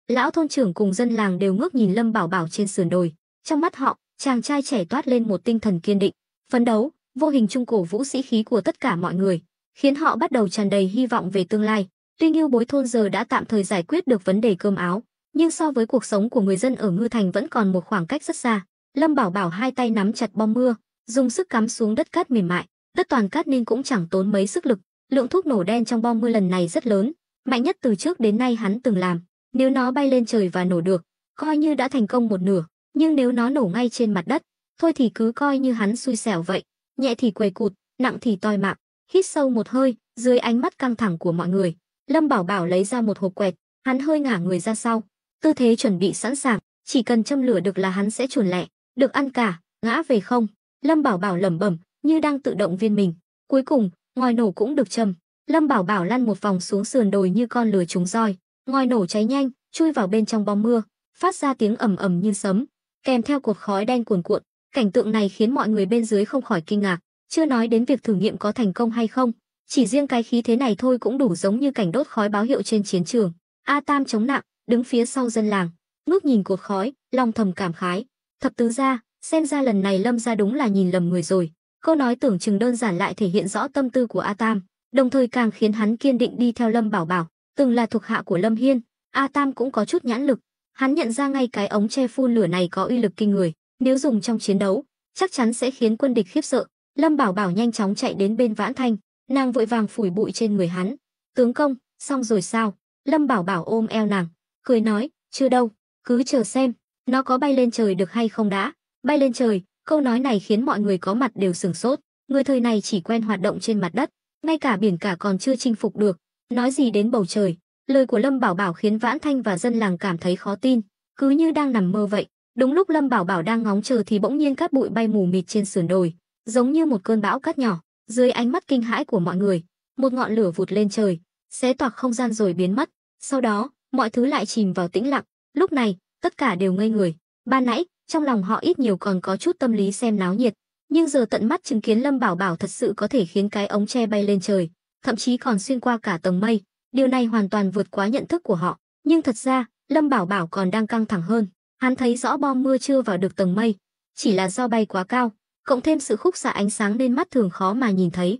Lão thôn trưởng cùng dân làng đều ngước nhìn Lâm Bảo Bảo trên sườn đồi. Trong mắt họ, chàng trai trẻ toát lên một tinh thần kiên định, phấn đấu, vô hình trung cổ vũ sĩ khí của tất cả mọi người, khiến họ bắt đầu tràn đầy hy vọng về tương lai. Tuy Ngưu Bối thôn giờ đã tạm thời giải quyết được vấn đề cơm áo, nhưng so với cuộc sống của người dân ở Ngư Thành vẫn còn một khoảng cách rất xa. Lâm Bảo Bảo hai tay nắm chặt bom mưa, dùng sức cắm xuống đất cát mềm mại. Đất toàn cát nên cũng chẳng tốn mấy sức lực. Lượng thuốc nổ đen trong bom mưa lần này rất lớn, mạnh nhất từ trước đến nay hắn từng làm. Nếu nó bay lên trời và nổ được, coi như đã thành công một nửa. Nhưng nếu nó nổ ngay trên mặt đất, thôi thì cứ coi như hắn xui xẻo vậy. Nhẹ thì quầy cụt, nặng thì toi mạng. Hít sâu một hơi, dưới ánh mắt căng thẳng của mọi người, Lâm Bảo Bảo lấy ra một hộp quẹt, hắn hơi ngả người ra sau, tư thế chuẩn bị sẵn sàng, chỉ cần châm lửa được là hắn sẽ chuồn lẹ, được ăn cả, ngã về không. Lâm Bảo Bảo lẩm bẩm, như đang tự động viên mình. Cuối cùng, ngòi nổ cũng được châm. Lâm Bảo Bảo lăn một vòng xuống sườn đồi như con lừa trúng roi, ngòi nổ cháy nhanh, chui vào bên trong bom mưa, phát ra tiếng ầm ầm như sấm, kèm theo cột khói đen cuồn cuộn. Cảnh tượng này khiến mọi người bên dưới không khỏi kinh ngạc, chưa nói đến việc thử nghiệm có thành công hay không, chỉ riêng cái khí thế này thôi cũng đủ giống như cảnh đốt khói báo hiệu trên chiến trường. A Tam chống nặng, đứng phía sau dân làng, ngước nhìn cột khói, lòng thầm cảm khái, thập tứ gia, xem ra lần này Lâm gia đúng là nhìn lầm người rồi. Câu nói tưởng chừng đơn giản lại thể hiện rõ tâm tư của A Tam, đồng thời càng khiến hắn kiên định đi theo Lâm Bảo Bảo. Từng là thuộc hạ của Lâm Hiên, A Tam cũng có chút nhãn lực, hắn nhận ra ngay cái ống tre phun lửa này có uy lực kinh người, nếu dùng trong chiến đấu, chắc chắn sẽ khiến quân địch khiếp sợ. Lâm Bảo Bảo nhanh chóng chạy đến bên Vãn Thanh, nàng vội vàng phủi bụi trên người hắn. "Tướng công, xong rồi sao?" Lâm Bảo Bảo ôm eo nàng, cười nói, "Chưa đâu, cứ chờ xem, nó có bay lên trời được hay không đã." Bay lên trời, câu nói này khiến mọi người có mặt đều sửng sốt. Người thời này chỉ quen hoạt động trên mặt đất, ngay cả biển cả còn chưa chinh phục được, nói gì đến bầu trời. Lời của Lâm Bảo Bảo khiến Vãn Thanh và dân làng cảm thấy khó tin, cứ như đang nằm mơ vậy. Đúng lúc Lâm Bảo Bảo đang ngóng chờ thì bỗng nhiên cát bụi bay mù mịt trên sườn đồi, giống như một cơn bão cát nhỏ. Dưới ánh mắt kinh hãi của mọi người, một ngọn lửa vụt lên trời, xé toạc không gian rồi biến mất. Sau đó, mọi thứ lại chìm vào tĩnh lặng. Lúc này, tất cả đều ngây người. Ban nãy, trong lòng họ ít nhiều còn có chút tâm lý xem náo nhiệt, nhưng giờ tận mắt chứng kiến Lâm Bảo Bảo thật sự có thể khiến cái ống tre bay lên trời, thậm chí còn xuyên qua cả tầng mây. Điều này hoàn toàn vượt quá nhận thức của họ. Nhưng thật ra, Lâm Bảo Bảo còn đang căng thẳng hơn. Hắn thấy rõ bom mưa chưa vào được tầng mây, chỉ là do bay quá cao, cộng thêm sự khúc xạ ánh sáng nên mắt thường khó mà nhìn thấy.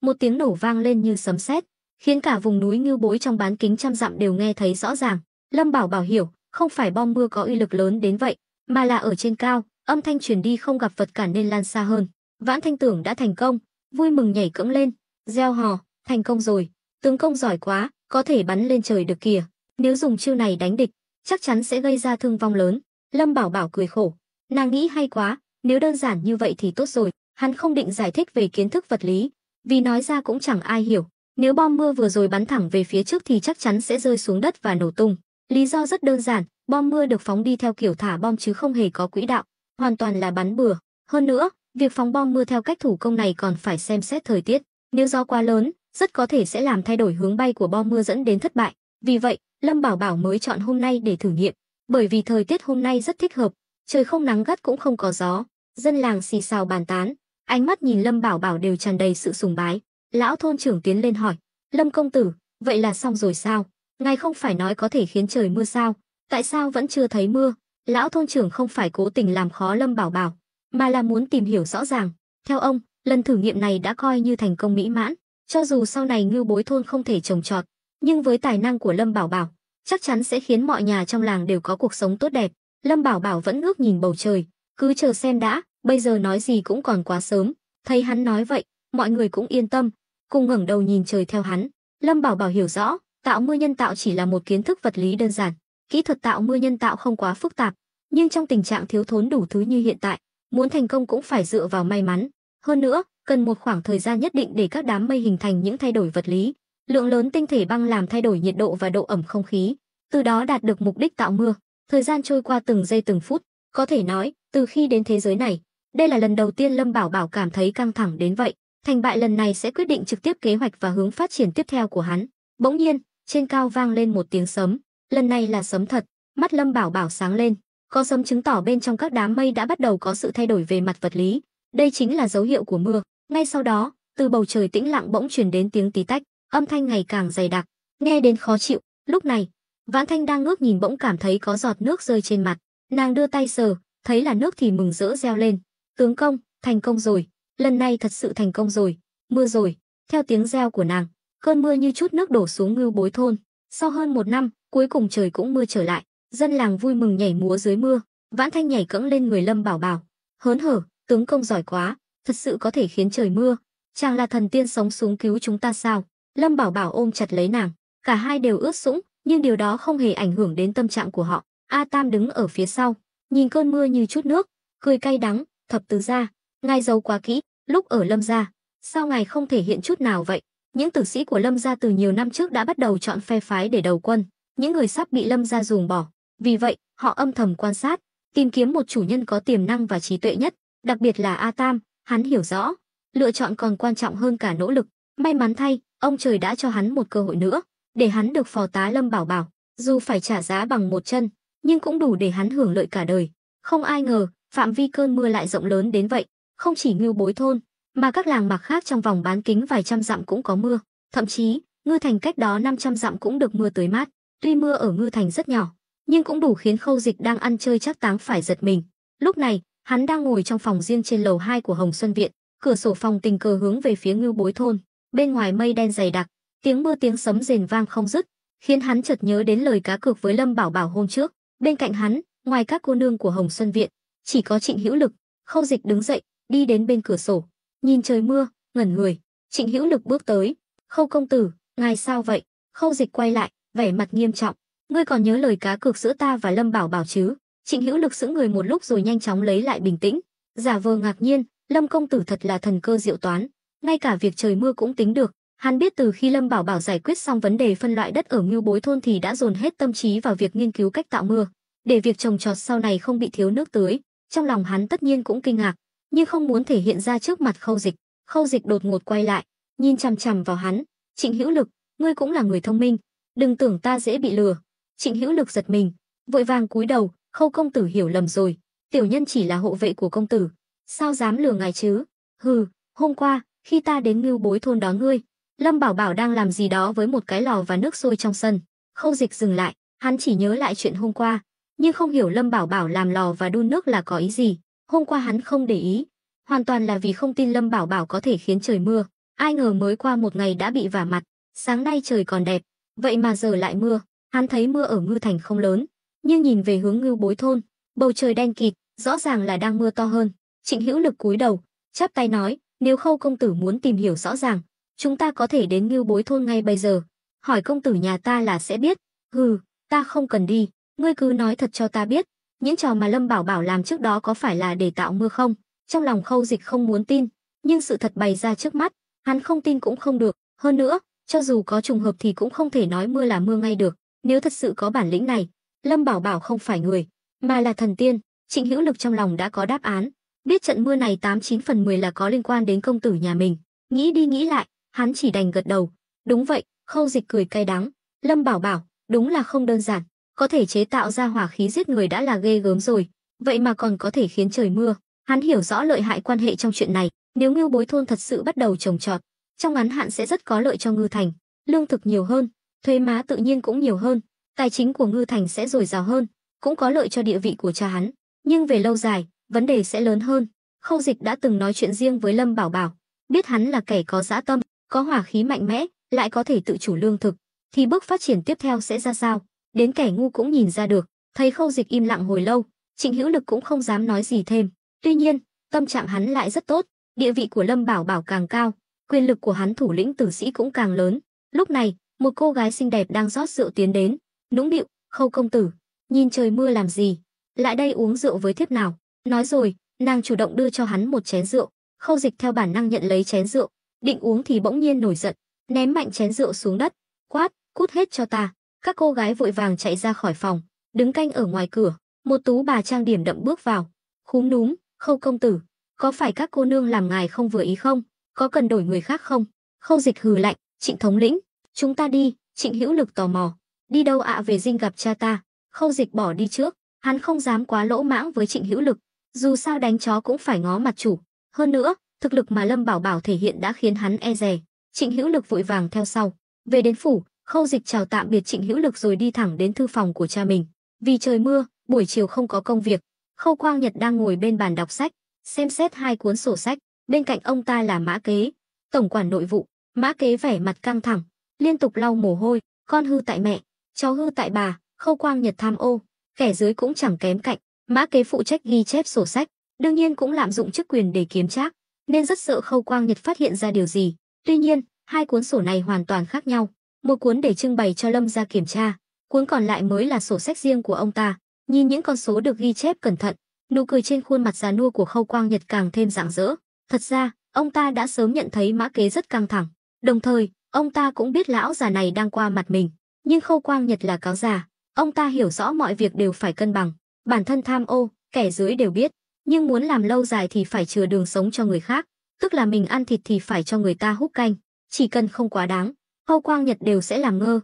Một tiếng nổ vang lên như sấm sét, khiến cả vùng núi Ngưu Bối trong bán kính trăm dặm đều nghe thấy rõ ràng. Lâm Bảo Bảo hiểu, không phải bom mưa có uy lực lớn đến vậy, mà là ở trên cao, âm thanh truyền đi không gặp vật cản nên lan xa hơn. Vãn Thanh tưởng đã thành công, vui mừng nhảy cẫng lên, reo hò, "Thành công rồi, tướng công giỏi quá, có thể bắn lên trời được kìa. Nếu dùng chiêu này đánh địch, chắc chắn sẽ gây ra thương vong lớn." Lâm Bảo Bảo cười khổ, nàng nghĩ hay quá, nếu đơn giản như vậy thì tốt rồi. Hắn không định giải thích về kiến thức vật lý, vì nói ra cũng chẳng ai hiểu. Nếu bom mưa vừa rồi bắn thẳng về phía trước thì chắc chắn sẽ rơi xuống đất và nổ tung. Lý do rất đơn giản, bom mưa được phóng đi theo kiểu thả bom chứ không hề có quỹ đạo, hoàn toàn là bắn bừa. Hơn nữa, việc phóng bom mưa theo cách thủ công này còn phải xem xét thời tiết. Nếu gió quá lớn, rất có thể sẽ làm thay đổi hướng bay của bom mưa dẫn đến thất bại. Vì vậy, Lâm Bảo Bảo mới chọn hôm nay để thử nghiệm, bởi vì thời tiết hôm nay rất thích hợp, trời không nắng gắt cũng không có gió. Dân làng xì xào bàn tán, ánh mắt nhìn Lâm Bảo Bảo đều tràn đầy sự sùng bái. Lão thôn trưởng tiến lên hỏi, "Lâm công tử, vậy là xong rồi sao? Ngài không phải nói có thể khiến trời mưa sao? Tại sao vẫn chưa thấy mưa?" Lão thôn trưởng không phải cố tình làm khó Lâm Bảo Bảo, mà là muốn tìm hiểu rõ ràng. Theo ông, lần thử nghiệm này đã coi như thành công mỹ mãn. Cho dù sau này Ngưu Bối thôn không thể trồng trọt, nhưng với tài năng của Lâm Bảo Bảo, chắc chắn sẽ khiến mọi nhà trong làng đều có cuộc sống tốt đẹp. Lâm Bảo Bảo vẫn ngước nhìn bầu trời, cứ chờ xem đã, bây giờ nói gì cũng còn quá sớm. Thấy hắn nói vậy, mọi người cũng yên tâm, cùng ngẩng đầu nhìn trời theo hắn. Lâm Bảo Bảo hiểu rõ, tạo mưa nhân tạo chỉ là một kiến thức vật lý đơn giản, kỹ thuật tạo mưa nhân tạo không quá phức tạp, nhưng trong tình trạng thiếu thốn đủ thứ như hiện tại, muốn thành công cũng phải dựa vào may mắn. Hơn nữa, cần một khoảng thời gian nhất định để các đám mây hình thành những thay đổi vật lý, lượng lớn tinh thể băng làm thay đổi nhiệt độ và độ ẩm không khí, từ đó đạt được mục đích tạo mưa. Thời gian trôi qua từng giây từng phút, có thể nói, từ khi đến thế giới này, đây là lần đầu tiên Lâm Bảo Bảo cảm thấy căng thẳng đến vậy. Thành bại lần này sẽ quyết định trực tiếp kế hoạch và hướng phát triển tiếp theo của hắn. Bỗng nhiên, trên cao vang lên một tiếng sấm, lần này là sấm thật. Mắt Lâm Bảo Bảo sáng lên, có sấm chứng tỏ bên trong các đám mây đã bắt đầu có sự thay đổi về mặt vật lý. Đây chính là dấu hiệu của mưa. Ngay sau đó, từ bầu trời tĩnh lặng bỗng truyền đến tiếng tí tách, âm thanh ngày càng dày đặc, nghe đến khó chịu. Lúc này, Vãn Thanh đang ngước nhìn bỗng cảm thấy có giọt nước rơi trên mặt, nàng đưa tay sờ, thấy là nước thì mừng rỡ reo lên. Tướng công, thành công rồi, lần này thật sự thành công rồi, mưa rồi. Theo tiếng reo của nàng, cơn mưa như chút nước đổ xuống Ngưu Bối thôn. Sau hơn 1 năm, cuối cùng trời cũng mưa trở lại, dân làng vui mừng nhảy múa dưới mưa. Vãn Thanh nhảy cẫng lên người Lâm Bảo Bảo, hớn hở, tướng công giỏi quá, thật sự có thể khiến trời mưa. Chàng là thần tiên sống xuống cứu chúng ta sao? Lâm Bảo Bảo ôm chặt lấy nàng, cả hai đều ướt sũng, nhưng điều đó không hề ảnh hưởng đến tâm trạng của họ. A Tam đứng ở phía sau, nhìn cơn mưa như chút nước, cười cay đắng. Thập tứ gia, ngài giấu quá kỹ, lúc ở Lâm gia, sao ngài không thể hiện chút nào vậy? Những tử sĩ của Lâm gia từ nhiều năm trước đã bắt đầu chọn phe phái để đầu quân, những người sắp bị Lâm gia ruồng bỏ. Vì vậy, họ âm thầm quan sát, tìm kiếm một chủ nhân có tiềm năng và trí tuệ nhất, đặc biệt là A Tam. Hắn hiểu rõ, lựa chọn còn quan trọng hơn cả nỗ lực. May mắn thay, ông trời đã cho hắn một cơ hội nữa, để hắn được phò tá Lâm Bảo Bảo, dù phải trả giá bằng một chân, nhưng cũng đủ để hắn hưởng lợi cả đời. Không ai ngờ, phạm vi cơn mưa lại rộng lớn đến vậy, không chỉ Ngưu Bối thôn, mà các làng mạc khác trong vòng bán kính vài trăm dặm cũng có mưa, thậm chí, Ngư Thành cách đó 500 dặm cũng được mưa tưới mát. Tuy mưa ở Ngư Thành rất nhỏ, nhưng cũng đủ khiến Khâu Dịch đang ăn chơi trác táng phải giật mình. Lúc này, hắn đang ngồi trong phòng riêng trên lầu 2 của Hồng Xuân viện, cửa sổ phòng tình cờ hướng về phía Ngưu Bối thôn. Bên ngoài mây đen dày đặc, tiếng mưa tiếng sấm rền vang không dứt, khiến hắn chợt nhớ đến lời cá cược với Lâm Bảo Bảo hôm trước. Bên cạnh hắn, ngoài các cô nương của Hồng Xuân viện, chỉ có Trịnh Hữu Lực. Khâu Dịch đứng dậy, đi đến bên cửa sổ, nhìn trời mưa, ngẩn người. Trịnh Hữu Lực bước tới, "Khâu công tử, ngài sao vậy?" Khâu Dịch quay lại, vẻ mặt nghiêm trọng, "Ngươi còn nhớ lời cá cược giữa ta và Lâm Bảo Bảo chứ?" Trịnh Hữu Lực sững người một lúc rồi nhanh chóng lấy lại bình tĩnh, giả vờ ngạc nhiên, "Lâm công tử thật là thần cơ diệu toán, ngay cả việc trời mưa cũng tính được." Hắn biết từ khi Lâm Bảo Bảo giải quyết xong vấn đề phân loại đất ở Ngưu Bối thôn thì đã dồn hết tâm trí vào việc nghiên cứu cách tạo mưa, để việc trồng trọt sau này không bị thiếu nước tưới. Trong lòng hắn tất nhiên cũng kinh ngạc, nhưng không muốn thể hiện ra trước mặt Khâu Dịch. Khâu Dịch đột ngột quay lại, nhìn chằm chằm vào hắn, "Trịnh Hữu Lực, ngươi cũng là người thông minh, đừng tưởng ta dễ bị lừa." Trịnh Hữu Lực giật mình, vội vàng cúi đầu, "Khâu công tử hiểu lầm rồi, tiểu nhân chỉ là hộ vệ của công tử, sao dám lừa ngài chứ?" "Hừ, hôm qua, khi ta đến Ngưu Bối thôn đón ngươi, Lâm Bảo Bảo đang làm gì đó với một cái lò và nước sôi trong sân." Khâu Dịch dừng lại, hắn chỉ nhớ lại chuyện hôm qua, nhưng không hiểu Lâm Bảo Bảo làm lò và đun nước là có ý gì. Hôm qua hắn không để ý, hoàn toàn là vì không tin Lâm Bảo Bảo có thể khiến trời mưa. Ai ngờ mới qua một ngày đã bị vả mặt, sáng nay trời còn đẹp, vậy mà giờ lại mưa. Hắn thấy mưa ở Ngư Thành không lớn, nhưng nhìn về hướng Ngưu Bối thôn, bầu trời đen kịt, rõ ràng là đang mưa to hơn. Trịnh Hữu Lực cúi đầu, chắp tay nói, "Nếu Khâu công tử muốn tìm hiểu rõ ràng, chúng ta có thể đến Ngưu Bối thôn ngay bây giờ. Hỏi công tử nhà ta là sẽ biết." "Hừ, ta không cần đi, ngươi cứ nói thật cho ta biết, những trò mà Lâm Bảo Bảo làm trước đó có phải là để tạo mưa không?" Trong lòng Khâu Dịch không muốn tin, nhưng sự thật bày ra trước mắt, hắn không tin cũng không được. Hơn nữa, cho dù có trùng hợp thì cũng không thể nói mưa là mưa ngay được. Nếu thật sự có bản lĩnh này, Lâm Bảo Bảo không phải người, mà là thần tiên. Trịnh Hữu Lực trong lòng đã có đáp án, biết trận mưa này 89 phần 10 là có liên quan đến công tử nhà mình. Nghĩ đi nghĩ lại, hắn chỉ đành gật đầu. Đúng vậy. Khâu Dịch cười cay đắng, Lâm Bảo Bảo đúng là không đơn giản, có thể chế tạo ra hỏa khí giết người đã là ghê gớm rồi, vậy mà còn có thể khiến trời mưa. Hắn hiểu rõ lợi hại quan hệ trong chuyện này, nếu Ngưu Bối thôn thật sự bắt đầu trồng trọt, trong ngắn hạn sẽ rất có lợi cho Ngư Thành, lương thực nhiều hơn, thuế má tự nhiên cũng nhiều hơn, tài chính của Ngư Thành sẽ dồi dào hơn, cũng có lợi cho địa vị của cha hắn. Nhưng về lâu dài, vấn đề sẽ lớn hơn. Khâu Dịch đã từng nói chuyện riêng với Lâm Bảo Bảo, biết hắn là kẻ có dã tâm, có hỏa khí mạnh mẽ, lại có thể tự chủ lương thực, thì bước phát triển tiếp theo sẽ ra sao, đến kẻ ngu cũng nhìn ra được. Thấy Khâu Dịch im lặng hồi lâu, Trịnh Hữu Lực cũng không dám nói gì thêm. Tuy nhiên, tâm trạng hắn lại rất tốt, địa vị của Lâm Bảo Bảo càng cao, quyền lực của hắn thủ lĩnh tử sĩ cũng càng lớn. Lúc này, một cô gái xinh đẹp đang rót rượu tiến đến, nũng nịu, "Khâu công tử, nhìn trời mưa làm gì, lại đây uống rượu với thiếp nào." Nói rồi, nàng chủ động đưa cho hắn một chén rượu. Khâu Dịch theo bản năng nhận lấy chén rượu, định uống thì bỗng nhiên nổi giận, ném mạnh chén rượu xuống đất, quát, "Cút hết cho ta." Các cô gái vội vàng chạy ra khỏi phòng, đứng canh ở ngoài cửa. Một tú bà trang điểm đậm bước vào, khúm núm, "Khâu công tử, có phải các cô nương làm ngài không vừa ý không? Có cần đổi người khác không?" Khâu Dịch hừ lạnh, "Trịnh thống lĩnh, chúng ta đi." Trịnh Hữu Lực tò mò, "Đi đâu ạ?" "Về dinh gặp cha ta." Khâu Dịch bỏ đi trước, hắn không dám quá lỗ mãng với Trịnh Hữu Lực, dù sao đánh chó cũng phải ngó mặt chủ. Hơn nữa, thực lực mà Lâm Bảo Bảo thể hiện đã khiến hắn e dè. Trịnh Hữu Lực vội vàng theo sau. Về đến phủ, Khâu Dịch chào tạm biệt Trịnh Hữu Lực rồi đi thẳng đến thư phòng của cha mình. Vì trời mưa, buổi chiều không có công việc, Khâu Quang Nhật đang ngồi bên bàn đọc sách, xem xét hai cuốn sổ sách. Bên cạnh ông ta là Mã Kế, tổng quản nội vụ. Mã Kế vẻ mặt căng thẳng, liên tục lau mồ hôi. Con hư tại mẹ, cháu hư tại bà. Khâu Quang Nhật tham ô, kẻ dưới cũng chẳng kém cạnh. Mã Kế phụ trách ghi chép sổ sách, đương nhiên cũng lạm dụng chức quyền để kiếm trác, nên rất sợ Khâu Quang Nhật phát hiện ra điều gì. Tuy nhiên, hai cuốn sổ này hoàn toàn khác nhau. Một cuốn để trưng bày cho Lâm gia kiểm tra, cuốn còn lại mới là sổ sách riêng của ông ta. Nhìn những con số được ghi chép cẩn thận, nụ cười trên khuôn mặt già nua của Khâu Quang Nhật càng thêm rạng rỡ. Thật ra, ông ta đã sớm nhận thấy Mã Kế rất căng thẳng. Đồng thời, ông ta cũng biết lão già này đang qua mặt mình. Nhưng Khâu Quang Nhật là cáo già, ông ta hiểu rõ mọi việc đều phải cân bằng. Bản thân tham ô, kẻ dưới đều biết, nhưng muốn làm lâu dài thì phải chừa đường sống cho người khác, tức là mình ăn thịt thì phải cho người ta húp canh. Chỉ cần không quá đáng, Khâu Quang Nhật đều sẽ làm ngơ.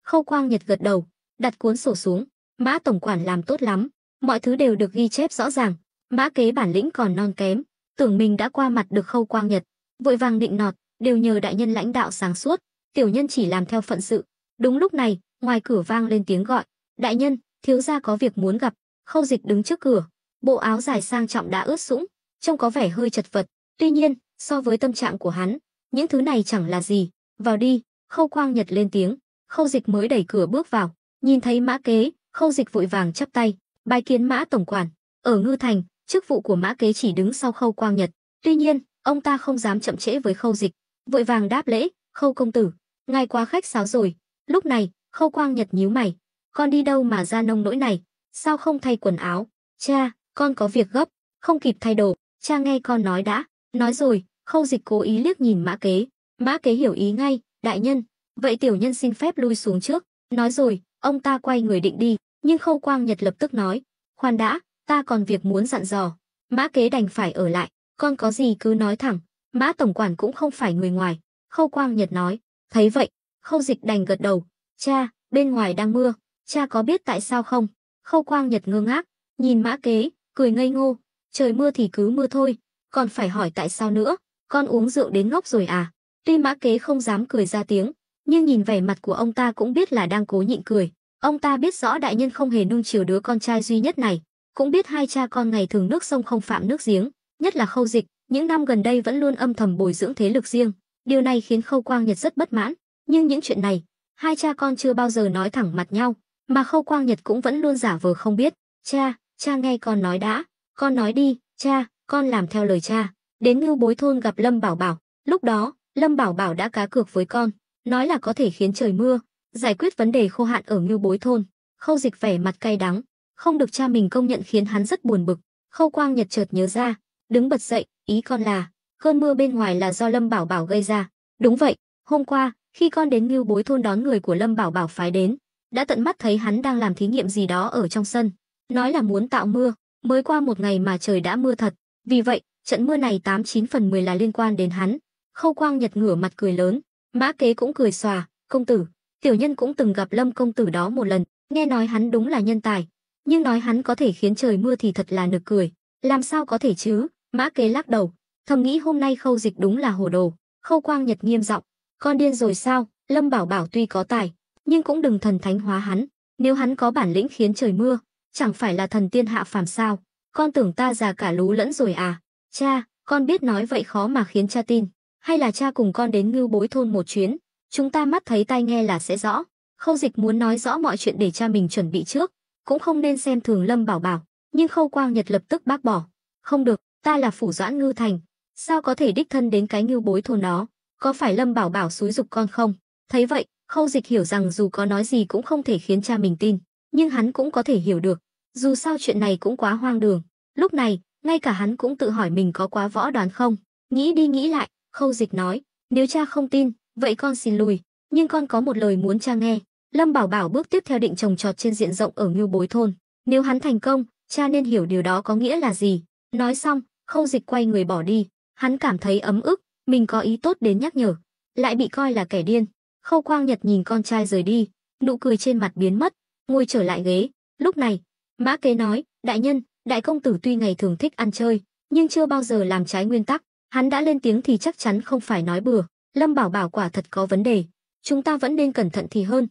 Khâu Quang Nhật gật đầu, đặt cuốn sổ xuống. Mã tổng quản làm tốt lắm, mọi thứ đều được ghi chép rõ ràng. Mã Kế bản lĩnh còn non kém, tưởng mình đã qua mặt được Khâu Quang Nhật, vội vàng định nọt, đều nhờ đại nhân lãnh đạo sáng suốt, tiểu nhân chỉ làm theo phận sự. Đúng lúc này, ngoài cửa vang lên tiếng gọi, đại nhân, thiếu gia có việc muốn gặp. Khâu Dịch đứng trước cửa, bộ áo dài sang trọng đã ướt sũng, trông có vẻ hơi chật vật. Tuy nhiên, so với tâm trạng của hắn, những thứ này chẳng là gì. Vào đi. Khâu Quang Nhật lên tiếng. Khâu Dịch mới đẩy cửa bước vào, nhìn thấy Mã Kế, Khâu Dịch vội vàng chắp tay, bái kiến Mã tổng quản. Ở Ngư Thành, chức vụ của Mã Kế chỉ đứng sau Khâu Quang Nhật. Tuy nhiên, ông ta không dám chậm trễ với Khâu Dịch, vội vàng đáp lễ, Khâu công tử, ngài quá khách sáo rồi. Lúc này, Khâu Quang Nhật nhíu mày, con đi đâu mà ra nông nỗi này, sao không thay quần áo? Cha, con có việc gấp, không kịp thay đồ. Cha nghe con nói đã. Nói rồi, Khâu Dịch cố ý liếc nhìn Mã Kế. Mã Kế hiểu ý ngay, đại nhân, vậy tiểu nhân xin phép lui xuống trước. Nói rồi, ông ta quay người định đi, nhưng Khâu Quang Nhật lập tức nói, khoan đã, ta còn việc muốn dặn dò. Mã Kế đành phải ở lại, con có gì cứ nói thẳng, Mã tổng quản cũng không phải người ngoài. Khâu Quang Nhật nói. Thấy vậy, Khâu Dịch đành gật đầu. Cha, bên ngoài đang mưa, cha có biết tại sao không? Khâu Quang Nhật ngơ ngác, nhìn Mã Kế, cười ngây ngô. Trời mưa thì cứ mưa thôi, còn phải hỏi tại sao nữa? Con uống rượu đến ngốc rồi à? Tuy Mã Kế không dám cười ra tiếng, nhưng nhìn vẻ mặt của ông ta cũng biết là đang cố nhịn cười. Ông ta biết rõ đại nhân không hề nuông chiều đứa con trai duy nhất này, cũng biết hai cha con ngày thường nước sông không phạm nước giếng, nhất là Khâu Dịch, những năm gần đây vẫn luôn âm thầm bồi dưỡng thế lực riêng. Điều này khiến Khâu Quang Nhật rất bất mãn, nhưng những chuyện này, hai cha con chưa bao giờ nói thẳng mặt nhau, mà Khâu Quang Nhật cũng vẫn luôn giả vờ không biết. Cha nghe con nói đã. Con nói đi, cha, con làm theo lời cha. Đến Ngưu Bối thôn gặp Lâm Bảo Bảo, lúc đó, Lâm Bảo Bảo đã cá cược với con, nói là có thể khiến trời mưa, giải quyết vấn đề khô hạn ở Ngưu Bối thôn. Khâu Dịch vẻ mặt cay đắng, không được cha mình công nhận khiến hắn rất buồn bực. Khâu Quang Nhật chợt nhớ ra, đứng bật dậy, ý con là, cơn mưa bên ngoài là do Lâm Bảo Bảo gây ra. Đúng vậy, hôm qua, khi con đến Ngưu Bối thôn đón người của Lâm Bảo Bảo phái đến, đã tận mắt thấy hắn đang làm thí nghiệm gì đó ở trong sân, nói là muốn tạo mưa. Mới qua một ngày mà trời đã mưa thật, vì vậy, trận mưa này 89/10 là liên quan đến hắn. Khâu Quang Nhật ngửa mặt cười lớn, Mã Kế cũng cười xòa, công tử, tiểu nhân cũng từng gặp Lâm công tử đó một lần, nghe nói hắn đúng là nhân tài, nhưng nói hắn có thể khiến trời mưa thì thật là nực cười, làm sao có thể chứ? Mã Kế lắc đầu, thầm nghĩ hôm nay Khâu Dịch đúng là hồ đồ. Khâu Quang Nhật nghiêm giọng, con điên rồi sao? Lâm Bảo Bảo tuy có tài, nhưng cũng đừng thần thánh hóa hắn, nếu hắn có bản lĩnh khiến trời mưa, chẳng phải là thần tiên hạ phàm sao? Con tưởng ta già cả lú lẫn rồi à? Cha, con biết nói vậy khó mà khiến cha tin, hay là cha cùng con đến Ngưu Bối thôn một chuyến, chúng ta mắt thấy tai nghe là sẽ rõ. Khâu Dịch muốn nói rõ mọi chuyện để cha mình chuẩn bị trước, cũng không nên xem thường Lâm Bảo Bảo, nhưng Khâu Quang Nhật lập tức bác bỏ. Không được, ta là phủ doãn Ngư Thành, sao có thể đích thân đến cái Ngưu Bối thôn đó? Có phải Lâm Bảo Bảo xúi giục con không? Thấy vậy, Khâu Dịch hiểu rằng dù có nói gì cũng không thể khiến cha mình tin, nhưng hắn cũng có thể hiểu được, dù sao chuyện này cũng quá hoang đường. Lúc này, ngay cả hắn cũng tự hỏi mình có quá võ đoán không. Nghĩ đi nghĩ lại, Khâu Dịch nói, nếu cha không tin, vậy con xin lùi, nhưng con có một lời muốn cha nghe. Lâm Bảo Bảo bước tiếp theo định trồng trọt trên diện rộng ở Ngưu Bối thôn, nếu hắn thành công, cha nên hiểu điều đó có nghĩa là gì. Nói xong, Khâu Dịch quay người bỏ đi. Hắn cảm thấy ấm ức, mình có ý tốt đến nhắc nhở, lại bị coi là kẻ điên. Khâu Quang Nhật nhìn con trai rời đi, nụ cười trên mặt biến mất, ngồi trở lại ghế. Lúc này, Mã Kế nói, đại nhân, đại công tử tuy ngày thường thích ăn chơi, nhưng chưa bao giờ làm trái nguyên tắc. Hắn đã lên tiếng thì chắc chắn không phải nói bừa. Lâm Bảo Bảo quả thật có vấn đề, chúng ta vẫn nên cẩn thận thì hơn.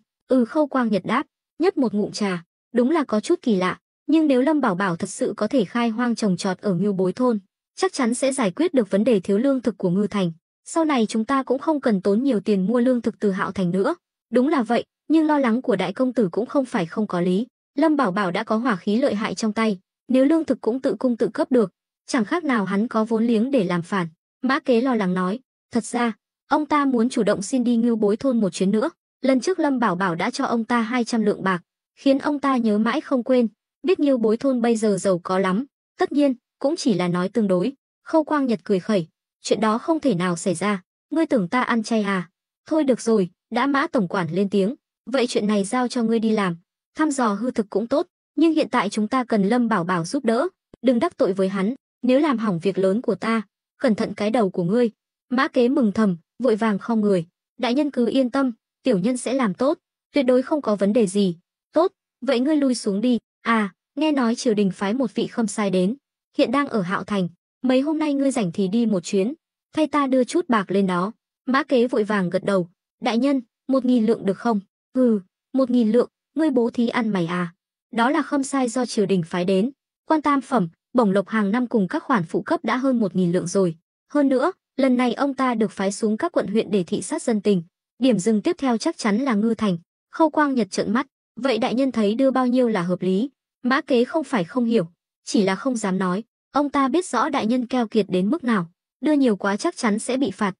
Khâu Quang Nhật đáp, nhấp một ngụm trà, đúng là có chút kỳ lạ, nhưng nếu Lâm Bảo Bảo thật sự có thể khai hoang trồng trọt ở Ngưu Bối thôn, chắc chắn sẽ giải quyết được vấn đề thiếu lương thực của Ngư Thành. Sau này chúng ta cũng không cần tốn nhiều tiền mua lương thực từ Hạo Thành nữa. Đúng là vậy, nhưng lo lắng của đại công tử cũng không phải không có lý. Lâm Bảo Bảo đã có hỏa khí lợi hại trong tay, nếu lương thực cũng tự cung tự cấp được, chẳng khác nào hắn có vốn liếng để làm phản. Mã Kế lo lắng nói, thật ra, ông ta muốn chủ động xin đi Ngưu Bối thôn một chuyến nữa. Lần trước Lâm Bảo Bảo đã cho ông ta 200 lượng bạc, khiến ông ta nhớ mãi không quên, biết Ngưu Bối thôn bây giờ giàu có lắm. Tất nhiên, cũng chỉ là nói tương đối. Khâu Quang Nhật cười khẩy, chuyện đó không thể nào xảy ra, ngươi tưởng ta ăn chay à? Thôi được rồi, đã Mã tổng quản lên tiếng, vậy chuyện này giao cho ngươi đi làm, thăm dò hư thực cũng tốt, nhưng hiện tại chúng ta cần Lâm Bảo Bảo giúp đỡ, đừng đắc tội với hắn, nếu làm hỏng việc lớn của ta, cẩn thận cái đầu của ngươi. Mã Kế mừng thầm, vội vàng khom người, đại nhân cứ yên tâm, tiểu nhân sẽ làm tốt, tuyệt đối không có vấn đề gì. Tốt, vậy ngươi lui xuống đi. Nghe nói triều đình phái một vị khâm sai đến, hiện đang ở Hạo Thành, mấy hôm nay ngươi rảnh thì đi một chuyến, thay ta đưa chút bạc lên đó. Mã Kế vội vàng gật đầu, đại nhân, 1.000 lượng được không? 1.000 lượng, ngươi bố thí ăn mày à? Đó là khâm sai do triều đình phái đến, quan tam phẩm, bổng lộc hàng năm cùng các khoản phụ cấp đã hơn 1.000 lượng rồi. Hơn nữa, lần này ông ta được phái xuống các quận huyện để thị sát dân tình. Điểm dừng tiếp theo chắc chắn là Ngư Thành. Khâu Quang Nhật trợn mắt, vậy đại nhân thấy đưa bao nhiêu là hợp lý? Mã Kế không phải không hiểu, chỉ là không dám nói. Ông ta biết rõ đại nhân keo kiệt đến mức nào, đưa nhiều quá chắc chắn sẽ bị phạt.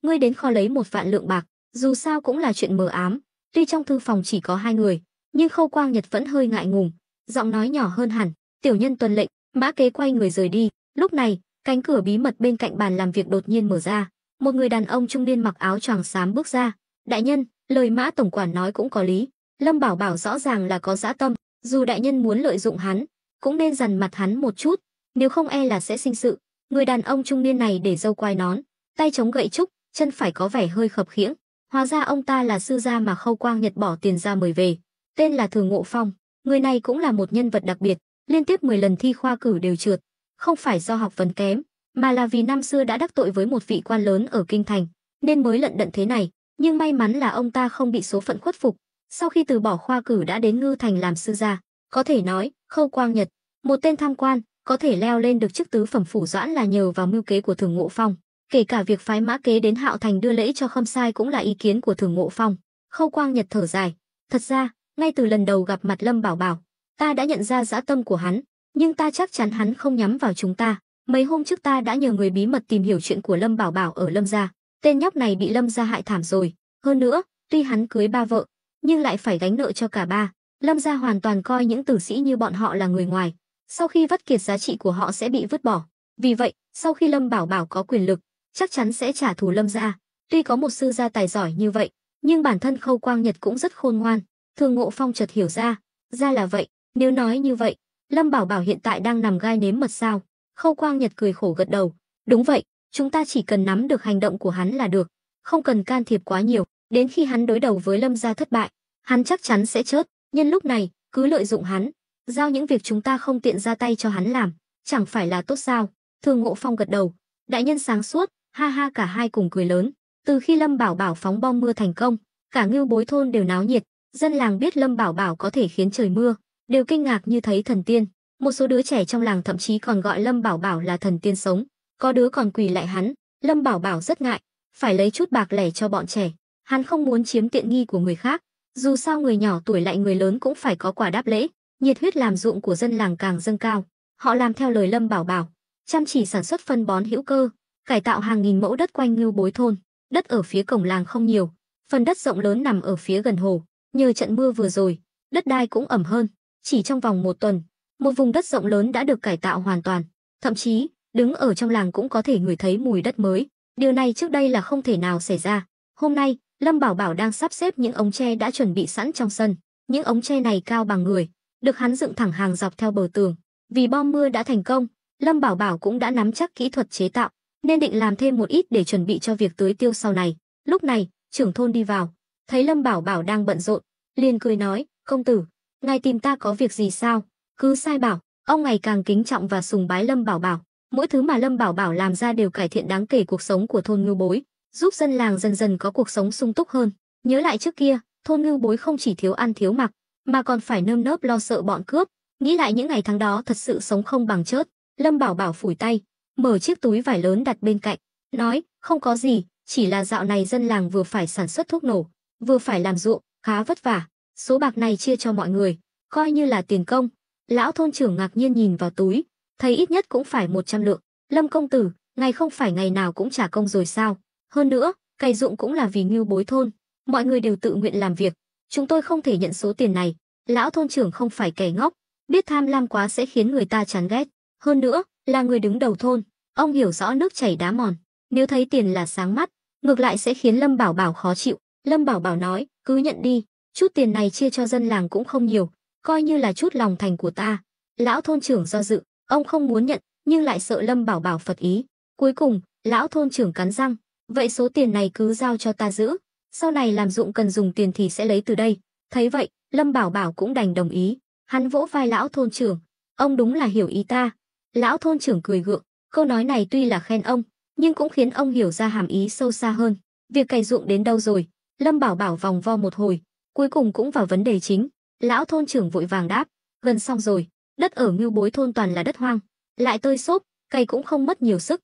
Ngươi đến kho lấy 1 vạn lượng bạc, dù sao cũng là chuyện mờ ám. Tuy trong thư phòng chỉ có 2 người, nhưng Khâu Quang Nhật vẫn hơi ngại ngùng, giọng nói nhỏ hơn hẳn, tiểu nhân tuân lệnh. Mã Kế quay người rời đi. Lúc này, cánh cửa bí mật bên cạnh bàn làm việc đột nhiên mở ra, một người đàn ông trung niên mặc áo choàng xám bước ra. Đại nhân, lời Mã tổng quản nói cũng có lý, Lâm Bảo Bảo rõ ràng là có dã tâm, dù đại nhân muốn lợi dụng hắn, cũng nên dằn mặt hắn một chút, nếu không e là sẽ sinh sự. Người đàn ông trung niên này để râu quai nón, tay chống gậy trúc, chân phải có vẻ hơi khập khiễng. Hóa ra ông ta là sư gia mà Khâu Quang Nhật bỏ tiền ra mời về, tên là Thường Ngộ Phong. Người này cũng là một nhân vật đặc biệt, liên tiếp 10 lần thi khoa cử đều trượt, không phải do học vấn kém, mà là vì năm xưa đã đắc tội với một vị quan lớn ở kinh thành, nên mới lận đận thế này. Nhưng may mắn là ông ta không bị số phận khuất phục, sau khi từ bỏ khoa cử đã đến Ngư Thành làm sư gia. Có thể nói, Khâu Quang Nhật, một tên tham quan, có thể leo lên được chức tứ phẩm phủ doãn là nhờ vào mưu kế của Thường Ngộ Phong. Kể cả việc phái Mã Kế đến Hạo Thành đưa lễ cho khâm sai cũng là ý kiến của Thường Ngộ Phong. Khâu Quang Nhật thở dài, thật ra, ngay từ lần đầu gặp mặt Lâm Bảo Bảo, ta đã nhận ra dã tâm của hắn, nhưng ta chắc chắn hắn không nhắm vào chúng ta. Mấy hôm trước ta đã nhờ người bí mật tìm hiểu chuyện của Lâm Bảo Bảo ở Lâm gia. Tên nhóc này bị Lâm gia hại thảm rồi. Hơn nữa, tuy hắn cưới 3 vợ, nhưng lại phải gánh nợ cho cả 3. Lâm gia hoàn toàn coi những tử sĩ như bọn họ là người ngoài. Sau khi vất kiệt giá trị của họ sẽ bị vứt bỏ. Vì vậy, sau khi Lâm Bảo Bảo có quyền lực, chắc chắn sẽ trả thù Lâm gia. Tuy có một sư gia tài giỏi như vậy, nhưng bản thân Khâu Quang Nhật cũng rất khôn ngoan. Thường Ngộ Phong chợt hiểu ra là vậy. Nếu nói như vậy, Lâm Bảo Bảo hiện tại đang nằm gai nếm mật sao? Khâu Quang Nhật cười khổ gật đầu. Đúng vậy, chúng ta chỉ cần nắm được hành động của hắn là được, không cần can thiệp quá nhiều. Đến khi hắn đối đầu với Lâm gia thất bại, hắn chắc chắn sẽ chớt. Nhân lúc này, cứ lợi dụng hắn, giao những việc chúng ta không tiện ra tay cho hắn làm, chẳng phải là tốt sao? Thường Ngộ Phong gật đầu. Đại nhân sáng suốt, ha ha, cả hai cùng cười lớn. Từ khi Lâm Bảo Bảo phóng bom mưa thành công, cả Ngưu Bối thôn đều náo nhiệt. Dân làng biết Lâm Bảo Bảo có thể khiến trời mưa, đều kinh ngạc như thấy thần tiên. Một số đứa trẻ trong làng thậm chí còn gọi Lâm Bảo Bảo là thần tiên sống, có đứa còn quỳ lại hắn. Lâm Bảo Bảo rất ngại, phải lấy chút bạc lẻ cho bọn trẻ. Hắn không muốn chiếm tiện nghi của người khác, dù sao người nhỏ tuổi lại người lớn cũng phải có quả đáp lễ. Nhiệt huyết làm ruộng của dân làng càng dâng cao, họ làm theo lời Lâm Bảo Bảo, chăm chỉ sản xuất phân bón hữu cơ, cải tạo hàng nghìn mẫu đất quanh Ngưu Bối thôn. Đất ở phía cổng làng không nhiều, phần đất rộng lớn nằm ở phía gần hồ. Nhờ trận mưa vừa rồi, đất đai cũng ẩm hơn. Chỉ trong vòng 1 tuần, một vùng đất rộng lớn đã được cải tạo hoàn toàn. Thậm chí, đứng ở trong làng cũng có thể ngửi thấy mùi đất mới. Điều này trước đây là không thể nào xảy ra. Hôm nay, Lâm Bảo Bảo đang sắp xếp những ống tre đã chuẩn bị sẵn trong sân. Những ống tre này cao bằng người, được hắn dựng thẳng hàng dọc theo bờ tường. Vì bom mưa đã thành công, Lâm Bảo Bảo cũng đã nắm chắc kỹ thuật chế tạo, nên định làm thêm một ít để chuẩn bị cho việc tưới tiêu sau này. Lúc này, trưởng thôn đi vào, thấy Lâm Bảo Bảo đang bận rộn, liền cười nói: "Công tử, ngài tìm ta có việc gì sao?" "Cứ sai bảo." Ông ngày càng kính trọng và sùng bái Lâm Bảo Bảo. Mỗi thứ mà Lâm Bảo Bảo làm ra đều cải thiện đáng kể cuộc sống của thôn Ngưu Bối. giúp dân làng dần dần có cuộc sống sung túc hơn. Nhớ lại trước kia, thôn Ngưu Bối không chỉ thiếu ăn thiếu mặc, mà còn phải nơm nớp lo sợ bọn cướp. Nghĩ lại những ngày tháng đó thật sự sống không bằng chết. Lâm Bảo Bảo phủi tay, mở chiếc túi vải lớn đặt bên cạnh, nói, không có gì, chỉ là dạo này dân làng vừa phải sản xuất thuốc nổ, vừa phải làm ruộng, khá vất vả. Số bạc này chia cho mọi người, coi như là tiền công. Lão thôn trưởng ngạc nhiên nhìn vào túi, thấy ít nhất cũng phải 100 lượng. Lâm công tử, ngài không phải ngày nào cũng trả công rồi sao? Hơn nữa, cày ruộng cũng là vì Ngưu Bối thôn, mọi người đều tự nguyện làm việc, chúng tôi không thể nhận số tiền này. Lão thôn trưởng không phải kẻ ngốc, biết tham lam quá sẽ khiến người ta chán ghét. Hơn nữa, là người đứng đầu thôn, ông hiểu rõ nước chảy đá mòn, nếu thấy tiền là sáng mắt, ngược lại sẽ khiến Lâm Bảo Bảo khó chịu. Lâm Bảo Bảo nói, cứ nhận đi, chút tiền này chia cho dân làng cũng không nhiều, coi như là chút lòng thành của ta. Lão thôn trưởng do dự, ông không muốn nhận, nhưng lại sợ Lâm Bảo Bảo phật ý. Cuối cùng, lão thôn trưởng cắn răng, vậy số tiền này cứ giao cho ta giữ, sau này làm ruộng cần dùng tiền thì sẽ lấy từ đây. Thấy vậy, Lâm Bảo Bảo cũng đành đồng ý. Hắn vỗ vai lão thôn trưởng, ông đúng là hiểu ý ta. Lão thôn trưởng cười gượng, câu nói này tuy là khen ông, nhưng cũng khiến ông hiểu ra hàm ý sâu xa hơn. Việc cày ruộng đến đâu rồi? Lâm Bảo Bảo vòng vo một hồi, cuối cùng cũng vào vấn đề chính. Lão thôn trưởng vội vàng đáp, gần xong rồi, đất ở Ngưu Bối thôn toàn là đất hoang, lại tơi xốp, cày cũng không mất nhiều sức.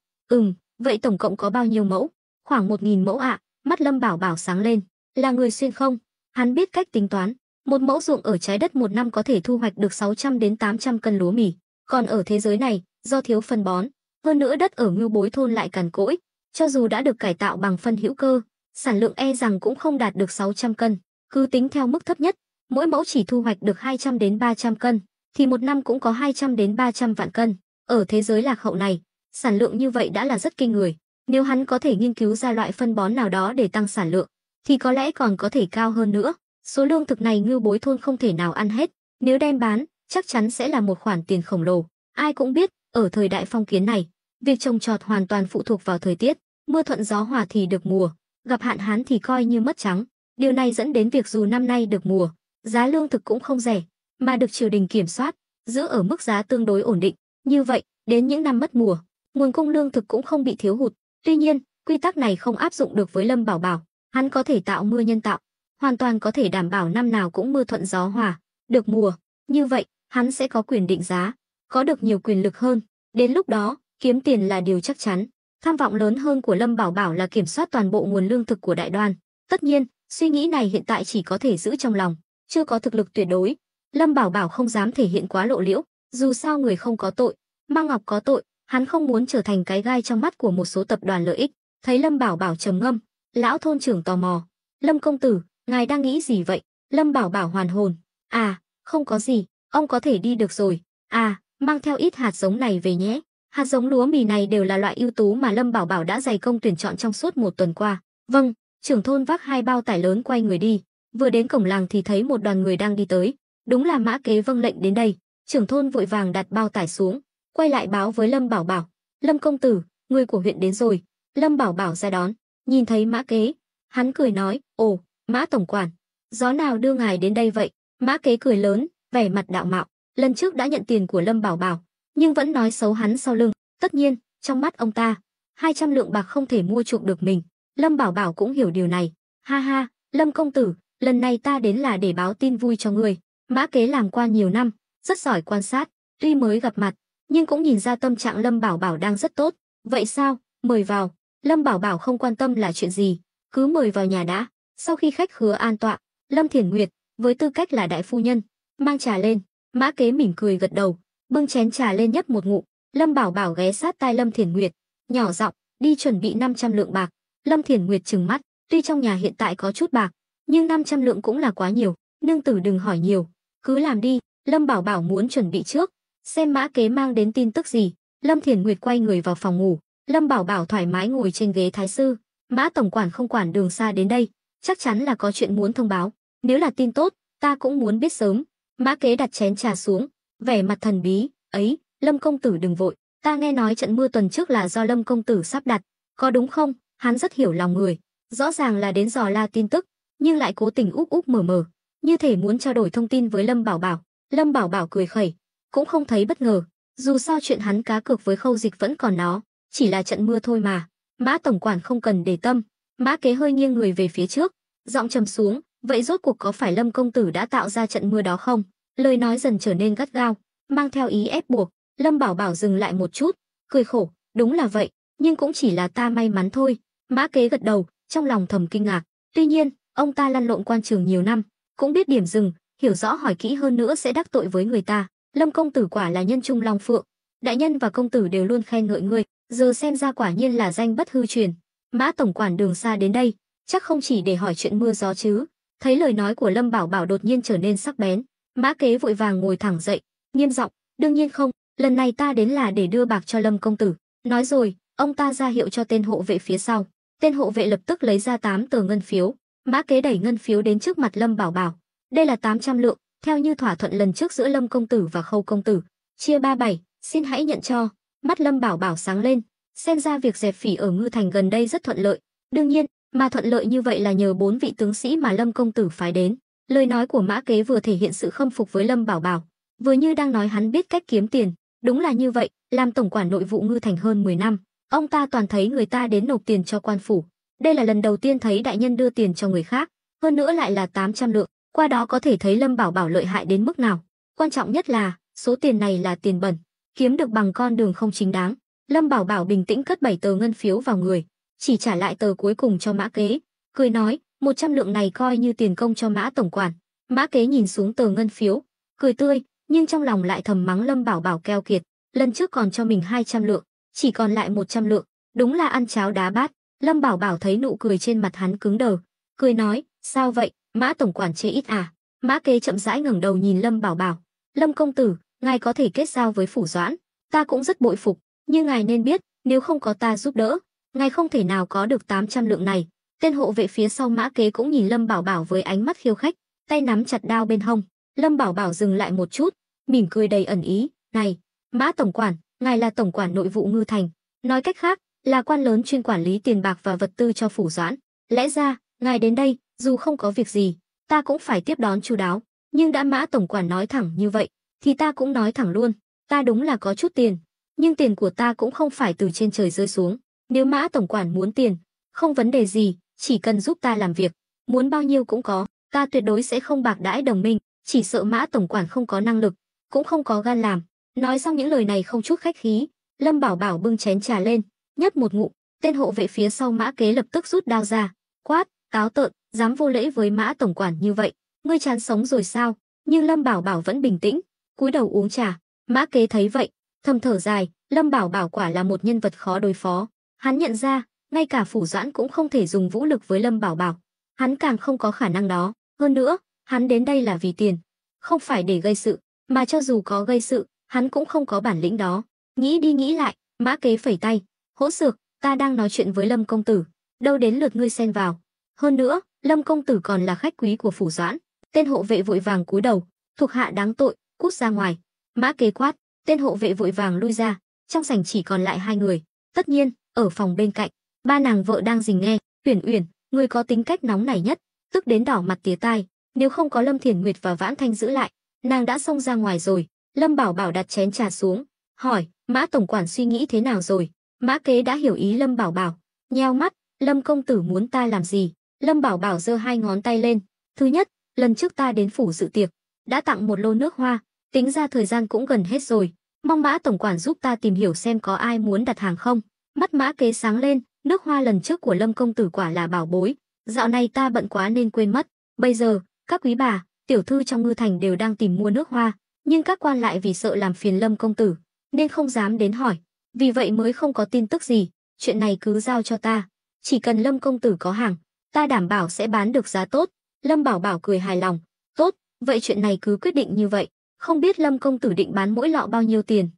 Vậy tổng cộng có bao nhiêu mẫu? Khoảng 1000 mẫu ạ. Mắt Lâm Bảo Bảo sáng lên, là người xuyên không? Hắn biết cách tính toán, một mẫu ruộng ở trái đất một năm có thể thu hoạch được 600 đến 800 cân lúa mì. Còn ở thế giới này, do thiếu phân bón, hơn nữa đất ở Ngưu Bối thôn lại cằn cỗi, cho dù đã được cải tạo bằng phân hữu cơ, sản lượng e rằng cũng không đạt được 600 cân. Cứ tính theo mức thấp nhất, mỗi mẫu chỉ thu hoạch được 200 đến 300 cân, thì một năm cũng có 200 đến 300 vạn cân. Ở thế giới lạc hậu này, sản lượng như vậy đã là rất kinh người. Nếu hắn có thể nghiên cứu ra loại phân bón nào đó để tăng sản lượng, thì có lẽ còn có thể cao hơn nữa. Số lương thực này Ngưu Bối thôn không thể nào ăn hết, nếu đem bán, chắc chắn sẽ là một khoản tiền khổng lồ. Ai cũng biết, ở thời đại phong kiến này, việc trồng trọt hoàn toàn phụ thuộc vào thời tiết, mưa thuận gió hòa thì được mùa, gặp hạn hán thì coi như mất trắng. Điều này dẫn đến việc dù năm nay được mùa, giá lương thực cũng không rẻ, mà được triều đình kiểm soát, giữ ở mức giá tương đối ổn định. Như vậy, đến những năm mất mùa, nguồn cung lương thực cũng không bị thiếu hụt. Tuy nhiên, quy tắc này không áp dụng được với Lâm Bảo Bảo. Hắn có thể tạo mưa nhân tạo, hoàn toàn có thể đảm bảo năm nào cũng mưa thuận gió hòa, được mùa. Như vậy, hắn sẽ có quyền định giá, có được nhiều quyền lực hơn. Đến lúc đó, kiếm tiền là điều chắc chắn. Tham vọng lớn hơn của Lâm Bảo Bảo là kiểm soát toàn bộ nguồn lương thực của Đại Đoan. Tất nhiên, suy nghĩ này hiện tại chỉ có thể giữ trong lòng, chưa có thực lực tuyệt đối. Lâm Bảo Bảo không dám thể hiện quá lộ liễu, dù sao người không có tội, Mang Ngọc có tội, hắn không muốn trở thành cái gai trong mắt của một số tập đoàn lợi ích. Thấy Lâm Bảo Bảo trầm ngâm, lão thôn trưởng tò mò, Lâm công tử, ngài đang nghĩ gì vậy? Lâm Bảo Bảo hoàn hồn, không có gì, ông có thể đi được rồi. Mang theo ít hạt giống này về nhé. Hạt giống lúa mì này đều là loại ưu tú mà Lâm Bảo Bảo đã dày công tuyển chọn trong suốt một tuần qua. Vâng. Trưởng thôn vác 2 bao tải lớn quay người đi, vừa đến cổng làng thì thấy một đoàn người đang đi tới. Đúng là Mã Kế vâng lệnh đến đây. Trưởng thôn vội vàng đặt bao tải xuống, quay lại báo với Lâm Bảo Bảo, Lâm công tử, người của huyện đến rồi. Lâm Bảo Bảo ra đón, nhìn thấy Mã Kế, hắn cười nói, ồ, Mã tổng quản, gió nào đưa ngài đến đây vậy? Mã Kế cười lớn, vẻ mặt đạo mạo, lần trước đã nhận tiền của Lâm Bảo Bảo, nhưng vẫn nói xấu hắn sau lưng. Tất nhiên, trong mắt ông ta, 200 lượng bạc không thể mua chuộc được mình. Lâm Bảo Bảo cũng hiểu điều này. Ha ha, Lâm công tử, lần này ta đến là để báo tin vui cho ngươi. Mã Kế làm quan nhiều năm, rất giỏi quan sát, tuy mới gặp mặt, nhưng cũng nhìn ra tâm trạng Lâm Bảo Bảo đang rất tốt. Vậy sao, mời vào. Lâm Bảo Bảo không quan tâm là chuyện gì, cứ mời vào nhà đã. Sau khi khách khứa an tọa, Lâm Thiển Nguyệt, với tư cách là đại phu nhân, mang trà lên. Mã Kế mỉm cười gật đầu, bưng chén trà lên nhấp một ngụm. Lâm Bảo Bảo ghé sát tai Lâm Thiển Nguyệt, nhỏ giọng, đi chuẩn bị 500 lượng bạc. Lâm Thiển Nguyệt trừng mắt, tuy trong nhà hiện tại có chút bạc, nhưng 500 lượng cũng là quá nhiều, nương tử đừng hỏi nhiều, cứ làm đi. Lâm Bảo Bảo muốn chuẩn bị trước, xem Mã Kế mang đến tin tức gì. Lâm Thiển Nguyệt quay người vào phòng ngủ, Lâm Bảo Bảo thoải mái ngồi trên ghế thái sư. Mã tổng quản không quản đường xa đến đây, chắc chắn là có chuyện muốn thông báo, nếu là tin tốt, ta cũng muốn biết sớm. Mã Kế đặt chén trà xuống, vẻ mặt thần bí, ấy, Lâm công tử đừng vội, ta nghe nói trận mưa tuần trước là do Lâm công tử sắp đặt, có đúng không? Hắn rất hiểu lòng người, rõ ràng là đến dò la tin tức, nhưng lại cố tình úp úp mở mở, như thể muốn trao đổi thông tin với Lâm Bảo Bảo. Lâm Bảo Bảo cười khẩy, cũng không thấy bất ngờ, dù sao chuyện hắn cá cược với Khâu Dịch vẫn còn đó, chỉ là trận mưa thôi mà. Mã tổng quản không cần để tâm, Mã Kế hơi nghiêng người về phía trước, giọng trầm xuống, vậy rốt cuộc có phải Lâm công tử đã tạo ra trận mưa đó không? Lời nói dần trở nên gắt gao, mang theo ý ép buộc. Lâm Bảo Bảo dừng lại một chút, cười khổ, đúng là vậy, nhưng cũng chỉ là ta may mắn thôi. Mã Kế gật đầu, trong lòng thầm kinh ngạc. Tuy nhiên, ông ta lăn lộn quan trường nhiều năm, cũng biết điểm dừng, hiểu rõ hỏi kỹ hơn nữa sẽ đắc tội với người ta. Lâm công tử quả là nhân trung long phượng, đại nhân và công tử đều luôn khen ngợi ngươi, giờ xem ra quả nhiên là danh bất hư truyền. Mã tổng quản đường xa đến đây, chắc không chỉ để hỏi chuyện mưa gió chứ? Thấy lời nói của Lâm Bảo Bảo đột nhiên trở nên sắc bén, Mã Kế vội vàng ngồi thẳng dậy, nghiêm giọng, đương nhiên không, lần này ta đến là để đưa bạc cho Lâm công tử. Nói rồi, ông ta ra hiệu cho tên hộ vệ phía sau. Tên hộ vệ lập tức lấy ra 8 tờ ngân phiếu. Mã Kế đẩy ngân phiếu đến trước mặt Lâm Bảo Bảo. Đây là 800 lượng, theo như thỏa thuận lần trước giữa Lâm công tử và Khâu công tử, chia 37, xin hãy nhận cho. Mắt Lâm Bảo Bảo sáng lên, xem ra việc dẹp phỉ ở Ngư Thành gần đây rất thuận lợi. Đương nhiên, mà thuận lợi như vậy là nhờ 4 vị tướng sĩ mà Lâm công tử phái đến. Lời nói của Mã Kế vừa thể hiện sự khâm phục với Lâm Bảo Bảo, vừa như đang nói hắn biết cách kiếm tiền. Đúng là như vậy, làm tổng quản nội vụ Ngư Thành hơn 10 năm, ông ta toàn thấy người ta đến nộp tiền cho quan phủ. Đây là lần đầu tiên thấy đại nhân đưa tiền cho người khác, hơn nữa lại là 800 lượng, qua đó có thể thấy Lâm Bảo Bảo lợi hại đến mức nào. Quan trọng nhất là, số tiền này là tiền bẩn, kiếm được bằng con đường không chính đáng. Lâm Bảo Bảo bình tĩnh cất 7 tờ ngân phiếu vào người, chỉ trả lại tờ cuối cùng cho Mã Kế, cười nói, 100 lượng này coi như tiền công cho Mã tổng quản. Mã Kế nhìn xuống tờ ngân phiếu, cười tươi, nhưng trong lòng lại thầm mắng Lâm Bảo Bảo keo kiệt, lần trước còn cho mình 200 lượng, chỉ còn lại 100 lượng, đúng là ăn cháo đá bát. Lâm Bảo Bảo thấy nụ cười trên mặt hắn cứng đờ, cười nói, sao vậy, Mã tổng quản chê ít à? Mã Kế chậm rãi ngẩng đầu nhìn Lâm Bảo Bảo, Lâm công tử, ngài có thể kết giao với Phủ Doãn, ta cũng rất bội phục, nhưng ngài nên biết, nếu không có ta giúp đỡ, ngài không thể nào có được 800 lượng này. Tên hộ vệ phía sau Mã Kế cũng nhìn Lâm Bảo Bảo với ánh mắt khiêu khích, tay nắm chặt đao bên hông. Lâm Bảo Bảo dừng lại một chút, mỉm cười đầy ẩn ý, này, Mã tổng quản, ngài là tổng quản nội vụ Ngư Thành, nói cách khác, là quan lớn chuyên quản lý tiền bạc và vật tư cho Phủ Doãn. Lẽ ra, ngài đến đây, dù không có việc gì, ta cũng phải tiếp đón chu đáo, nhưng đã Mã tổng quản nói thẳng như vậy, thì ta cũng nói thẳng luôn, ta đúng là có chút tiền, nhưng tiền của ta cũng không phải từ trên trời rơi xuống. Nếu Mã tổng quản muốn tiền, không vấn đề gì, chỉ cần giúp ta làm việc, muốn bao nhiêu cũng có, ta tuyệt đối sẽ không bạc đãi đồng minh, chỉ sợ Mã tổng quản không có năng lực, cũng không có gan làm. Nói xong những lời này không chút khách khí, Lâm Bảo Bảo bưng chén trà lên, nhấp một ngụm, tên hộ vệ phía sau Mã Kế lập tức rút đao ra, quát, táo tợn, dám vô lễ với Mã tổng quản như vậy, ngươi chán sống rồi sao? Nhưng Lâm Bảo Bảo vẫn bình tĩnh, cúi đầu uống trà. Mã Kế thấy vậy, thầm thở dài, Lâm Bảo Bảo quả là một nhân vật khó đối phó. Hắn nhận ra, ngay cả Phủ Doãn cũng không thể dùng vũ lực với Lâm Bảo Bảo, hắn càng không có khả năng đó. Hơn nữa, hắn đến đây là vì tiền, không phải để gây sự, mà cho dù có gây sự, hắn cũng không có bản lĩnh đó. Nghĩ đi nghĩ lại, Mã Kế phẩy tay, hỗn xược, ta đang nói chuyện với Lâm công tử, đâu đến lượt ngươi xen vào. Hơn nữa, Lâm công tử còn là khách quý của Phủ Doãn. Tên hộ vệ vội vàng cúi đầu, thuộc hạ đáng tội, cút ra ngoài. Mã Kế quát, tên hộ vệ vội vàng lui ra. Trong sảnh chỉ còn lại 2 người. Tất nhiên, ở phòng bên cạnh, ba nàng vợ đang rình nghe. Uyển Uyển, người có tính cách nóng nảy nhất, tức đến đỏ mặt tía tai. Nếu không có Lâm Thiển Nguyệt và Vãn Thanh giữ lại, nàng đã xông ra ngoài rồi. Lâm Bảo Bảo đặt chén trà xuống, hỏi, Mã tổng quản suy nghĩ thế nào rồi? Mã Kế đã hiểu ý Lâm Bảo Bảo, nheo mắt, Lâm công tử muốn ta làm gì? Lâm Bảo Bảo giơ 2 ngón tay lên. Thứ nhất, lần trước ta đến phủ dự tiệc, đã tặng một lô nước hoa, tính ra thời gian cũng gần hết rồi, mong Mã tổng quản giúp ta tìm hiểu xem có ai muốn đặt hàng không. Mắt Mã Kế sáng lên, nước hoa lần trước của Lâm công tử quả là bảo bối, dạo này ta bận quá nên quên mất. Bây giờ, các quý bà, tiểu thư trong Ngư Thành đều đang tìm mua nước hoa, nhưng các quan lại vì sợ làm phiền Lâm công tử, nên không dám đến hỏi, vì vậy mới không có tin tức gì. Chuyện này cứ giao cho ta, chỉ cần Lâm công tử có hàng, ta đảm bảo sẽ bán được giá tốt. Lâm Bảo Bảo cười hài lòng, tốt, vậy chuyện này cứ quyết định như vậy. Không biết Lâm công tử định bán mỗi lọ bao nhiêu tiền?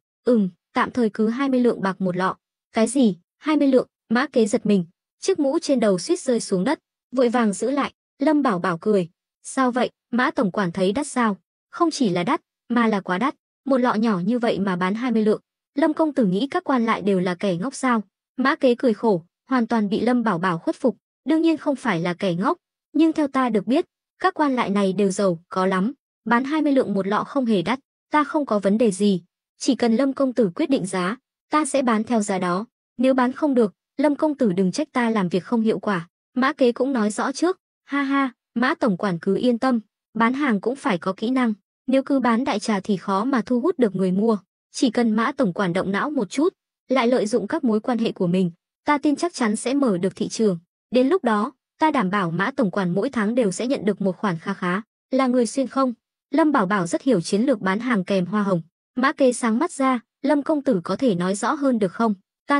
Tạm thời cứ 20 lượng bạc một lọ. Cái gì? 20 lượng? Mã Kế giật mình, chiếc mũ trên đầu suýt rơi xuống đất, vội vàng giữ lại. Lâm Bảo Bảo cười, sao vậy, Mã tổng quản thấy đắt sao? Không chỉ là đắt, mà là quá đắt, một lọ nhỏ như vậy mà bán 20 lượng. Lâm công tử nghĩ các quan lại đều là kẻ ngốc sao? Mã Kế cười khổ, hoàn toàn bị Lâm Bảo Bảo khuất phục, đương nhiên không phải là kẻ ngốc, nhưng theo ta được biết, các quan lại này đều giàu có lắm, bán 20 lượng một lọ không hề đắt, ta không có vấn đề gì, chỉ cần Lâm công tử quyết định giá, ta sẽ bán theo giá đó, nếu bán không được, Lâm công tử đừng trách ta làm việc không hiệu quả. Mã Kế cũng nói rõ trước. Ha ha, Mã tổng quản cứ yên tâm, bán hàng cũng phải có kỹ năng. Nếu cứ bán đại trà thì khó mà thu hút được người mua. Chỉ cần Mã tổng quản động não một chút, lại lợi dụng các mối quan hệ của mình, ta tin chắc chắn sẽ mở được thị trường. Đến lúc đó, ta đảm bảo Mã tổng quản mỗi tháng đều sẽ nhận được một khoản kha khá. Là người xuyên không? Lâm Bảo Bảo rất hiểu chiến lược bán hàng kèm hoa hồng. Mã Kế sáng mắt ra, Lâm công tử có thể nói rõ hơn được không?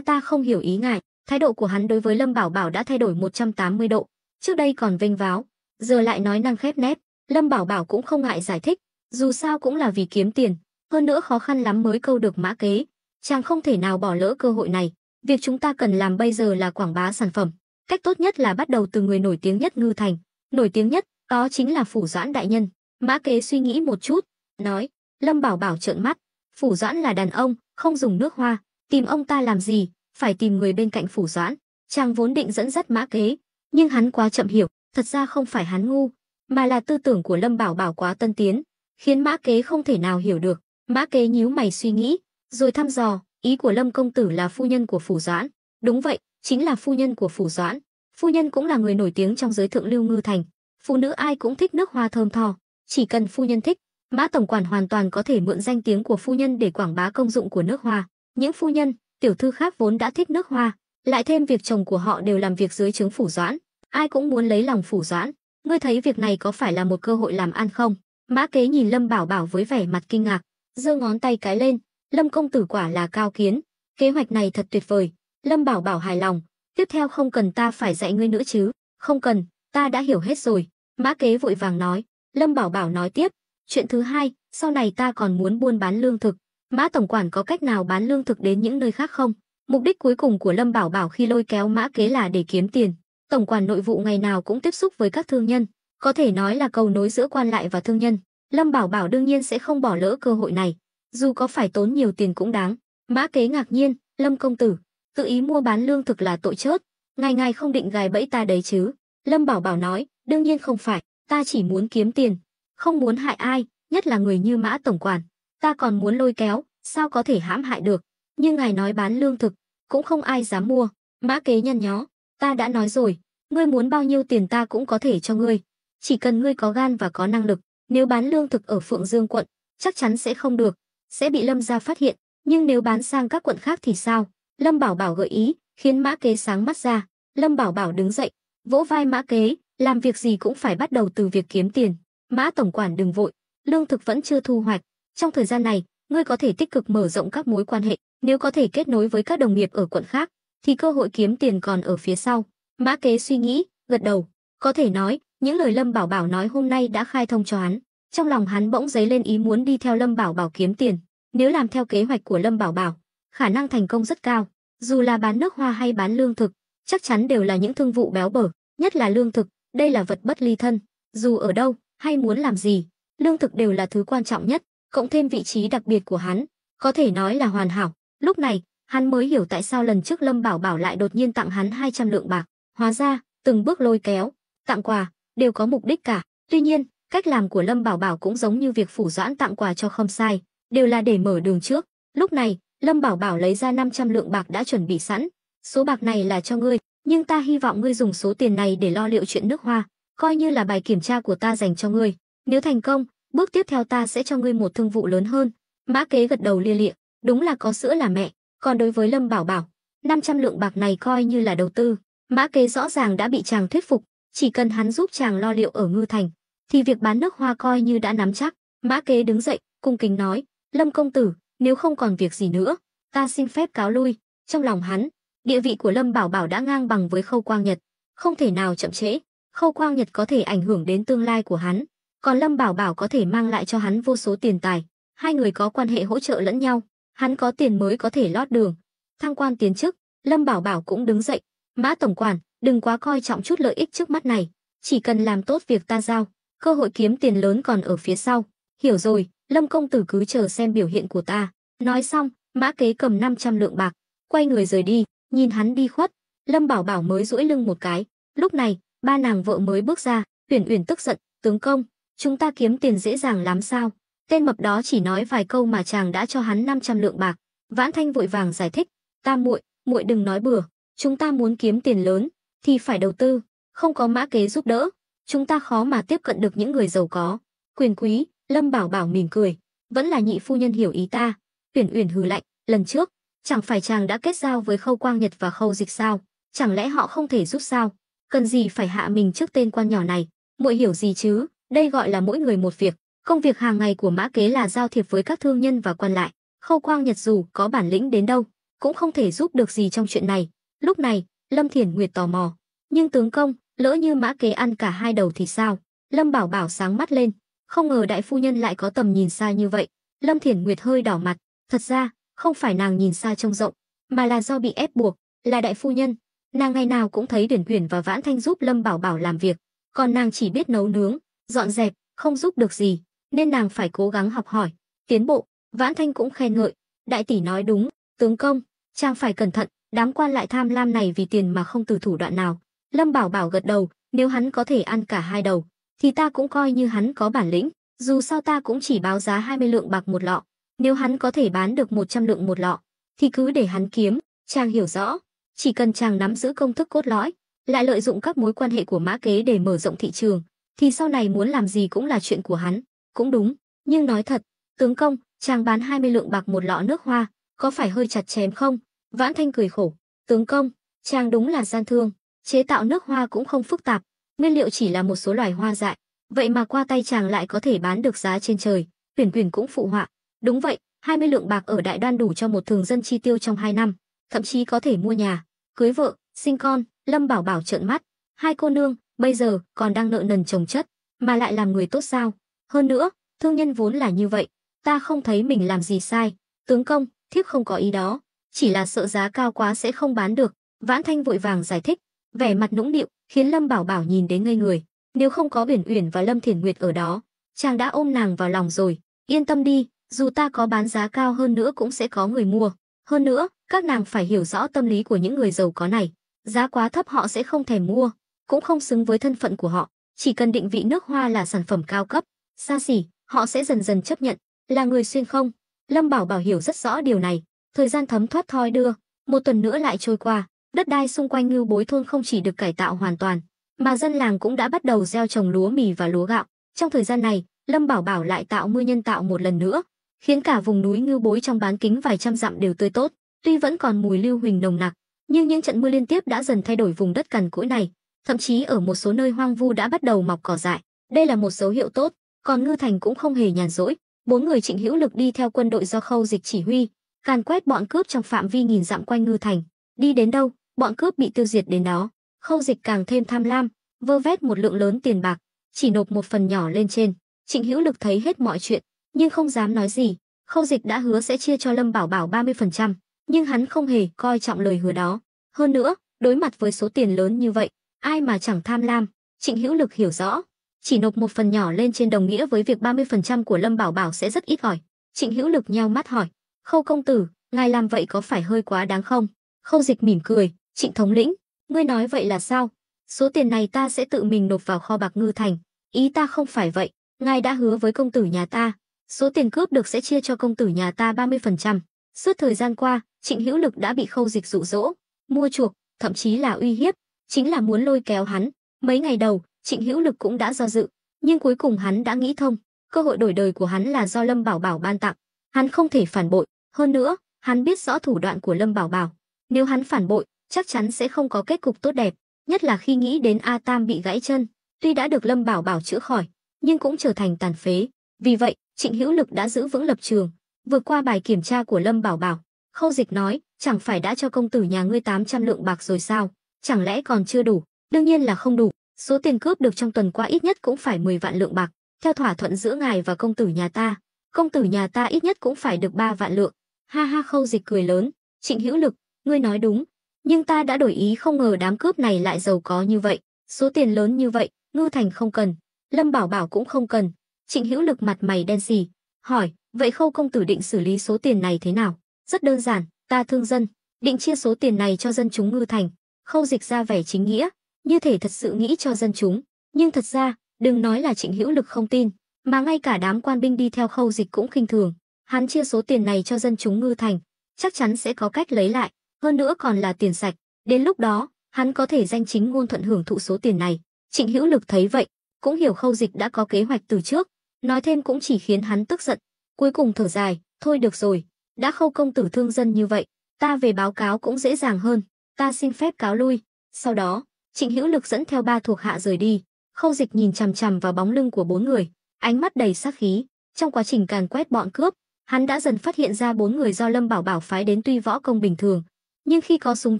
Ta không hiểu ý ngài. Thái độ của hắn đối với Lâm Bảo Bảo đã thay đổi 180 độ. Trước đây còn vênh váo, giờ lại nói năng khép nép. Lâm Bảo Bảo cũng không ngại giải thích, dù sao cũng là vì kiếm tiền, hơn nữa khó khăn lắm mới câu được Mã Kế. Chàng không thể nào bỏ lỡ cơ hội này. Việc chúng ta cần làm bây giờ là quảng bá sản phẩm. Cách tốt nhất là bắt đầu từ người nổi tiếng nhất Ngư Thành. Nổi tiếng nhất, đó chính là Phủ Doãn đại nhân. Mã Kế suy nghĩ một chút, nói. Lâm Bảo Bảo trợn mắt. Phủ Doãn là đàn ông, không dùng nước hoa. Tìm ông ta làm gì? Phải tìm người bên cạnh Phủ Doãn. Chàng vốn định dẫn dắt Mã Kế, nhưng hắn quá chậm hiểu. Thật ra không phải hắn ngu, mà là tư tưởng của Lâm Bảo Bảo quá tân tiến, khiến Mã Kế không thể nào hiểu được. Mã Kế nhíu mày suy nghĩ, rồi thăm dò, ý của Lâm công tử là phu nhân của Phủ Doãn. Đúng vậy, chính là phu nhân của Phủ Doãn. Phu nhân cũng là người nổi tiếng trong giới thượng lưu Ngư Thành. Phụ nữ ai cũng thích nước hoa thơm tho, chỉ cần phu nhân thích, Mã tổng quản hoàn toàn có thể mượn danh tiếng của phu nhân để quảng bá công dụng của nước hoa. Những phu nhân, tiểu thư khác vốn đã thích nước hoa, lại thêm việc chồng của họ đều làm việc dưới trướng Phủ Doãn, ai cũng muốn lấy lòng Phủ Doãn. Ngươi thấy việc này có phải là một cơ hội làm ăn không? Mã Kế nhìn Lâm Bảo Bảo với vẻ mặt kinh ngạc, giơ ngón tay cái lên. Lâm công tử quả là cao kiến, kế hoạch này thật tuyệt vời. Lâm Bảo Bảo hài lòng. Tiếp theo không cần ta phải dạy ngươi nữa chứ? Không cần, ta đã hiểu hết rồi. Mã Kế vội vàng nói. Lâm Bảo Bảo nói tiếp. Chuyện thứ hai, sau này ta còn muốn buôn bán lương thực. Mã tổng quản có cách nào bán lương thực đến những nơi khác không? Mục đích cuối cùng của Lâm Bảo Bảo khi lôi kéo Mã Kế là để kiếm tiền. Tổng quản nội vụ ngày nào cũng tiếp xúc với các thương nhân, có thể nói là cầu nối giữa quan lại và thương nhân. Lâm Bảo Bảo đương nhiên sẽ không bỏ lỡ cơ hội này, dù có phải tốn nhiều tiền cũng đáng. Mã Kế ngạc nhiên, Lâm công tử, tự ý mua bán lương thực là tội chớt, ngài không định gài bẫy ta đấy chứ? Lâm Bảo Bảo nói, đương nhiên không phải, ta chỉ muốn kiếm tiền, không muốn hại ai, nhất là người như Mã tổng quản. Ta còn muốn lôi kéo, sao có thể hãm hại được? Nhưng ngài nói bán lương thực, cũng không ai dám mua. Mã Kế nhăn nhó, ta đã nói rồi, ngươi muốn bao nhiêu tiền ta cũng có thể cho ngươi, chỉ cần ngươi có gan và có năng lực. Nếu bán lương thực ở Phượng Dương quận, chắc chắn sẽ không được, sẽ bị Lâm gia phát hiện, nhưng nếu bán sang các quận khác thì sao? Lâm Bảo Bảo gợi ý, khiến Mã Kế sáng mắt ra. Lâm Bảo Bảo đứng dậy, vỗ vai Mã Kế, làm việc gì cũng phải bắt đầu từ việc kiếm tiền. Mã tổng quản đừng vội, lương thực vẫn chưa thu hoạch, trong thời gian này, ngươi có thể tích cực mở rộng các mối quan hệ, nếu có thể kết nối với các đồng nghiệp ở quận khác, thì cơ hội kiếm tiền còn ở phía sau. Mã Kế suy nghĩ, gật đầu, có thể nói, những lời Lâm Bảo Bảo nói hôm nay đã khai thông cho hắn. Trong lòng hắn bỗng dấy lên ý muốn đi theo Lâm Bảo Bảo kiếm tiền. Nếu làm theo kế hoạch của Lâm Bảo Bảo, khả năng thành công rất cao. Dù là bán nước hoa hay bán lương thực, chắc chắn đều là những thương vụ béo bở. Nhất là lương thực, đây là vật bất ly thân. Dù ở đâu, hay muốn làm gì, lương thực đều là thứ quan trọng nhất. Cộng thêm vị trí đặc biệt của hắn, có thể nói là hoàn hảo. Lúc này, hắn mới hiểu tại sao lần trước Lâm Bảo Bảo lại đột nhiên tặng hắn 200 lượng bạc. Hóa ra, từng bước lôi kéo, tặng quà, đều có mục đích cả. Tuy nhiên, cách làm của Lâm Bảo Bảo cũng giống như việc Phủ Doãn tặng quà cho Khâm Sai, đều là để mở đường trước. Lúc này, Lâm Bảo Bảo lấy ra 500 lượng bạc đã chuẩn bị sẵn. Số bạc này là cho ngươi, nhưng ta hy vọng ngươi dùng số tiền này để lo liệu chuyện nước hoa, coi như là bài kiểm tra của ta dành cho ngươi. Nếu thành công, bước tiếp theo ta sẽ cho ngươi một thương vụ lớn hơn. Mã Kế gật đầu lia lịa, đúng là có sữa là mẹ. Còn đối với Lâm Bảo Bảo, 500 lượng bạc này coi như là đầu tư. Mã Kế rõ ràng đã bị chàng thuyết phục, chỉ cần hắn giúp chàng lo liệu ở Ngư Thành, thì việc bán nước hoa coi như đã nắm chắc. Mã Kế đứng dậy, cung kính nói, Lâm công tử, nếu không còn việc gì nữa, ta xin phép cáo lui. Trong lòng hắn, địa vị của Lâm Bảo Bảo đã ngang bằng với Khâu Quang Nhật, không thể nào chậm trễ. Khâu Quang Nhật có thể ảnh hưởng đến tương lai của hắn, còn Lâm Bảo Bảo có thể mang lại cho hắn vô số tiền tài. Hai người có quan hệ hỗ trợ lẫn nhau, hắn có tiền mới có thể lót đường, thăng quan tiến chức. Lâm Bảo Bảo cũng đứng dậy, Mã tổng quản, đừng quá coi trọng chút lợi ích trước mắt này, chỉ cần làm tốt việc ta giao, cơ hội kiếm tiền lớn còn ở phía sau. Hiểu rồi, Lâm công tử cứ chờ xem biểu hiện của ta. Nói xong, Mã Kế cầm 500 lượng bạc, quay người rời đi. Nhìn hắn đi khuất, Lâm Bảo Bảo mới duỗi lưng một cái. Lúc này, ba nàng vợ mới bước ra. Uyển Uyển tức giận, tướng công, chúng ta kiếm tiền dễ dàng lắm sao? Tên mập đó chỉ nói vài câu mà chàng đã cho hắn 500 lượng bạc. Vãn Thanh vội vàng giải thích, tam muội, muội đừng nói bừa, chúng ta muốn kiếm tiền lớn thì phải đầu tư, không có Mã Kế giúp đỡ, chúng ta khó mà tiếp cận được những người giàu có, quyền quý. Lâm Bảo Bảo mỉm cười, vẫn là nhị phu nhân hiểu ý ta. Uyển Uyển hừ lạnh, lần trước, chẳng phải chàng đã kết giao với Khâu Quang Nhật và Khâu Dịch sao? Chẳng lẽ họ không thể giúp sao? Cần gì phải hạ mình trước tên quan nhỏ này? Muội hiểu gì chứ? Đây gọi là mỗi người một việc. Công việc hàng ngày của Mã Kế là giao thiệp với các thương nhân và quan lại. Khâu Quang Nhật dù có bản lĩnh đến đâu, cũng không thể giúp được gì trong chuyện này. Lúc này, Lâm Thiển Nguyệt tò mò. Nhưng tướng công, lỡ như Mã Kế ăn cả hai đầu thì sao? Lâm Bảo Bảo sáng mắt lên. Không ngờ đại phu nhân lại có tầm nhìn xa như vậy. Lâm Thiển Nguyệt hơi đỏ mặt. Thật ra, không phải nàng nhìn xa trông rộng, mà là do bị ép buộc. Là đại phu nhân, nàng ngày nào cũng thấy Uyển Uyển và Vãn Thanh giúp Lâm Bảo Bảo làm việc, còn nàng chỉ biết nấu nướng, dọn dẹp, không giúp được gì, nên nàng phải cố gắng học hỏi, tiến bộ. Vãn Thanh cũng khen ngợi, đại tỷ nói đúng, tướng công, chàng phải cẩn thận, đám quan lại tham lam này vì tiền mà không từ thủ đoạn nào. Lâm Bảo Bảo gật đầu, nếu hắn có thể ăn cả hai đầu, thì ta cũng coi như hắn có bản lĩnh, dù sao ta cũng chỉ báo giá 20 lượng bạc một lọ, nếu hắn có thể bán được 100 lượng một lọ, thì cứ để hắn kiếm. Chàng hiểu rõ, chỉ cần chàng nắm giữ công thức cốt lõi, lại lợi dụng các mối quan hệ của Mã Kế để mở rộng thị trường, thì sau này muốn làm gì cũng là chuyện của hắn. Cũng đúng, nhưng nói thật, tướng công, chàng bán 20 lượng bạc một lọ nước hoa, có phải hơi chặt chém không? Vãn Thanh cười khổ, tướng công, chàng đúng là gian thương, chế tạo nước hoa cũng không phức tạp, nguyên liệu chỉ là một số loài hoa dại, vậy mà qua tay chàng lại có thể bán được giá trên trời. Uyển Uyển cũng phụ họa, đúng vậy, 20 lượng bạc ở Đại Đoan đủ cho một thường dân chi tiêu trong 2 năm, thậm chí có thể mua nhà, cưới vợ, sinh con. Lâm Bảo Bảo trợn mắt, hai cô nương bây giờ còn đang nợ nần chồng chất, mà lại làm người tốt sao? Hơn nữa, thương nhân vốn là như vậy, ta không thấy mình làm gì sai. Tướng công, thiếp không có ý đó, chỉ là sợ giá cao quá sẽ không bán được. Vãn Thanh vội vàng giải thích, vẻ mặt nũng nịu khiến Lâm Bảo Bảo nhìn đến ngây người. Nếu không có Uyển Uyển và Lâm Thiển Nguyệt ở đó, chàng đã ôm nàng vào lòng rồi. Yên tâm đi, dù ta có bán giá cao hơn nữa cũng sẽ có người mua. Hơn nữa, các nàng phải hiểu rõ tâm lý của những người giàu có này. Giá quá thấp họ sẽ không thèm mua, cũng không xứng với thân phận của họ. Chỉ cần định vị nước hoa là sản phẩm cao cấp, xa xỉ, họ sẽ dần dần chấp nhận. Là người xuyên không? Lâm Bảo Bảo hiểu rất rõ điều này. Thời gian thấm thoát thoi đưa, một tuần nữa lại trôi qua. Đất đai xung quanh Ngưu Bối thôn không chỉ được cải tạo hoàn toàn, mà dân làng cũng đã bắt đầu gieo trồng lúa mì và lúa gạo. Trong thời gian này, Lâm Bảo Bảo lại tạo mưa nhân tạo một lần nữa, khiến cả vùng núi Ngưu Bối trong bán kính vài trăm dặm đều tươi tốt. Tuy vẫn còn mùi lưu huỳnh nồng nặc, nhưng những trận mưa liên tiếp đã dần thay đổi vùng đất cằn cỗi này, thậm chí ở một số nơi hoang vu đã bắt đầu mọc cỏ dại. Đây là một dấu hiệu tốt. Còn Ngư Thành cũng không hề nhàn rỗi. 4 người Trịnh Hữu Lực đi theo quân đội do Khâu Dịch chỉ huy, càn quét bọn cướp trong phạm vi nghìn dặm quanh Ngư Thành. Đi đến đâu, bọn cướp bị tiêu diệt đến đó. Khâu Dịch càng thêm tham lam, vơ vét một lượng lớn tiền bạc, chỉ nộp một phần nhỏ lên trên. Trịnh Hữu Lực thấy hết mọi chuyện, nhưng không dám nói gì. Khâu Dịch đã hứa sẽ chia cho Lâm Bảo Bảo 30%, nhưng hắn không hề coi trọng lời hứa đó. Hơn nữa, đối mặt với số tiền lớn như vậy, ai mà chẳng tham lam. Trịnh Hữu Lực hiểu rõ, chỉ nộp một phần nhỏ lên trên đồng nghĩa với việc 30% của Lâm Bảo Bảo sẽ rất ít ỏi. Trịnh Hữu Lực nheo mắt hỏi, Khâu công tử, ngài làm vậy có phải hơi quá đáng không? Khâu Dịch mỉm cười, Trịnh thống lĩnh, ngươi nói vậy là sao? Số tiền này ta sẽ tự mình nộp vào kho bạc Ngư Thành. Ý ta không phải vậy, ngài đã hứa với công tử nhà ta, số tiền cướp được sẽ chia cho công tử nhà ta 30%. Suốt thời gian qua, Trịnh Hữu Lực đã bị Khâu Dịch dụ dỗ, mua chuộc, thậm chí là uy hiếp, chính là muốn lôi kéo hắn. Mấy ngày đầu, Trịnh Hữu Lực cũng đã do dự, nhưng cuối cùng hắn đã nghĩ thông, cơ hội đổi đời của hắn là do Lâm Bảo Bảo ban tặng, hắn không thể phản bội. Hơn nữa, hắn biết rõ thủ đoạn của Lâm Bảo Bảo, nếu hắn phản bội, chắc chắn sẽ không có kết cục tốt đẹp, nhất là khi nghĩ đến A Tam bị gãy chân, tuy đã được Lâm Bảo Bảo chữa khỏi, nhưng cũng trở thành tàn phế. Vì vậy, Trịnh Hữu Lực đã giữ vững lập trường, vượt qua bài kiểm tra của Lâm Bảo Bảo. Khâu Dịch nói, chẳng phải đã cho công tử nhà ngươi 800 lượng bạc rồi sao? Chẳng lẽ còn chưa đủ? Đương nhiên là không đủ. Số tiền cướp được trong tuần qua ít nhất cũng phải 10 vạn lượng bạc, theo thỏa thuận giữa ngài và công tử nhà ta. Công tử nhà ta ít nhất cũng phải được 3 vạn lượng. Ha ha, Khâu Dịch cười lớn, Trịnh Hữu Lực, ngươi nói đúng, nhưng ta đã đổi ý, không ngờ đám cướp này lại giàu có như vậy. Số tiền lớn như vậy, Ngư Thành không cần, Lâm Bảo Bảo cũng không cần. Trịnh Hữu Lực mặt mày đen sì, hỏi, vậy Khâu công tử định xử lý số tiền này thế nào? Rất đơn giản, ta thương dân, định chia số tiền này cho dân chúng Ngư Thành. Khâu Dịch ra vẻ chính nghĩa, như thể thật sự nghĩ cho dân chúng, nhưng thật ra, đừng nói là Trịnh Hữu Lực không tin, mà ngay cả đám quan binh đi theo Khâu Dịch cũng khinh thường. Hắn chia số tiền này cho dân chúng Ngư Thành, chắc chắn sẽ có cách lấy lại, hơn nữa còn là tiền sạch. Đến lúc đó, hắn có thể danh chính ngôn thuận hưởng thụ số tiền này. Trịnh Hữu Lực thấy vậy, cũng hiểu Khâu Dịch đã có kế hoạch từ trước, nói thêm cũng chỉ khiến hắn tức giận. Cuối cùng thở dài, thôi được rồi, đã Khâu công tử thương dân như vậy, ta về báo cáo cũng dễ dàng hơn, ta xin phép cáo lui. Sau đó, Trịnh Hữu Lực dẫn theo 3 thuộc hạ rời đi. Khâu Dịch nhìn chằm chằm vào bóng lưng của 4 người, ánh mắt đầy sát khí. Trong quá trình càn quét bọn cướp, hắn đã dần phát hiện ra 4 người do Lâm Bảo Bảo phái đến tuy võ công bình thường, nhưng khi có súng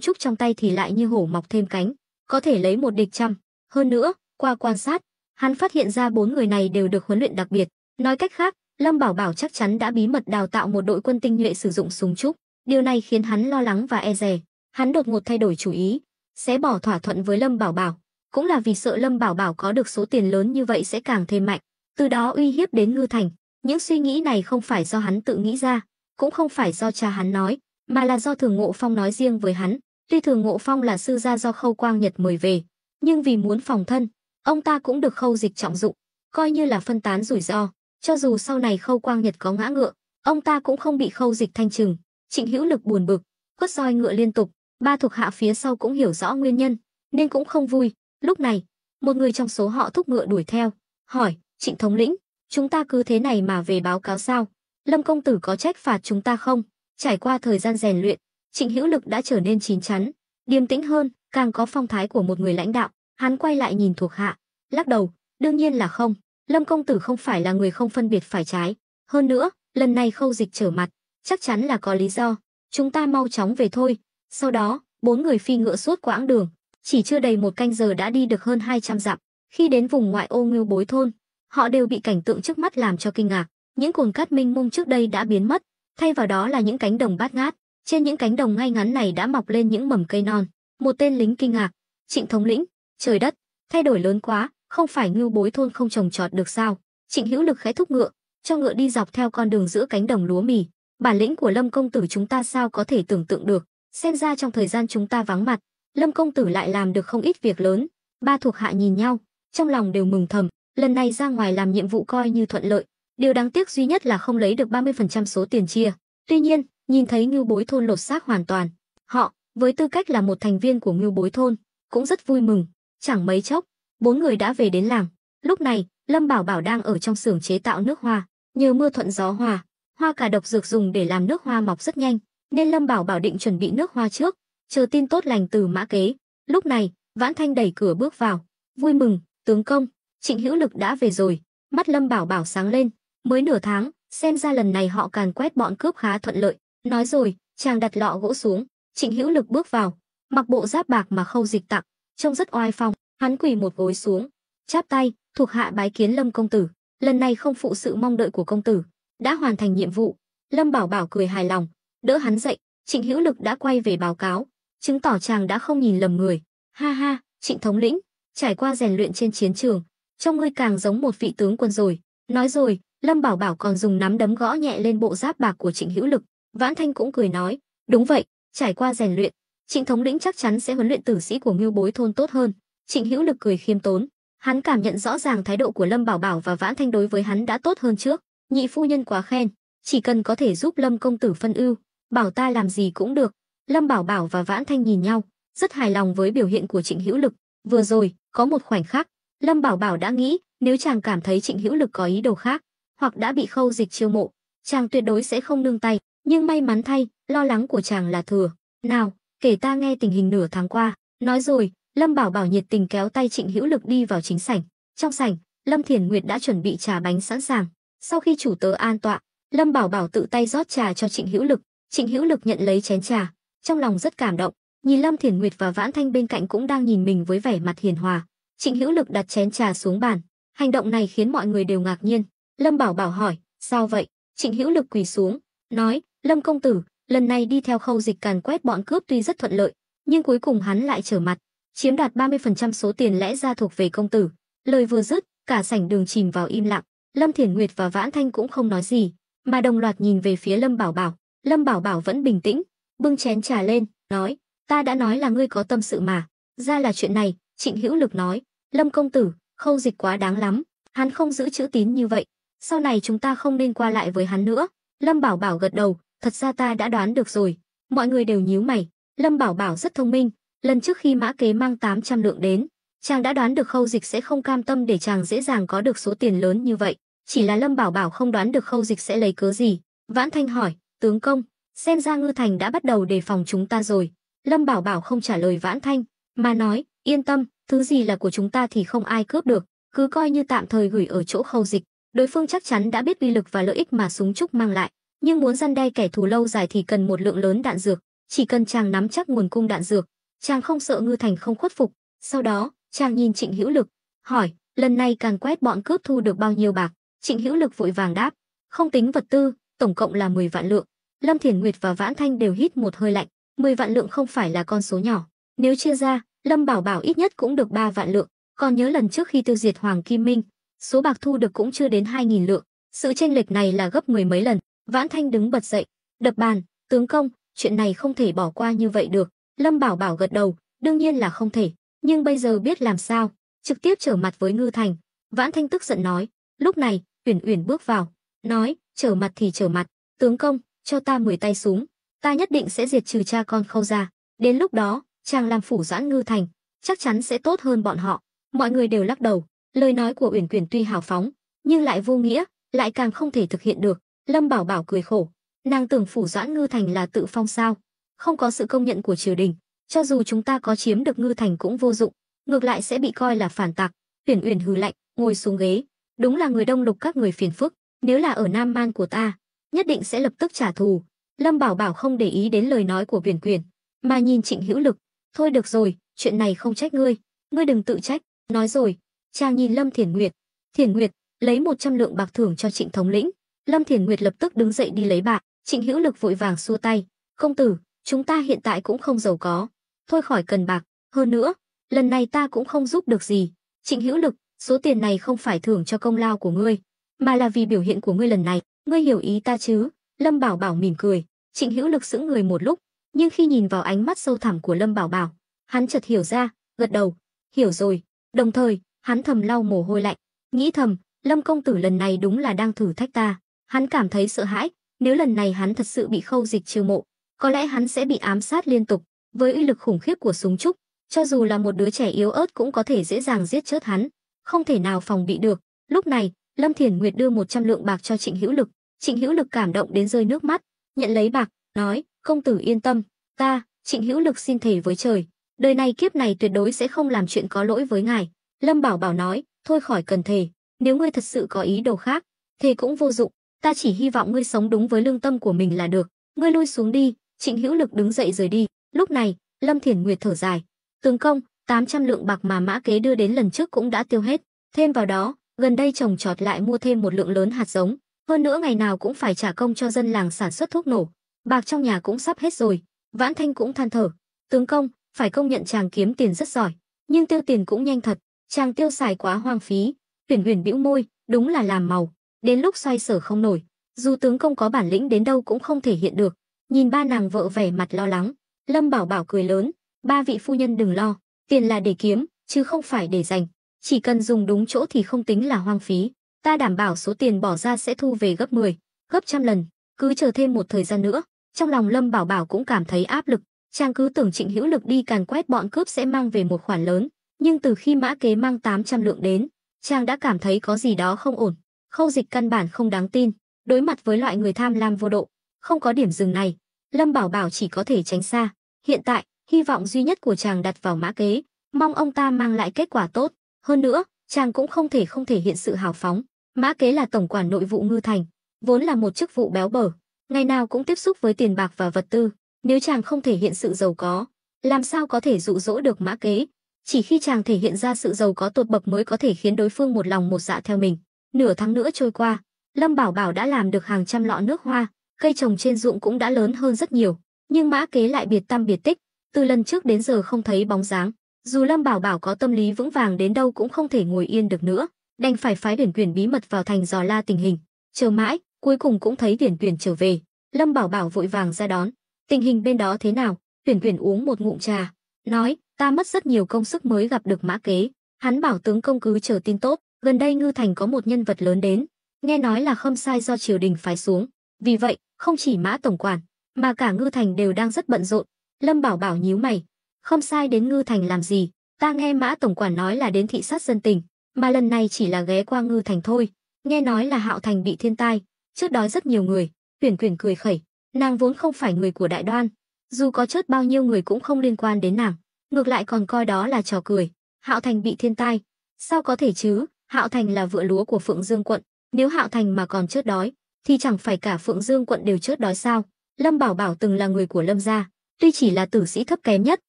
trúc trong tay thì lại như hổ mọc thêm cánh, có thể lấy một địch trăm. Hơn nữa, qua quan sát, hắn phát hiện ra 4 người này đều được huấn luyện đặc biệt. Nói cách khác, Lâm Bảo Bảo chắc chắn đã bí mật đào tạo một đội quân tinh nhuệ sử dụng súng trúc. Điều này khiến hắn lo lắng và e dè. Hắn đột ngột thay đổi chủ ý, sẽ bỏ thỏa thuận với Lâm Bảo Bảo, cũng là vì sợ Lâm Bảo Bảo có được số tiền lớn như vậy sẽ càng thêm mạnh, từ đó uy hiếp đến Ngư Thành. Những suy nghĩ này không phải do hắn tự nghĩ ra, cũng không phải do cha hắn nói, mà là do Thường Ngộ Phong nói riêng với hắn. Tuy Thường Ngộ Phong là sư gia do Khâu Quang Nhật mời về, nhưng vì muốn phòng thân, ông ta cũng được Khâu Dịch trọng dụng, coi như là phân tán rủi ro. Cho dù sau này Khâu Quang Nhật có ngã ngựa, ông ta cũng không bị Khâu Dịch thanh trừng. Trịnh Hữu Lực buồn bực, quất roi ngựa liên tục. 3 thuộc hạ phía sau cũng hiểu rõ nguyên nhân, nên cũng không vui. Lúc này, một người trong số họ thúc ngựa đuổi theo, hỏi: Trịnh thống lĩnh, chúng ta cứ thế này mà về báo cáo sao? Lâm công tử có trách phạt chúng ta không? Trải qua thời gian rèn luyện, Trịnh Hữu Lực đã trở nên chín chắn, điềm tĩnh hơn, càng có phong thái của một người lãnh đạo. Hắn quay lại nhìn thuộc hạ, lắc đầu: đương nhiên là không. Lâm công tử không phải là người không phân biệt phải trái. Hơn nữa, lần này Khâu Dịch trở mặt, chắc chắn là có lý do. Chúng ta mau chóng về thôi. Sau đó, 4 người phi ngựa suốt quãng đường, chỉ chưa đầy 1 canh giờ đã đi được hơn 200 dặm. Khi đến vùng ngoại ô Ngưu Bối thôn, họ đều bị cảnh tượng trước mắt làm cho kinh ngạc. Những cồn cát minh mông trước đây đã biến mất, thay vào đó là những cánh đồng bát ngát. Trên những cánh đồng ngay ngắn này đã mọc lên những mầm cây non. Một tên lính kinh ngạc: Trịnh thống lĩnh, trời đất, thay đổi lớn quá, không phải Ngưu Bối thôn không trồng trọt được sao? Trịnh Hữu Lực khẽ thúc ngựa, cho ngựa đi dọc theo con đường giữa cánh đồng lúa mì. Bản lĩnh của Lâm công tử chúng ta sao có thể tưởng tượng được. Xem ra trong thời gian chúng ta vắng mặt, Lâm công tử lại làm được không ít việc lớn. 3 thuộc hạ nhìn nhau, trong lòng đều mừng thầm, lần này ra ngoài làm nhiệm vụ coi như thuận lợi. Điều đáng tiếc duy nhất là không lấy được 30% số tiền chia. Tuy nhiên, nhìn thấy Ngưu Bối thôn lột xác hoàn toàn, họ, với tư cách là một thành viên của Ngưu Bối thôn, cũng rất vui mừng. Chẳng mấy chốc, 4 người đã về đến làng. Lúc này, Lâm Bảo Bảo đang ở trong xưởng chế tạo nước hoa. Nhờ mưa thuận gió hòa, hoa cà độc dược dùng để làm nước hoa mọc rất nhanh, nên Lâm Bảo Bảo định chuẩn bị nước hoa trước, chờ tin tốt lành từ Mã Kế. Lúc này, Vãn Thanh đẩy cửa bước vào, vui mừng: tướng công, Trịnh Hữu Lực đã về rồi. Mắt Lâm Bảo Bảo sáng lên, mới nửa tháng, xem ra lần này họ càn quét bọn cướp khá thuận lợi. Nói rồi, chàng đặt lọ gỗ xuống. Trịnh Hữu Lực bước vào, mặc bộ giáp bạc mà Khâu Dịch tặng, trông rất oai phong. Hắn quỳ một gối xuống, chắp tay: thuộc hạ bái kiến Lâm công tử, lần này không phụ sự mong đợi của công tử, đã hoàn thành nhiệm vụ. Lâm Bảo Bảo cười hài lòng, đỡ hắn dậy. Trịnh Hữu Lực đã quay về báo cáo, chứng tỏ chàng đã không nhìn lầm người. Ha ha, Trịnh thống lĩnh, trải qua rèn luyện trên chiến trường, trông ngươi càng giống một vị tướng quân rồi. Nói rồi, Lâm Bảo Bảo còn dùng nắm đấm gõ nhẹ lên bộ giáp bạc của Trịnh Hữu Lực. Vãn Thanh cũng cười nói: đúng vậy, trải qua rèn luyện, Trịnh thống lĩnh chắc chắn sẽ huấn luyện tử sĩ của Ngưu Bối thôn tốt hơn. Trịnh Hữu Lực cười khiêm tốn, hắn cảm nhận rõ ràng thái độ của Lâm Bảo Bảo và Vãn Thanh đối với hắn đã tốt hơn trước. Nhị phu nhân quá khen, chỉ cần có thể giúp Lâm công tử phân ưu, bảo ta làm gì cũng được. Lâm Bảo Bảo và Vãn Thanh nhìn nhau, rất hài lòng với biểu hiện của Trịnh Hữu Lực. Vừa rồi, có một khoảnh khắc, Lâm Bảo Bảo đã nghĩ, nếu chàng cảm thấy Trịnh Hữu Lực có ý đồ khác, hoặc đã bị Khâu Dịch chiêu mộ, chàng tuyệt đối sẽ không nương tay. Nhưng may mắn thay, lo lắng của chàng là thừa. Nào, kể ta nghe tình hình nửa tháng qua. Nói rồi, Lâm Bảo Bảo nhiệt tình kéo tay Trịnh Hữu Lực đi vào chính sảnh. Trong sảnh, Lâm Thiển Nguyệt đã chuẩn bị trà bánh sẵn sàng. Sau khi chủ tớ an tọa, Lâm Bảo Bảo tự tay rót trà cho Trịnh Hữu Lực. Trịnh Hữu Lực nhận lấy chén trà, trong lòng rất cảm động. Nhìn Lâm Thiển Nguyệt và Vãn Thanh bên cạnh cũng đang nhìn mình với vẻ mặt hiền hòa. Trịnh Hữu Lực đặt chén trà xuống bàn, hành động này khiến mọi người đều ngạc nhiên. Lâm Bảo Bảo hỏi: sao vậy? Trịnh Hữu Lực quỳ xuống, nói: Lâm công tử, lần này đi theo Khâu Dịch càn quét bọn cướp tuy rất thuận lợi, nhưng cuối cùng hắn lại trở mặt, chiếm đoạt 30% số tiền lẽ ra thuộc về công tử. Lời vừa dứt, cả sảnh đường chìm vào im lặng. Lâm Thiển Nguyệt và Vãn Thanh cũng không nói gì, mà đồng loạt nhìn về phía Lâm Bảo Bảo. Lâm Bảo Bảo vẫn bình tĩnh, bưng chén trà lên, nói: ta đã nói là ngươi có tâm sự mà. Ra là chuyện này. Trịnh Hữu Lực nói: Lâm công tử, Khâu Dịch quá đáng lắm, hắn không giữ chữ tín như vậy, sau này chúng ta không nên qua lại với hắn nữa. Lâm Bảo Bảo gật đầu: thật ra ta đã đoán được rồi. Mọi người đều nhíu mày. Lâm Bảo Bảo rất thông minh, Lần trước khi Mã Kế mang 800 lượng đến, chàng đã đoán được Khâu Dịch sẽ không cam tâm để chàng dễ dàng có được số tiền lớn như vậy. Chỉ là Lâm Bảo Bảo không đoán được Khâu Dịch sẽ lấy cớ gì. Vãn Thanh hỏi, tướng công, xem ra Ngư Thành đã bắt đầu đề phòng chúng ta rồi. Lâm Bảo Bảo không trả lời Vãn Thanh, mà nói, yên tâm, thứ gì là của chúng ta thì không ai cướp được, cứ coi như tạm thời gửi ở chỗ Khâu Dịch. Đối phương chắc chắn đã biết uy lực và lợi ích mà súng trúc mang lại, nhưng muốn răn đe kẻ thù lâu dài thì cần một lượng lớn đạn dược. Chỉ cần chàng nắm chắc nguồn cung đạn dược, chàng không sợ Ngư Thành không khuất phục. Sau đó, chàng nhìn Trịnh Hữu Lực, hỏi, lần này càn quét bọn cướp thu được bao nhiêu bạc? Trịnh Hữu Lực vội vàng đáp, không tính vật tư, tổng cộng là 10 vạn lượng. Lâm Thiển Nguyệt và Vãn Thanh đều hít một hơi lạnh, 10 vạn lượng không phải là con số nhỏ. Nếu chia ra, Lâm Bảo Bảo ít nhất cũng được 3 vạn lượng. Còn nhớ lần trước khi tiêu diệt Hoàng Kim Minh, số bạc thu được cũng chưa đến 2.000 lượng. Sự chênh lệch này là gấp 10 mấy lần. Vãn Thanh đứng bật dậy, đập bàn, tướng công, chuyện này không thể bỏ qua như vậy được. Lâm Bảo Bảo gật đầu, đương nhiên là không thể, nhưng bây giờ biết làm sao, trực tiếp trở mặt với Ngư Thành. Vãn Thanh tức giận nói. Lúc này, Uyển Uyển bước vào, nói, trở mặt thì trở mặt, tướng công, cho ta 10 tay súng, ta nhất định sẽ diệt trừ cha con Khâu gia. Đến lúc đó, chàng làm phủ doãn Ngư Thành, chắc chắn sẽ tốt hơn bọn họ. Mọi người đều lắc đầu, lời nói của Uyển Uyển tuy hào phóng, nhưng lại vô nghĩa, lại càng không thể thực hiện được. Lâm Bảo Bảo cười khổ, nàng tưởng phủ doãn Ngư Thành là tự phong sao? Không có sự công nhận của triều đình, cho dù chúng ta có chiếm được Ngư Thành cũng vô dụng, ngược lại sẽ bị coi là phản tặc. Uyển Uyển hừ lạnh, ngồi xuống ghế, đúng là người Đông Lục các người phiền phức, nếu là ở Nam Man của ta, nhất định sẽ lập tức trả thù. Lâm Bảo Bảo không để ý đến lời nói của Uyển Uyển, mà nhìn Trịnh Hữu Lực, thôi được rồi, chuyện này không trách ngươi, ngươi đừng tự trách. Nói rồi, chàng nhìn Lâm Thiển Nguyệt, Thiển Nguyệt, lấy 100 lượng bạc thưởng cho Trịnh thống lĩnh. Lâm Thiển Nguyệt lập tức đứng dậy đi lấy bạc. Trịnh Hữu Lực vội vàng xua tay, công tử, chúng ta hiện tại cũng không giàu có, thôi khỏi cần bạc, hơn nữa, lần này ta cũng không giúp được gì. Trịnh Hữu Lực, số tiền này không phải thưởng cho công lao của ngươi, mà là vì biểu hiện của ngươi lần này, ngươi hiểu ý ta chứ? Lâm Bảo Bảo mỉm cười. Trịnh Hữu Lực sững người một lúc, nhưng khi nhìn vào ánh mắt sâu thẳm của Lâm Bảo Bảo, hắn chợt hiểu ra, gật đầu, hiểu rồi. Đồng thời, hắn thầm lau mồ hôi lạnh, nghĩ thầm, Lâm công tử lần này đúng là đang thử thách ta. Hắn cảm thấy sợ hãi, nếu lần này hắn thật sự bị Khâu Dịch chiêu mộ, có lẽ hắn sẽ bị ám sát liên tục. Với uy lực khủng khiếp của súng trúc, cho dù là một đứa trẻ yếu ớt cũng có thể dễ dàng giết chết hắn, không thể nào phòng bị được. Lúc này, Lâm Thiển Nguyệt đưa 100 lượng bạc cho Trịnh Hữu Lực. Trịnh Hữu Lực cảm động đến rơi nước mắt, nhận lấy bạc, nói, công tử yên tâm, ta, Trịnh Hữu Lực xin thề với trời, đời này kiếp này tuyệt đối sẽ không làm chuyện có lỗi với ngài. Lâm Bảo Bảo nói, thôi khỏi cần thề, nếu ngươi thật sự có ý đồ khác, thề cũng vô dụng, ta chỉ hy vọng ngươi sống đúng với lương tâm của mình là được. Ngươi lui xuống đi. Trịnh Hữu Lực đứng dậy rời đi. Lúc này, Lâm Thiển Nguyệt thở dài, tướng công, 800 lượng bạc mà Mã Kế đưa đến lần trước cũng đã tiêu hết, thêm vào đó, gần đây trồng trọt lại mua thêm một lượng lớn hạt giống, hơn nữa ngày nào cũng phải trả công cho dân làng sản xuất thuốc nổ, bạc trong nhà cũng sắp hết rồi. Vãn Thanh cũng than thở, tướng công, phải công nhận chàng kiếm tiền rất giỏi, nhưng tiêu tiền cũng nhanh thật, chàng tiêu xài quá hoang phí. Uyển Uyển bĩu môi, đúng là làm màu, đến lúc xoay sở không nổi, dù tướng công có bản lĩnh đến đâu cũng không thể hiện được. Nhìn ba nàng vợ vẻ mặt lo lắng, Lâm Bảo Bảo cười lớn, ba vị phu nhân đừng lo, tiền là để kiếm, chứ không phải để dành, chỉ cần dùng đúng chỗ thì không tính là hoang phí, ta đảm bảo số tiền bỏ ra sẽ thu về gấp 10, gấp trăm lần, cứ chờ thêm một thời gian nữa. Trong lòng Lâm Bảo Bảo cũng cảm thấy áp lực, chàng cứ tưởng Trịnh Hữu Lực đi càn quét bọn cướp sẽ mang về một khoản lớn, nhưng từ khi Mã Kế mang 800 lượng đến, chàng đã cảm thấy có gì đó không ổn. Khâu Dịch căn bản không đáng tin, đối mặt với loại người tham lam vô độ, không có điểm dừng này, Lâm Bảo Bảo chỉ có thể tránh xa. Hiện tại, hy vọng duy nhất của chàng đặt vào Mã Kế, mong ông ta mang lại kết quả tốt. Hơn nữa, chàng cũng không thể hiện sự hào phóng. Mã Kế là tổng quản nội vụ Ngư Thành, vốn là một chức vụ béo bở, ngày nào cũng tiếp xúc với tiền bạc và vật tư. Nếu chàng không thể hiện sự giàu có, làm sao có thể dụ dỗ được Mã Kế? Chỉ khi chàng thể hiện ra sự giàu có tột bậc mới có thể khiến đối phương một lòng một dạ theo mình. Nửa tháng nữa trôi qua, Lâm Bảo Bảo đã làm được hàng trăm lọ nước hoa, cây trồng trên ruộng cũng đã lớn hơn rất nhiều, nhưng Mã Kế lại biệt tăm biệt tích, từ lần trước đến giờ không thấy bóng dáng. Dù Lâm Bảo Bảo có tâm lý vững vàng đến đâu cũng không thể ngồi yên được nữa, đành phải phái Uyển Uyển bí mật vào thành dò la tình hình. Chờ mãi, cuối cùng cũng thấy Uyển Uyển trở về. Lâm Bảo Bảo vội vàng ra đón. Tình hình bên đó thế nào? Uyển Uyển uống một ngụm trà, nói, ta mất rất nhiều công sức mới gặp được Mã Kế. Hắn bảo tướng công cứ chờ tin tốt, gần đây Ngư Thành có một nhân vật lớn đến, nghe nói là Khâm Sai do triều đình phái xuống. Vì vậy, không chỉ Mã tổng quản, mà cả Ngư Thành đều đang rất bận rộn. Lâm Bảo Bảo nhíu mày, Không sai đến Ngư Thành làm gì, ta nghe Mã tổng quản nói là đến thị sát dân tình, mà lần này chỉ là ghé qua Ngư Thành thôi. Nghe nói là Hạo Thành bị thiên tai, trước đói rất nhiều người. Uyển Quyển cười khẩy, nàng vốn không phải người của Đại Đoan, dù có chết bao nhiêu người cũng không liên quan đến nàng, ngược lại còn coi đó là trò cười. Hạo Thành bị thiên tai, sao có thể chứ? Hạo Thành là vựa lúa của Phượng Dương quận, nếu Hạo Thành mà còn chết đói, thì chẳng phải cả Phượng Dương quận đều chết đói sao? Lâm Bảo Bảo từng là người của Lâm gia, tuy chỉ là tử sĩ thấp kém nhất,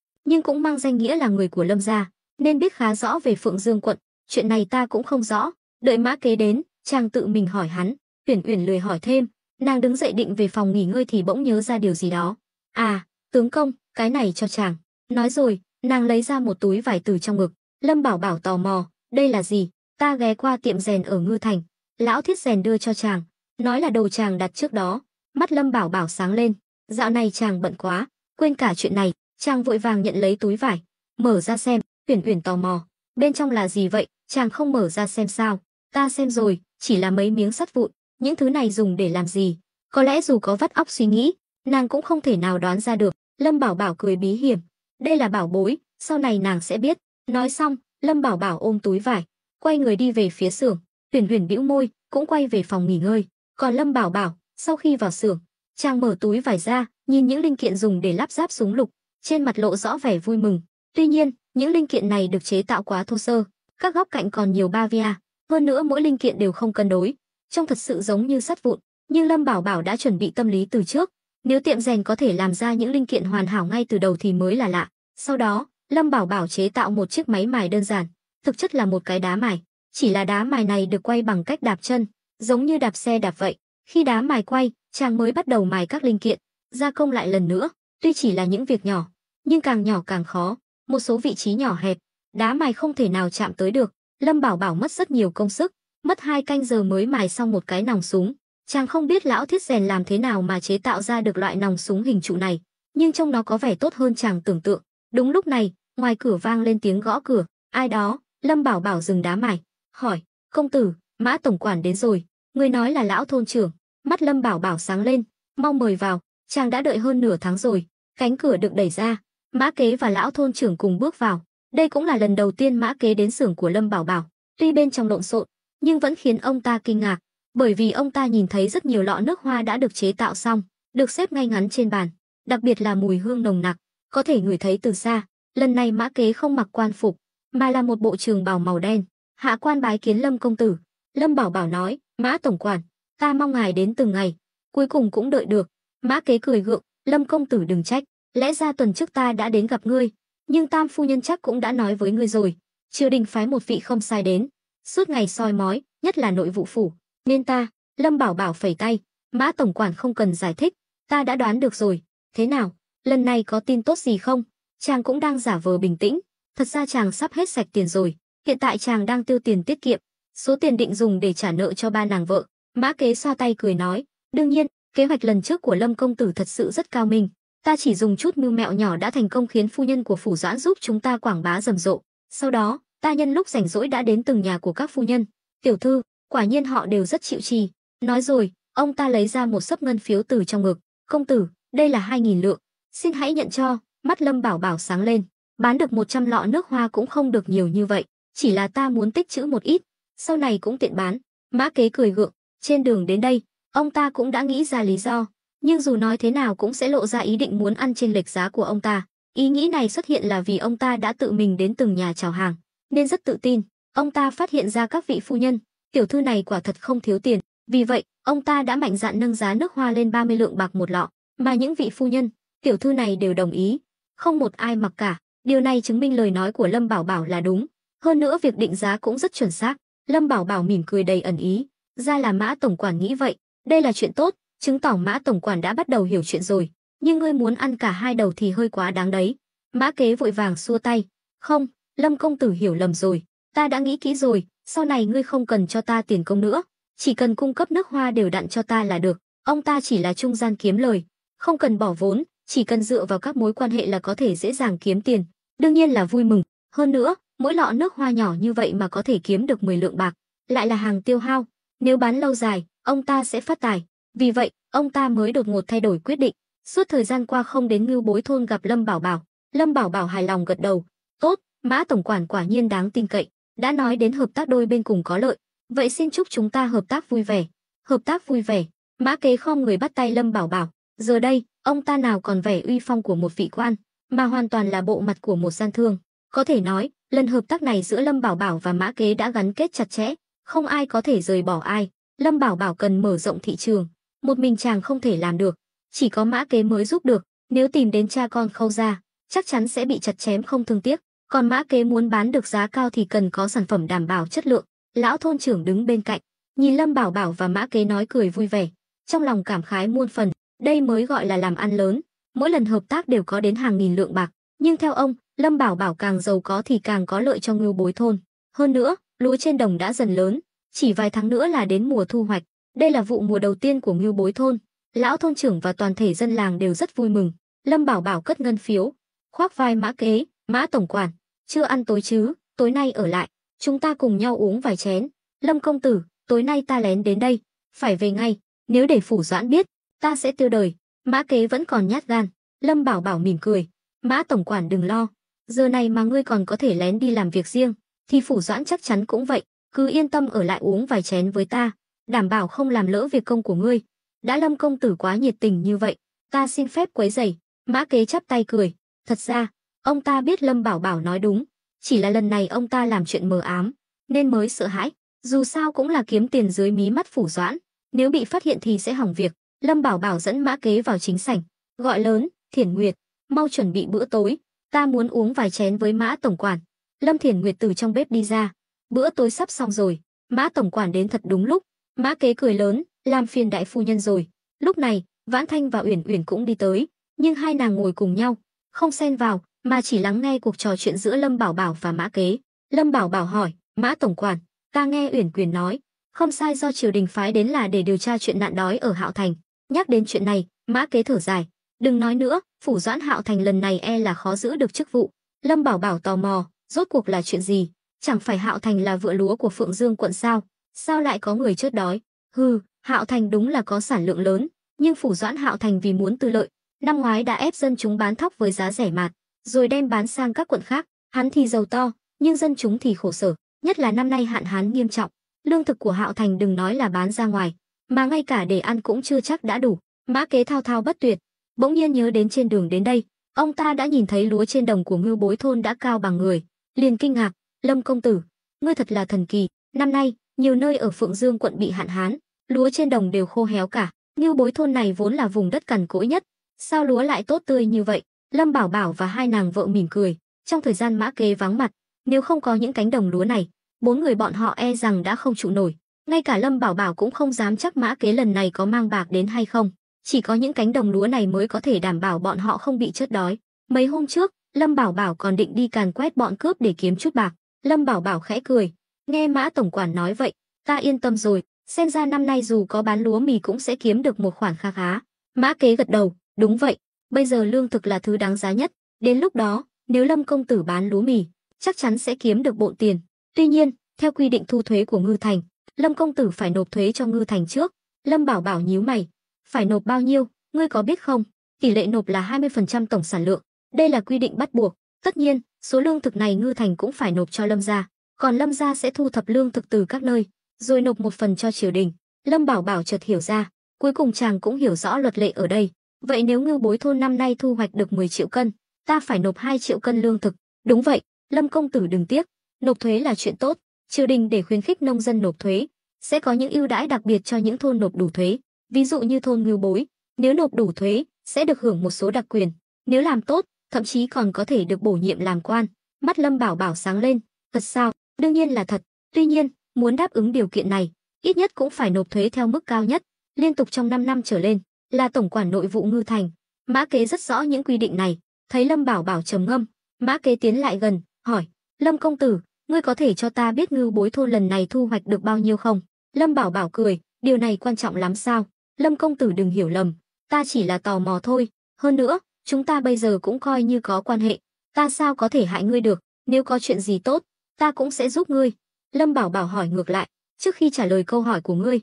nhưng cũng mang danh nghĩa là người của Lâm gia, nên biết khá rõ về Phượng Dương quận. Chuyện này ta cũng không rõ, đợi Mã Kế đến, chàng tự mình hỏi hắn. Uyển Uyển lười hỏi thêm, nàng đứng dậy định về phòng nghỉ ngơi thì bỗng nhớ ra điều gì đó. À, tướng công, cái này cho chàng. Nói rồi, nàng lấy ra một túi vải từ trong ngực. Lâm Bảo Bảo tò mò, đây là gì? Ta ghé qua tiệm rèn ở Ngư Thành, lão thiết rèn đưa cho chàng, nói là đồ chàng đặt trước đó. Mắt Lâm Bảo Bảo sáng lên, dạo này chàng bận quá, quên cả chuyện này. Chàng vội vàng nhận lấy túi vải, mở ra xem. Uyển Uyển tò mò, bên trong là gì vậy? Chàng không mở ra xem sao? Ta xem rồi, chỉ là mấy miếng sắt vụn, những thứ này dùng để làm gì? Có lẽ dù có vắt óc suy nghĩ, nàng cũng không thể nào đoán ra được. Lâm Bảo Bảo cười bí hiểm, đây là bảo bối, sau này nàng sẽ biết. Nói xong, Lâm Bảo Bảo ôm túi vải, quay người đi về phía xưởng. Uyển Uyển bĩu môi, cũng quay về phòng nghỉ ngơi. Còn Lâm Bảo Bảo, sau khi vào xưởng, chàng mở túi vải ra, nhìn những linh kiện dùng để lắp ráp súng lục, trên mặt lộ rõ vẻ vui mừng. Tuy nhiên, những linh kiện này được chế tạo quá thô sơ, các góc cạnh còn nhiều ba via, hơn nữa mỗi linh kiện đều không cân đối, trông thật sự giống như sắt vụn. Nhưng Lâm Bảo Bảo đã chuẩn bị tâm lý từ trước, nếu tiệm rèn có thể làm ra những linh kiện hoàn hảo ngay từ đầu thì mới là lạ. Sau đó, Lâm Bảo Bảo chế tạo một chiếc máy mài đơn giản, thực chất là một cái đá mài, chỉ là đá mài này được quay bằng cách đạp chân, giống như đạp xe đạp vậy. Khi đá mài quay, chàng mới bắt đầu mài các linh kiện, gia công lại lần nữa. Tuy chỉ là những việc nhỏ, nhưng càng nhỏ càng khó, một số vị trí nhỏ hẹp, đá mài không thể nào chạm tới được. Lâm Bảo Bảo mất rất nhiều công sức, mất 2 canh giờ mới mài xong một cái nòng súng. Chàng không biết lão thiết rèn làm thế nào mà chế tạo ra được loại nòng súng hình trụ này, nhưng trông nó có vẻ tốt hơn chàng tưởng tượng. Đúng lúc này, ngoài cửa vang lên tiếng gõ cửa. Ai đó? Lâm Bảo Bảo dừng đá mài, hỏi, công tử, Mã tổng quản đến rồi. Người nói là lão thôn trưởng. Mắt Lâm Bảo Bảo sáng lên, mau mời vào, chàng đã đợi hơn nửa tháng rồi. Cánh cửa được đẩy ra, Mã Kế và lão thôn trưởng cùng bước vào. Đây cũng là lần đầu tiên Mã Kế đến xưởng của Lâm Bảo Bảo, tuy bên trong lộn xộn, nhưng vẫn khiến ông ta kinh ngạc, bởi vì ông ta nhìn thấy rất nhiều lọ nước hoa đã được chế tạo xong, được xếp ngay ngắn trên bàn, đặc biệt là mùi hương nồng nặc, có thể ngửi thấy từ xa. Lần này Mã Kế không mặc quan phục, mà là một bộ trường bào màu đen. Hạ quan bái kiến Lâm công tử. Lâm Bảo Bảo nói, Mã tổng quản, ta mong ngài đến từng ngày, cuối cùng cũng đợi được. Mã Kế cười gượng, Lâm công tử đừng trách, lẽ ra tuần trước ta đã đến gặp ngươi, nhưng Tam phu nhân chắc cũng đã nói với ngươi rồi, triều đình phái một vị không sai đến, suốt ngày soi mói, nhất là nội vụ phủ, nên ta. Lâm Bảo Bảo phẩy tay, Mã tổng quản không cần giải thích, ta đã đoán được rồi. Thế nào, lần này có tin tốt gì không? Chàng cũng đang giả vờ bình tĩnh, thật ra chàng sắp hết sạch tiền rồi, hiện tại chàng đang tiêu tiền tiết kiệm, số tiền định dùng để trả nợ cho ba nàng vợ. Mã Kế xoa tay cười nói, đương nhiên, kế hoạch lần trước của Lâm công tử thật sự rất cao minh, ta chỉ dùng chút mưu mẹo nhỏ đã thành công khiến phu nhân của phủ Doãn giúp chúng ta quảng bá rầm rộ. Sau đó, ta nhân lúc rảnh rỗi đã đến từng nhà của các phu nhân, tiểu thư, quả nhiên họ đều rất chịu trì. Nói rồi, ông ta lấy ra một xấp ngân phiếu từ trong ngực, công tử, đây là 2.000 lượng, xin hãy nhận cho. Mắt Lâm Bảo Bảo sáng lên, bán được 100 lọ nước hoa cũng không được nhiều như vậy, chỉ là ta muốn tích trữ một ít, sau này cũng tiện bán. Mã Kế cười gượng, trên đường đến đây, ông ta cũng đã nghĩ ra lý do, nhưng dù nói thế nào cũng sẽ lộ ra ý định muốn ăn chênh lệch giá của ông ta. Ý nghĩ này xuất hiện là vì ông ta đã tự mình đến từng nhà chào hàng, nên rất tự tin. Ông ta phát hiện ra các vị phu nhân, tiểu thư này quả thật không thiếu tiền, vì vậy, ông ta đã mạnh dạn nâng giá nước hoa lên 30 lượng bạc một lọ, mà những vị phu nhân, tiểu thư này đều đồng ý, không một ai mặc cả. Điều này chứng minh lời nói của Lâm Bảo Bảo là đúng, hơn nữa việc định giá cũng rất chuẩn xác. Lâm Bảo Bảo mỉm cười đầy ẩn ý, ra là Mã tổng quản nghĩ vậy, đây là chuyện tốt, chứng tỏ Mã tổng quản đã bắt đầu hiểu chuyện rồi, nhưng ngươi muốn ăn cả hai đầu thì hơi quá đáng đấy. Mã Kế vội vàng xua tay, không, Lâm công tử hiểu lầm rồi, ta đã nghĩ kỹ rồi, sau này ngươi không cần cho ta tiền công nữa, chỉ cần cung cấp nước hoa đều đặn cho ta là được. Ông ta chỉ là trung gian kiếm lời, không cần bỏ vốn, chỉ cần dựa vào các mối quan hệ là có thể dễ dàng kiếm tiền, đương nhiên là vui mừng. Hơn nữa, mỗi lọ nước hoa nhỏ như vậy mà có thể kiếm được 10 lượng bạc, lại là hàng tiêu hao, nếu bán lâu dài, ông ta sẽ phát tài. Vì vậy, ông ta mới đột ngột thay đổi quyết định. Suốt thời gian qua không đến Ngưu Bối thôn gặp Lâm Bảo Bảo, Lâm Bảo Bảo hài lòng gật đầu. Tốt, Mã tổng quản quả nhiên đáng tin cậy, đã nói đến hợp tác đôi bên cùng có lợi, vậy xin chúc chúng ta hợp tác vui vẻ. Hợp tác vui vẻ. Mã Kế khom người bắt tay Lâm Bảo Bảo. Giờ đây, ông ta nào còn vẻ uy phong của một vị quan, mà hoàn toàn là bộ mặt của một gian thương. Có thể nói, lần hợp tác này giữa Lâm Bảo Bảo và Mã Kế đã gắn kết chặt chẽ, không ai có thể rời bỏ ai. Lâm Bảo Bảo cần mở rộng thị trường, một mình chàng không thể làm được, chỉ có Mã Kế mới giúp được. Nếu tìm đến cha con Khâu gia, chắc chắn sẽ bị chặt chém không thương tiếc. Còn Mã Kế muốn bán được giá cao thì cần có sản phẩm đảm bảo chất lượng. Lão thôn trưởng đứng bên cạnh, nhìn Lâm Bảo Bảo và Mã Kế nói cười vui vẻ, trong lòng cảm khái muôn phần. Đây mới gọi là làm ăn lớn, mỗi lần hợp tác đều có đến hàng nghìn lượng bạc. Nhưng theo ông, Lâm Bảo Bảo càng giàu có thì càng có lợi cho Ngưu Bối thôn. Hơn nữa, lúa trên đồng đã dần lớn, chỉ vài tháng nữa là đến mùa thu hoạch. Đây là vụ mùa đầu tiên của Ngưu Bối thôn. Lão thôn trưởng và toàn thể dân làng đều rất vui mừng. Lâm Bảo Bảo cất ngân phiếu, khoác vai Mã Kế. Mã tổng quản, chưa ăn tối chứ? Tối nay ở lại, chúng ta cùng nhau uống vài chén. Lâm công tử, tối nay ta lén đến đây, phải về ngay, nếu để Phủ Doãn biết, ta sẽ tiêu đời. Mã Kế vẫn còn nhát gan. Lâm Bảo Bảo mỉm cười. Mã tổng quản đừng lo, giờ này mà ngươi còn có thể lén đi làm việc riêng, thì Phủ Doãn chắc chắn cũng vậy. Cứ yên tâm ở lại uống vài chén với ta, đảm bảo không làm lỡ việc công của ngươi. Đã Lâm công tử quá nhiệt tình như vậy, ta xin phép quấy rầy. Mã Kế chắp tay cười. Thật ra, ông ta biết Lâm Bảo Bảo nói đúng, chỉ là lần này ông ta làm chuyện mờ ám, nên mới sợ hãi. Dù sao cũng là kiếm tiền dưới mí mắt Phủ Doãn, nếu bị phát hiện thì sẽ hỏng việc. Lâm Bảo Bảo dẫn Mã Kế vào chính sảnh, gọi lớn, Thiển Nguyệt, mau chuẩn bị bữa tối, ta muốn uống vài chén với Mã tổng quản. Lâm Thiển Nguyệt từ trong bếp đi ra, bữa tối sắp xong rồi, Mã tổng quản đến thật đúng lúc. Mã Kế cười lớn, làm phiền đại phu nhân rồi. Lúc này, Vãn Thanh và Uyển Uyển cũng đi tới, nhưng hai nàng ngồi cùng nhau, không xen vào, mà chỉ lắng nghe cuộc trò chuyện giữa Lâm Bảo Bảo và Mã Kế. Lâm Bảo Bảo hỏi, Mã tổng quản, ta nghe Uyển Uyển nói, không sai do triều đình phái đến là để điều tra chuyện nạn đói ở Hạo Thành. Nhắc đến chuyện này, Mã Kế thở dài, đừng nói nữa, Phủ Doãn Hạo Thành lần này e là khó giữ được chức vụ. Lâm Bảo Bảo tò mò, rốt cuộc là chuyện gì? Chẳng phải Hạo Thành là vựa lúa của Phượng Dương quận sao? Sao lại có người chết đói? Hừ, Hạo Thành đúng là có sản lượng lớn, nhưng Phủ Doãn Hạo Thành vì muốn tư lợi, năm ngoái đã ép dân chúng bán thóc với giá rẻ mạt, rồi đem bán sang các quận khác. Hắn thì giàu to, nhưng dân chúng thì khổ sở, nhất là năm nay hạn hán nghiêm trọng. Lương thực của Hạo Thành đừng nói là bán ra ngoài, mà ngay cả để ăn cũng chưa chắc đã đủ. Mã Kế thao thao bất tuyệt, bỗng nhiên nhớ đến trên đường đến đây, ông ta đã nhìn thấy lúa trên đồng của Ngưu Bối thôn đã cao bằng người, liền kinh ngạc, Lâm công tử, ngươi thật là thần kỳ, năm nay nhiều nơi ở Phượng Dương quận bị hạn hán, lúa trên đồng đều khô héo cả. Ngưu Bối thôn này vốn là vùng đất cằn cỗi nhất, sao lúa lại tốt tươi như vậy? Lâm Bảo Bảo và hai nàng vợ mỉm cười. Trong thời gian Mã Kế vắng mặt, nếu không có những cánh đồng lúa này, bốn người bọn họ e rằng đã không trụ nổi. Ngay cả Lâm Bảo Bảo cũng không dám chắc Mã Kế lần này có mang bạc đến hay không. Chỉ có những cánh đồng lúa này mới có thể đảm bảo bọn họ không bị chết đói. Mấy hôm trước, Lâm Bảo Bảo còn định đi càn quét bọn cướp để kiếm chút bạc. Lâm Bảo Bảo khẽ cười, nghe Mã tổng quản nói vậy, ta yên tâm rồi, xem ra năm nay dù có bán lúa mì cũng sẽ kiếm được một khoản kha khá. Mã Kế gật đầu, đúng vậy, bây giờ lương thực là thứ đáng giá nhất, đến lúc đó, nếu Lâm công tử bán lúa mì, chắc chắn sẽ kiếm được bộn tiền. Tuy nhiên, theo quy định thu thuế của Ngư Thành, Lâm công tử phải nộp thuế cho Ngư Thành trước. Lâm Bảo Bảo nhíu mày, phải nộp bao nhiêu, ngươi có biết không? Tỷ lệ nộp là 20% tổng sản lượng, đây là quy định bắt buộc. Tất nhiên, số lương thực này Ngư Thành cũng phải nộp cho Lâm gia, còn Lâm gia sẽ thu thập lương thực từ các nơi, rồi nộp một phần cho triều đình. Lâm Bảo Bảo chợt hiểu ra, cuối cùng chàng cũng hiểu rõ luật lệ ở đây. Vậy nếu Ngưu Bối thôn năm nay thu hoạch được 10 triệu cân, ta phải nộp 2 triệu cân lương thực. Đúng vậy, Lâm công tử đừng tiếc, nộp thuế là chuyện tốt, triều đình để khuyến khích nông dân nộp thuế, sẽ có những ưu đãi đặc biệt cho những thôn nộp đủ thuế. Ví dụ như thôn Ngưu Bối, nếu nộp đủ thuế, sẽ được hưởng một số đặc quyền, nếu làm tốt, thậm chí còn có thể được bổ nhiệm làm quan. Mắt Lâm Bảo Bảo sáng lên, thật sao? Đương nhiên là thật. Tuy nhiên, muốn đáp ứng điều kiện này, ít nhất cũng phải nộp thuế theo mức cao nhất, liên tục trong 5 năm trở lên, là tổng quản nội vụ Ngư Thành. Mã Kế rất rõ những quy định này. Thấy Lâm Bảo Bảo trầm ngâm, Mã Kế tiến lại gần, hỏi, Lâm công tử, ngươi có thể cho ta biết Ngưu Bối thôn lần này thu hoạch được bao nhiêu không? Lâm Bảo Bảo cười, điều này quan trọng lắm sao? Lâm công tử đừng hiểu lầm, ta chỉ là tò mò thôi. Hơn nữa, chúng ta bây giờ cũng coi như có quan hệ, ta sao có thể hại ngươi được, nếu có chuyện gì tốt, ta cũng sẽ giúp ngươi. Lâm Bảo Bảo hỏi ngược lại, trước khi trả lời câu hỏi của ngươi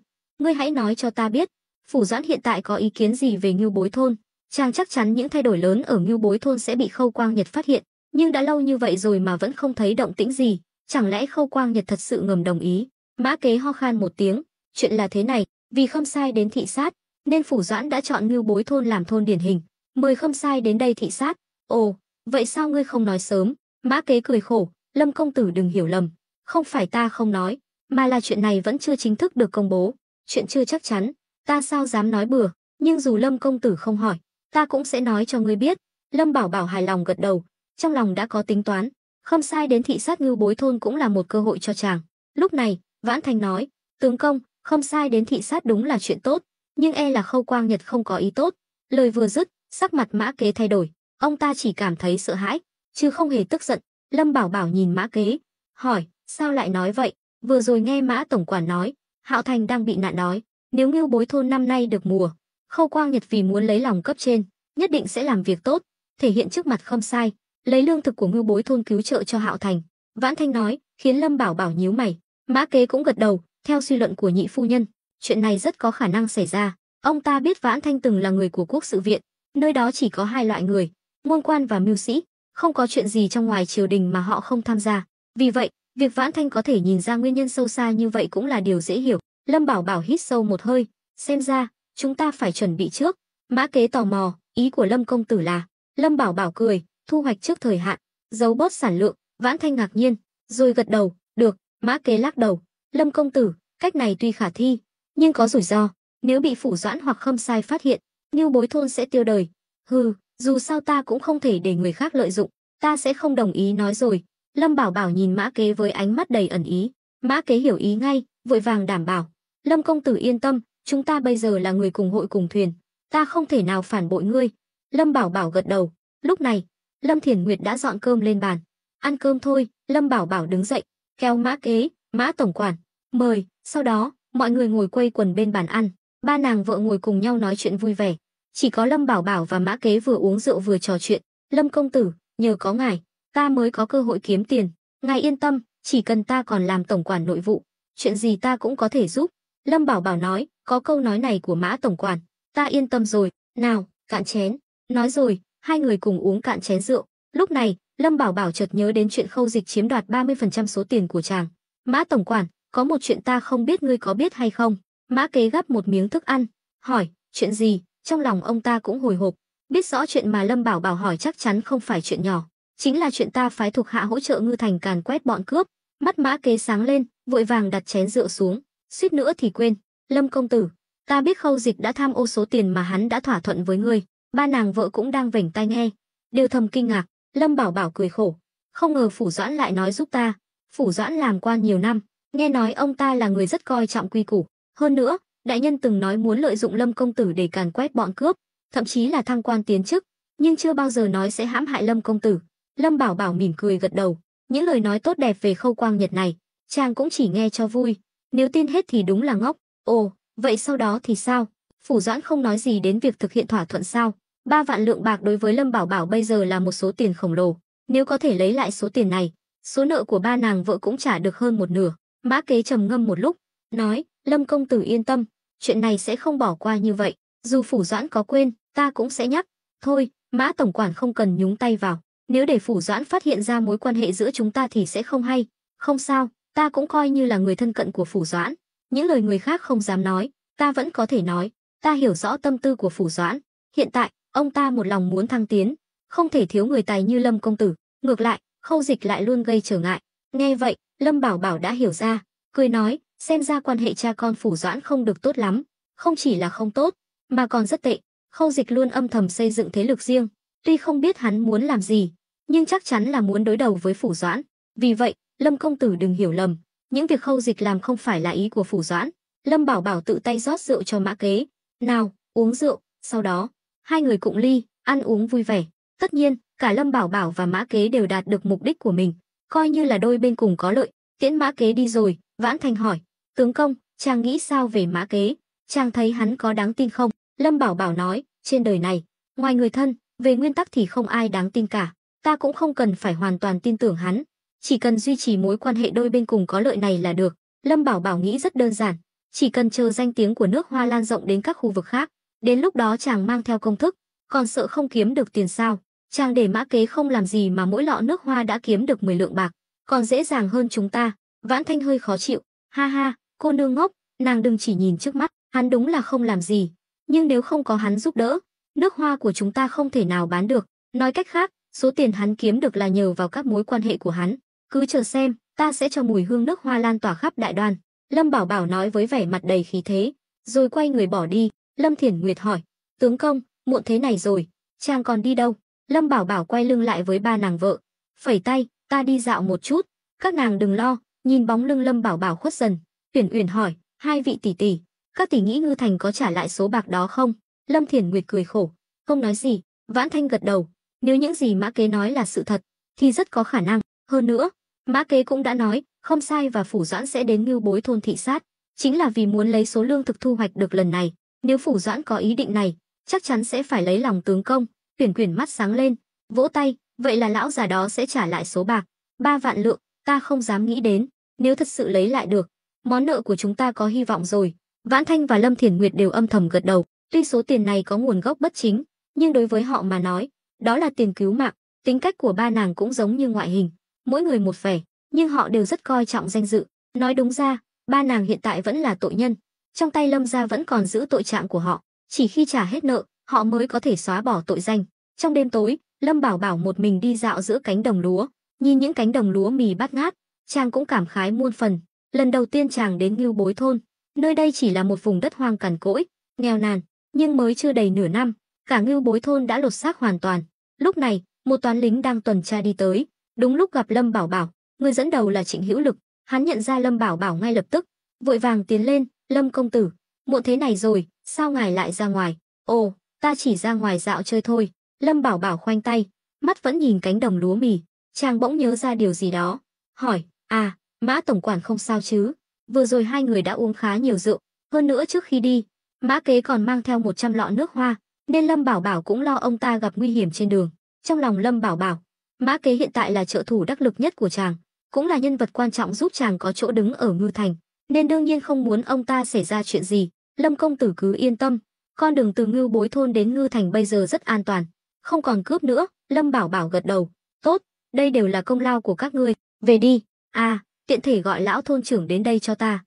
hãy nói cho ta biết, Phủ Doãn hiện tại có ý kiến gì về Ngưu Bối thôn? Chàng chắc chắn những thay đổi lớn ở Ngưu Bối thôn sẽ bị Khâu Quang Nhật phát hiện, nhưng đã lâu như vậy rồi mà vẫn không thấy động tĩnh gì, chẳng lẽ Khâu Quang Nhật thật sự ngầm đồng ý? Mã Kế ho khan một tiếng, chuyện là thế này, vì Khâm Sai đến thị sát, nên Phủ Doãn đã chọn Ngưu Bối thôn làm thôn điển hình, mời Khâm Sai đến đây thị sát. Ồ, vậy sao ngươi không nói sớm? Mã Kế cười khổ, Lâm công tử đừng hiểu lầm, không phải ta không nói, mà là chuyện này vẫn chưa chính thức được công bố, chuyện chưa chắc chắn, ta sao dám nói bừa, nhưng dù Lâm công tử không hỏi, ta cũng sẽ nói cho ngươi biết. Lâm Bảo Bảo hài lòng gật đầu, trong lòng đã có tính toán, Khâm Sai đến thị sát Ngưu Bối thôn cũng là một cơ hội cho chàng. Lúc này, Vãn Thành nói, tướng công, Khâm Sai đến thị sát đúng là chuyện tốt, nhưng e là Khâu Quang Nhật không có ý tốt. Lời vừa dứt, sắc mặt Mã Kế thay đổi, ông ta chỉ cảm thấy sợ hãi, chứ không hề tức giận. Lâm Bảo Bảo nhìn Mã Kế, hỏi, sao lại nói vậy? Vừa rồi nghe Mã tổng quản nói, Hạo Thành đang bị nạn đói, nếu Ngưu Bối thôn năm nay được mùa, Khâu Quang Nhật vì muốn lấy lòng cấp trên, nhất định sẽ làm việc tốt, thể hiện trước mặt Khâm Sai, lấy lương thực của Ngưu Bối thôn cứu trợ cho Hạo Thành. Vãn Thanh nói, khiến Lâm Bảo Bảo nhíu mày. Mã Kế cũng gật đầu, theo suy luận của nhị phu nhân, chuyện này rất có khả năng xảy ra. Ông ta biết Vãn Thanh từng là người của Quốc sự viện, nơi đó chỉ có hai loại người, môn quan và mưu sĩ, không có chuyện gì trong ngoài triều đình mà họ không tham gia. Vì vậy, việc Vãn Thanh có thể nhìn ra nguyên nhân sâu xa như vậy cũng là điều dễ hiểu. Lâm Bảo Bảo hít sâu một hơi, xem ra chúng ta phải chuẩn bị trước. Mã Kế tò mò, ý của Lâm công tử là? Lâm Bảo Bảo cười, thu hoạch trước thời hạn, giấu bớt sản lượng. Vãn Thanh ngạc nhiên, rồi gật đầu, được. Mã Kế lắc đầu, Lâm công tử, cách này tuy khả thi, nhưng có rủi ro, nếu bị Phủ Doãn hoặc Khâm Sai phát hiện, Ngưu Bối thôn sẽ tiêu đời. Hừ, dù sao ta cũng không thể để người khác lợi dụng, ta sẽ không đồng ý nói rồi. Lâm Bảo Bảo nhìn Mã Kế với ánh mắt đầy ẩn ý. Mã Kế hiểu ý ngay, vội vàng đảm bảo, Lâm công tử yên tâm, chúng ta bây giờ là người cùng hội cùng thuyền, ta không thể nào phản bội ngươi. Lâm Bảo Bảo gật đầu. Lúc này, Lâm Thiển Nguyệt đã dọn cơm lên bàn. Ăn cơm thôi. Lâm Bảo Bảo đứng dậy, kéo Mã Kế, Mã tổng quản, mời. Sau đó, mọi người ngồi quây quần bên bàn ăn, ba nàng vợ ngồi cùng nhau nói chuyện vui vẻ. Chỉ có Lâm Bảo Bảo và Mã Kế vừa uống rượu vừa trò chuyện. Lâm công tử, nhờ có ngài, ta mới có cơ hội kiếm tiền. Ngài yên tâm, chỉ cần ta còn làm tổng quản nội vụ, chuyện gì ta cũng có thể giúp. Lâm Bảo Bảo nói, có câu nói này của Mã tổng quản, ta yên tâm rồi. Nào, cạn chén. Nói rồi, hai người cùng uống cạn chén rượu. Lúc này, Lâm Bảo Bảo chợt nhớ đến chuyện Khâu Dịch chiếm đoạt 30% số tiền của chàng. Mã tổng quản, có một chuyện ta không biết ngươi có biết hay không? Mã Kế gắp một miếng thức ăn, hỏi, chuyện gì? Trong lòng ông ta cũng hồi hộp, biết rõ chuyện mà Lâm Bảo Bảo hỏi chắc chắn không phải chuyện nhỏ, chính là chuyện ta phái thuộc hạ hỗ trợ Ngư Thành càn quét bọn cướp. Mắt Mã Kế sáng lên, vội vàng đặt chén rượu xuống, suýt nữa thì quên. Lâm công tử, ta biết Khâu Dịch đã tham ô số tiền mà hắn đã thỏa thuận với ngươi. Ba nàng vợ cũng đang vểnh tai nghe, đều thầm kinh ngạc. Lâm Bảo Bảo cười khổ, không ngờ Phủ Doãn lại nói giúp ta. Phủ Doãn làm quan nhiều năm, nghe nói ông ta là người rất coi trọng quy củ. Hơn nữa, đại nhân từng nói muốn lợi dụng Lâm công tử để càn quét bọn cướp, thậm chí là thăng quan tiến chức, nhưng chưa bao giờ nói sẽ hãm hại Lâm công tử. Lâm Bảo Bảo mỉm cười gật đầu, những lời nói tốt đẹp về Khâu Quang Nhật này, chàng cũng chỉ nghe cho vui, nếu tin hết thì đúng là ngốc. Ồ, vậy sau đó thì sao? Phủ Doãn không nói gì đến việc thực hiện thỏa thuận sao? 3 vạn lượng bạc đối với Lâm Bảo Bảo bây giờ là một số tiền khổng lồ, nếu có thể lấy lại số tiền này, số nợ của ba nàng vợ cũng trả được hơn một nửa. Mã Kế trầm ngâm một lúc, nói, Lâm công tử yên tâm, chuyện này sẽ không bỏ qua như vậy, dù Phủ Doãn có quên, ta cũng sẽ nhắc. Thôi, Mã tổng quản không cần nhúng tay vào, nếu để Phủ Doãn phát hiện ra mối quan hệ giữa chúng ta thì sẽ không hay. Không sao, ta cũng coi như là người thân cận của Phủ Doãn, những lời người khác không dám nói, ta vẫn có thể nói. Ta hiểu rõ tâm tư của Phủ Doãn, hiện tại ông ta một lòng muốn thăng tiến, không thể thiếu người tài như Lâm công tử. Ngược lại, Khâu Dịch lại luôn gây trở ngại. Nghe vậy, Lâm Bảo Bảo đã hiểu ra, cười nói, xem ra quan hệ cha con Phủ Doãn không được tốt lắm, không chỉ là không tốt, mà còn rất tệ. Khâu Dịch luôn âm thầm xây dựng thế lực riêng, tuy không biết hắn muốn làm gì, nhưng chắc chắn là muốn đối đầu với Phủ Doãn. Vì vậy, Lâm công tử đừng hiểu lầm, những việc Khâu Dịch làm không phải là ý của Phủ Doãn. Lâm Bảo Bảo tự tay rót rượu cho Mã Kế, nào, uống rượu. Sau đó, hai người cụng ly, ăn uống vui vẻ. Tất nhiên, cả Lâm Bảo Bảo và Mã Kế đều đạt được mục đích của mình, coi như là đôi bên cùng có lợi. Tiễn Mã Kế đi rồi, Vãn Thành hỏi, tướng công, chàng nghĩ sao về Mã Kế? Chàng thấy hắn có đáng tin không? Lâm Bảo Bảo nói, trên đời này, ngoài người thân, về nguyên tắc thì không ai đáng tin cả. Ta cũng không cần phải hoàn toàn tin tưởng hắn, chỉ cần duy trì mối quan hệ đôi bên cùng có lợi này là được. Lâm Bảo Bảo nghĩ rất đơn giản, chỉ cần chờ danh tiếng của nước Hoa lan rộng đến các khu vực khác, đến lúc đó chàng mang theo công thức, còn sợ không kiếm được tiền sao? Chàng để Mã Kế không làm gì mà mỗi lọ nước hoa đã kiếm được 10 lượng bạc, còn dễ dàng hơn chúng ta. Vãn Thanh hơi khó chịu, ha ha, cô nương ngốc, nàng đừng chỉ nhìn trước mắt, hắn đúng là không làm gì, nhưng nếu không có hắn giúp đỡ, nước hoa của chúng ta không thể nào bán được. Nói cách khác, số tiền hắn kiếm được là nhờ vào các mối quan hệ của hắn. Cứ chờ xem, ta sẽ cho mùi hương nước hoa lan tỏa khắp đại đoan. Lâm Bảo Bảo nói với vẻ mặt đầy khí thế, rồi quay người bỏ đi. Lâm Thiển Nguyệt hỏi, tướng công, muộn thế này rồi, chàng còn đi đâu? Lâm Bảo Bảo quay lưng lại với ba nàng vợ, phẩy tay, ta đi dạo một chút, các nàng đừng lo. Nhìn bóng lưng Lâm Bảo Bảo khuất dần, Uyển Uyển hỏi, hai vị tỷ tỷ, các tỷ nghĩ Ngư Thành có trả lại số bạc đó không? Lâm Thiển Nguyệt cười khổ, không nói gì. Vãn Thanh gật đầu, nếu những gì Mã Kế nói là sự thật, thì rất có khả năng. Hơn nữa, Mã Kế cũng đã nói, không sai và Phủ Doãn sẽ đến Ngưu Bối thôn thị sát, chính là vì muốn lấy số lương thực thu hoạch được lần này. Nếu Phủ Doãn có ý định này, chắc chắn sẽ phải lấy lòng tướng công. Uyển Uyển mắt sáng lên, vỗ tay, vậy là lão già đó sẽ trả lại số bạc 3 vạn lượng, ta không dám nghĩ đến, nếu thật sự lấy lại được, món nợ của chúng ta có hy vọng rồi. Vãn Thanh và Lâm Thiển Nguyệt đều âm thầm gật đầu, tuy số tiền này có nguồn gốc bất chính, nhưng đối với họ mà nói, đó là tiền cứu mạng. Tính cách của ba nàng cũng giống như ngoại hình, mỗi người một vẻ, nhưng họ đều rất coi trọng danh dự. Nói đúng ra, ba nàng hiện tại vẫn là tội nhân, trong tay Lâm gia vẫn còn giữ tội trạng của họ, chỉ khi trả hết nợ, họ mới có thể xóa bỏ tội danh. Trong đêm tối, Lâm Bảo Bảo một mình đi dạo giữa cánh đồng lúa, nhìn những cánh đồng lúa mì bát ngát, chàng cũng cảm khái muôn phần. Lần đầu tiên chàng đến Ngưu Bối thôn, nơi đây chỉ là một vùng đất hoang cằn cỗi, nghèo nàn, nhưng mới chưa đầy nửa năm, cả Ngưu Bối thôn đã lột xác hoàn toàn. Lúc này, một toán lính đang tuần tra đi tới, đúng lúc gặp Lâm Bảo Bảo, người dẫn đầu là Trịnh Hữu Lực. Hắn nhận ra Lâm Bảo Bảo ngay lập tức, vội vàng tiến lên, Lâm công tử, muộn thế này rồi, sao ngài lại ra ngoài? Ồ, ta chỉ ra ngoài dạo chơi thôi. Lâm Bảo Bảo khoanh tay, mắt vẫn nhìn cánh đồng lúa mì. Chàng bỗng nhớ ra điều gì đó, hỏi, à, Mã tổng quản không sao chứ? Vừa rồi hai người đã uống khá nhiều rượu, hơn nữa trước khi đi, Mã Kế còn mang theo 100 lọ nước hoa, nên Lâm Bảo Bảo cũng lo ông ta gặp nguy hiểm trên đường. Trong lòng Lâm Bảo Bảo, Mã Kế hiện tại là trợ thủ đắc lực nhất của chàng, cũng là nhân vật quan trọng giúp chàng có chỗ đứng ở Ngư Thành, nên đương nhiên không muốn ông ta xảy ra chuyện gì. Lâm công tử cứ yên tâm, con đường từ Ngưu Bối thôn đến Ngư Thành bây giờ rất an toàn, không còn cướp nữa. Lâm Bảo Bảo gật đầu, tốt, đây đều là công lao của các ngươi, về đi. À, tiện thể gọi lão thôn trưởng đến đây cho ta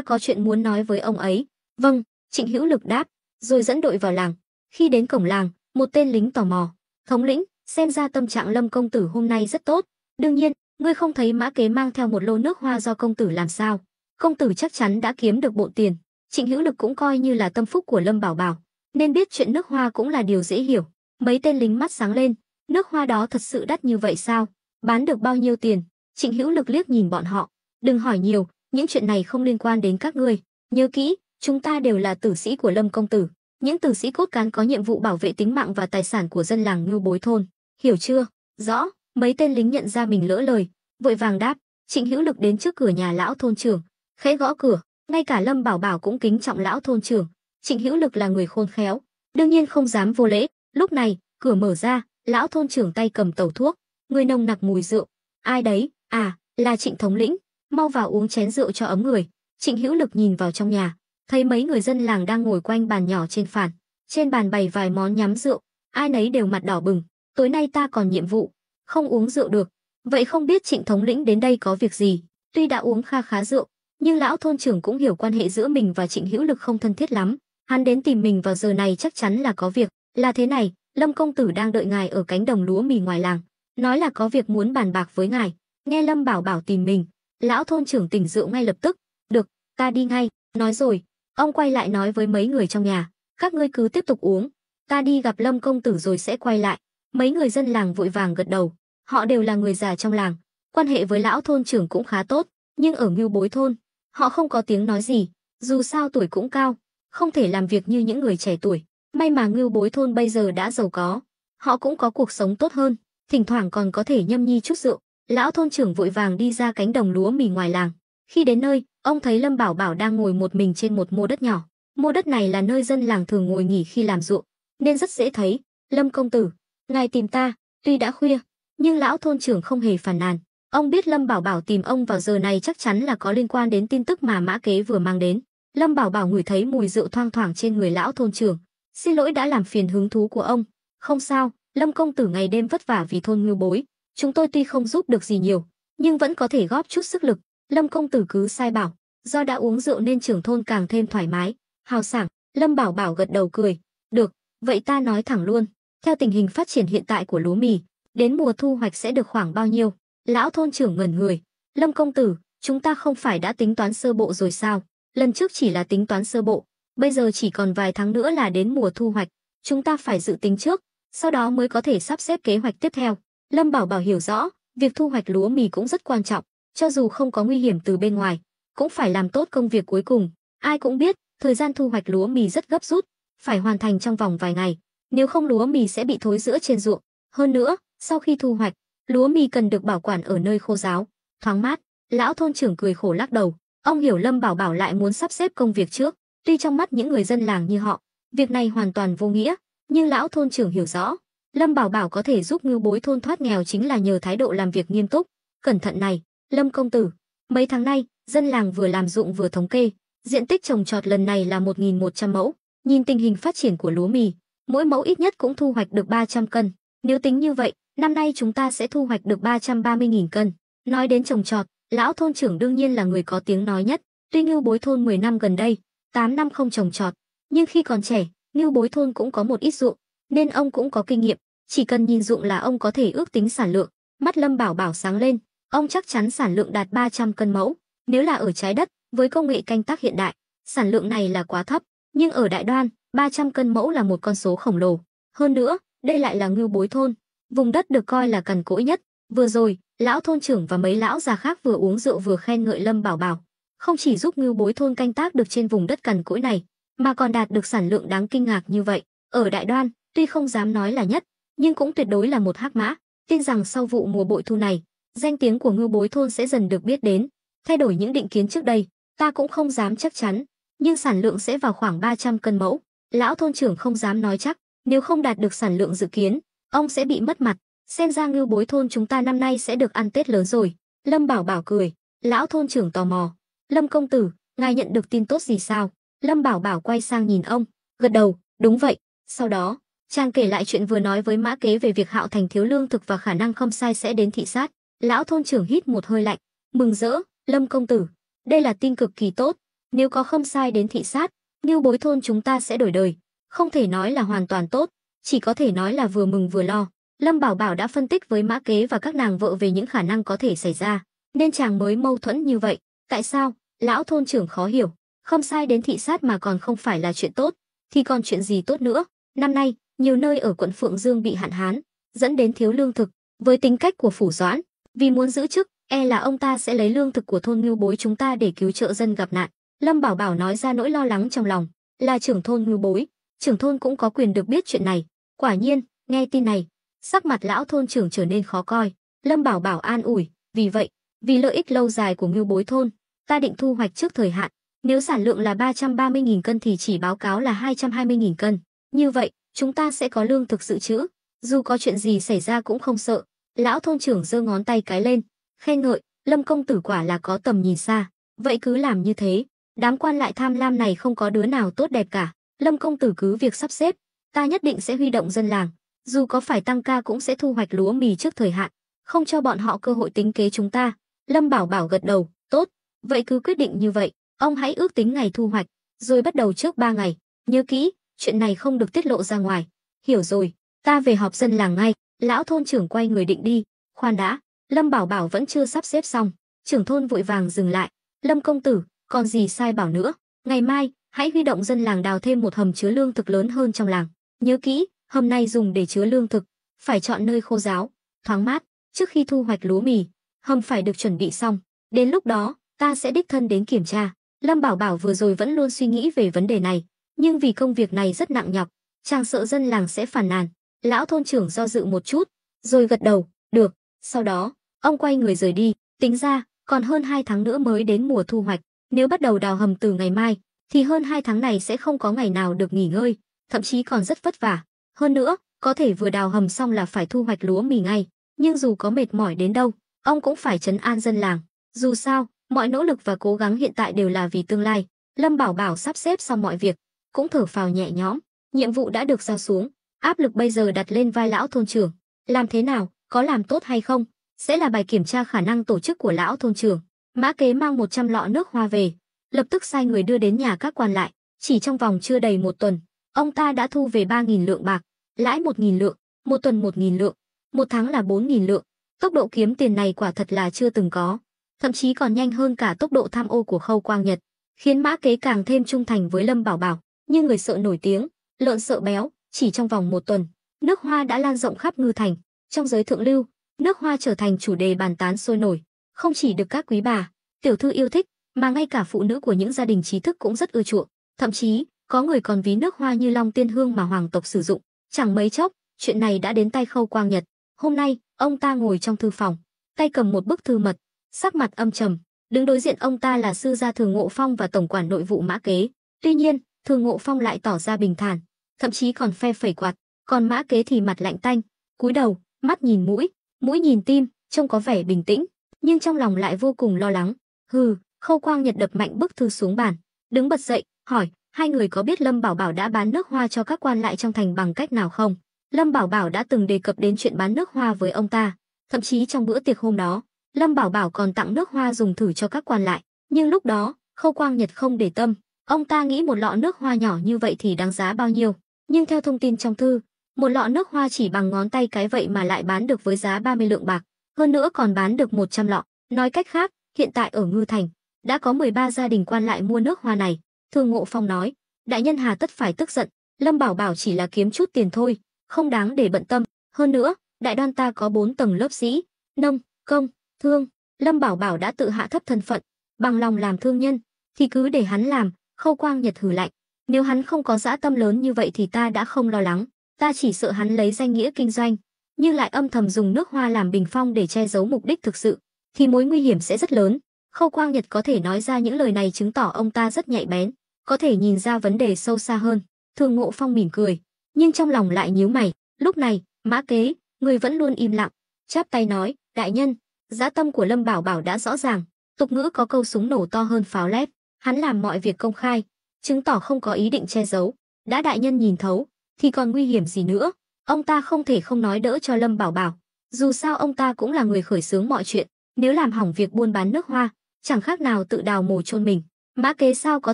có chuyện muốn nói với ông ấy. Vâng, Trịnh Hữu Lực đáp, rồi dẫn đội vào làng. Khi đến cổng làng, một tên lính tò mò, thống lĩnh, xem ra tâm trạng Lâm công tử hôm nay rất tốt. Đương nhiên, ngươi không thấy Mã Kế mang theo một lô nước hoa do công tử làm sao? Công tử chắc chắn đã kiếm được bộ tiền. Trịnh Hữu Lực cũng coi như là tâm phúc của Lâm Bảo Bảo, nên biết chuyện nước hoa cũng là điều dễ hiểu. Mấy tên lính mắt sáng lên, nước hoa đó thật sự đắt như vậy sao? Bán được bao nhiêu tiền? Trịnh Hữu Lực liếc nhìn bọn họ, đừng hỏi nhiều, những chuyện này không liên quan đến các ngươi. Nhớ kỹ, chúng ta đều là tử sĩ của Lâm công tử, những tử sĩ cốt cán có nhiệm vụ bảo vệ tính mạng và tài sản của dân làng Ngưu Bối thôn. Hiểu chưa? Rõ. Mấy tên lính nhận ra mình lỡ lời, vội vàng đáp. Trịnh Hữu Lực đến trước cửa nhà lão thôn trưởng, khẽ gõ cửa. Ngay cả Lâm Bảo Bảo cũng kính trọng lão thôn trưởng. Trịnh Hữu Lực là người khôn khéo, đương nhiên không dám vô lễ. Lúc này, cửa mở ra, lão thôn trưởng tay cầm tẩu thuốc, người nồng nặc mùi rượu. Ai đấy? À, là Trịnh thống lĩnh, mau vào uống chén rượu cho ấm người. Trịnh Hữu Lực nhìn vào trong nhà, thấy mấy người dân làng đang ngồi quanh bàn nhỏ trên phản. Trên bàn bày vài món nhắm rượu, ai nấy đều mặt đỏ bừng. Tối nay ta còn nhiệm vụ, không uống rượu được. Vậy không biết Trịnh thống lĩnh đến đây có việc gì? Tuy đã uống kha khá rượu, nhưng lão thôn trưởng cũng hiểu quan hệ giữa mình và Trịnh Hữu Lực không thân thiết lắm. Hắn đến tìm mình vào giờ này chắc chắn là có việc. Là thế này, Lâm công tử đang đợi ngài ở cánh đồng lúa mì ngoài làng, nói là có việc muốn bàn bạc với ngài. Nghe Lâm Bảo Bảo tìm mình, lão thôn trưởng tỉnh rượu ngay lập tức. Được, ta đi ngay. Nói rồi, ông quay lại nói với mấy người trong nhà, các ngươi cứ tiếp tục uống, ta đi gặp Lâm công tử rồi sẽ quay lại. Mấy người dân làng vội vàng gật đầu, họ đều là người già trong làng, quan hệ với lão thôn trưởng cũng khá tốt, nhưng ở Ngưu Bối thôn, họ không có tiếng nói gì, dù sao tuổi cũng cao, không thể làm việc như những người trẻ tuổi. May mà Ngưu Bối thôn bây giờ đã giàu có, họ cũng có cuộc sống tốt hơn, thỉnh thoảng còn có thể nhâm nhi chút rượu. Lão thôn trưởng vội vàng đi ra cánh đồng lúa mì ngoài làng. Khi đến nơi, ông thấy Lâm Bảo Bảo đang ngồi một mình trên một mô đất nhỏ. Mô đất này là nơi dân làng thường ngồi nghỉ khi làm ruộng, nên rất dễ thấy. Lâm công tử, ngài tìm ta. Tuy đã khuya, nhưng lão thôn trưởng không hề phàn nàn. Ông biết Lâm Bảo Bảo tìm ông vào giờ này chắc chắn là có liên quan đến tin tức mà Mã Kế vừa mang đến. Lâm Bảo Bảo ngửi thấy mùi rượu thoang thoảng trên người lão thôn trưởng. Xin lỗi đã làm phiền hứng thú của ông. Không sao, Lâm công tử ngày đêm vất vả vì thôn Ngưu Bối, chúng tôi tuy không giúp được gì nhiều, nhưng vẫn có thể góp chút sức lực. Lâm công tử cứ sai bảo. Do đã uống rượu nên trưởng thôn càng thêm thoải mái, hào sảng. Lâm Bảo Bảo gật đầu cười. Được, vậy ta nói thẳng luôn. Theo tình hình phát triển hiện tại của lúa mì, đến mùa thu hoạch sẽ được khoảng bao nhiêu? Lão thôn trưởng ngẩn người. Lâm công tử, chúng ta không phải đã tính toán sơ bộ rồi sao? Lần trước chỉ là tính toán sơ bộ, bây giờ chỉ còn vài tháng nữa là đến mùa thu hoạch. Chúng ta phải dự tính trước, sau đó mới có thể sắp xếp kế hoạch tiếp theo. Lâm Bảo Bảo hiểu rõ, việc thu hoạch lúa mì cũng rất quan trọng, cho dù không có nguy hiểm từ bên ngoài, cũng phải làm tốt công việc cuối cùng. Ai cũng biết, thời gian thu hoạch lúa mì rất gấp rút, phải hoàn thành trong vòng vài ngày, nếu không lúa mì sẽ bị thối rữa trên ruộng. Hơn nữa, sau khi thu hoạch, lúa mì cần được bảo quản ở nơi khô ráo, thoáng mát. Lão thôn trưởng cười khổ lắc đầu, ông hiểu Lâm Bảo Bảo lại muốn sắp xếp công việc trước, tuy trong mắt những người dân làng như họ, việc này hoàn toàn vô nghĩa, nhưng lão thôn trưởng hiểu rõ, Lâm Bảo Bảo có thể giúp Ngưu Bối thôn thoát nghèo chính là nhờ thái độ làm việc nghiêm túc, cẩn thận này. Lâm công tử, mấy tháng nay, dân làng vừa làm ruộng vừa thống kê, diện tích trồng trọt lần này là 1.100 mẫu. Nhìn tình hình phát triển của lúa mì, mỗi mẫu ít nhất cũng thu hoạch được 300 cân. Nếu tính như vậy, năm nay chúng ta sẽ thu hoạch được 330.000 cân. Nói đến trồng trọt, lão thôn trưởng đương nhiên là người có tiếng nói nhất. Tuy Ngưu Bối thôn 10 năm gần đây, 8 năm không trồng trọt, nhưng khi còn trẻ, Ngưu Bối thôn cũng có một ít ruộng, nên ông cũng có kinh nghiệm. Chỉ cần nhìn ruộng là ông có thể ước tính sản lượng. Mắt Lâm Bảo Bảo sáng lên, ông chắc chắn sản lượng đạt 300 cân mẫu. Nếu là ở trái đất, với công nghệ canh tác hiện đại, sản lượng này là quá thấp, nhưng ở Đại Đoan, 300 cân mẫu là một con số khổng lồ. Hơn nữa, đây lại là Ngưu Bối thôn, vùng đất được coi là cằn cỗi nhất. Vừa rồi, lão thôn trưởng và mấy lão già khác vừa uống rượu vừa khen ngợi Lâm Bảo Bảo, không chỉ giúp Ngưu Bối thôn canh tác được trên vùng đất cằn cỗi này, mà còn đạt được sản lượng đáng kinh ngạc như vậy. Ở Đại Đoan, tuy không dám nói là nhất, nhưng cũng tuyệt đối là một hắc mã. Tin rằng sau vụ mùa bội thu này, danh tiếng của Ngưu Bối thôn sẽ dần được biết đến. Thay đổi những định kiến trước đây, ta cũng không dám chắc chắn, nhưng sản lượng sẽ vào khoảng 300 cân mẫu. Lão thôn trưởng không dám nói chắc, nếu không đạt được sản lượng dự kiến, ông sẽ bị mất mặt. Xem ra Ngưu Bối thôn chúng ta năm nay sẽ được ăn Tết lớn rồi. Lâm Bảo Bảo cười. Lão thôn trưởng tò mò. Lâm công tử, ngài nhận được tin tốt gì sao? Lâm Bảo Bảo quay sang nhìn ông, gật đầu, đúng vậy. Sau đó, chàng kể lại chuyện vừa nói với Mã Kế về việc Hạo Thành thiếu lương thực và khả năng Khâm Sai sẽ đến thị sát. Lão thôn trưởng hít một hơi lạnh, mừng rỡ. Lâm công tử, đây là tin cực kỳ tốt. Nếu có Khâm Sai đến thị sát, Ngưu Bối thôn chúng ta sẽ đổi đời. Không thể nói là hoàn toàn tốt, chỉ có thể nói là vừa mừng vừa lo. Lâm Bảo Bảo đã phân tích với Mã Kế và các nàng vợ về những khả năng có thể xảy ra, nên chàng mới mâu thuẫn như vậy. Tại sao? Lão thôn trưởng khó hiểu. Khâm Sai đến thị sát mà còn không phải là chuyện tốt, thì còn chuyện gì tốt nữa? Năm nay, nhiều nơi ở quận Phượng Dương bị hạn hán, dẫn đến thiếu lương thực. Với tính cách của Phủ Doãn, vì muốn giữ chức, e là ông ta sẽ lấy lương thực của thôn Ngưu Bối chúng ta để cứu trợ dân gặp nạn. Lâm Bảo Bảo nói ra nỗi lo lắng trong lòng. Là trưởng thôn Ngưu Bối, trưởng thôn cũng có quyền được biết chuyện này. Quả nhiên, nghe tin này, sắc mặt lão thôn trưởng trở nên khó coi. Lâm Bảo Bảo an ủi, vì vậy, vì lợi ích lâu dài của Ngưu Bối thôn, ta định thu hoạch trước thời hạn. Nếu sản lượng là 330.000 cân thì chỉ báo cáo là 220.000 cân. Như vậy, chúng ta sẽ có lương thực dự trữ, dù có chuyện gì xảy ra cũng không sợ. Lão thôn trưởng giơ ngón tay cái lên, khen ngợi, Lâm công tử quả là có tầm nhìn xa. Vậy cứ làm như thế, đám quan lại tham lam này không có đứa nào tốt đẹp cả. Lâm công tử cứ việc sắp xếp, ta nhất định sẽ huy động dân làng, dù có phải tăng ca cũng sẽ thu hoạch lúa mì trước thời hạn, không cho bọn họ cơ hội tính kế chúng ta. Lâm Bảo Bảo gật đầu, tốt, vậy cứ quyết định như vậy. Ông hãy ước tính ngày thu hoạch, rồi bắt đầu trước 3 ngày. Nhớ kỹ, chuyện này không được tiết lộ ra ngoài. Hiểu rồi, ta về họp dân làng ngay. Lão thôn trưởng quay người định đi. Khoan đã, Lâm Bảo Bảo vẫn chưa sắp xếp xong. Trưởng thôn vội vàng dừng lại. Lâm công tử, còn gì sai bảo nữa. Ngày mai, hãy huy động dân làng đào thêm một hầm chứa lương thực lớn hơn trong làng. Nhớ kỹ, hầm này dùng để chứa lương thực, phải chọn nơi khô ráo, thoáng mát. Trước khi thu hoạch lúa mì, hầm phải được chuẩn bị xong. Đến lúc đó, ta sẽ đích thân đến kiểm tra. Lâm Bảo Bảo vừa rồi vẫn luôn suy nghĩ về vấn đề này, nhưng vì công việc này rất nặng nhọc, chàng sợ dân làng sẽ phàn nàn. Lão thôn trưởng do dự một chút, rồi gật đầu, được. Sau đó, ông quay người rời đi. Tính ra, còn hơn 2 tháng nữa mới đến mùa thu hoạch. Nếu bắt đầu đào hầm từ ngày mai, thì hơn 2 tháng này sẽ không có ngày nào được nghỉ ngơi, thậm chí còn rất vất vả. Hơn nữa, có thể vừa đào hầm xong là phải thu hoạch lúa mì ngay. Nhưng dù có mệt mỏi đến đâu, ông cũng phải trấn an dân làng. Dù sao, mọi nỗ lực và cố gắng hiện tại đều là vì tương lai. Lâm Bảo Bảo sắp xếp xong mọi việc, cũng thở phào nhẹ nhõm. Nhiệm vụ đã được giao xuống, Áp lực bây giờ đặt lên vai lão thôn trưởng. Làm thế nào, có làm tốt hay không, sẽ là bài kiểm tra khả năng tổ chức của lão thôn trưởng. Mã Kế mang 100 lọ nước hoa về, lập tức sai người đưa đến nhà các quan lại. Chỉ trong vòng chưa đầy một tuần, ông ta đã thu về 3.000 lượng bạc, lãi 1.000 lượng, một tuần 1.000 lượng, một tháng là 4.000 lượng. Tốc độ kiếm tiền này quả thật là chưa từng có, thậm chí còn nhanh hơn cả tốc độ tham ô của Khâu Quang Nhật, khiến Mã Kế càng thêm trung thành với Lâm Bảo Bảo. Như người sợ nổi tiếng, lợn sợ béo, chỉ trong vòng một tuần, nước hoa đã lan rộng khắp Ngư Thành. Trong giới thượng lưu, nước hoa trở thành chủ đề bàn tán sôi nổi, không chỉ được các quý bà, tiểu thư yêu thích, mà ngay cả phụ nữ của những gia đình trí thức cũng rất ưa chuộng. Thậm chí, có người còn ví nước hoa như Long Tiên Hương mà hoàng tộc sử dụng. Chẳng mấy chốc, chuyện này đã đến tay Khâu Quang Nhật. Hôm nay, ông ta ngồi trong thư phòng, tay cầm một bức thư mật, sắc mặt âm trầm. Đứng đối diện ông ta là sư gia Thường Ngộ Phong và tổng quản nội vụ Mã Kế. Tuy nhiên, Thường Ngộ Phong lại tỏ ra bình thản, thậm chí còn phe phẩy quạt, còn Mã Kế thì mặt lạnh tanh, cúi đầu, mắt nhìn mũi, mũi nhìn tim, trông có vẻ bình tĩnh, nhưng trong lòng lại vô cùng lo lắng. Hừ, Khâu Quang Nhật đập mạnh bức thư xuống bàn, đứng bật dậy, hỏi, hai người có biết Lâm Bảo Bảo đã bán nước hoa cho các quan lại trong thành bằng cách nào không? Lâm Bảo Bảo đã từng đề cập đến chuyện bán nước hoa với ông ta, thậm chí trong bữa tiệc hôm đó, Lâm Bảo Bảo còn tặng nước hoa dùng thử cho các quan lại, nhưng lúc đó, Khâu Quang Nhật không để tâm, ông ta nghĩ một lọ nước hoa nhỏ như vậy thì đáng giá bao nhiêu, nhưng theo thông tin trong thư, một lọ nước hoa chỉ bằng ngón tay cái vậy mà lại bán được với giá 30 lượng bạc, hơn nữa còn bán được 100 lọ. Nói cách khác, hiện tại ở Ngư Thành đã có 13 gia đình quan lại mua nước hoa này. Thường Ngộ Phong nói, đại nhân hà tất phải tức giận, Lâm Bảo Bảo chỉ là kiếm chút tiền thôi, không đáng để bận tâm. Hơn nữa, đại đoan ta có 4 tầng lớp sĩ, nông, công, thương. Lâm Bảo Bảo đã tự hạ thấp thân phận, bằng lòng làm thương nhân, thì cứ để hắn làm. Khâu Quang Nhật hừ lạnh, nếu hắn không có dã tâm lớn như vậy thì ta đã không lo lắng, ta chỉ sợ hắn lấy danh nghĩa kinh doanh, nhưng lại âm thầm dùng nước hoa làm bình phong để che giấu mục đích thực sự, thì mối nguy hiểm sẽ rất lớn. Khâu Quang Nhật có thể nói ra những lời này chứng tỏ ông ta rất nhạy bén, có thể nhìn ra vấn đề sâu xa hơn. Thường Ngộ Phong mỉm cười, nhưng trong lòng lại nhíu mày. Lúc này, Mã Kế, người vẫn luôn im lặng, chắp tay nói, đại nhân, dã tâm của Lâm Bảo Bảo đã rõ ràng. Tục ngữ có câu súng nổ to hơn pháo lép, hắn làm mọi việc công khai, chứng tỏ không có ý định che giấu. Đã đại nhân nhìn thấu, thì còn nguy hiểm gì nữa? Ông ta không thể không nói đỡ cho Lâm Bảo Bảo. Dù sao ông ta cũng là người khởi xướng mọi chuyện, nếu làm hỏng việc buôn bán nước hoa, chẳng khác nào tự đào mồ chôn mình. Mã Kế sao có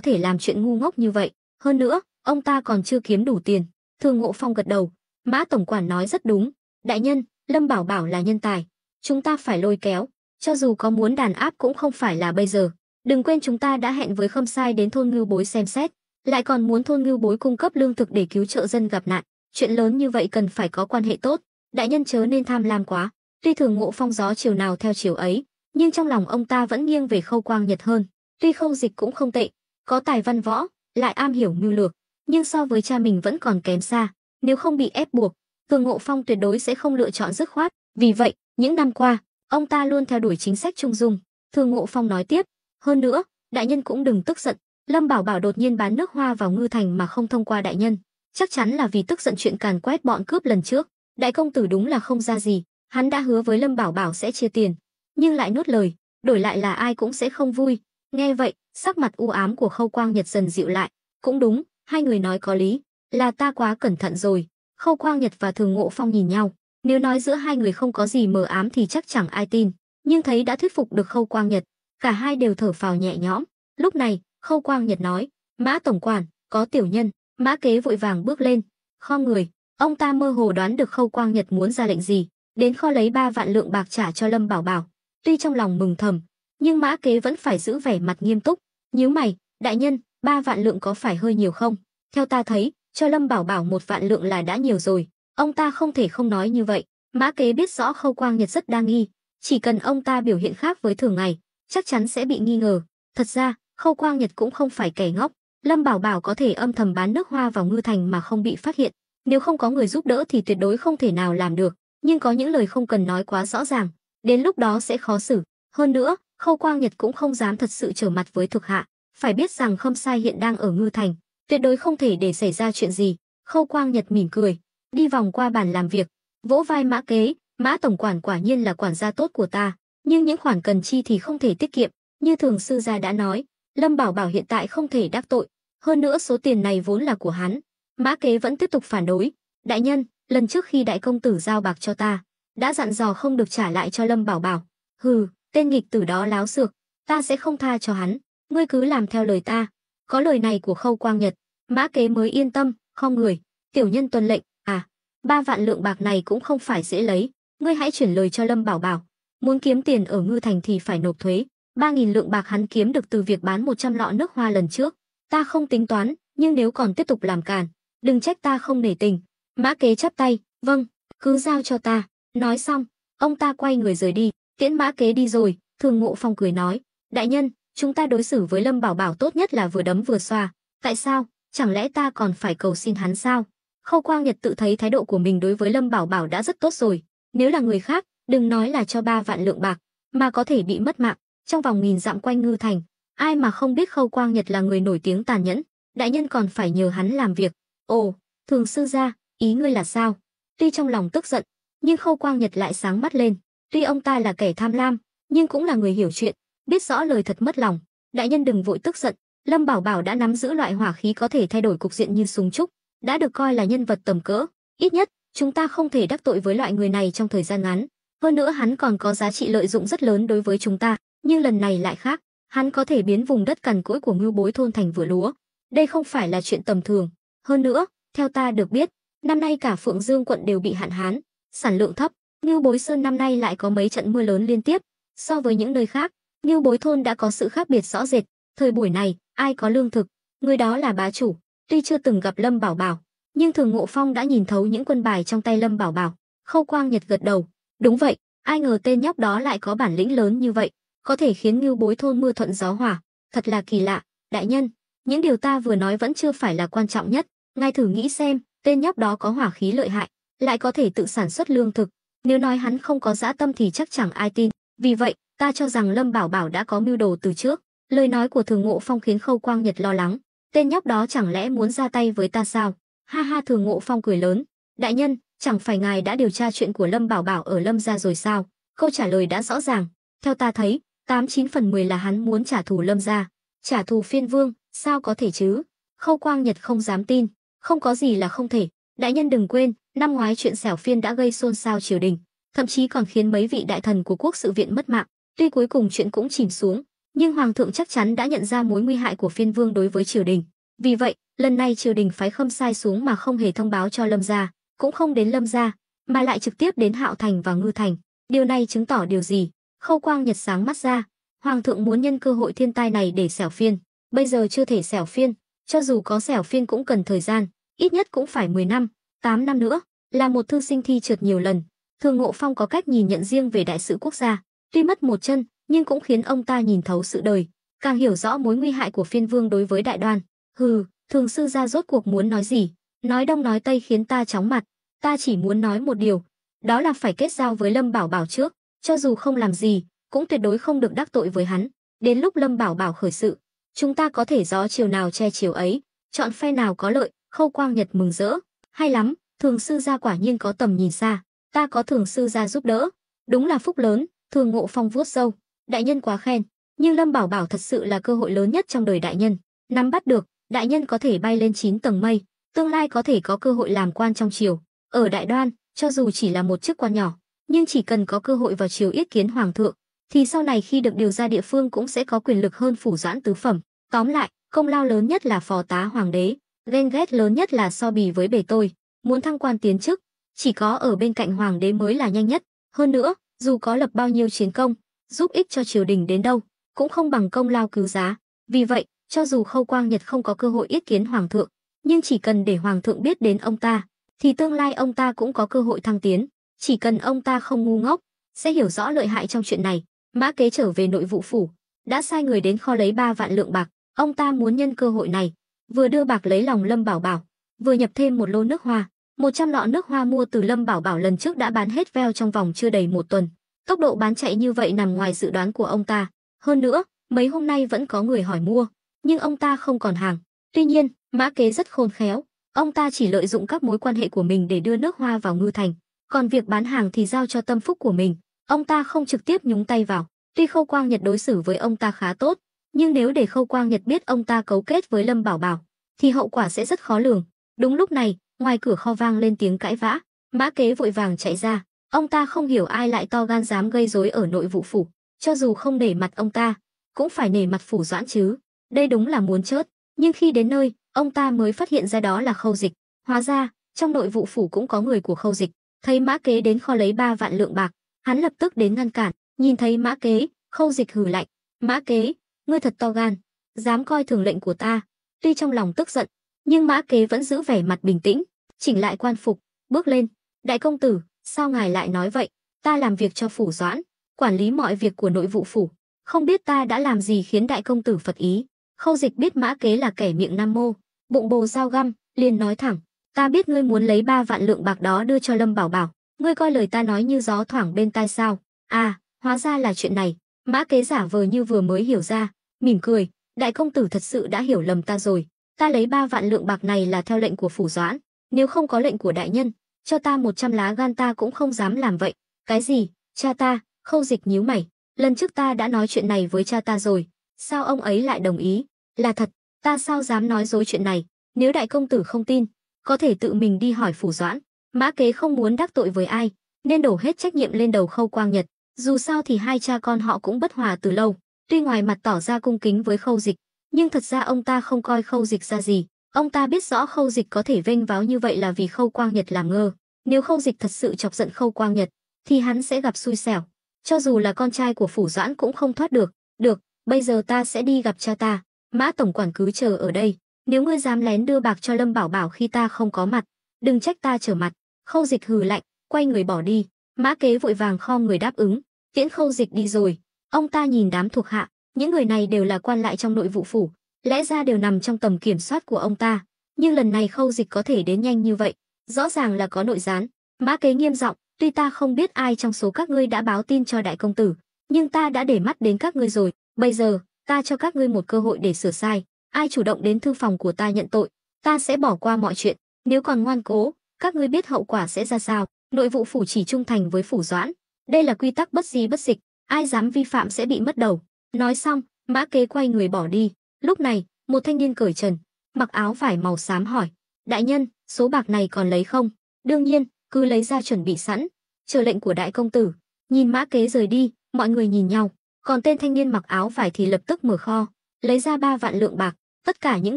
thể làm chuyện ngu ngốc như vậy? Hơn nữa, ông ta còn chưa kiếm đủ tiền. Thường Ngộ Phong gật đầu, Mã tổng quản nói rất đúng. Đại nhân, Lâm Bảo Bảo là nhân tài, chúng ta phải lôi kéo, cho dù có muốn đàn áp cũng không phải là bây giờ. Đừng quên chúng ta đã hẹn với Khâm Sai đến thôn Ngưu Bối xem xét, lại còn muốn thôn Ngưu Bối cung cấp lương thực để cứu trợ dân gặp nạn. Chuyện lớn như vậy cần phải có quan hệ tốt, đại nhân chớ nên tham lam quá. Tuy Thường Ngộ Phong gió chiều nào theo chiều ấy, nhưng trong lòng ông ta vẫn nghiêng về Khâu Quang Nhật hơn. Tuy Khâu Dịch cũng không tệ, có tài văn võ, lại am hiểu mưu lược, nhưng so với cha mình vẫn còn kém xa. Nếu không bị ép buộc, Thường Ngộ Phong tuyệt đối sẽ không lựa chọn dứt khoát. Vì vậy, những năm qua, ông ta luôn theo đuổi chính sách trung dung. Thường Ngộ Phong nói tiếp, hơn nữa, đại nhân cũng đừng tức giận. Lâm Bảo Bảo đột nhiên bán nước hoa vào Ngư Thành mà không thông qua đại nhân, chắc chắn là vì tức giận chuyện càn quét bọn cướp lần trước. Đại công tử đúng là không ra gì, hắn đã hứa với Lâm Bảo Bảo sẽ chia tiền, nhưng lại nuốt lời, đổi lại là ai cũng sẽ không vui. Nghe vậy, sắc mặt u ám của Khâu Quang Nhật dần dịu lại. Cũng đúng, hai người nói có lý, là ta quá cẩn thận rồi. Khâu Quang Nhật và Thường Ngộ Phong nhìn nhau, nếu nói giữa hai người không có gì mờ ám thì chắc chẳng ai tin, nhưng thấy đã thuyết phục được Khâu Quang Nhật, cả hai đều thở phào nhẹ nhõm. Lúc này, Khâu Quang Nhật nói, Mã tổng quản, có tiểu nhân. Mã Kế vội vàng bước lên, khom người, ông ta mơ hồ đoán được Khâu Quang Nhật muốn ra lệnh gì, đến kho lấy 3 vạn lượng bạc trả cho Lâm Bảo Bảo. Tuy trong lòng mừng thầm, nhưng Mã Kế vẫn phải giữ vẻ mặt nghiêm túc, nhíu mày, đại nhân, 3 vạn lượng có phải hơi nhiều không? Theo ta thấy, cho Lâm Bảo Bảo 1 vạn lượng là đã nhiều rồi. Ông ta không thể không nói như vậy. Mã Kế biết rõ Khâu Quang Nhật rất đa nghi, chỉ cần ông ta biểu hiện khác với thường ngày, chắc chắn sẽ bị nghi ngờ. Thật ra, Khâu Quang Nhật cũng không phải kẻ ngốc, Lâm Bảo Bảo có thể âm thầm bán nước hoa vào Ngư Thành mà không bị phát hiện, nếu không có người giúp đỡ thì tuyệt đối không thể nào làm được, nhưng có những lời không cần nói quá rõ ràng, đến lúc đó sẽ khó xử. Hơn nữa, Khâu Quang Nhật cũng không dám thật sự trở mặt với thuộc hạ, phải biết rằng Khâm Sai hiện đang ở Ngư Thành, tuyệt đối không thể để xảy ra chuyện gì. Khâu Quang Nhật mỉm cười, đi vòng qua bàn làm việc, vỗ vai Mã Kế, Mã tổng quản quả nhiên là quản gia tốt của ta, nhưng những khoản cần chi thì không thể tiết kiệm, như Thường sư gia đã nói, Lâm Bảo Bảo hiện tại không thể đắc tội, hơn nữa số tiền này vốn là của hắn. Mã Kế vẫn tiếp tục phản đối, Đại nhân, lần trước khi đại công tử giao bạc cho ta, đã dặn dò không được trả lại cho Lâm Bảo Bảo. Hừ, tên nghịch tử đó láo xược, ta sẽ không tha cho hắn. Ngươi cứ làm theo lời ta. Có lời này của Khâu Quang Nhật, Mã Kế mới yên tâm, không người. Tiểu nhân tuân lệnh. À, 3 vạn lượng bạc này cũng không phải dễ lấy. Ngươi hãy chuyển lời cho Lâm Bảo Bảo. Muốn kiếm tiền ở Ngư Thành thì phải nộp thuế. 3.000 lượng bạc hắn kiếm được từ việc bán 100 lọ nước hoa lần trước. Ta không tính toán, nhưng nếu còn tiếp tục làm càn, đừng trách ta không nể tình. Mã Kế chắp tay, vâng, cứ giao cho ta. Nói xong, ông ta quay người rời đi. Tiễn Mã Kế đi rồi, Thường Ngộ Phong cười nói, đại nhân, chúng ta đối xử với Lâm Bảo Bảo tốt nhất là vừa đấm vừa xoa. Tại sao? Chẳng lẽ ta còn phải cầu xin hắn sao? Khâu Quang Nhật tự thấy thái độ của mình đối với Lâm Bảo Bảo đã rất tốt rồi. Nếu là người khác, đừng nói là cho 3 vạn lượng bạc, mà có thể bị mất mạng. Trong vòng 1000 dặm quanh Ngư Thành, ai mà không biết Khâu Quang Nhật là người nổi tiếng tàn nhẫn. Đại nhân còn phải nhờ hắn làm việc. Ồ, Thường sư gia, ý ngươi là sao? Tuy trong lòng tức giận, nhưng Khâu Quang Nhật lại sáng mắt lên. Tuy ông ta là kẻ tham lam, nhưng cũng là người hiểu chuyện, biết rõ lời thật mất lòng. Đại nhân đừng vội tức giận. Lâm Bảo Bảo đã nắm giữ loại hỏa khí có thể thay đổi cục diện như súng trúc, đã được coi là nhân vật tầm cỡ. Ít nhất, chúng ta không thể đắc tội với loại người này trong thời gian ngắn. Hơn nữa hắn còn có giá trị lợi dụng rất lớn đối với chúng ta. Nhưng lần này lại khác, hắn có thể biến vùng đất cằn cỗi của Ngưu Bối thôn thành vựa lúa. Đây không phải là chuyện tầm thường. Hơn nữa, theo ta được biết, năm nay cả Phượng Dương quận đều bị hạn hán, sản lượng thấp. Ngưu Bối Sơn năm nay lại có mấy trận mưa lớn liên tiếp. So với những nơi khác, Ngưu Bối thôn đã có sự khác biệt rõ rệt. Thời buổi này, ai có lương thực, người đó là bá chủ. Tuy chưa từng gặp Lâm Bảo Bảo, nhưng Thường Ngộ Phong đã nhìn thấu những quân bài trong tay Lâm Bảo Bảo. Khâu Quang Nhật gật đầu, đúng vậy, ai ngờ tên nhóc đó lại có bản lĩnh lớn như vậy, có thể khiến Ngưu Bối thôn mưa thuận gió hòa, thật là kỳ lạ. Đại nhân, những điều ta vừa nói vẫn chưa phải là quan trọng nhất. Ngài thử nghĩ xem, tên nhóc đó có hỏa khí lợi hại, lại có thể tự sản xuất lương thực. Nếu nói hắn không có dã tâm thì chắc chẳng ai tin. Vì vậy, ta cho rằng Lâm Bảo Bảo đã có mưu đồ từ trước. Lời nói của Thường Ngộ Phong khiến Khâu Quang Nhật lo lắng. Tên nhóc đó chẳng lẽ muốn ra tay với ta sao? Ha ha, Thường Ngộ Phong cười lớn. Đại nhân, chẳng phải ngài đã điều tra chuyện của Lâm Bảo Bảo ở Lâm gia rồi sao? Câu trả lời đã rõ ràng. Theo ta thấy, 89 phần 10 là hắn muốn trả thù Lâm gia. Trả thù Phiên Vương, sao có thể chứ? Khâu Quang Nhật không dám tin. Không có gì là không thể. Đại nhân đừng quên, năm ngoái chuyện xẻo Phiên đã gây xôn xao triều đình, thậm chí còn khiến mấy vị đại thần của quốc sự viện mất mạng. Tuy cuối cùng chuyện cũng chìm xuống, nhưng hoàng thượng chắc chắn đã nhận ra mối nguy hại của Phiên Vương đối với triều đình. Vì vậy, lần này triều đình phái Khâm Sai xuống mà không hề thông báo cho Lâm gia, cũng không đến Lâm gia, mà lại trực tiếp đến Hạo Thành và Ngư Thành. Điều này chứng tỏ điều gì? Khâu Quang Nhật sáng mắt ra. Hoàng thượng muốn nhân cơ hội thiên tai này để xẻo Phiên. Bây giờ chưa thể xẻo Phiên, cho dù có xẻo Phiên cũng cần thời gian, ít nhất cũng phải 10 năm, 8 năm nữa. Là một thư sinh thi trượt nhiều lần, Thường Ngộ Phong có cách nhìn nhận riêng về đại sự quốc gia. Tuy mất một chân, nhưng cũng khiến ông ta nhìn thấu sự đời, càng hiểu rõ mối nguy hại của Phiên Vương đối với Đại Đoan. Hừ, Thường sư gia rốt cuộc muốn nói gì? Nói đông nói tây khiến ta chóng mặt. Ta chỉ muốn nói một điều, đó là phải kết giao với Lâm Bảo Bảo trước, cho dù không làm gì, cũng tuyệt đối không được đắc tội với hắn. Đến lúc Lâm Bảo Bảo khởi sự, chúng ta có thể gió chiều nào che chiều ấy, chọn phe nào có lợi. Khâu Quang Nhật mừng rỡ, hay lắm, Thường sư gia quả nhiên có tầm nhìn xa, ta có Thường sư gia giúp đỡ, đúng là phúc lớn. Thường Ngộ Phong vuốt râu, đại nhân quá khen, nhưng Lâm Bảo Bảo thật sự là cơ hội lớn nhất trong đời đại nhân. Nắm bắt được, đại nhân có thể bay lên 9 tầng mây, tương lai có thể có cơ hội làm quan trong triều. Ở Đại Đoan, cho dù chỉ là một chức quan nhỏ, nhưng chỉ cần có cơ hội vào triều yết kiến hoàng thượng, thì sau này khi được điều ra địa phương cũng sẽ có quyền lực hơn phủ doãn tứ phẩm. Tóm lại, công lao lớn nhất là phò tá hoàng đế, ghen ghét lớn nhất là so bì với bề tôi. Muốn thăng quan tiến chức, chỉ có ở bên cạnh hoàng đế mới là nhanh nhất. Hơn nữa, dù có lập bao nhiêu chiến công, giúp ích cho triều đình đến đâu, cũng không bằng công lao cứu giá. Vì vậy, cho dù Khâu Quang Nhật không có cơ hội yết kiến hoàng thượng, nhưng chỉ cần để hoàng thượng biết đến ông ta, thì tương lai ông ta cũng có cơ hội thăng tiến. Chỉ cần ông ta không ngu ngốc, sẽ hiểu rõ lợi hại trong chuyện này. Mã Kế trở về nội vụ phủ, đã sai người đến kho lấy 3 vạn lượng bạc. Ông ta muốn nhân cơ hội này, vừa đưa bạc lấy lòng Lâm Bảo Bảo, vừa nhập thêm một lô nước hoa. 100 lọ nước hoa mua từ Lâm Bảo Bảo lần trước đã bán hết veo trong vòng chưa đầy một tuần. Tốc độ bán chạy như vậy nằm ngoài dự đoán của ông ta. Hơn nữa, mấy hôm nay vẫn có người hỏi mua, nhưng ông ta không còn hàng. Tuy nhiên, Mã Kế rất khôn khéo, ông ta chỉ lợi dụng các mối quan hệ của mình để đưa nước hoa vào Ngư Thành, còn việc bán hàng thì giao cho tâm phúc của mình, ông ta không trực tiếp nhúng tay vào. Tuy Khâu Quang Nhật đối xử với ông ta khá tốt, nhưng nếu để Khâu Quang Nhật biết ông ta cấu kết với Lâm Bảo Bảo, thì hậu quả sẽ rất khó lường. Đúng lúc này, Ngoài cửa kho vang lên tiếng cãi vã, Mã Kế vội vàng chạy ra. Ông ta không hiểu ai lại to gan dám gây rối ở nội vụ phủ, cho dù không nể mặt ông ta, cũng phải nể mặt Phủ Doãn chứ. Đây đúng là muốn chết. Nhưng khi đến nơi, ông ta mới phát hiện ra đó là Khâu Dịch. Hóa ra, trong nội vụ phủ cũng có người của Khâu Dịch. Thấy Mã Kế đến kho lấy 3 vạn lượng bạc, hắn lập tức đến ngăn cản. Nhìn thấy Mã Kế, Khâu Dịch hừ lạnh, "Mã Kế, ngươi thật to gan, dám coi thường lệnh của ta." Tuy trong lòng tức giận, nhưng Mã Kế vẫn giữ vẻ mặt bình tĩnh, chỉnh lại quan phục, bước lên. "Đại công tử, sao ngài lại nói vậy? Ta làm việc cho Phủ Doãn, quản lý mọi việc của nội vụ phủ, không biết ta đã làm gì khiến đại công tử phật ý." Khâu Dịch biết Mã Kế là kẻ miệng nam mô, bụng bồ dao găm, liền nói thẳng, "Ta biết ngươi muốn lấy 3 vạn lượng bạc đó đưa cho Lâm Bảo Bảo, ngươi coi lời ta nói như gió thoảng bên tai sao?" "À, hóa ra là chuyện này." Mã Kế giả vờ như vừa mới hiểu ra, mỉm cười, "Đại công tử thật sự đã hiểu lầm ta rồi. Ta lấy 3 vạn lượng bạc này là theo lệnh của Phủ Doãn, nếu không có lệnh của đại nhân, cho ta 100 lá gan ta cũng không dám làm vậy." "Cái gì? Cha ta?" Khâu Dịch nhíu mày, "Lần trước ta đã nói chuyện này với cha ta rồi, sao ông ấy lại đồng ý?" "Là thật, ta sao dám nói dối chuyện này, nếu đại công tử không tin, có thể tự mình đi hỏi Phủ Doãn." Mã Kế không muốn đắc tội với ai, nên đổ hết trách nhiệm lên đầu Khâu Quang Nhật. Dù sao thì hai cha con họ cũng bất hòa từ lâu. Tuy ngoài mặt tỏ ra cung kính với Khâu Dịch, nhưng thật ra ông ta không coi Khâu Dịch ra gì. Ông ta biết rõ Khâu Dịch có thể vênh váo như vậy là vì Khâu Quang Nhật làm ngơ. Nếu Khâu Dịch thật sự chọc giận Khâu Quang Nhật, thì hắn sẽ gặp xui xẻo. Cho dù là con trai của Phủ Doãn cũng không thoát được. "Được, bây giờ ta sẽ đi gặp cha ta. Mã tổng quản cứ chờ ở đây. Nếu ngươi dám lén đưa bạc cho Lâm Bảo Bảo khi ta không có mặt, đừng trách ta trở mặt." Khâu Dịch hừ lạnh, quay người bỏ đi. Mã Kế vội vàng khom người đáp ứng, tiễn Khâu Dịch đi rồi. Ông ta nhìn đám thuộc hạ, những người này đều là quan lại trong nội vụ phủ, lẽ ra đều nằm trong tầm kiểm soát của ông ta. Nhưng lần này Khâu Dịch có thể đến nhanh như vậy, rõ ràng là có nội gián. Mã Kế nghiêm giọng, "Tuy ta không biết ai trong số các ngươi đã báo tin cho đại công tử, nhưng ta đã để mắt đến các ngươi rồi. Bây giờ, ta cho các ngươi một cơ hội để sửa sai. Ai chủ động đến thư phòng của ta nhận tội, ta sẽ bỏ qua mọi chuyện. Nếu còn ngoan cố, các ngươi biết hậu quả sẽ ra sao. Nội vụ phủ chỉ trung thành với Phủ Doãn. Đây là quy tắc bất di bất dịch, ai dám vi phạm sẽ bị mất đầu." Nói xong, Mã Kế quay người bỏ đi. Lúc này, một thanh niên cởi trần, mặc áo vải màu xám hỏi, "Đại nhân, số bạc này còn lấy không?" "Đương nhiên, cứ lấy ra chuẩn bị sẵn, chờ lệnh của đại công tử." Nhìn Mã Kế rời đi, mọi người nhìn nhau, còn tên thanh niên mặc áo vải thì lập tức mở kho, lấy ra 3 vạn lượng bạc. Tất cả những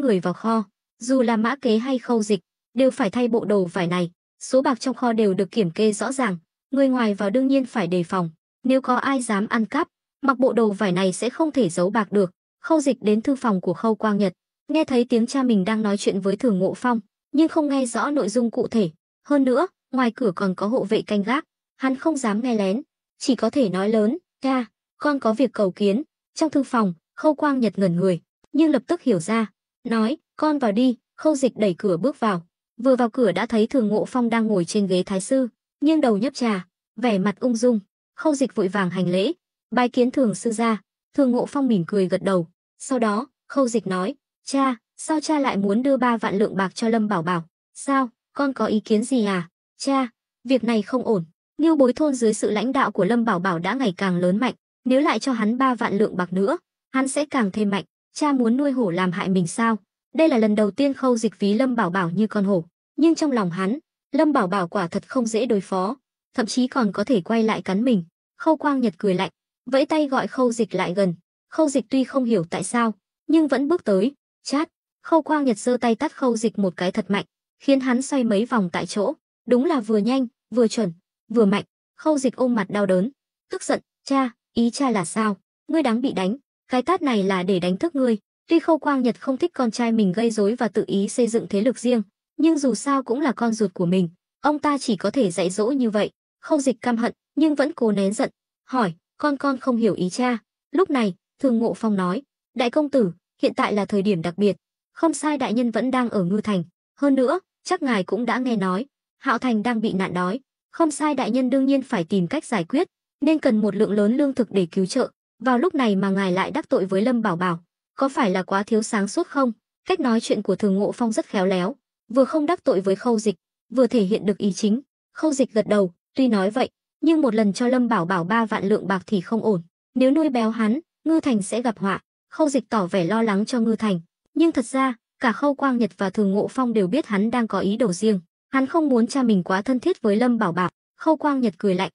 người vào kho, dù là Mã Kế hay Khâu Dịch, đều phải thay bộ đồ vải này. Số bạc trong kho đều được kiểm kê rõ ràng, người ngoài vào đương nhiên phải đề phòng. Nếu có ai dám ăn cắp, mặc bộ đồ vải này sẽ không thể giấu bạc được. Khâu Dịch đến thư phòng của Khâu Quang Nhật, nghe thấy tiếng cha mình đang nói chuyện với Thường Ngộ Phong, nhưng không nghe rõ nội dung cụ thể. Hơn nữa, ngoài cửa còn có hộ vệ canh gác, hắn không dám nghe lén, chỉ có thể nói lớn, "Cha, con có việc cầu kiến." Trong thư phòng, Khâu Quang Nhật ngẩn người, nhưng lập tức hiểu ra, nói, "Con vào đi." Khâu Dịch đẩy cửa bước vào, vừa vào cửa đã thấy Thường Ngộ Phong đang ngồi trên ghế thái sư, nghiêng đầu nhấp trà, vẻ mặt ung dung. Khâu Dịch vội vàng hành lễ, bái kiến Thường sư gia. Thường Ngộ Phong mỉm cười gật đầu. Sau đó, Khâu Dịch nói, "Cha, sao cha lại muốn đưa 3 vạn lượng bạc cho Lâm Bảo Bảo? Sao, con có ý kiến gì à?" "Cha, việc này không ổn. Ngưu Bối thôn dưới sự lãnh đạo của Lâm Bảo Bảo đã ngày càng lớn mạnh, nếu lại cho hắn 3 vạn lượng bạc nữa, hắn sẽ càng thêm mạnh. Cha muốn nuôi hổ làm hại mình sao?" Đây là lần đầu tiên Khâu Dịch ví Lâm Bảo Bảo như con hổ, nhưng trong lòng hắn, Lâm Bảo Bảo quả thật không dễ đối phó, thậm chí còn có thể quay lại cắn mình. Khâu Quang Nhật cười lạnh, vẫy tay gọi Khâu Dịch lại gần. Khâu Dịch tuy không hiểu tại sao, nhưng vẫn bước tới, chát. Khâu Quang Nhật giơ tay tát Khâu Dịch một cái thật mạnh, khiến hắn xoay mấy vòng tại chỗ. Đúng là vừa nhanh, vừa chuẩn, vừa mạnh. Khâu Dịch ôm mặt đau đớn, tức giận, "Cha, ý cha là sao? Ngươi đáng bị đánh, cái tát này là để đánh thức ngươi." Tuy Khâu Quang Nhật không thích con trai mình gây rối và tự ý xây dựng thế lực riêng, nhưng dù sao cũng là con ruột của mình, ông ta chỉ có thể dạy dỗ như vậy. Khâu Dịch căm hận, nhưng vẫn cố nén giận, hỏi, con không hiểu ý cha." Lúc này, Thường Ngộ Phong nói, "Đại công tử, hiện tại là thời điểm đặc biệt. Không sai, đại nhân vẫn đang ở Ngư Thành. Hơn nữa, chắc ngài cũng đã nghe nói, Hạo Thành đang bị nạn đói. Không sai, đại nhân đương nhiên phải tìm cách giải quyết, nên cần một lượng lớn lương thực để cứu trợ. Vào lúc này mà ngài lại đắc tội với Lâm Bảo Bảo, có phải là quá thiếu sáng suốt không?" Cách nói chuyện của Thường Ngộ Phong rất khéo léo, vừa không đắc tội với Khâu Dịch, vừa thể hiện được ý chính. Khâu Dịch gật đầu, tuy nói vậy, nhưng một lần cho Lâm Bảo Bảo 3 vạn lượng bạc thì không ổn. Nếu nuôi béo hắn, Ngư Thành sẽ gặp họa. Khâu Dịch tỏ vẻ lo lắng cho Ngư Thành, nhưng thật ra, cả Khâu Quang Nhật và Thường Ngộ Phong đều biết hắn đang có ý đồ riêng. Hắn không muốn cha mình quá thân thiết với Lâm Bảo Bảo. Khâu Quang Nhật cười lạnh,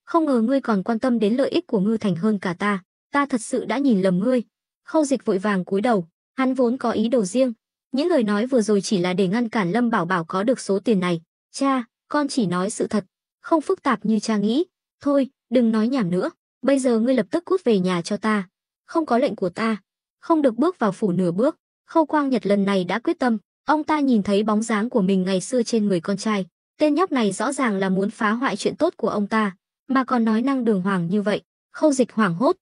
không ngờ ngươi còn quan tâm đến lợi ích của Ngư Thành hơn cả ta thật sự đã nhìn lầm ngươi. Khâu Dịch vội vàng cúi đầu, hắn vốn có ý đồ riêng, những lời nói vừa rồi chỉ là để ngăn cản Lâm Bảo Bảo có được số tiền này. Cha, con chỉ nói sự thật, không phức tạp như cha nghĩ. Thôi, đừng nói nhảm nữa, bây giờ ngươi lập tức cút về nhà cho ta. Không có lệnh của ta, không được bước vào phủ nửa bước. Khâu Quang Nhật lần này đã quyết tâm, ông ta nhìn thấy bóng dáng của mình ngày xưa trên người con trai. Tên nhóc này rõ ràng là muốn phá hoại chuyện tốt của ông ta, mà còn nói năng đường hoàng như vậy. Khâu Dịch hoảng hốt,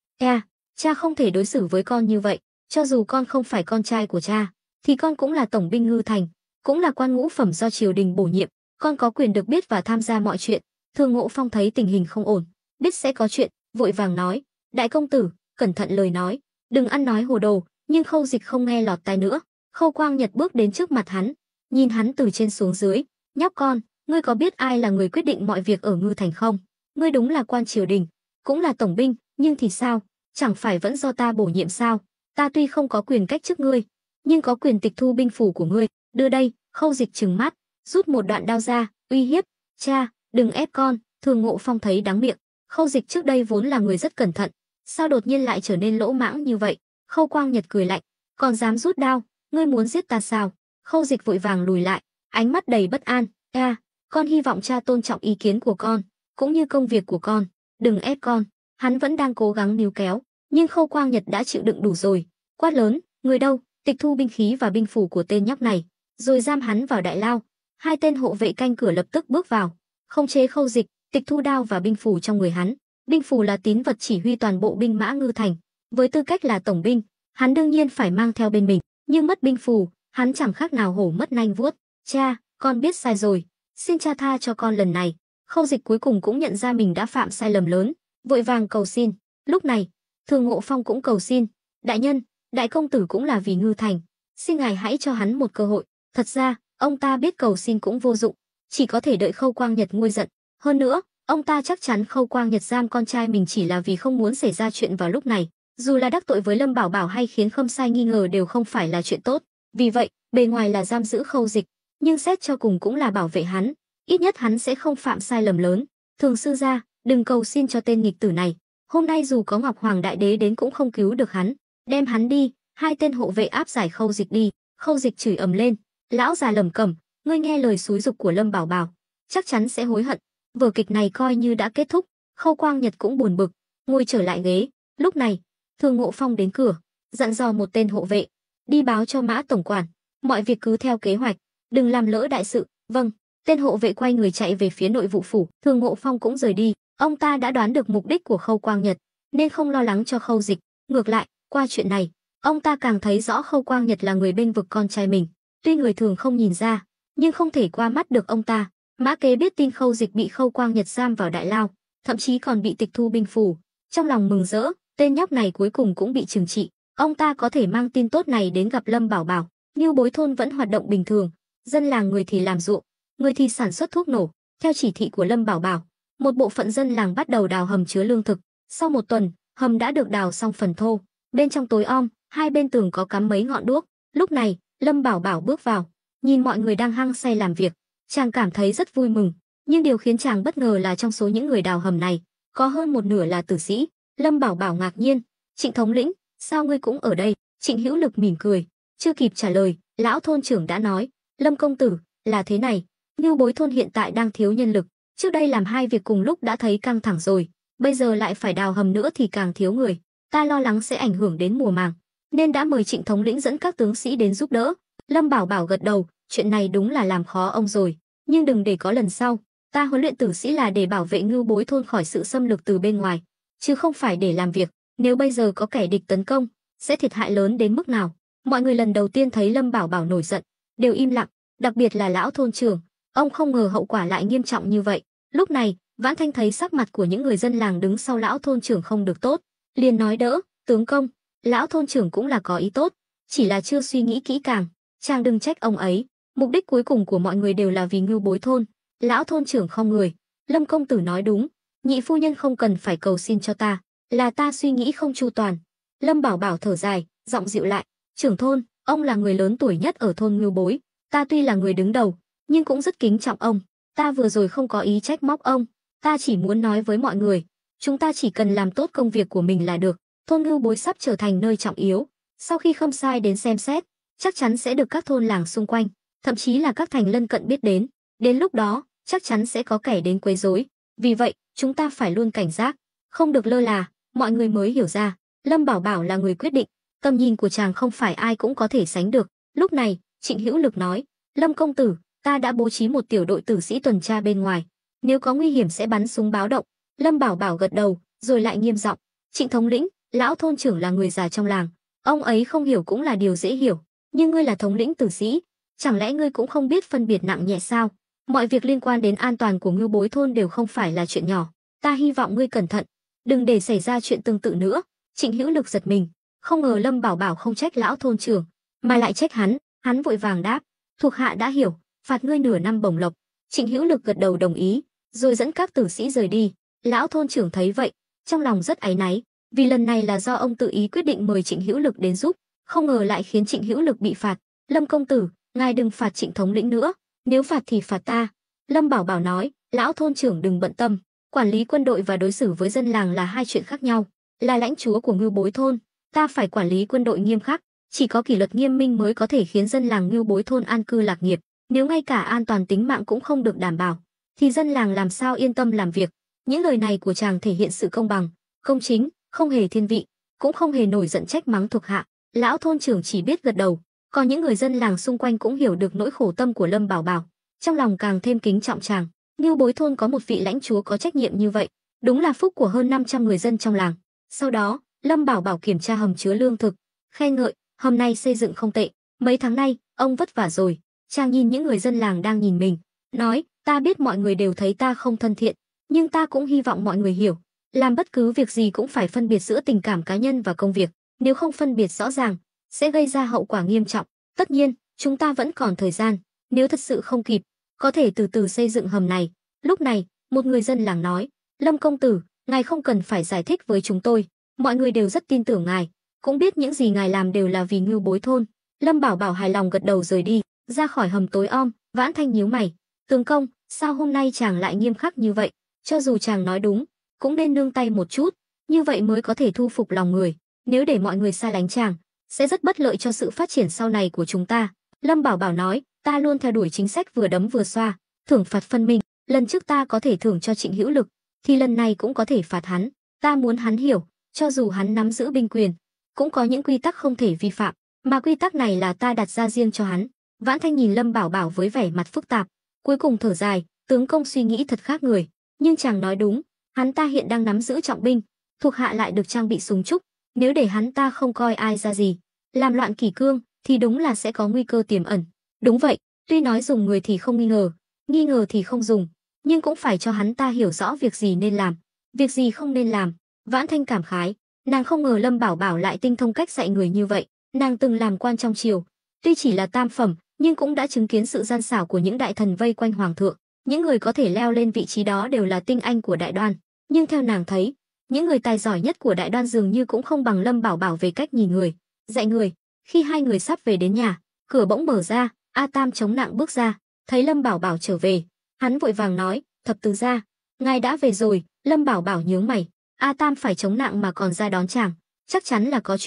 cha không thể đối xử với con như vậy, cho dù con không phải con trai của cha, thì con cũng là tổng binh Ngư Thành, cũng là quan ngũ phẩm do triều đình bổ nhiệm, con có quyền được biết và tham gia mọi chuyện. Thường Ngộ Phong thấy tình hình không ổn, biết sẽ có chuyện, vội vàng nói, đại công tử, cẩn thận lời nói, đừng ăn nói hồ đồ. Nhưng Khâu Dịch không nghe lọt tai nữa. Khâu Quang Nhật bước đến trước mặt hắn, nhìn hắn từ trên xuống dưới, nhóc con, ngươi có biết ai là người quyết định mọi việc ở Ngư Thành không? Ngươi đúng là quan triều đình, cũng là tổng binh, nhưng thì sao? Chẳng phải vẫn do ta bổ nhiệm sao? Ta tuy không có quyền cách chức ngươi, nhưng có quyền tịch thu binh phủ của ngươi. Đưa đây. Khâu Dịch trừng mắt, rút một đoạn đao ra, uy hiếp, cha, đừng ép con. Thường Ngộ Phong thấy đắng miệng, Khâu Dịch trước đây vốn là người rất cẩn thận, sao đột nhiên lại trở nên lỗ mãng như vậy? Khâu Quang Nhật cười lạnh, còn dám rút đao, ngươi muốn giết ta sao? Khâu Dịch vội vàng lùi lại, ánh mắt đầy bất an. Con hy vọng cha tôn trọng ý kiến của con, cũng như công việc của con, đừng ép con. Hắn vẫn đang cố gắng níu kéo, nhưng Khâu Quang Nhật đã chịu đựng đủ rồi, quát lớn, người đâu, tịch thu binh khí và binh phủ của tên nhóc này, rồi giam hắn vào đại lao. Hai tên hộ vệ canh cửa lập tức bước vào, khống chế Khâu Dịch, tịch thu đao và binh phủ trong người hắn. Binh phủ là tín vật chỉ huy toàn bộ binh mã Ngư Thành, với tư cách là tổng binh, hắn đương nhiên phải mang theo bên mình, nhưng mất binh phù, hắn chẳng khác nào hổ mất nanh vuốt. Cha, con biết sai rồi, xin cha tha cho con lần này. Khâu Dịch cuối cùng cũng nhận ra mình đã phạm sai lầm lớn, vội vàng cầu xin. Lúc này, Thường Ngộ Phong cũng cầu xin, đại nhân, đại công tử cũng là vì Ngư Thành, xin ngài hãy cho hắn một cơ hội. Thật ra, ông ta biết cầu xin cũng vô dụng, chỉ có thể đợi Khâu Quang Nhật nguôi giận. Hơn nữa, ông ta chắc chắn Khâu Quang Nhật giam con trai mình chỉ là vì không muốn xảy ra chuyện vào lúc này. Dù là đắc tội với Lâm Bảo Bảo hay khiến Khâm Sai nghi ngờ đều không phải là chuyện tốt. Vì vậy, bề ngoài là giam giữ Khâu Dịch, nhưng xét cho cùng cũng là bảo vệ hắn. Ít nhất hắn sẽ không phạm sai lầm lớn. Thường sư gia, đừng cầu xin cho tên nghịch tử này. Hôm nay dù có Ngọc Hoàng Đại Đế đến cũng không cứu được hắn. Đem hắn đi. Hai tên hộ vệ áp giải Khâu Dịch đi. Khâu Dịch chửi ầm lên. Lão già lẩm cẩm, ngươi nghe lời xúi giục của Lâm Bảo Bảo, chắc chắn sẽ hối hận. Vở kịch này coi như đã kết thúc. Khâu Quang Nhật cũng buồn bực, ngồi trở lại ghế. Lúc này, Thường Ngộ Phong đến cửa, dặn dò một tên hộ vệ, đi báo cho Mã tổng quản, mọi việc cứ theo kế hoạch, đừng làm lỡ đại sự. Vâng. Tên hộ vệ quay người chạy về phía nội vụ phủ. Thường Ngộ Phong cũng rời đi. Ông ta đã đoán được mục đích của Khâu Quang Nhật, nên không lo lắng cho Khâu Dịch. Ngược lại, qua chuyện này, ông ta càng thấy rõ Khâu Quang Nhật là người bênh vực con trai mình. Tuy người thường không nhìn ra, nhưng không thể qua mắt được ông ta. Mã Kế biết tin Khâu Dịch bị Khâu Quang Nhật giam vào đại lao, thậm chí còn bị tịch thu binh phủ, trong lòng mừng rỡ, tên nhóc này cuối cùng cũng bị trừng trị. Ông ta có thể mang tin tốt này đến gặp Lâm Bảo Bảo. Như Bối thôn vẫn hoạt động bình thường, dân làng người thì làm ruộng, người thì sản xuất thuốc nổ. Theo chỉ thị của Lâm Bảo Bảo, một bộ phận dân làng bắt đầu đào hầm chứa lương thực. Sau một tuần, hầm đã được đào xong phần thô. Bên trong tối om, hai bên tường có cắm mấy ngọn đuốc. Lúc này, Lâm Bảo Bảo bước vào, nhìn mọi người đang hăng say làm việc, chàng cảm thấy rất vui mừng. Nhưng điều khiến chàng bất ngờ là trong số những người đào hầm này, có hơn một nửa là tử sĩ. Lâm Bảo Bảo ngạc nhiên, Trịnh thống lĩnh, sao ngươi cũng ở đây? Trịnh Hữu Lực mỉm cười, chưa kịp trả lời, lão thôn trưởng đã nói, Lâm công tử, là thế này, Ngưu Bối thôn hiện tại đang thiếu nhân lực, trước đây làm hai việc cùng lúc đã thấy căng thẳng rồi, bây giờ lại phải đào hầm nữa thì càng thiếu người, ta lo lắng sẽ ảnh hưởng đến mùa màng, nên đã mời Trịnh thống lĩnh dẫn các tướng sĩ đến giúp đỡ. Lâm Bảo Bảo gật đầu, chuyện này đúng là làm khó ông rồi, nhưng đừng để có lần sau. Ta huấn luyện tử sĩ là để bảo vệ Ngưu Bối thôn khỏi sự xâm lược từ bên ngoài, chứ không phải để làm việc. Nếu bây giờ có kẻ địch tấn công, sẽ thiệt hại lớn đến mức nào? Mọi người lần đầu tiên thấy Lâm Bảo Bảo nổi giận, đều im lặng, đặc biệt là lão thôn trưởng. Ông không ngờ hậu quả lại nghiêm trọng như vậy. Lúc này, Vãn Thanh thấy sắc mặt của những người dân làng đứng sau lão thôn trưởng không được tốt, liền nói đỡ, tướng công, lão thôn trưởng cũng là có ý tốt, chỉ là chưa suy nghĩ kỹ càng, chàng đừng trách ông ấy. Mục đích cuối cùng của mọi người đều là vì Ngưu Bối thôn. Lão thôn trưởng không người, Lâm công tử nói đúng, nhị phu nhân không cần phải cầu xin cho ta, là ta suy nghĩ không chu toàn. Lâm Bảo Bảo thở dài, giọng dịu lại, trưởng thôn, ông là người lớn tuổi nhất ở thôn Ngưu Bối, ta tuy là người đứng đầu, nhưng cũng rất kính trọng ông. Ta vừa rồi không có ý trách móc ông, ta chỉ muốn nói với mọi người, chúng ta chỉ cần làm tốt công việc của mình là được. Thôn Ngưu Bối sắp trở thành nơi trọng yếu, sau khi Khâm Sai đến xem xét, chắc chắn sẽ được các thôn làng xung quanh, thậm chí là các thành lân cận biết đến. Đến lúc đó, chắc chắn sẽ có kẻ đến quấy rối. Vì vậy, chúng ta phải luôn cảnh giác, không được lơ là. Mọi người mới hiểu ra, Lâm Bảo Bảo là người quyết định, tầm nhìn của chàng không phải ai cũng có thể sánh được. Lúc này, Trịnh Hữu Lực nói, Lâm công tử, ta đã bố trí một tiểu đội tử sĩ tuần tra bên ngoài, nếu có nguy hiểm sẽ bắn súng báo động. Lâm Bảo Bảo gật đầu, rồi lại nghiêm giọng, Trịnh thống lĩnh, lão thôn trưởng là người già trong làng, ông ấy không hiểu cũng là điều dễ hiểu, nhưng ngươi là thống lĩnh tử sĩ, chẳng lẽ ngươi cũng không biết phân biệt nặng nhẹ sao? Mọi việc liên quan đến an toàn của Ngưu Bối thôn đều không phải là chuyện nhỏ, ta hy vọng ngươi cẩn thận, đừng để xảy ra chuyện tương tự nữa. Trịnh Hữu Lực giật mình, không ngờ Lâm Bảo Bảo không trách lão thôn trưởng, mà lại trách hắn vội vàng đáp, thuộc hạ đã hiểu, phạt ngươi nửa năm bổng lộc. Trịnh Hữu Lực gật đầu đồng ý, rồi dẫn các tử sĩ rời đi. Lão thôn trưởng thấy vậy, trong lòng rất áy náy, vì lần này là do ông tự ý quyết định mời Trịnh Hữu Lực đến giúp, không ngờ lại khiến Trịnh Hữu Lực bị phạt. Lâm công tử, ngài đừng phạt Trịnh thống lĩnh nữa, nếu phạt thì phạt ta. Lâm Bảo Bảo nói, lão thôn trưởng đừng bận tâm, quản lý quân đội và đối xử với dân làng là hai chuyện khác nhau. Là lãnh chúa của Ngưu Bối thôn, ta phải quản lý quân đội nghiêm khắc, chỉ có kỷ luật nghiêm minh mới có thể khiến dân làng Ngưu Bối thôn an cư lạc nghiệp. Nếu ngay cả an toàn tính mạng cũng không được đảm bảo, thì dân làng làm sao yên tâm làm việc. Những lời này của chàng thể hiện sự công bằng, công chính, không hề thiên vị, cũng không hề nổi giận trách mắng thuộc hạ. Lão thôn trưởng chỉ biết gật đầu, còn những người dân làng xung quanh cũng hiểu được nỗi khổ tâm của Lâm Bảo Bảo, trong lòng càng thêm kính trọng chàng. Ngưu Bối thôn có một vị lãnh chúa có trách nhiệm như vậy, đúng là phúc của hơn 500 người dân trong làng. Sau đó, Lâm Bảo Bảo kiểm tra hầm chứa lương thực, khen ngợi, hầm này xây dựng không tệ, mấy tháng nay, ông vất vả rồi. Chàng nhìn những người dân làng đang nhìn mình, nói, ta biết mọi người đều thấy ta không thân thiện, nhưng ta cũng hy vọng mọi người hiểu, làm bất cứ việc gì cũng phải phân biệt giữa tình cảm cá nhân và công việc, nếu không phân biệt rõ ràng, sẽ gây ra hậu quả nghiêm trọng. Tất nhiên, chúng ta vẫn còn thời gian, nếu thật sự không kịp, có thể từ từ xây dựng hầm này. Lúc này, một người dân làng nói, Lâm công tử, ngài không cần phải giải thích với chúng tôi, mọi người đều rất tin tưởng ngài, cũng biết những gì ngài làm đều là vì Ngưu Bối thôn. Lâm Bảo Bảo hài lòng gật đầu rời đi, ra khỏi hầm tối om. Vãn Thanh nhíu mày, tướng công, sao hôm nay chàng lại nghiêm khắc như vậy? Cho dù chàng nói đúng, cũng nên nương tay một chút, như vậy mới có thể thu phục lòng người. Nếu để mọi người xa lánh chàng, sẽ rất bất lợi cho sự phát triển sau này của chúng ta. Lâm Bảo Bảo nói, ta luôn theo đuổi chính sách vừa đấm vừa xoa, thưởng phạt phân minh. Lần trước ta có thể thưởng cho Trịnh Hữu Lực, thì lần này cũng có thể phạt hắn. Ta muốn hắn hiểu, cho dù hắn nắm giữ binh quyền, cũng có những quy tắc không thể vi phạm, mà quy tắc này là ta đặt ra riêng cho hắn. Vãn Thanh nhìn Lâm Bảo Bảo với vẻ mặt phức tạp, cuối cùng thở dài, tướng công suy nghĩ thật khác người, nhưng chàng nói đúng, hắn ta hiện đang nắm giữ trọng binh, thuộc hạ lại được trang bị súng trúc, nếu để hắn ta không coi ai ra gì, làm loạn kỷ cương, thì đúng là sẽ có nguy cơ tiềm ẩn. Đúng vậy, tuy nói dùng người thì không nghi ngờ thì không dùng, nhưng cũng phải cho hắn ta hiểu rõ việc gì nên làm, việc gì không nên làm. Vãn Thanh cảm khái, nàng không ngờ Lâm Bảo Bảo lại tinh thông cách dạy người như vậy. Nàng từng làm quan trong triều, tuy chỉ là tam phẩm, nhưng cũng đã chứng kiến sự gian xảo của những đại thần vây quanh hoàng thượng. Những người có thể leo lên vị trí đó đều là tinh anh của Đại Đoan, nhưng theo nàng thấy, những người tài giỏi nhất của Đại Đoan dường như cũng không bằng Lâm Bảo Bảo về cách nhìn người, dạy người. Khi hai người sắp về đến nhà, cửa bỗng mở ra, A Tam chống nặng bước ra, thấy Lâm Bảo Bảo trở về, hắn vội vàng nói, thập tứ gia, ngài đã về rồi. Lâm Bảo Bảo nhướng mày, A Tam phải chống nặng mà còn ra đón chàng, chắc chắn là có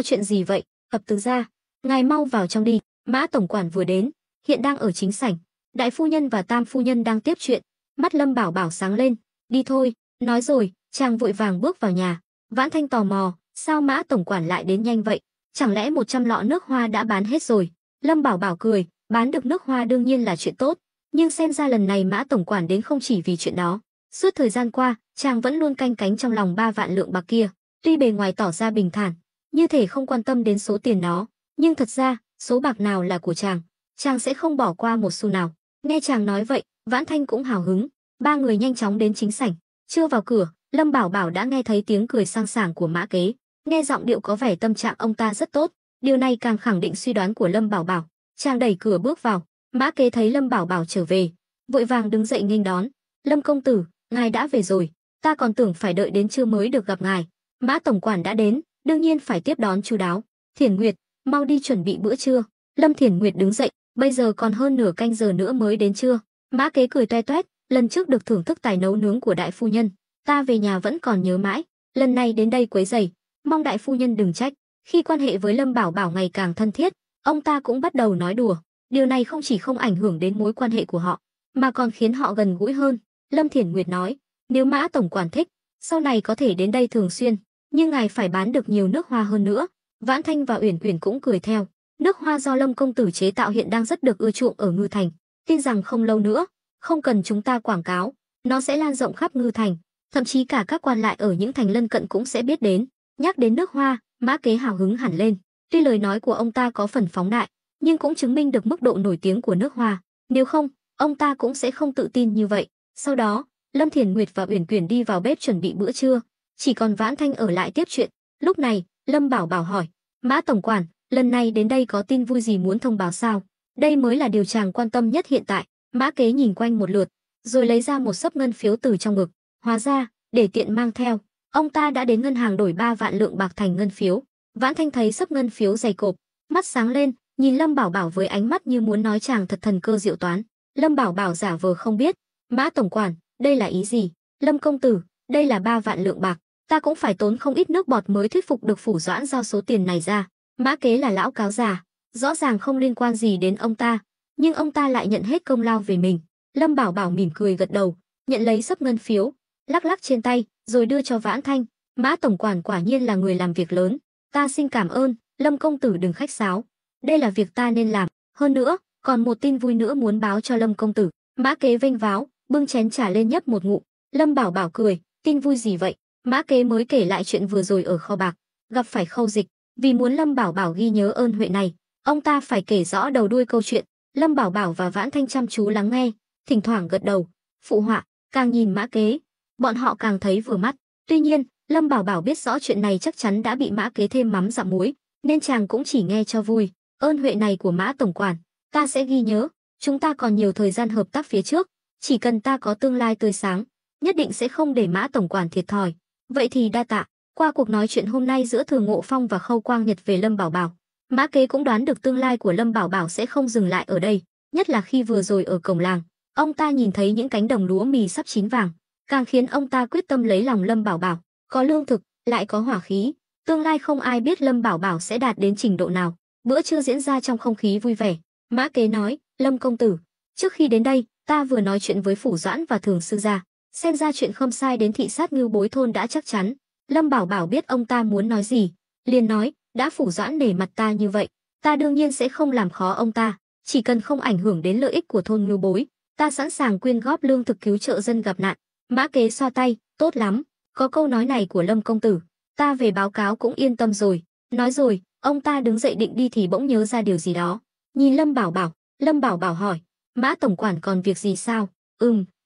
chuyện gì vậy? Thập tứ gia, ngài mau vào trong đi. Mã tổng quản vừa đến, hiện đang ở chính sảnh, đại phu nhân và tam phu nhân đang tiếp chuyện. Mắt Lâm Bảo Bảo sáng lên, đi thôi. Nói rồi, chàng vội vàng bước vào nhà. Vãn Thanh tò mò, sao Mã tổng quản lại đến nhanh vậy? Chẳng lẽ 100 lọ nước hoa đã bán hết rồi? Lâm Bảo Bảo cười, bán được nước hoa đương nhiên là chuyện tốt, nhưng xem ra lần này Mã tổng quản đến không chỉ vì chuyện đó. Suốt thời gian qua, chàng vẫn luôn canh cánh trong lòng 3 vạn lượng bạc kia, tuy bề ngoài tỏ ra bình thản, như thể không quan tâm đến số tiền đó, nhưng thật ra, số bạc nào là của chàng sẽ không bỏ qua một xu nào. Nghe chàng nói vậy, Vãn Thanh cũng hào hứng. Ba người nhanh chóng đến chính sảnh. Chưa vào cửa, Lâm Bảo Bảo đã nghe thấy tiếng cười sang sảng của Mã Kế. Nghe giọng điệu có vẻ tâm trạng ông ta rất tốt, điều này càng khẳng định suy đoán của Lâm Bảo Bảo. Chàng đẩy cửa bước vào, Mã Kế thấy Lâm Bảo Bảo trở về, vội vàng đứng dậy nghênh đón. Lâm công tử, ngài đã về rồi, ta còn tưởng phải đợi đến trưa mới được gặp ngài. Mã tổng quản đã đến, đương nhiên phải tiếp đón chu đáo. Thiển Nguyệt, mau đi chuẩn bị bữa trưa. Lâm Thiển Nguyệt đứng dậy, Bây giờ còn hơn nửa canh giờ nữa mới đến trưa. Mã Kế cười toe toét, lần trước được thưởng thức tài nấu nướng của đại phu nhân, ta về nhà vẫn còn nhớ mãi, lần này đến đây quấy rầy, mong đại phu nhân đừng trách. Khi quan hệ với Lâm Bảo Bảo ngày càng thân thiết, ông ta cũng bắt đầu nói đùa, điều này không chỉ không ảnh hưởng đến mối quan hệ của họ, mà còn khiến họ gần gũi hơn. Lâm Thiển Nguyệt nói, nếu Mã tổng quản thích, sau này có thể đến đây thường xuyên, nhưng ngài phải bán được nhiều nước hoa hơn nữa. Vãn Thanh và Uyển Uyển cũng cười theo. Nước hoa do Lâm công tử chế tạo hiện đang rất được ưa chuộng ở Ngư Thành, tin rằng không lâu nữa, không cần chúng ta quảng cáo, nó sẽ lan rộng khắp Ngư Thành, thậm chí cả các quan lại ở những thành lân cận cũng sẽ biết đến. Nhắc đến nước hoa, Mã Kế hào hứng hẳn lên. Tuy lời nói của ông ta có phần phóng đại, nhưng cũng chứng minh được mức độ nổi tiếng của nước hoa. Nếu không, ông ta cũng sẽ không tự tin như vậy. Sau đó, Lâm Thiển Nguyệt và Uyển Uyển đi vào bếp chuẩn bị bữa trưa, chỉ còn Vãn Thanh ở lại tiếp chuyện. Lúc này, Lâm Bảo Bảo hỏi, Mã tổng quản, lần này đến đây có tin vui gì muốn thông báo sao? Đây mới là điều chàng quan tâm nhất hiện tại. Mã Kế nhìn quanh một lượt, rồi lấy ra một xấp ngân phiếu từ trong ngực. Hóa ra, để tiện mang theo, ông ta đã đến ngân hàng đổi 3 vạn lượng bạc thành ngân phiếu. Vãn Thanh thấy xấp ngân phiếu dày cộp, mắt sáng lên, nhìn Lâm Bảo Bảo với ánh mắt như muốn nói chàng thật thần cơ diệu toán. Lâm Bảo Bảo giả vờ không biết, Mã tổng quản, đây là ý gì? Lâm công tử, đây là 3 vạn lượng bạc, ta cũng phải tốn không ít nước bọt mới thuyết phục được Phủ Doãn giao số tiền này ra. Mã Kế là lão cáo già, rõ ràng không liên quan gì đến ông ta, nhưng ông ta lại nhận hết công lao về mình. Lâm Bảo Bảo mỉm cười gật đầu, nhận lấy xấp ngân phiếu, lắc lắc trên tay, rồi đưa cho Vãn Thanh. Mã tổng quản quả nhiên là người làm việc lớn, ta xin cảm ơn, Lâm công tử đừng khách sáo, đây là việc ta nên làm. Hơn nữa, còn một tin vui nữa muốn báo cho Lâm công tử. Mã Kế vênh váo, bưng chén trà lên nhấp một ngụm. Lâm Bảo Bảo cười, tin vui gì vậy? Mã Kế mới kể lại chuyện vừa rồi ở kho bạc, gặp phải Khâu Dịch, vì muốn Lâm Bảo Bảo ghi nhớ ơn huệ này, ông ta phải kể rõ đầu đuôi câu chuyện. Lâm Bảo Bảo và Vãn Thanh chăm chú lắng nghe, thỉnh thoảng gật đầu, phụ họa, càng nhìn Mã Kế, bọn họ càng thấy vừa mắt. Tuy nhiên, Lâm Bảo Bảo biết rõ chuyện này chắc chắn đã bị Mã Kế thêm mắm dặm muối, nên chàng cũng chỉ nghe cho vui. Ơn huệ này của Mã tổng quản, ta sẽ ghi nhớ, chúng ta còn nhiều thời gian hợp tác phía trước, chỉ cần ta có tương lai tươi sáng, nhất định sẽ không để Mã tổng quản thiệt thòi. Vậy thì đa tạ. Qua cuộc nói chuyện hôm nay giữa Thường Ngộ Phong và Khâu Quang Nhật về Lâm Bảo Bảo, Mã Kế cũng đoán được tương lai của Lâm Bảo Bảo sẽ không dừng lại ở đây, nhất là khi vừa rồi ở cổng làng, ông ta nhìn thấy những cánh đồng lúa mì sắp chín vàng, càng khiến ông ta quyết tâm lấy lòng Lâm Bảo Bảo, có lương thực, lại có hỏa khí, tương lai không ai biết Lâm Bảo Bảo sẽ đạt đến trình độ nào. Bữa trưa diễn ra trong không khí vui vẻ. Mã Kế nói, Lâm công tử, trước khi đến đây, ta vừa nói chuyện với Phủ Doãn và Thường sư gia, xem ra chuyện Khâm Sai đến thị sát Ngưu Bối thôn đã chắc chắn. Lâm Bảo Bảo biết ông ta muốn nói gì, liền nói, đã Phủ Doãn nể mặt ta như vậy, ta đương nhiên sẽ không làm khó ông ta, chỉ cần không ảnh hưởng đến lợi ích của thôn Ngưu Bối, ta sẵn sàng quyên góp lương thực cứu trợ dân gặp nạn. Mã Kế xoa tay, tốt lắm, có câu nói này của Lâm công tử, ta về báo cáo cũng yên tâm rồi. Nói rồi, ông ta đứng dậy định đi thì bỗng nhớ ra điều gì đó, nhìn Lâm Bảo Bảo. Lâm Bảo Bảo hỏi, Mã tổng quản còn việc gì sao?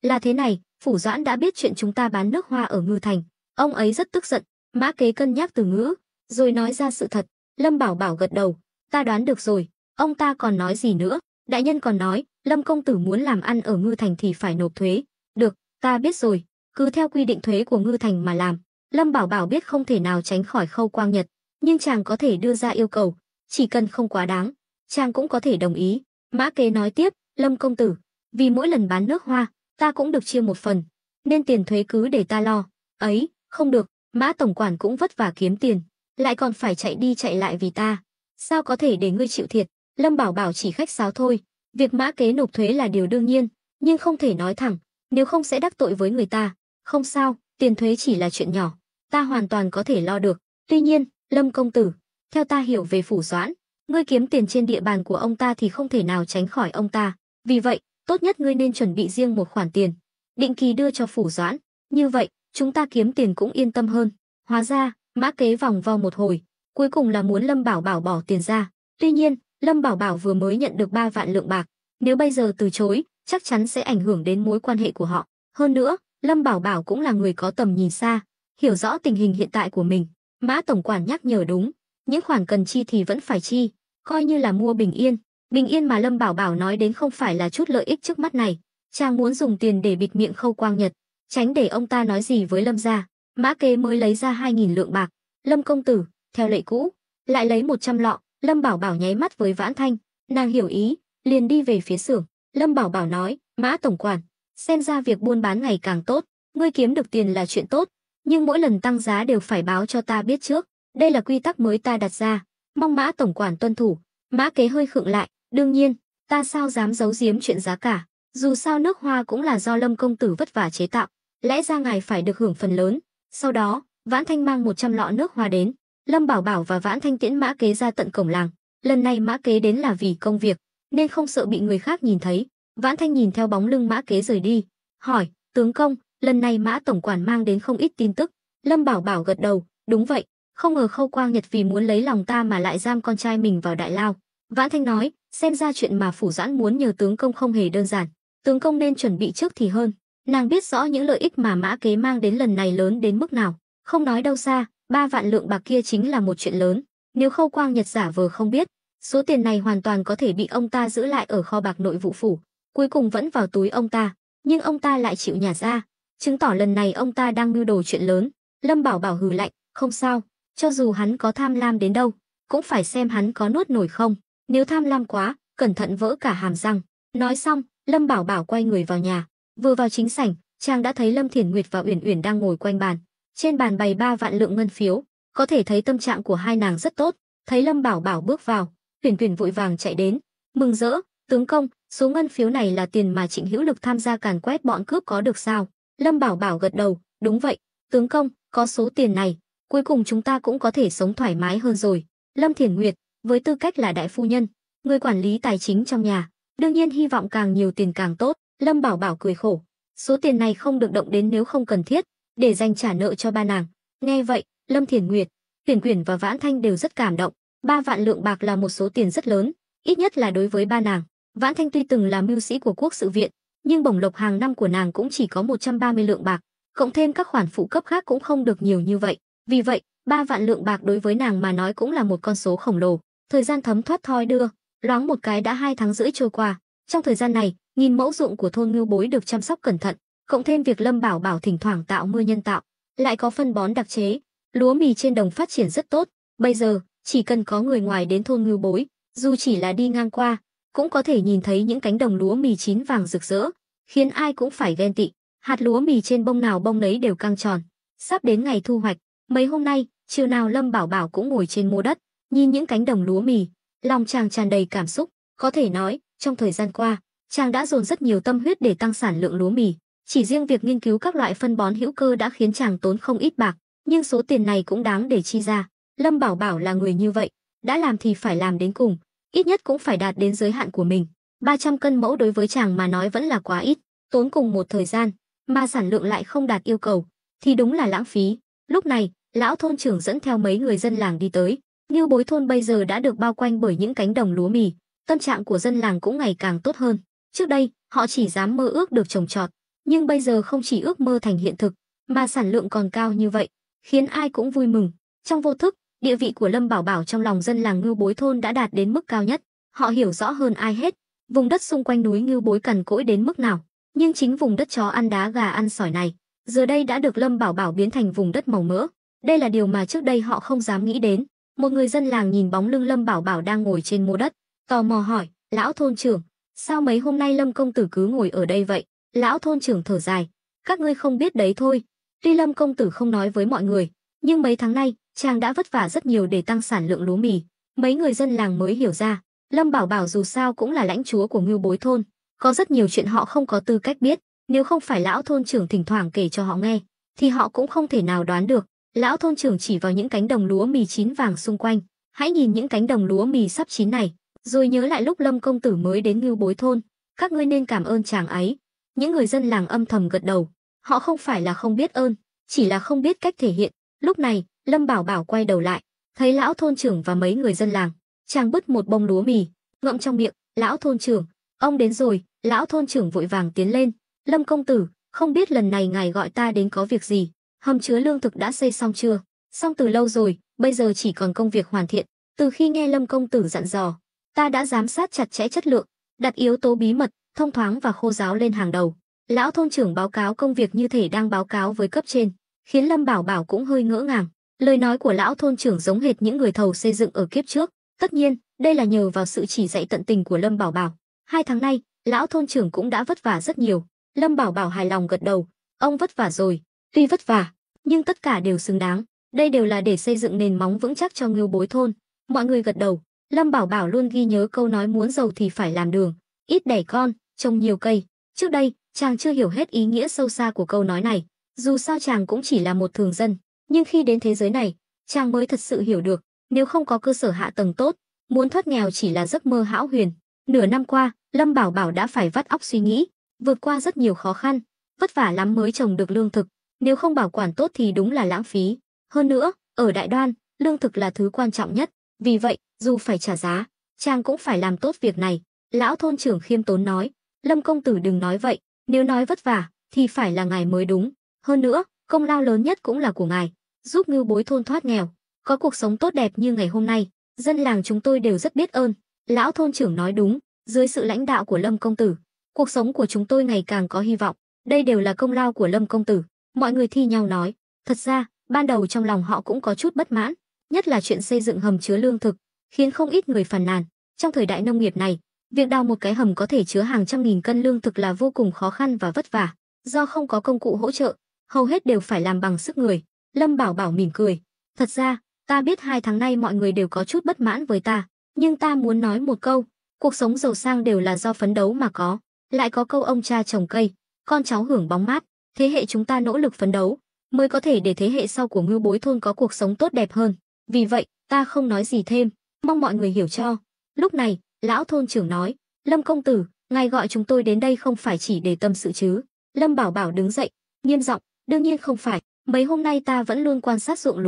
Là thế này, Phủ Doãn đã biết chuyện chúng ta bán nước hoa ở Ngư Thành, ông ấy rất tức giận. Mã Kế cân nhắc từ ngữ, rồi nói ra sự thật. Lâm Bảo Bảo gật đầu, ta đoán được rồi. Ông ta còn nói gì nữa? Đại nhân còn nói, Lâm công tử muốn làm ăn ở Ngư Thành thì phải nộp thuế. Được, ta biết rồi, cứ theo quy định thuế của Ngư Thành mà làm. Lâm Bảo Bảo biết không thể nào tránh khỏi Khâu Quang Nhật, nhưng chàng có thể đưa ra yêu cầu, chỉ cần không quá đáng, chàng cũng có thể đồng ý. Mã Kế nói tiếp, Lâm công tử, vì mỗi lần bán nước hoa, ta cũng được chia một phần, nên tiền thuế cứ để ta lo. Ấy, không được, Mã tổng quản cũng vất vả kiếm tiền, lại còn phải chạy đi chạy lại vì ta, sao có thể để ngươi chịu thiệt? Lâm Bảo Bảo chỉ khách sáo thôi, việc Mã Kế nộp thuế là điều đương nhiên, nhưng không thể nói thẳng, nếu không sẽ đắc tội với người ta. Không sao, tiền thuế chỉ là chuyện nhỏ, ta hoàn toàn có thể lo được. Tuy nhiên, Lâm công tử, theo ta hiểu về Phủ Doãn, ngươi kiếm tiền trên địa bàn của ông ta thì không thể nào tránh khỏi ông ta, vì vậy, tốt nhất ngươi nên chuẩn bị riêng một khoản tiền, định kỳ đưa cho Phủ Doãn, như vậy, chúng ta kiếm tiền cũng yên tâm hơn. Hóa ra, Mã Kế vòng vo một hồi, cuối cùng là muốn Lâm Bảo Bảo bỏ tiền ra. Tuy nhiên, Lâm Bảo Bảo vừa mới nhận được 3 vạn lượng bạc, nếu bây giờ từ chối, chắc chắn sẽ ảnh hưởng đến mối quan hệ của họ. Hơn nữa, Lâm Bảo Bảo cũng là người có tầm nhìn xa, hiểu rõ tình hình hiện tại của mình. Mã tổng quản nhắc nhở đúng, những khoản cần chi thì vẫn phải chi, coi như là mua bình yên. Bình yên mà Lâm Bảo Bảo nói đến không phải là chút lợi ích trước mắt này, chàng muốn dùng tiền để bịt miệng Khâu Quang Nhật, tránh để ông ta nói gì với Lâm gia. Mã Kế mới lấy ra 2.000 lượng bạc. Lâm công tử, theo lệ cũ, lại lấy 100 lọ. Lâm Bảo Bảo nháy mắt với Vãn Thanh, nàng hiểu ý, liền đi về phía xưởng. Lâm Bảo Bảo nói, Mã tổng quản, xem ra việc buôn bán ngày càng tốt, ngươi kiếm được tiền là chuyện tốt, nhưng mỗi lần tăng giá đều phải báo cho ta biết trước, đây là quy tắc mới ta đặt ra, mong Mã tổng quản tuân thủ. Mã Kế hơi khựng lại, đương nhiên, ta sao dám giấu giếm chuyện giá cả, dù sao nước hoa cũng là do Lâm công tử vất vả chế tạo, lẽ ra ngài phải được hưởng phần lớn. Sau đó, Vãn Thanh mang 100 lọ nước hoa đến, Lâm Bảo Bảo và Vãn Thanh tiễn Mã Kế ra tận cổng làng. Lần này Mã Kế đến là vì công việc, nên không sợ bị người khác nhìn thấy. Vãn Thanh nhìn theo bóng lưng Mã Kế rời đi, hỏi, tướng công, lần này Mã tổng quản mang đến không ít tin tức. Lâm Bảo Bảo gật đầu, đúng vậy, không ngờ Khâu Quang Nhật vì muốn lấy lòng ta mà lại giam con trai mình vào đại lao. Vãn Thanh nói, xem ra chuyện mà Phủ Doãn muốn nhờ tướng công không hề đơn giản, tướng công nên chuẩn bị trước thì hơn. Nàng biết rõ những lợi ích mà Mã Kế mang đến lần này lớn đến mức nào, không nói đâu xa, 3 vạn lượng bạc kia chính là một chuyện lớn. Nếu Khâu Quang Nhật giả vờ không biết, số tiền này hoàn toàn có thể bị ông ta giữ lại ở kho bạc nội vụ phủ, cuối cùng vẫn vào túi ông ta, nhưng ông ta lại chịu nhả ra, chứng tỏ lần này ông ta đang mưu đồ chuyện lớn. Lâm Bảo Bảo hừ lạnh, không sao, cho dù hắn có tham lam đến đâu, cũng phải xem hắn có nuốt nổi không, nếu tham lam quá, cẩn thận vỡ cả hàm răng. Nói xong, Lâm Bảo Bảo quay người vào nhà, vừa vào chính sảnh, chàng đã thấy Lâm Thiển Nguyệt và Uyển Uyển đang ngồi quanh bàn, trên bàn bày 3 vạn lượng ngân phiếu, có thể thấy tâm trạng của hai nàng rất tốt. Thấy Lâm Bảo Bảo bước vào, Uyển Uyển vội vàng chạy đến, mừng rỡ, tướng công, số ngân phiếu này là tiền mà Trịnh Hữu Lực tham gia càn quét bọn cướp có được sao? Lâm Bảo Bảo gật đầu, đúng vậy, tướng công, có số tiền này, cuối cùng chúng ta cũng có thể sống thoải mái hơn rồi. Lâm Thiển Nguyệt, với tư cách là đại phu nhân, người quản lý tài chính trong nhà, đương nhiên hy vọng càng nhiều tiền càng tốt. Lâm Bảo Bảo cười khổ, số tiền này không được động đến nếu không cần thiết, để dành trả nợ cho ba nàng. Nghe vậy, Lâm Thiển Nguyệt, Uyển Uyển và Vãn Thanh đều rất cảm động. 3 vạn lượng bạc là một số tiền rất lớn, ít nhất là đối với ba nàng. Vãn Thanh tuy từng là mưu sĩ của Quốc sự viện, nhưng bổng lộc hàng năm của nàng cũng chỉ có 130 lượng bạc, cộng thêm các khoản phụ cấp khác cũng không được nhiều như vậy. Vì vậy, 3 vạn lượng bạc đối với nàng mà nói cũng là một con số khổng lồ. Thời gian thấm thoát thoi đưa, loáng một cái đã 2 tháng rưỡi trôi qua. Trong thời gian này, nghìn mẫu ruộng của thôn Ngưu Bối được chăm sóc cẩn thận, cộng thêm việc Lâm Bảo Bảo thỉnh thoảng tạo mưa nhân tạo, lại có phân bón đặc chế, lúa mì trên đồng phát triển rất tốt. Bây giờ, chỉ cần có người ngoài đến thôn Ngưu Bối, dù chỉ là đi ngang qua, cũng có thể nhìn thấy những cánh đồng lúa mì chín vàng rực rỡ, khiến ai cũng phải ghen tị. Hạt lúa mì trên bông nào bông nấy đều căng tròn, sắp đến ngày thu hoạch. Mấy hôm nay, chiều nào Lâm Bảo Bảo cũng ngồi trên mô đất, nhìn những cánh đồng lúa mì, lòng chàng tràn đầy cảm xúc. Có thể nói, trong thời gian qua, chàng đã dồn rất nhiều tâm huyết để tăng sản lượng lúa mì. Chỉ riêng việc nghiên cứu các loại phân bón hữu cơ đã khiến chàng tốn không ít bạc, nhưng số tiền này cũng đáng để chi ra. Lâm Bảo Bảo là người như vậy, đã làm thì phải làm đến cùng, ít nhất cũng phải đạt đến giới hạn của mình. 300 cân mẫu đối với chàng mà nói vẫn là quá ít, tốn cùng một thời gian, mà sản lượng lại không đạt yêu cầu, thì đúng là lãng phí. Lúc này, lão thôn trưởng dẫn theo mấy người dân làng đi tới. Ngưu Bối thôn bây giờ đã được bao quanh bởi những cánh đồng lúa mì, tâm trạng của dân làng cũng ngày càng tốt hơn. Trước đây, họ chỉ dám mơ ước được trồng trọt, nhưng bây giờ không chỉ ước mơ thành hiện thực, mà sản lượng còn cao như vậy, khiến ai cũng vui mừng. Trong vô thức, địa vị của Lâm Bảo Bảo trong lòng dân làng Ngưu Bối thôn đã đạt đến mức cao nhất. Họ hiểu rõ hơn ai hết, vùng đất xung quanh núi Ngưu Bối cằn cỗi đến mức nào, nhưng chính vùng đất chó ăn đá gà ăn sỏi này, giờ đây đã được Lâm Bảo Bảo biến thành vùng đất màu mỡ. Đây là điều mà trước đây họ không dám nghĩ đến. Một người dân làng nhìn bóng lưng Lâm Bảo Bảo đang ngồi trên mô đất, tò mò hỏi, lão thôn trưởng, sao mấy hôm nay Lâm công tử cứ ngồi ở đây vậy? Lão thôn trưởng thở dài, các ngươi không biết đấy thôi. Tuy Lâm công tử không nói với mọi người, nhưng mấy tháng nay, chàng đã vất vả rất nhiều để tăng sản lượng lúa mì. Mấy người dân làng mới hiểu ra, Lâm Bảo Bảo dù sao cũng là lãnh chúa của Ngưu Bối thôn, có rất nhiều chuyện họ không có tư cách biết, nếu không phải lão thôn trưởng thỉnh thoảng kể cho họ nghe, thì họ cũng không thể nào đoán được. Lão thôn trưởng chỉ vào những cánh đồng lúa mì chín vàng xung quanh, hãy nhìn những cánh đồng lúa mì sắp chín này, rồi nhớ lại lúc Lâm công tử mới đến Ngưu Bối thôn, các ngươi nên cảm ơn chàng ấy. Những người dân làng âm thầm gật đầu, họ không phải là không biết ơn, chỉ là không biết cách thể hiện. Lúc này, Lâm Bảo Bảo quay đầu lại, thấy lão thôn trưởng và mấy người dân làng, chàng bứt một bông lúa mì, ngậm trong miệng. Lão thôn trưởng, ông đến rồi. Lão thôn trưởng vội vàng tiến lên, Lâm công tử, không biết lần này ngài gọi ta đến có việc gì? Hầm chứa lương thực đã xây xong chưa? Xong từ lâu rồi, bây giờ chỉ còn công việc hoàn thiện. Từ khi nghe Lâm công tử dặn dò, ta đã giám sát chặt chẽ chất lượng, đặt yếu tố bí mật, thông thoáng và khô ráo lên hàng đầu. Lão thôn trưởng báo cáo công việc như thể đang báo cáo với cấp trên, khiến Lâm Bảo Bảo cũng hơi ngỡ ngàng. Lời nói của lão thôn trưởng giống hệt những người thầu xây dựng ở kiếp trước. Tất nhiên, đây là nhờ vào sự chỉ dạy tận tình của Lâm Bảo Bảo. 2 tháng nay, lão thôn trưởng cũng đã vất vả rất nhiều. Lâm Bảo Bảo hài lòng gật đầu, ông vất vả rồi, tuy vất vả, nhưng tất cả đều xứng đáng. Đây đều là để xây dựng nền móng vững chắc cho Ngưu Bối thôn. Mọi người gật đầu. Lâm Bảo Bảo luôn ghi nhớ câu nói muốn giàu thì phải làm đường, ít đẻ con, trồng nhiều cây. Trước đây, chàng chưa hiểu hết ý nghĩa sâu xa của câu nói này. Dù sao chàng cũng chỉ là một thường dân, nhưng khi đến thế giới này, chàng mới thật sự hiểu được, nếu không có cơ sở hạ tầng tốt, muốn thoát nghèo chỉ là giấc mơ hão huyền. Nửa năm qua, Lâm Bảo Bảo đã phải vắt óc suy nghĩ, vượt qua rất nhiều khó khăn, vất vả lắm mới trồng được lương thực, nếu không bảo quản tốt thì đúng là lãng phí. Hơn nữa, ở Đại Đoan, lương thực là thứ quan trọng nhất, vì vậy, dù phải trả giá, chàng cũng phải làm tốt việc này. Lão thôn trưởng khiêm tốn nói, Lâm công tử đừng nói vậy, nếu nói vất vả, thì phải là ngài mới đúng. Hơn nữa, công lao lớn nhất cũng là của ngài, giúp Ngưu Bối thôn thoát nghèo, có cuộc sống tốt đẹp như ngày hôm nay, dân làng chúng tôi đều rất biết ơn. Lão thôn trưởng nói đúng, dưới sự lãnh đạo của Lâm công tử, cuộc sống của chúng tôi ngày càng có hy vọng, đây đều là công lao của Lâm công tử. Mọi người thi nhau nói, thật ra, ban đầu trong lòng họ cũng có chút bất mãn, nhất là chuyện xây dựng hầm chứa lương thực, khiến không ít người phàn nàn. Trong thời đại nông nghiệp này, việc đào một cái hầm có thể chứa hàng trăm nghìn cân lương thực là vô cùng khó khăn và vất vả, do không có công cụ hỗ trợ, hầu hết đều phải làm bằng sức người. Lâm Bảo Bảo mỉm cười, thật ra, ta biết 2 tháng nay mọi người đều có chút bất mãn với ta, nhưng ta muốn nói một câu, cuộc sống giàu sang đều là do phấn đấu mà có. Lại có câu ông cha trồng cây, con cháu hưởng bóng mát, thế hệ chúng ta nỗ lực phấn đấu, mới có thể để thế hệ sau của Ngưu Bối thôn có cuộc sống tốt đẹp hơn. Vì vậy, ta không nói gì thêm, mong mọi người hiểu cho. Lúc này, lão thôn trưởng nói, Lâm công tử, ngài gọi chúng tôi đến đây không phải chỉ để tâm sự chứ? Lâm Bảo Bảo đứng dậy, nghiêm giọng, đương nhiên không phải, mấy hôm nay ta vẫn luôn quan sát ruộng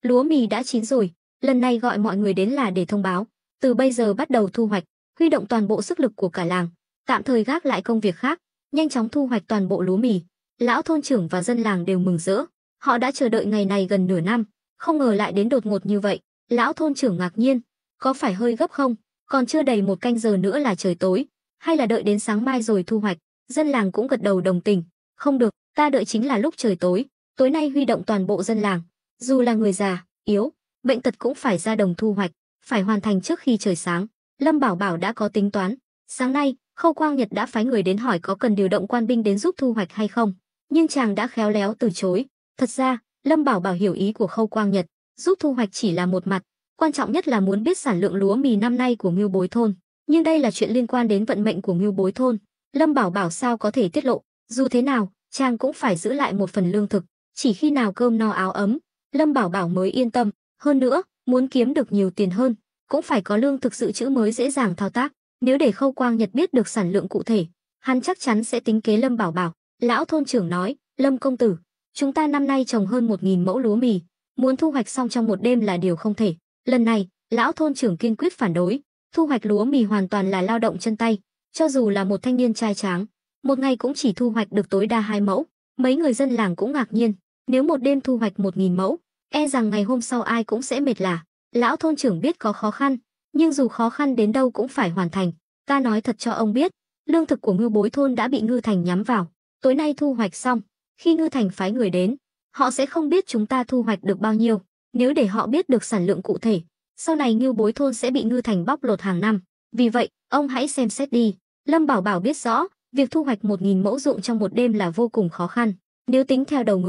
lúa mì đã chín rồi, lần này gọi mọi người đến là để thông báo, từ bây giờ bắt đầu thu hoạch, huy động toàn bộ sức lực của cả làng, tạm thời gác lại công việc khác, nhanh chóng thu hoạch toàn bộ lúa mì. Lão thôn trưởng và dân làng đều mừng rỡ, họ đã chờ đợi ngày này gần nửa năm, không ngờ lại đến đột ngột như vậy. Lão thôn trưởng ngạc nhiên, có phải hơi gấp không? Còn chưa đầy 1 canh giờ nữa là trời tối, hay là đợi đến sáng mai rồi thu hoạch? Dân làng cũng gật đầu đồng tình, không được, ta đợi chính là lúc trời tối, tối nay huy động toàn bộ dân làng, dù là người già, yếu, bệnh tật cũng phải ra đồng thu hoạch, phải hoàn thành trước khi trời sáng. Lâm Bảo Bảo đã có tính toán, sáng nay, Khâu Quang Nhật đã phái người đến hỏi có cần điều động quan binh đến giúp thu hoạch hay không, nhưng chàng đã khéo léo từ chối. Thật ra, Lâm Bảo Bảo hiểu ý của Khâu Quang Nhật, giúp thu hoạch chỉ là một mặt, quan trọng nhất là muốn biết sản lượng lúa mì năm nay của Ngưu Bối thôn, nhưng đây là chuyện liên quan đến vận mệnh của Ngưu Bối thôn, Lâm Bảo Bảo sao có thể tiết lộ. Dù thế nào, chàng cũng phải giữ lại một phần lương thực, chỉ khi nào cơm no áo ấm, Lâm Bảo Bảo mới yên tâm. Hơn nữa, muốn kiếm được nhiều tiền hơn, cũng phải có lương thực dự trữ mới dễ dàng thao tác. Nếu để Khâu Quang Nhật biết được sản lượng cụ thể, hắn chắc chắn sẽ tính kế Lâm Bảo Bảo. Lão thôn trưởng nói, Lâm công tử, chúng ta năm nay trồng hơn 1.000 mẫu lúa mì, muốn thu hoạch xong trong một đêm là điều không thể. Lần này, lão thôn trưởng kiên quyết phản đối, thu hoạch lúa mì hoàn toàn là lao động chân tay, cho dù là một thanh niên trai tráng, một ngày cũng chỉ thu hoạch được tối đa 2 mẫu. Mấy người dân làng cũng ngạc nhiên, nếu một đêm thu hoạch 1.000 mẫu, e rằng ngày hôm sau ai cũng sẽ mệt lả. Lão thôn trưởng biết có khó khăn, nhưng dù khó khăn đến đâu cũng phải hoàn thành. Ta nói thật cho ông biết, lương thực của Ngưu Bối thôn đã bị Ngư Thành nhắm vào. Tối nay thu hoạch xong, khi Ngư Thành phái người đến, họ sẽ không biết chúng ta thu hoạch được bao nhiêu. Nếu để họ biết được sản lượng cụ thể, sau này Ngưu Bối thôn sẽ bị Ngư Thành bóc lột hàng năm. Vì vậy, ông hãy xem xét đi. Lâm Bảo Bảo biết rõ, việc thu hoạch 1.000 mẫu ruộng trong một đêm là vô cùng khó khăn. Nếu tính theo đầu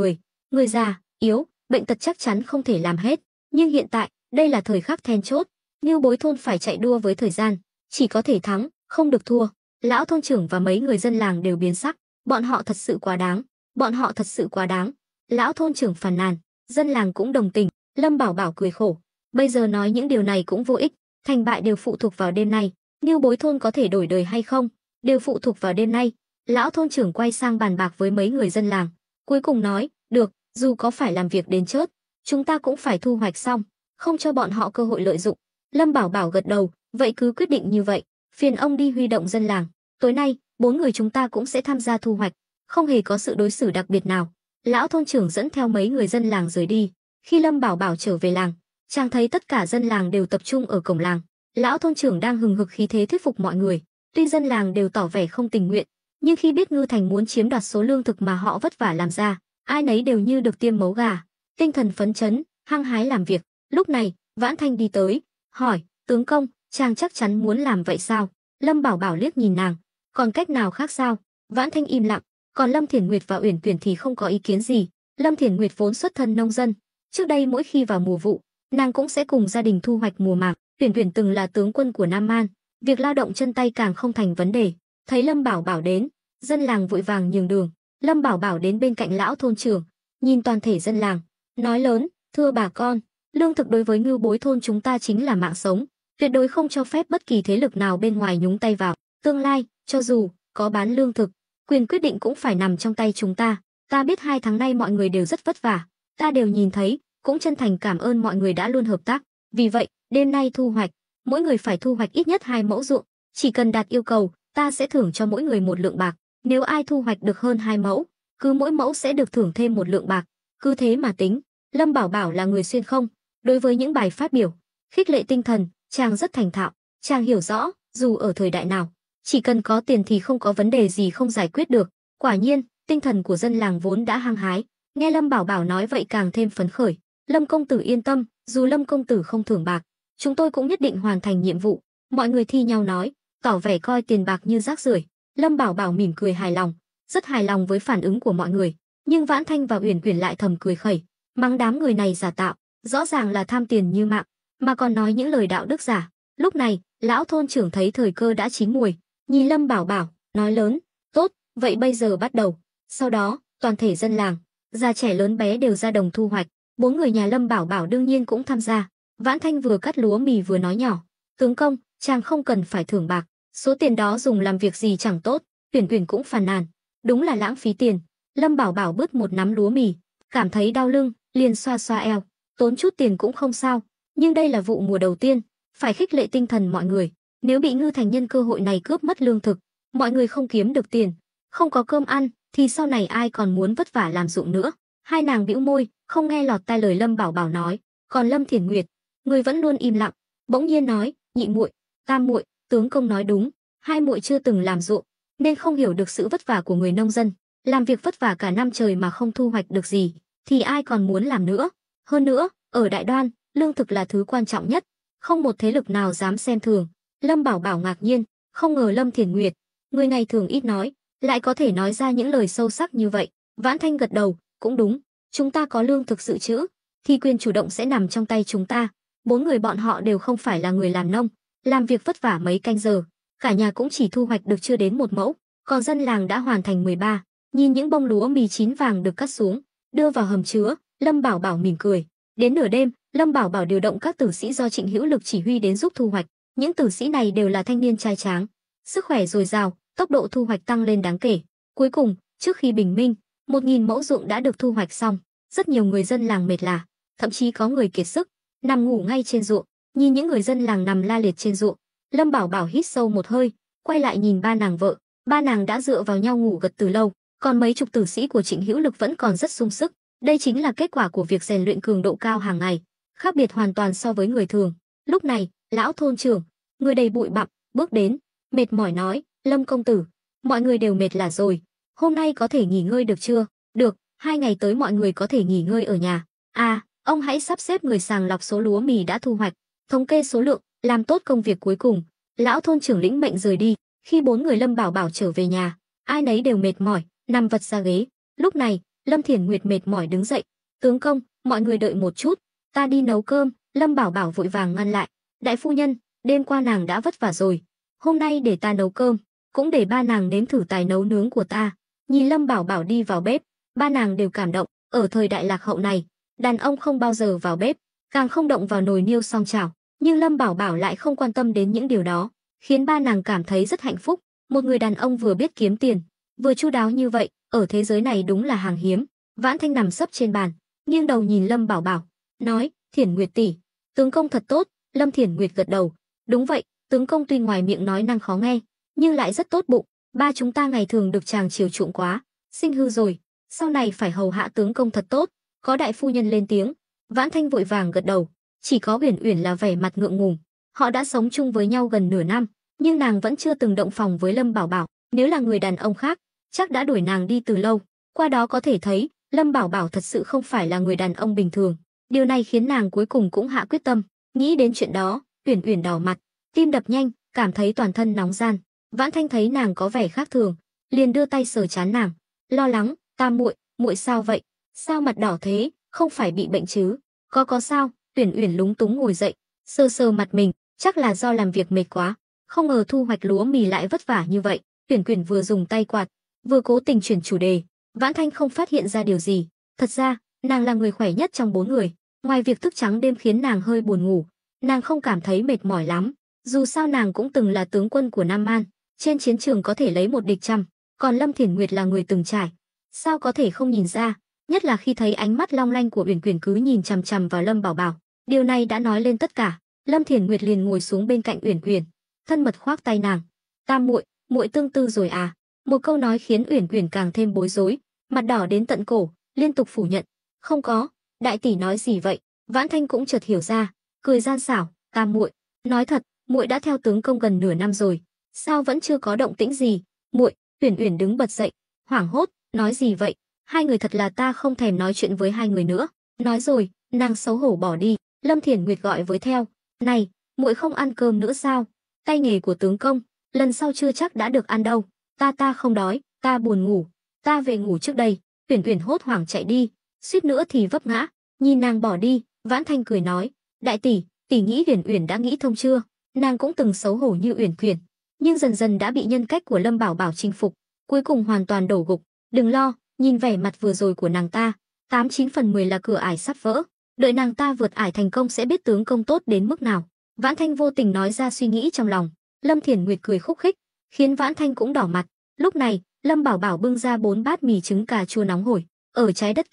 người già, yếu, bệnh tật chắc chắn không thể làm hết. Nhưng hiện tại, đây là thời khắc then chốt. Ngưu Bối thôn phải chạy đua với thời gian, chỉ có thể thắng, không được thua. Lão thôn trưởng và mấy người dân làng đều biến sắc, bọn họ thật sự quá đáng, bọn họ thật sự quá đáng. Lão thôn trưởng phàn nàn, dân làng cũng đồng tình. Lâm Bảo Bảo cười khổ, bây giờ nói những điều này cũng vô ích, thành bại đều phụ thuộc vào đêm nay. Ngưu Bối thôn có thể đổi đời hay không, đều phụ thuộc vào đêm nay. Lão thôn trưởng quay sang bàn bạc với mấy người dân làng, cuối cùng nói, được, dù có phải làm việc đến chớt, chúng ta cũng phải thu hoạch xong, không cho bọn họ cơ hội lợi dụng. Lâm Bảo Bảo gật đầu, vậy cứ quyết định như vậy, phiền ông đi huy động dân làng. Tối nay, 4 người chúng ta cũng sẽ tham gia thu hoạch, không hề có sự đối xử đặc biệt nào. Lão thôn trưởng dẫn theo mấy người dân làng rời đi. Khi Lâm Bảo Bảo trở về làng, chàng thấy tất cả dân làng đều tập trung ở cổng làng. Lão thôn trưởng đang hừng hực khí thế thuyết phục mọi người. Tuy dân làng đều tỏ vẻ không tình nguyện, nhưng khi biết Ngư Thành muốn chiếm đoạt số lương thực mà họ vất vả làm ra, ai nấy đều như được tiêm máu gà, tinh thần phấn chấn, hăng hái làm việc. Lúc này, Vãn Thanh đi tới, hỏi, tướng công, chàng chắc chắn muốn làm vậy sao? Lâm Bảo Bảo liếc nhìn nàng, còn cách nào khác sao? Vãn Thanh im lặng, còn Lâm Thiển Nguyệt và Uyển Uyển thì không có ý kiến gì. Lâm Thiển Nguyệt vốn xuất thân nông dân, trước đây mỗi khi vào mùa vụ, nàng cũng sẽ cùng gia đình thu hoạch mùa màng. Uyển Uyển từng là tướng quân của Nam Man, việc lao động chân tay càng không thành vấn đề. Thấy Lâm Bảo Bảo đến, dân làng vội vàng nhường đường. Lâm Bảo Bảo đến bên cạnh lão thôn trưởng, nhìn toàn thể dân làng, nói lớn: "Thưa bà con, lương thực đối với ngưu bối thôn chúng ta chính là mạng sống, tuyệt đối không cho phép bất kỳ thế lực nào bên ngoài nhúng tay vào. Tương lai, cho dù có bán lương thực, quyền quyết định cũng phải nằm trong tay chúng ta. Ta biết 2 tháng nay mọi người đều rất vất vả, ta đều nhìn thấy, cũng chân thành cảm ơn mọi người đã luôn hợp tác. Vì vậy, đêm nay thu hoạch, mỗi người phải thu hoạch ít nhất 2 mẫu ruộng, chỉ cần đạt yêu cầu, ta sẽ thưởng cho mỗi người 1 lượng bạc. Nếu ai thu hoạch được hơn 2 mẫu, cứ mỗi mẫu sẽ được thưởng thêm 1 lượng bạc. Cứ thế mà tính." Lâm Bảo Bảo là người xuyên không, đối với những bài phát biểu khích lệ tinh thần, chàng rất thành thạo. Chàng hiểu rõ, dù ở thời đại nào, chỉ cần có tiền thì không có vấn đề gì không giải quyết được. Quả nhiên, tinh thần của dân làng vốn đã hăng hái, nghe Lâm Bảo Bảo nói vậy càng thêm phấn khởi. "Lâm công tử yên tâm, dù Lâm công tử không thưởng bạc, chúng tôi cũng nhất định hoàn thành nhiệm vụ." Mọi người thi nhau nói, tỏ vẻ coi tiền bạc như rác rưởi. Lâm Bảo Bảo mỉm cười hài lòng, rất hài lòng với phản ứng của mọi người. Nhưng Vãn Thanh và Uyển Uyển lại thầm cười khẩy, mắng đám người này giả tạo, rõ ràng là tham tiền như mạng, mà còn nói những lời đạo đức giả. Lúc này, lão thôn trưởng thấy thời cơ đã chín muồi, nhìn Lâm Bảo Bảo, nói lớn: "Tốt, vậy bây giờ bắt đầu." Sau đó, toàn thể dân làng, già trẻ lớn bé đều ra đồng thu hoạch. 4 người nhà Lâm Bảo Bảo đương nhiên cũng tham gia. Vãn Thanh vừa cắt lúa mì vừa nói nhỏ: "Tướng công, chàng không cần phải thưởng bạc, số tiền đó dùng làm việc gì chẳng tốt." Uyển Uyển cũng phàn nàn: "Đúng là lãng phí tiền." Lâm Bảo Bảo bứt một nắm lúa mì, cảm thấy đau lưng, liền xoa xoa eo, tốn chút tiền cũng không sao, nhưng đây là vụ mùa đầu tiên, phải khích lệ tinh thần mọi người. Nếu bị Ngư Thành nhân cơ hội này cướp mất lương thực, mọi người không kiếm được tiền, không có cơm ăn, thì sau này ai còn muốn vất vả làm ruộng nữa. Hai nàng bĩu môi, không nghe lọt tai lời Lâm Bảo Bảo nói. Còn Lâm Thiển Nguyệt, người vẫn luôn im lặng, bỗng nhiên nói: "Nhị muội, tam muội, tướng công nói đúng, hai muội chưa từng làm ruộng, nên không hiểu được sự vất vả của người nông dân. Làm việc vất vả cả năm trời mà không thu hoạch được gì, thì ai còn muốn làm nữa. Hơn nữa, ở Đại Đoan, lương thực là thứ quan trọng nhất, không một thế lực nào dám xem thường." Lâm Bảo Bảo ngạc nhiên, không ngờ Lâm Thiển Nguyệt, người ngày thường ít nói, lại có thể nói ra những lời sâu sắc như vậy. Vãn Thanh gật đầu, cũng đúng, chúng ta có lương thực dự trữ, thì quyền chủ động sẽ nằm trong tay chúng ta. 4 người bọn họ đều không phải là người làm nông, làm việc vất vả mấy canh giờ, cả nhà cũng chỉ thu hoạch được chưa đến 1 mẫu, còn dân làng đã hoàn thành 13. Nhìn những bông lúa mì chín vàng được cắt xuống, đưa vào hầm chứa, Lâm Bảo Bảo mỉm cười. Đến nửa đêm, Lâm Bảo Bảo điều động các tử sĩ do Trịnh Hữu Lực chỉ huy đến giúp thu hoạch. Những tử sĩ này đều là thanh niên trai tráng, sức khỏe dồi dào, tốc độ thu hoạch tăng lên đáng kể. Cuối cùng, trước khi bình minh, 1000 mẫu ruộng đã được thu hoạch xong. Rất nhiều người dân làng mệt lả, thậm chí có người kiệt sức, nằm ngủ ngay trên ruộng. Nhìn những người dân làng nằm la liệt trên ruộng, Lâm Bảo Bảo hít sâu một hơi, quay lại nhìn ba nàng vợ. Ba nàng đã dựa vào nhau ngủ gật từ lâu, còn mấy chục tử sĩ của Trịnh Hữu Lực vẫn còn rất sung sức. Đây chính là kết quả của việc rèn luyện cường độ cao hàng ngày, khác biệt hoàn toàn so với người thường. Lúc này, lão thôn trưởng, người đầy bụi bặm, bước đến, mệt mỏi nói: "Lâm công tử, mọi người đều mệt lả rồi, hôm nay có thể nghỉ ngơi được chưa?" "Được, 2 ngày tới mọi người có thể nghỉ ngơi ở nhà." "À, ông hãy sắp xếp người sàng lọc số lúa mì đã thu hoạch, thống kê số lượng, làm tốt công việc cuối cùng." Lão thôn trưởng lĩnh mệnh rời đi. Khi 4 người Lâm Bảo Bảo trở về nhà, ai nấy đều mệt mỏi, nằm vật ra ghế. Lúc này, Lâm Thiển Nguyệt mệt mỏi đứng dậy: "Tướng công, mọi người đợi một chút, ta đi nấu cơm." Lâm Bảo Bảo vội vàng ngăn lại: "Đại phu nhân, đêm qua nàng đã vất vả rồi, hôm nay để ta nấu cơm, cũng để ba nàng nếm thử tài nấu nướng của ta." Nhìn Lâm Bảo Bảo đi vào bếp, ba nàng đều cảm động. Ở thời đại lạc hậu này, đàn ông không bao giờ vào bếp, càng không động vào nồi niêu song chảo, nhưng Lâm Bảo Bảo lại không quan tâm đến những điều đó, khiến ba nàng cảm thấy rất hạnh phúc. Một người đàn ông vừa biết kiếm tiền, vừa chu đáo như vậy, ở thế giới này đúng là hàng hiếm. Vãn Thanh nằm sấp trên bàn, nghiêng đầu nhìn Lâm Bảo Bảo, nói: "Thiển Nguyệt tỷ, tướng công thật tốt." Lâm Thiển Nguyệt gật đầu: "Đúng vậy, tướng công tuy ngoài miệng nói năng khó nghe, nhưng lại rất tốt bụng. Ba chúng ta ngày thường được chàng chiều chuộng quá, sinh hư rồi, sau này phải hầu hạ tướng công thật tốt." Có đại phu nhân lên tiếng, Vãn Thanh vội vàng gật đầu, chỉ có Uyển Uyển là vẻ mặt ngượng ngùng. Họ đã sống chung với nhau gần nửa năm, nhưng nàng vẫn chưa từng động phòng với Lâm Bảo Bảo. Nếu là người đàn ông khác, chắc đã đuổi nàng đi từ lâu. Qua đó có thể thấy, Lâm Bảo Bảo thật sự không phải là người đàn ông bình thường. Điều này khiến nàng cuối cùng cũng hạ quyết tâm. Nghĩ đến chuyện đó, Uyển Uyển đỏ mặt, tim đập nhanh, cảm thấy toàn thân nóng ran. Vãn Thanh thấy nàng có vẻ khác thường, liền đưa tay sờ trán nàng, lo lắng, "Tam muội, muội sao vậy? Sao mặt đỏ thế, không phải bị bệnh chứ?" Có sao?" Uyển Uyển lúng túng ngồi dậy, sờ sờ mặt mình, chắc là do làm việc mệt quá, không ngờ thu hoạch lúa mì lại vất vả như vậy. Uyển Uyển vừa dùng tay quạt, vừa cố tình chuyển chủ đề. Vãn Thanh không phát hiện ra điều gì, thật ra, nàng là người khỏe nhất trong 4 người, ngoài việc thức trắng đêm khiến nàng hơi buồn ngủ, nàng không cảm thấy mệt mỏi lắm. Dù sao nàng cũng từng là tướng quân của Nam Man, trên chiến trường có thể lấy một địch trăm, còn Lâm Thiển Nguyệt là người từng trải, sao có thể không nhìn ra, nhất là khi thấy ánh mắt long lanh của Uyển Uyển cứ nhìn chằm chằm vào Lâm Bảo Bảo, điều này đã nói lên tất cả. Lâm Thiển Nguyệt liền ngồi xuống bên cạnh Uyển Uyển, thân mật khoác tay nàng, "Tam muội, muội tương tư rồi à?" Một câu nói khiến Uyển Uyển càng thêm bối rối, mặt đỏ đến tận cổ, liên tục phủ nhận, "Không có, đại tỷ nói gì vậy?" Vãn Thanh cũng chợt hiểu ra, cười gian xảo, "Tam muội, nói thật, muội đã theo tướng công gần nửa năm rồi, sao vẫn chưa có động tĩnh gì?" "Muội." Uyển Uyển đứng bật dậy, hoảng hốt, "Nói gì vậy? Hai người thật là ta không thèm nói chuyện với hai người nữa." Nói rồi, nàng xấu hổ bỏ đi. Lâm Thiển Nguyệt gọi với theo, "Này, muội không ăn cơm nữa sao? Tay nghề của tướng công, lần sau chưa chắc đã được ăn đâu. Ta không đói, ta buồn ngủ, ta về ngủ trước đây." Uyển Uyển hốt hoảng chạy đi, suýt nữa thì vấp ngã. Nhìn nàng bỏ đi, Vãn Thanh cười nói, "Đại tỷ, tỷ nghĩ Uyển Uyển đã nghĩ thông chưa?" Nàng cũng từng xấu hổ như Uyển Uyển, nhưng dần dần đã bị nhân cách của Lâm Bảo Bảo chinh phục, cuối cùng hoàn toàn đổ gục. "Đừng lo, nhìn vẻ mặt vừa rồi của nàng ta, 89/10 là cửa ải sắp vỡ. Đợi nàng ta vượt ải thành công sẽ biết tướng công tốt đến mức nào." Vãn Thanh vô tình nói ra suy nghĩ trong lòng. Lâm Thiển Nguyệt cười khúc khích, khiến Vãn Thanh cũng đỏ mặt. Lúc này, Lâm Bảo Bảo bưng ra 4 bát mì trứng cà chua nóng hổi. Ở trái đất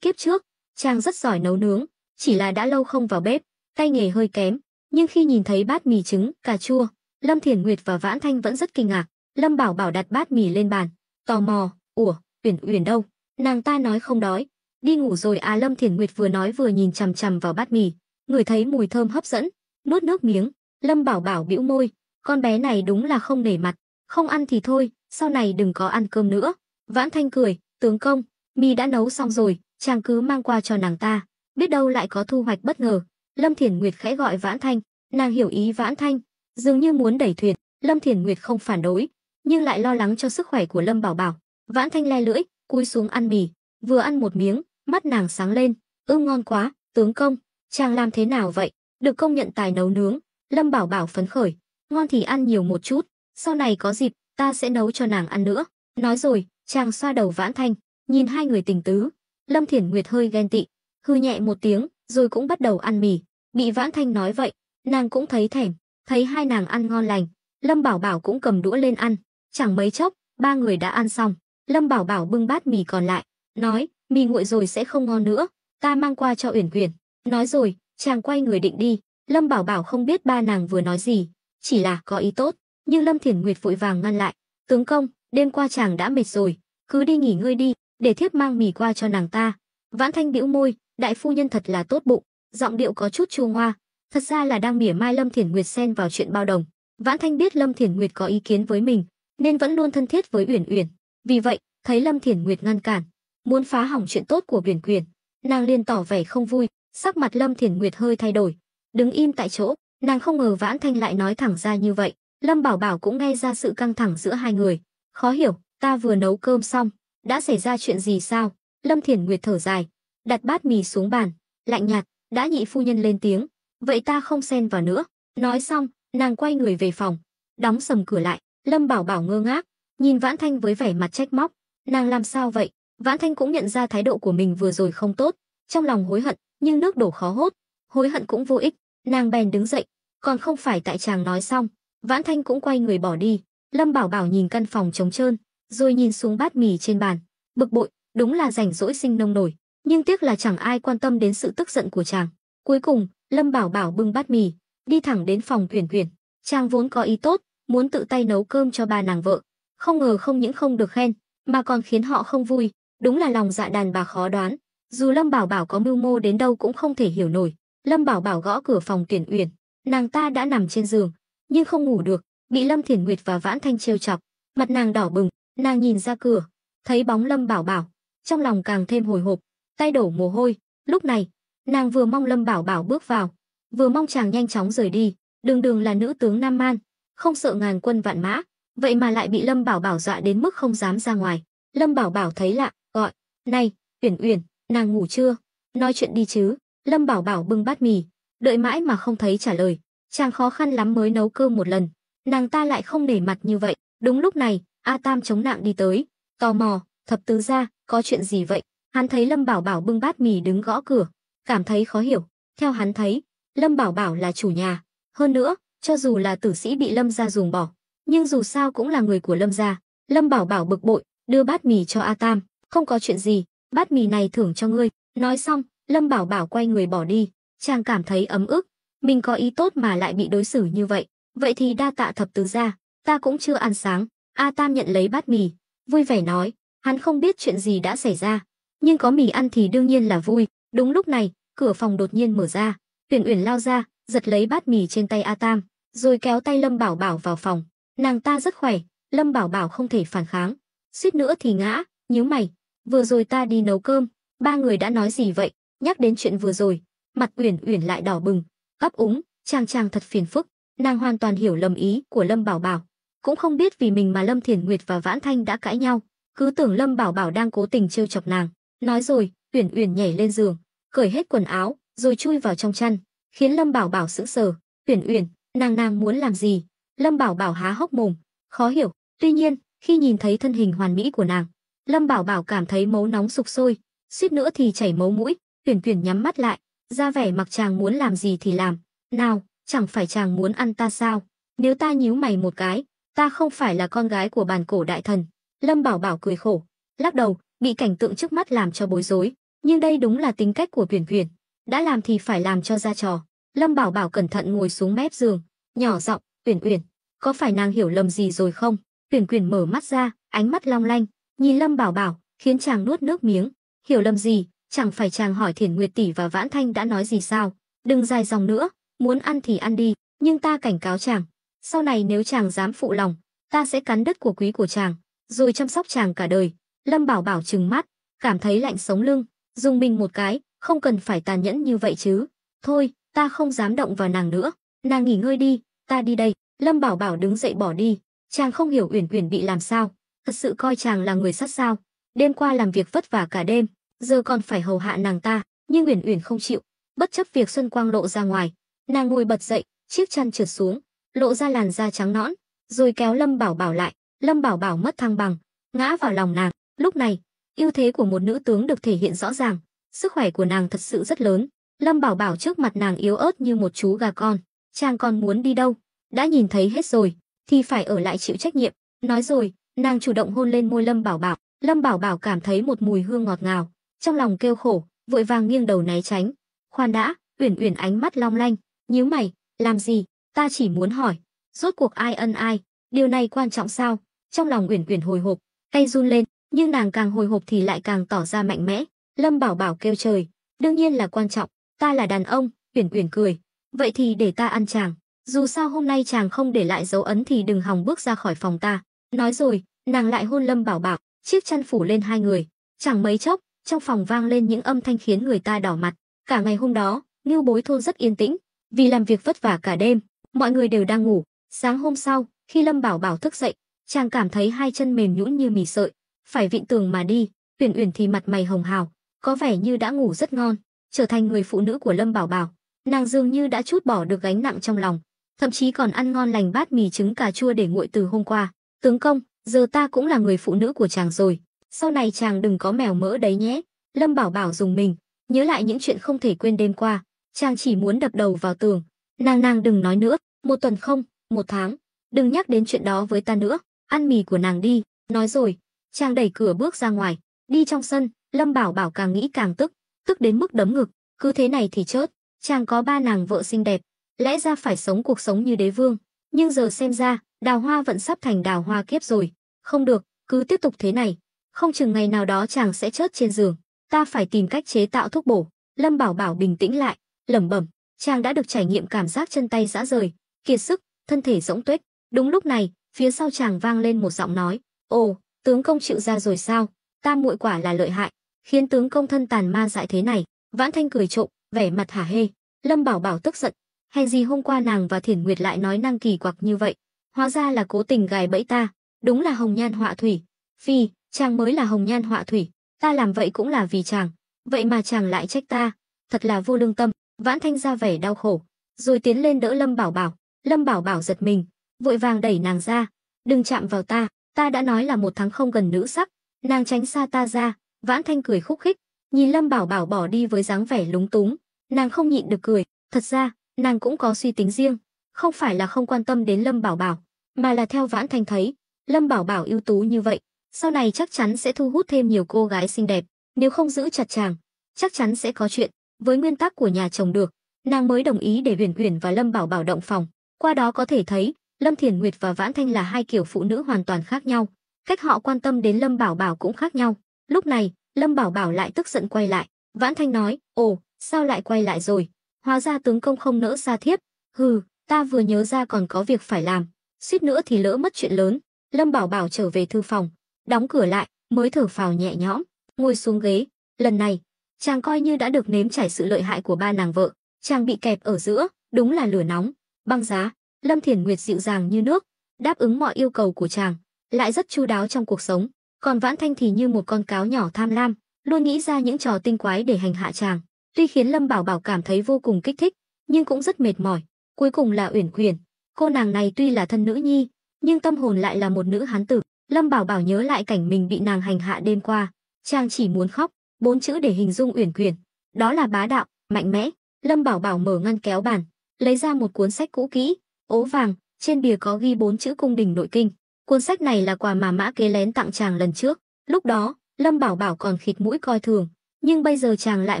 kiếp trước, chàng rất giỏi nấu nướng, chỉ là đã lâu không vào bếp, tay nghề hơi kém. Nhưng khi nhìn thấy bát mì trứng cà chua, Lâm Thiển Nguyệt và Vãn Thanh vẫn rất kinh ngạc. Lâm Bảo Bảo đặt bát mì lên bàn, tò mò, "Ủa, Uyển Uyển đâu? Nàng ta nói không đói, đi ngủ rồi à?" Lâm Thiển Nguyệt vừa nói vừa nhìn chằm chằm vào bát mì, ngửi thấy mùi thơm hấp dẫn, nuốt nước miếng. Lâm Bảo Bảo bĩu môi, con bé này đúng là không nể mặt, không ăn thì thôi, sau này đừng có ăn cơm nữa. Vãn Thanh cười, "Tướng công, mì đã nấu xong rồi, chàng cứ mang qua cho nàng ta, biết đâu lại có thu hoạch bất ngờ." Lâm Thiển Nguyệt khẽ gọi Vãn Thanh, nàng hiểu ý Vãn Thanh, dường như muốn đẩy thuyền. Lâm Thiển Nguyệt không phản đối, nhưng lại lo lắng cho sức khỏe của Lâm Bảo Bảo. Vãn Thanh le lưỡi, cúi xuống ăn mì, vừa ăn một miếng, mắt nàng sáng lên, ngon quá, tướng công, chàng làm thế nào vậy? Được công nhận tài nấu nướng." Lâm Bảo Bảo phấn khởi, "Ngon thì ăn nhiều một chút, sau này có dịp, ta sẽ nấu cho nàng ăn nữa." Nói rồi, chàng xoa đầu Vãn Thanh, nhìn hai người tình tứ. Lâm Thiển Nguyệt hơi ghen tị, hư nhẹ một tiếng, rồi cũng bắt đầu ăn mì. Bị Vãn Thanh nói vậy, nàng cũng thấy thèm, thấy hai nàng ăn ngon lành, Lâm Bảo Bảo cũng cầm đũa lên ăn. Chẳng mấy chốc, ba người đã ăn xong. Lâm Bảo Bảo bưng bát mì còn lại, nói, "Mì nguội rồi sẽ không ngon nữa, ta mang qua cho Uyển Uyển." Nói rồi, chàng quay người định đi. Lâm Bảo Bảo không biết ba nàng vừa nói gì, chỉ là có ý tốt, nhưng Lâm Thiển Nguyệt vội vàng ngăn lại, "Tướng công, đêm qua chàng đã mệt rồi, cứ đi nghỉ ngơi đi, để thiếp mang mì qua cho nàng ta." Vãn Thanh bĩu môi, đại phu nhân thật là tốt bụng, giọng điệu có chút chua ngoa, thật ra là đang mỉa mai Lâm Thiển Nguyệt xen vào chuyện bao đồng. Vãn Thanh biết Lâm Thiển Nguyệt có ý kiến với mình, nên vẫn luôn thân thiết với Uyển Uyển. Vì vậy, thấy Lâm Thiển Nguyệt ngăn cản, muốn phá hỏng chuyện tốt của Uyển Uyển, nàng liền tỏ vẻ không vui. Sắc mặt Lâm Thiển Nguyệt hơi thay đổi, đứng im tại chỗ. Nàng không ngờ Vãn Thanh lại nói thẳng ra như vậy. Lâm Bảo Bảo cũng nghe ra sự căng thẳng giữa hai người, khó hiểu, "Ta vừa nấu cơm xong, đã xảy ra chuyện gì sao?" Lâm Thiển Nguyệt thở dài, đặt bát mì xuống bàn, lạnh nhạt, "Đã nhị phu nhân lên tiếng, vậy ta không xen vào nữa." Nói xong, nàng quay người về phòng, đóng sầm cửa lại. Lâm Bảo Bảo ngơ ngác, nhìn Vãn Thanh với vẻ mặt trách móc, nàng làm sao vậy? Vãn Thanh cũng nhận ra thái độ của mình vừa rồi không tốt, trong lòng hối hận, nhưng nước đổ khó hốt, hối hận cũng vô ích, nàng bèn đứng dậy, "Còn không phải tại chàng nói xong." Vãn Thanh cũng quay người bỏ đi. Lâm Bảo Bảo nhìn căn phòng trống trơn, rồi nhìn xuống bát mì trên bàn, bực bội, đúng là rảnh rỗi sinh nông nổi, nhưng tiếc là chẳng ai quan tâm đến sự tức giận của chàng. Cuối cùng, Lâm Bảo Bảo bưng bát mì, đi thẳng đến phòng Uyển Uyển. Chàng vốn có ý tốt, muốn tự tay nấu cơm cho ba nàng vợ, không ngờ không những không được khen, mà còn khiến họ không vui, đúng là lòng dạ đàn bà khó đoán. Dù Lâm Bảo Bảo có mưu mô đến đâu cũng không thể hiểu nổi. Lâm Bảo Bảo gõ cửa phòng Uyển Uyển, nàng ta đã nằm trên giường, nhưng không ngủ được, bị Lâm Thiển Nguyệt và Vãn Thanh trêu chọc, mặt nàng đỏ bừng. Nàng nhìn ra cửa, thấy bóng Lâm Bảo Bảo, trong lòng càng thêm hồi hộp, tay đổ mồ hôi. Lúc này, nàng vừa mong Lâm Bảo Bảo bước vào, vừa mong chàng nhanh chóng rời đi. đường đường là nữ tướng Nam Man, không sợ ngàn quân vạn mã, vậy mà lại bị Lâm Bảo Bảo dọa đến mức không dám ra ngoài. Lâm Bảo Bảo thấy lạ, gọi, này, Uyển Uyển, nàng ngủ chưa? Nói chuyện đi chứ. Lâm Bảo Bảo bưng bát mì, đợi mãi mà không thấy trả lời. Chàng khó khăn lắm mới nấu cơm một lần, nàng ta lại không nể mặt như vậy. Đúng lúc này, A Tam chống nạng đi tới, tò mò, thập tứ gia, có chuyện gì vậy? Hắn thấy Lâm Bảo Bảo bưng bát mì đứng gõ cửa, cảm thấy khó hiểu. Theo hắn thấy, Lâm Bảo Bảo là chủ nhà, hơn nữa, cho dù là tử sĩ bị Lâm gia ruồng bỏ, nhưng dù sao cũng là người của Lâm gia. Lâm Bảo Bảo bực bội, đưa bát mì cho A Tam, không có chuyện gì, bát mì này thưởng cho ngươi. Nói xong, Lâm Bảo Bảo quay người bỏ đi. Chàng cảm thấy ấm ức, mình có ý tốt mà lại bị đối xử như vậy. Vậy thì đa tạ thập tứ gia, ta cũng chưa ăn sáng. A Tam nhận lấy bát mì, vui vẻ nói, hắn không biết chuyện gì đã xảy ra, nhưng có mì ăn thì đương nhiên là vui. Đúng lúc này, cửa phòng đột nhiên mở ra, Uyển Uyển lao ra, giật lấy bát mì trên tay A Tam, rồi kéo tay Lâm Bảo Bảo vào phòng. Nàng ta rất khỏe, Lâm Bảo Bảo không thể phản kháng, suýt nữa thì ngã. Nhíu mày, vừa rồi ta đi nấu cơm, ba người đã nói gì vậy? Nhắc đến chuyện vừa rồi, mặt Uyển Uyển lại đỏ bừng, ấp úng, chàng thật phiền phức. Nàng hoàn toàn hiểu lầm ý của Lâm Bảo Bảo, cũng không biết vì mình mà Lâm Thiền Nguyệt và Vãn Thanh đã cãi nhau, cứ tưởng Lâm Bảo Bảo đang cố tình trêu chọc nàng. Nói rồi, Uyển Uyển nhảy lên giường, cởi hết quần áo, rồi chui vào trong chăn, khiến Lâm Bảo Bảo sững sờ. Uyển Uyển, nàng muốn làm gì? Lâm Bảo Bảo há hốc mồm, khó hiểu. Tuy nhiên, khi nhìn thấy thân hình hoàn mỹ của nàng, Lâm Bảo Bảo cảm thấy máu nóng sục sôi, suýt nữa thì chảy máu mũi. Uyển Uyển nhắm mắt lại, ra vẻ mặc chàng muốn làm gì thì làm. Nào, chẳng phải chàng muốn ăn ta sao? Nếu ta nhíu mày một cái, ta không phải là con gái của bàn cổ đại thần. Lâm Bảo Bảo cười khổ, lắc đầu, bị cảnh tượng trước mắt làm cho bối rối. Nhưng đây đúng là tính cách của Uyển Uyển, đã làm thì phải làm cho ra trò. Lâm Bảo Bảo cẩn thận ngồi xuống mép giường, nhỏ giọng, Uyển Uyển, có phải nàng hiểu lầm gì rồi không? Uyển Uyển mở mắt ra, ánh mắt long lanh, nhìn Lâm Bảo Bảo, khiến chàng nuốt nước miếng. Hiểu lầm gì? Chẳng phải chàng hỏi Thiển Nguyệt tỷ và Vãn Thanh đã nói gì sao? Đừng dài dòng nữa, muốn ăn thì ăn đi, nhưng ta cảnh cáo chàng, sau này nếu chàng dám phụ lòng, ta sẽ cắn đứt của quý của chàng, rồi chăm sóc chàng cả đời. Lâm Bảo Bảo trừng mắt, cảm thấy lạnh sống lưng, dùng mình một cái, không cần phải tàn nhẫn như vậy chứ. Thôi, ta không dám động vào nàng nữa, nàng nghỉ ngơi đi, ta đi đây. Lâm Bảo Bảo đứng dậy bỏ đi. Chàng không hiểu Uyển Uyển bị làm sao, thật sự coi chàng là người sắt sao? Đêm qua làm việc vất vả cả đêm, giờ còn phải hầu hạ nàng ta, nhưng Uyển Uyển không chịu, bất chấp việc xuân quang lộ ra ngoài, nàng ngồi bật dậy, chiếc chăn trượt xuống, lộ ra làn da trắng nõn, rồi kéo Lâm Bảo Bảo lại. Lâm Bảo Bảo mất thăng bằng, ngã vào lòng nàng. Lúc này, ưu thế của một nữ tướng được thể hiện rõ ràng, sức khỏe của nàng thật sự rất lớn. Lâm Bảo Bảo trước mặt nàng yếu ớt như một chú gà con. Chàng còn muốn đi đâu? Đã nhìn thấy hết rồi, thì phải ở lại chịu trách nhiệm. Nói rồi, nàng chủ động hôn lên môi Lâm Bảo Bảo. Lâm Bảo Bảo cảm thấy một mùi hương ngọt ngào, trong lòng kêu khổ, vội vàng nghiêng đầu né tránh. Khoan đã, Uyển Uyển ánh mắt long lanh, nhíu mày, làm gì? Ta chỉ muốn hỏi, rốt cuộc ai ân ai? Điều này quan trọng sao? Trong lòng Uyển Uyển hồi hộp, tay run lên, nhưng nàng càng hồi hộp thì lại càng tỏ ra mạnh mẽ. Lâm Bảo Bảo kêu trời, đương nhiên là quan trọng, ta là đàn ông. Uyển Uyển cười, vậy thì để ta ăn chàng. Dù sao hôm nay chàng không để lại dấu ấn thì đừng hòng bước ra khỏi phòng ta. Nói rồi, nàng lại hôn Lâm Bảo Bảo, chiếc chăn phủ lên hai người. Chẳng mấy chốc, trong phòng vang lên những âm thanh khiến người ta đỏ mặt. Cả ngày hôm đó, Ngưu Bối thôn rất yên tĩnh, vì làm việc vất vả cả đêm, mọi người đều đang ngủ. Sáng hôm sau, khi Lâm Bảo Bảo thức dậy, chàng cảm thấy hai chân mềm nhũn như mì sợi, phải vịn tường mà đi. Uyển Uyển thì mặt mày hồng hào, có vẻ như đã ngủ rất ngon, trở thành người phụ nữ của Lâm Bảo Bảo. Nàng dường như đã trút bỏ được gánh nặng trong lòng, thậm chí còn ăn ngon lành bát mì trứng cà chua để nguội từ hôm qua. Tướng công, giờ ta cũng là người phụ nữ của chàng rồi, sau này chàng đừng có mèo mỡ đấy nhé. Lâm Bảo Bảo rùng mình, nhớ lại những chuyện không thể quên đêm qua, chàng chỉ muốn đập đầu vào tường. Nàng đừng nói nữa, một tuần không, một tháng, đừng nhắc đến chuyện đó với ta nữa, ăn mì của nàng đi. Nói rồi, chàng đẩy cửa bước ra ngoài, đi trong sân. Lâm Bảo Bảo càng nghĩ càng tức, tức đến mức đấm ngực, cứ thế này thì chớt, chàng có ba nàng vợ xinh đẹp, lẽ ra phải sống cuộc sống như đế vương, nhưng giờ xem ra, đào hoa vẫn sắp thành đào hoa kiếp rồi. Không được, cứ tiếp tục thế này, không chừng ngày nào đó chàng sẽ chớt trên giường, ta phải tìm cách chế tạo thuốc bổ. Lâm Bảo Bảo bình tĩnh lại, lẩm bẩm, chàng đã được trải nghiệm cảm giác chân tay rã rời, kiệt sức, thân thể rỗng tuếch. Đúng lúc này, phía sau chàng vang lên một giọng nói, ồ, tướng công chịu ra rồi sao? Tam muội quả là lợi hại, khiến tướng công thân tàn ma dại thế này. Vãn Thanh cười trộm, vẻ mặt hả hê. Lâm Bảo Bảo tức giận, Hay gì hôm qua nàng và Thiển Nguyệt lại nói năng kỳ quặc như vậy, hóa ra là cố tình gài bẫy ta, đúng là hồng nhan họa thủy. Phi, chàng mới là hồng nhan họa thủy, ta làm vậy cũng là vì chàng, vậy mà chàng lại trách ta, thật là vô lương tâm. Vãn Thanh ra vẻ đau khổ, rồi tiến lên đỡ Lâm Bảo Bảo. Lâm Bảo Bảo giật mình, vội vàng đẩy nàng ra, đừng chạm vào ta đã nói là 1 tháng không gần nữ sắc, nàng tránh xa ta ra. Vãn Thanh cười khúc khích, nhìn Lâm Bảo Bảo bỏ đi với dáng vẻ lúng túng, nàng không nhịn được cười. Thật ra, nàng cũng có suy tính riêng, không phải là không quan tâm đến Lâm Bảo Bảo, mà là theo Vãn Thanh thấy, Lâm Bảo Bảo ưu tú như vậy, sau này chắc chắn sẽ thu hút thêm nhiều cô gái xinh đẹp, nếu không giữ chặt chàng, chắc chắn sẽ có chuyện. Với nguyên tắc của nhà chồng được, nàng mới đồng ý để Uyển Uyển và Lâm Bảo Bảo động phòng. Qua đó có thể thấy, Lâm Thiển Nguyệt và Vãn Thanh là hai kiểu phụ nữ hoàn toàn khác nhau, cách họ quan tâm đến Lâm Bảo Bảo cũng khác nhau. Lúc này, Lâm Bảo Bảo lại tức giận quay lại. Vãn Thanh nói: "Ồ, sao lại quay lại rồi? Hóa ra tướng công không nỡ xa thiếp. Hừ, ta vừa nhớ ra còn có việc phải làm, suýt nữa thì lỡ mất chuyện lớn." Lâm Bảo Bảo trở về thư phòng, đóng cửa lại, mới thở phào nhẹ nhõm, ngồi xuống ghế. Lần này, chàng coi như đã được nếm trải sự lợi hại của ba nàng vợ. Chàng bị kẹp ở giữa, đúng là lửa nóng, băng giá. Lâm Thiển Nguyệt dịu dàng như nước, đáp ứng mọi yêu cầu của chàng, lại rất chu đáo trong cuộc sống. Còn Vãn Thanh thì như một con cáo nhỏ tham lam, luôn nghĩ ra những trò tinh quái để hành hạ chàng. Tuy khiến Lâm Bảo Bảo cảm thấy vô cùng kích thích, nhưng cũng rất mệt mỏi. Cuối cùng là Uyển Uyển, cô nàng này tuy là thân nữ nhi, nhưng tâm hồn lại là một nữ hán tử. Lâm Bảo Bảo nhớ lại cảnh mình bị nàng hành hạ đêm qua, chàng chỉ muốn khóc. 4 chữ để hình dung Uyển Uyển, đó là bá đạo, mạnh mẽ. Lâm Bảo Bảo mở ngăn kéo bàn, lấy ra một cuốn sách cũ kỹ, ố vàng, trên bìa có ghi 4 chữ Cung đình nội kinh. Cuốn sách này là quà mà Mã Kế lén tặng chàng lần trước. Lúc đó, Lâm Bảo Bảo còn khịt mũi coi thường, nhưng bây giờ chàng lại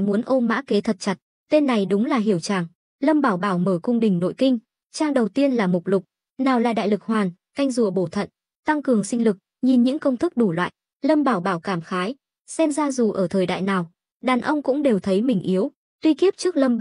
muốn ôm Mã Kế thật chặt. Tên này đúng là hiểu chàng. Lâm Bảo Bảo mở Cung đình nội kinh, trang đầu tiên là mục lục, nào là đại lực hoàn, canh rùa bổ thận, tăng cường sinh lực. Nhìn những công thức đủ loại, Lâm Bảo Bảo cảm khái, xem ra dù ở thời đại nào, đàn ông cũng đều thấy mình yếu. Tuy kiếp trước Lâm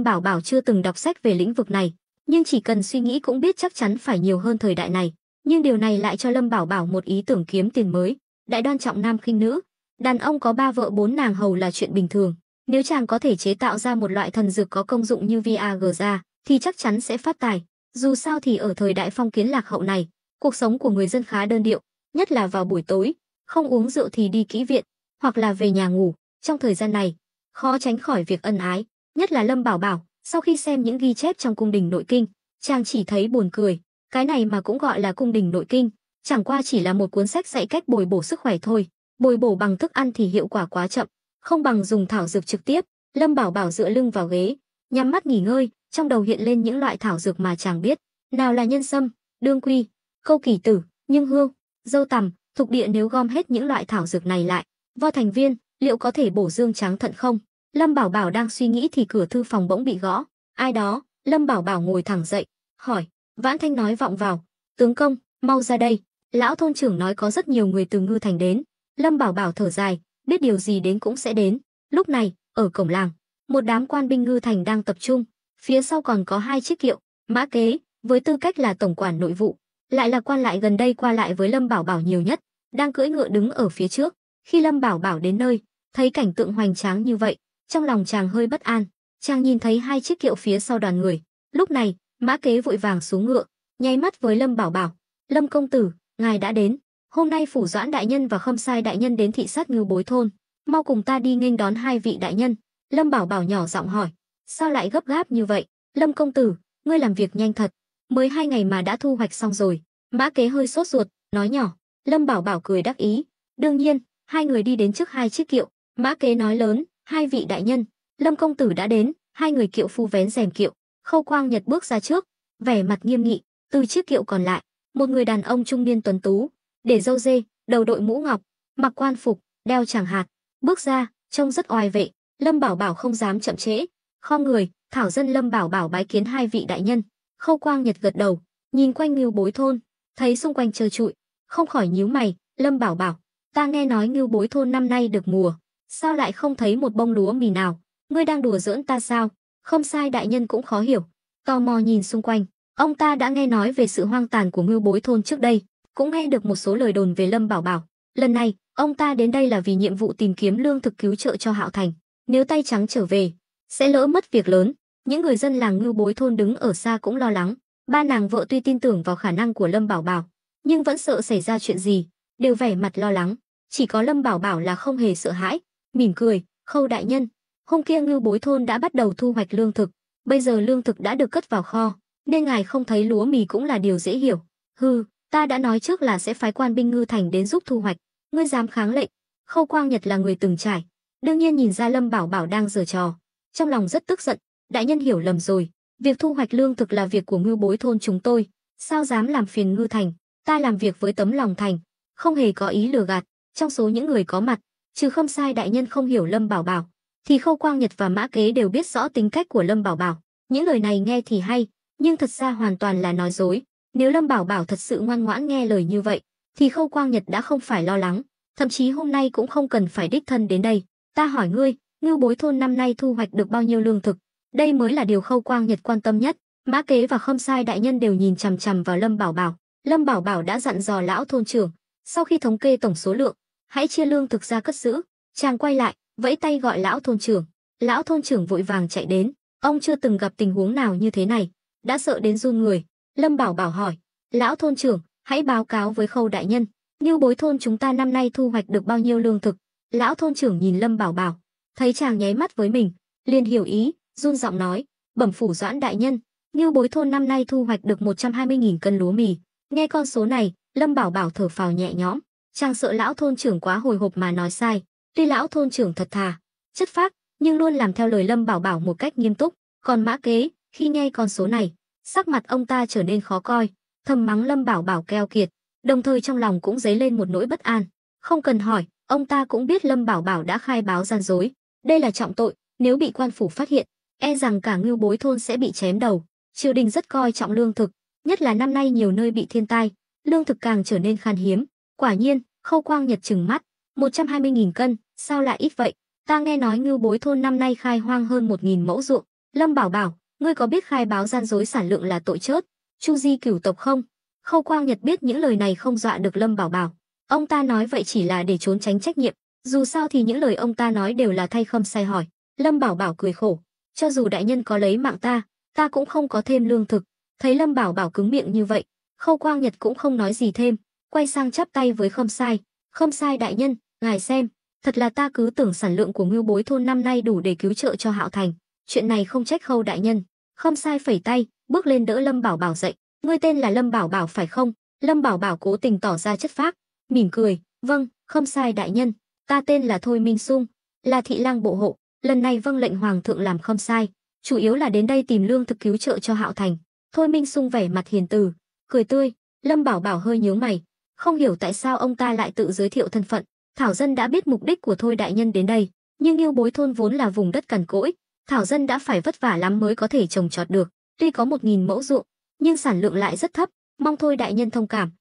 Bảo Bảo chưa từng đọc sách về lĩnh vực này, nhưng chỉ cần suy nghĩ cũng biết chắc chắn phải nhiều hơn thời đại này. Nhưng điều này lại cho Lâm Bảo Bảo một ý tưởng kiếm tiền mới. Đại đoan trọng nam khinh nữ, đàn ông có 3 vợ 4 nàng hầu là chuyện bình thường. Nếu chàng có thể chế tạo ra một loại thần dược có công dụng như Viagra thì chắc chắn sẽ phát tài. Dù sao thì ở thời đại phong kiến lạc hậu này, cuộc sống của người dân khá đơn điệu, nhất là vào buổi tối, không uống rượu thì đi kỹ viện, hoặc là về nhà ngủ. Trong thời gian này, khó tránh khỏi việc ân ái, nhất là Lâm Bảo Bảo. Sau khi xem những ghi chép trong cung đình nội kinh, chàng chỉ thấy buồn cười. Cái này mà cũng gọi là cung đình nội kinh, chẳng qua chỉ là một cuốn sách dạy cách bồi bổ sức khỏe thôi. Bồi bổ bằng thức ăn thì hiệu quả quá chậm, không bằng dùng thảo dược trực tiếp. Lâm Bảo Bảo dựa lưng vào ghế, nhắm mắt nghỉ ngơi, trong đầu hiện lên những loại thảo dược mà chàng biết, nào là nhân sâm, đương quy, câu kỳ tử, nhưng hương, dâu tằm, thục địa. Nếu gom hết những loại thảo dược này lại, vo thành viên, liệu có thể bổ dương tráng thận không? Lâm Bảo Bảo đang suy nghĩ thì cửa thư phòng bỗng bị gõ. Ai đó? Lâm Bảo Bảo ngồi thẳng dậy, hỏi. Vãn Thanh nói vọng vào. Tướng công, mau ra đây. Lão thôn trưởng nói có rất nhiều người từ Ngư Thành đến. Lâm Bảo Bảo thở dài, biết điều gì đến cũng sẽ đến. Lúc này, ở cổng làng, một đám quan binh Ngư Thành đang tập trung. Phía sau còn có 2 chiếc kiệu. Mã Kế, với tư cách là tổng quản nội vụ, lại là quan lại gần đây qua lại với Lâm Bảo Bảo nhiều nhất, đang cưỡi ngựa đứng ở phía trước. Khi Lâm Bảo Bảo đến nơi, thấy cảnh tượng hoành tráng như vậy, trong lòng chàng hơi bất an. Chàng nhìn thấy 2 chiếc kiệu phía sau đoàn người. Lúc này, Mã Kế vội vàng xuống ngựa, nháy mắt với Lâm Bảo Bảo. Lâm công tử, ngài đã đến. Hôm nay Phủ Doãn đại nhân và Khâm Sai đại nhân đến thị sát Ngưu Bối thôn, mau cùng ta đi nghênh đón 2 vị đại nhân. Lâm Bảo Bảo nhỏ giọng hỏi, sao lại gấp gáp như vậy? Lâm công tử, ngươi làm việc nhanh thật, mới 2 ngày mà đã thu hoạch xong rồi. Mã Kế hơi sốt ruột, nói nhỏ. Lâm Bảo Bảo cười đắc ý. Đương nhiên. 2 người đi đến trước 2 chiếc kiệu. Mã Kế nói lớn, 2 vị đại nhân, Lâm công tử đã đến. 2 người kiệu phu vén rèm kiệu, Khâu Quang Nhật bước ra trước, vẻ mặt nghiêm nghị. Từ chiếc kiệu còn lại, một người đàn ông trung niên tuấn tú, để râu dê, đầu đội mũ ngọc, mặc quan phục, đeo tràng hạt, bước ra, trông rất oai vệ. Lâm Bảo Bảo không dám chậm trễ, khom người, thảo dân Lâm Bảo Bảo bái kiến 2 vị đại nhân. Khâu Quang Nhật gật đầu, nhìn quanh Ngưu Bối thôn, thấy xung quanh trơ trụi, không khỏi nhíu mày. Lâm Bảo Bảo, ta nghe nói Ngưu Bối thôn năm nay được mùa, sao lại không thấy một bông lúa mì nào? Ngươi đang đùa giỡn ta sao? Không sai đại nhân cũng khó hiểu, tò mò nhìn xung quanh. Ông ta đã nghe nói về sự hoang tàn của Ngưu Bối thôn trước đây, cũng nghe được một số lời đồn về Lâm Bảo Bảo. Lần này, ông ta đến đây là vì nhiệm vụ tìm kiếm lương thực cứu trợ cho Hạo Thành. Nếu tay trắng trở về, sẽ lỡ mất việc lớn. Những người dân làng Ngưu Bối thôn đứng ở xa cũng lo lắng. Ba nàng vợ tuy tin tưởng vào khả năng của Lâm Bảo Bảo, nhưng vẫn sợ xảy ra chuyện gì, đều vẻ mặt lo lắng. Chỉ có Lâm Bảo Bảo là không hề sợ hãi, mỉm cười, "Khâu đại nhân, hôm kia Ngưu Bối thôn đã bắt đầu thu hoạch lương thực, bây giờ lương thực đã được cất vào kho, nên ngài không thấy lúa mì cũng là điều dễ hiểu. Hừ, ta đã nói trước là sẽ phái quan binh Ngư Thành đến giúp thu hoạch, ngươi dám kháng lệnh?" Khâu Quang Nhật là người từng trải, đương nhiên nhìn ra Lâm Bảo Bảo đang giở trò, trong lòng rất tức giận. "Đại nhân hiểu lầm rồi, việc thu hoạch lương thực là việc của Ngưu Bối thôn chúng tôi, sao dám làm phiền Ngư Thành, ta làm việc với tấm lòng thành, không hề có ý lừa gạt." Trong số những người có mặt, trừ Khâm Sai đại nhân không hiểu Lâm Bảo Bảo, thì Khâu Quang Nhật và Mã Kế đều biết rõ tính cách của Lâm Bảo Bảo. Những lời này nghe thì hay, nhưng thật ra hoàn toàn là nói dối. Nếu Lâm Bảo Bảo thật sự ngoan ngoãn nghe lời như vậy, thì Khâu Quang Nhật đã không phải lo lắng, thậm chí hôm nay cũng không cần phải đích thân đến đây. "Ta hỏi ngươi, Ngưu Bối thôn năm nay thu hoạch được bao nhiêu lương thực?" Đây mới là điều Khâu Quang Nhật quan tâm nhất. Mã Kế và Khâm Sai đại nhân đều nhìn chằm chằm vào Lâm Bảo Bảo. Lâm Bảo Bảo đã dặn dò lão thôn trưởng, sau khi thống kê tổng số lượng, hãy chia lương thực ra cất giữ. Chàng quay lại, vẫy tay gọi lão thôn trưởng. Lão thôn trưởng vội vàng chạy đến, ông chưa từng gặp tình huống nào như thế này, đã sợ đến run người. Lâm Bảo Bảo hỏi, "Lão thôn trưởng, hãy báo cáo với Khâu đại nhân, Ngưu Bối thôn chúng ta năm nay thu hoạch được bao nhiêu lương thực?" Lão thôn trưởng nhìn Lâm Bảo Bảo, thấy chàng nháy mắt với mình, liền hiểu ý, run giọng nói, "Bẩm phủ Doãn đại nhân, Ngưu Bối thôn năm nay thu hoạch được 120.000 cân lúa mì." Nghe con số này, Lâm Bảo Bảo thở phào nhẹ nhõm, chàng sợ lão thôn trưởng quá hồi hộp mà nói sai. Tuy lão thôn trưởng thật thà, chất phác, nhưng luôn làm theo lời Lâm Bảo Bảo một cách nghiêm túc. Còn Mã Kế, khi nghe con số này, sắc mặt ông ta trở nên khó coi, thầm mắng Lâm Bảo Bảo keo kiệt, đồng thời trong lòng cũng dấy lên một nỗi bất an. Không cần hỏi, ông ta cũng biết Lâm Bảo Bảo đã khai báo gian dối, đây là trọng tội, nếu bị quan phủ phát hiện, e rằng cả Ngưu Bối thôn sẽ bị chém đầu. Triều đình rất coi trọng lương thực, nhất là năm nay nhiều nơi bị thiên tai, lương thực càng trở nên khan hiếm. Quả nhiên, Khâu Quang Nhật trừng mắt, 120.000 cân, sao lại ít vậy? Ta nghe nói Ngưu Bối thôn năm nay khai hoang hơn 1.000 mẫu ruộng. Lâm Bảo Bảo, ngươi có biết khai báo gian dối sản lượng là tội chớt, chu di cửu tộc không? Khâu Quang Nhật biết những lời này không dọa được Lâm Bảo Bảo, ông ta nói vậy chỉ là để trốn tránh trách nhiệm, dù sao thì những lời ông ta nói đều là thay Khâm Sai hỏi. Lâm Bảo Bảo cười khổ, cho dù đại nhân có lấy mạng ta cũng không có thêm lương thực. Thấy Lâm Bảo Bảo cứng miệng như vậy, Khâu Quang Nhật cũng không nói gì thêm, quay sang chắp tay với Khâm Sai. "Khâm Sai đại nhân, ngài xem, thật là ta cứ tưởng sản lượng của Ngưu Bối thôn năm nay đủ để cứu trợ cho Hạo Thành, chuyện này không trách Khâu đại nhân." Khâm Sai phẩy tay, bước lên đỡ Lâm Bảo Bảo dậy. "Ngươi tên là Lâm Bảo Bảo phải không?" Lâm Bảo Bảo cố tình tỏ ra chất phác, mỉm cười, "Vâng, Khâm Sai đại nhân, ta tên là Thôi Minh Sung, là thị lang bộ hộ, lần này vâng lệnh hoàng thượng làm Khâm Sai, chủ yếu là đến đây tìm lương thực cứu trợ cho Hạo Thành." Thôi Minh Sung vẻ mặt hiền từ, cười tươi. Lâm Bảo Bảo hơi nhướng mày, không hiểu tại sao ông ta lại tự giới thiệu thân phận. Thảo dân đã biết mục đích của Thôi đại nhân đến đây, nhưng Ngưu Bối thôn vốn là vùng đất cằn cỗi, Thảo dân đã phải vất vả lắm mới có thể trồng trọt được. Tuy có 1.000 mẫu ruộng, nhưng sản lượng lại rất thấp, mong Thôi đại nhân thông cảm.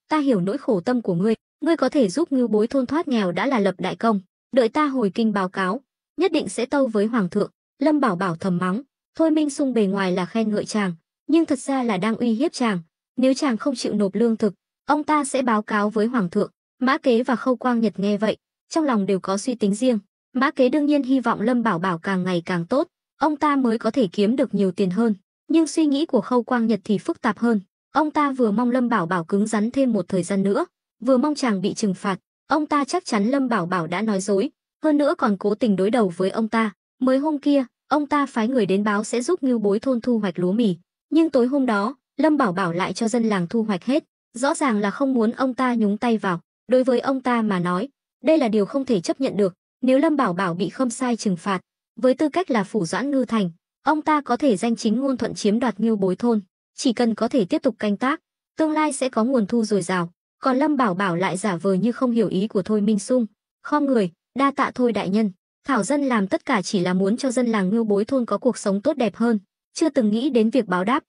Ta hiểu nỗi khổ tâm của ngươi có thể giúp Ngưu Bối thôn thoát nghèo đã là lập đại công. Đợi ta hồi kinh báo cáo, nhất định sẽ tâu với hoàng thượng. Lâm Bảo Bảo thầm mắng, Thôi Minh Sung bề ngoài là khen ngợi chàng, nhưng thật ra là đang uy hiếp chàng. Nếu chàng không chịu nộp lương thực, ông ta sẽ báo cáo với hoàng thượng. Mã Kế và Khâu Quang Nhật nghe vậy, trong lòng đều có suy tính riêng. Mã Kế đương nhiên hy vọng Lâm Bảo Bảo càng ngày càng tốt, ông ta mới có thể kiếm được nhiều tiền hơn. Nhưng suy nghĩ của Khâu Quang Nhật thì phức tạp hơn. Ông ta vừa mong Lâm Bảo Bảo cứng rắn thêm một thời gian nữa, vừa mong chàng bị trừng phạt. Ông ta chắc chắn Lâm Bảo Bảo đã nói dối, hơn nữa còn cố tình đối đầu với ông ta. Mới hôm kia, ông ta phái người đến báo sẽ giúp Ngưu Bối thôn thu hoạch lúa mì, nhưng tối hôm đó, Lâm Bảo Bảo lại cho dân làng thu hoạch hết, rõ ràng là không muốn ông ta nhúng tay vào. Đối với ông ta mà nói, đây là điều không thể chấp nhận được. Nếu Lâm Bảo Bảo bị Khâm Sai trừng phạt, với tư cách là phủ doãn Ngư Thành, ông ta có thể danh chính ngôn thuận chiếm đoạt Ngưu Bối thôn, chỉ cần có thể tiếp tục canh tác, tương lai sẽ có nguồn thu dồi dào. Còn Lâm Bảo Bảo lại giả vờ như không hiểu ý của Thôi Minh Sung, khom người, "Đa tạ Thôi đại nhân, Thảo dân làm tất cả chỉ là muốn cho dân làng Ngưu Bối thôn có cuộc sống tốt đẹp hơn, chưa từng nghĩ đến việc báo đáp."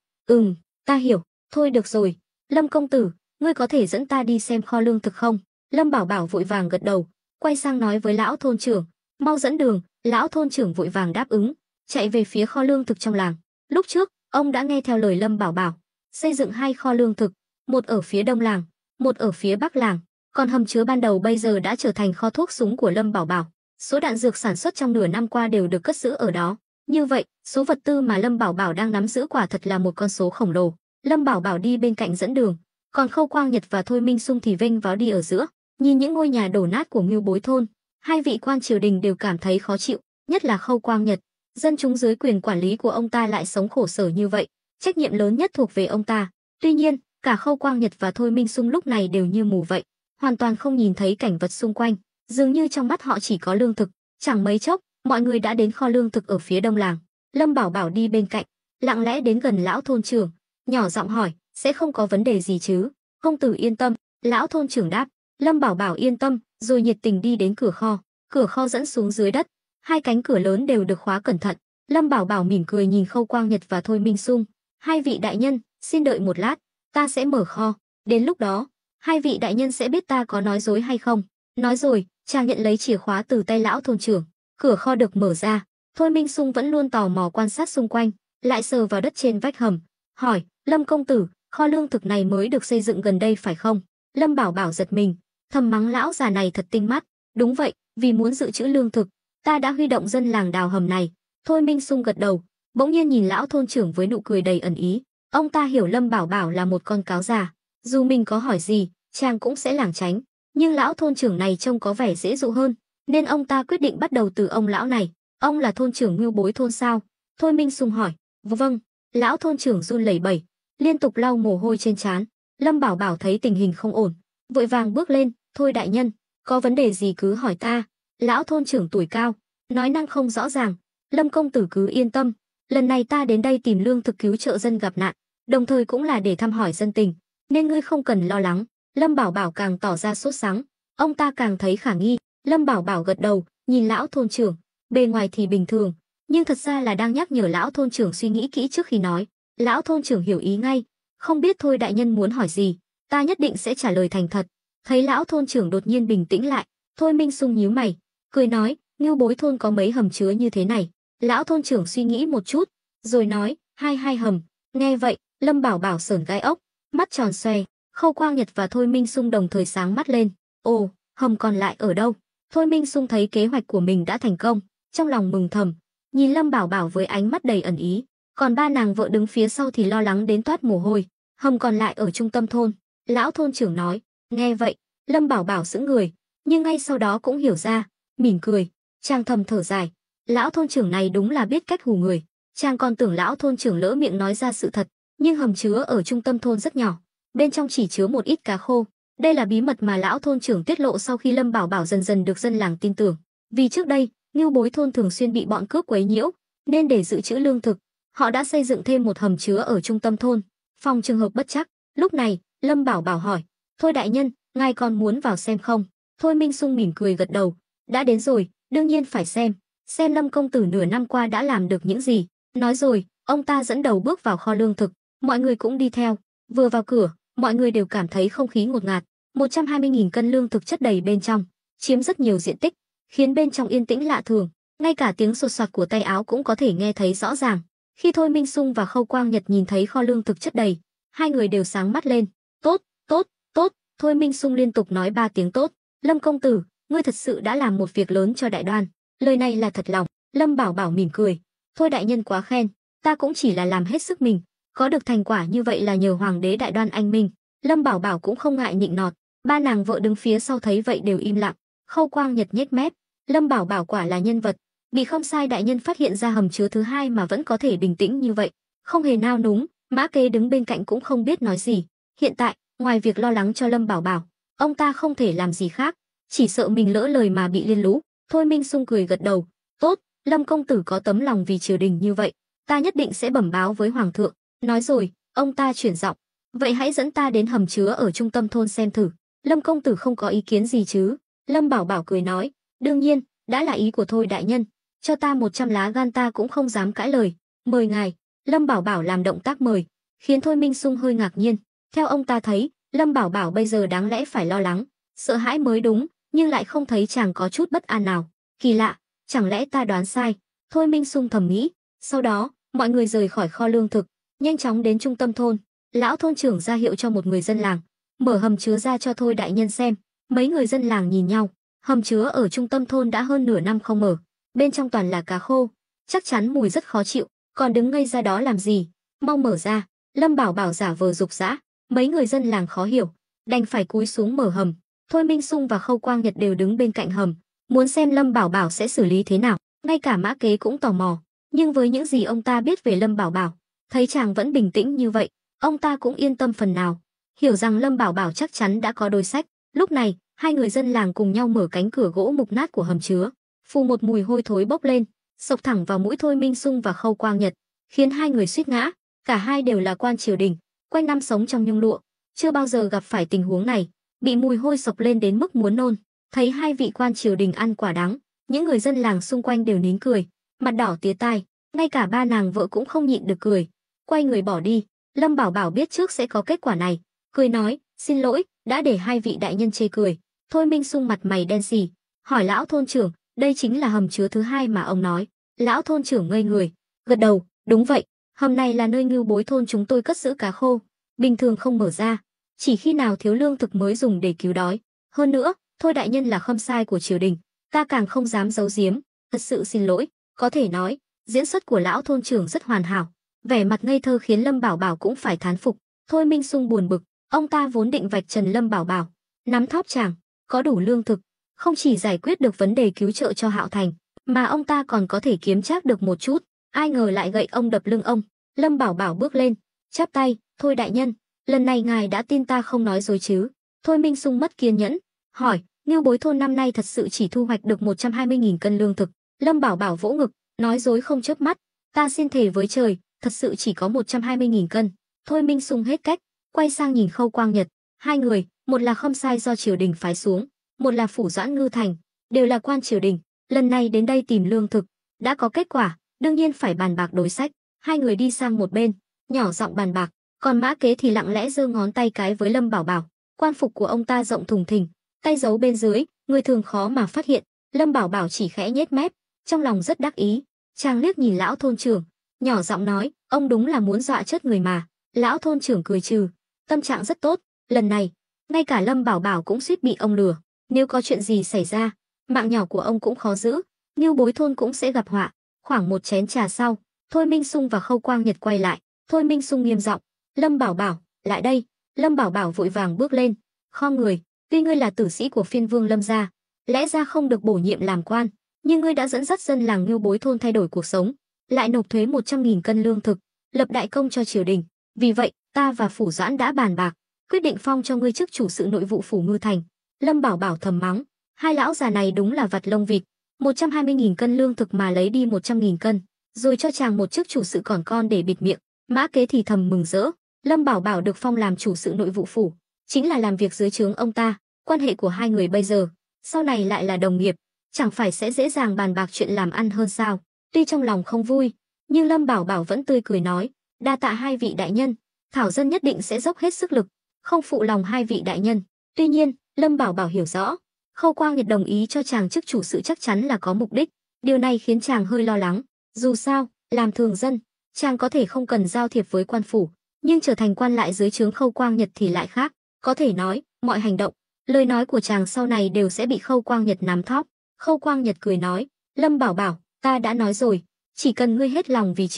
Ta hiểu, thôi được rồi. Lâm công tử, ngươi có thể dẫn ta đi xem kho lương thực không? Lâm Bảo Bảo vội vàng gật đầu, quay sang nói với lão thôn trưởng, "Mau dẫn đường." Lão thôn trưởng vội vàng đáp ứng, chạy về phía kho lương thực trong làng. Lúc trước, ông đã nghe theo lời Lâm Bảo Bảo, xây dựng 2 kho lương thực, một ở phía đông làng, một ở phía bắc làng. Còn hầm chứa ban đầu bây giờ đã trở thành kho thuốc súng của Lâm Bảo Bảo. Số đạn dược sản xuất trong nửa năm qua đều được cất giữ ở đó. Như vậy, số vật tư mà Lâm Bảo Bảo đang nắm giữ quả thật là một con số khổng lồ. Lâm Bảo Bảo đi bên cạnh dẫn đường, còn Khâu Quang Nhật và Thôi Minh Sung thì vênh váo đi ở giữa. Nhìn những ngôi nhà đổ nát của Ngưu Bối thôn, hai vị quan triều đình đều cảm thấy khó chịu, nhất là Khâu Quang Nhật. Dân chúng dưới quyền quản lý của ông ta lại sống khổ sở như vậy, trách nhiệm lớn nhất thuộc về ông ta. Tuy nhiên, cả Khâu Quang Nhật và Thôi Minh Sung lúc này đều như mù vậy, hoàn toàn không nhìn thấy cảnh vật xung quanh, dường như trong mắt họ chỉ có lương thực. Chẳng mấy chốc, mọi người đã đến kho lương thực ở phía đông làng. Lâm Bảo Bảo đi bên cạnh, lặng lẽ đến gần lão thôn trưởng, nhỏ giọng hỏi, sẽ không có vấn đề gì chứ? Công tử yên tâm, lão thôn trưởng đáp. Lâm Bảo Bảo yên tâm, rồi nhiệt tình đi đến cửa kho. Cửa kho dẫn xuống dưới đất, hai cánh cửa lớn đều được khóa cẩn thận. Lâm Bảo Bảo mỉm cười nhìn Khâu Quang Nhật và Thôi Minh Sung, hai vị đại nhân, xin đợi một lát, ta sẽ mở kho. Đến lúc đó, hai vị đại nhân sẽ biết ta có nói dối hay không. Nói rồi, chàng nhận lấy chìa khóa từ tay lão thôn trưởng. Cửa kho được mở ra. Thôi Minh Sung vẫn luôn tò mò quan sát xung quanh, lại sờ vào đất trên vách hầm, hỏi, Lâm công tử, kho lương thực này mới được xây dựng gần đây phải không? Lâm Bảo Bảo giật mình, thầm mắng lão già này thật tinh mắt. Đúng vậy, vì muốn dự trữ lương thực, ta đã huy động dân làng đào hầm này. Thôi Minh Sung gật đầu, bỗng nhiên nhìn lão thôn trưởng với nụ cười đầy ẩn ý. Ông ta hiểu Lâm Bảo Bảo là một con cáo già, dù mình có hỏi gì, chàng cũng sẽ lảng tránh. Nhưng lão thôn trưởng này trông có vẻ dễ dụ hơn, nên ông ta quyết định bắt đầu từ ông lão này. Ông là thôn trưởng Ngưu Bối thôn sao? Thôi Minh Sung hỏi. Vâng. Lão thôn trưởng run lẩy bẩy, liên tục lau mồ hôi trên trán. Lâm Bảo Bảo thấy tình hình không ổn, vội vàng bước lên. Thôi đại nhân, có vấn đề gì cứ hỏi ta. Lão thôn trưởng tuổi cao, nói năng không rõ ràng. Lâm công tử cứ yên tâm, lần này ta đến đây tìm lương thực cứu trợ dân gặp nạn, đồng thời cũng là để thăm hỏi dân tình, nên ngươi không cần lo lắng. Lâm Bảo Bảo càng tỏ ra sốt sắng, ông ta càng thấy khả nghi. Lâm Bảo Bảo gật đầu, nhìn lão thôn trưởng, bề ngoài thì bình thường, nhưng thật ra là đang nhắc nhở lão thôn trưởng suy nghĩ kỹ trước khi nói. Lão thôn trưởng hiểu ý ngay, không biết Thôi đại nhân muốn hỏi gì, ta nhất định sẽ trả lời thành thật. Thấy lão thôn trưởng đột nhiên bình tĩnh lại, Thôi Minh Sung nhíu mày, cười nói, Ngưu Bối thôn có mấy hầm chứa như thế này? Lão thôn trưởng suy nghĩ một chút, rồi nói, hai hầm. Nghe vậy, Lâm Bảo Bảo sởn gai ốc, mắt tròn xoe. Khâu Quang Nhật và Thôi Minh Sung đồng thời sáng mắt lên. Ồ, hầm còn lại ở đâu? Thôi Minh Sung thấy kế hoạch của mình đã thành công, trong lòng mừng thầm, nhìn Lâm Bảo Bảo với ánh mắt đầy ẩn ý. Còn ba nàng vợ đứng phía sau thì lo lắng đến toát mồ hôi. Hầm còn lại ở trung tâm thôn. Lão thôn trưởng nói. Nghe vậy, Lâm Bảo Bảo sững người, nhưng ngay sau đó cũng hiểu ra, mỉm cười, chàng thầm thở dài. Lão thôn trưởng này đúng là biết cách hù người. Chàng còn tưởng lão thôn trưởng lỡ miệng nói ra sự thật, nhưng hầm chứa ở trung tâm thôn rất nhỏ, bên trong chỉ chứa một ít cá khô. Đây là bí mật mà lão thôn trưởng tiết lộ sau khi Lâm Bảo Bảo dần dần được dân làng tin tưởng. Vì trước đây, Ngưu Bối thôn thường xuyên bị bọn cướp quấy nhiễu, nên để dự trữ lương thực, họ đã xây dựng thêm một hầm chứa ở trung tâm thôn, phòng trường hợp bất trắc. Lúc này, Lâm Bảo Bảo hỏi, Thôi đại nhân, ngài còn muốn vào xem không? Thôi Minh Sung mỉm cười gật đầu, đã đến rồi, đương nhiên phải xem Lâm công tử nửa năm qua đã làm được những gì. Nói rồi, ông ta dẫn đầu bước vào kho lương thực, mọi người cũng đi theo. Vừa vào cửa, mọi người đều cảm thấy không khí ngột ngạt. 120.000 cân lương thực chất đầy bên trong, chiếm rất nhiều diện tích, khiến bên trong yên tĩnh lạ thường. Ngay cả tiếng sột soạt của tay áo cũng có thể nghe thấy rõ ràng. Khi Thôi Minh Sung và Khâu Quang Nhật nhìn thấy kho lương thực chất đầy, hai người đều sáng mắt lên. Tốt, tốt, tốt. Thôi Minh Sung liên tục nói 3 tiếng tốt. Lâm công tử, ngươi thật sự đã làm một việc lớn cho đại đoan. Lời này là thật lòng. Lâm Bảo Bảo mỉm cười. Thôi đại nhân quá khen, ta cũng chỉ là làm hết sức mình, có được thành quả như vậy là nhờ hoàng đế đại đoan anh minh. Lâm Bảo Bảo cũng không ngại nịnh nọt. Ba nàng vợ đứng phía sau thấy vậy đều im lặng. Khâu Quang Nhật nhếch mép. Lâm Bảo Bảo quả là nhân vật, bị không sai đại nhân phát hiện ra hầm chứa thứ hai mà vẫn có thể bình tĩnh như vậy, không hề nao núng. Mã Kế đứng bên cạnh cũng không biết nói gì. Hiện tại, ngoài việc lo lắng cho Lâm Bảo Bảo, ông ta không thể làm gì khác, chỉ sợ mình lỡ lời mà bị liên lũ. Thôi Minh Sung cười gật đầu. Tốt, Lâm công tử có tấm lòng vì triều đình như vậy, ta nhất định sẽ bẩm báo với hoàng thượng. Nói rồi, ông ta chuyển giọng. Vậy hãy dẫn ta đến hầm chứa ở trung tâm thôn xem thử. Lâm công tử không có ý kiến gì chứ? Lâm Bảo Bảo cười nói. Đương nhiên, đã là ý của Thôi đại nhân, cho ta 100 lá gan ta cũng không dám cãi lời. Mời ngài. Lâm Bảo Bảo làm động tác mời, khiến Thôi Minh Sung hơi ngạc nhiên. Theo ông ta thấy, Lâm Bảo Bảo bây giờ đáng lẽ phải lo lắng, sợ hãi mới đúng, nhưng lại không thấy chàng có chút bất an nào. Kỳ lạ, chẳng lẽ ta đoán sai? Thôi Minh Sung thầm nghĩ. Sau đó, mọi người rời khỏi kho lương thực, nhanh chóng đến trung tâm thôn. Lão thôn trưởng ra hiệu cho một người dân làng, mở hầm chứa ra cho Thôi đại nhân xem. Mấy người dân làng nhìn nhau. Hầm chứa ở trung tâm thôn đã hơn nửa năm không mở, bên trong toàn là cá khô. chắc chắn mùi rất khó chịu, còn đứng ngây ra đó làm gì, mau mở ra. Lâm Bảo Bảo giả vờ giục giã, mấy người dân làng khó hiểu, đành phải cúi xuống mở hầm. Thôi Minh Xung và Khâu Quang Nhật đều đứng bên cạnh hầm, muốn xem Lâm Bảo Bảo sẽ xử lý thế nào. Ngay cả Mã Kế cũng tò mò, nhưng với những gì ông ta biết về Lâm Bảo Bảo, thấy chàng vẫn bình tĩnh như vậy, ông ta cũng yên tâm phần nào, hiểu rằng Lâm Bảo Bảo chắc chắn đã có đôi sách. Lúc này, hai người dân làng cùng nhau mở cánh cửa gỗ mục nát của hầm chứa, phù một mùi hôi thối bốc lên, xộc thẳng vào mũi Thôi Minh Xung và Khâu Quang Nhật, khiến hai người suýt ngã. Cả hai đều là quan triều đình, quanh năm sống trong nhung lụa, chưa bao giờ gặp phải tình huống này, bị mùi hôi xộc lên đến mức muốn nôn. Thấy hai vị quan triều đình ăn quả đắng, những người dân làng xung quanh đều nín cười, mặt đỏ tía tai, ngay cả ba nàng vợ cũng không nhịn được cười, quay người bỏ đi. Lâm Bảo Bảo biết trước sẽ có kết quả này, cười nói, xin lỗi, đã để hai vị đại nhân chê cười. Thôi Minh Xung mặt mày đen xì, hỏi lão thôn trưởng, đây chính là hầm chứa thứ hai mà ông nói. Lão thôn trưởng ngây người, gật đầu, đúng vậy, hầm này là nơi Ngưu Bối thôn chúng tôi cất giữ cá khô, bình thường không mở ra, chỉ khi nào thiếu lương thực mới dùng để cứu đói. Hơn nữa, Thôi đại nhân là khâm sai của triều đình, ta càng không dám giấu giếm, thật sự xin lỗi. Có thể nói, diễn xuất của lão thôn trưởng rất hoàn hảo, vẻ mặt ngây thơ khiến Lâm Bảo Bảo cũng phải thán phục. Thôi Minh Xung buồn bực, ông ta vốn định vạch trần Lâm Bảo Bảo, nắm thóp chàng, có đủ lương thực, không chỉ giải quyết được vấn đề cứu trợ cho Hạo Thành, mà ông ta còn có thể kiếm trác được một chút. Ai ngờ lại gậy ông đập lưng ông. Lâm Bảo Bảo bước lên, chắp tay, thôi đại nhân, lần này ngài đã tin ta không nói dối chứ? Thôi Minh Xung mất kiên nhẫn, hỏi, Ngưu Bối thôn năm nay thật sự chỉ thu hoạch được 120.000 cân lương thực. Lâm Bảo Bảo vỗ ngực, nói dối không chớp mắt, ta xin thề với trời, thật sự chỉ có 120.000 cân. Thôi Minh Xung hết cách, quay sang nhìn Khâu Quang Nhật, hai người, một là khâm sai do triều đình phái xuống, một là phủ doãn ngư thành, đều là quan triều đình, lần này đến đây tìm lương thực, đã có kết quả, đương nhiên phải bàn bạc đối sách. Hai người đi sang một bên, nhỏ giọng bàn bạc, còn Mã Kế thì lặng lẽ giơ ngón tay cái với Lâm Bảo Bảo. Quan phục của ông ta rộng thùng thình, tay giấu bên dưới, người thường khó mà phát hiện. Lâm Bảo Bảo chỉ khẽ nhếch mép, trong lòng rất đắc ý. Chàng liếc nhìn lão thôn trưởng, nhỏ giọng nói, ông đúng là muốn dọa chết người mà. Lão thôn trưởng cười trừ, tâm trạng rất tốt, lần này, ngay cả Lâm Bảo Bảo cũng suýt bị ông lừa. Nếu có chuyện gì xảy ra, mạng nhỏ của ông cũng khó giữ, Ngưu Bối thôn cũng sẽ gặp họa. Khoảng một chén trà sau, Thôi Minh Xung và Khâu Quang Nhật quay lại. Thôi Minh Xung nghiêm giọng, Lâm Bảo Bảo, lại đây. Lâm Bảo Bảo vội vàng bước lên, khom người, tuy ngươi là tử sĩ của phiên vương Lâm gia, lẽ ra không được bổ nhiệm làm quan, nhưng ngươi đã dẫn dắt dân làng Ngưu Bối thôn thay đổi cuộc sống, lại nộp thuế 100.000 cân lương thực, lập đại công cho triều đình. Vì vậy, ta và phủ doãn đã bàn bạc, quyết định phong cho ngươi chức chủ sự nội vụ phủ Ngư Thành. Lâm Bảo Bảo thầm mắng, hai lão già này đúng là vặt lông vịt, 120.000 cân lương thực mà lấy đi 100.000 cân, rồi cho chàng một chức chủ sự còn con để bịt miệng. Mã Kế thì thầm mừng rỡ, Lâm Bảo Bảo được phong làm chủ sự nội vụ phủ, chính là làm việc dưới trướng ông ta. Quan hệ của hai người bây giờ, sau này lại là đồng nghiệp, chẳng phải sẽ dễ dàng bàn bạc chuyện làm ăn hơn sao? Tuy trong lòng không vui, nhưng Lâm Bảo Bảo vẫn tươi cười nói, đa tạ hai vị đại nhân, thảo dân nhất định sẽ dốc hết sức lực, không phụ lòng hai vị đại nhân. Tuy nhiên, Lâm Bảo Bảo hiểu rõ, Khâu Quang Nhật đồng ý cho chàng chức chủ sự chắc chắn là có mục đích, điều này khiến chàng hơi lo lắng. Dù sao, làm thường dân, chàng có thể không cần giao thiệp với quan phủ, nhưng trở thành quan lại dưới trướng Khâu Quang Nhật thì lại khác. Có thể nói, mọi hành động, lời nói của chàng sau này đều sẽ bị Khâu Quang Nhật nắm thóp. Khâu Quang Nhật cười nói, Lâm Bảo Bảo, ta đã nói rồi, chỉ cần ngươi hết lòng vì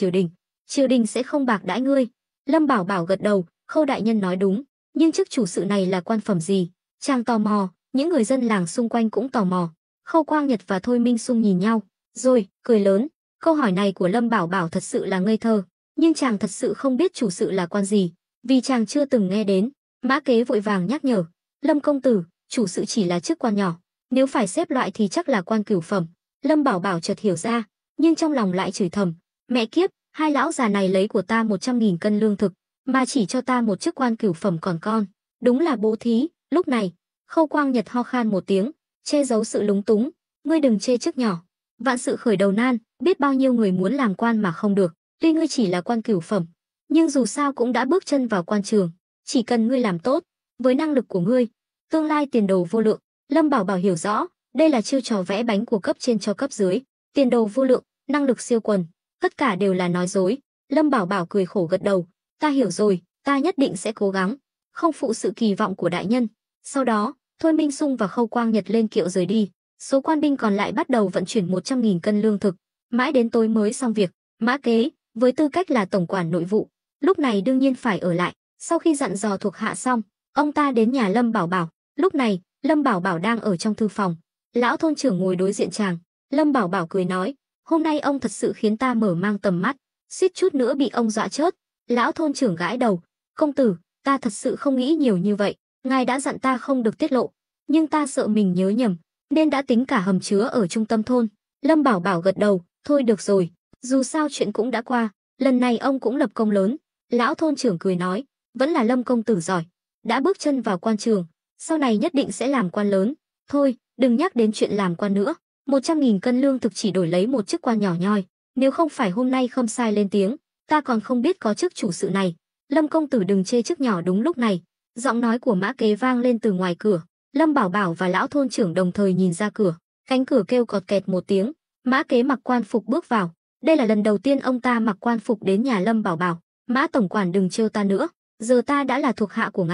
triều đình sẽ không bạc đãi ngươi. Lâm Bảo Bảo gật đầu, Khâu đại nhân nói đúng, nhưng chức chủ sự này là quan phẩm gì? Chàng tò mò, những người dân làng xung quanh cũng tò mò. Khâu Quang Nhật và Thôi Minh Xung nhìn nhau, rồi cười lớn. Câu hỏi này của Lâm Bảo Bảo thật sự là ngây thơ, nhưng chàng thật sự không biết chủ sự là quan gì, vì chàng chưa từng nghe đến. Mã Kế vội vàng nhắc nhở, Lâm công tử, chủ sự chỉ là chức quan nhỏ, nếu phải xếp loại thì chắc là quan cửu phẩm. Lâm Bảo Bảo chợt hiểu ra, nhưng trong lòng lại chửi thầm, mẹ kiếp, hai lão già này lấy của ta 100.000 cân lương thực, mà chỉ cho ta một chức quan cửu phẩm còn con, đúng là bố thí. Lúc này, Khâu Quang Nhật ho khan một tiếng, che giấu sự lúng túng, ngươi đừng chê chức nhỏ, vạn sự khởi đầu nan, biết bao nhiêu người muốn làm quan mà không được, tuy ngươi chỉ là quan cửu phẩm, nhưng dù sao cũng đã bước chân vào quan trường, chỉ cần ngươi làm tốt, với năng lực của ngươi, tương lai tiền đồ vô lượng. Lâm Bảo Bảo hiểu rõ, đây là chiêu trò vẽ bánh của cấp trên cho cấp dưới, tiền đồ vô lượng, năng lực siêu quần, tất cả đều là nói dối. Lâm Bảo Bảo cười khổ gật đầu, ta hiểu rồi, ta nhất định sẽ cố gắng, không phụ sự kỳ vọng của đại nhân. Sau đó, Thôi Minh Xung và Khâu Quang Nhật lên kiệu rời đi, số quan binh còn lại bắt đầu vận chuyển 100.000 cân lương thực. mãi đến tối mới xong việc. Mã Kế, với tư cách là tổng quản nội vụ, lúc này đương nhiên phải ở lại. Sau khi dặn dò thuộc hạ xong, ông ta đến nhà Lâm Bảo Bảo. Lúc này, Lâm Bảo Bảo đang ở trong thư phòng. Lão thôn trưởng ngồi đối diện chàng. Lâm Bảo Bảo cười nói, hôm nay ông thật sự khiến ta mở mang tầm mắt, suýt chút nữa bị ông dọa chết. Lão thôn trưởng gãi đầu, công tử, ta thật sự không nghĩ nhiều như vậy, ngài đã dặn ta không được tiết lộ, nhưng ta sợ mình nhớ nhầm, nên đã tính cả hầm chứa ở trung tâm thôn. Lâm Bảo Bảo gật đầu, thôi được rồi, dù sao chuyện cũng đã qua, lần này ông cũng lập công lớn. Lão thôn trưởng cười nói, vẫn là Lâm công tử giỏi, đã bước chân vào quan trường, sau này nhất định sẽ làm quan lớn. Thôi, đừng nhắc đến chuyện làm quan nữa, 100.000 cân lương thực chỉ đổi lấy một chức quan nhỏ nhoi, nếu không phải hôm nay Khâm Sai lên tiếng, ta còn không biết có chức chủ sự này. Lâm công tử đừng chê chức nhỏ. Đúng lúc này, giọng nói của Mã Kế vang lên từ ngoài cửa. Lâm Bảo Bảo và lão thôn trưởng đồng thời nhìn ra cửa, cánh cửa kêu cọt kẹt một tiếng. Mã Kế mặc quan phục bước vào. Đây là lần đầu tiên ông ta mặc quan phục đến nhà Lâm Bảo Bảo. Mã tổng quản đừng trêu ta nữa, giờ ta đã là thuộc hạ của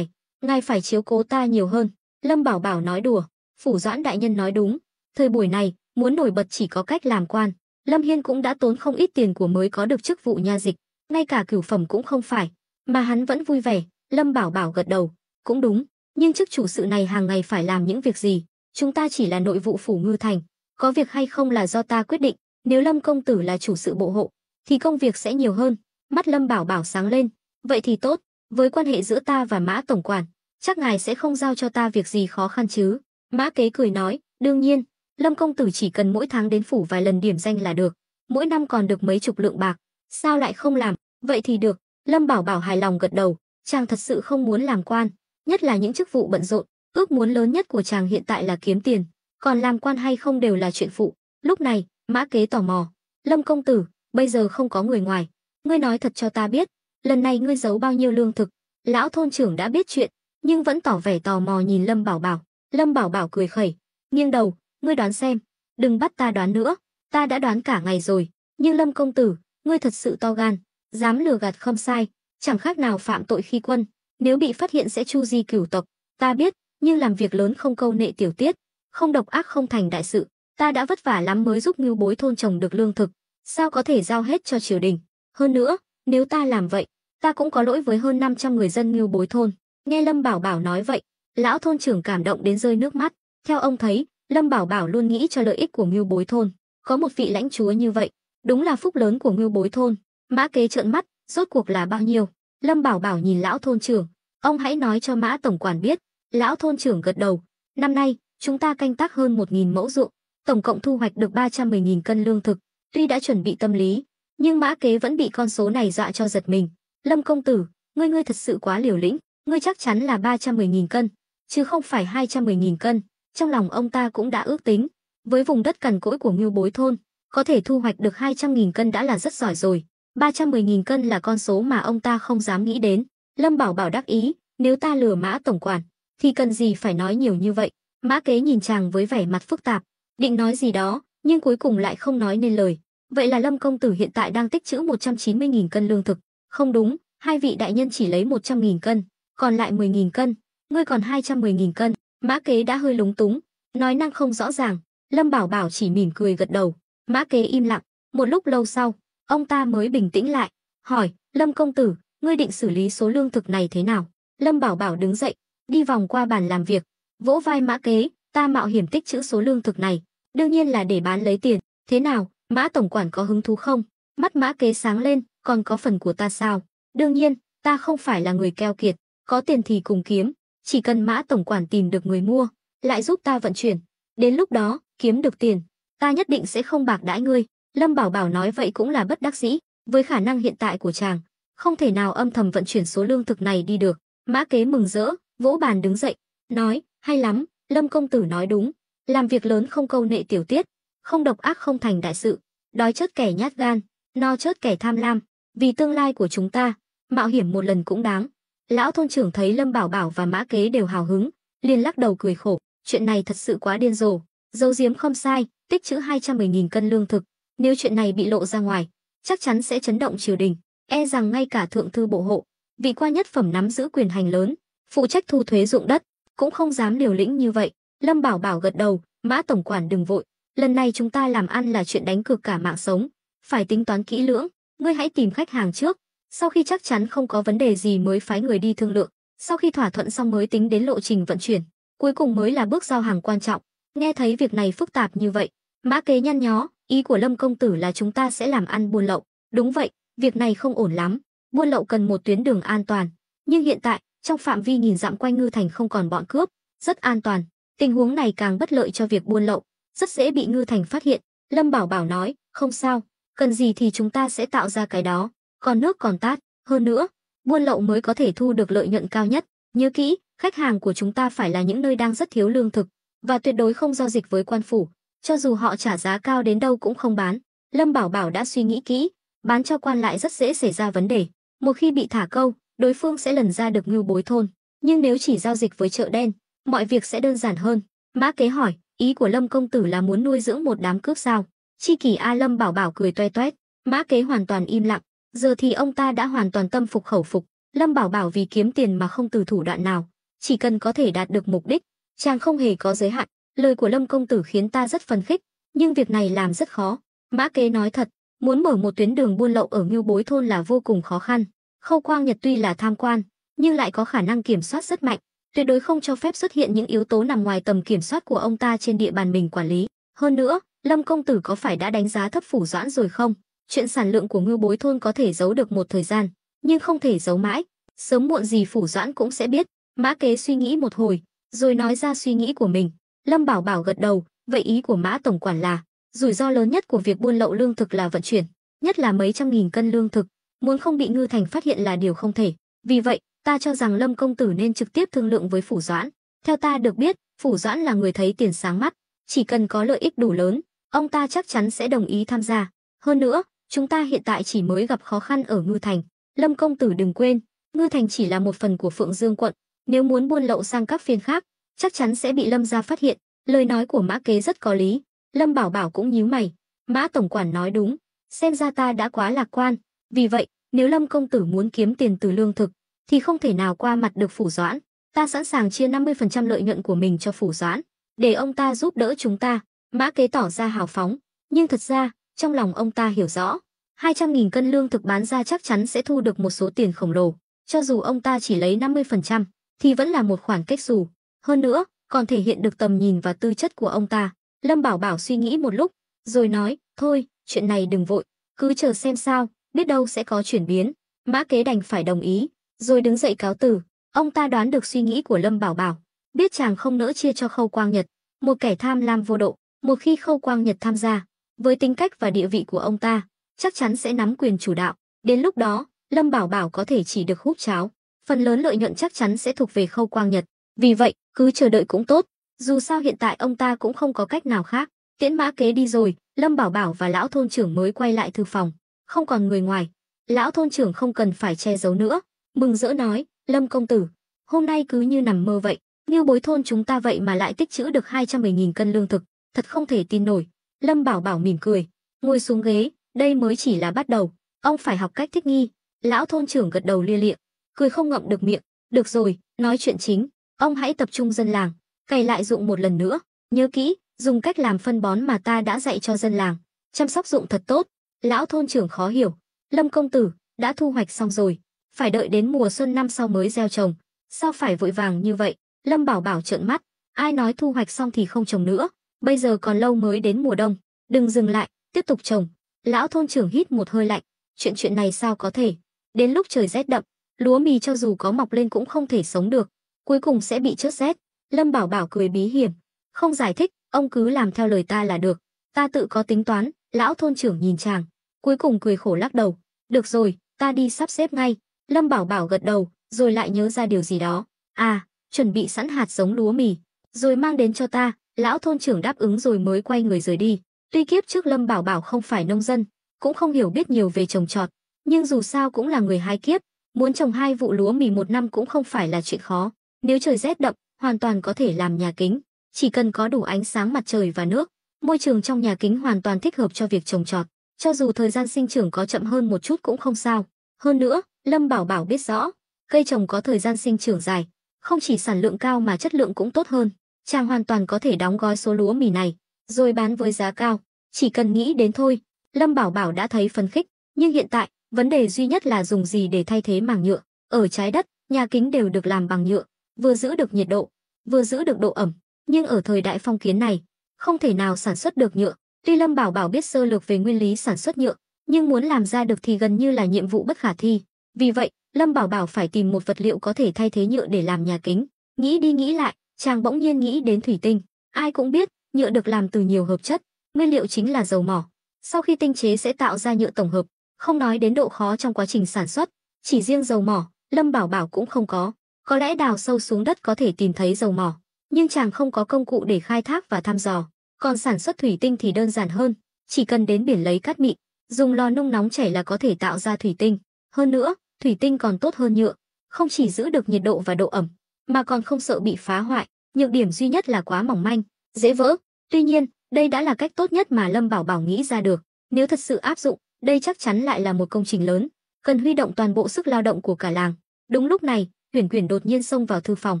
ngài phải chiếu cố ta nhiều hơn. Lâm Bảo Bảo nói đùa, Phủ Doãn đại nhân nói đúng, thời buổi này muốn nổi bật chỉ có cách làm quan. Lâm Hiên cũng đã tốn không ít tiền của mới có được chức vụ nha dịch, ngay cả cửu phẩm cũng không phải, mà hắn vẫn vui vẻ. Lâm Bảo Bảo gật đầu, cũng đúng, nhưng chức chủ sự này hàng ngày phải làm những việc gì? Chúng ta chỉ là nội vụ phủ Ngư Thành, có việc hay không là do ta quyết định. Nếu Lâm công tử là chủ sự bộ hộ, thì công việc sẽ nhiều hơn. Mắt Lâm Bảo Bảo sáng lên, vậy thì tốt, với quan hệ giữa ta và Mã tổng quản, chắc ngài sẽ không giao cho ta việc gì khó khăn chứ? Mã Kế cười nói, đương nhiên, Lâm công tử chỉ cần mỗi tháng đến phủ vài lần điểm danh là được, mỗi năm còn được mấy chục lượng bạc, sao lại không làm? Vậy thì được. Lâm Bảo Bảo hài lòng gật đầu, chàng thật sự không muốn làm quan, nhất là những chức vụ bận rộn, ước muốn lớn nhất của chàng hiện tại là kiếm tiền, còn làm quan hay không đều là chuyện phụ. Lúc này, Mã Kế tò mò, Lâm công tử, bây giờ không có người ngoài, ngươi nói thật cho ta biết, lần này ngươi giấu bao nhiêu lương thực? Lão thôn trưởng đã biết chuyện, nhưng vẫn tỏ vẻ tò mò nhìn Lâm Bảo Bảo. Lâm Bảo Bảo cười khẩy, nghiêng đầu, ngươi đoán xem. Đừng bắt ta đoán nữa, ta đã đoán cả ngày rồi. Nhưng Lâm công tử, ngươi thật sự to gan, dám lừa gạt Khâm Sai, chẳng khác nào phạm tội khi quân, nếu bị phát hiện sẽ chu di cửu tộc. Ta biết, nhưng làm việc lớn không câu nệ tiểu tiết, không độc ác không thành đại sự. Ta đã vất vả lắm mới giúp Ngưu Bối thôn trồng được lương thực, sao có thể giao hết cho triều đình? Hơn nữa, nếu ta làm vậy, ta cũng có lỗi với hơn 500 người dân Ngưu Bối thôn. Nghe Lâm Bảo Bảo nói vậy, lão thôn trưởng cảm động đến rơi nước mắt. Theo ông thấy, Lâm Bảo Bảo luôn nghĩ cho lợi ích của Ngưu Bối thôn, có một vị lãnh chúa như vậy, đúng là phúc lớn của Ngưu Bối thôn. Mã Kế trợn mắt, rốt cuộc là bao nhiêu? Lâm Bảo Bảo nhìn lão thôn trưởng, ông hãy nói cho Mã tổng quản biết. Lão thôn trưởng gật đầu, năm nay chúng ta canh tác hơn 1.000 mẫu ruộng, tổng cộng thu hoạch được 310.000 cân lương thực. Tuy đã chuẩn bị tâm lý, nhưng Mã Kế vẫn bị con số này dọa cho giật mình. Lâm công tử, ngươi thật sự quá liều lĩnh, ngươi chắc chắn là 310.000 cân, chứ không phải 210.000 cân. Trong lòng ông ta cũng đã ước tính, với vùng đất cằn cỗi của Ngưu Bối thôn, có thể thu hoạch được 200.000 cân đã là rất giỏi rồi. 310.000 cân là con số mà ông ta không dám nghĩ đến. Lâm Bảo Bảo đắc ý, nếu ta lừa Mã tổng quản, thì cần gì phải nói nhiều như vậy. Mã Kế nhìn chàng với vẻ mặt phức tạp, định nói gì đó, nhưng cuối cùng lại không nói nên lời. Vậy là Lâm công tử hiện tại đang tích trữ 190.000 cân lương thực? Không đúng, hai vị đại nhân chỉ lấy 100.000 cân, còn lại 10.000 cân, ngươi còn 210.000 cân. Mã Kế đã hơi lúng túng, nói năng không rõ ràng. Lâm Bảo Bảo chỉ mỉm cười gật đầu. Mã Kế im lặng, một lúc lâu sau, ông ta mới bình tĩnh lại, hỏi, Lâm công tử, ngươi định xử lý số lương thực này thế nào? Lâm Bảo Bảo đứng dậy, đi vòng qua bàn làm việc, vỗ vai Mã Kế, ta mạo hiểm tích trữ số lương thực này, đương nhiên là để bán lấy tiền. Thế nào, Mã tổng quản có hứng thú không? Mắt Mã Kế sáng lên, còn có phần của ta sao? Đương nhiên, ta không phải là người keo kiệt, có tiền thì cùng kiếm, chỉ cần Mã tổng quản tìm được người mua, lại giúp ta vận chuyển, đến lúc đó, kiếm được tiền, ta nhất định sẽ không bạc đãi ngươi. Lâm Bảo Bảo nói vậy cũng là bất đắc dĩ, với khả năng hiện tại của chàng, không thể nào âm thầm vận chuyển số lương thực này đi được. Mã Kế mừng rỡ, vỗ bàn đứng dậy, nói, hay lắm, Lâm công tử nói đúng, làm việc lớn không câu nệ tiểu tiết, không độc ác không thành đại sự, đói chớt kẻ nhát gan, no chớt kẻ tham lam, vì tương lai của chúng ta, mạo hiểm một lần cũng đáng. Lão thôn trưởng thấy Lâm Bảo Bảo và Mã Kế đều hào hứng, liền lắc đầu cười khổ, chuyện này thật sự quá điên rồ, giấu giếm không sai, tích trữ 210.000 cân lương thực, nếu chuyện này bị lộ ra ngoài, chắc chắn sẽ chấn động triều đình, e rằng ngay cả thượng thư bộ hộ, vị quan nhất phẩm nắm giữ quyền hành lớn, phụ trách thu thuế ruộng đất, cũng không dám liều lĩnh như vậy. Lâm Bảo Bảo gật đầu, Mã tổng quản đừng vội, lần này chúng ta làm ăn là chuyện đánh cược cả mạng sống, phải tính toán kỹ lưỡng, ngươi hãy tìm khách hàng trước, sau khi chắc chắn không có vấn đề gì mới phái người đi thương lượng, sau khi thỏa thuận xong mới tính đến lộ trình vận chuyển, cuối cùng mới là bước giao hàng quan trọng. Nghe thấy việc này phức tạp như vậy, Mã Kế nhăn nhó, ý của Lâm công tử là chúng ta sẽ làm ăn buôn lậu. Đúng vậy, việc này không ổn lắm, buôn lậu cần một tuyến đường an toàn, nhưng hiện tại, trong phạm vi nghìn dặm quanh Ngư Thành không còn bọn cướp, rất an toàn. Tình huống này càng bất lợi cho việc buôn lậu, rất dễ bị Ngư Thành phát hiện. Lâm Bảo Bảo nói, không sao, cần gì thì chúng ta sẽ tạo ra cái đó, còn nước còn tát, hơn nữa, buôn lậu mới có thể thu được lợi nhuận cao nhất. Nhớ kỹ, khách hàng của chúng ta phải là những nơi đang rất thiếu lương thực, và tuyệt đối không giao dịch với quan phủ, cho dù họ trả giá cao đến đâu cũng không bán. Lâm Bảo Bảo đã suy nghĩ kỹ, bán cho quan lại rất dễ xảy ra vấn đề. Một khi bị thả câu, đối phương sẽ lần ra được Ngưu Bối thôn, nhưng nếu chỉ giao dịch với chợ đen, mọi việc sẽ đơn giản hơn. Mã Kế hỏi, ý của Lâm công tử là muốn nuôi dưỡng một đám cướp sao? Chi kỷ a. Lâm Bảo Bảo cười toe toét. Mã Kế hoàn toàn im lặng, giờ thì ông ta đã hoàn toàn tâm phục khẩu phục. Lâm Bảo Bảo vì kiếm tiền mà không từ thủ đoạn nào, chỉ cần có thể đạt được mục đích, chàng không hề có giới hạn. Lời của Lâm công tử khiến ta rất phấn khích, nhưng việc này làm rất khó. Mã Kế nói thật, muốn mở một tuyến đường buôn lậu ở Ngưu Bối thôn là vô cùng khó khăn. Khâu Quang Nhật tuy là tham quan, nhưng lại có khả năng kiểm soát rất mạnh, tuyệt đối không cho phép xuất hiện những yếu tố nằm ngoài tầm kiểm soát của ông ta trên địa bàn mình quản lý. Hơn nữa, Lâm công tử có phải đã đánh giá thấp Phủ Doãn rồi không? Chuyện sản lượng của Ngưu Bối thôn có thể giấu được một thời gian, nhưng không thể giấu mãi, sớm muộn gì Phủ Doãn cũng sẽ biết. Mã Kế suy nghĩ một hồi, rồi nói ra suy nghĩ của mình. Lâm Bảo Bảo gật đầu, vậy ý của Mã tổng quản là, rủi ro lớn nhất của việc buôn lậu lương thực là vận chuyển, nhất là mấy trăm nghìn cân lương thực, muốn không bị Ngư Thành phát hiện là điều không thể. Vì vậy, ta cho rằng Lâm công tử nên trực tiếp thương lượng với Phủ Doãn. Theo ta được biết, Phủ Doãn là người thấy tiền sáng mắt, chỉ cần có lợi ích đủ lớn, ông ta chắc chắn sẽ đồng ý tham gia. Hơn nữa, chúng ta hiện tại chỉ mới gặp khó khăn ở Ngư Thành. Lâm công tử đừng quên, Ngư Thành chỉ là một phần của Phượng Dương quận, nếu muốn buôn lậu sang các phiên khác, chắc chắn sẽ bị Lâm gia phát hiện. Lời nói của Mã Kế rất có lý. Lâm Bảo Bảo cũng nhíu mày. Mã tổng quản nói đúng, xem ra ta đã quá lạc quan. Vì vậy, nếu Lâm công tử muốn kiếm tiền từ lương thực, thì không thể nào qua mặt được Phủ Doãn. Ta sẵn sàng chia 50% lợi nhuận của mình cho Phủ Doãn, để ông ta giúp đỡ chúng ta. Mã Kế tỏ ra hào phóng, nhưng thật ra, trong lòng ông ta hiểu rõ, 200.000 cân lương thực bán ra chắc chắn sẽ thu được một số tiền khổng lồ. Cho dù ông ta chỉ lấy 50%, thì vẫn là một khoản kết xù. Hơn nữa, còn thể hiện được tầm nhìn và tư chất của ông ta. Lâm Bảo Bảo suy nghĩ một lúc, rồi nói, thôi, chuyện này đừng vội, cứ chờ xem sao, biết đâu sẽ có chuyển biến. Mã Kế đành phải đồng ý, rồi đứng dậy cáo từ. Ông ta đoán được suy nghĩ của Lâm Bảo Bảo, biết chàng không nỡ chia cho Khâu Quang Nhật, một kẻ tham lam vô độ. Một khi Khâu Quang Nhật tham gia, với tính cách và địa vị của ông ta, chắc chắn sẽ nắm quyền chủ đạo. Đến lúc đó, Lâm Bảo Bảo có thể chỉ được húp cháo, phần lớn lợi nhuận chắc chắn sẽ thuộc về Khâu Quang Nhật. Vì vậy, cứ chờ đợi cũng tốt. Dù sao hiện tại ông ta cũng không có cách nào khác. Tiễn Mã Kế đi rồi, Lâm Bảo Bảo và lão thôn trưởng mới quay lại thư phòng. Không còn người ngoài. Lão thôn trưởng không cần phải che giấu nữa, mừng rỡ nói, Lâm công tử, hôm nay cứ như nằm mơ vậy. Ngưu Bối thôn chúng ta vậy mà lại tích trữ được 210.000 cân lương thực, thật không thể tin nổi. Lâm Bảo Bảo mỉm cười, ngồi xuống ghế, đây mới chỉ là bắt đầu, ông phải học cách thích nghi. Lão thôn trưởng gật đầu lia lịa, cười không ngậm được miệng. Được rồi, nói chuyện chính, ông hãy tập trung dân làng, cày lại ruộng một lần nữa, nhớ kỹ, dùng cách làm phân bón mà ta đã dạy cho dân làng, chăm sóc ruộng thật tốt. Lão thôn trưởng khó hiểu, Lâm công tử, đã thu hoạch xong rồi, phải đợi đến mùa xuân năm sau mới gieo trồng, sao phải vội vàng như vậy? Lâm Bảo Bảo trợn mắt, ai nói thu hoạch xong thì không trồng nữa, bây giờ còn lâu mới đến mùa đông, đừng dừng lại, tiếp tục trồng. Lão thôn trưởng hít một hơi lạnh, chuyện này sao có thể? Đến lúc trời rét đậm, lúa mì cho dù có mọc lên cũng không thể sống được, cuối cùng sẽ bị chớt rét. Lâm Bảo Bảo cười bí hiểm, không giải thích, ông cứ làm theo lời ta là được, ta tự có tính toán. Lão thôn trưởng nhìn chàng, cuối cùng cười khổ lắc đầu, được rồi, ta đi sắp xếp ngay. Lâm Bảo Bảo gật đầu, rồi lại nhớ ra điều gì đó, à, chuẩn bị sẵn hạt giống lúa mì, rồi mang đến cho ta. Lão thôn trưởng đáp ứng rồi mới quay người rời đi. Tuy kiếp trước Lâm Bảo Bảo không phải nông dân, cũng không hiểu biết nhiều về trồng trọt, nhưng dù sao cũng là người hai kiếp, muốn trồng 2 vụ lúa mì một năm cũng không phải là chuyện khó. Nếu trời rét đậm, hoàn toàn có thể làm nhà kính, chỉ cần có đủ ánh sáng mặt trời và nước, môi trường trong nhà kính hoàn toàn thích hợp cho việc trồng trọt, cho dù thời gian sinh trưởng có chậm hơn một chút cũng không sao. Hơn nữa, Lâm Bảo Bảo biết rõ, cây trồng có thời gian sinh trưởng dài, không chỉ sản lượng cao mà chất lượng cũng tốt hơn. Chàng hoàn toàn có thể đóng gói số lúa mì này, rồi bán với giá cao. Chỉ cần nghĩ đến thôi, Lâm Bảo Bảo đã thấy phấn khích. Nhưng hiện tại, vấn đề duy nhất là dùng gì để thay thế màng nhựa. Ở trái đất, nhà kính đều được làm bằng nhựa, vừa giữ được nhiệt độ, vừa giữ được độ ẩm. Nhưng ở thời đại phong kiến này, không thể nào sản xuất được nhựa. Tuy Lâm Bảo Bảo biết sơ lược về nguyên lý sản xuất nhựa, nhưng muốn làm ra được thì gần như là nhiệm vụ bất khả thi. Vì vậy, Lâm Bảo Bảo phải tìm một vật liệu có thể thay thế nhựa để làm nhà kính. Nghĩ đi nghĩ lại, chàng bỗng nhiên nghĩ đến thủy tinh. Ai cũng biết, nhựa được làm từ nhiều hợp chất, nguyên liệu chính là dầu mỏ. Sau khi tinh chế sẽ tạo ra nhựa tổng hợp, không nói đến độ khó trong quá trình sản xuất, chỉ riêng dầu mỏ, Lâm Bảo Bảo cũng không có. Có lẽ đào sâu xuống đất có thể tìm thấy dầu mỏ, nhưng chàng không có công cụ để khai thác và thăm dò. Còn sản xuất thủy tinh thì đơn giản hơn, chỉ cần đến biển lấy cát mịn, dùng lò nung nóng chảy là có thể tạo ra thủy tinh. Hơn nữa, thủy tinh còn tốt hơn nhựa, không chỉ giữ được nhiệt độ và độ ẩm, mà còn không sợ bị phá hoại. Nhược điểm duy nhất là quá mỏng manh, dễ vỡ. Tuy nhiên, đây đã là cách tốt nhất mà Lâm Bảo Bảo nghĩ ra được. Nếu thật sự áp dụng, đây chắc chắn lại là một công trình lớn, cần huy động toàn bộ sức lao động của cả làng. Đúng lúc này, Uyển Uyển đột nhiên xông vào thư phòng,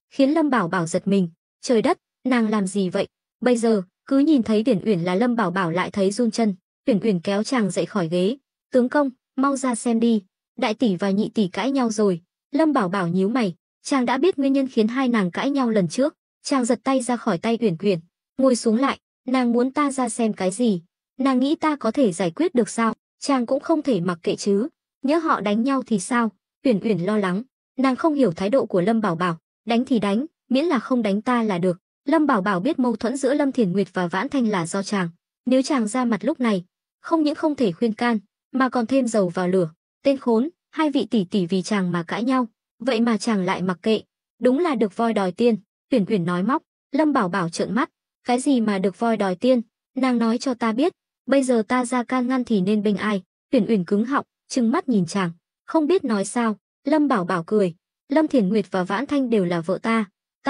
khiến Lâm Bảo Bảo giật mình. Trời đất, nàng làm gì vậy? Bây giờ, cứ nhìn thấy Uyển Uyển là Lâm Bảo Bảo lại thấy run chân. Uyển Uyển kéo chàng dậy khỏi ghế. "Tướng công, mau ra xem đi, đại tỷ và nhị tỷ cãi nhau rồi." Lâm Bảo Bảo nhíu mày, chàng đã biết nguyên nhân khiến hai nàng cãi nhau lần trước. Chàng giật tay ra khỏi tay Uyển Uyển, ngồi xuống lại. "Nàng muốn ta ra xem cái gì? Nàng nghĩ ta có thể giải quyết được sao?" Chàng cũng không thể mặc kệ chứ, nhỡ họ đánh nhau thì sao? Uyển Uyển lo lắng, nàng không hiểu thái độ của Lâm Bảo Bảo, đánh thì đánh, miễn là không đánh ta là được. Lâm Bảo Bảo biết mâu thuẫn giữa Lâm Thiền Nguyệt và Vãn Thanh là do chàng, nếu chàng ra mặt lúc này, không những không thể khuyên can, mà còn thêm dầu vào lửa. Tên khốn, hai vị tỷ tỷ vì chàng mà cãi nhau, vậy mà chàng lại mặc kệ, đúng là được voi đòi tiên. Uyển Uyển nói móc. Lâm Bảo Bảo trợn mắt, cái gì mà được voi đòi tiên? Nàng nói cho ta biết, bây giờ ta ra can ngăn thì nên bênh ai? Uyển Uyển cứng họng, trừng mắt nhìn chàng, không biết nói sao. Lâm Bảo Bảo cười, Lâm Thiền Nguyệt và Vãn Thanh đều là vợ ta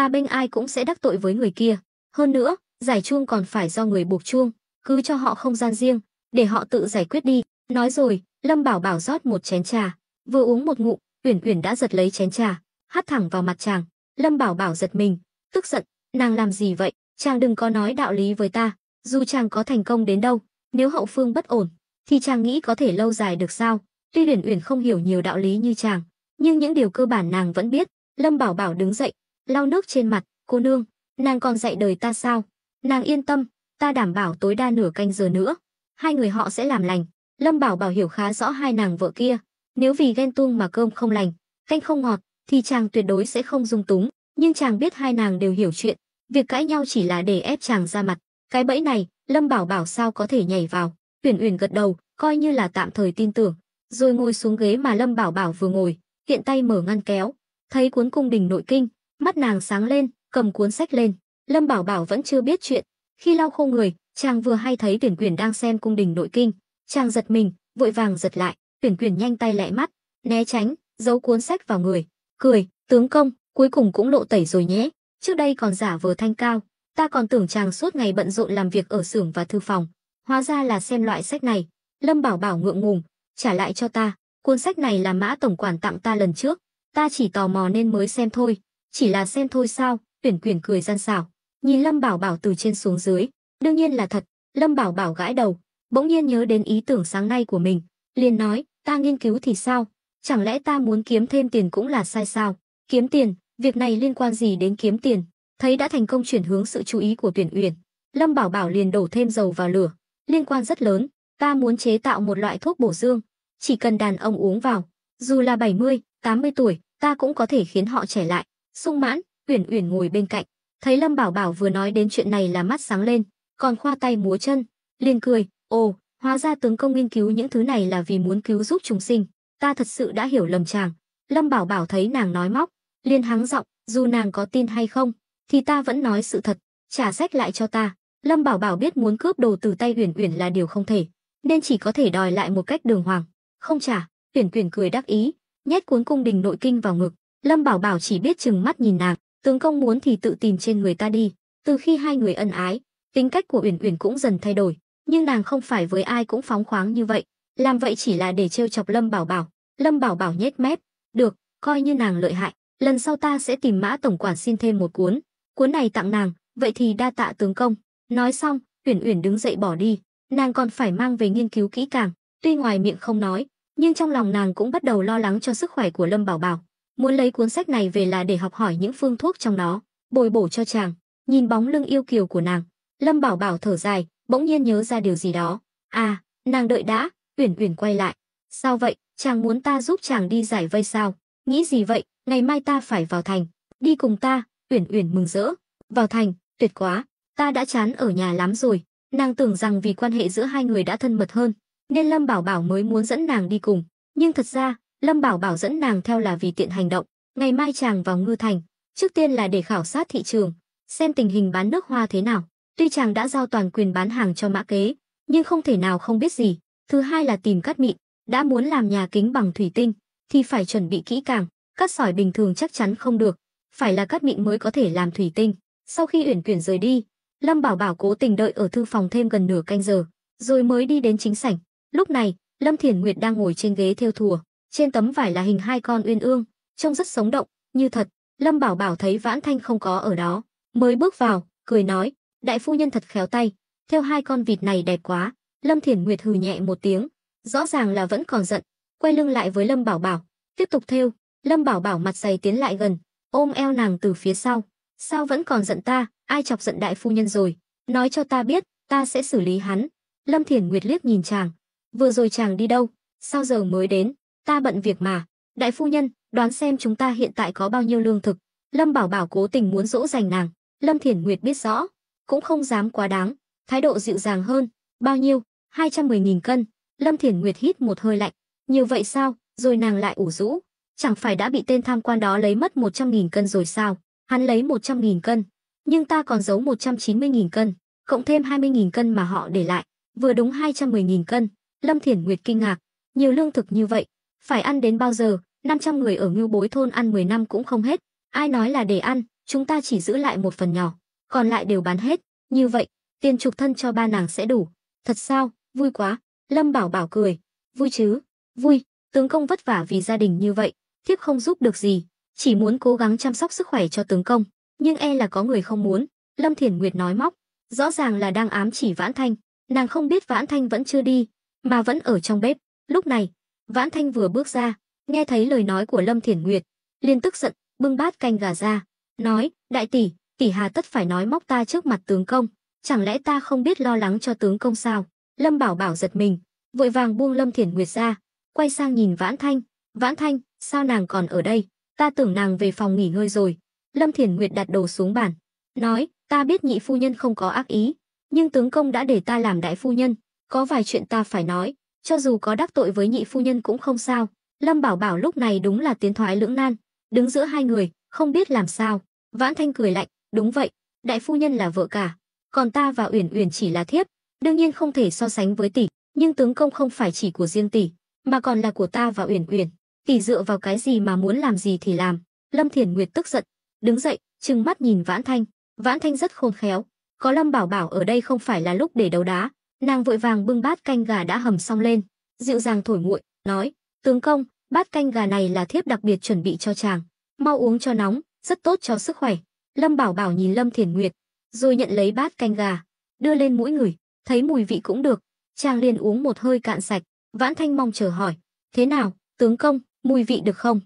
bênh ai cũng sẽ đắc tội với người kia. Hơn nữa, giải chuông còn phải do người buộc chuông, cứ cho họ không gian riêng, để họ tự giải quyết đi. Nói rồi, Lâm Bảo Bảo rót một chén trà, vừa uống một ngụm, Uyển Uyển đã giật lấy chén trà, hắt thẳng vào mặt chàng. Lâm Bảo Bảo giật mình, tức giận, nàng làm gì vậy? Chàng đừng có nói đạo lý với ta, dù chàng có thành công đến đâu, nếu hậu phương bất ổn, thì chàng nghĩ có thể lâu dài được sao? Tuy Uyển Uyển không hiểu nhiều đạo lý như chàng, nhưng những điều cơ bản nàng vẫn biết. Lâm Bảo Bảo đứng dậy, lau nước trên mặt. "Cô nương, nàng còn dạy đời ta sao?" "Nàng yên tâm, ta đảm bảo tối đa nửa canh giờ nữa, hai người họ sẽ làm lành." Lâm Bảo Bảo hiểu khá rõ hai nàng vợ kia, nếu vì ghen tuông mà cơm không lành, canh không ngọt, thì chàng tuyệt đối sẽ không dung túng. Nhưng chàng biết hai nàng đều hiểu chuyện, việc cãi nhau chỉ là để ép chàng ra mặt. Cái bẫy này, Lâm Bảo Bảo sao có thể nhảy vào? Uyển Uyển gật đầu, coi như là tạm thời tin tưởng, rồi ngồi xuống ghế mà Lâm Bảo Bảo vừa ngồi, tiện tay mở ngăn kéo, thấy cuốn cung đình nội kinh, mắt nàng sáng lên, cầm cuốn sách lên. Lâm Bảo Bảo vẫn chưa biết chuyện. Khi lau khô người, chàng vừa hay thấy Uyển Uyển đang xem cung đình nội kinh, chàng giật mình, vội vàng giật lại. Uyển Uyển nhanh tay lẹ mắt, né tránh, giấu cuốn sách vào người, cười, "Tướng công, cuối cùng cũng lộ tẩy rồi nhé. Trước đây còn giả vờ thanh cao, ta còn tưởng chàng suốt ngày bận rộn làm việc ở xưởng và thư phòng, hóa ra là xem loại sách này." Lâm Bảo Bảo ngượng ngùng, "Trả lại cho ta, cuốn sách này là Mã tổng quản tặng ta lần trước, ta chỉ tò mò nên mới xem thôi." "Chỉ là xem thôi sao?" Uyển Uyển cười gian xảo, nhìn Lâm Bảo Bảo từ trên xuống dưới. "Đương nhiên là thật." Lâm Bảo Bảo gãi đầu, bỗng nhiên nhớ đến ý tưởng sáng nay của mình, liền nói, "Ta nghiên cứu thì sao? Chẳng lẽ ta muốn kiếm thêm tiền cũng là sai sao?" "Kiếm tiền? Việc này liên quan gì đến kiếm tiền?" Thấy đã thành công chuyển hướng sự chú ý của Uyển Uyển, Lâm Bảo Bảo liền đổ thêm dầu vào lửa. "Liên quan rất lớn, ta muốn chế tạo một loại thuốc bổ dương, chỉ cần đàn ông uống vào, dù là 70, 80 tuổi, ta cũng có thể khiến họ trẻ lại." Sung Mãn, Uyển Uyển ngồi bên cạnh, thấy Lâm Bảo Bảo vừa nói đến chuyện này là mắt sáng lên, còn khoa tay múa chân, liền cười, "Ồ, hóa ra tướng công nghiên cứu những thứ này là vì muốn cứu giúp chúng sinh, ta thật sự đã hiểu lầm chàng." Lâm Bảo Bảo thấy nàng nói móc, liền hắng giọng, "Dù nàng có tin hay không, thì ta vẫn nói sự thật, trả sách lại cho ta." Lâm Bảo Bảo biết muốn cướp đồ từ tay Uyển Uyển là điều không thể, nên chỉ có thể đòi lại một cách đường hoàng. "Không trả." Uyển Uyển cười đắc ý, nhét cuốn cung đình nội kinh vào ngực. Lâm Bảo Bảo chỉ biết trừng mắt nhìn nàng, "Tướng công muốn thì tự tìm trên người ta đi." Từ khi hai người ân ái, tính cách của Uyển Uyển cũng dần thay đổi, nhưng nàng không phải với ai cũng phóng khoáng như vậy, làm vậy chỉ là để trêu chọc Lâm Bảo Bảo. Lâm Bảo Bảo nhếch mép, "Được, coi như nàng lợi hại, lần sau ta sẽ tìm Mã tổng quản xin thêm một cuốn. Cuốn này tặng nàng, vậy thì đa tạ tướng công." Nói xong, Uyển Uyển đứng dậy bỏ đi, nàng còn phải mang về nghiên cứu kỹ càng, tuy ngoài miệng không nói, nhưng trong lòng nàng cũng bắt đầu lo lắng cho sức khỏe của Lâm Bảo Bảo. Muốn lấy cuốn sách này về là để học hỏi những phương thuốc trong đó, bồi bổ cho chàng. Nhìn bóng lưng yêu kiều của nàng, Lâm Bảo Bảo thở dài, bỗng nhiên nhớ ra điều gì đó. À, nàng đợi đã, Uyển Uyển quay lại. Sao vậy, chàng muốn ta giúp chàng đi giải vây sao? Nghĩ gì vậy, ngày mai ta phải vào thành. Đi cùng ta, Uyển Uyển mừng rỡ. Vào thành, tuyệt quá, ta đã chán ở nhà lắm rồi. Nàng tưởng rằng vì quan hệ giữa hai người đã thân mật hơn, nên Lâm Bảo Bảo mới muốn dẫn nàng đi cùng. Nhưng thật ra, Lâm Bảo Bảo dẫn nàng theo là vì tiện hành động. Ngày mai chàng vào Ngư Thành, trước tiên là để khảo sát thị trường, xem tình hình bán nước hoa thế nào. Tuy chàng đã giao toàn quyền bán hàng cho Mã Kế, nhưng không thể nào không biết gì. Thứ hai là tìm cát mịn, đã muốn làm nhà kính bằng thủy tinh thì phải chuẩn bị kỹ càng, cát sỏi bình thường chắc chắn không được, phải là cát mịn mới có thể làm thủy tinh. Sau khi Uyển Uyển rời đi, Lâm Bảo Bảo cố tình đợi ở thư phòng thêm gần nửa canh giờ, rồi mới đi đến chính sảnh. Lúc này, Lâm Thiển Nguyệt đang ngồi trên ghế thêu thùa, trên tấm vải là hình hai con uyên ương, trông rất sống động, như thật. Lâm Bảo Bảo thấy Vãn Thanh không có ở đó, mới bước vào, cười nói: "Đại phu nhân thật khéo tay, thêu hai con vịt này đẹp quá." Lâm Thiển Nguyệt hừ nhẹ một tiếng, rõ ràng là vẫn còn giận, quay lưng lại với Lâm Bảo Bảo, tiếp tục thêu. Lâm Bảo Bảo mặt dày tiến lại gần, ôm eo nàng từ phía sau. "Sao vẫn còn giận ta? Ai chọc giận đại phu nhân rồi? Nói cho ta biết, ta sẽ xử lý hắn." Lâm Thiển Nguyệt liếc nhìn chàng, "Vừa rồi chàng đi đâu? Sao giờ mới đến?" "Ta bận việc mà." "Đại phu nhân, đoán xem chúng ta hiện tại có bao nhiêu lương thực?" Lâm Bảo Bảo cố tình muốn dỗ dành nàng. Lâm Thiển Nguyệt biết rõ, cũng không dám quá đáng, thái độ dịu dàng hơn. "Bao nhiêu?" 210.000 cân. Lâm Thiển Nguyệt hít một hơi lạnh. "Nhiều vậy sao?" Rồi nàng lại ủ rũ, chẳng phải đã bị tên tham quan đó lấy mất 100.000 cân rồi sao? Hắn lấy 100.000 cân, nhưng ta còn giấu 190.000 cân, cộng thêm 20.000 cân mà họ để lại, vừa đúng 210.000 cân. Lâm Thiển Nguyệt kinh ngạc, nhiều lương thực như vậy, phải ăn đến bao giờ? 500 người ở Ngưu Bối thôn ăn 10 năm cũng không hết. Ai nói là để ăn, chúng ta chỉ giữ lại một phần nhỏ, còn lại đều bán hết. Như vậy, tiền chuộc thân cho ba nàng sẽ đủ. Thật sao? Vui quá. Lâm Bảo Bảo cười. Vui chứ? Vui, tướng công vất vả vì gia đình như vậy, thiếp không giúp được gì, chỉ muốn cố gắng chăm sóc sức khỏe cho tướng công, nhưng e là có người không muốn. Lâm Thiển Nguyệt nói móc, rõ ràng là đang ám chỉ Vãn Thanh. Nàng không biết Vãn Thanh vẫn chưa đi, mà vẫn ở trong bếp. Lúc này, Vãn Thanh vừa bước ra, nghe thấy lời nói của Lâm Thiển Nguyệt, liền tức giận, bưng bát canh gà ra, nói: "Đại tỷ, tỷ hà tất phải nói móc ta trước mặt tướng công, chẳng lẽ ta không biết lo lắng cho tướng công sao?" Lâm Bảo Bảo giật mình, vội vàng buông Lâm Thiển Nguyệt ra, quay sang nhìn Vãn Thanh. "Vãn Thanh, sao nàng còn ở đây? Ta tưởng nàng về phòng nghỉ ngơi rồi." Lâm Thiển Nguyệt đặt đồ xuống bàn, nói: "Ta biết nhị phu nhân không có ác ý, nhưng tướng công đã để ta làm đại phu nhân, có vài chuyện ta phải nói, cho dù có đắc tội với nhị phu nhân cũng không sao." Lâm Bảo Bảo lúc này đúng là tiến thoái lưỡng nan, đứng giữa hai người, không biết làm sao. Vãn Thanh cười lạnh: "Đúng vậy, đại phu nhân là vợ cả, còn ta và Uyển Uyển chỉ là thiếp, đương nhiên không thể so sánh với tỷ, nhưng tướng công không phải chỉ của riêng tỷ, mà còn là của ta và Uyển Uyển. Tỷ dựa vào cái gì mà muốn làm gì thì làm?" Lâm Thiển Nguyệt tức giận, đứng dậy, trừng mắt nhìn Vãn Thanh. Vãn Thanh rất khôn khéo, có Lâm Bảo Bảo ở đây không phải là lúc để đấu đá. Nàng vội vàng bưng bát canh gà đã hầm xong lên, dịu dàng thổi nguội, nói: "Tướng công, bát canh gà này là thiếp đặc biệt chuẩn bị cho chàng, mau uống cho nóng, rất tốt cho sức khỏe." Lâm Bảo Bảo nhìn Lâm Thiển Nguyệt, rồi nhận lấy bát canh gà, đưa lên mũi ngửi, thấy mùi vị cũng được, chàng liền uống một hơi cạn sạch. Vãn Thanh mong chờ hỏi: "Thế nào, tướng công, mùi vị được không?"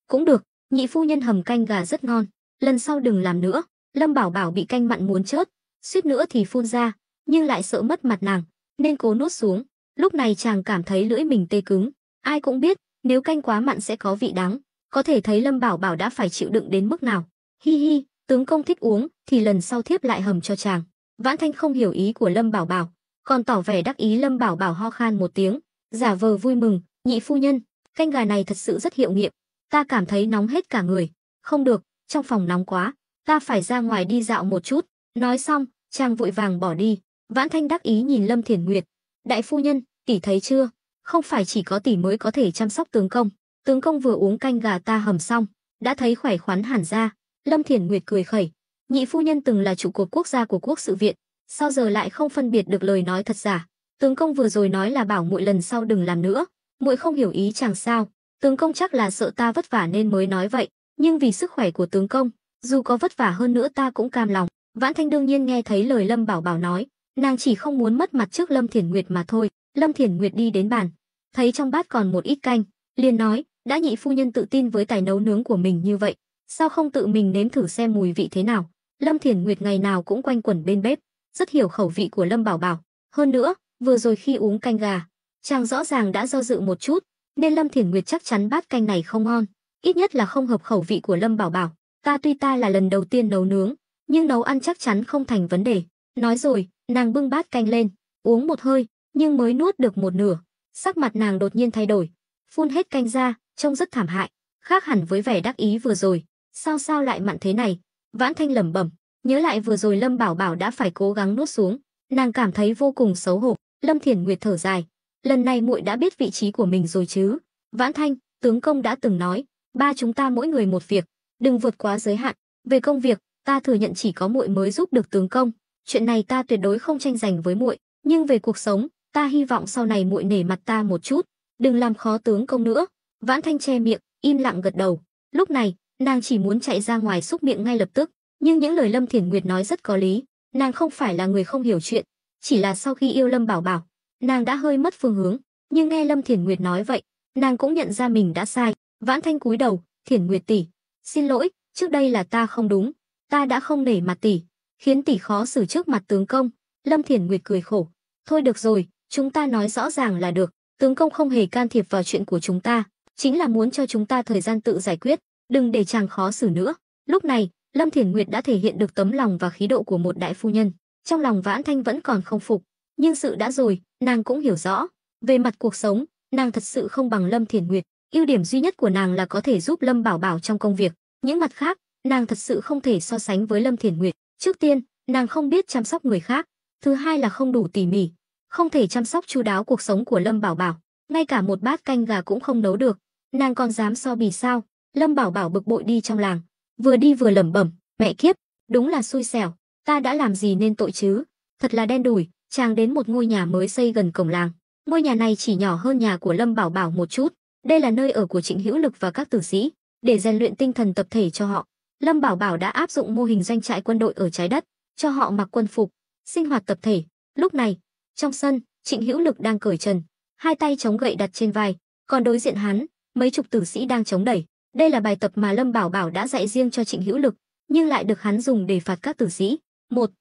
Cũng được, nhị phu nhân hầm canh gà rất ngon, lần sau đừng làm nữa." Lâm Bảo Bảo bị canh mặn muốn chớt, suýt nữa thì phun ra, nhưng lại sợ mất mặt nàng, nên cố nuốt xuống. Lúc này chàng cảm thấy lưỡi mình tê cứng. Ai cũng biết, nếu canh quá mặn sẽ có vị đắng, có thể thấy Lâm Bảo Bảo đã phải chịu đựng đến mức nào. "Hi hi, tướng công thích uống, thì lần sau thiếp lại hầm cho chàng." Vãn Thanh không hiểu ý của Lâm Bảo Bảo, còn tỏ vẻ đắc ý. Lâm Bảo Bảo ho khan một tiếng, giả vờ vui mừng: "Nhị phu nhân, canh gà này thật sự rất hiệu nghiệm, ta cảm thấy nóng hết cả người." "Không được, trong phòng nóng quá, ta phải ra ngoài đi dạo một chút." Nói xong, chàng vội vàng bỏ đi. Vãn Thanh đắc ý nhìn Lâm Thiển Nguyệt: "Đại phu nhân, tỷ thấy chưa, không phải chỉ có tỷ mới có thể chăm sóc tướng công. Tướng công vừa uống canh gà ta hầm xong, đã thấy khỏe khoắn hẳn ra." Lâm Thiển Nguyệt cười khẩy: "Nhị phu nhân từng là trụ cột quốc gia của Quốc sự viện, sao giờ lại không phân biệt được lời nói thật giả? Tướng công vừa rồi nói là bảo muội lần sau đừng làm nữa, muội không hiểu ý chàng sao? Tướng công chắc là sợ ta vất vả nên mới nói vậy, nhưng vì sức khỏe của tướng công, dù có vất vả hơn nữa ta cũng cam lòng." Vãn Thanh đương nhiên nghe thấy lời Lâm Bảo Bảo nói, nàng chỉ không muốn mất mặt trước Lâm Thiển Nguyệt mà thôi. Lâm Thiển Nguyệt đi đến bàn, thấy trong bát còn một ít canh, liền nói, đã nhị phu nhân tự tin với tài nấu nướng của mình như vậy, sao không tự mình nếm thử xem mùi vị thế nào. Lâm Thiển Nguyệt ngày nào cũng quanh quẩn bên bếp, rất hiểu khẩu vị của Lâm Bảo Bảo. Hơn nữa, vừa rồi khi uống canh gà, chàng rõ ràng đã do dự một chút, nên Lâm Thiển Nguyệt chắc chắn bát canh này không ngon, ít nhất là không hợp khẩu vị của Lâm Bảo Bảo. Tuy ta là lần đầu tiên nấu nướng, nhưng nấu ăn chắc chắn không thành vấn đề. Nói rồi, nàng bưng bát canh lên, uống một hơi, nhưng mới nuốt được một nửa, sắc mặt nàng đột nhiên thay đổi, phun hết canh ra, trông rất thảm hại, khác hẳn với vẻ đắc ý vừa rồi. Sao lại mặn thế này? Vãn Thanh lẩm bẩm, nhớ lại vừa rồi Lâm Bảo Bảo đã phải cố gắng nuốt xuống, nàng cảm thấy vô cùng xấu hổ. Lâm Thiển Nguyệt thở dài, lần này muội đã biết vị trí của mình rồi chứ? Vãn Thanh, tướng công đã từng nói, ba chúng ta mỗi người một việc, đừng vượt quá giới hạn. Về công việc, ta thừa nhận chỉ có muội mới giúp được tướng công, chuyện này ta tuyệt đối không tranh giành với muội, nhưng về cuộc sống, ta hy vọng sau này muội nể mặt ta một chút, đừng làm khó tướng công nữa. Vãn Thanh che miệng, im lặng gật đầu. Lúc này, nàng chỉ muốn chạy ra ngoài xúc miệng ngay lập tức, nhưng những lời Lâm Thiển Nguyệt nói rất có lý, nàng không phải là người không hiểu chuyện, chỉ là sau khi yêu Lâm Bảo Bảo, nàng đã hơi mất phương hướng, nhưng nghe Lâm Thiển Nguyệt nói vậy, nàng cũng nhận ra mình đã sai. Vãn Thanh cúi đầu, Thiển Nguyệt tỷ, xin lỗi, trước đây là ta không đúng, ta đã không nể mặt tỷ, khiến tỷ khó xử trước mặt tướng công. Lâm Thiển Nguyệt cười khổ, thôi được rồi, chúng ta nói rõ ràng là được, tướng công không hề can thiệp vào chuyện của chúng ta, chính là muốn cho chúng ta thời gian tự giải quyết, đừng để chàng khó xử nữa. Lúc này, Lâm Thiển Nguyệt đã thể hiện được tấm lòng và khí độ của một đại phu nhân. Trong lòng Vãn Thanh vẫn còn không phục, nhưng sự đã rồi, nàng cũng hiểu rõ, về mặt cuộc sống, nàng thật sự không bằng Lâm Thiển Nguyệt, ưu điểm duy nhất của nàng là có thể giúp Lâm Bảo Bảo trong công việc, những mặt khác, nàng thật sự không thể so sánh với Lâm Thiển Nguyệt. Trước tiên, nàng không biết chăm sóc người khác, thứ hai là không đủ tỉ mỉ, không thể chăm sóc chu đáo cuộc sống của Lâm Bảo Bảo, ngay cả một bát canh gà cũng không nấu được, nàng còn dám so bì sao? Lâm Bảo Bảo bực bội đi trong làng, vừa đi vừa lẩm bẩm, mẹ kiếp, đúng là xui xẻo, ta đã làm gì nên tội chứ? Thật là đen đủi. Chàng đến một ngôi nhà mới xây gần cổng làng, ngôi nhà này chỉ nhỏ hơn nhà của Lâm Bảo Bảo một chút, đây là nơi ở của Trịnh Hữu Lực và các tử sĩ, để rèn luyện tinh thần tập thể cho họ. Lâm Bảo Bảo đã áp dụng mô hình doanh trại quân đội ở trái đất, cho họ mặc quân phục, sinh hoạt tập thể. Lúc này, trong sân, Trịnh Hữu Lực đang cởi trần, hai tay chống gậy đặt trên vai, còn đối diện hắn, mấy chục tử sĩ đang chống đẩy. Đây là bài tập mà Lâm Bảo Bảo đã dạy riêng cho Trịnh Hữu Lực, nhưng lại được hắn dùng để phạt các tử sĩ. Một,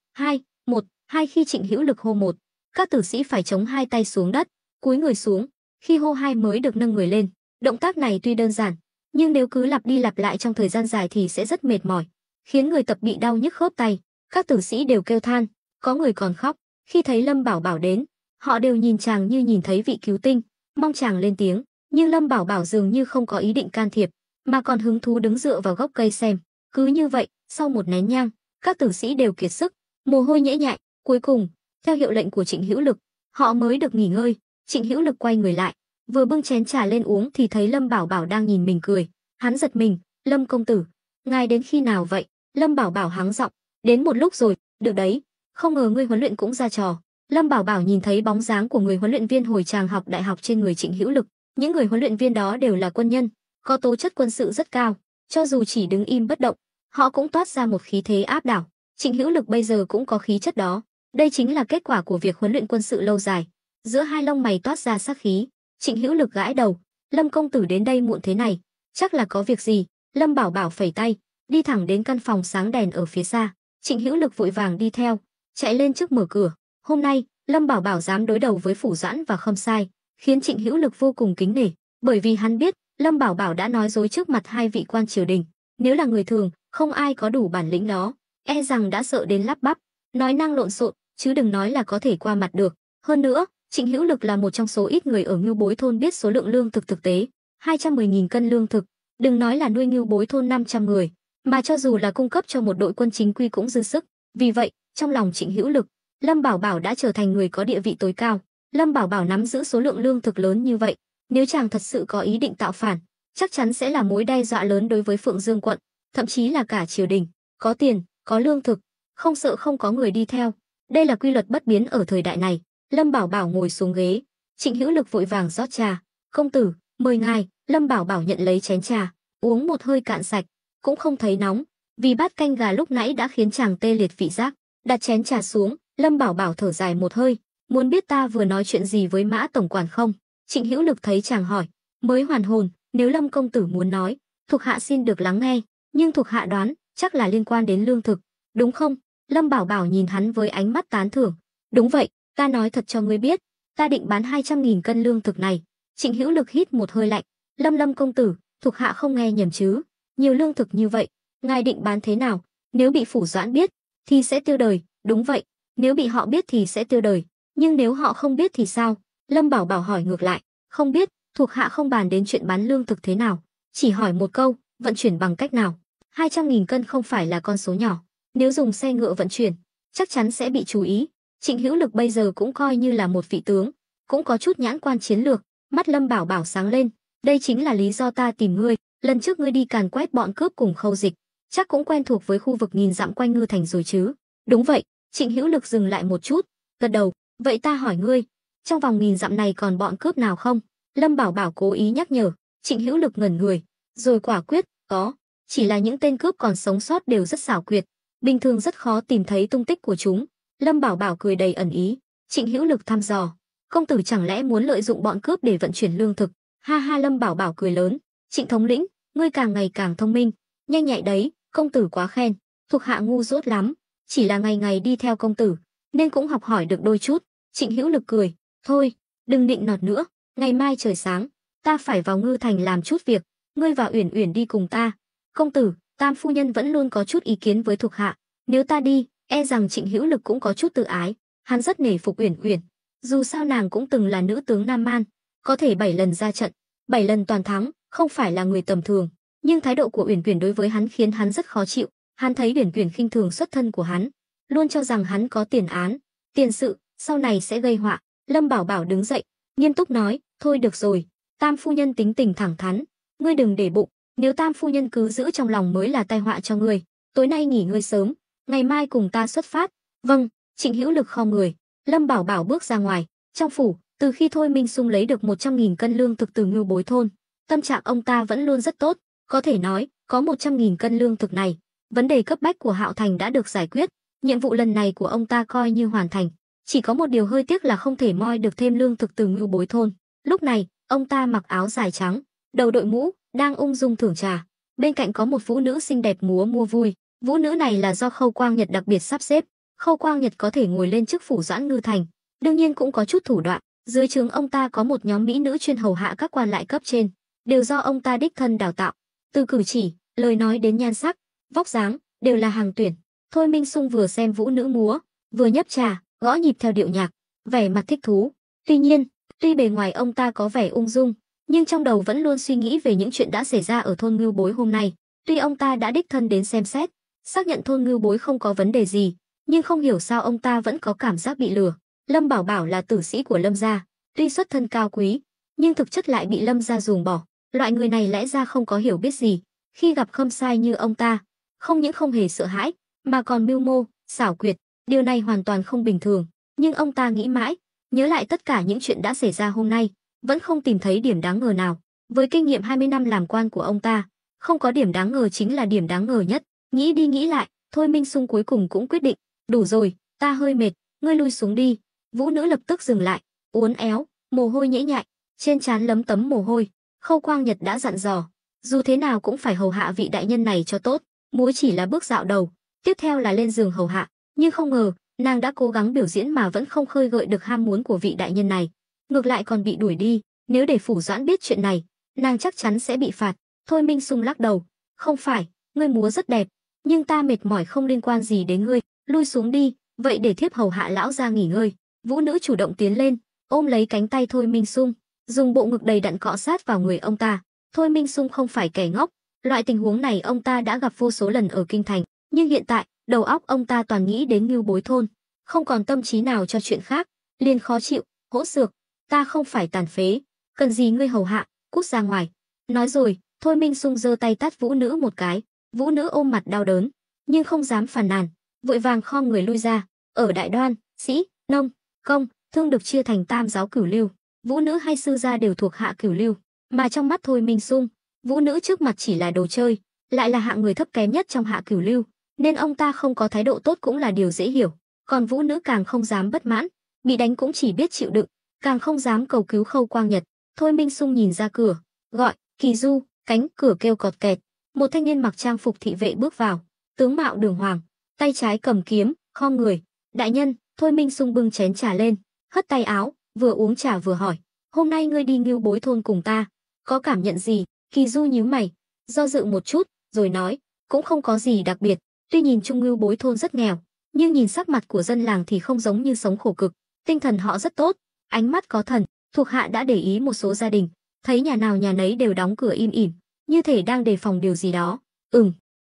hai khi Trịnh Hữu Lực hô một, các tử sĩ phải chống hai tay xuống đất, cúi người xuống, khi hô hai mới được nâng người lên. Động tác này tuy đơn giản, nhưng nếu cứ lặp đi lặp lại trong thời gian dài thì sẽ rất mệt mỏi, khiến người tập bị đau nhức khớp tay. Các tử sĩ đều kêu than, có người còn khóc. Khi thấy Lâm Bảo Bảo đến, họ đều nhìn chàng như nhìn thấy vị cứu tinh, mong chàng lên tiếng, nhưng Lâm Bảo Bảo dường như không có ý định can thiệp, mà còn hứng thú đứng dựa vào gốc cây xem. Cứ như vậy, sau một nén nhang, các tử sĩ đều kiệt sức, mồ hôi nhễ nhại, cuối cùng, theo hiệu lệnh của Trịnh Hữu Lực, họ mới được nghỉ ngơi. Trịnh Hữu Lực quay người lại, vừa bưng chén trà lên uống thì thấy Lâm Bảo Bảo đang nhìn mình cười, hắn giật mình, "Lâm công tử, ngài đến khi nào vậy?" Lâm Bảo Bảo hắng giọng, "Đến một lúc rồi." "Được đấy, không ngờ ngươi huấn luyện cũng ra trò." Lâm Bảo Bảo nhìn thấy bóng dáng của người huấn luyện viên hồi chàng học đại học trên người Trịnh Hữu Lực, những người huấn luyện viên đó đều là quân nhân, có tố chất quân sự rất cao, cho dù chỉ đứng im bất động, họ cũng toát ra một khí thế áp đảo. Trịnh Hữu Lực bây giờ cũng có khí chất đó, đây chính là kết quả của việc huấn luyện quân sự lâu dài. Giữa hai lông mày toát ra sát khí, Trịnh Hữu Lực gãi đầu, "Lâm công tử đến đây muộn thế này, chắc là có việc gì?" Lâm Bảo Bảo phẩy tay, đi thẳng đến căn phòng sáng đèn ở phía xa. Trịnh Hữu Lực vội vàng đi theo, chạy lên trước mở cửa. Hôm nay, Lâm Bảo Bảo dám đối đầu với Phủ Doãn và Khâm Sai, khiến Trịnh Hữu Lực vô cùng kính nể, bởi vì hắn biết Lâm Bảo Bảo đã nói dối trước mặt hai vị quan triều đình, nếu là người thường, không ai có đủ bản lĩnh đó, e rằng đã sợ đến lắp bắp, nói năng lộn xộn, chứ đừng nói là có thể qua mặt được. Hơn nữa, Trịnh Hữu Lực là một trong số ít người ở Ngưu Bối thôn biết số lượng lương thực thực tế, 210.000 cân lương thực, đừng nói là nuôi Ngưu Bối thôn 500 người, mà cho dù là cung cấp cho một đội quân chính quy cũng dư sức. Vì vậy, trong lòng Trịnh Hữu Lực, Lâm Bảo Bảo đã trở thành người có địa vị tối cao. Lâm Bảo Bảo nắm giữ số lượng lương thực lớn như vậy, nếu chàng thật sự có ý định tạo phản, chắc chắn sẽ là mối đe dọa lớn đối với Phượng Dương quận, thậm chí là cả triều đình. Có tiền, có lương thực, không sợ không có người đi theo. Đây là quy luật bất biến ở thời đại này. Lâm Bảo Bảo ngồi xuống ghế, Trịnh Hữu Lực vội vàng rót trà. "Công tử, mời ngài." Lâm Bảo Bảo nhận lấy chén trà, uống một hơi cạn sạch, cũng không thấy nóng, vì bát canh gà lúc nãy đã khiến chàng tê liệt vị giác. Đặt chén trà xuống, Lâm Bảo Bảo thở dài một hơi, muốn biết ta vừa nói chuyện gì với Mã tổng quản không? Trịnh Hữu Lực thấy chàng hỏi, mới hoàn hồn, nếu Lâm công tử muốn nói, thuộc hạ xin được lắng nghe, nhưng thuộc hạ đoán, chắc là liên quan đến lương thực, đúng không? Lâm Bảo Bảo nhìn hắn với ánh mắt tán thưởng. Đúng vậy, ta nói thật cho ngươi biết, ta định bán 200.000 cân lương thực này. Trịnh Hữu Lực hít một hơi lạnh, Lâm công tử, thuộc hạ không nghe nhầm chứ? Nhiều lương thực như vậy, ngài định bán thế nào? Nếu bị Phủ Doãn biết, thì sẽ tiêu đời. Đúng vậy, nếu bị họ biết thì sẽ tiêu đời, nhưng nếu họ không biết thì sao? Lâm Bảo Bảo hỏi ngược lại, không biết, thuộc hạ không bàn đến chuyện bán lương thực thế nào, chỉ hỏi một câu, vận chuyển bằng cách nào? 200.000 cân không phải là con số nhỏ, nếu dùng xe ngựa vận chuyển, chắc chắn sẽ bị chú ý. Trịnh Hữu Lực bây giờ cũng coi như là một vị tướng, cũng có chút nhãn quan chiến lược. Mắt Lâm Bảo Bảo sáng lên, đây chính là lý do ta tìm ngươi, lần trước ngươi đi càn quét bọn cướp cùng Khâu Dịch, chắc cũng quen thuộc với khu vực nghìn dặm quanh Ngư Thành rồi chứ? Đúng vậy. Trịnh Hữu Lực dừng lại một chút, gật đầu, vậy ta hỏi ngươi, trong vòng nghìn dặm này còn bọn cướp nào không? Lâm Bảo Bảo cố ý nhắc nhở. Trịnh Hữu Lực ngẩn người, rồi quả quyết, có, chỉ là những tên cướp còn sống sót đều rất xảo quyệt, bình thường rất khó tìm thấy tung tích của chúng. Lâm Bảo Bảo cười đầy ẩn ý. Trịnh Hữu Lực thăm dò, công tử chẳng lẽ muốn lợi dụng bọn cướp để vận chuyển lương thực? Ha ha, Lâm Bảo Bảo cười lớn, Trịnh thống lĩnh, ngươi càng ngày càng thông minh, nhanh nhạy đấy, công tử quá khen, thuộc hạ ngu dốt lắm, chỉ là ngày ngày đi theo công tử, nên cũng học hỏi được đôi chút. Trịnh Hữu Lực cười, thôi, đừng nịnh nọt nữa, ngày mai trời sáng, ta phải vào Ngư Thành làm chút việc, ngươi và Uyển Uyển đi cùng ta. Công tử, Tam phu nhân vẫn luôn có chút ý kiến với thuộc hạ, nếu ta đi, e rằng Trịnh Hữu Lực cũng có chút tự ái, hắn rất nể phục Uyển Uyển, dù sao nàng cũng từng là nữ tướng Nam Man, có thể 7 lần ra trận, 7 lần toàn thắng, không phải là người tầm thường, nhưng thái độ của Uyển Uyển đối với hắn khiến hắn rất khó chịu. Hắn thấy Uyển Uyển khinh thường xuất thân của hắn, luôn cho rằng hắn có tiền án, tiền sự, sau này sẽ gây họa. Lâm Bảo Bảo đứng dậy, nghiêm túc nói, thôi được rồi, Tam phu nhân tính tình thẳng thắn, ngươi đừng để bụng, nếu Tam phu nhân cứ giữ trong lòng mới là tai họa cho ngươi. Tối nay nghỉ ngơi sớm, ngày mai cùng ta xuất phát. Vâng. Trịnh Hữu Lực khom người. Lâm Bảo Bảo bước ra ngoài. Trong phủ, từ khi Thôi Minh Sung lấy được 100.000 cân lương thực từ Ngưu Bối thôn, tâm trạng ông ta vẫn luôn rất tốt, có thể nói, có 100.000 cân lương thực này, vấn đề cấp bách của Hạo Thành đã được giải quyết, nhiệm vụ lần này của ông ta coi như hoàn thành. Chỉ có một điều hơi tiếc là không thể moi được thêm lương thực từ Ngưu Bối thôn. Lúc này, ông ta mặc áo dài trắng, đầu đội mũ, đang ung dung thưởng trà. Bên cạnh có một vũ nữ xinh đẹp múa mua vui. Vũ nữ này là do Khâu Quang Nhật đặc biệt sắp xếp. Khâu Quang Nhật có thể ngồi lên chức phủ Doãn Ngư Thành, đương nhiên cũng có chút thủ đoạn. Dưới trướng ông ta có một nhóm mỹ nữ chuyên hầu hạ các quan lại cấp trên, đều do ông ta đích thân đào tạo. Từ cử chỉ, lời nói đến nhan sắc, vóc dáng, đều là hàng tuyển. Thôi Minh Sung vừa xem vũ nữ múa, vừa nhấp trà, gõ nhịp theo điệu nhạc, vẻ mặt thích thú. Tuy nhiên, tuy bề ngoài ông ta có vẻ ung dung, nhưng trong đầu vẫn luôn suy nghĩ về những chuyện đã xảy ra ở thôn Ngưu Bối hôm nay. Tuy ông ta đã đích thân đến xem xét, xác nhận thôn Ngưu Bối không có vấn đề gì, nhưng không hiểu sao ông ta vẫn có cảm giác bị lừa. Lâm Bảo Bảo là tử sĩ của Lâm gia, tuy xuất thân cao quý, nhưng thực chất lại bị Lâm gia ruồng bỏ. Loại người này lẽ ra không có hiểu biết gì, khi gặp khâm sai như ông ta, không những không hề sợ hãi, mà còn mưu mô, xảo quyệt, điều này hoàn toàn không bình thường. Nhưng ông ta nghĩ mãi, nhớ lại tất cả những chuyện đã xảy ra hôm nay, vẫn không tìm thấy điểm đáng ngờ nào. Với kinh nghiệm 20 năm làm quan của ông ta, không có điểm đáng ngờ chính là điểm đáng ngờ nhất. Nghĩ đi nghĩ lại, Thôi Minh Sung cuối cùng cũng quyết định, đủ rồi, ta hơi mệt, ngươi lui xuống đi. Vũ nữ lập tức dừng lại, uốn éo, mồ hôi nhễ nhại, trên trán lấm tấm mồ hôi. Khâu Quang Nhật đã dặn dò, dù thế nào cũng phải hầu hạ vị đại nhân này cho tốt. Múa chỉ là bước dạo đầu, tiếp theo là lên giường hầu hạ, nhưng không ngờ, nàng đã cố gắng biểu diễn mà vẫn không khơi gợi được ham muốn của vị đại nhân này, ngược lại còn bị đuổi đi. Nếu để Phủ Doãn biết chuyện này, nàng chắc chắn sẽ bị phạt. Thôi Minh Sung lắc đầu, không phải, ngươi múa rất đẹp, nhưng ta mệt mỏi không liên quan gì đến ngươi, lui xuống đi, vậy để thiếp hầu hạ lão gia nghỉ ngơi. Vũ nữ chủ động tiến lên, ôm lấy cánh tay Thôi Minh Sung, dùng bộ ngực đầy đặn cọ sát vào người ông ta. Thôi Minh Sung không phải kẻ ngốc, loại tình huống này ông ta đã gặp vô số lần ở kinh thành, nhưng hiện tại, đầu óc ông ta toàn nghĩ đến Ngưu Bối thôn, không còn tâm trí nào cho chuyện khác, liền khó chịu, hỗn xược, ta không phải tàn phế, cần gì ngươi hầu hạ, cút ra ngoài. Nói rồi, Thôi Minh Sung giơ tay tát vũ nữ một cái. Vũ nữ ôm mặt đau đớn, nhưng không dám phàn nàn, vội vàng khom người lui ra. Ở Đại Đoan, sĩ, nông, công, thương được chia thành tam giáo cửu lưu, vũ nữ hay sư gia đều thuộc hạ cửu lưu, mà trong mắt Thôi Minh Sung, vũ nữ trước mặt chỉ là đồ chơi, lại là hạng người thấp kém nhất trong hạ cửu lưu, nên ông ta không có thái độ tốt cũng là điều dễ hiểu. còn vũ nữ càng không dám bất mãn, bị đánh cũng chỉ biết chịu đựng, càng không dám cầu cứu Khâu Quang Nhật. Thôi Minh Sung nhìn ra cửa, gọi, Kỳ Du, cánh cửa kêu cọt kẹt. Một thanh niên mặc trang phục thị vệ bước vào, tướng mạo đường hoàng, tay trái cầm kiếm, khom người. Đại nhân. Thôi Minh Sung bưng chén trà lên, hất tay áo, vừa uống trà vừa hỏi, hôm nay ngươi đi Ngưu Bối thôn cùng ta, có cảm nhận gì? Kỳ Du nhíu mày, do dự một chút, rồi nói, cũng không có gì đặc biệt, tuy nhìn chung Ngưu Bối thôn rất nghèo, nhưng nhìn sắc mặt của dân làng thì không giống như sống khổ cực, tinh thần họ rất tốt, ánh mắt có thần. Thuộc hạ đã để ý một số gia đình, thấy nhà nào nhà nấy đều đóng cửa im ỉm, như thể đang đề phòng điều gì đó.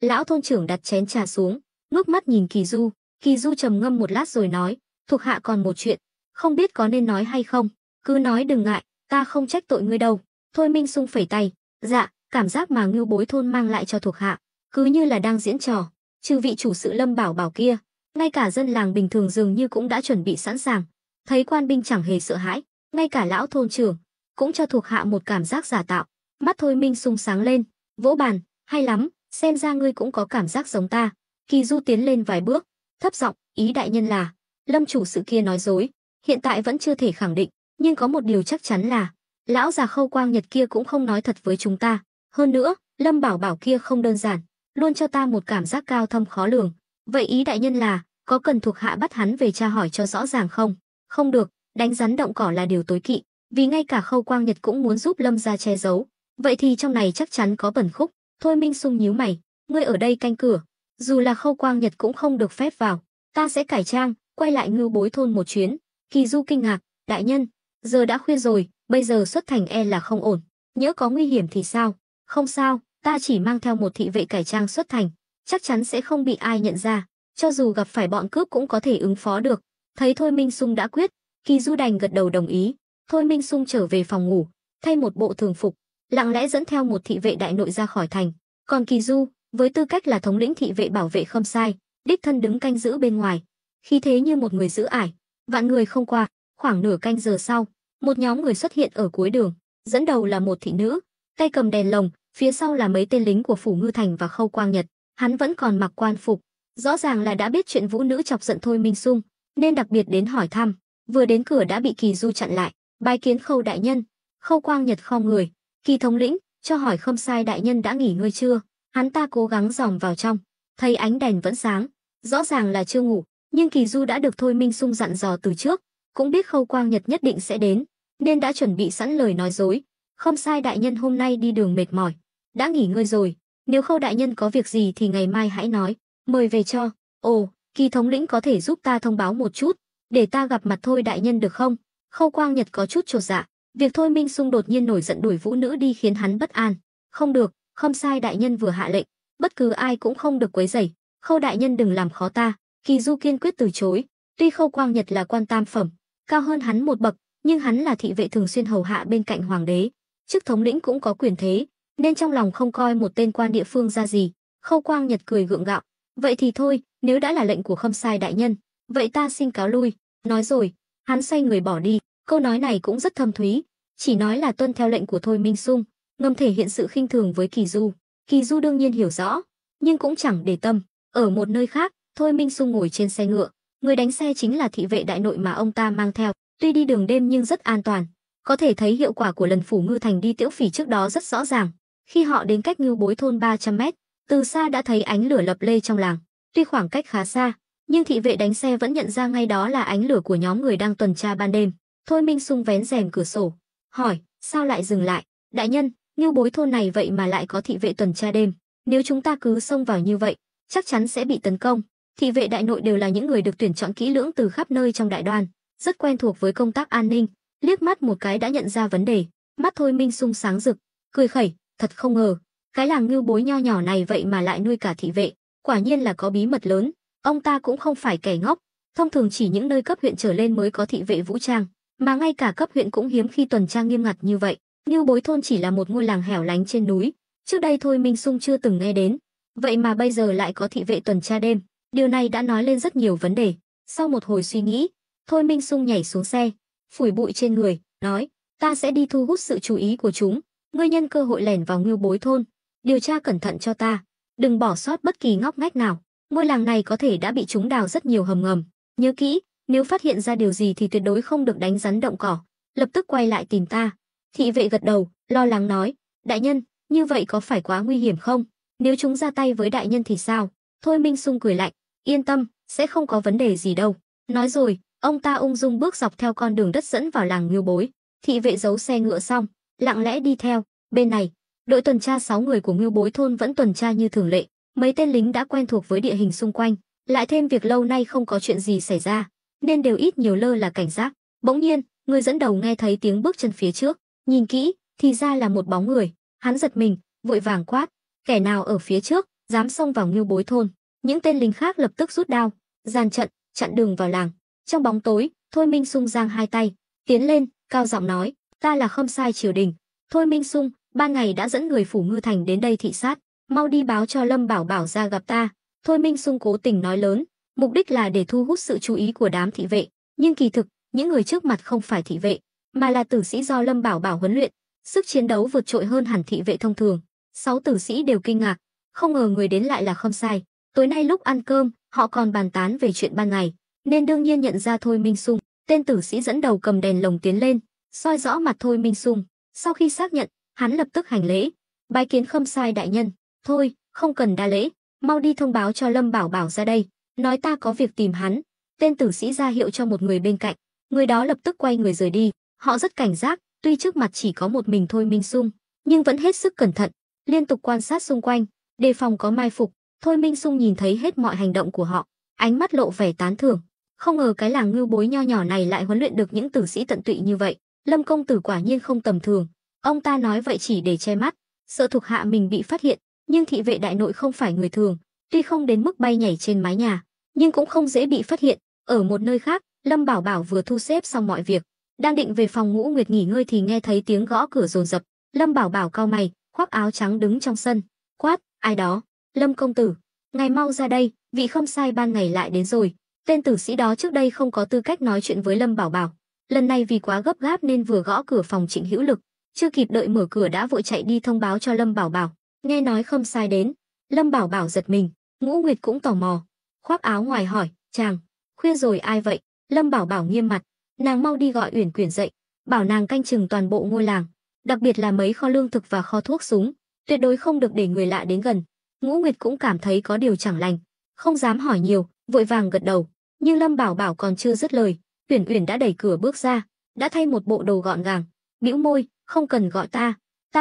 Lão thôn trưởng đặt chén trà xuống, ngước mắt nhìn Kỳ Du. Kỳ Du trầm ngâm một lát rồi nói, thuộc hạ còn một chuyện, không biết có nên nói hay không. Cứ nói đừng ngại, ta không trách tội ngươi đâu. Thôi Minh Sung phẩy tay, dạ, cảm giác mà Ngưu Bối thôn mang lại cho thuộc hạ, cứ như là đang diễn trò. Trừ vị chủ sự Lâm Bảo Bảo kia, ngay cả dân làng bình thường dường như cũng đã chuẩn bị sẵn sàng. Thấy quan binh chẳng hề sợ hãi, ngay cả lão thôn trưởng cũng cho thuộc hạ một cảm giác giả tạo. Mắt Thôi Minh Sung sáng lên, vỗ bàn, hay lắm, xem ra ngươi cũng có cảm giác giống ta. Kỳ Du tiến lên vài bước, thấp giọng, ý đại nhân là Lâm chủ sự kia nói dối, hiện tại vẫn chưa thể khẳng định, nhưng có một điều chắc chắn là lão già Khâu Quang Nhật kia cũng không nói thật với chúng ta. Hơn nữa, Lâm Bảo Bảo kia không đơn giản, luôn cho ta một cảm giác cao thâm khó lường. Vậy ý đại nhân là có cần thuộc hạ bắt hắn về tra hỏi cho rõ ràng không? Không được, đánh rắn động cỏ là điều tối kỵ, vì ngay cả Khâu Quang Nhật cũng muốn giúp Lâm gia che giấu. Vậy thì trong này chắc chắn có bẩn khúc. Thôi Minh Sung nhíu mày, ngươi ở đây canh cửa, dù là Khâu Quang Nhật cũng không được phép vào. Ta sẽ cải trang, quay lại Ngưu Bối thôn một chuyến. Kỳ Du kinh ngạc, đại nhân, giờ đã khuya rồi, bây giờ xuất thành e là không ổn. Nhỡ có nguy hiểm thì sao? Không sao, ta chỉ mang theo một thị vệ cải trang xuất thành, chắc chắn sẽ không bị ai nhận ra. Cho dù gặp phải bọn cướp cũng có thể ứng phó được. Thấy Thôi Minh Sung đã quyết, Kỳ Du đành gật đầu đồng ý. Thôi Minh Sung trở về phòng ngủ, thay một bộ thường phục, lặng lẽ dẫn theo một thị vệ đại nội ra khỏi thành. Còn Kỳ Du, với tư cách là thống lĩnh thị vệ bảo vệ Khâm Sai, đích thân đứng canh giữ bên ngoài, khí thế như một người giữ ải, vạn người không qua. Khoảng nửa canh giờ sau, một nhóm người xuất hiện ở cuối đường, dẫn đầu là một thị nữ, tay cầm đèn lồng, phía sau là mấy tên lính của phủ Ngư Thành và Khâu Quang Nhật. Hắn vẫn còn mặc quan phục, rõ ràng là đã biết chuyện vũ nữ chọc giận Thôi Minh Sung, nên đặc biệt đến hỏi thăm. Vừa đến cửa đã bị Kỳ Du chặn lại, bái kiến Khâu đại nhân. Khâu Quang Nhật khom người, Kỳ thống lĩnh, cho hỏi Khâm Sai đại nhân đã nghỉ ngơi chưa? Hắn ta cố gắng dòm vào trong, thấy ánh đèn vẫn sáng, rõ ràng là chưa ngủ, nhưng Kỳ Du đã được Thôi Minh Sung dặn dò từ trước, cũng biết Khâu Quang Nhật nhất định sẽ đến, nên đã chuẩn bị sẵn lời nói dối. Khâm Sai đại nhân hôm nay đi đường mệt mỏi, đã nghỉ ngơi rồi, nếu Khâu đại nhân có việc gì thì ngày mai hãy nói, mời về cho. Ồ, Kỳ thống lĩnh có thể giúp ta thông báo một chút, để ta gặp mặt Thôi đại nhân được không? Khâu Quang Nhật có chút chột dạ, việc Thôi Minh Sung đột nhiên nổi giận đuổi vũ nữ đi khiến hắn bất an. Không được, Khâm Sai đại nhân vừa hạ lệnh, bất cứ ai cũng không được quấy rầy. Khâu đại nhân đừng làm khó ta. Kỳ Du kiên quyết từ chối. Tuy Khâu Quang Nhật là quan tam phẩm, cao hơn hắn một bậc, nhưng hắn là thị vệ thường xuyên hầu hạ bên cạnh hoàng đế, chức thống lĩnh cũng có quyền thế, nên trong lòng không coi một tên quan địa phương ra gì. Khâu Quang Nhật cười gượng gạo, vậy thì thôi, nếu đã là lệnh của Khâm Sai đại nhân, vậy ta xin cáo lui. Nói rồi, hắn xoay người bỏ đi. Câu nói này cũng rất thâm thúy, chỉ nói là tuân theo lệnh của Thôi Minh Sung, ngầm thể hiện sự khinh thường với Kỳ Du. Kỳ Du đương nhiên hiểu rõ, nhưng cũng chẳng để tâm. Ở một nơi khác, Thôi Minh Sung ngồi trên xe ngựa, người đánh xe chính là thị vệ đại nội mà ông ta mang theo. Tuy đi đường đêm nhưng rất an toàn, có thể thấy hiệu quả của lần phủ Ngư Thành đi Tiễu Phỉ trước đó rất rõ ràng. Khi họ đến cách Ngưu Bối thôn 300 mét, từ xa đã thấy ánh lửa lập lê trong làng. Tuy khoảng cách khá xa, nhưng thị vệ đánh xe vẫn nhận ra ngay đó là ánh lửa của nhóm người đang tuần tra ban đêm. Thôi Minh Sung vén rèm cửa sổ, hỏi, sao lại dừng lại? Đại nhân, Ngưu Bối thôn này vậy mà lại có thị vệ tuần tra đêm, nếu chúng ta cứ xông vào như vậy, chắc chắn sẽ bị tấn công. Thị vệ đại nội đều là những người được tuyển chọn kỹ lưỡng từ khắp nơi trong đại đoan, rất quen thuộc với công tác an ninh, liếc mắt một cái đã nhận ra vấn đề. Mắt Thôi Minh Sung sáng rực, cười khẩy, thật không ngờ, cái làng Ngưu Bối nho nhỏ này vậy mà lại nuôi cả thị vệ, quả nhiên là có bí mật lớn. Ông ta cũng không phải kẻ ngốc, thông thường chỉ những nơi cấp huyện trở lên mới có thị vệ vũ trang, mà ngay cả cấp huyện cũng hiếm khi tuần tra nghiêm ngặt như vậy. Ngưu Bối thôn chỉ là một ngôi làng hẻo lánh trên núi, trước đây Thôi Minh Sung chưa từng nghe đến, vậy mà bây giờ lại có thị vệ tuần tra đêm, điều này đã nói lên rất nhiều vấn đề. Sau một hồi suy nghĩ, Thôi Minh Sung nhảy xuống xe, phủi bụi trên người, nói, ta sẽ đi thu hút sự chú ý của chúng, ngươi nhân cơ hội lẻn vào Ngưu Bối thôn, điều tra cẩn thận cho ta, đừng bỏ sót bất kỳ ngóc ngách nào. Ngôi làng này có thể đã bị chúng đào rất nhiều hầm ngầm, Nhớ kỹ, nếu phát hiện ra điều gì thì tuyệt đối không được đánh rắn động cỏ, lập tức quay lại tìm ta. Thị vệ gật đầu, lo lắng nói, đại nhân, như vậy có phải quá nguy hiểm không? Nếu chúng ra tay với đại nhân thì sao? Thôi Minh Sung cười lạnh, yên tâm, sẽ không có vấn đề gì đâu. Nói rồi, ông ta ung dung bước dọc theo con đường đất dẫn vào làng Ngưu Bối. Thị vệ giấu xe ngựa xong, lặng lẽ đi theo. Bên này, đội tuần tra 6 người của Ngưu Bối thôn vẫn tuần tra như thường lệ. Mấy tên lính đã quen thuộc với địa hình xung quanh, lại thêm việc lâu nay không có chuyện gì xảy ra, nên đều ít nhiều lơ là cảnh giác. Bỗng nhiên, người dẫn đầu nghe thấy tiếng bước chân phía trước, nhìn kỹ, thì ra là một bóng người. Hắn giật mình, vội vàng quát, kẻ nào ở phía trước, dám xông vào Ngưu Bối thôn. Những tên lính khác lập tức rút đao, dàn trận, chặn đường vào làng. Trong bóng tối, Thôi Minh Sung giang hai tay, tiến lên, cao giọng nói, ta là Khâm Sai triều đình. Thôi Minh Sung, ban ngày đã dẫn người phủ Ngư Thành đến đây thị sát, mau đi báo cho Lâm Bảo Bảo ra gặp ta. Thôi Minh Sung cố tình nói lớn, mục đích là để thu hút sự chú ý của đám thị vệ, nhưng kỳ thực, những người trước mặt không phải thị vệ, mà là tử sĩ do Lâm Bảo Bảo huấn luyện, sức chiến đấu vượt trội hơn hẳn thị vệ thông thường. 6 tử sĩ đều kinh ngạc, không ngờ người đến lại là Khâm Sai. Tối nay lúc ăn cơm, họ còn bàn tán về chuyện ban ngày, nên đương nhiên nhận ra Thôi Minh Sung. Tên tử sĩ dẫn đầu cầm đèn lồng tiến lên, soi rõ mặt Thôi Minh Sung. Sau khi xác nhận, hắn lập tức hành lễ, bái kiến Khâm Sai đại nhân. Thôi, không cần đa lễ, mau đi thông báo cho Lâm Bảo Bảo ra đây, nói ta có việc tìm hắn. Tên tử sĩ ra hiệu cho một người bên cạnh, người đó lập tức quay người rời đi. Họ rất cảnh giác, tuy trước mặt chỉ có một mình Thôi Minh Sung, nhưng vẫn hết sức cẩn thận, liên tục quan sát xung quanh, đề phòng có mai phục. Thôi Minh Sung nhìn thấy hết mọi hành động của họ, ánh mắt lộ vẻ tán thưởng. Không ngờ cái làng Ngưu Bối nho nhỏ này lại huấn luyện được những tử sĩ tận tụy như vậy. Lâm công tử quả nhiên không tầm thường. Ông ta nói vậy chỉ để che mắt, sợ thuộc hạ mình bị phát hiện, nhưng thị vệ đại nội không phải người thường, tuy không đến mức bay nhảy trên mái nhà, nhưng cũng không dễ bị phát hiện. Ở một nơi khác, Lâm Bảo Bảo vừa thu xếp xong mọi việc, đang định về phòng Ngũ Nguyệt nghỉ ngơi thì nghe thấy tiếng gõ cửa dồn dập. Lâm Bảo Bảo cau mày, khoác áo trắng đứng trong sân, quát, ai đó? Lâm công tử, ngài mau ra đây, vị Khâm Sai ban ngày lại đến rồi. Tên tử sĩ đó trước đây không có tư cách nói chuyện với Lâm Bảo Bảo, lần này vì quá gấp gáp nên vừa gõ cửa phòng Trịnh Hữu Lực, chưa kịp đợi mở cửa đã vội chạy đi thông báo cho Lâm Bảo Bảo. Nghe nói Khâm Sai đến, Lâm Bảo Bảo giật mình, Ngũ Nguyệt cũng tò mò, khoác áo ngoài hỏi, chàng, khuya rồi ai vậy? Lâm Bảo Bảo nghiêm mặt, nàng mau đi gọi Uyển Quyển dậy, bảo nàng canh chừng toàn bộ ngôi làng, đặc biệt là mấy kho lương thực và kho thuốc súng, tuyệt đối không được để người lạ đến gần. Ngũ Nguyệt cũng cảm thấy có điều chẳng lành, không dám hỏi nhiều, vội vàng gật đầu. Nhưng Lâm Bảo Bảo còn chưa dứt lời, Uyển Uyển đã đẩy cửa bước ra, đã thay một bộ đồ gọn gàng, bĩu môi, không cần gọi ta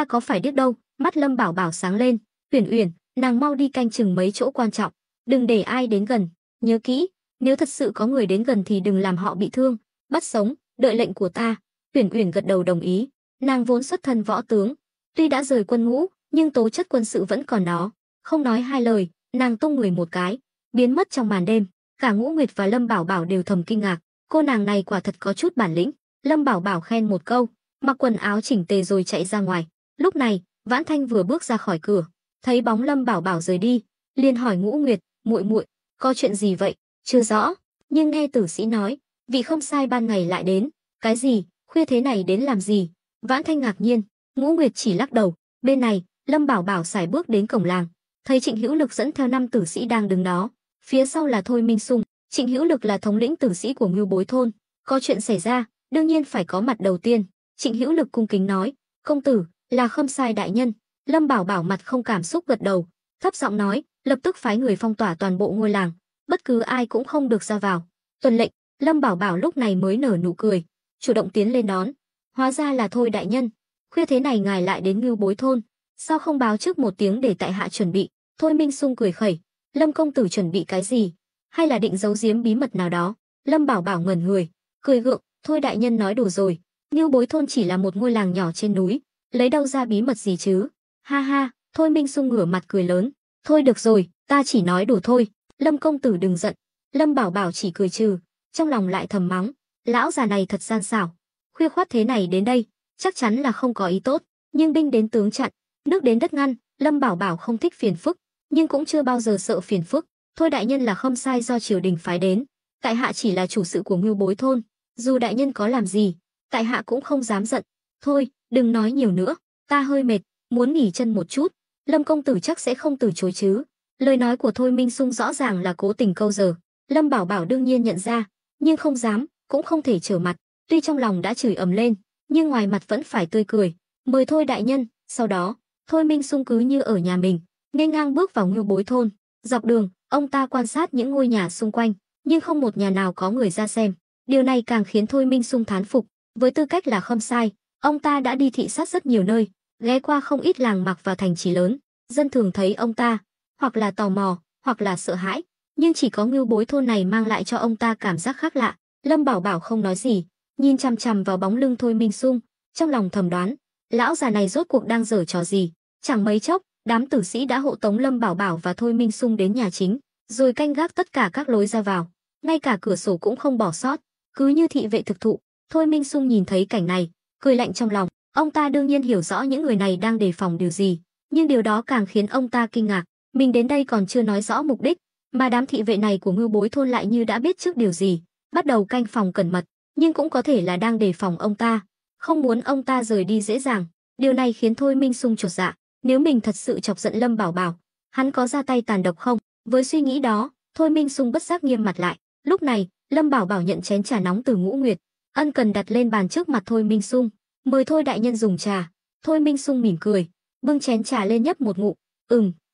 có phải điếc đâu. Mắt Lâm Bảo Bảo sáng lên, Uyển Uyển, nàng mau đi canh chừng mấy chỗ quan trọng, đừng để ai đến gần, nhớ kỹ, nếu thật sự có người đến gần thì đừng làm họ bị thương, bắt sống, đợi lệnh của ta. Uyển Uyển gật đầu đồng ý, nàng vốn xuất thân võ tướng, tuy đã rời quân ngũ, nhưng tố chất quân sự vẫn còn đó. Không nói hai lời, nàng tung người một cái, biến mất trong màn đêm. Cả Ngũ Nguyệt và Lâm Bảo Bảo đều thầm kinh ngạc, cô nàng này quả thật có chút bản lĩnh. Lâm Bảo Bảo khen một câu, mặc quần áo chỉnh tề rồi chạy ra ngoài. Lúc này, Vãn Thanh vừa bước ra khỏi cửa, thấy bóng Lâm Bảo Bảo rời đi, liền hỏi Ngũ Nguyệt, muội muội, có chuyện gì vậy? Chưa rõ, nhưng nghe tử sĩ nói, vị Khâm Sai ban ngày lại đến. Cái gì? Khuya thế này đến làm gì? Vãn Thanh ngạc nhiên. Ngũ Nguyệt chỉ lắc đầu. Bên này, Lâm Bảo Bảo sải bước đến cổng làng, thấy Trịnh Hữu Lực dẫn theo 5 tử sĩ đang đứng đó, phía sau là Thôi Minh Sung. Trịnh Hữu Lực là thống lĩnh tử sĩ của Ngưu Bối thôn, có chuyện xảy ra, đương nhiên phải có mặt đầu tiên. Trịnh Hữu Lực cung kính nói, công tử, là Khâm Sai đại nhân. Lâm Bảo Bảo mặt không cảm xúc gật đầu, thấp giọng nói, lập tức phái người phong tỏa toàn bộ ngôi làng, bất cứ ai cũng không được ra vào. Tuân lệnh. Lâm Bảo Bảo lúc này mới nở nụ cười, chủ động tiến lên đón. Hóa ra là Thôi đại nhân, khuya thế này ngài lại đến Ngưu Bối thôn, sao không báo trước một tiếng để tại hạ chuẩn bị? Thôi Minh Sung cười khẩy, Lâm công tử chuẩn bị cái gì? Hay là định giấu giếm bí mật nào đó? Lâm Bảo Bảo ngẩn người, cười gượng, Thôi đại nhân nói đùa rồi, Ngưu Bối thôn chỉ là một ngôi làng nhỏ trên núi, lấy đâu ra bí mật gì chứ? Ha ha. Thôi Minh Sung ngửa mặt cười lớn, thôi được rồi, ta chỉ nói đùa thôi, Lâm công tử đừng giận. Lâm Bảo Bảo chỉ cười trừ, trong lòng lại thầm mắng, lão già này thật gian xảo, khuya khoắt thế này đến đây, chắc chắn là không có ý tốt. Nhưng binh đến tướng chặn, nước đến đất ngăn, Lâm Bảo Bảo không thích phiền phức, nhưng cũng chưa bao giờ sợ phiền phức. Thôi đại nhân là Khâm Sai do triều đình phái đến, tại hạ chỉ là chủ sự của Ngưu Bối thôn, dù đại nhân có làm gì, tại hạ cũng không dám giận. Thôi, đừng nói nhiều nữa, ta hơi mệt, muốn nghỉ chân một chút. Lâm công tử chắc sẽ không từ chối chứ? Lời nói của Thôi Minh Sung rõ ràng là cố tình câu giờ. Lâm Bảo Bảo đương nhiên nhận ra, nhưng không dám, cũng không thể trở mặt. Tuy trong lòng đã chửi ầm lên, nhưng ngoài mặt vẫn phải tươi cười. Mời thôi đại nhân. Sau đó, Thôi Minh Sung cứ như ở nhà mình, nghênh ngang bước vào Ngưu Bối thôn. Dọc đường, ông ta quan sát những ngôi nhà xung quanh, nhưng không một nhà nào có người ra xem. Điều này càng khiến Thôi Minh Sung thán phục. Với tư cách là khâm sai, ông ta đã đi thị sát rất nhiều nơi, ghé qua không ít làng mạc và thành trì lớn. Dân thường thấy ông ta, hoặc là tò mò, hoặc là sợ hãi, nhưng chỉ có Ngưu Bối thôn này mang lại cho ông ta cảm giác khác lạ. Lâm Bảo Bảo không nói gì, nhìn chằm chằm vào bóng lưng Thôi Minh Sung, trong lòng thầm đoán, lão già này rốt cuộc đang giở trò gì. Chẳng mấy chốc, đám tử sĩ đã hộ tống Lâm Bảo Bảo và Thôi Minh Sung đến nhà chính, rồi canh gác tất cả các lối ra vào, ngay cả cửa sổ cũng không bỏ sót, cứ như thị vệ thực thụ. Thôi Minh Sung nhìn thấy cảnh này, cười lạnh trong lòng. Ông ta đương nhiên hiểu rõ những người này đang đề phòng điều gì, nhưng điều đó càng khiến ông ta kinh ngạc. Mình đến đây còn chưa nói rõ mục đích, mà đám thị vệ này của Ngưu Bối thôn lại như đã biết trước điều gì, bắt đầu canh phòng cẩn mật, nhưng cũng có thể là đang đề phòng ông ta, không muốn ông ta rời đi dễ dàng. Điều này khiến Thôi Minh Sung chột dạ, nếu mình thật sự chọc giận Lâm Bảo Bảo, hắn có ra tay tàn độc không? Với suy nghĩ đó, Thôi Minh Sung bất giác nghiêm mặt lại. Lúc này, Lâm Bảo Bảo nhận chén trà nóng từ Ngũ Nguyệt, ân cần đặt lên bàn trước mặt Thôi Minh Sung. Mời Thôi đại nhân dùng trà. Thôi Minh Sung mỉm cười, bưng chén trà lên nhấp một ngụm.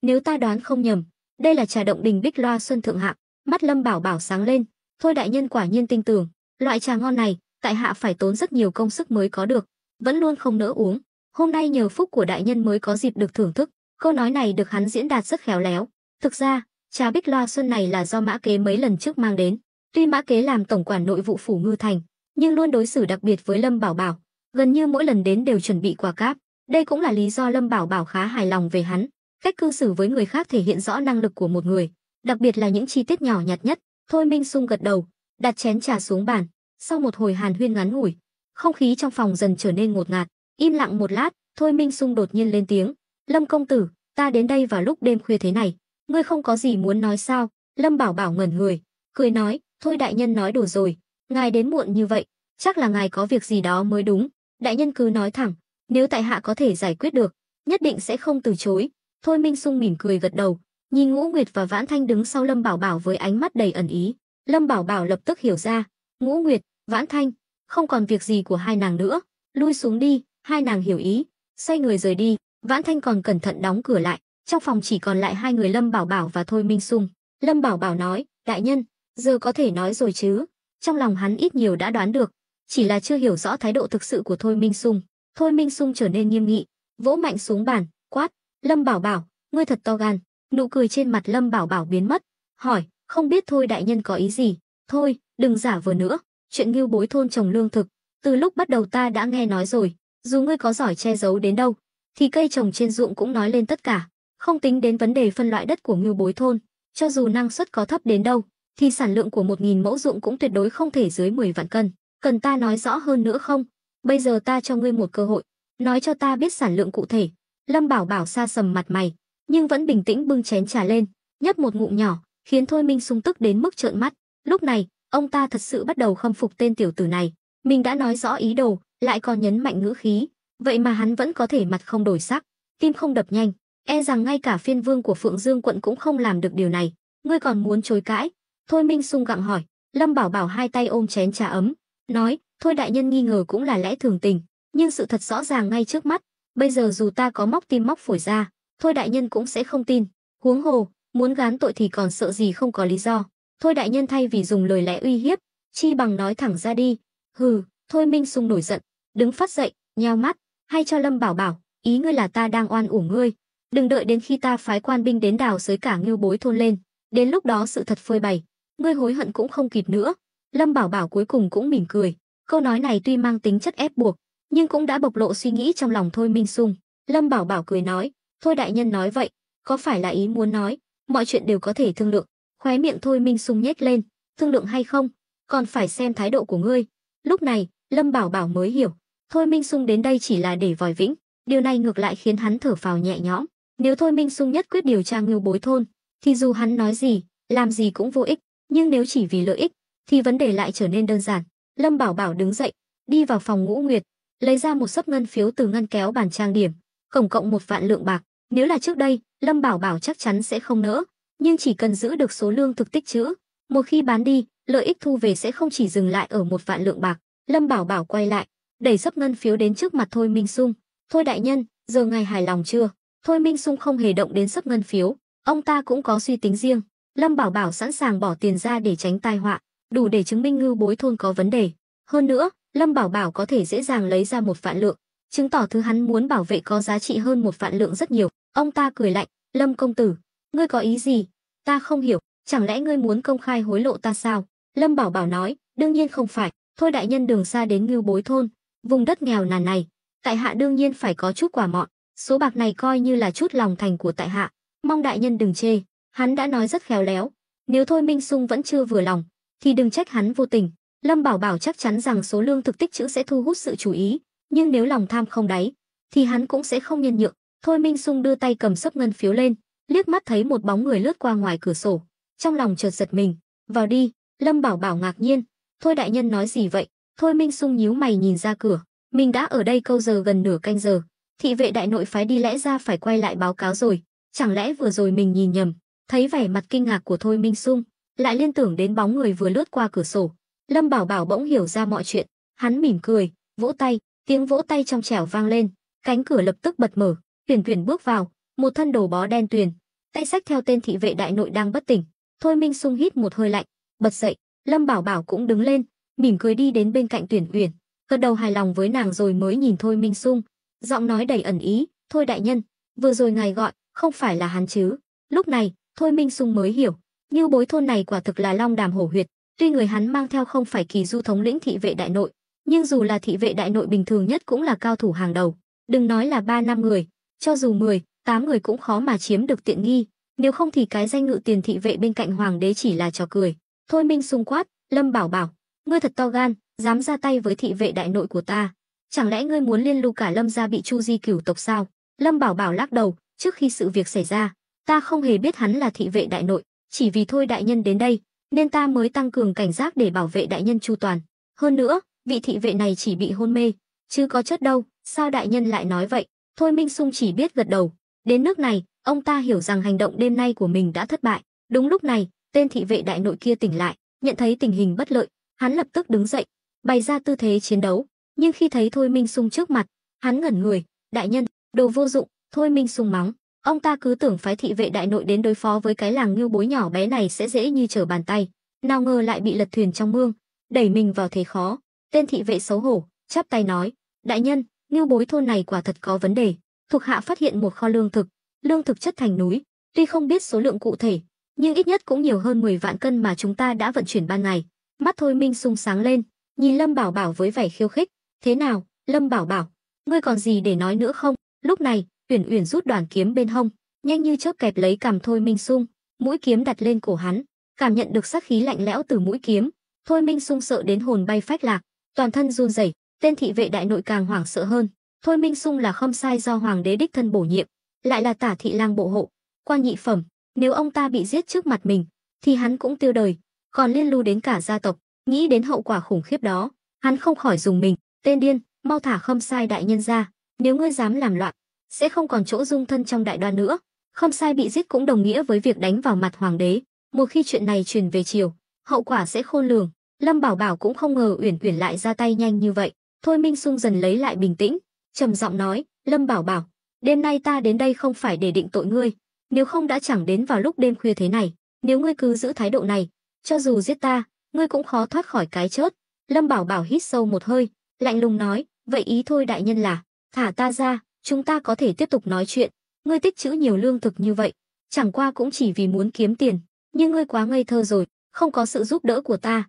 Nếu ta đoán không nhầm, đây là trà động đình Bích Loa Xuân thượng hạng. Mắt Lâm Bảo Bảo sáng lên. Thôi đại nhân quả nhiên tinh tường, loại trà ngon này, tại hạ phải tốn rất nhiều công sức mới có được, vẫn luôn không nỡ uống. Hôm nay nhờ phúc của đại nhân mới có dịp được thưởng thức. Câu nói này được hắn diễn đạt rất khéo léo. Thực ra, trà Bích Loa Xuân này là do Mã Kế mấy lần trước mang đến. Tuy Mã Kế làm tổng quản nội vụ phủ Ngư Thành, nhưng luôn đối xử đặc biệt với Lâm Bảo Bảo, gần như mỗi lần đến đều chuẩn bị quà cáp. Đây cũng là lý do Lâm Bảo Bảo khá hài lòng về hắn. Cách cư xử với người khác thể hiện rõ năng lực của một người, đặc biệt là những chi tiết nhỏ nhặt nhất. Thôi Minh Sung gật đầu, đặt chén trà xuống bàn. Sau một hồi hàn huyên ngắn ngủi, không khí trong phòng dần trở nên ngột ngạt. Im lặng một lát, Thôi Minh Sung đột nhiên lên tiếng. Lâm công tử, ta đến đây vào lúc đêm khuya thế này, ngươi không có gì muốn nói sao? Lâm Bảo Bảo ngẩn người, cười nói, thôi đại nhân nói đùa rồi, ngài đến muộn như vậy, chắc là ngài có việc gì đó mới đúng. Đại nhân cứ nói thẳng, nếu tại hạ có thể giải quyết được, nhất định sẽ không từ chối. Thôi Minh Sung mỉm cười gật đầu, nhìn Ngũ Nguyệt và Vãn Thanh đứng sau Lâm Bảo Bảo với ánh mắt đầy ẩn ý. Lâm Bảo Bảo lập tức hiểu ra, Ngũ Nguyệt, Vãn Thanh, không còn việc gì của hai nàng nữa, lui xuống đi. Hai nàng hiểu ý, xoay người rời đi. Vãn Thanh còn cẩn thận đóng cửa lại. Trong phòng chỉ còn lại hai người Lâm Bảo Bảo và Thôi Minh Sung. Lâm Bảo Bảo nói, đại nhân, giờ có thể nói rồi chứ? Trong lòng hắn ít nhiều đã đoán được, chỉ là chưa hiểu rõ thái độ thực sự của Thôi Minh Sung. Thôi Minh Sung trở nên nghiêm nghị, vỗ mạnh xuống bàn, quát, Lâm Bảo Bảo, ngươi thật to gan. Nụ cười trên mặt Lâm Bảo Bảo biến mất, hỏi, không biết Thôi đại nhân có ý gì? Thôi, đừng giả vờ nữa, chuyện Ngưu Bối thôn trồng lương thực, từ lúc bắt đầu ta đã nghe nói rồi, dù ngươi có giỏi che giấu đến đâu, thì cây trồng trên ruộng cũng nói lên tất cả, không tính đến vấn đề phân loại đất của Ngưu Bối thôn, cho dù năng suất có thấp đến đâu, thì sản lượng của 1000 mẫu ruộng cũng tuyệt đối không thể dưới 10 vạn cân. Cần ta nói rõ hơn nữa không? Bây giờ ta cho ngươi một cơ hội, nói cho ta biết sản lượng cụ thể. Lâm Bảo Bảo sa sầm mặt mày, nhưng vẫn bình tĩnh bưng chén trà lên, nhấp một ngụm nhỏ, khiến Thôi Minh Sung tức đến mức trợn mắt. Lúc này, ông ta thật sự bắt đầu khâm phục tên tiểu tử này. Mình đã nói rõ ý đồ, lại còn nhấn mạnh ngữ khí, vậy mà hắn vẫn có thể mặt không đổi sắc, tim không đập nhanh. E rằng ngay cả phiên vương của Phượng Dương quận cũng không làm được điều này. Ngươi còn muốn chối cãi? Thôi Minh Sung gặng hỏi. Lâm Bảo Bảo hai tay ôm chén trà ấm, nói, thôi đại nhân nghi ngờ cũng là lẽ thường tình, nhưng sự thật rõ ràng ngay trước mắt. Bây giờ dù ta có móc tim móc phổi ra, thôi đại nhân cũng sẽ không tin. Huống hồ, muốn gán tội thì còn sợ gì không có lý do. Thôi đại nhân thay vì dùng lời lẽ uy hiếp, chi bằng nói thẳng ra đi. Hừ. Thôi Minh Sung nổi giận, đứng phát dậy, nheo mắt, hay cho Lâm Bảo Bảo, ý ngươi là ta đang oan uổng ngươi. Đừng đợi đến khi ta phái quan binh đến đào xới cả Ngưu Bối thôn lên, đến lúc đó sự thật phơi bày, ngươi hối hận cũng không kịp nữa. Lâm Bảo Bảo cuối cùng cũng mỉm cười, câu nói này tuy mang tính chất ép buộc, nhưng cũng đã bộc lộ suy nghĩ trong lòng Thôi Minh Sung. Lâm Bảo Bảo cười nói, thôi đại nhân nói vậy, có phải là ý muốn nói, mọi chuyện đều có thể thương lượng? Khóe miệng Thôi Minh Sung nhếch lên, thương lượng hay không, còn phải xem thái độ của ngươi. Lúc này, Lâm Bảo Bảo mới hiểu, Thôi Minh Sung đến đây chỉ là để vòi vĩnh, điều này ngược lại khiến hắn thở phào nhẹ nhõm. Nếu Thôi Minh Sung nhất quyết điều tra Ngưu Bối thôn, thì dù hắn nói gì, làm gì cũng vô ích, nhưng nếu chỉ vì lợi ích, thì vấn đề lại trở nên đơn giản. Lâm Bảo Bảo đứng dậy, đi vào phòng Ngũ Nguyệt, lấy ra một xấp ngân phiếu từ ngân kéo bàn trang điểm, tổng cộng 1 vạn lượng bạc. Nếu là trước đây, Lâm Bảo Bảo chắc chắn sẽ không nỡ, nhưng chỉ cần giữ được số lương thực tích trữ, Một khi bán đi, lợi ích thu về sẽ không chỉ dừng lại ở 1 vạn lượng bạc. Lâm Bảo Bảo quay lại, đẩy xấp ngân phiếu đến trước mặt Thôi Minh Sung. Thôi đại nhân, giờ ngài hài lòng chưa? Thôi Minh Sung không hề động đến xấp ngân phiếu, ông ta cũng có suy tính riêng. Lâm Bảo Bảo sẵn sàng bỏ tiền ra để tránh tai họa, đủ để chứng minh Ngưu Bối thôn có vấn đề. Hơn nữa, Lâm Bảo Bảo có thể dễ dàng lấy ra 1 vạn lượng, chứng tỏ thứ hắn muốn bảo vệ có giá trị hơn 1 vạn lượng rất nhiều. Ông ta cười lạnh, Lâm công tử, ngươi có ý gì? Ta không hiểu, chẳng lẽ ngươi muốn công khai hối lộ ta sao? Lâm Bảo Bảo nói, đương nhiên không phải. Thôi đại nhân đường xa đến Ngưu Bối thôn, vùng đất nghèo nàn này, tại hạ đương nhiên phải có chút quà mọn. Số bạc này coi như là chút lòng thành của tại hạ, mong đại nhân đừng chê. Hắn đã nói rất khéo léo, nếu Thôi Minh Sung vẫn chưa vừa lòng, thì đừng trách hắn vô tình. Lâm Bảo Bảo chắc chắn rằng số lương thực tích trữ sẽ thu hút sự chú ý, nhưng nếu lòng tham không đáy, thì hắn cũng sẽ không nhân nhượng. Thôi Minh Sung đưa tay cầm xấp ngân phiếu lên, liếc mắt thấy một bóng người lướt qua ngoài cửa sổ, trong lòng chợt giật mình. Vào đi. Lâm Bảo Bảo ngạc nhiên, Thôi đại nhân nói gì vậy? Thôi Minh Sung nhíu mày nhìn ra cửa, mình đã ở đây câu giờ gần nửa canh giờ, thị vệ đại nội phái đi lẽ ra phải quay lại báo cáo rồi, chẳng lẽ vừa rồi mình nhìn nhầm? Thấy vẻ mặt kinh ngạc của Thôi Minh Sung, lại liên tưởng đến bóng người vừa lướt qua cửa sổ, Lâm Bảo Bảo bỗng hiểu ra mọi chuyện. Hắn mỉm cười, vỗ tay, tiếng vỗ tay trong trẻo vang lên, cánh cửa lập tức bật mở, Tuyển Tuyển bước vào, một thân đồ bó đen tuyền, tay xách theo tên thị vệ đại nội đang bất tỉnh. Thôi Minh Sung hít một hơi lạnh, bật dậy. Lâm Bảo Bảo cũng đứng lên, mỉm cười đi đến bên cạnh Tuyển Uyển, gật đầu hài lòng với nàng rồi mới nhìn Thôi Minh Sung, giọng nói đầy ẩn ý, "Thôi đại nhân, vừa rồi ngài gọi, không phải là hắn chứ?" Lúc này, Thôi Minh Sung mới hiểu, Ngưu Bối thôn này quả thực là long đàm hổ huyệt, tuy người hắn mang theo không phải Kỳ Du thống lĩnh thị vệ đại nội, nhưng dù là thị vệ đại nội bình thường nhất cũng là cao thủ hàng đầu, đừng nói là 3-5 người, cho dù 10-8 người cũng khó mà chiếm được tiện nghi, nếu không thì cái danh ngự tiền thị vệ bên cạnh hoàng đế chỉ là trò cười. Thôi Minh Sung quát, Lâm Bảo Bảo, ngươi thật to gan, dám ra tay với thị vệ đại nội của ta. Chẳng lẽ ngươi muốn liên lụy cả Lâm gia bị Chu Di cửu tộc sao? Lâm Bảo Bảo lắc đầu, trước khi sự việc xảy ra, ta không hề biết hắn là thị vệ đại nội, chỉ vì Thôi đại nhân đến đây, nên ta mới tăng cường cảnh giác để bảo vệ đại nhân chu toàn. Hơn nữa, vị thị vệ này chỉ bị hôn mê, chứ có chết đâu, sao đại nhân lại nói vậy? Thôi Minh Sung chỉ biết gật đầu. Đến nước này, ông ta hiểu rằng hành động đêm nay của mình đã thất bại. Đúng lúc này, tên thị vệ đại nội kia tỉnh lại, nhận thấy tình hình bất lợi, hắn lập tức đứng dậy, bày ra tư thế chiến đấu. Nhưng khi thấy Thôi Minh Sung trước mặt, hắn ngẩn người. Đại nhân, đồ vô dụng. Thôi Minh Sung mắng. Ông ta cứ tưởng phái thị vệ đại nội đến đối phó với cái làng Ngưu Bối nhỏ bé này sẽ dễ như trở bàn tay, nào ngờ lại bị lật thuyền trong mương, đẩy mình vào thế khó. Tên thị vệ xấu hổ, chắp tay nói, đại nhân, Ngưu Bối thôn này quả thật có vấn đề. Thuộc hạ phát hiện một kho lương thực chất thành núi, tuy không biết số lượng cụ thể, nhưng ít nhất cũng nhiều hơn 10 vạn cân mà chúng ta đã vận chuyển ban ngày. Mắt Thôi Minh Sung sáng lên, nhìn Lâm Bảo Bảo với vẻ khiêu khích. Thế nào, Lâm Bảo Bảo, ngươi còn gì để nói nữa không? Lúc này, Uyển Uyển rút đoàn kiếm bên hông, nhanh như chớp kẹp lấy cằm Thôi Minh Sung, mũi kiếm đặt lên cổ hắn, cảm nhận được sát khí lạnh lẽo từ mũi kiếm. Thôi Minh Sung sợ đến hồn bay phách lạc, toàn thân run rẩy. Tên thị vệ đại nội càng hoảng sợ hơn. Thôi Minh Sung là khâm sai do hoàng đế đích thân bổ nhiệm, lại là tả thị lang bộ hộ, quan nhị phẩm, nếu ông ta bị giết trước mặt mình, thì hắn cũng tiêu đời, còn liên lụy đến cả gia tộc. Nghĩ đến hậu quả khủng khiếp đó, hắn không khỏi dùng mình. Tên điên, mau thả khâm sai đại nhân ra, nếu ngươi dám làm loạn, sẽ không còn chỗ dung thân trong đại đoan nữa. Khâm sai bị giết cũng đồng nghĩa với việc đánh vào mặt hoàng đế, một khi chuyện này truyền về triều, hậu quả sẽ khôn lường. Lâm Bảo Bảo cũng không ngờ Uyển Uyển lại ra tay nhanh như vậy. Thôi Minh Sung dần lấy lại bình tĩnh, trầm giọng nói, Lâm Bảo Bảo, đêm nay ta đến đây không phải để định tội ngươi, nếu không đã chẳng đến vào lúc đêm khuya thế này. Nếu ngươi cứ giữ thái độ này, cho dù giết ta, ngươi cũng khó thoát khỏi cái chết. Lâm Bảo Bảo hít sâu một hơi, lạnh lùng nói, vậy ý Thôi đại nhân là thả ta ra, chúng ta có thể tiếp tục nói chuyện. Ngươi tích trữ nhiều lương thực như vậy, chẳng qua cũng chỉ vì muốn kiếm tiền, nhưng ngươi quá ngây thơ rồi, không có sự giúp đỡ của ta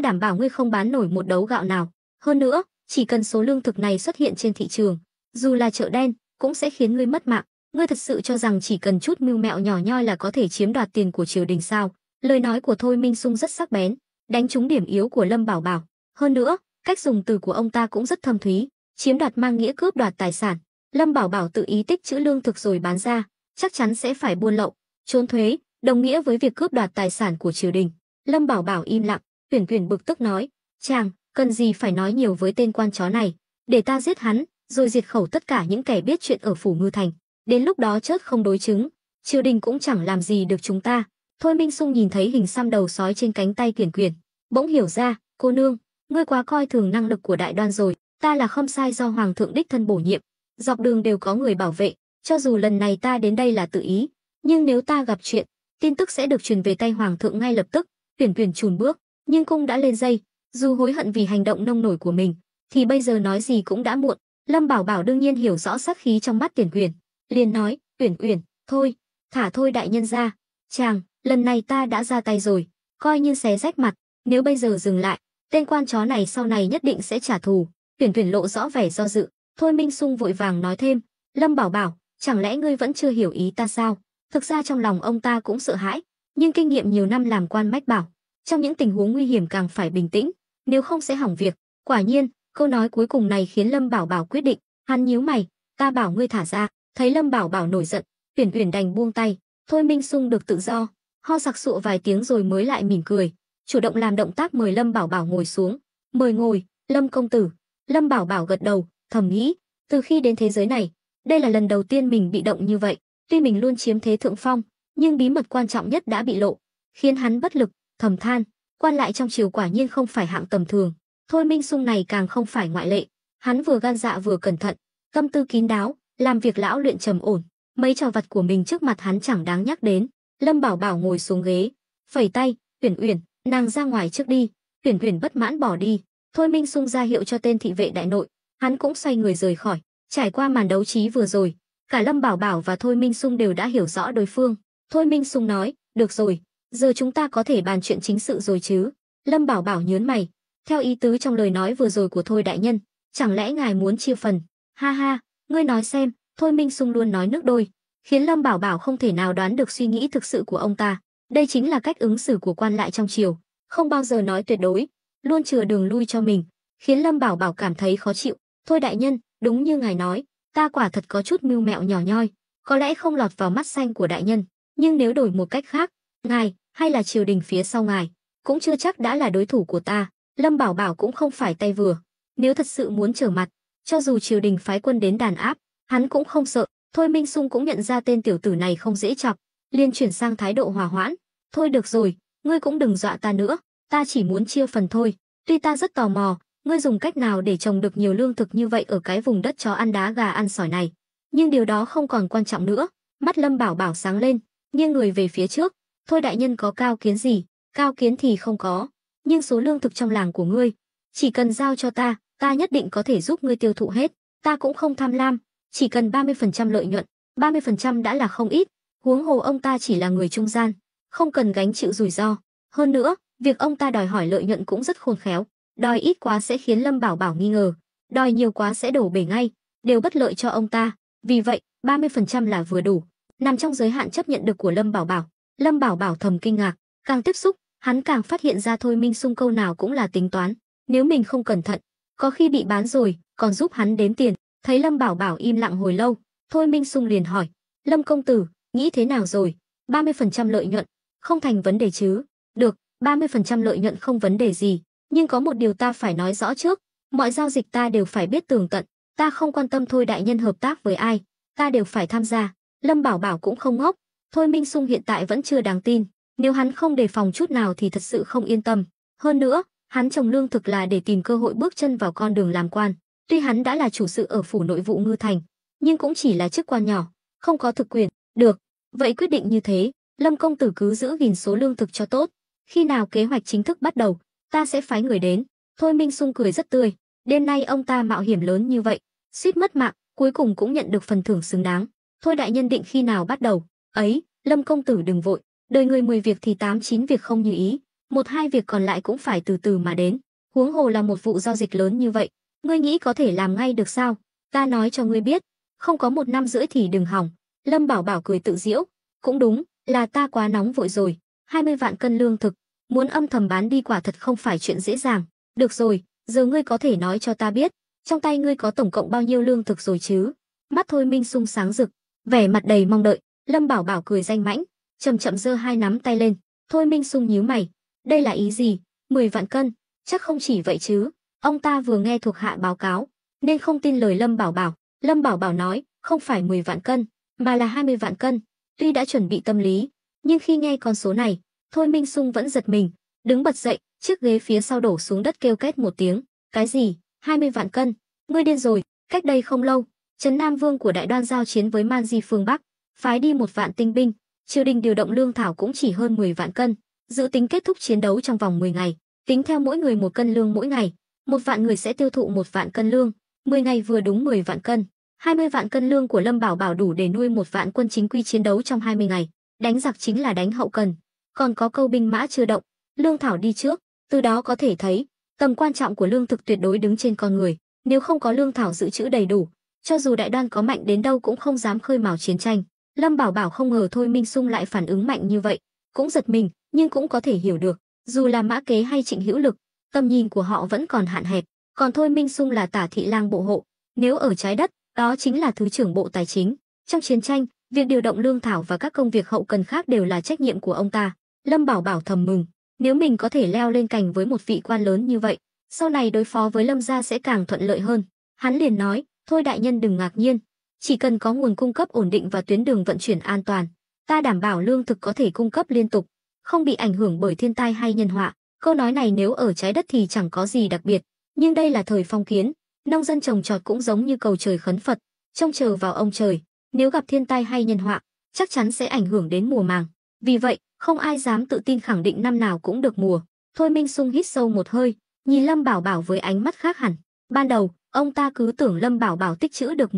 đảm bảo ngươi không bán nổi một đấu gạo nào. Hơn nữa, chỉ cần số lương thực này xuất hiện trên thị trường, dù là chợ đen, cũng sẽ khiến ngươi mất mạng. Ngươi thật sự cho rằng chỉ cần chút mưu mẹo nhỏ nhoi là có thể chiếm đoạt tiền của triều đình sao? Lời nói của Thôi Minh Sung rất sắc bén, đánh trúng điểm yếu của Lâm Bảo Bảo. Hơn nữa, cách dùng từ của ông ta cũng rất thâm thúy, chiếm đoạt mang nghĩa cướp đoạt tài sản. Lâm Bảo Bảo tự ý tích trữ lương thực rồi bán ra, chắc chắn sẽ phải buôn lậu, trốn thuế, đồng nghĩa với việc cướp đoạt tài sản của triều đình. Lâm Bảo Bảo im lặng. Uyển Uyển bực tức nói, chàng, cần gì phải nói nhiều với tên quan chó này, để ta giết hắn, rồi diệt khẩu tất cả những kẻ biết chuyện ở phủ Ngư Thành. Đến lúc đó chớt không đối chứng, triều đình cũng chẳng làm gì được chúng ta. Thôi Minh Sung nhìn thấy hình xăm đầu sói trên cánh tay Quyển Quyển, bỗng hiểu ra, cô nương, ngươi quá coi thường năng lực của Đại Đoan rồi, ta là Khâm Sai do Hoàng thượng đích thân bổ nhiệm, dọc đường đều có người bảo vệ, cho dù lần này ta đến đây là tự ý, nhưng nếu ta gặp chuyện, tin tức sẽ được truyền về tay Hoàng thượng ngay lập tức. Quyển Quyển chùn bước, nhưng cung đã lên dây, dù hối hận vì hành động nông nổi của mình, thì bây giờ nói gì cũng đã muộn. Lâm Bảo Bảo đương nhiên hiểu rõ sát khí trong mắt Quyển Quyển, liền nói, Quyển Quyển, thôi, thả thôi đại nhân ra, chàng, lần này ta đã ra tay rồi, coi như xé rách mặt, nếu bây giờ dừng lại, tên quan chó này sau này nhất định sẽ trả thù. Quyển Quyển lộ rõ vẻ do dự. Thôi Minh Sung vội vàng nói thêm, Lâm Bảo Bảo, chẳng lẽ ngươi vẫn chưa hiểu ý ta sao? Thực ra trong lòng ông ta cũng sợ hãi, nhưng kinh nghiệm nhiều năm làm quan mách bảo, trong những tình huống nguy hiểm càng phải bình tĩnh, nếu không sẽ hỏng việc. Quả nhiên, câu nói cuối cùng này khiến Lâm Bảo Bảo quyết định, hắn nhíu mày, ta bảo ngươi thả ra. Thấy Lâm Bảo Bảo nổi giận, Quyển Quyển đành buông tay, Thôi Minh Sung được tự do, ho sặc sụa vài tiếng rồi mới lại mỉm cười, chủ động làm động tác mời Lâm Bảo Bảo ngồi xuống. Mời ngồi, Lâm công tử. Lâm Bảo Bảo gật đầu, thầm nghĩ, từ khi đến thế giới này, đây là lần đầu tiên mình bị động như vậy. Tuy mình luôn chiếm thế thượng phong, nhưng bí mật quan trọng nhất đã bị lộ, khiến hắn bất lực, thầm than, quan lại trong triều quả nhiên không phải hạng tầm thường. Thôi Minh Sung này càng không phải ngoại lệ, hắn vừa gan dạ vừa cẩn thận, tâm tư kín đáo, làm việc lão luyện trầm ổn, mấy trò vặt của mình trước mặt hắn chẳng đáng nhắc đến. Lâm Bảo Bảo ngồi xuống ghế, phẩy tay, Uyển Uyển, nàng ra ngoài trước đi. Uyển Uyển bất mãn bỏ đi. Thôi Minh Sung ra hiệu cho tên thị vệ đại nội, hắn cũng xoay người rời khỏi. Trải qua màn đấu trí vừa rồi, cả Lâm Bảo Bảo và Thôi Minh Sung đều đã hiểu rõ đối phương. Thôi Minh Sung nói, được rồi, giờ chúng ta có thể bàn chuyện chính sự rồi chứ? Lâm Bảo Bảo nhớn mày, theo ý tứ trong lời nói vừa rồi của Thôi đại nhân, chẳng lẽ ngài muốn chia phần? Ha ha, ngươi nói xem. Thôi Minh Sung luôn nói nước đôi, khiến Lâm Bảo Bảo không thể nào đoán được suy nghĩ thực sự của ông ta. Đây chính là cách ứng xử của quan lại trong triều, không bao giờ nói tuyệt đối, luôn chừa đường lui cho mình, khiến Lâm Bảo Bảo cảm thấy khó chịu. Thôi đại nhân, đúng như ngài nói, ta quả thật có chút mưu mẹo nhỏ nhoi, có lẽ không lọt vào mắt xanh của đại nhân, nhưng nếu đổi một cách khác, ngài hay là triều đình phía sau ngài cũng chưa chắc đã là đối thủ của ta. Lâm Bảo Bảo cũng không phải tay vừa, nếu thật sự muốn trở mặt, cho dù triều đình phái quân đến đàn áp, hắn cũng không sợ. Thôi Minh Sung cũng nhận ra tên tiểu tử này không dễ chọc, liền chuyển sang thái độ hòa hoãn. Thôi được rồi, ngươi cũng đừng dọa ta nữa, ta chỉ muốn chia phần thôi. Tuy ta rất tò mò, ngươi dùng cách nào để trồng được nhiều lương thực như vậy ở cái vùng đất chó ăn đá gà ăn sỏi này, nhưng điều đó không còn quan trọng nữa. Mắt Lâm Bảo Bảo sáng lên, nghiêng người về phía trước. Thôi đại nhân có cao kiến gì? Cao kiến thì không có, nhưng số lương thực trong làng của ngươi, chỉ cần giao cho ta nhất định có thể giúp ngươi tiêu thụ hết. Ta cũng không tham lam, chỉ cần 30% lợi nhuận, 30% đã là không ít, huống hồ ông ta chỉ là người trung gian, không cần gánh chịu rủi ro. Hơn nữa, việc ông ta đòi hỏi lợi nhuận cũng rất khôn khéo, đòi ít quá sẽ khiến Lâm Bảo Bảo nghi ngờ, đòi nhiều quá sẽ đổ bể ngay, đều bất lợi cho ông ta. Vì vậy, 30% là vừa đủ, nằm trong giới hạn chấp nhận được của Lâm Bảo Bảo. Lâm Bảo Bảo thầm kinh ngạc, càng tiếp xúc, hắn càng phát hiện ra Thôi Minh Sung câu nào cũng là tính toán, nếu mình không cẩn thận, có khi bị bán rồi, còn giúp hắn đếm tiền. Thấy Lâm Bảo Bảo im lặng hồi lâu, Thôi Minh Sung liền hỏi, Lâm công tử, nghĩ thế nào rồi? 30% lợi nhuận, không thành vấn đề chứ? Được, 30% lợi nhuận không vấn đề gì, nhưng có một điều ta phải nói rõ trước, mọi giao dịch ta đều phải biết tường tận, ta không quan tâm Thôi đại nhân hợp tác với ai, ta đều phải tham gia. Lâm Bảo Bảo cũng không ngốc, Thôi Minh Sung hiện tại vẫn chưa đáng tin, nếu hắn không đề phòng chút nào thì thật sự không yên tâm. Hơn nữa, hắn trồng lương thực là để tìm cơ hội bước chân vào con đường làm quan. Tuy hắn đã là chủ sự ở phủ nội vụ Ngư Thành, nhưng cũng chỉ là chức quan nhỏ, không có thực quyền. Được, vậy quyết định như thế, Lâm công tử cứ giữ gìn số lương thực cho tốt. Khi nào kế hoạch chính thức bắt đầu, ta sẽ phái người đến. Thôi Minh Sung cười rất tươi, đêm nay ông ta mạo hiểm lớn như vậy, suýt mất mạng, cuối cùng cũng nhận được phần thưởng xứng đáng. Thôi đại nhân định khi nào bắt đầu? Ấy, Lâm công tử đừng vội, đời người 10 việc thì 8-9 việc không như ý, 1-2 việc còn lại cũng phải từ từ mà đến. Huống hồ là một vụ giao dịch lớn như vậy, ngươi nghĩ có thể làm ngay được sao? Ta nói cho ngươi biết, không có 1 năm rưỡi thì đừng hỏng. Lâm Bảo Bảo cười tự giễu, cũng đúng, là ta quá nóng vội rồi. 20 vạn cân lương thực, muốn âm thầm bán đi quả thật không phải chuyện dễ dàng. Được rồi, giờ ngươi có thể nói cho ta biết, trong tay ngươi có tổng cộng bao nhiêu lương thực rồi chứ? Mắt Thôi Minh Sung sáng rực, vẻ mặt đầy mong đợi. Lâm Bảo Bảo cười danh mãnh, chậm chậm giơ hai nắm tay lên. Thôi Minh Sung nhíu mày, đây là ý gì? 10 vạn cân, chắc không chỉ vậy chứ? Ông ta vừa nghe thuộc hạ báo cáo, nên không tin lời Lâm Bảo Bảo. Lâm Bảo Bảo nói, không phải 10 vạn cân, mà là 20 vạn cân. Tuy đã chuẩn bị tâm lý, Nhưng khi nghe con số này, Thôi Minh Sung vẫn giật mình, đứng bật dậy, chiếc ghế phía sau đổ xuống đất kêu két một tiếng. Cái gì? 20 vạn cân? Ngươi điên rồi. Cách đây không lâu, Trấn Nam Vương của Đại Đoan giao chiến với Man Di phương Bắc, phái đi 1 vạn tinh binh, triều đình điều động lương thảo cũng chỉ hơn 10 vạn cân, dự tính kết thúc chiến đấu trong vòng 10 ngày, tính theo mỗi người 1 cân lương mỗi ngày, 1 vạn người sẽ tiêu thụ 1 vạn cân lương, 10 ngày vừa đúng 10 vạn cân. 20 vạn cân lương của Lâm Bảo Bảo đủ để nuôi 1 vạn quân chính quy chiến đấu trong 20 ngày. Đánh giặc chính là đánh hậu cần, còn có câu binh mã chưa động, lương thảo đi trước, từ đó có thể thấy tầm quan trọng của lương thực tuyệt đối đứng trên con người. Nếu không có lương thảo dự trữ đầy đủ, cho dù Đại Đoan có mạnh đến đâu cũng không dám khơi mào chiến tranh. Lâm Bảo Bảo không ngờ Thôi Minh Sung lại phản ứng mạnh như vậy, cũng giật mình, nhưng cũng có thể hiểu được, dù là Mã Kế hay Trịnh Hữu Lực, tầm nhìn của họ vẫn còn hạn hẹp, còn Thôi Minh Sung là Tả Thị Lang bộ hộ, nếu ở trái đất, đó chính là thứ trưởng bộ tài chính. Trong chiến tranh, việc điều động lương thảo và các công việc hậu cần khác đều là trách nhiệm của ông ta. Lâm Bảo Bảo thầm mừng, nếu mình có thể leo lên cành với một vị quan lớn như vậy, sau này đối phó với Lâm gia sẽ càng thuận lợi hơn. Hắn liền nói, thôi đại nhân đừng ngạc nhiên, chỉ cần có nguồn cung cấp ổn định và tuyến đường vận chuyển an toàn, ta đảm bảo lương thực có thể cung cấp liên tục, không bị ảnh hưởng bởi thiên tai hay nhân họa. Câu nói này nếu ở trái đất thì chẳng có gì đặc biệt, nhưng đây là thời phong kiến, nông dân trồng trọt cũng giống như cầu trời khấn Phật, trông chờ vào ông trời, nếu gặp thiên tai hay nhân họa, chắc chắn sẽ ảnh hưởng đến mùa màng. Vì vậy, không ai dám tự tin khẳng định năm nào cũng được mùa. Thôi Minh Sung hít sâu một hơi, nhìn Lâm Bảo Bảo với ánh mắt khác hẳn. Ban đầu, ông ta cứ tưởng Lâm Bảo Bảo tích trữ được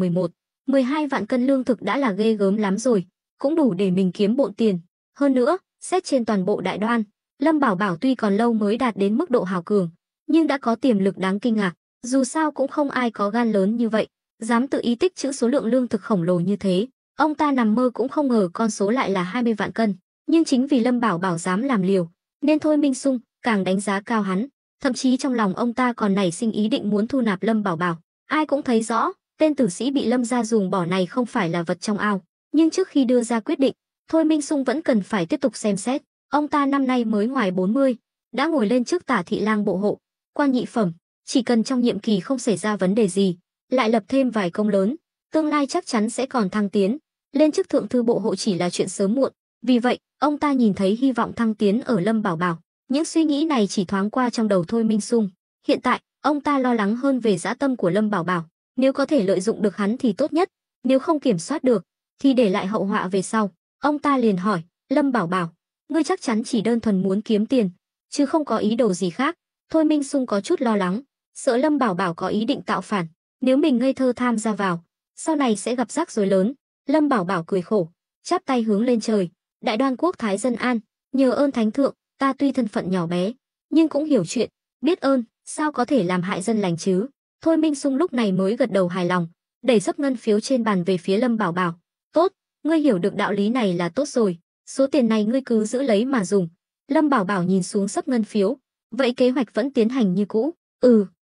12 vạn cân lương thực đã là ghê gớm lắm rồi, cũng đủ để mình kiếm bộn tiền. Hơn nữa, xét trên toàn bộ Đại Đoan, Lâm Bảo Bảo tuy còn lâu mới đạt đến mức độ hào cường, nhưng đã có tiềm lực đáng kinh ngạc. Dù sao cũng không ai có gan lớn như vậy, dám tự ý tích trữ số lượng lương thực khổng lồ như thế. Ông ta nằm mơ cũng không ngờ con số lại là 20 vạn cân. Nhưng chính vì Lâm Bảo Bảo dám làm liều, nên Thôi Minh Sung càng đánh giá cao hắn. Thậm chí trong lòng ông ta còn nảy sinh ý định muốn thu nạp Lâm Bảo Bảo. Ai cũng thấy rõ, tên tử sĩ bị Lâm gia dùng bỏ này không phải là vật trong ao. Nhưng trước khi đưa ra quyết định, Thôi Minh Sung vẫn cần phải tiếp tục xem xét. Ông ta năm nay mới ngoài 40, đã ngồi lên chức Tả Thị Lang bộ hộ, quan nhị phẩm, chỉ cần trong nhiệm kỳ không xảy ra vấn đề gì, lại lập thêm vài công lớn, tương lai chắc chắn sẽ còn thăng tiến. Lên chức thượng thư bộ hộ chỉ là chuyện sớm muộn. Vì vậy, ông ta nhìn thấy hy vọng thăng tiến ở Lâm Bảo Bảo. Những suy nghĩ này chỉ thoáng qua trong đầu Thôi Minh Sung. Hiện tại, ông ta lo lắng hơn về dã tâm của Lâm Bảo Bảo. Nếu có thể lợi dụng được hắn thì tốt nhất, nếu không kiểm soát được, thì để lại hậu họa về sau. Ông ta liền hỏi, Lâm Bảo Bảo, ngươi chắc chắn chỉ đơn thuần muốn kiếm tiền, chứ không có ý đồ gì khác. Thôi Minh Sung có chút lo lắng, sợ Lâm Bảo Bảo có ý định tạo phản. Nếu mình ngây thơ tham gia vào, sau này sẽ gặp rắc rối lớn. Lâm Bảo Bảo cười khổ, chắp tay hướng lên trời. Đại Đoan quốc thái dân an, nhờ ơn thánh thượng, ta tuy thân phận nhỏ bé, nhưng cũng hiểu chuyện, biết ơn, sao có thể làm hại dân lành chứ. Thôi Minh Sung lúc này mới gật đầu hài lòng, đẩy sấp ngân phiếu trên bàn về phía Lâm Bảo Bảo. Tốt, ngươi hiểu được đạo lý này là tốt rồi, số tiền này ngươi cứ giữ lấy mà dùng. Lâm Bảo Bảo nhìn xuống sấp ngân phiếu, vậy kế hoạch vẫn tiến hành như cũ.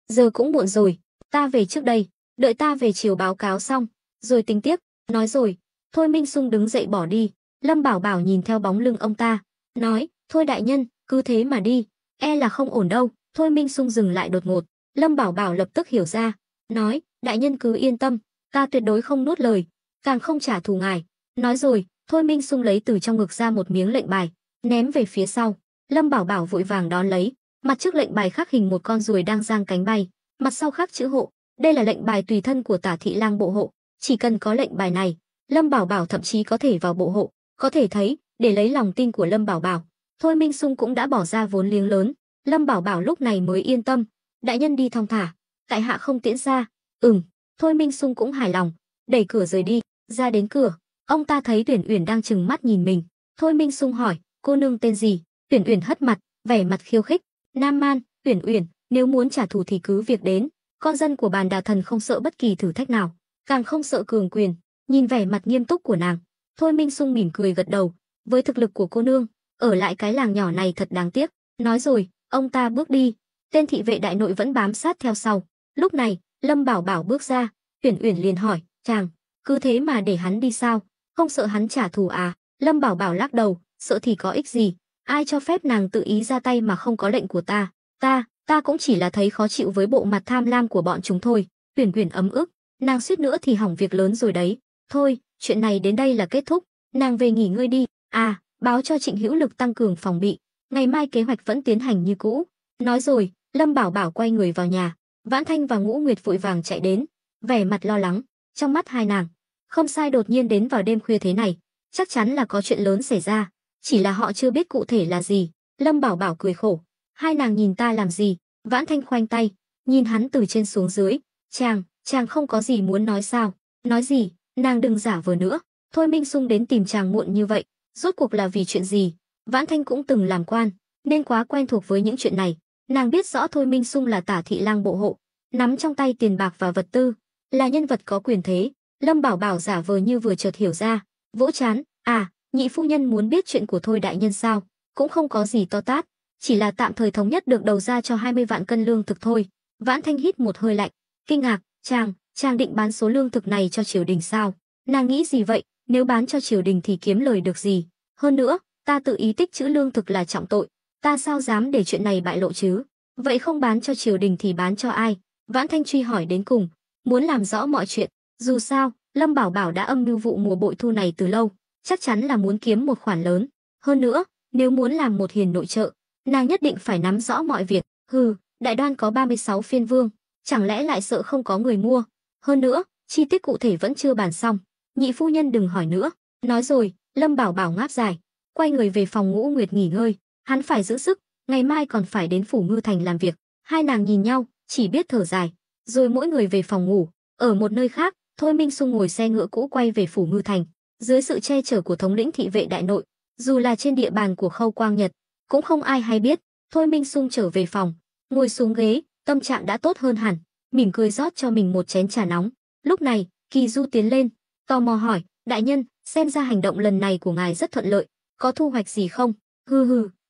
Giờ cũng muộn rồi, ta về trước đây, đợi ta về chiều báo cáo xong, rồi tính tiếp. Nói rồi, Thôi Minh Sung đứng dậy bỏ đi. Lâm Bảo Bảo nhìn theo bóng lưng ông ta, nói, thôi đại nhân, cứ thế mà đi, e là không ổn đâu. Thôi Minh Sung dừng lại đột ngột. Lâm Bảo Bảo lập tức hiểu ra, nói, đại nhân cứ yên tâm, ta tuyệt đối không nuốt lời, càng không trả thù ngài. Nói rồi, Thôi Minh Sung lấy từ trong ngực ra một miếng lệnh bài, ném về phía sau. Lâm Bảo Bảo vội vàng đón lấy, mặt trước lệnh bài khắc hình một con ruồi đang giang cánh bay, mặt sau khắc chữ hộ. Đây là lệnh bài tùy thân của Tả Thị Lang bộ hộ, chỉ cần có lệnh bài này, Lâm Bảo Bảo thậm chí có thể vào bộ hộ. Có thể thấy, để lấy lòng tin của Lâm Bảo Bảo, Thôi Minh Sung cũng đã bỏ ra vốn liếng lớn. Lâm Bảo Bảo lúc này mới yên tâm, đại nhân đi thong thả, tại hạ không tiễn xa. Thôi Minh Sung cũng hài lòng, đẩy cửa rời đi. Ra đến cửa, ông ta thấy Tuyển Uyển đang trừng mắt nhìn mình. Thôi Minh Sung hỏi, cô nương tên gì? Tuyển Uyển hất mặt, vẻ mặt khiêu khích. Nam Man, Tuyển Uyển, nếu muốn trả thù thì cứ việc đến. Con dân của Bàn Đà Thần không sợ bất kỳ thử thách nào, càng không sợ cường quyền. Nhìn vẻ mặt nghiêm túc của nàng, Thôi Minh Sung mỉm cười gật đầu. Với thực lực của cô nương, ở lại cái làng nhỏ này thật đáng tiếc. Nói rồi, ông ta bước đi. Tên thị vệ đại nội vẫn bám sát theo sau. Lúc này, Lâm Bảo Bảo bước ra. Tuyển Uyển liền hỏi, chàng, cứ thế mà để hắn đi sao? Không sợ hắn trả thù à? Lâm Bảo Bảo lắc đầu, sợ thì có ích gì? Ai cho phép nàng tự ý ra tay mà không có lệnh của ta? Ta cũng chỉ là thấy khó chịu với bộ mặt tham lam của bọn chúng thôi. Tuyển Uyển ấm ức, nàng suýt nữa thì hỏng việc lớn rồi đấy. Thôi, chuyện này đến đây là kết thúc, nàng về nghỉ ngơi đi. À, báo cho Trịnh Hữu Lực tăng cường phòng bị, ngày mai kế hoạch vẫn tiến hành như cũ. Nói rồi, Lâm Bảo Bảo quay người vào nhà. Vãn Thanh và Ngũ Nguyệt vội vàng chạy đến, vẻ mặt lo lắng. Trong mắt hai nàng, không sai đột nhiên đến vào đêm khuya thế này, chắc chắn là có chuyện lớn xảy ra, chỉ là họ chưa biết cụ thể là gì. Lâm Bảo Bảo cười khổ, hai nàng nhìn ta làm gì? Vãn Thanh khoanh tay, nhìn hắn từ trên xuống dưới. Chàng không có gì muốn nói sao? Nói gì? Nàng đừng giả vờ nữa. Thôi Minh Sung đến tìm chàng muộn như vậy, rốt cuộc là vì chuyện gì? Vãn Thanh cũng từng làm quan, nên quá quen thuộc với những chuyện này. Nàng biết rõ Thôi Minh Sung là Tả thị lang bộ hộ, nắm trong tay tiền bạc và vật tư, là nhân vật có quyền thế. Lâm Bảo Bảo giả vờ như vừa chợt hiểu ra, vỗ trán, nhị phu nhân muốn biết chuyện của Thôi đại nhân sao? Cũng không có gì to tát, chỉ là tạm thời thống nhất được đầu ra cho 20 vạn cân lương thực thôi. Vãn Thanh hít một hơi lạnh, kinh ngạc, chàng định bán số lương thực này cho triều đình sao? Nàng nghĩ gì vậy? Nếu bán cho triều đình thì kiếm lời được gì? Hơn nữa, ta tự ý tích trữ lương thực là trọng tội, ta sao dám để chuyện này bại lộ chứ? Vậy không bán cho triều đình thì bán cho ai? Vãn Thanh truy hỏi đến cùng, muốn làm rõ mọi chuyện. Dù sao, Lâm Bảo Bảo đã âm mưu vụ mùa bội thu này từ lâu, chắc chắn là muốn kiếm một khoản lớn. Hơn nữa, nếu muốn làm một hiền nội trợ, nàng nhất định phải nắm rõ mọi việc. Đại Đoan có 36 phiên vương, chẳng lẽ lại sợ không có người mua? Hơn nữa, chi tiết cụ thể vẫn chưa bàn xong. Nhị phu nhân đừng hỏi nữa. Nói rồi, Lâm Bảo Bảo ngáp dài, quay người về phòng Ngũ Nguyệt nghỉ ngơi. Hắn phải giữ sức, ngày mai còn phải đến phủ Ngư Thành làm việc. Hai nàng nhìn nhau, chỉ biết thở dài, rồi mỗi người về phòng ngủ. Ở một nơi khác, Thôi Minh Sung ngồi xe ngựa cũ quay về phủ Ngư Thành, dưới sự che chở của thống lĩnh thị vệ đại nội. Dù là trên địa bàn của Khâu Quang Nhật, cũng không ai hay biết. Thôi Minh Sung trở về phòng, ngồi xuống ghế, tâm trạng đã tốt hơn hẳn, mỉm cười rót cho mình một chén trà nóng. Lúc này, Kỳ Du tiến lên, tò mò hỏi, đại nhân, xem ra hành động lần này của ngài rất thuận lợi, có thu hoạch gì không?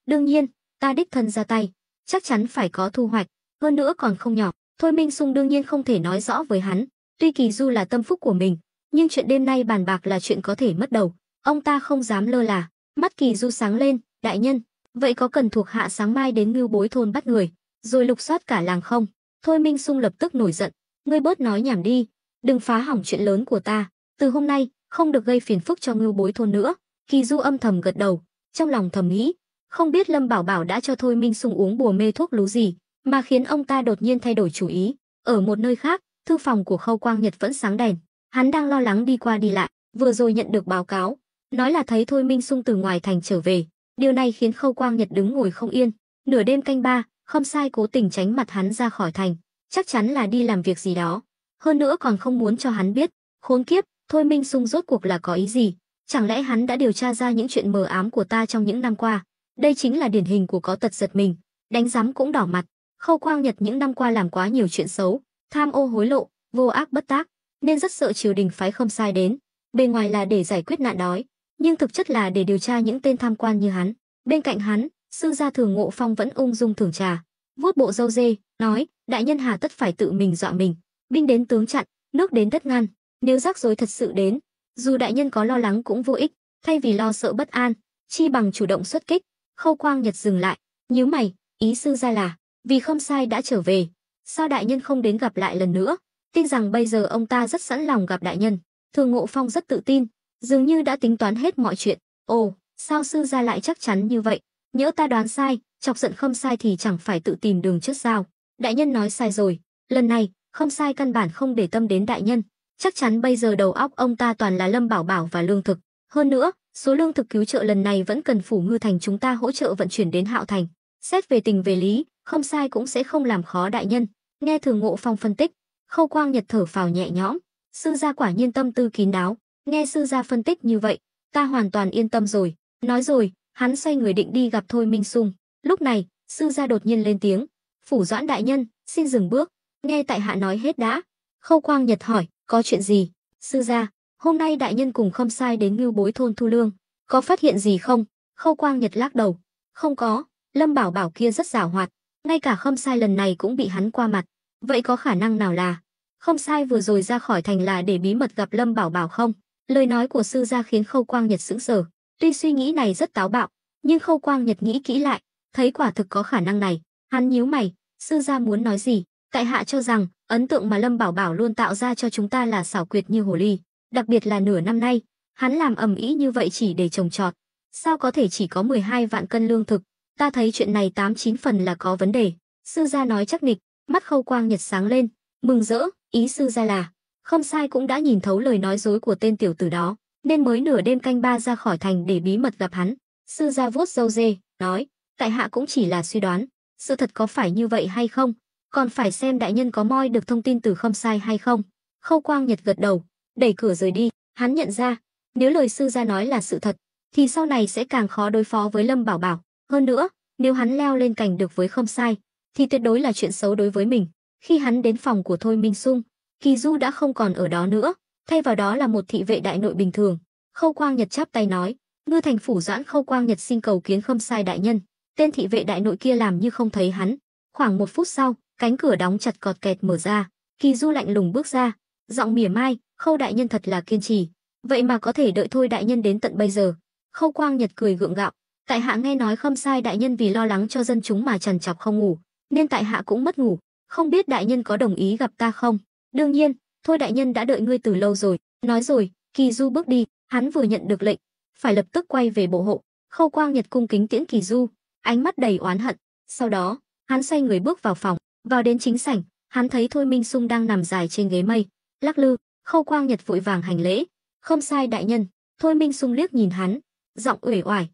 Đương nhiên, ta đích thân ra tay, chắc chắn phải có thu hoạch, hơn nữa còn không nhỏ. Thôi Minh Sung đương nhiên không thể nói rõ với hắn, tuy Kỳ Du là tâm phúc của mình, nhưng chuyện đêm nay bàn bạc là chuyện có thể mất đầu, ông ta không dám lơ là. Mắt Kỳ Du sáng lên, đại nhân, vậy có cần thuộc hạ sáng mai đến Ngưu Bối thôn bắt người, rồi lục soát cả làng không? Thôi Minh Sung lập tức nổi giận, ngươi bớt nói nhảm đi, đừng phá hỏng chuyện lớn của ta, từ hôm nay không được gây phiền phức cho Ngưu Bối thôn nữa. Kỳ Du âm thầm gật đầu, trong lòng thầm nghĩ, không biết Lâm Bảo Bảo đã cho Thôi Minh Sung uống bùa mê thuốc lú gì mà khiến ông ta đột nhiên thay đổi chủ ý. Ở một nơi khác, thư phòng của Khâu Quang Nhật vẫn sáng đèn, hắn đang lo lắng đi qua đi lại, vừa rồi nhận được báo cáo, nói là thấy Thôi Minh Sung từ ngoài thành trở về. Điều này khiến Khâu Quang Nhật đứng ngồi không yên. Nửa đêm canh ba, Khâm Sai cố tình tránh mặt hắn ra khỏi thành, chắc chắn là đi làm việc gì đó. Hơn nữa còn không muốn cho hắn biết. Khốn kiếp, Thôi Minh Sung rốt cuộc là có ý gì? Chẳng lẽ hắn đã điều tra ra những chuyện mờ ám của ta trong những năm qua? Đây chính là điển hình của có tật giật mình. Đánh rắm cũng đỏ mặt. Khâu Quang Nhật những năm qua làm quá nhiều chuyện xấu, tham ô hối lộ, vô ác bất tác, nên rất sợ triều đình phái Khâm Sai đến. Bề ngoài là để giải quyết nạn đói, nhưng thực chất là để điều tra những tên tham quan như hắn. Bên cạnh hắn, sư gia Thường Ngộ Phong vẫn ung dung thưởng trà, vuốt bộ râu dê, nói, đại nhân hà tất phải tự mình dọa mình, binh đến tướng chặn, nước đến đất ngăn, nếu rắc rối thật sự đến, dù đại nhân có lo lắng cũng vô ích, thay vì lo sợ bất an, chi bằng chủ động xuất kích. Khâu Quang Nhật dừng lại, nhíu mày, ý sư gia là vì Khâm Sai đã trở về, sao đại nhân không đến gặp lại lần nữa? Tin rằng bây giờ ông ta rất sẵn lòng gặp đại nhân. Thường Ngộ Phong rất tự tin, dường như đã tính toán hết mọi chuyện. Ồ, sao sư gia lại chắc chắn như vậy? Nhỡ ta đoán sai, chọc giận Khâm Sai thì chẳng phải tự tìm đường chết sao? Đại nhân nói sai rồi, lần này Khâm Sai căn bản không để tâm đến đại nhân, chắc chắn bây giờ đầu óc ông ta toàn là Lâm Bảo Bảo và lương thực. Hơn nữa, số lương thực cứu trợ lần này vẫn cần phủ Ngư Thành chúng ta hỗ trợ vận chuyển đến Hạo Thành. Xét về tình về lý, Khâm Sai cũng sẽ không làm khó đại nhân. Nghe Thường Ngộ Phong phân tích, Khâu Quang Nhật thở phào nhẹ nhõm, sư gia quả nhiên tâm tư kín đáo. Nghe sư gia phân tích như vậy, ta hoàn toàn yên tâm rồi. Nói rồi, hắn xoay người định đi gặp Thôi Minh Sung. Lúc này, sư gia đột nhiên lên tiếng, phủ Doãn đại nhân, xin dừng bước, nghe tại hạ nói hết đã. Khâu Quang Nhật hỏi, có chuyện gì? Sư gia, hôm nay đại nhân cùng Khâm Sai đến Ngưu Bối thôn thu lương, có phát hiện gì không? Khâu Quang Nhật lắc đầu, không có, Lâm Bảo Bảo kia rất giàu hoạt, ngay cả Khâm Sai lần này cũng bị hắn qua mặt. Vậy có khả năng nào là Khâm Sai vừa rồi ra khỏi thành là để bí mật gặp Lâm Bảo Bảo không? Lời nói của sư gia khiến Khâu Quang Nhật sững sờ. Tuy suy nghĩ này rất táo bạo, nhưng Khâu Quang Nhật nghĩ kỹ lại, thấy quả thực có khả năng này. Hắn nhíu mày, sư gia muốn nói gì? Tại hạ cho rằng ấn tượng mà Lâm Bảo Bảo luôn tạo ra cho chúng ta là xảo quyệt như hồ ly, đặc biệt là nửa năm nay, hắn làm ầm ĩ như vậy chỉ để trồng trọt, Sao có thể chỉ có 12 vạn cân lương thực? Ta thấy chuyện này 8-9 phần là có vấn đề. Sư gia nói chắc nịch, mắt Khâu Quang Nhật sáng lên, mừng rỡ, ý sư gia là Khâm Sai cũng đã nhìn thấu lời nói dối của tên tiểu tử đó, nên mới nửa đêm canh ba ra khỏi thành để bí mật gặp hắn. Sư gia vuốt râu dê, nói, tại hạ cũng chỉ là suy đoán, sự thật có phải như vậy hay không, còn phải xem đại nhân có moi được thông tin từ Khâm Sai hay không. Khâu Quang Nhật gật đầu, đẩy cửa rời đi. Hắn nhận ra, nếu lời sư gia nói là sự thật, thì sau này sẽ càng khó đối phó với Lâm Bảo Bảo. Hơn nữa, nếu hắn leo lên cành được với Khâm Sai, thì tuyệt đối là chuyện xấu đối với mình. Khi hắn đến phòng của Thôi Minh Sung, Kỳ Du đã không còn ở đó nữa, thay vào đó là một thị vệ đại nội bình thường. Khâu Quang Nhật chắp tay nói, Ngư Thành phủ Doãn Khâu Quang Nhật xin cầu kiến Khâm Sai đại nhân. Tên thị vệ đại nội kia làm như không thấy hắn. Khoảng 1 phút sau, cánh cửa đóng chặt cọt kẹt mở ra, Kỳ Du lạnh lùng bước ra, giọng mỉa mai, Khâu đại nhân thật là kiên trì, vậy mà có thể đợi Thôi đại nhân đến tận bây giờ. Khâu Quang Nhật cười gượng gạo, tại hạ nghe nói Khâm Sai đại nhân vì lo lắng cho dân chúng mà trằn trọc không ngủ, nên tại hạ cũng mất ngủ, không biết đại nhân có đồng ý gặp ta không? Đương nhiên, Thôi đại nhân đã đợi ngươi từ lâu rồi. Nói rồi, Kỳ Du bước đi, hắn vừa nhận được lệnh, phải lập tức quay về bộ hộ. Khâu Quang Nhật cung kính tiễn Kỳ Du, ánh mắt đầy oán hận. Sau đó, hắn xoay người bước vào phòng, vào đến chính sảnh, hắn thấy Thôi Minh Sung đang nằm dài trên ghế mây, lắc lư. Khâu Quang Nhật vội vàng hành lễ, Khâm Sai đại nhân. Thôi Minh Sung liếc nhìn hắn, giọng uể oải,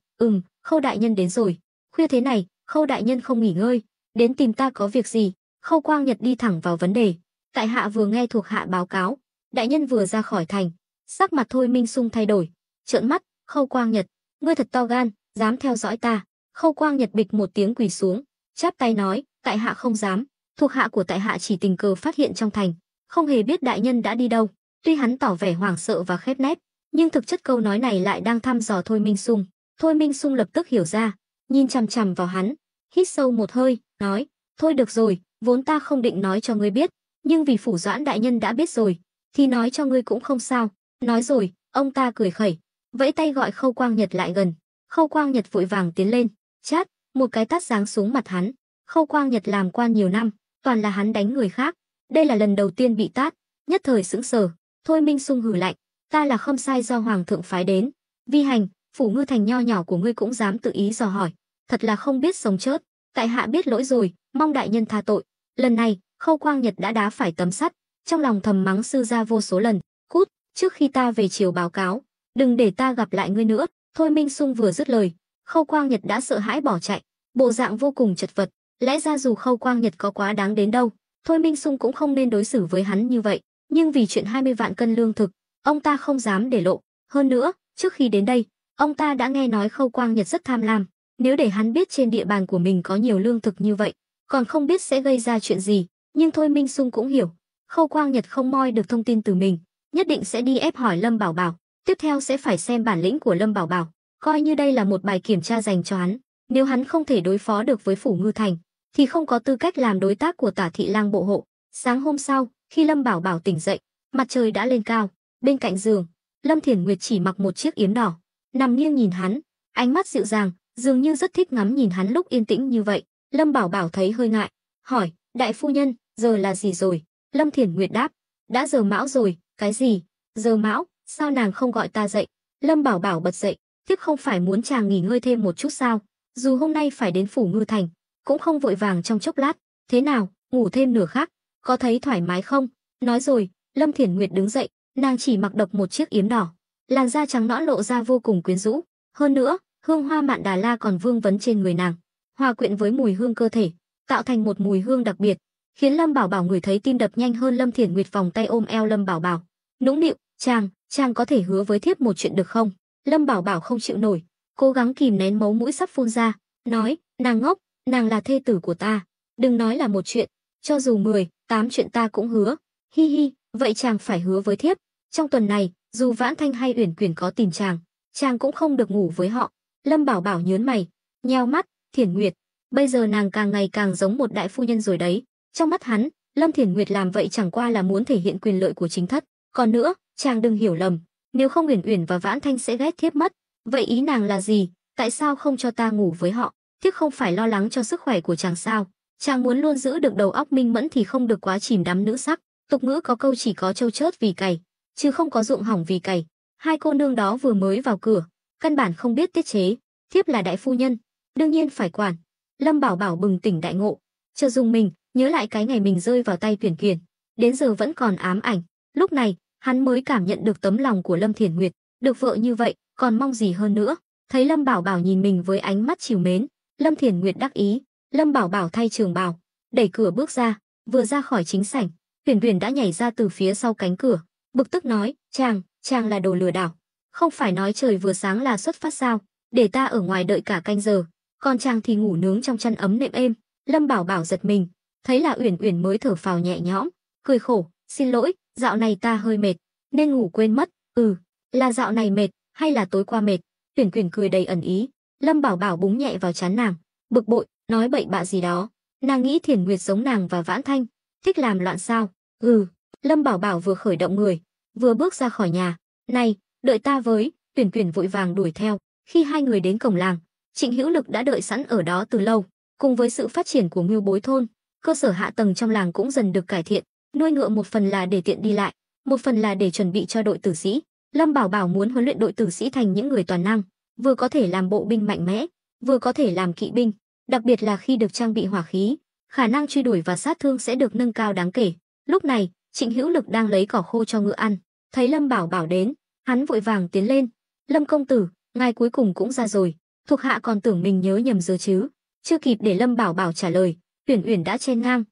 Khâu đại nhân đến rồi. Khuya thế này, Khâu đại nhân không nghỉ ngơi, đến tìm ta có việc gì? Khâu Quang Nhật đi thẳng vào vấn đề, tại hạ vừa nghe thuộc hạ báo cáo, đại nhân vừa ra khỏi thành. Sắc mặt Thôi Minh Sung thay đổi, trợn mắt, Khâu Quang Nhật, ngươi thật to gan, dám theo dõi ta. Khâu Quang Nhật bịch một tiếng quỳ xuống, chắp tay nói, tại hạ không dám, thuộc hạ của tại hạ chỉ tình cờ phát hiện trong thành, không hề biết đại nhân đã đi đâu. Tuy hắn tỏ vẻ hoảng sợ và khép nép, nhưng thực chất câu nói này lại đang thăm dò Thôi Minh Sung. Thôi Minh Sung lập tức hiểu ra, nhìn chằm chằm vào hắn, hít sâu một hơi, nói, thôi được rồi, vốn ta không định nói cho ngươi biết, nhưng vì phủ Doãn đại nhân đã biết rồi, thì nói cho ngươi cũng không sao. Nói rồi, ông ta cười khẩy, vẫy tay gọi Khâu Quang Nhật lại gần. Khâu Quang Nhật vội vàng tiến lên, chát, một cái tát giáng xuống mặt hắn. Khâu Quang Nhật làm quan nhiều năm, toàn là hắn đánh người khác, đây là lần đầu tiên bị tát, nhất thời sững sờ. Thôi Minh Sung hừ lạnh, ta là Khâm Sai do hoàng thượng phái đến. Vi hành, phủ Ngư Thành nho nhỏ của ngươi cũng dám tự ý dò hỏi, thật là không biết sống chết. Tại hạ biết lỗi rồi, mong đại nhân tha tội. Lần này, Khâu Quang Nhật đã đá phải tấm sắt, trong lòng thầm mắng sư gia vô số lần, cút, trước khi ta về chiều báo cáo, đừng để ta gặp lại ngươi nữa. Thôi Minh Sung vừa dứt lời, Khâu Quang Nhật đã sợ hãi bỏ chạy, bộ dạng vô cùng chật vật. Lẽ ra dù Khâu Quang Nhật có quá đáng đến đâu, Thôi Minh Sung cũng không nên đối xử với hắn như vậy, nhưng vì chuyện 20 vạn cân lương thực, ông ta không dám để lộ. Hơn nữa, trước khi đến đây, ông ta đã nghe nói Khâu Quang Nhật rất tham lam, nếu để hắn biết trên địa bàn của mình có nhiều lương thực như vậy, còn không biết sẽ gây ra chuyện gì. Nhưng Thôi Minh Sung cũng hiểu, Khâu Quang Nhật không moi được thông tin từ mình, nhất định sẽ đi ép hỏi Lâm Bảo Bảo, tiếp theo sẽ phải xem bản lĩnh của Lâm Bảo Bảo, coi như đây là một bài kiểm tra dành cho hắn. Nếu hắn không thể đối phó được với phủ Ngư Thành, thì không có tư cách làm đối tác của Tả thị lang bộ hộ. Sáng hôm sau, khi Lâm Bảo Bảo tỉnh dậy, mặt trời đã lên cao, bên cạnh giường, Lâm Thiển Nguyệt chỉ mặc một chiếc yếm đỏ, nằm nghiêng nhìn hắn, ánh mắt dịu dàng, dường như rất thích ngắm nhìn hắn lúc yên tĩnh như vậy. Lâm Bảo Bảo thấy hơi ngại, hỏi, đại phu nhân, giờ là gì rồi? Lâm Thiển Nguyệt đáp, đã giờ mão rồi. Cái gì? Giờ mão? Sao nàng không gọi ta dậy? Lâm Bảo Bảo bật dậy, thiếp không phải muốn chàng nghỉ ngơi thêm một chút sao? Dù hôm nay phải đến phủ Ngư Thành, cũng không vội vàng trong chốc lát. Thế nào, ngủ thêm nửa khắc, có thấy thoải mái không? Nói rồi, Lâm Thiển Nguyệt đứng dậy, nàng chỉ mặc độc một chiếc yếm đỏ, làn da trắng nõn lộ ra vô cùng quyến rũ. Hơn nữa, hương hoa mạn đà la còn vương vấn trên người nàng, hòa quyện với mùi hương cơ thể, tạo thành một mùi hương đặc biệt, khiến Lâm Bảo Bảo ngửi thấy tim đập nhanh hơn. Lâm Thiển Nguyệt vòng tay ôm eo Lâm Bảo Bảo, nũng nịu, chàng có thể hứa với thiếp một chuyện được không? Lâm Bảo Bảo không chịu nổi, cố gắng kìm nén máu mũi sắp phun ra, nói, nàng ngốc, nàng là thê tử của ta, đừng nói là một chuyện, cho dù 8 chuyện ta cũng hứa. Hi hi, vậy chàng phải hứa với thiếp, trong tuần này, dù Vãn Thanh hay Uyển Quyển có tìm chàng cũng không được ngủ với họ. Lâm Bảo Bảo nhớn mày, nheo mắt, Thiển Nguyệt, bây giờ nàng càng ngày càng giống một đại phu nhân rồi đấy. Trong mắt hắn, Lâm Thiển Nguyệt làm vậy chẳng qua là muốn thể hiện quyền lợi của chính thất. Còn nữa, chàng đừng hiểu lầm, nếu không Uyển Uyển và Vãn Thanh sẽ ghét thiếp mất. Vậy ý nàng là gì? Tại sao không cho ta ngủ với họ? Thiếp không phải lo lắng cho sức khỏe của chàng sao? Chàng muốn luôn giữ được đầu óc minh mẫn thì không được quá chìm đắm nữ sắc. Tục ngữ có câu chỉ có trâu chớt vì cày, chứ không có ruộng hỏng vì cày. Hai cô nương đó vừa mới vào cửa, căn bản không biết tiết chế. Thiếp là đại phu nhân, đương nhiên phải quản. Lâm Bảo Bảo bừng tỉnh đại ngộ, chợt dùng mình, nhớ lại cái ngày mình rơi vào tay Tuyển Kiền, đến giờ vẫn còn ám ảnh. Lúc này, hắn mới cảm nhận được tấm lòng của Lâm Thiển Nguyệt, được vợ như vậy, còn mong gì hơn nữa. Thấy Lâm Bảo Bảo nhìn mình với ánh mắt trìu mến, Lâm Thiển Nguyệt đắc ý. Lâm Bảo Bảo thay trường bào, đẩy cửa bước ra, vừa ra khỏi chính sảnh, Tuyển Tuyển đã nhảy ra từ phía sau cánh cửa, bực tức nói: "Chàng là đồ lừa đảo, không phải nói trời vừa sáng là xuất phát sao? Để ta ở ngoài đợi cả canh giờ, còn chàng thì ngủ nướng trong chăn ấm nệm êm." Lâm Bảo Bảo giật mình, thấy là Uyển Uyển mới thở phào nhẹ nhõm, cười khổ: "Xin lỗi, dạo này ta hơi mệt, nên ngủ quên mất." Là dạo này mệt, hay là tối qua mệt?" Tuyển Tuyển cười đầy ẩn ý. Lâm Bảo Bảo búng nhẹ vào trán nàng, bực bội, nói bậy bạ gì đó. Nàng nghĩ Thiển Nguyệt giống nàng và Vãn Thanh, thích làm loạn sao? Lâm Bảo Bảo vừa khởi động người, vừa bước ra khỏi nhà. "Này, đợi ta với." Tuyển Tuyển vội vàng đuổi theo. Khi hai người đến cổng làng, Trịnh Hữu Lực đã đợi sẵn ở đó từ lâu. Cùng với sự phát triển của Ngưu Bối thôn, cơ sở hạ tầng trong làng cũng dần được cải thiện. Nuôi ngựa một phần là để tiện đi lại, một phần là để chuẩn bị cho đội tử sĩ. Lâm Bảo Bảo muốn huấn luyện đội tử sĩ thành những người toàn năng, vừa có thể làm bộ binh mạnh mẽ, vừa có thể làm kỵ binh, đặc biệt là khi được trang bị hỏa khí, khả năng truy đuổi và sát thương sẽ được nâng cao đáng kể. Lúc này, Trịnh Hữu Lực đang lấy cỏ khô cho ngựa ăn, thấy Lâm Bảo Bảo đến, hắn vội vàng tiến lên. "Lâm công tử, ngài cuối cùng cũng ra rồi, thuộc hạ còn tưởng mình nhớ nhầm giờ chứ." Chưa kịp để Lâm Bảo Bảo trả lời, Uyển Uyển đã chen ngang: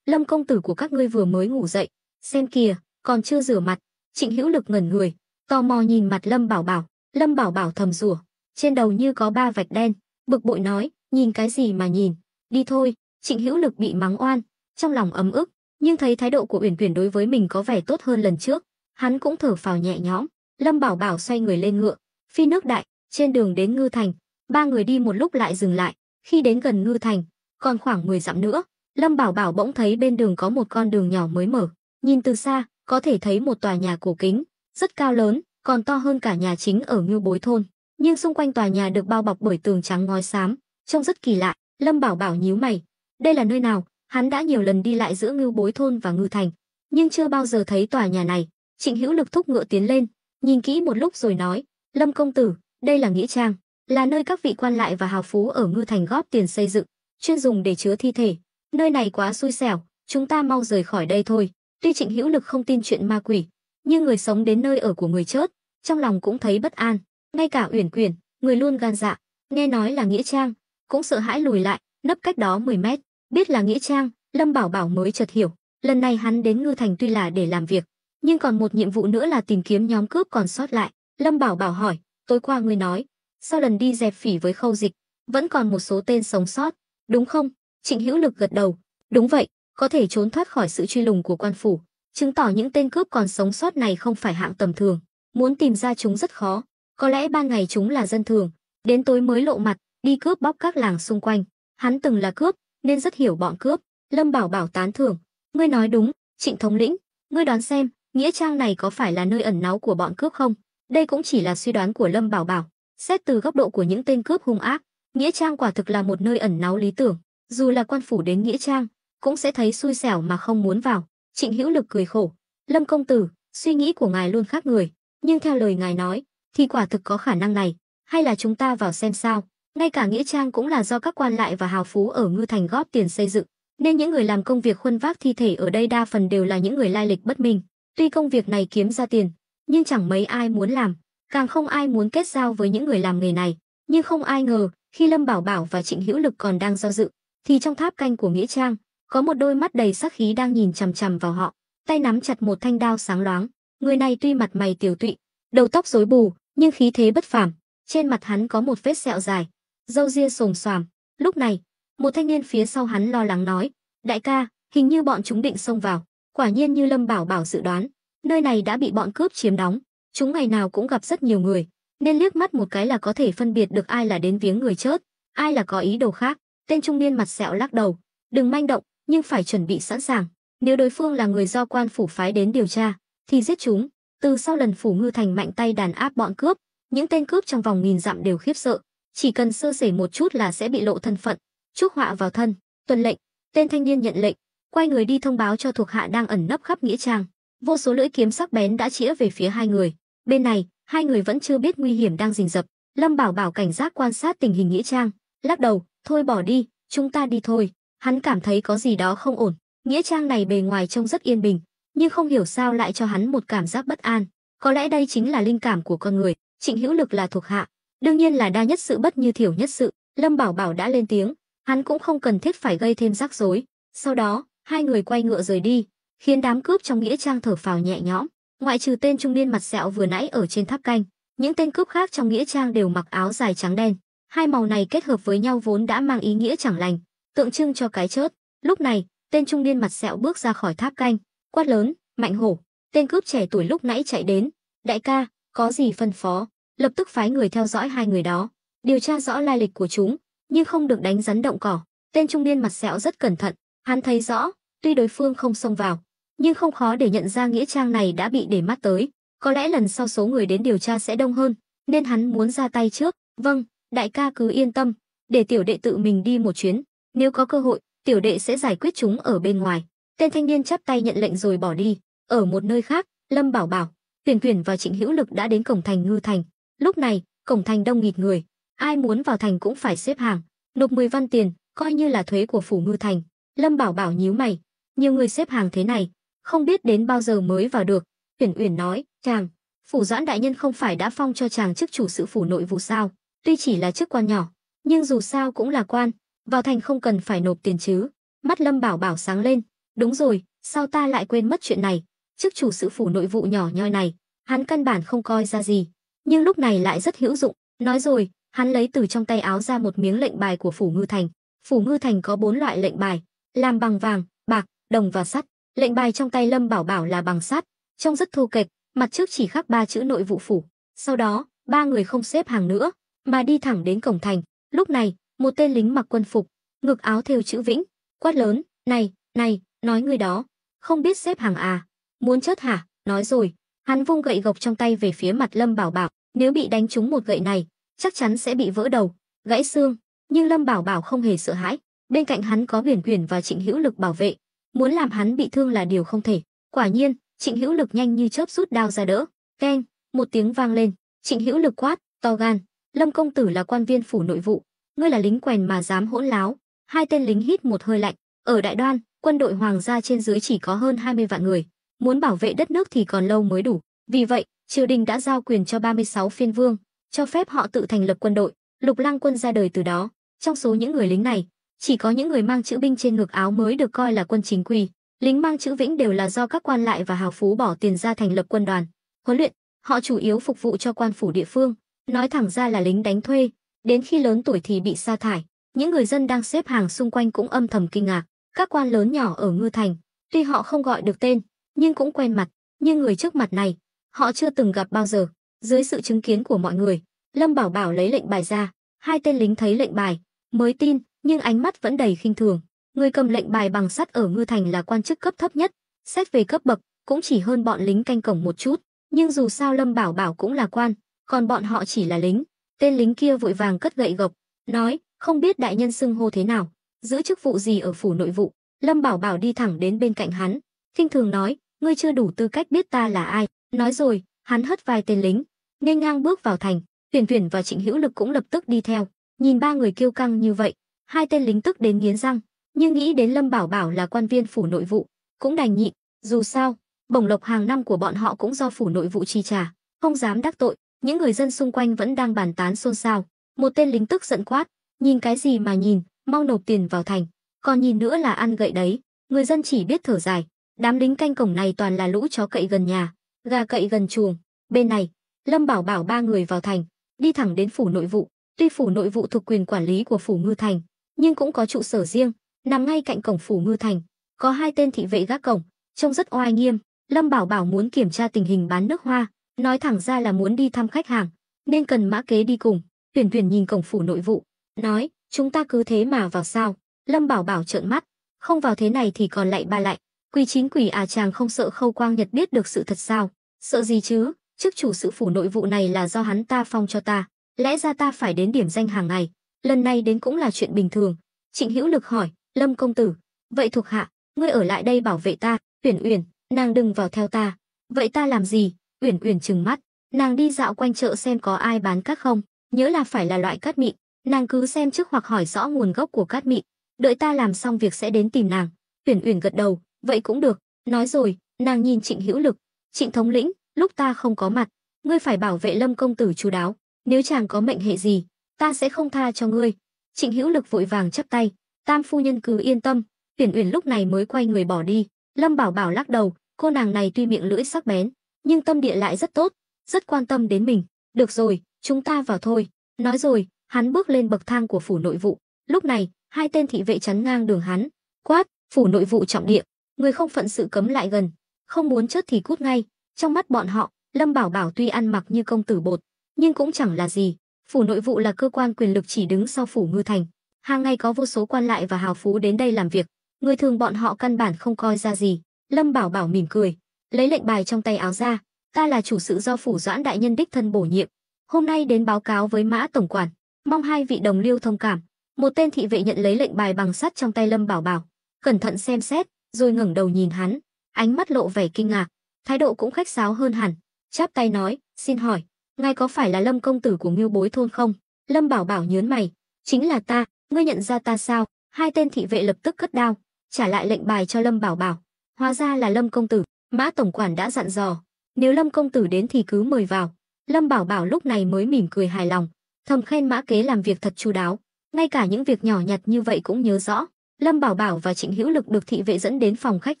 Lâm công tử của các ngươi vừa mới ngủ dậy, xem kìa, còn chưa rửa mặt." Trịnh Hữu Lực ngẩn người, tò mò nhìn mặt Lâm Bảo Bảo. Lâm Bảo Bảo thầm rủa, trên đầu như có 3 vạch đen, bực bội nói: "Nhìn cái gì mà nhìn, đi thôi." Trịnh Hữu Lực bị mắng oan, trong lòng ấm ức, nhưng thấy thái độ của Uyển Uyển đối với mình có vẻ tốt hơn lần trước, hắn cũng thở phào nhẹ nhõm. Lâm Bảo Bảo xoay người lên ngựa, phi nước đại. Trên đường đến Ngư Thành, ba người đi một lúc lại dừng lại. Khi đến gần Ngư Thành, còn khoảng 10 dặm nữa, Lâm Bảo Bảo bỗng thấy bên đường có một con đường nhỏ mới mở. Nhìn từ xa, có thể thấy một tòa nhà cổ kính, rất cao lớn, còn to hơn cả nhà chính ở Ngưu Bối thôn. Nhưng xung quanh tòa nhà được bao bọc bởi tường trắng ngói xám, trông rất kỳ lạ. Lâm Bảo Bảo nhíu mày, đây là nơi nào? Hắn đã nhiều lần đi lại giữa Ngưu Bối thôn và Ngư Thành, nhưng chưa bao giờ thấy tòa nhà này. Trịnh Hữu Lực thúc ngựa tiến lên, nhìn kỹ một lúc rồi nói: "Lâm công tử, đây là nghĩa trang, là nơi các vị quan lại và hào phú ở Ngư Thành góp tiền xây dựng, chuyên dùng để chứa thi thể. Nơi này quá xui xẻo, chúng ta mau rời khỏi đây thôi." Tuy Trịnh Hữu Lực không tin chuyện ma quỷ, nhưng người sống đến nơi ở của người chết, trong lòng cũng thấy bất an. Ngay cả Uyển Uyển, người luôn gan dạ, nghe nói là nghĩa trang, cũng sợ hãi lùi lại, nấp cách đó 10 mét. Biết là nghĩa trang, Lâm Bảo Bảo mới chợt hiểu, lần này hắn đến Ngư Thành tuy là để làm việc, nhưng còn một nhiệm vụ nữa là tìm kiếm nhóm cướp còn sót lại. Lâm Bảo Bảo hỏi: "Tối qua ngươi nói, sau lần đi dẹp phỉ với Khâu Dịch, vẫn còn một số tên sống sót, đúng không?" Trịnh Hữu Lực gật đầu: "Đúng vậy, có thể trốn thoát khỏi sự truy lùng của quan phủ, chứng tỏ những tên cướp còn sống sót này không phải hạng tầm thường. Muốn tìm ra chúng rất khó, có lẽ ban ngày chúng là dân thường, đến tối mới lộ mặt, đi cướp bóc các làng xung quanh. Hắn từng là cướp, nên rất hiểu bọn cướp." Lâm Bảo Bảo tán thưởng: "Ngươi nói đúng, Trịnh thống lĩnh, ngươi đoán xem, nghĩa trang này có phải là nơi ẩn náu của bọn cướp không?" Đây cũng chỉ là suy đoán của Lâm Bảo Bảo. Xét từ góc độ của những tên cướp hung ác, nghĩa trang quả thực là một nơi ẩn náu lý tưởng. Dù là quan phủ đến nghĩa trang, cũng sẽ thấy xui xẻo mà không muốn vào. Trịnh Hữu Lực cười khổ: "Lâm công tử, suy nghĩ của ngài luôn khác người, nhưng theo lời ngài nói, thì quả thực có khả năng này. Hay là chúng ta vào xem sao?" Ngay cả nghĩa trang cũng là do các quan lại và hào phú ở Ngư Thành góp tiền xây dựng, nên những người làm công việc khuân vác thi thể ở đây đa phần đều là những người lai lịch bất minh. Tuy công việc này kiếm ra tiền, nhưng chẳng mấy ai muốn làm, càng không ai muốn kết giao với những người làm nghề này. Nhưng không ai ngờ, khi Lâm Bảo Bảo và Trịnh Hữu Lực còn đang do dự, thì trong tháp canh của nghĩa trang, có một đôi mắt đầy sắc khí đang nhìn chằm chằm vào họ, tay nắm chặt một thanh đao sáng loáng. Người này tuy mặt mày tiều tụy, đầu tóc rối bù, nhưng khí thế bất phàm. Trên mặt hắn có một vết sẹo dài, râu ria xồm xoàm. Lúc này, một thanh niên phía sau hắn lo lắng nói: "Đại ca, hình như bọn chúng định xông vào." Quả nhiên như Lâm Bảo Bảo dự đoán, nơi này đã bị bọn cướp chiếm đóng. Chúng ngày nào cũng gặp rất nhiều người, nên liếc mắt một cái là có thể phân biệt được ai là đến viếng người chết, ai là có ý đồ khác. Tên trung niên mặt sẹo lắc đầu: "Đừng manh động, nhưng phải chuẩn bị sẵn sàng. Nếu đối phương là người do quan phủ phái đến điều tra, thì giết chúng." Từ sau lần phủ Ngư Thành mạnh tay đàn áp bọn cướp, những tên cướp trong vòng nghìn dặm đều khiếp sợ, chỉ cần sơ sẩy một chút là sẽ bị lộ thân phận, chuốc họa vào thân. Tuân lệnh. Tên thanh niên nhận lệnh, quay người đi thông báo cho thuộc hạ đang ẩn nấp khắp nghĩa trang. Vô số lưỡi kiếm sắc bén đã chĩa về phía hai người. Bên này, hai người vẫn chưa biết nguy hiểm đang rình rập. Lâm Bảo Bảo cảnh giác quan sát tình hình nghĩa trang, lắc đầu, thôi bỏ đi, chúng ta đi thôi. Hắn cảm thấy có gì đó không ổn. Nghĩa trang này bề ngoài trông rất yên bình, nhưng không hiểu sao lại cho hắn một cảm giác bất an. Có lẽ đây chính là linh cảm của con người. Trịnh Hữu Lực là thuộc hạ, đương nhiên là đa nhất sự bất như thiểu nhất sự. Lâm Bảo Bảo đã lên tiếng, hắn cũng không cần thiết phải gây thêm rắc rối. Sau đó, hai người quay ngựa rời đi, khiến đám cướp trong nghĩa trang thở phào nhẹ nhõm. Ngoại trừ tên trung niên mặt sẹo vừa nãy ở trên tháp canh, những tên cướp khác trong nghĩa trang đều mặc áo dài trắng đen. Hai màu này kết hợp với nhau vốn đã mang ý nghĩa chẳng lành, tượng trưng cho cái chết. Lúc này, tên trung niên mặt sẹo bước ra khỏi tháp canh, quát lớn, Mạnh Hổ. Tên cướp trẻ tuổi lúc nãy chạy đến, đại ca, có gì phân phó? Lập tức phái người theo dõi hai người đó, điều tra rõ lai lịch của chúng, nhưng không được đánh rắn động cỏ. Tên trung niên mặt sẹo rất cẩn thận, hắn thấy rõ, tuy đối phương không xông vào, nhưng không khó để nhận ra nghĩa trang này đã bị để mắt tới. Có lẽ lần sau số người đến điều tra sẽ đông hơn, nên hắn muốn ra tay trước. Vâng, đại ca cứ yên tâm, để tiểu đệ tự mình đi một chuyến, nếu có cơ hội, tiểu đệ sẽ giải quyết chúng ở bên ngoài. Tên thanh niên chắp tay nhận lệnh rồi bỏ đi. Ở một nơi khác, Lâm Bảo Bảo, Tuyển Tuyển và Trịnh Hữu Lực đã đến cổng thành Ngư Thành. Lúc này, cổng thành đông nghịt người, ai muốn vào thành cũng phải xếp hàng, nộp 10 văn tiền, coi như là thuế của phủ Ngư Thành. Lâm Bảo Bảo nhíu mày, nhiều người xếp hàng thế này, không biết đến bao giờ mới vào được. Tuyển Uyển nói, chàng, phủ Doãn đại nhân không phải đã phong cho chàng chức chủ sự phủ nội vụ sao? Tuy chỉ là chức quan nhỏ, nhưng dù sao cũng là quan, vào thành không cần phải nộp tiền chứ? Mắt Lâm Bảo Bảo sáng lên, đúng rồi, sao ta lại quên mất chuyện này? Chức chủ sự phủ nội vụ nhỏ nhoi này, hắn căn bản không coi ra gì, nhưng lúc này lại rất hữu dụng. Nói rồi, hắn lấy từ trong tay áo ra một miếng lệnh bài của phủ Ngư Thành. Phủ Ngư Thành có 4 loại lệnh bài, làm bằng vàng, bạc, đồng và sắt. Lệnh bài trong tay Lâm Bảo Bảo là bằng sắt, trông rất thô kệch, mặt trước chỉ khắc 3 chữ nội vụ phủ. Sau đó, ba người không xếp hàng nữa, mà đi thẳng đến cổng thành. Lúc này, một tên lính mặc quân phục, ngực áo thêu chữ Vĩnh, quát lớn, này, này, nói người đó, không biết xếp hàng à? Muốn chết hả? Nói rồi, hắn vung gậy gộc trong tay về phía mặt Lâm Bảo Bảo, nếu bị đánh trúng một gậy này, chắc chắn sẽ bị vỡ đầu, gãy xương. Nhưng Lâm Bảo Bảo không hề sợ hãi, bên cạnh hắn có Uyển Uyển và Trịnh Hữu Lực bảo vệ, muốn làm hắn bị thương là điều không thể. Quả nhiên, Trịnh Hữu Lực nhanh như chớp rút đao ra đỡ. Keng, một tiếng vang lên, Trịnh Hữu Lực quát, to gan, Lâm công tử là quan viên phủ nội vụ, ngươi là lính quèn mà dám hỗn láo. Hai tên lính hít một hơi lạnh, ở Đại Đoan, quân đội hoàng gia trên dưới chỉ có hơn 20 vạn người, muốn bảo vệ đất nước thì còn lâu mới đủ. Vì vậy, triều đình đã giao quyền cho 36 phiên vương, cho phép họ tự thành lập quân đội. Lục Lang quân ra đời từ đó. Trong số những người lính này, chỉ có những người mang chữ binh trên ngực áo mới được coi là quân chính quy. Lính mang chữ Vĩnh đều là do các quan lại và hào phú bỏ tiền ra thành lập quân đoàn, huấn luyện. Họ chủ yếu phục vụ cho quan phủ địa phương, nói thẳng ra là lính đánh thuê. Đến khi lớn tuổi thì bị sa thải. Những người dân đang xếp hàng xung quanh cũng âm thầm kinh ngạc. Các quan lớn nhỏ ở Ngư Thành, tuy họ không gọi được tên, nhưng cũng quen mặt. Nhưng người trước mặt này, họ chưa từng gặp bao giờ. Dưới sự chứng kiến của mọi người, Lâm Bảo Bảo lấy lệnh bài ra. Hai tên lính thấy lệnh bài, mới tin, nhưng ánh mắt vẫn đầy khinh thường. Người cầm lệnh bài bằng sắt ở Ngư Thành là quan chức cấp thấp nhất, xét về cấp bậc cũng chỉ hơn bọn lính canh cổng một chút. Nhưng dù sao Lâm Bảo Bảo cũng là quan, còn bọn họ chỉ là lính. Tên lính kia vội vàng cất gậy gộc, nói, không biết đại nhân xưng hô thế nào, giữ chức vụ gì ở phủ nội vụ. Lâm Bảo Bảo đi thẳng đến bên cạnh hắn, khinh thường nói, ngươi chưa đủ tư cách biết ta là ai. Nói rồi, hắn hất vai tên lính, nên ngang bước vào thành. Tuyển Tuyển và Trịnh Hữu Lực cũng lập tức đi theo. Nhìn ba người kiêu căng như vậy, hai tên lính tức đến nghiến răng, nhưng nghĩ đến Lâm Bảo Bảo là quan viên phủ nội vụ, cũng đành nhịn. Dù sao, bổng lộc hàng năm của bọn họ cũng do phủ nội vụ chi trả, không dám đắc tội. Những người dân xung quanh vẫn đang bàn tán xôn xao. Một tên lính tức giận quát, nhìn cái gì mà nhìn, mau nộp tiền vào thành, còn nhìn nữa là ăn gậy đấy. Người dân chỉ biết thở dài. Đám lính canh cổng này toàn là lũ chó cậy gần nhà, gà cậy gần chuồng. Bên này, Lâm Bảo Bảo ba người vào thành, đi thẳng đến phủ nội vụ. Tuy phủ nội vụ thuộc quyền quản lý của phủ Ngư Thành, nhưng cũng có trụ sở riêng, nằm ngay cạnh cổng phủ Ngư Thành. Có hai tên thị vệ gác cổng, trông rất oai nghiêm. Lâm Bảo Bảo muốn kiểm tra tình hình bán nước hoa, nói thẳng ra là muốn đi thăm khách hàng, nên cần Mã Kế đi cùng. Tuyển Tuyển nhìn cổng phủ nội vụ, nói, chúng ta cứ thế mà vào sao? Lâm Bảo Bảo trợn mắt, không vào thế này thì còn lạy ba lạy. Quỷ chín quỷ à, chàng không sợ Khâu Quang Nhật biết được sự thật sao? Sợ gì chứ, chức chủ sự phủ nội vụ này là do hắn ta phong cho ta, lẽ ra ta phải đến điểm danh hàng ngày, lần này đến cũng là chuyện bình thường. Trịnh Hữu Lực hỏi, Lâm công tử, vậy thuộc hạ, ngươi ở lại đây bảo vệ ta. Uyển Uyển, nàng đừng vào theo ta. Vậy ta làm gì? Uyển Uyển trừng mắt, nàng đi dạo quanh chợ xem có ai bán cát không, nhớ là phải là loại cát mịn, nàng cứ xem trước hoặc hỏi rõ nguồn gốc của cát mịn, đợi ta làm xong việc sẽ đến tìm nàng. Uyển Uyển gật đầu, vậy cũng được. Nói rồi, nàng nhìn Trịnh Hữu Lực, Trịnh thống lĩnh, lúc ta không có mặt, ngươi phải bảo vệ Lâm công tử chu đáo, nếu chàng có mệnh hệ gì, ta sẽ không tha cho ngươi. Trịnh Hữu Lực vội vàng chắp tay, tam phu nhân cứ yên tâm. Uyển Uyển lúc này mới quay người bỏ đi. Lâm Bảo Bảo lắc đầu, cô nàng này tuy miệng lưỡi sắc bén, nhưng tâm địa lại rất tốt, rất quan tâm đến mình. Được rồi, chúng ta vào thôi. Nói rồi, hắn bước lên bậc thang của phủ nội vụ. Lúc này, hai tên thị vệ chắn ngang đường hắn, quát, phủ nội vụ trọng địa, người không phận sự cấm lại gần, không muốn chết thì cút ngay. Trong mắt bọn họ, Lâm Bảo Bảo tuy ăn mặc như công tử bột, nhưng cũng chẳng là gì. Phủ nội vụ là cơ quan quyền lực chỉ đứng sau phủ Ngư Thành, hàng ngày có vô số quan lại và hào phú đến đây làm việc, người thường bọn họ căn bản không coi ra gì. Lâm Bảo Bảo mỉm cười, lấy lệnh bài trong tay áo ra, ta là chủ sự do phủ Doãn đại nhân đích thân bổ nhiệm, hôm nay đến báo cáo với Mã tổng quản, mong hai vị đồng liêu thông cảm. Một tên thị vệ nhận lấy lệnh bài bằng sắt trong tay Lâm Bảo Bảo, cẩn thận xem xét, rồi ngẩng đầu nhìn hắn, ánh mắt lộ vẻ kinh ngạc, thái độ cũng khách sáo hơn hẳn, chắp tay nói, xin hỏi, ngài có phải là Lâm công tử của Ngưu Bối thôn không? Lâm Bảo Bảo nhớn mày, chính là ta, ngươi nhận ra ta sao? Hai tên thị vệ lập tức cất đao, trả lại lệnh bài cho Lâm Bảo Bảo. Hóa ra là Lâm công tử, Mã tổng quản đã dặn dò, nếu Lâm công tử đến thì cứ mời vào. Lâm Bảo Bảo lúc này mới mỉm cười hài lòng, thầm khen Mã kế làm việc thật chu đáo, ngay cả những việc nhỏ nhặt như vậy cũng nhớ rõ. Lâm Bảo Bảo và Trịnh Hữu Lực được thị vệ dẫn đến phòng khách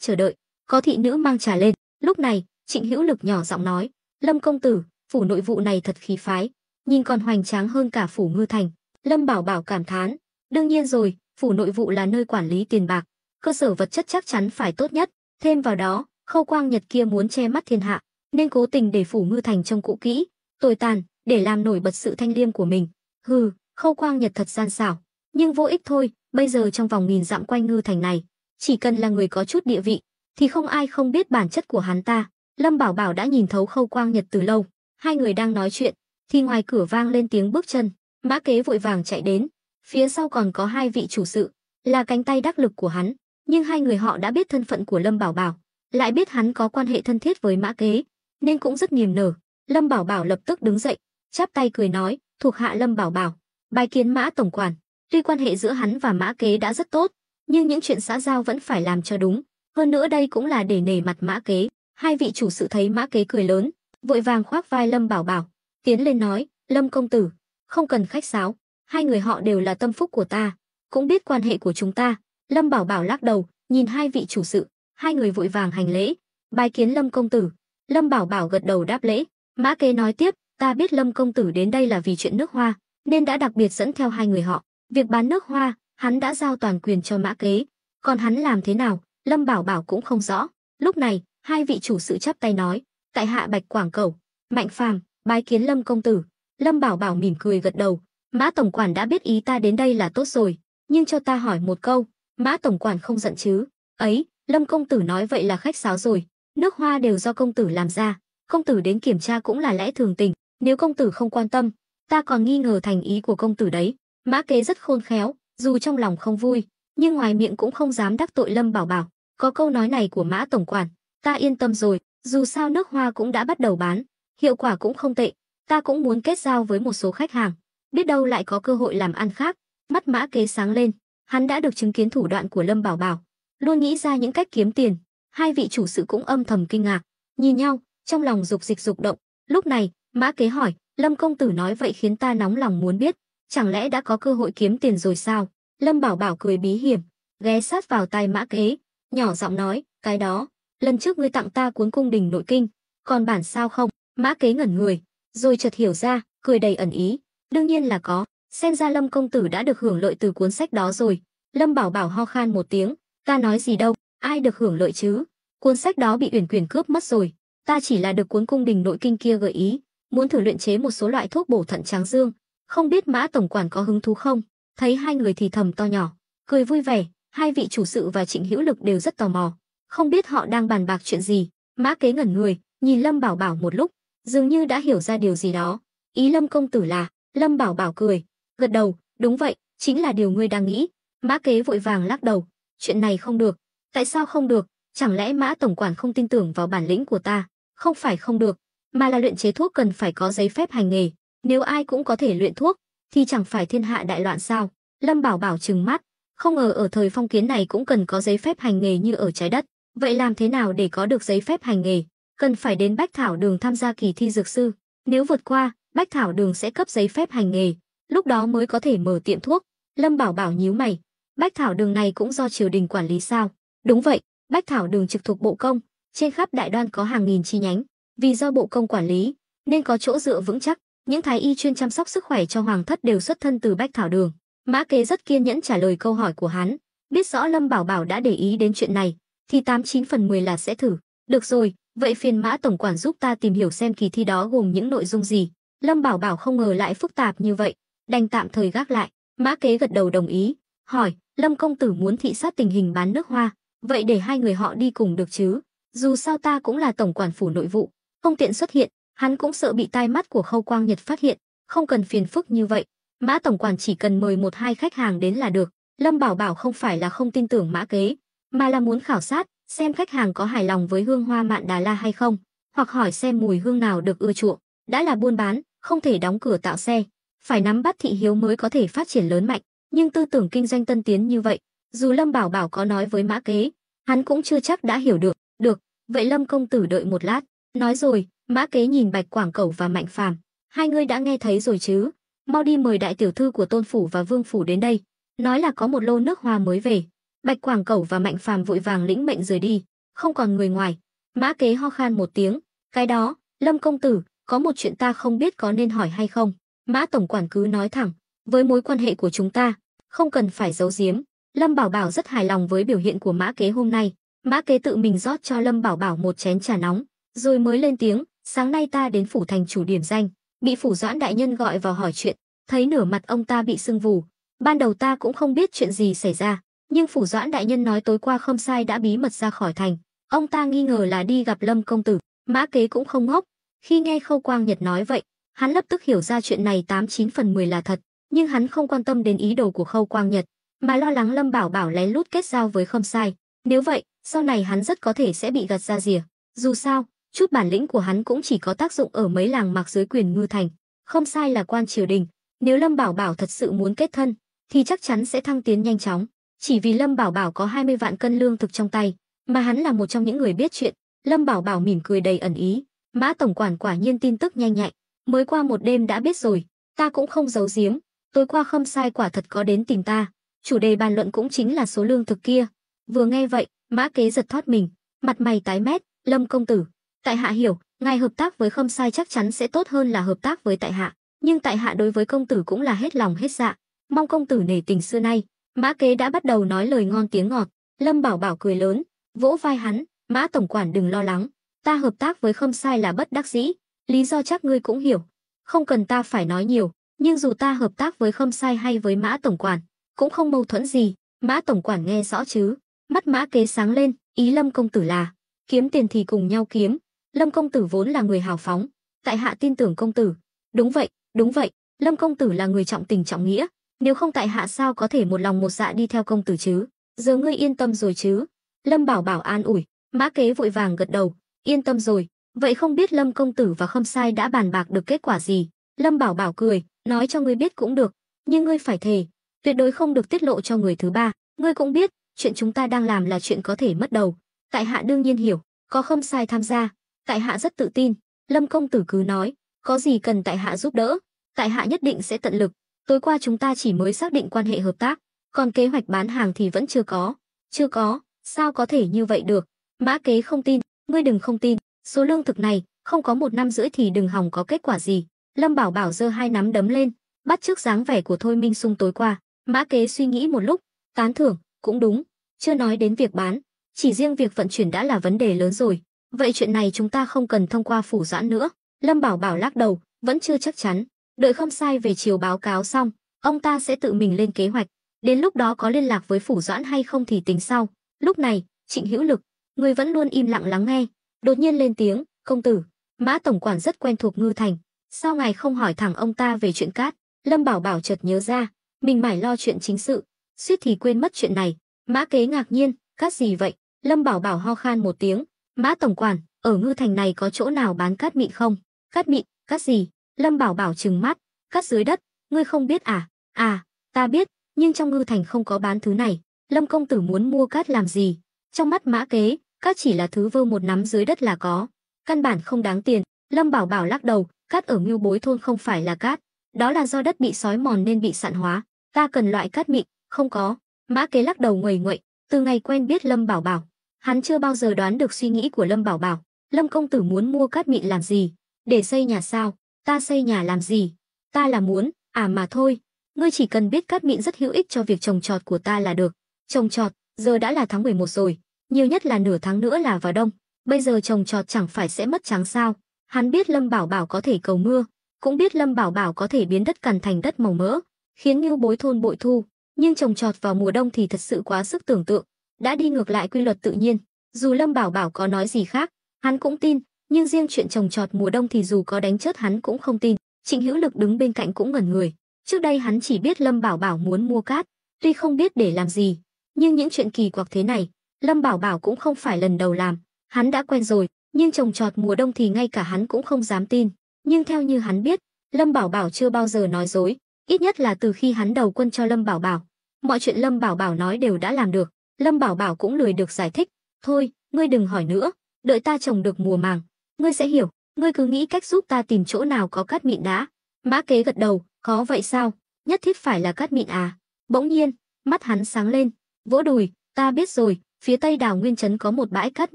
chờ đợi, có thị nữ mang trà lên. Lúc này, Trịnh Hữu Lực nhỏ giọng nói, Lâm công tử, phủ nội vụ này thật khí phái, nhìn còn hoành tráng hơn cả phủ Ngư Thành. Lâm Bảo Bảo cảm thán, đương nhiên rồi, phủ nội vụ là nơi quản lý tiền bạc, cơ sở vật chất chắc chắn phải tốt nhất. Thêm vào đó, Khâu Quang Nhật kia muốn che mắt thiên hạ, nên cố tình để phủ Ngư Thành trông cũ kỹ, tồi tàn, để làm nổi bật sự thanh liêm của mình. Hừ, Khâu Quang Nhật thật gian xảo, nhưng vô ích thôi. Bây giờ trong vòng 1000 dặm quanh Ngư Thành này, chỉ cần là người có chút địa vị, thì không ai không biết bản chất của hắn ta. Lâm Bảo Bảo đã nhìn thấu Khâu Quang Nhật từ lâu. Hai người đang nói chuyện, thì ngoài cửa vang lên tiếng bước chân. Mã kế vội vàng chạy đến, phía sau còn có hai vị chủ sự, là cánh tay đắc lực của hắn. Nhưng hai người họ đã biết thân phận của Lâm Bảo Bảo, lại biết hắn có quan hệ thân thiết với Mã kế, nên cũng rất niềm nở. Lâm Bảo Bảo lập tức đứng dậy, chắp tay cười nói, thuộc hạ Lâm Bảo Bảo, bái kiến Mã tổng quản. Tuy quan hệ giữa hắn và Mã kế đã rất tốt, nhưng những chuyện xã giao vẫn phải làm cho đúng. Hơn nữa đây cũng là để nể mặt Mã kế. Hai vị chủ sự thấy Mã kế cười lớn, vội vàng khoác vai Lâm Bảo Bảo, tiến lên nói, Lâm công tử, không cần khách sáo, hai người họ đều là tâm phúc của ta, cũng biết quan hệ của chúng ta. Lâm Bảo Bảo lắc đầu, nhìn hai vị chủ sự, hai người vội vàng hành lễ, bái kiến Lâm công tử. Lâm Bảo Bảo gật đầu đáp lễ. Mã kế nói tiếp, ta biết Lâm công tử đến đây là vì chuyện nước hoa, nên đã đặc biệt dẫn theo hai người họ. Việc bán nước hoa, hắn đã giao toàn quyền cho Mã kế, còn hắn làm thế nào, Lâm Bảo Bảo cũng không rõ. Lúc này, hai vị chủ sự chắp tay nói, tại hạ Bạch Quảng Cẩu, Mạnh Phàm, bái kiến Lâm công tử. Lâm Bảo Bảo mỉm cười gật đầu, Mã tổng quản đã biết ý ta đến đây là tốt rồi, nhưng cho ta hỏi một câu, Mã tổng quản không giận chứ? Ấy, Lâm công tử nói vậy là khách sáo rồi, nước hoa đều do công tử làm ra, công tử đến kiểm tra cũng là lẽ thường tình, nếu công tử không quan tâm, ta còn nghi ngờ thành ý của công tử đấy. Mã kế rất khôn khéo, dù trong lòng không vui, nhưng ngoài miệng cũng không dám đắc tội Lâm Bảo Bảo. Có câu nói này của Mã tổng quản, ta yên tâm rồi, dù sao nước hoa cũng đã bắt đầu bán, hiệu quả cũng không tệ, ta cũng muốn kết giao với một số khách hàng, biết đâu lại có cơ hội làm ăn khác. Mắt Mã kế sáng lên, hắn đã được chứng kiến thủ đoạn của Lâm Bảo Bảo, luôn nghĩ ra những cách kiếm tiền. Hai vị chủ sự cũng âm thầm kinh ngạc, nhìn nhau, trong lòng dục dịch dục động. Lúc này, Mã kế hỏi, Lâm công tử nói vậy khiến ta nóng lòng muốn biết, chẳng lẽ đã có cơ hội kiếm tiền rồi sao? Lâm Bảo Bảo cười bí hiểm, ghé sát vào tai Mã kế, nhỏ giọng nói, cái đó, lần trước ngươi tặng ta cuốn cung đình nội kinh, còn bản sao không? Mã kế ngẩn người, rồi chợt hiểu ra, cười đầy ẩn ý, đương nhiên là có, xem ra Lâm công tử đã được hưởng lợi từ cuốn sách đó rồi. Lâm Bảo Bảo ho khan một tiếng, ta nói gì đâu, ai được hưởng lợi chứ? Cuốn sách đó bị Uyển Quyền cướp mất rồi, ta chỉ là được cuốn cung đình nội kinh kia gợi ý, muốn thử luyện chế một số loại thuốc bổ thận tráng dương, không biết Mã tổng quản có hứng thú không? Thấy hai người thì thầm to nhỏ, cười vui vẻ. Hai vị chủ sự và Trịnh Hữu Lực đều rất tò mò, không biết họ đang bàn bạc chuyện gì. Mã kế ngẩn người, nhìn Lâm Bảo Bảo một lúc, dường như đã hiểu ra điều gì đó. Ý Lâm công tử là? Lâm Bảo Bảo cười, gật đầu, đúng vậy, chính là điều ngươi đang nghĩ. Mã kế vội vàng lắc đầu, chuyện này không được. Tại sao không được? Chẳng lẽ Mã tổng quản không tin tưởng vào bản lĩnh của ta? Không phải không được, mà là luyện chế thuốc cần phải có giấy phép hành nghề. Nếu ai cũng có thể luyện thuốc, thì chẳng phải thiên hạ đại loạn sao? Lâm Bảo Bảo trừng mắt, không ngờ ở thời phong kiến này cũng cần có giấy phép hành nghề như ở trái đất. Vậy làm thế nào để có được giấy phép hành nghề? Cần phải đến Bách Thảo Đường tham gia kỳ thi dược sư. Nếu vượt qua, Bách Thảo Đường sẽ cấp giấy phép hành nghề, lúc đó mới có thể mở tiệm thuốc. Lâm Bảo Bảo nhíu mày, Bách Thảo Đường này cũng do triều đình quản lý sao? Đúng vậy, Bách Thảo Đường trực thuộc Bộ Công, trên khắp Đại Đoan có hàng nghìn chi nhánh, vì do Bộ Công quản lý nên có chỗ dựa vững chắc. Những thái y chuyên chăm sóc sức khỏe cho hoàng thất đều xuất thân từ Bách Thảo Đường. Mã Kế rất kiên nhẫn trả lời câu hỏi của hắn, biết rõ Lâm Bảo Bảo đã để ý đến chuyện này, thì 89/10 là sẽ thử. Được rồi, vậy phiền Mã tổng quản giúp ta tìm hiểu xem kỳ thi đó gồm những nội dung gì. Lâm Bảo Bảo không ngờ lại phức tạp như vậy, đành tạm thời gác lại. Mã Kế gật đầu đồng ý, hỏi, Lâm công tử muốn thị sát tình hình bán nước hoa, vậy để hai người họ đi cùng được chứ? Dù sao ta cũng là tổng quản phủ nội vụ, không tiện xuất hiện, hắn cũng sợ bị tai mắt của Khâu Quang Nhật phát hiện, không cần phiền phức như vậy. Mã tổng quản chỉ cần mời 1-2 khách hàng đến là được. Lâm Bảo Bảo không phải là không tin tưởng Mã Kế, mà là muốn khảo sát xem khách hàng có hài lòng với hương hoa Mạn Đà La hay không, hoặc hỏi xem mùi hương nào được ưa chuộng. Đã là buôn bán, không thể đóng cửa tạo xe, phải nắm bắt thị hiếu mới có thể phát triển lớn mạnh. Nhưng tư tưởng kinh doanh tân tiến như vậy, dù Lâm Bảo Bảo có nói với Mã Kế, hắn cũng chưa chắc đã hiểu được. Được, vậy Lâm công tử đợi một lát. Nói rồi, Mã Kế nhìn Bạch Quảng Cẩu và Mạnh Phàm, hai người đã nghe thấy rồi chứ? Mau đi mời đại tiểu thư của Tôn phủ và Vương phủ đến đây, nói là có một lô nước hoa mới về. Bạch Quảng Cẩu và Mạnh Phàm vội vàng lĩnh mệnh rời đi, không còn người ngoài. Mã Kế ho khan một tiếng, cái đó, Lâm công tử, có một chuyện ta không biết có nên hỏi hay không. Mã tổng quản cứ nói thẳng, với mối quan hệ của chúng ta, không cần phải giấu giếm. Lâm Bảo Bảo rất hài lòng với biểu hiện của Mã Kế hôm nay. Mã Kế tự mình rót cho Lâm Bảo Bảo một chén trà nóng, rồi mới lên tiếng, sáng nay ta đến phủ thành chủ điểm danh, bị phủ Doãn đại nhân gọi vào hỏi chuyện, thấy nửa mặt ông ta bị sưng vù. Ban đầu ta cũng không biết chuyện gì xảy ra, nhưng phủ Doãn đại nhân nói tối qua Khâm Sai đã bí mật ra khỏi thành, ông ta nghi ngờ là đi gặp Lâm công tử. Mã Kế cũng không ngốc, khi nghe Khâu Quang Nhật nói vậy, hắn lập tức hiểu ra chuyện này 89/10 là thật, nhưng hắn không quan tâm đến ý đồ của Khâu Quang Nhật, mà lo lắng Lâm Bảo Bảo lén lút kết giao với Khâm Sai. Nếu vậy, sau này hắn rất có thể sẽ bị gặt ra rìa. Dù sao, chút bản lĩnh của hắn cũng chỉ có tác dụng ở mấy làng mạc dưới quyền ngư thành. Khâm Sai là quan triều đình, nếu Lâm Bảo Bảo thật sự muốn kết thân, thì chắc chắn sẽ thăng tiến nhanh chóng. Chỉ vì Lâm Bảo Bảo có 20 vạn cân lương thực trong tay, mà hắn là một trong những người biết chuyện. Lâm Bảo Bảo mỉm cười đầy ẩn ý, Mã tổng quản quả nhiên tin tức nhanh nhạy, mới qua một đêm đã biết rồi, ta cũng không giấu giếm, tối qua Khâm Sai quả thật có đến tìm ta, chủ đề bàn luận cũng chính là số lương thực kia. Vừa nghe vậy, Mã Kế giật thót mình, mặt mày tái mét, Lâm công tử, tại hạ hiểu, ngài hợp tác với Khâm Sai chắc chắn sẽ tốt hơn là hợp tác với tại hạ, nhưng tại hạ đối với công tử cũng là hết lòng hết dạ, mong công tử nể tình xưa nay. Mã Kế đã bắt đầu nói lời ngon tiếng ngọt. Lâm Bảo Bảo cười lớn, vỗ vai hắn, Mã tổng quản đừng lo lắng, ta hợp tác với Khâm Sai là bất đắc dĩ, lý do chắc ngươi cũng hiểu, không cần ta phải nói nhiều, nhưng dù ta hợp tác với Khâm Sai hay với Mã tổng quản, cũng không mâu thuẫn gì. Mã tổng quản nghe rõ chứ? Mắt Mã Kế sáng lên, ý Lâm công tử là kiếm tiền thì cùng nhau kiếm. Lâm công tử vốn là người hào phóng, tại hạ tin tưởng công tử. Đúng vậy, đúng vậy, Lâm công tử là người trọng tình trọng nghĩa, nếu không tại hạ sao có thể một lòng một dạ đi theo công tử chứ? Giờ ngươi yên tâm rồi chứ? Lâm Bảo Bảo an ủi. Mã Kế vội vàng gật đầu, yên tâm rồi. Vậy không biết Lâm công tử và Khâm Sai đã bàn bạc được kết quả gì? Lâm Bảo Bảo cười, nói cho ngươi biết cũng được, nhưng ngươi phải thề, tuyệt đối không được tiết lộ cho người thứ ba. Ngươi cũng biết, chuyện chúng ta đang làm là chuyện có thể mất đầu. Tại hạ đương nhiên hiểu, có Khâm Sai tham gia, tại hạ rất tự tin. Lâm công tử cứ nói, có gì cần tại hạ giúp đỡ, tại hạ nhất định sẽ tận lực. Tối qua chúng ta chỉ mới xác định quan hệ hợp tác, còn kế hoạch bán hàng thì vẫn chưa có. Chưa có? Sao có thể như vậy được? Mã Kế không tin, ngươi đừng không tin, số lương thực này, không có 1 năm rưỡi thì đừng hòng có kết quả gì. Lâm Bảo Bảo giơ hai nắm đấm lên, bắt chước dáng vẻ của Thôi Minh Sung tối qua. Mã Kế suy nghĩ một lúc, tán thưởng, cũng đúng, chưa nói đến việc bán, chỉ riêng việc vận chuyển đã là vấn đề lớn rồi. Vậy chuyện này chúng ta không cần thông qua phủ Doãn nữa. Lâm Bảo Bảo lắc đầu, vẫn chưa chắc chắn. Đợi Khâm Sai về chiều báo cáo xong, ông ta sẽ tự mình lên kế hoạch. Đến lúc đó có liên lạc với phủ Doãn hay không thì tính sau. Lúc này, Trịnh Hữu Lực, người vẫn luôn im lặng lắng nghe, đột nhiên lên tiếng, công tử, Mã tổng quản rất quen thuộc ngư thành, sao ngài không hỏi thẳng ông ta về chuyện cát? Lâm Bảo Bảo chợt nhớ ra, mình mải lo chuyện chính sự, suýt thì quên mất chuyện này. Mã Kế ngạc nhiên, cát gì vậy? Lâm Bảo Bảo ho khan một tiếng, Mã tổng quản, ở ngư thành này có chỗ nào bán cát mịn không? Cát mịn, cát gì? Lâm Bảo Bảo trừng mắt. Cát dưới đất, ngươi không biết à? À, ta biết, nhưng trong Ngư Thành không có bán thứ này. Lâm công tử muốn mua cát làm gì? Trong mắt Mã Kế, cát chỉ là thứ vơ một nắm dưới đất là có, căn bản không đáng tiền. Lâm Bảo Bảo lắc đầu, cát ở Ngưu Bối thôn không phải là cát, đó là do đất bị xói mòn nên bị sạn hóa, ta cần loại cát mịn, không có. Mã Kế lắc đầu nguầy nguậy, từ ngày quen biết Lâm Bảo Bảo, hắn chưa bao giờ đoán được suy nghĩ của Lâm Bảo Bảo. Lâm công tử muốn mua cát mịn làm gì? Để xây nhà sao? Ta xây nhà làm gì? Ta là muốn, mà thôi, ngươi chỉ cần biết cát mịn rất hữu ích cho việc trồng trọt của ta là được. Trồng trọt, giờ đã là tháng 11 rồi, nhiều nhất là nửa tháng nữa là vào đông, bây giờ trồng trọt chẳng phải sẽ mất trắng sao? Hắn biết Lâm Bảo Bảo có thể cầu mưa, cũng biết Lâm Bảo Bảo có thể biến đất cằn thành đất màu mỡ, khiến Ngưu Bối thôn bội thu, nhưng trồng trọt vào mùa đông thì thật sự quá sức tưởng tượng, đã đi ngược lại quy luật tự nhiên. Dù Lâm Bảo Bảo có nói gì khác, hắn cũng tin, nhưng riêng chuyện trồng trọt mùa đông thì dù có đánh chết hắn cũng không tin. Trịnh Hữu Lực đứng bên cạnh cũng ngẩn người. Trước đây hắn chỉ biết Lâm Bảo Bảo muốn mua cát, tuy không biết để làm gì, nhưng những chuyện kỳ quặc thế này, Lâm Bảo Bảo cũng không phải lần đầu làm, hắn đã quen rồi, nhưng trồng trọt mùa đông thì ngay cả hắn cũng không dám tin. Nhưng theo như hắn biết, Lâm Bảo Bảo chưa bao giờ nói dối, ít nhất là từ khi hắn đầu quân cho Lâm Bảo Bảo. Mọi chuyện Lâm Bảo Bảo nói đều đã làm được, Lâm Bảo Bảo cũng lười được giải thích. Thôi, ngươi đừng hỏi nữa, đợi ta trồng được mùa màng, ngươi sẽ hiểu, ngươi cứ nghĩ cách giúp ta tìm chỗ nào có cát mịn đã. Mã Kế gật đầu, có vậy sao? Nhất thiết phải là cát mịn à? Bỗng nhiên, mắt hắn sáng lên, vỗ đùi, ta biết rồi, phía tây đảo Nguyên Trấn có một bãi cát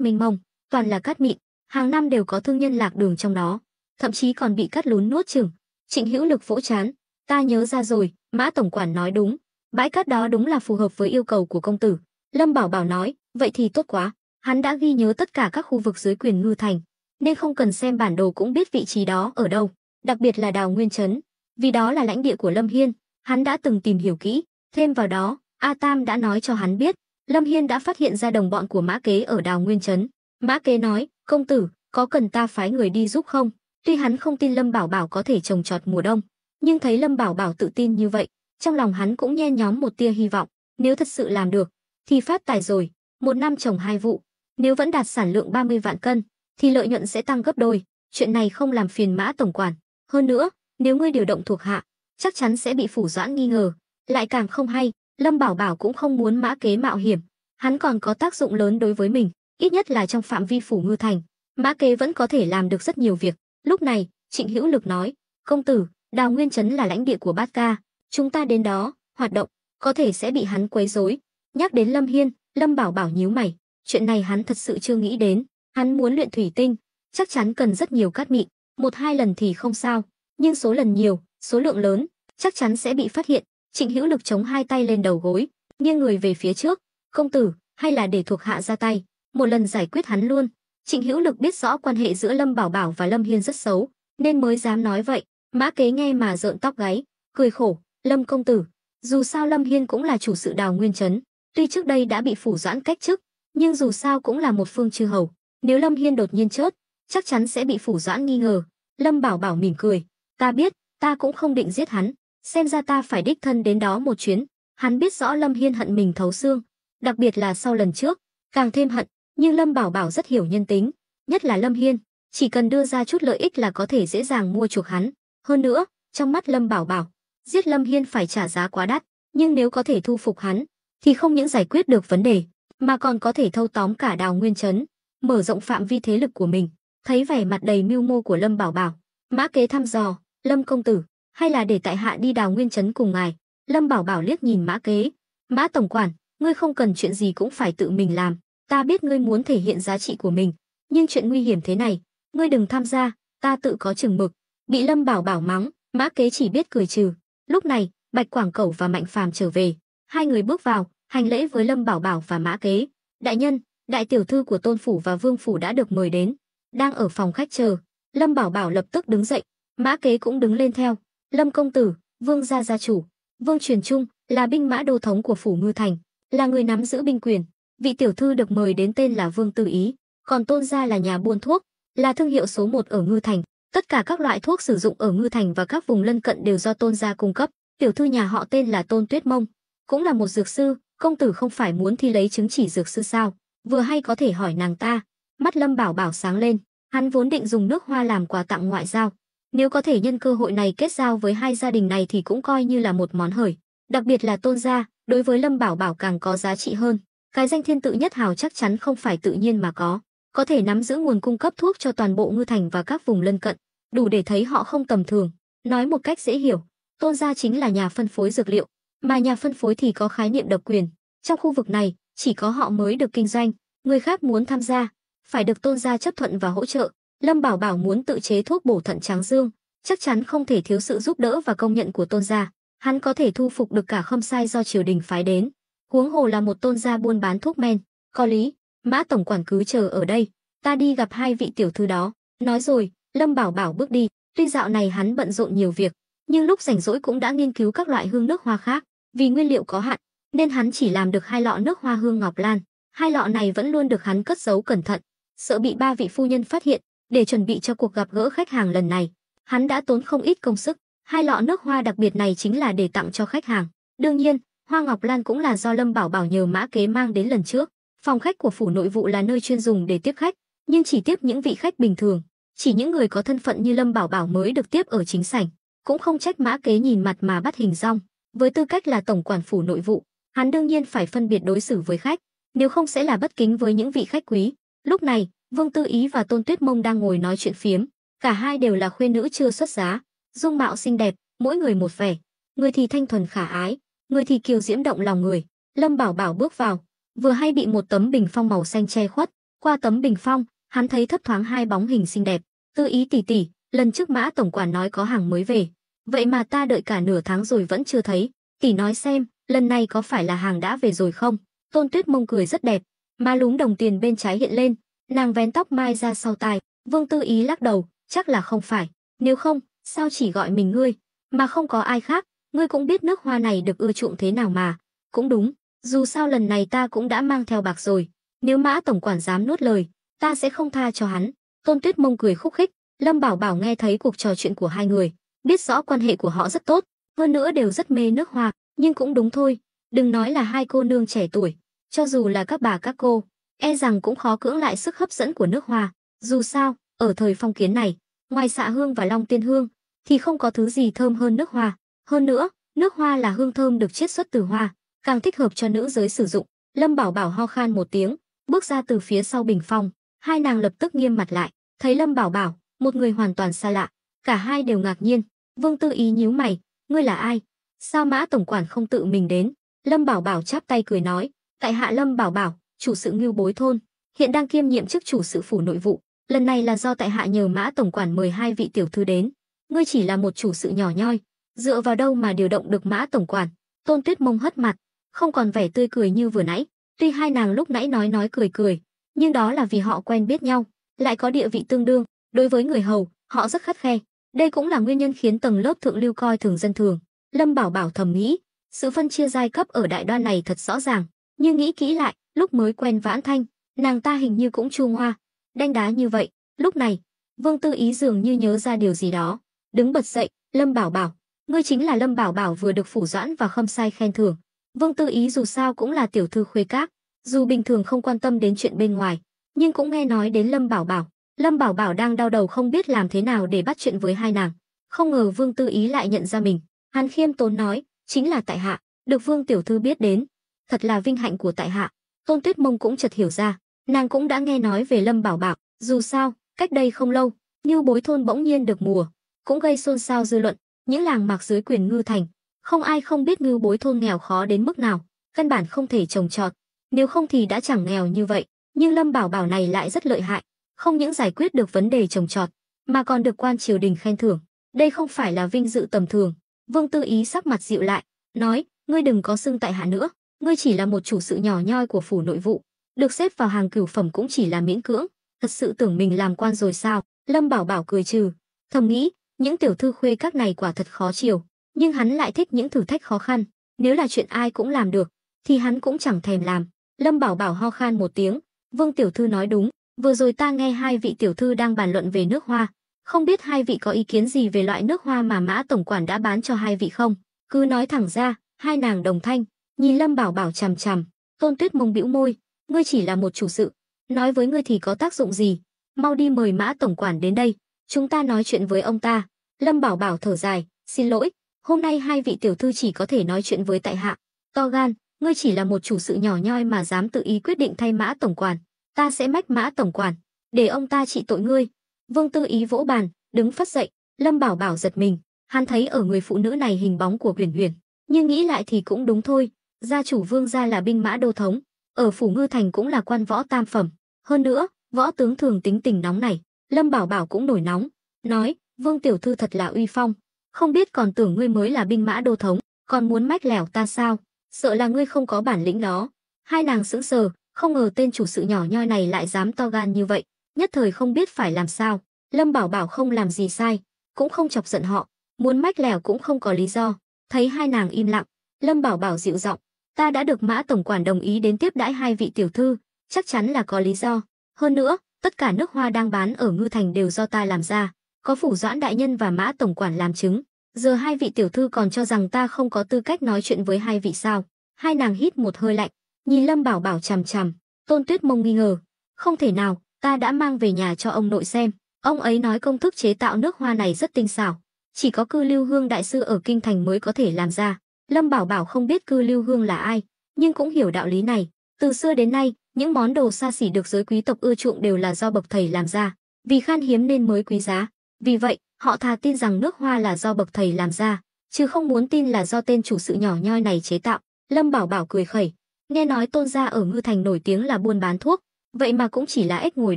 mênh mông, toàn là cát mịn, hàng năm đều có thương nhân lạc đường trong đó, thậm chí còn bị cát lún nuốt chửng. Trịnh Hữu Lực vỗ trán, ta nhớ ra rồi, Mã tổng quản nói đúng, bãi cát đó đúng là phù hợp với yêu cầu của công tử. Lâm Bảo Bảo nói, vậy thì tốt quá, hắn đã ghi nhớ tất cả các khu vực dưới quyền Ngư Thành, nên không cần xem bản đồ cũng biết vị trí đó ở đâu, đặc biệt là đảo Nguyên Trấn, vì đó là lãnh địa của Lâm Hiên, hắn đã từng tìm hiểu kỹ, thêm vào đó, A Tam đã nói cho hắn biết, Lâm Hiên đã phát hiện ra đồng bọn của Mã Kế ở đảo Nguyên Trấn. Mã Kế nói, công tử, có cần ta phái người đi giúp không? Tuy hắn không tin Lâm Bảo Bảo có thể trồng trọt mùa đông, nhưng thấy Lâm Bảo Bảo tự tin như vậy, trong lòng hắn cũng nhen nhóm một tia hy vọng, nếu thật sự làm được, thì phát tài rồi, một năm trồng 2 vụ, nếu vẫn đạt sản lượng 30 vạn cân, thì lợi nhuận sẽ tăng gấp đôi, chuyện này không làm phiền Mã tổng quản, hơn nữa, nếu ngươi điều động thuộc hạ, chắc chắn sẽ bị Phủ Doãn nghi ngờ, lại càng không hay. Lâm Bảo Bảo cũng không muốn Mã Kế mạo hiểm, hắn còn có tác dụng lớn đối với mình, ít nhất là trong phạm vi phủ Ngư Thành, Mã Kế vẫn có thể làm được rất nhiều việc. Lúc này, Trịnh Hữu Lực nói, công tử, đào Nguyên Trấn là lãnh địa của Bát Ca, chúng ta đến đó hoạt động, có thể sẽ bị hắn quấy rối. Nhắc đến Lâm Hiên, Lâm Bảo Bảo nhíu mày, chuyện này hắn thật sự chưa nghĩ đến, hắn muốn luyện thủy tinh, chắc chắn cần rất nhiều cát mịn, 1-2 lần thì không sao, nhưng số lần nhiều, số lượng lớn, chắc chắn sẽ bị phát hiện. Trịnh Hữu Lực chống hai tay lên đầu gối, nghiêng người về phía trước, công tử, hay là để thuộc hạ ra tay, một lần giải quyết hắn luôn. Trịnh Hữu Lực biết rõ quan hệ giữa Lâm Bảo Bảo và Lâm Hiên rất xấu, nên mới dám nói vậy. Mã Kế nghe mà rợn tóc gáy, cười khổ, Lâm công tử, dù sao Lâm Hiên cũng là chủ sự đào Nguyên Trấn, tuy trước đây đã bị Phủ Doãn cách chức, nhưng dù sao cũng là một phương chư hầu, nếu Lâm Hiên đột nhiên chớt, chắc chắn sẽ bị Phủ Doãn nghi ngờ. Lâm Bảo Bảo mỉm cười, ta biết, ta cũng không định giết hắn, xem ra ta phải đích thân đến đó một chuyến. Hắn biết rõ Lâm Hiên hận mình thấu xương, đặc biệt là sau lần trước, càng thêm hận, nhưng Lâm Bảo Bảo rất hiểu nhân tính, nhất là Lâm Hiên, chỉ cần đưa ra chút lợi ích là có thể dễ dàng mua chuộc hắn. Hơn nữa, trong mắt Lâm Bảo Bảo, giết Lâm Hiên phải trả giá quá đắt, nhưng nếu có thể thu phục hắn, thì không những giải quyết được vấn đề, mà còn có thể thâu tóm cả đào Nguyên Trấn, mở rộng phạm vi thế lực của mình. Thấy vẻ mặt đầy mưu mô của Lâm Bảo Bảo, Mã Kế thăm dò, Lâm công tử, hay là để tại hạ đi đào Nguyên Trấn cùng ngài? Lâm Bảo Bảo liếc nhìn Mã Kế, Mã tổng quản, ngươi không cần chuyện gì cũng phải tự mình làm, ta biết ngươi muốn thể hiện giá trị của mình, nhưng chuyện nguy hiểm thế này, ngươi đừng tham gia, ta tự có chừng mực. Bị Lâm Bảo Bảo mắng, Mã Kế chỉ biết cười trừ. Lúc này, Bạch Quảng Cẩu và Mạnh Phàm trở về, hai người bước vào, hành lễ với Lâm Bảo Bảo và Mã Kế. Đại nhân, đại tiểu thư của Tôn phủ và Vương phủ đã được mời đến, đang ở phòng khách chờ. Lâm Bảo Bảo lập tức đứng dậy, Mã Kế cũng đứng lên theo. Lâm công tử, Vương gia gia chủ, Vương Truyền Trung là binh mã đô thống của phủ Ngư Thành, là người nắm giữ binh quyền. Vị tiểu thư được mời đến tên là Vương Tư Ý, còn Tôn gia là nhà buôn thuốc, là thương hiệu số 1 ở Ngư Thành. Tất cả các loại thuốc sử dụng ở Ngư Thành và các vùng lân cận đều do Tôn gia cung cấp. Tiểu thư nhà họ tên là Tôn Tuyết Mông, cũng là một dược sư. Công tử không phải muốn thi lấy chứng chỉ dược sư sao? Vừa hay có thể hỏi nàng ta. Mắt Lâm Bảo Bảo sáng lên, Hắn vốn định dùng nước hoa làm quà tặng ngoại giao, nếu có thể nhân cơ hội này kết giao với hai gia đình này thì cũng coi như là một món hời. Đặc biệt là Tôn gia, đối với Lâm Bảo Bảo càng có giá trị hơn. Cái danh thiên tự nhất hào chắc chắn không phải tự nhiên mà có thể nắm giữ nguồn cung cấp thuốc cho toàn bộ Ngư Thành và các vùng lân cận, đủ để thấy họ không tầm thường. Nói một cách dễ hiểu, Tôn gia chính là nhà phân phối dược liệu, mà nhà phân phối thì có khái niệm độc quyền. Trong khu vực này, chỉ có họ mới được kinh doanh, người khác muốn tham gia, phải được Tôn gia chấp thuận và hỗ trợ. Lâm Bảo Bảo muốn tự chế thuốc bổ thận tráng dương, chắc chắn không thể thiếu sự giúp đỡ và công nhận của Tôn gia. Hắn có thể thu phục được cả Khâm Sai do triều đình phái đến, huống hồ là một Tôn gia buôn bán thuốc men. Có lý, Mã tổng quản cứ chờ ở đây, ta đi gặp hai vị tiểu thư đó. Nói rồi, Lâm Bảo Bảo bước đi. Tuy dạo này hắn bận rộn nhiều việc, nhưng lúc rảnh rỗi cũng đã nghiên cứu các loại hương nước hoa khác. Vì nguyên liệu có hạn, nên hắn chỉ làm được 2 lọ nước hoa hương ngọc lan. 2 lọ này vẫn luôn được hắn cất giấu cẩn thận, sợ bị 3 vị phu nhân phát hiện. Để chuẩn bị cho cuộc gặp gỡ khách hàng lần này, hắn đã tốn không ít công sức. 2 lọ nước hoa đặc biệt này chính là để tặng cho khách hàng. Đương nhiên, hoa ngọc lan cũng là do Lâm Bảo Bảo nhờ Mã Kế mang đến lần trước. Phòng khách của phủ nội vụ là nơi chuyên dùng để tiếp khách, nhưng chỉ tiếp những vị khách bình thường. Chỉ những người có thân phận như Lâm Bảo Bảo mới được tiếp ở chính sảnh. Cũng không trách Mã Kế nhìn mặt mà bắt hình dong. Với tư cách là tổng quản phủ nội vụ, hắn đương nhiên phải phân biệt đối xử với khách, nếu không sẽ là bất kính với những vị khách quý. Lúc này, Vương Tư Ý và Tôn Tuyết Mông đang ngồi nói chuyện phiếm. Cả hai đều là khuê nữ chưa xuất giá, dung mạo xinh đẹp, mỗi người một vẻ. Người thì thanh thuần khả ái, người thì kiều diễm động lòng người. Lâm Bảo Bảo bước vào, vừa hay bị một tấm bình phong màu xanh che khuất. Qua tấm bình phong, hắn thấy thấp thoáng 2 bóng hình xinh đẹp. Tư Ý tỷ tỷ, lần trước Mã tổng quản nói có hàng mới về, vậy mà ta đợi cả nửa tháng rồi vẫn chưa thấy. Tỷ nói xem, lần này có phải là hàng đã về rồi không? Tôn Tuyết Mông cười rất đẹp, má lúm đồng tiền bên trái hiện lên, nàng vén tóc mai ra sau tai. Vương Tư Ý lắc đầu, chắc là không phải. Nếu không, sao chỉ gọi mình ngươi, mà không có ai khác? Ngươi cũng biết nước hoa này được ưa chuộng thế nào mà. Cũng đúng, dù sao lần này ta cũng đã mang theo bạc rồi. Nếu Mã tổng quản dám nuốt lời, ta sẽ không tha cho hắn. Tôn Tuyết Mông cười khúc khích. Lâm Bảo Bảo nghe thấy cuộc trò chuyện của hai người, biết rõ quan hệ của họ rất tốt, hơn nữa đều rất mê nước hoa. Nhưng cũng đúng thôi, đừng nói là hai cô nương trẻ tuổi, cho dù là các bà các cô, e rằng cũng khó cưỡng lại sức hấp dẫn của nước hoa. Dù sao, ở thời phong kiến này, ngoài xạ hương và long tiên hương, thì không có thứ gì thơm hơn nước hoa. Hơn nữa, nước hoa là hương thơm được chiết xuất từ hoa, càng thích hợp cho nữ giới sử dụng. Lâm Bảo Bảo ho khan một tiếng, bước ra từ phía sau bình phong. Hai nàng lập tức nghiêm mặt lại, thấy Lâm Bảo Bảo, một người hoàn toàn xa lạ, cả hai đều ngạc nhiên. Vương Tư Ý nhíu mày, ngươi là ai? Sao Mã tổng quản không tự mình đến? Lâm Bảo Bảo chắp tay cười nói, tại hạ Lâm Bảo Bảo, chủ sự Ngưu Bối thôn, hiện đang kiêm nhiệm chức chủ sự phủ nội vụ. Lần này là do tại hạ nhờ Mã tổng quản mời hai vị tiểu thư đến. Ngươi chỉ là một chủ sự nhỏ nhoi, dựa vào đâu mà điều động được Mã tổng quản? Tôn Tuyết Mông hất mặt, không còn vẻ tươi cười như vừa nãy. Tuy hai nàng lúc nãy nói cười cười, nhưng đó là vì họ quen biết nhau, lại có địa vị tương đương. Đối với người hầu, họ rất khắt khe. Đây cũng là nguyên nhân khiến tầng lớp thượng lưu coi thường dân thường. Lâm Bảo Bảo thầm nghĩ, sự phân chia giai cấp ở Đại Đoan này thật rõ ràng, nhưng nghĩ kỹ lại, lúc mới quen Vãn Thanh, nàng ta hình như cũng chu ngoa, đanh đá như vậy. Lúc này, Vương Tư Ý dường như nhớ ra điều gì đó, đứng bật dậy, Lâm Bảo Bảo, ngươi chính là Lâm Bảo Bảo vừa được phủ doãn và Khâm Sai khen thưởng. Vương Tư Ý dù sao cũng là tiểu thư khuê các, dù bình thường không quan tâm đến chuyện bên ngoài, nhưng cũng nghe nói đến Lâm Bảo Bảo. Lâm Bảo Bảo đang đau đầu không biết làm thế nào để bắt chuyện với hai nàng. Không ngờ Vương Tư Ý lại nhận ra mình. Hắn khiêm tốn nói, chính là tại hạ, được Vương tiểu thư biết đến, thật là vinh hạnh của tại hạ. Tôn Tuyết Mông cũng chợt hiểu ra, nàng cũng đã nghe nói về Lâm Bảo Bảo. Dù sao, cách đây không lâu, Ngưu Bối thôn bỗng nhiên được mùa, cũng gây xôn xao dư luận. Những làng mạc dưới quyền Ngư Thành, không ai không biết Ngưu Bối thôn nghèo khó đến mức nào, căn bản không thể trồng trọt, nếu không thì đã chẳng nghèo như vậy. Nhưng Lâm Bảo Bảo này lại rất lợi hại, không những giải quyết được vấn đề trồng trọt, mà còn được quan triều đình khen thưởng. Đây không phải là vinh dự tầm thường. Vương Tư Ý sắc mặt dịu lại, nói, ngươi đừng có xưng tại hạ nữa, ngươi chỉ là một chủ sự nhỏ nhoi của phủ nội vụ, được xếp vào hàng cửu phẩm cũng chỉ là miễn cưỡng, thật sự tưởng mình làm quan rồi sao? Lâm Bảo Bảo cười trừ, thầm nghĩ, những tiểu thư khuê các này quả thật khó chiều, nhưng hắn lại thích những thử thách khó khăn, nếu là chuyện ai cũng làm được, thì hắn cũng chẳng thèm làm. Lâm Bảo Bảo ho khan một tiếng, Vương tiểu thư nói đúng, vừa rồi ta nghe hai vị tiểu thư đang bàn luận về nước hoa, không biết hai vị có ý kiến gì về loại nước hoa mà Mã tổng quản đã bán cho hai vị không? Cứ nói thẳng ra. Hai nàng đồng thanh nhìn Lâm Bảo Bảo chằm chằm. Tôn Tuyết Mông bĩu môi, ngươi chỉ là một chủ sự, nói với ngươi thì có tác dụng gì? mau đi mời Mã tổng quản đến đây, chúng ta nói chuyện với ông ta. Lâm Bảo Bảo thở dài, xin lỗi, hôm nay hai vị tiểu thư chỉ có thể nói chuyện với tại hạ. To gan, ngươi chỉ là một chủ sự nhỏ nhoi mà dám tự ý quyết định thay Mã tổng quản. Ta sẽ mách Mã tổng quản, để ông ta trị tội ngươi. Vương Tư Ý vỗ bàn, đứng phất dậy. Lâm Bảo Bảo giật mình, hắn thấy ở người phụ nữ này hình bóng của Huyền Huyền, nhưng nghĩ lại thì cũng đúng thôi. Gia chủ Vương gia là binh mã đô thống, ở phủ Ngư Thành cũng là quan võ tam phẩm. Hơn nữa, võ tướng thường tính tình nóng này. Lâm Bảo Bảo cũng nổi nóng, nói: Vương tiểu thư thật là uy phong, không biết còn tưởng ngươi mới là binh mã đô thống, còn muốn mách lẻo ta sao? Sợ là ngươi không có bản lĩnh đó. Hai nàng sững sờ, không ngờ tên chủ sự nhỏ nhoi này lại dám to gan như vậy, nhất thời không biết phải làm sao. Lâm Bảo Bảo không làm gì sai, cũng không chọc giận họ, muốn mách lẻo cũng không có lý do. Thấy hai nàng im lặng, Lâm Bảo Bảo dịu giọng: ta đã được Mã tổng quản đồng ý đến tiếp đãi hai vị tiểu thư, chắc chắn là có lý do. Hơn nữa, tất cả nước hoa đang bán ở Ngư Thành đều do ta làm ra, có phủ Doãn đại nhân và Mã tổng quản làm chứng. Giờ hai vị tiểu thư còn cho rằng ta không có tư cách nói chuyện với hai vị sao? Hai nàng hít một hơi lạnh, nhìn Lâm Bảo Bảo chằm chằm. Tôn Tuyết Mông nghi ngờ, không thể nào, ta đã mang về nhà cho ông nội xem. Ông ấy nói công thức chế tạo nước hoa này rất tinh xảo, chỉ có Cư Lưu Hương đại sư ở kinh thành mới có thể làm ra. Lâm Bảo Bảo không biết Cư Lưu Hương là ai, nhưng cũng hiểu đạo lý này. Từ xưa đến nay, những món đồ xa xỉ được giới quý tộc ưa chuộng đều là do bậc thầy làm ra, vì khan hiếm nên mới quý giá. Vì vậy, họ thà tin rằng nước hoa là do bậc thầy làm ra, chứ không muốn tin là do tên chủ sự nhỏ nhoi này chế tạo. Lâm Bảo Bảo cười khẩy, nghe nói Tôn gia ở Ngư Thành nổi tiếng là buôn bán thuốc, vậy mà cũng chỉ là ếch ngồi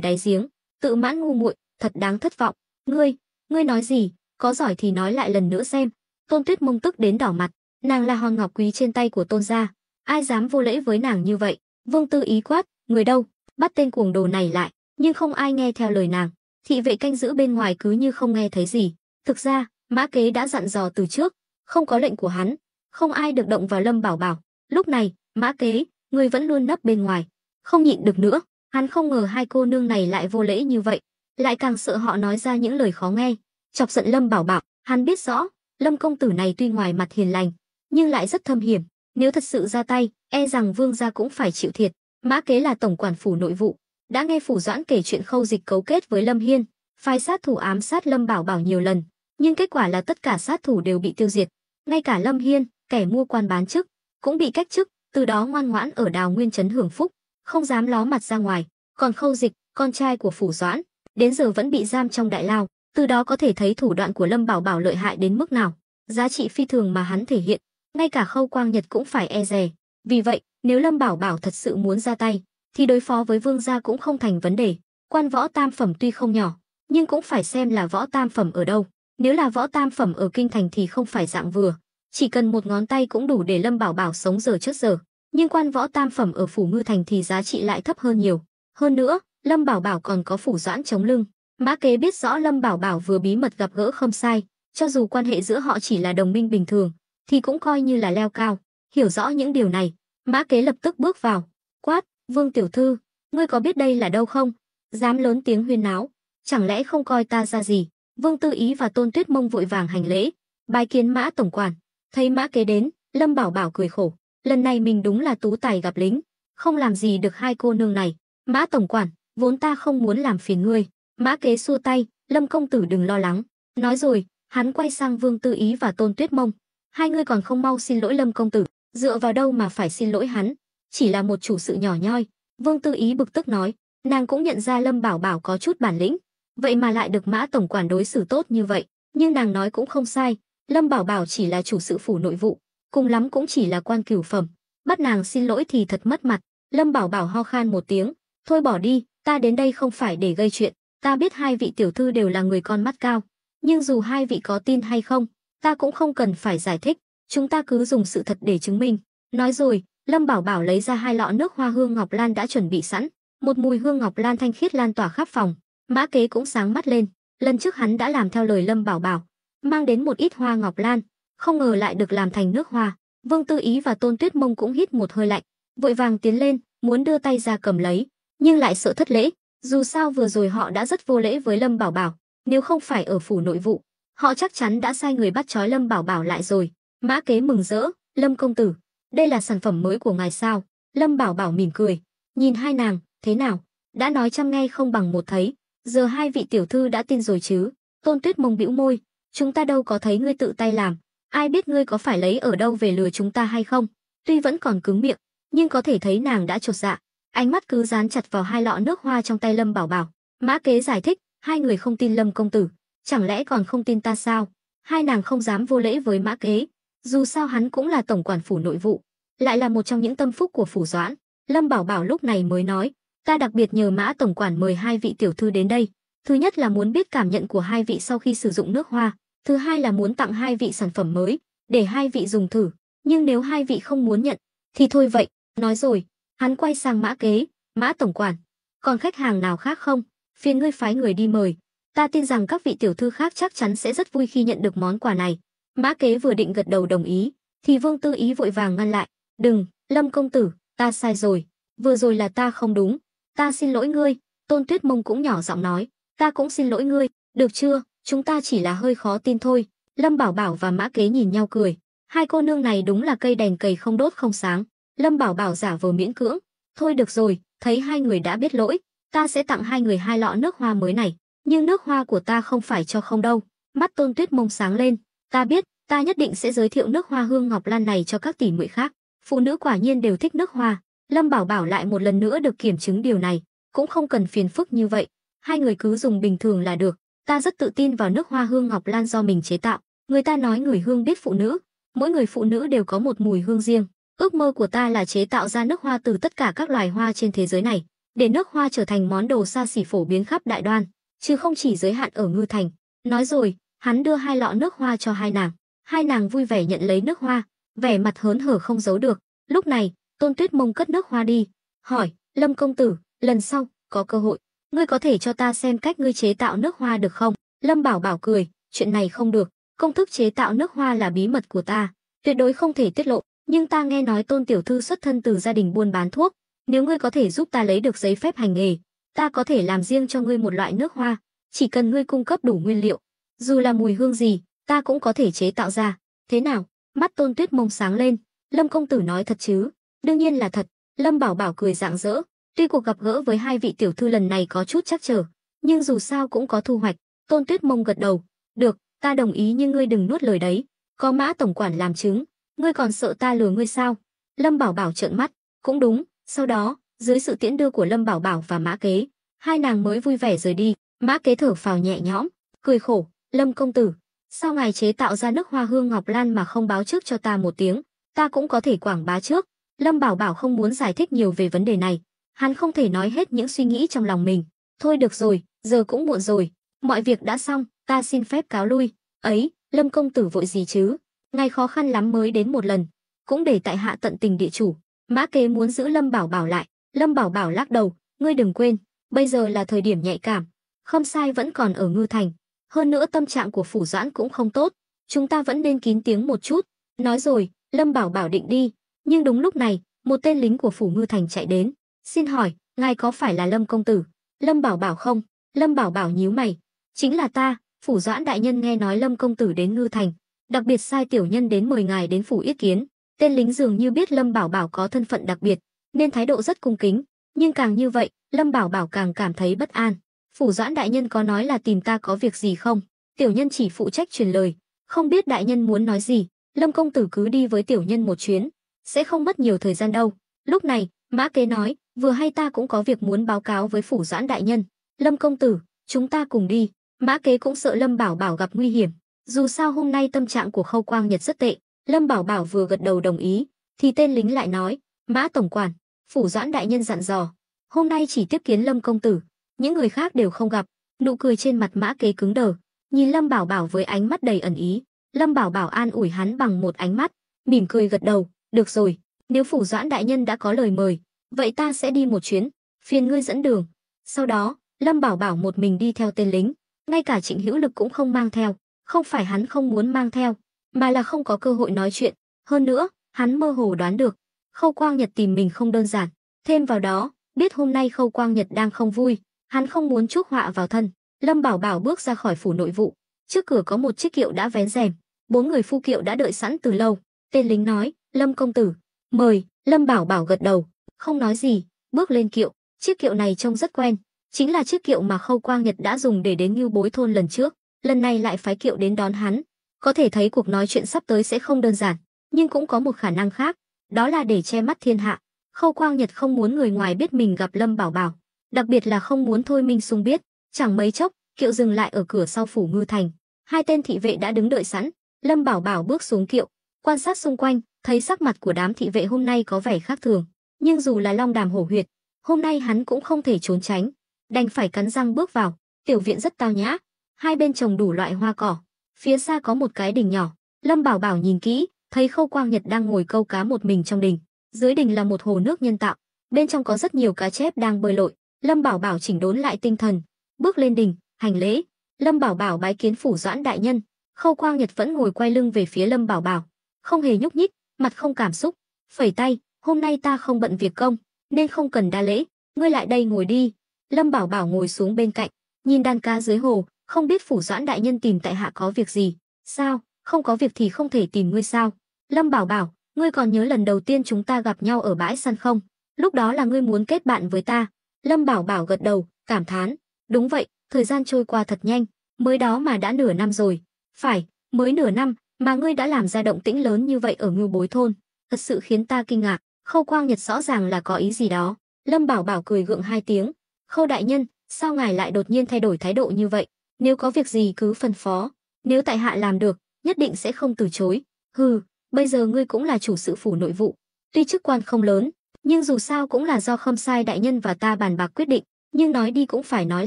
đáy giếng, tự mãn ngu muội, thật đáng thất vọng. Ngươi nói gì? Có giỏi thì nói lại lần nữa xem. Tôn Tuyết Mông tức đến đỏ mặt, nàng là hòn ngọc quý trên tay của Tôn gia, ai dám vô lễ với nàng như vậy? Vương Tư Ý quát, người đâu? Bắt tên cuồng đồ này lại. Nhưng không ai nghe theo lời nàng. Thị vệ canh giữ bên ngoài cứ như không nghe thấy gì. Thực ra, Mã Kế đã dặn dò từ trước, không có lệnh của hắn, không ai được động vào Lâm Bảo Bảo. Lúc này, Mã Kế, người vẫn luôn nấp bên ngoài, không nhịn được nữa. Hắn không ngờ hai cô nương này lại vô lễ như vậy, lại càng sợ họ nói ra những lời khó nghe, chọc giận Lâm Bảo Bảo. Hắn biết rõ, Lâm công tử này tuy ngoài mặt hiền lành, nhưng lại rất thâm hiểm. Nếu thật sự ra tay, e rằng Vương gia cũng phải chịu thiệt. Mã Kế là tổng quản phủ nội vụ, đã nghe phủ Doãn kể chuyện Khâu Dịch cấu kết với Lâm Hiên, phái sát thủ ám sát Lâm Bảo Bảo nhiều lần, nhưng kết quả là tất cả sát thủ đều bị tiêu diệt. Ngay cả Lâm Hiên, kẻ mua quan bán chức, cũng bị cách chức, từ đó ngoan ngoãn ở Đào Nguyên trấn hưởng phúc, không dám ló mặt ra ngoài. Còn Khâu Dịch, con trai của phủ Doãn, đến giờ vẫn bị giam trong đại lao, từ đó có thể thấy thủ đoạn của Lâm Bảo Bảo lợi hại đến mức nào, giá trị phi thường mà hắn thể hiện, ngay cả Khâu Quang Nhật cũng phải e dè. Vì vậy, nếu Lâm Bảo Bảo thật sự muốn ra tay, thì đối phó với Vương gia cũng không thành vấn đề. Quan võ tam phẩm tuy không nhỏ, nhưng cũng phải xem là võ tam phẩm ở đâu. Nếu là võ tam phẩm ở kinh thành thì không phải dạng vừa, chỉ cần một ngón tay cũng đủ để Lâm Bảo Bảo sống giờ chết giờ. Nhưng quan võ tam phẩm ở phủ Ngư Thành thì giá trị lại thấp hơn nhiều. Hơn nữa, Lâm Bảo Bảo còn có phủ Doãn chống lưng. Mã Kế biết rõ Lâm Bảo Bảo vừa bí mật gặp gỡ Khâm Sai, cho dù quan hệ giữa họ chỉ là đồng minh bình thường, thì cũng coi như là leo cao. Hiểu rõ những điều này, Mã Kế lập tức bước vào, quát: Vương tiểu thư, ngươi có biết đây là đâu không? Dám lớn tiếng huyên náo, chẳng lẽ không coi ta ra gì? Vương Tư Ý và Tôn Tuyết Mông vội vàng hành lễ, bái kiến Mã tổng quản. Thấy Mã Kế đến, Lâm Bảo Bảo cười khổ, lần này mình đúng là tú tài gặp lính, không làm gì được hai cô nương này. Mã tổng quản, vốn ta không muốn làm phiền ngươi. Mã Kế xua tay, Lâm công tử đừng lo lắng. Nói rồi, hắn quay sang Vương Tư Ý và Tôn Tuyết Mông, hai ngươi còn không mau xin lỗi Lâm công tử? Dựa vào đâu mà phải xin lỗi hắn? Chỉ là một chủ sự nhỏ nhoi. Vương Tư Ý bực tức nói, nàng cũng nhận ra Lâm Bảo Bảo có chút bản lĩnh, vậy mà lại được Mã tổng quản đối xử tốt như vậy. Nhưng nàng nói cũng không sai, Lâm Bảo Bảo chỉ là chủ sự phủ nội vụ, cùng lắm cũng chỉ là quan cửu phẩm, bắt nàng xin lỗi thì thật mất mặt. Lâm Bảo Bảo ho khan một tiếng, thôi bỏ đi, ta đến đây không phải để gây chuyện. Ta biết hai vị tiểu thư đều là người con mắt cao, nhưng dù hai vị có tin hay không, ta cũng không cần phải giải thích, chúng ta cứ dùng sự thật để chứng minh. Nói rồi, Lâm Bảo Bảo lấy ra hai lọ nước hoa hương ngọc lan đã chuẩn bị sẵn, một mùi hương ngọc lan thanh khiết lan tỏa khắp phòng. Mã Kế cũng sáng mắt lên, lần trước hắn đã làm theo lời Lâm Bảo Bảo, mang đến một ít hoa ngọc lan, không ngờ lại được làm thành nước hoa. Vương Tư Ý và Tôn Tuyết Mông cũng hít một hơi lạnh, vội vàng tiến lên, muốn đưa tay ra cầm lấy, nhưng lại sợ thất lễ. Dù sao vừa rồi họ đã rất vô lễ với Lâm Bảo Bảo, nếu không phải ở phủ nội vụ, họ chắc chắn đã sai người bắt trói Lâm Bảo Bảo lại rồi. Mã Kế mừng rỡ, Lâm công tử, đây là sản phẩm mới của ngài sao? Lâm Bảo Bảo mỉm cười, nhìn hai nàng, thế nào? Đã nói trăm nghe không bằng một thấy, Giờ hai vị tiểu thư đã tin rồi chứ? Tôn Tuyết Mông bĩu môi, chúng ta đâu có thấy ngươi tự tay làm, ai biết ngươi có phải lấy ở đâu về lừa chúng ta hay không? Tuy vẫn còn cứng miệng, nhưng có thể thấy nàng đã chột dạ, ánh mắt cứ dán chặt vào hai lọ nước hoa trong tay Lâm Bảo Bảo. Mã Kế giải thích, hai người không tin Lâm công tử, chẳng lẽ còn không tin ta sao? Hai nàng không dám vô lễ với Mã Kế, dù sao hắn cũng là tổng quản phủ nội vụ, lại là một trong những tâm phúc của phủ Doãn. Lâm Bảo Bảo lúc này mới nói, ta đặc biệt nhờ Mã tổng quản mời hai vị tiểu thư đến đây. Thứ nhất là muốn biết cảm nhận của hai vị sau khi sử dụng nước hoa, thứ hai là muốn tặng hai vị sản phẩm mới, để hai vị dùng thử. Nhưng nếu hai vị không muốn nhận, thì thôi vậy. Nói rồi, hắn quay sang Mã Kế, Mã tổng quản, còn khách hàng nào khác không? Phiền ngươi phái người đi mời. Ta tin rằng các vị tiểu thư khác chắc chắn sẽ rất vui khi nhận được món quà này. Mã Kế vừa định gật đầu đồng ý, thì Vương Tư Ý vội vàng ngăn lại. Đừng, Lâm công tử, ta sai rồi. Vừa rồi là ta không đúng. Ta xin lỗi ngươi. Tôn Tuyết Mông cũng nhỏ giọng nói. Ta cũng xin lỗi ngươi. Được chưa, chúng ta chỉ là hơi khó tin thôi. Lâm Bảo Bảo và Mã Kế nhìn nhau cười. Hai cô nương này đúng là cây đèn cầy không đốt không sáng. Lâm Bảo Bảo giả vờ miễn cưỡng. Thôi được rồi, thấy hai người đã biết lỗi, ta sẽ tặng hai người hai lọ nước hoa mới này. Nhưng nước hoa của ta không phải cho không đâu. Mắt Tôn Tuyết Mông sáng lên. Ta biết, ta nhất định sẽ giới thiệu nước hoa hương ngọc lan này cho các tỷ muội khác. Phụ nữ quả nhiên đều thích nước hoa. Lâm Bảo Bảo lại một lần nữa được kiểm chứng điều này, cũng không cần phiền phức như vậy. Hai người cứ dùng bình thường là được. Ta rất tự tin vào nước hoa hương ngọc lan do mình chế tạo. Người ta nói người hương biết phụ nữ, mỗi người phụ nữ đều có một mùi hương riêng. Ước mơ của ta là chế tạo ra nước hoa từ tất cả các loài hoa trên thế giới này, để nước hoa trở thành món đồ xa xỉ phổ biến khắp Đại Đoan, chứ không chỉ giới hạn ở Ngư Thành. Nói rồi, hắn đưa hai lọ nước hoa cho hai nàng. Hai nàng vui vẻ nhận lấy nước hoa, vẻ mặt hớn hở không giấu được. Lúc này, Tôn Tuyết Mông cất nước hoa đi, hỏi, Lâm công tử, lần sau, có cơ hội, ngươi có thể cho ta xem cách ngươi chế tạo nước hoa được không? Lâm Bảo Bảo cười, chuyện này không được, công thức chế tạo nước hoa là bí mật của ta, tuyệt đối không thể tiết lộ. Nhưng ta nghe nói Tôn tiểu thư xuất thân từ gia đình buôn bán thuốc, nếu ngươi có thể giúp ta lấy được giấy phép hành nghề, ta có thể làm riêng cho ngươi một loại nước hoa, chỉ cần ngươi cung cấp đủ nguyên liệu, dù là mùi hương gì, ta cũng có thể chế tạo ra. Thế nào? Mắt Tôn Tuyết Mông sáng lên. Lâm công tử nói thật chứ? Đương nhiên là thật. Lâm Bảo Bảo cười rạng rỡ. Tuy cuộc gặp gỡ với hai vị tiểu thư lần này có chút trắc trở, nhưng dù sao cũng có thu hoạch. Tôn Tuyết Mông gật đầu. Được, ta đồng ý, nhưng ngươi đừng nuốt lời đấy. Có Mã tổng quản làm chứng, ngươi còn sợ ta lừa ngươi sao? Lâm Bảo Bảo trợn mắt. Cũng đúng. Sau đó, dưới sự tiễn đưa của Lâm Bảo Bảo và Mã Kế, hai nàng mới vui vẻ rời đi. Mã Kế thở phào nhẹ nhõm, cười khổ. Lâm công tử, sao ngài chế tạo ra nước hoa hương ngọc lan mà không báo trước cho ta một tiếng? Ta cũng có thể quảng bá trước. Lâm Bảo Bảo không muốn giải thích nhiều về vấn đề này, hắn không thể nói hết những suy nghĩ trong lòng mình. Thôi được rồi, giờ cũng muộn rồi, mọi việc đã xong, ta xin phép cáo lui. Ấy, Lâm công tử vội gì chứ? Ngài khó khăn lắm mới đến một lần, cũng để tại hạ tận tình địa chủ. Mã Kế muốn giữ Lâm Bảo Bảo lại. Lâm Bảo Bảo lắc đầu, ngươi đừng quên, bây giờ là thời điểm nhạy cảm. Khâm Sai vẫn còn ở Ngư Thành, hơn nữa tâm trạng của phủ Doãn cũng không tốt, chúng ta vẫn nên kín tiếng một chút. Nói rồi, Lâm Bảo Bảo định đi, nhưng đúng lúc này, một tên lính của phủ Ngư Thành chạy đến. Xin hỏi, ngài có phải là Lâm công tử? Lâm Bảo Bảo không. Lâm Bảo Bảo nhíu mày. Chính là ta, phủ Doãn đại nhân nghe nói Lâm công tử đến Ngư Thành, đặc biệt sai tiểu nhân đến mời ngài đến phủ yết kiến. Tên lính dường như biết Lâm Bảo Bảo có thân phận đặc biệt, nên thái độ rất cung kính, nhưng càng như vậy, Lâm Bảo Bảo càng cảm thấy bất an. Phủ Doãn đại nhân có nói là tìm ta có việc gì không? Tiểu nhân chỉ phụ trách truyền lời, không biết đại nhân muốn nói gì. Lâm công tử cứ đi với tiểu nhân một chuyến, sẽ không mất nhiều thời gian đâu. Lúc này, Mã Kế nói, vừa hay ta cũng có việc muốn báo cáo với phủ Doãn đại nhân. Lâm công tử, chúng ta cùng đi. Mã Kế cũng sợ Lâm Bảo Bảo gặp nguy hiểm, dù sao hôm nay tâm trạng của Khâu Quang Nhật rất tệ. Lâm Bảo Bảo vừa gật đầu đồng ý, thì tên lính lại nói, Mã tổng quản, phủ Doãn đại nhân dặn dò, hôm nay chỉ tiếp kiến Lâm công tử, những người khác đều không gặp. Nụ cười trên mặt Mã Kế cứng đờ, nhìn Lâm Bảo Bảo với ánh mắt đầy ẩn ý. Lâm Bảo Bảo an ủi hắn bằng một ánh mắt, mỉm cười gật đầu, được rồi, nếu phủ Doãn đại nhân đã có lời mời, vậy ta sẽ đi một chuyến, phiền ngươi dẫn đường. Sau đó, Lâm Bảo Bảo một mình đi theo tên lính, ngay cả Trịnh Hữu Lực cũng không mang theo, không phải hắn không muốn mang theo, mà là không có cơ hội nói chuyện. Hơn nữa, hắn mơ hồ đoán được, Khâu Quang Nhật tìm mình không đơn giản. Thêm vào đó, biết hôm nay Khâu Quang Nhật đang không vui, hắn không muốn chuốc họa vào thân. Lâm Bảo Bảo bước ra khỏi phủ nội vụ, trước cửa có một chiếc kiệu đã vén rèm, 4 người phu kiệu đã đợi sẵn từ lâu. Tên lính nói, Lâm công tử, mời. Lâm Bảo Bảo gật đầu, không nói gì, bước lên kiệu. Chiếc kiệu này trông rất quen, chính là chiếc kiệu mà Khâu Quang Nhật đã dùng để đến Ngưu Bối thôn lần trước, lần này lại phái kiệu đến đón hắn. Có thể thấy cuộc nói chuyện sắp tới sẽ không đơn giản, nhưng cũng có một khả năng khác, đó là để che mắt thiên hạ. Khâu Quang Nhật không muốn người ngoài biết mình gặp Lâm Bảo Bảo, đặc biệt là không muốn Thôi Minh Sung biết. Chẳng mấy chốc, kiệu dừng lại ở cửa sau phủ Ngư Thành. Hai tên thị vệ đã đứng đợi sẵn. Lâm Bảo Bảo bước xuống kiệu, quan sát xung quanh, thấy sắc mặt của đám thị vệ hôm nay có vẻ khác thường, nhưng dù là long đàm hổ huyệt, hôm nay hắn cũng không thể trốn tránh, đành phải cắn răng bước vào. Tiểu viện rất tao nhã, hai bên trồng đủ loại hoa cỏ, phía xa có một cái đình nhỏ. Lâm Bảo Bảo nhìn kỹ, thấy Khâu Quang Nhật đang ngồi câu cá một mình trong đình. Dưới đình là một hồ nước nhân tạo, bên trong có rất nhiều cá chép đang bơi lội. Lâm Bảo Bảo chỉnh đốn lại tinh thần, bước lên đình, hành lễ. Lâm Bảo Bảo bái kiến phủ Doãn đại nhân. Khâu Quang Nhật vẫn ngồi quay lưng về phía Lâm Bảo Bảo, không hề nhúc nhích, mặt không cảm xúc, phẩy tay, hôm nay ta không bận việc công, nên không cần đa lễ, ngươi lại đây ngồi đi. Lâm Bảo Bảo ngồi xuống bên cạnh, nhìn đàn cá dưới hồ, không biết phủ Doãn đại nhân tìm tại hạ có việc gì? Sao, không có việc thì không thể tìm ngươi sao? Lâm Bảo Bảo, ngươi còn nhớ lần đầu tiên chúng ta gặp nhau ở bãi săn không? Lúc đó là ngươi muốn kết bạn với ta. Lâm Bảo Bảo gật đầu, cảm thán, đúng vậy, thời gian trôi qua thật nhanh, mới đó mà đã nửa năm rồi. Phải, mới nửa năm mà ngươi đã làm ra động tĩnh lớn như vậy ở Ngưu Bối thôn, thật sự khiến ta kinh ngạc. Khâu Quang Nhật rõ ràng là có ý gì đó. Lâm Bảo Bảo cười gượng hai tiếng, Khâu đại nhân, sao ngài lại đột nhiên thay đổi thái độ như vậy? Nếu có việc gì cứ phân phó, nếu tại hạ làm được, nhất định sẽ không từ chối. Hừ, bây giờ ngươi cũng là chủ sự phủ nội vụ, tuy chức quan không lớn, nhưng dù sao cũng là do Khâm Sai đại nhân và ta bàn bạc quyết định, nhưng nói đi cũng phải nói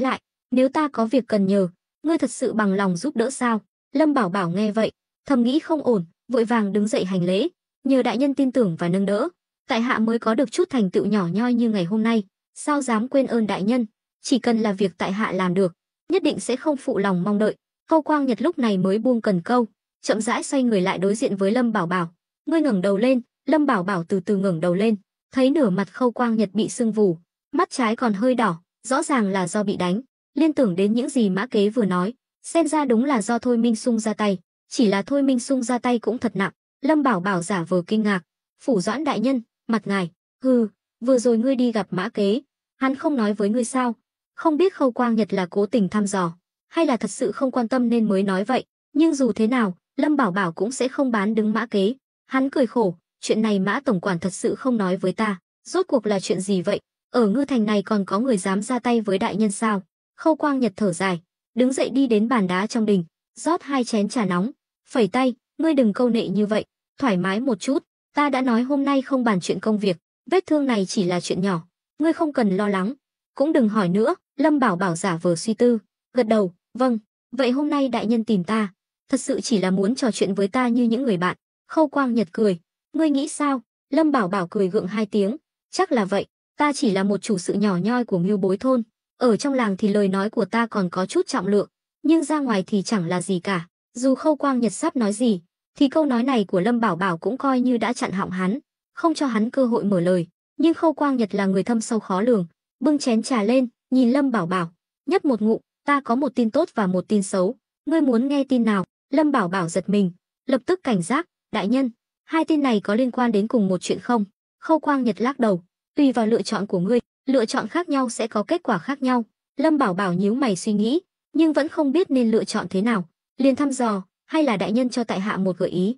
lại, nếu ta có việc cần nhờ, ngươi thật sự bằng lòng giúp đỡ sao? Lâm Bảo Bảo nghe vậy, thầm nghĩ không ổn, vội vàng đứng dậy hành lễ, nhờ đại nhân tin tưởng và nâng đỡ, tại hạ mới có được chút thành tựu nhỏ nhoi như ngày hôm nay, sao dám quên ơn đại nhân, chỉ cần là việc tại hạ làm được, nhất định sẽ không phụ lòng mong đợi. Khâu Quang Nhật lúc này mới buông cần câu, chậm rãi xoay người lại đối diện với Lâm Bảo Bảo. Ngươi ngẩng đầu lên. Lâm Bảo Bảo từ từ ngẩng đầu lên, thấy nửa mặt Khâu Quang Nhật bị sưng vù, mắt trái còn hơi đỏ, rõ ràng là do bị đánh. Liên tưởng đến những gì Mã Kế vừa nói, xem ra đúng là do Thôi Minh Sung ra tay, chỉ là Thôi Minh Sung ra tay cũng thật nặng. Lâm Bảo Bảo giả vờ kinh ngạc, phủ Doãn đại nhân, mặt ngài. Hừ, vừa rồi ngươi đi gặp Mã Kế, hắn không nói với ngươi sao? Không biết Khâu Quang Nhật là cố tình thăm dò, hay là thật sự không quan tâm nên mới nói vậy, nhưng dù thế nào, Lâm Bảo Bảo cũng sẽ không bán đứng Mã Kế. Hắn cười khổ, chuyện này Mã tổng quản thật sự không nói với ta, rốt cuộc là chuyện gì vậy? Ở Ngư Thành này còn có người dám ra tay với đại nhân sao? Khâu Quang Nhật thở dài, đứng dậy đi đến bàn đá trong đình, rót 2 chén trà nóng, phẩy tay, ngươi đừng câu nệ như vậy, thoải mái một chút, ta đã nói hôm nay không bàn chuyện công việc, vết thương này chỉ là chuyện nhỏ, ngươi không cần lo lắng, cũng đừng hỏi nữa. Lâm Bảo Bảo giả vờ suy tư, gật đầu, vâng, vậy hôm nay đại nhân tìm ta, thật sự chỉ là muốn trò chuyện với ta như những người bạn. Khâu Quang Nhật cười, ngươi nghĩ sao? Lâm Bảo Bảo cười gượng 2 tiếng, chắc là vậy, ta chỉ là một chủ sự nhỏ nhoi của Ngưu Bối thôn, ở trong làng thì lời nói của ta còn có chút trọng lượng, nhưng ra ngoài thì chẳng là gì cả. Dù Khâu Quang Nhật sắp nói gì, thì câu nói này của Lâm Bảo Bảo cũng coi như đã chặn họng hắn, không cho hắn cơ hội mở lời. Nhưng Khâu Quang Nhật là người thâm sâu khó lường, bưng chén trà lên, nhìn Lâm Bảo Bảo, nhấp một ngụm, ta có một tin tốt và một tin xấu, ngươi muốn nghe tin nào? Lâm Bảo Bảo giật mình, lập tức cảnh giác, đại nhân, 2 tin này có liên quan đến cùng một chuyện không? Khâu Quang Nhật lắc đầu, tùy vào lựa chọn của ngươi, lựa chọn khác nhau sẽ có kết quả khác nhau. Lâm Bảo Bảo nhíu mày suy nghĩ, nhưng vẫn không biết nên lựa chọn thế nào, liền thăm dò, hay là đại nhân cho tại hạ một gợi ý?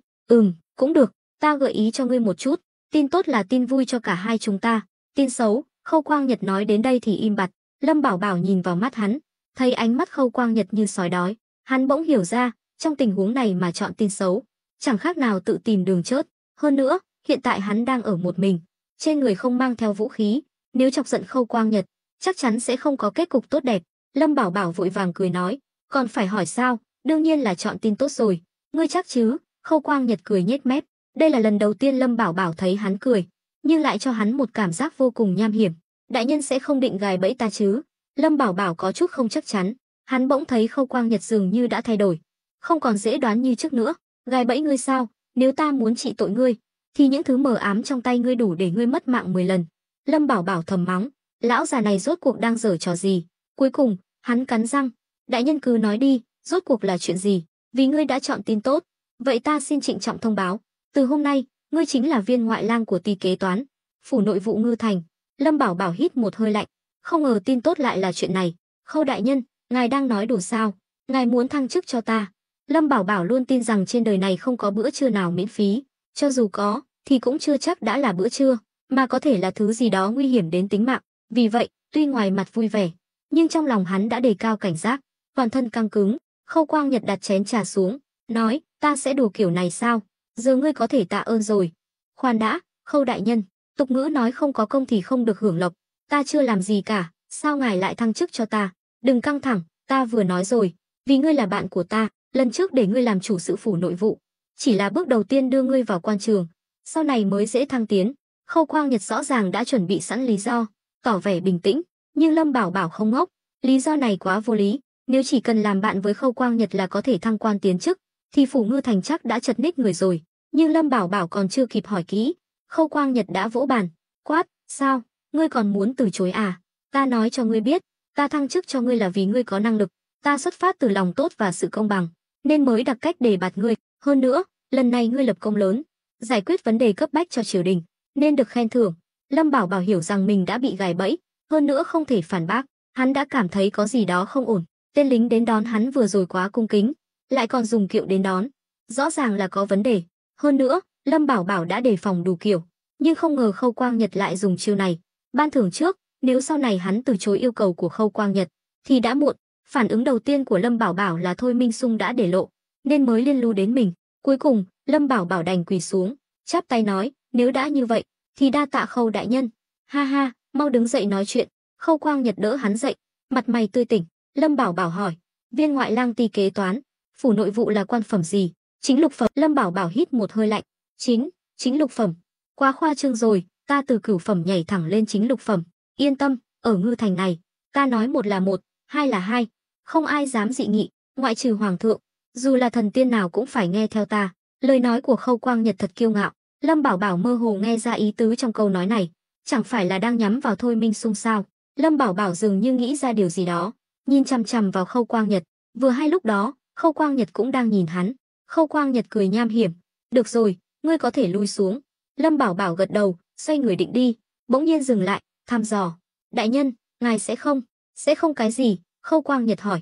Cũng được, ta gợi ý cho ngươi một chút, tin tốt là tin vui cho cả hai chúng ta, tin xấu. Khâu Quang Nhật nói đến đây thì im bặt. Lâm Bảo Bảo nhìn vào mắt hắn, thấy ánh mắt Khâu Quang Nhật như sói đói, hắn bỗng hiểu ra, trong tình huống này mà chọn tin xấu, chẳng khác nào tự tìm đường chết. Hơn nữa, hiện tại hắn đang ở một mình, trên người không mang theo vũ khí, nếu chọc giận Khâu Quang Nhật, chắc chắn sẽ không có kết cục tốt đẹp. Lâm Bảo Bảo vội vàng cười nói, còn phải hỏi sao, đương nhiên là chọn tin tốt rồi, ngươi chắc chứ? Khâu Quang Nhật cười nhếch mép, đây là lần đầu tiên Lâm Bảo Bảo thấy hắn cười, nhưng lại cho hắn một cảm giác vô cùng nham hiểm. Đại nhân sẽ không định gài bẫy ta chứ? Lâm Bảo Bảo có chút không chắc chắn, hắn bỗng thấy Khâu Quang Nhật dường như đã thay đổi, không còn dễ đoán như trước nữa. Gài bẫy ngươi sao? Nếu ta muốn trị tội ngươi, thì những thứ mờ ám trong tay ngươi đủ để ngươi mất mạng 10 lần. Lâm Bảo Bảo thầm mắng, lão già này rốt cuộc đang giở trò gì? Cuối cùng, hắn cắn răng, đại nhân cứ nói đi, rốt cuộc là chuyện gì? Vì ngươi đã chọn tin tốt, vậy ta xin trịnh trọng thông báo, từ hôm nay, ngươi chính là viên ngoại lang của ty kế toán, phủ nội vụ Ngư Thành. Lâm Bảo Bảo hít một hơi lạnh, Không ngờ tin tốt lại là chuyện này. Khâu đại nhân, ngài đang nói đùa sao? Ngài muốn thăng chức cho ta? Lâm Bảo Bảo luôn tin rằng trên đời này không có bữa trưa nào miễn phí, cho dù có, thì cũng chưa chắc đã là bữa trưa, mà có thể là thứ gì đó nguy hiểm đến tính mạng. Vì vậy, tuy ngoài mặt vui vẻ, nhưng trong lòng hắn đã đề cao cảnh giác, toàn thân căng cứng. Khâu Quang Nhật đặt chén trà xuống, nói, ta sẽ đùa kiểu này sao? Giờ ngươi có thể tạ ơn rồi. Khoan đã, Khâu đại nhân, tục ngữ nói không có công thì không được hưởng lộc, ta chưa làm gì cả, sao ngài lại thăng chức cho ta? Đừng căng thẳng, ta vừa nói rồi, vì ngươi là bạn của ta, lần trước để ngươi làm chủ sự phủ nội vụ, chỉ là bước đầu tiên đưa ngươi vào quan trường, sau này mới dễ thăng tiến. Khâu Quang Nhật rõ ràng đã chuẩn bị sẵn lý do, tỏ vẻ bình tĩnh, nhưng Lâm Bảo Bảo không ngốc, lý do này quá vô lý, nếu chỉ cần làm bạn với Khâu Quang Nhật là có thể thăng quan tiến chức, thì phủ Ngư Thành chắc đã chật ních người rồi. Nhưng Lâm Bảo Bảo còn chưa kịp hỏi kỹ, Khâu Quang Nhật đã vỗ bàn, quát, sao, ngươi còn muốn từ chối à? Ta nói cho ngươi biết, ta thăng chức cho ngươi là vì ngươi có năng lực, ta xuất phát từ lòng tốt và sự công bằng, nên mới đặt cách đề bạt ngươi. Hơn nữa, lần này ngươi lập công lớn, giải quyết vấn đề cấp bách cho triều đình, nên được khen thưởng. Lâm Bảo Bảo hiểu rằng mình đã bị gài bẫy, hơn nữa không thể phản bác, hắn đã cảm thấy có gì đó không ổn. Tên lính đến đón hắn vừa rồi quá cung kính, lại còn dùng kiệu đến đón, rõ ràng là có vấn đề. Hơn nữa, Lâm Bảo Bảo đã đề phòng đủ kiểu, nhưng không ngờ Khâu Quang Nhật lại dùng chiêu này. Ban thưởng trước, nếu sau này hắn từ chối yêu cầu của Khâu Quang Nhật, thì đã muộn. Phản ứng đầu tiên của Lâm Bảo Bảo là Thôi Minh Sung đã để lộ, nên mới liên lưu đến mình. Cuối cùng, Lâm Bảo Bảo đành quỳ xuống, chắp tay nói, nếu đã như vậy, thì đa tạ Khâu đại nhân. Ha ha, mau đứng dậy nói chuyện. Khâu Quang Nhật đỡ hắn dậy, mặt mày tươi tỉnh. Lâm Bảo Bảo hỏi, viên ngoại lang ty kế toán, phủ nội vụ là quan phẩm gì? Chính lục phẩm. Lâm Bảo Bảo hít một hơi lạnh, chính lục phẩm. Quá khoa trương rồi, ta từ cửu phẩm nhảy thẳng lên chính lục phẩm. Yên tâm, ở Ngư Thành này, ta nói một là một, hai là hai, không ai dám dị nghị, ngoại trừ hoàng thượng, dù là thần tiên nào cũng phải nghe theo ta. Lời nói của Khâu Quang Nhật thật kiêu ngạo. Lâm Bảo Bảo mơ hồ nghe ra ý tứ trong câu nói này, chẳng phải là đang nhắm vào Thôi Minh Sung sao? Lâm Bảo Bảo dường như nghĩ ra điều gì đó, nhìn chằm chằm vào Khâu Quang Nhật. Vừa hay lúc đó, Khâu Quang Nhật cũng đang nhìn hắn. Khâu Quang Nhật cười nham hiểm, được rồi, ngươi có thể lui xuống. Lâm Bảo Bảo gật đầu, xoay người định đi, bỗng nhiên dừng lại, thăm dò, đại nhân, ngài sẽ không cái gì? Khâu Quang Nhật hỏi.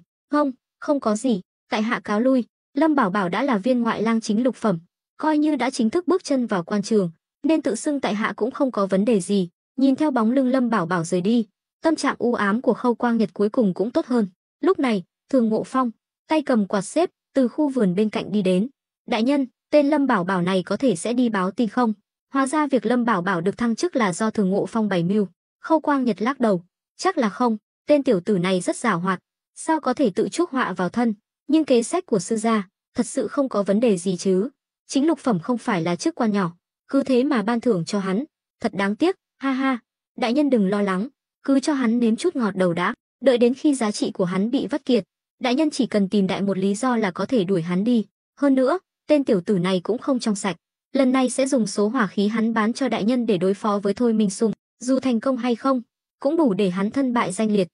Không có gì, tại hạ cáo lui. Lâm Bảo Bảo đã là viên ngoại lang chính lục phẩm, coi như đã chính thức bước chân vào quan trường, nên tự xưng tại hạ cũng không có vấn đề gì. Nhìn theo bóng lưng Lâm Bảo Bảo rời đi, tâm trạng u ám của Khâu Quang Nhật cuối cùng cũng tốt hơn. Lúc này, Thường Ngộ Phong, tay cầm quạt xếp, từ khu vườn bên cạnh đi đến. Đại nhân, tên Lâm Bảo Bảo này có thể sẽ đi báo tin không? Hóa ra việc Lâm Bảo Bảo được thăng chức là do Thường Ngộ Phong bày mưu. Khâu Quang Nhật lắc đầu, chắc là không, tên tiểu tử này rất giàu hoạt, sao có thể tự chuốc họa vào thân, nhưng kế sách của sư gia thật sự không có vấn đề gì chứ? Chính lục phẩm không phải là chức quan nhỏ, cứ thế mà ban thưởng cho hắn, thật đáng tiếc. Ha ha, đại nhân đừng lo lắng, cứ cho hắn nếm chút ngọt đầu đã, đợi đến khi giá trị của hắn bị vắt kiệt, đại nhân chỉ cần tìm đại một lý do là có thể đuổi hắn đi. Hơn nữa, tên tiểu tử này cũng không trong sạch, lần này sẽ dùng số hỏa khí hắn bán cho đại nhân để đối phó với Thôi Minh Sung, dù thành công hay không, cũng đủ để hắn thân bại danh liệt.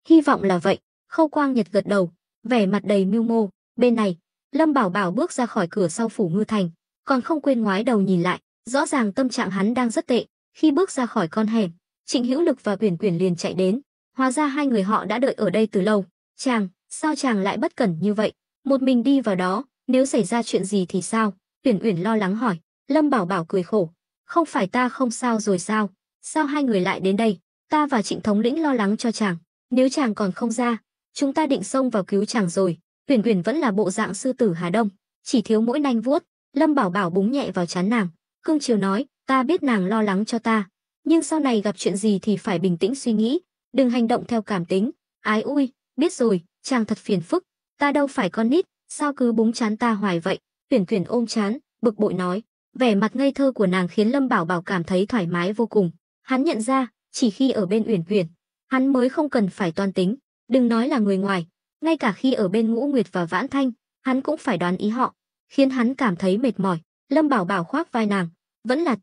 Hy vọng là vậy. Khâu Quang Nhật gật đầu, vẻ mặt đầy mưu mô. Bên này, Lâm Bảo Bảo bước ra khỏi cửa sau phủ Ngư Thành, còn không quên ngoái đầu nhìn lại, rõ ràng tâm trạng hắn đang rất tệ. Khi bước ra khỏi con hẻm, Trịnh Hữu Lực và Uyển Uyển liền chạy đến, hóa ra hai người họ đã đợi ở đây từ lâu. Sao chàng lại bất cẩn như vậy, một mình đi vào đó, nếu xảy ra chuyện gì thì sao? Uyển Uyển lo lắng hỏi. Lâm Bảo Bảo cười khổ, không phải ta không sao rồi sao? Sao hai người lại đến đây? Ta và Trịnh thống lĩnh lo lắng cho chàng, nếu chàng còn không ra, chúng ta định xông vào cứu chàng rồi. Uyển Uyển vẫn là bộ dạng sư tử Hà Đông, chỉ thiếu mỗi nanh vuốt. Lâm Bảo Bảo búng nhẹ vào trán nàng, cương chiều nói, ta biết nàng lo lắng cho ta, nhưng sau này gặp chuyện gì thì phải bình tĩnh suy nghĩ, đừng hành động theo cảm tính. Ái ui, biết rồi, chàng thật phiền phức, ta đâu phải con nít, sao cứ búng trán ta hoài vậy? Uyển Uyển ôm trán, bực bội nói. Vẻ mặt ngây thơ của nàng khiến Lâm Bảo Bảo cảm thấy thoải mái vô cùng. Hắn nhận ra, chỉ khi ở bên Uyển Uyển, hắn mới không cần phải toan tính, đừng nói là người ngoài, ngay cả khi ở bên Ngũ Nguyệt và Vãn Thanh, hắn cũng phải đoán ý họ, khiến hắn cảm thấy mệt mỏi. Lâm Bảo Bảo khoác vai nàng, vẫn là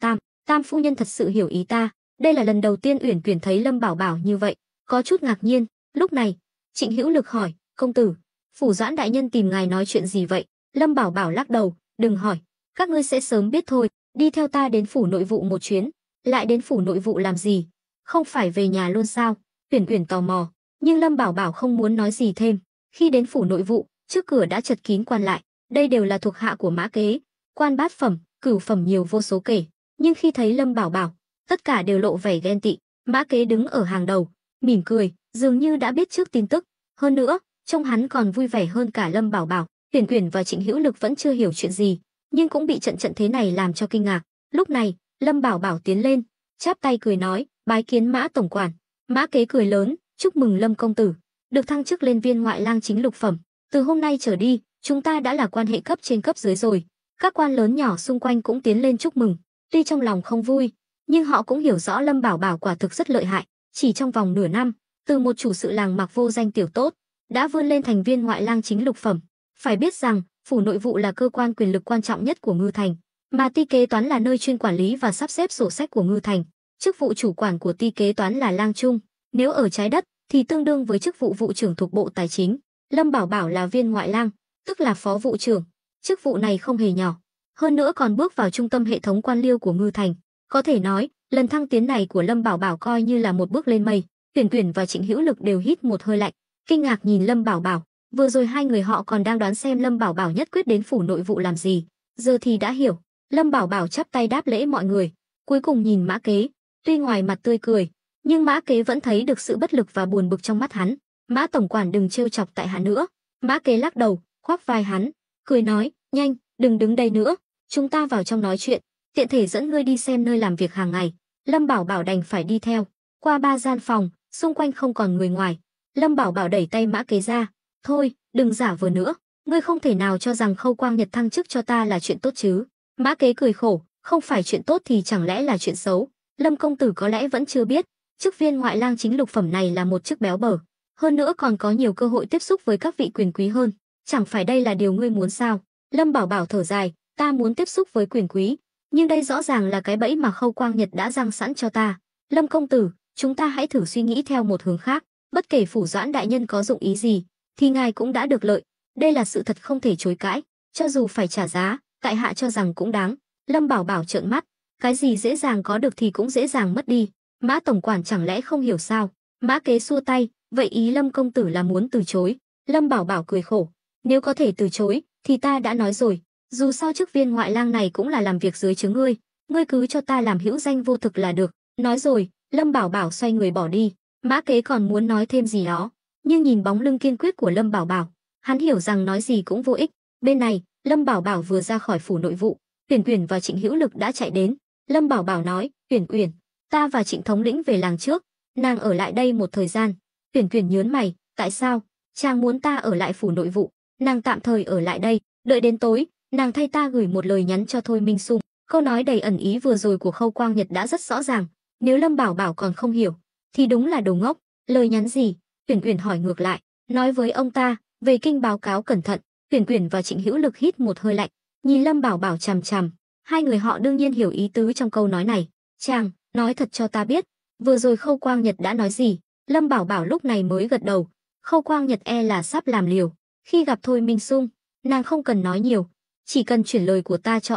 Tam phu nhân thật sự hiểu ý ta. Đây là lần đầu tiên Uyển Uyển thấy Lâm Bảo Bảo như vậy, có chút ngạc nhiên. Lúc này, Trịnh Hữu Lực hỏi, công tử, phủ Doãn đại nhân tìm ngài nói chuyện gì vậy? Lâm Bảo Bảo lắc đầu, đừng hỏi, các ngươi sẽ sớm biết thôi. Đi theo ta đến phủ nội vụ một chuyến. Lại đến phủ nội vụ làm gì? Không phải về nhà luôn sao? Uyển Uyển tò mò, nhưng Lâm Bảo Bảo không muốn nói gì thêm. Khi đến phủ nội vụ, trước cửa đã chật kín quan lại, đây đều là thuộc hạ của Mã Kế, quan bát phẩm, cửu phẩm nhiều vô số kể, nhưng khi thấy Lâm Bảo Bảo, tất cả đều lộ vẻ ghen tị. Mã Kế đứng ở hàng đầu, mỉm cười, dường như đã biết trước tin tức, hơn nữa, trông hắn còn vui vẻ hơn cả Lâm Bảo Bảo. Uyển Uyển và Trịnh Hữu Lực vẫn chưa hiểu chuyện gì, nhưng cũng bị trận thế này làm cho kinh ngạc. Lúc này, Lâm Bảo Bảo tiến lên, chắp tay cười nói, bái kiến Mã tổng quản. Mã Kế cười lớn, chúc mừng Lâm công tử, được thăng chức lên viên ngoại lang chính lục phẩm. Từ hôm nay trở đi, chúng ta đã là quan hệ cấp trên cấp dưới rồi. Các quan lớn nhỏ xung quanh cũng tiến lên chúc mừng. Tuy trong lòng không vui, nhưng họ cũng hiểu rõ Lâm Bảo Bảo quả thực rất lợi hại. Chỉ trong vòng nửa năm, từ một chủ sự làng mạc vô danh tiểu tốt, đã vươn lên thành viên ngoại lang chính lục phẩm. Phải biết rằng, phủ nội vụ là cơ quan quyền lực quan trọng nhất của Ngư Thành, mà ty kế toán là nơi chuyên quản lý và sắp xếp sổ sách của Ngư Thành. Chức vụ chủ quản của ty kế toán là lang trung, nếu ở trái đất thì tương đương với chức vụ vụ trưởng thuộc Bộ Tài chính. Lâm Bảo Bảo là viên ngoại lang, tức là phó vụ trưởng. Chức vụ này không hề nhỏ, hơn nữa còn bước vào trung tâm hệ thống quan liêu của Ngư Thành. Có thể nói, lần thăng tiến này của Lâm Bảo Bảo coi như là một bước lên mây. Uyển Uyển và Trịnh Hữu Lực đều hít một hơi lạnh, kinh ngạc nhìn Lâm Bảo Bảo. Vừa rồi hai người họ còn đang đoán xem Lâm Bảo Bảo nhất quyết đến phủ nội vụ làm gì, giờ thì đã hiểu. Lâm Bảo Bảo chắp tay đáp lễ mọi người, cuối cùng nhìn Mã Kế, tuy ngoài mặt tươi cười, nhưng Mã Kế vẫn thấy được sự bất lực và buồn bực trong mắt hắn. Mã tổng quản đừng trêu chọc tại hạ nữa. Mã Kế lắc đầu, khoác vai hắn, cười nói, nhanh, đừng đứng đây nữa, chúng ta vào trong nói chuyện, tiện thể dẫn ngươi đi xem nơi làm việc hàng ngày. Lâm Bảo Bảo đành phải đi theo. Qua 3 gian phòng, xung quanh không còn người ngoài. Lâm Bảo Bảo đẩy tay Mã Kế ra, thôi, đừng giả vờ nữa, ngươi không thể nào cho rằng Khâu Quang Nhật thăng chức cho ta là chuyện tốt chứ. Mã Kế cười khổ, không phải chuyện tốt thì chẳng lẽ là chuyện xấu. Lâm công tử có lẽ vẫn chưa biết, chức viên ngoại lang chính lục phẩm này là một chức béo bở, hơn nữa còn có nhiều cơ hội tiếp xúc với các vị quyền quý hơn. Chẳng phải đây là điều ngươi muốn sao? Lâm Bảo Bảo thở dài, ta muốn tiếp xúc với quyền quý, nhưng đây rõ ràng là cái bẫy mà Khâu Quang Nhật đã giăng sẵn cho ta. Lâm công tử, chúng ta hãy thử suy nghĩ theo một hướng khác. Bất kể phủ Doãn đại nhân có dụng ý gì, thì ngài cũng đã được lợi. Đây là sự thật không thể chối cãi. Cho dù phải trả giá, tại hạ cho rằng cũng đáng. Lâm Bảo Bảo trợn mắt, cái gì dễ dàng có được thì cũng dễ dàng mất đi. Mã tổng quản chẳng lẽ không hiểu sao? Mã Kế xua tay, vậy ý Lâm công tử là muốn từ chối. Lâm Bảo Bảo cười khổ, nếu có thể từ chối, thì ta đã nói rồi. Dù sao chức viên ngoại lang này cũng là làm việc dưới trướng ngươi cứ cho ta làm hữu danh vô thực là được. Nói rồi, Lâm Bảo Bảo xoay người bỏ đi. Mã Kế còn muốn nói thêm gì đó, nhưng nhìn bóng lưng kiên quyết của Lâm Bảo Bảo, hắn hiểu rằng nói gì cũng vô ích. Bên này, Lâm Bảo Bảo vừa ra khỏi phủ nội vụ, Uyển Uyển và Trịnh Hữu Lực đã chạy đến. Lâm Bảo Bảo nói, Uyển Uyển, ta và Trịnh thống lĩnh về làng trước, nàng ở lại đây một thời gian. Uyển Uyển nhớn mày, tại sao? Chàng muốn ta ở lại phủ nội vụ? Nàng tạm thời ở lại đây, đợi đến tối, nàng thay ta gửi một lời nhắn cho Thôi Minh Sung. Câu nói đầy ẩn ý vừa rồi của Khâu Quang Nhật đã rất rõ ràng, nếu Lâm Bảo Bảo còn không hiểu, thì đúng là đồ ngốc. Lời nhắn gì? Uyển Uyển hỏi ngược lại, nói với ông ta, về kinh báo cáo cẩn thận. Uyển Uyển và Trịnh Hữu Lực hít một hơi lạnh, nhìn Lâm Bảo Bảo chằm chằm. Hai người họ đương nhiên hiểu ý tứ trong câu nói này. Chàng, nói thật cho ta biết, vừa rồi Khâu Quang Nhật đã nói gì? Lâm Bảo Bảo lúc này mới gật đầu. Khâu Quang Nhật e là sắp làm liều. Khi gặp Thôi Minh Sung, nàng không cần nói nhiều, chỉ cần chuyển lời của ta cho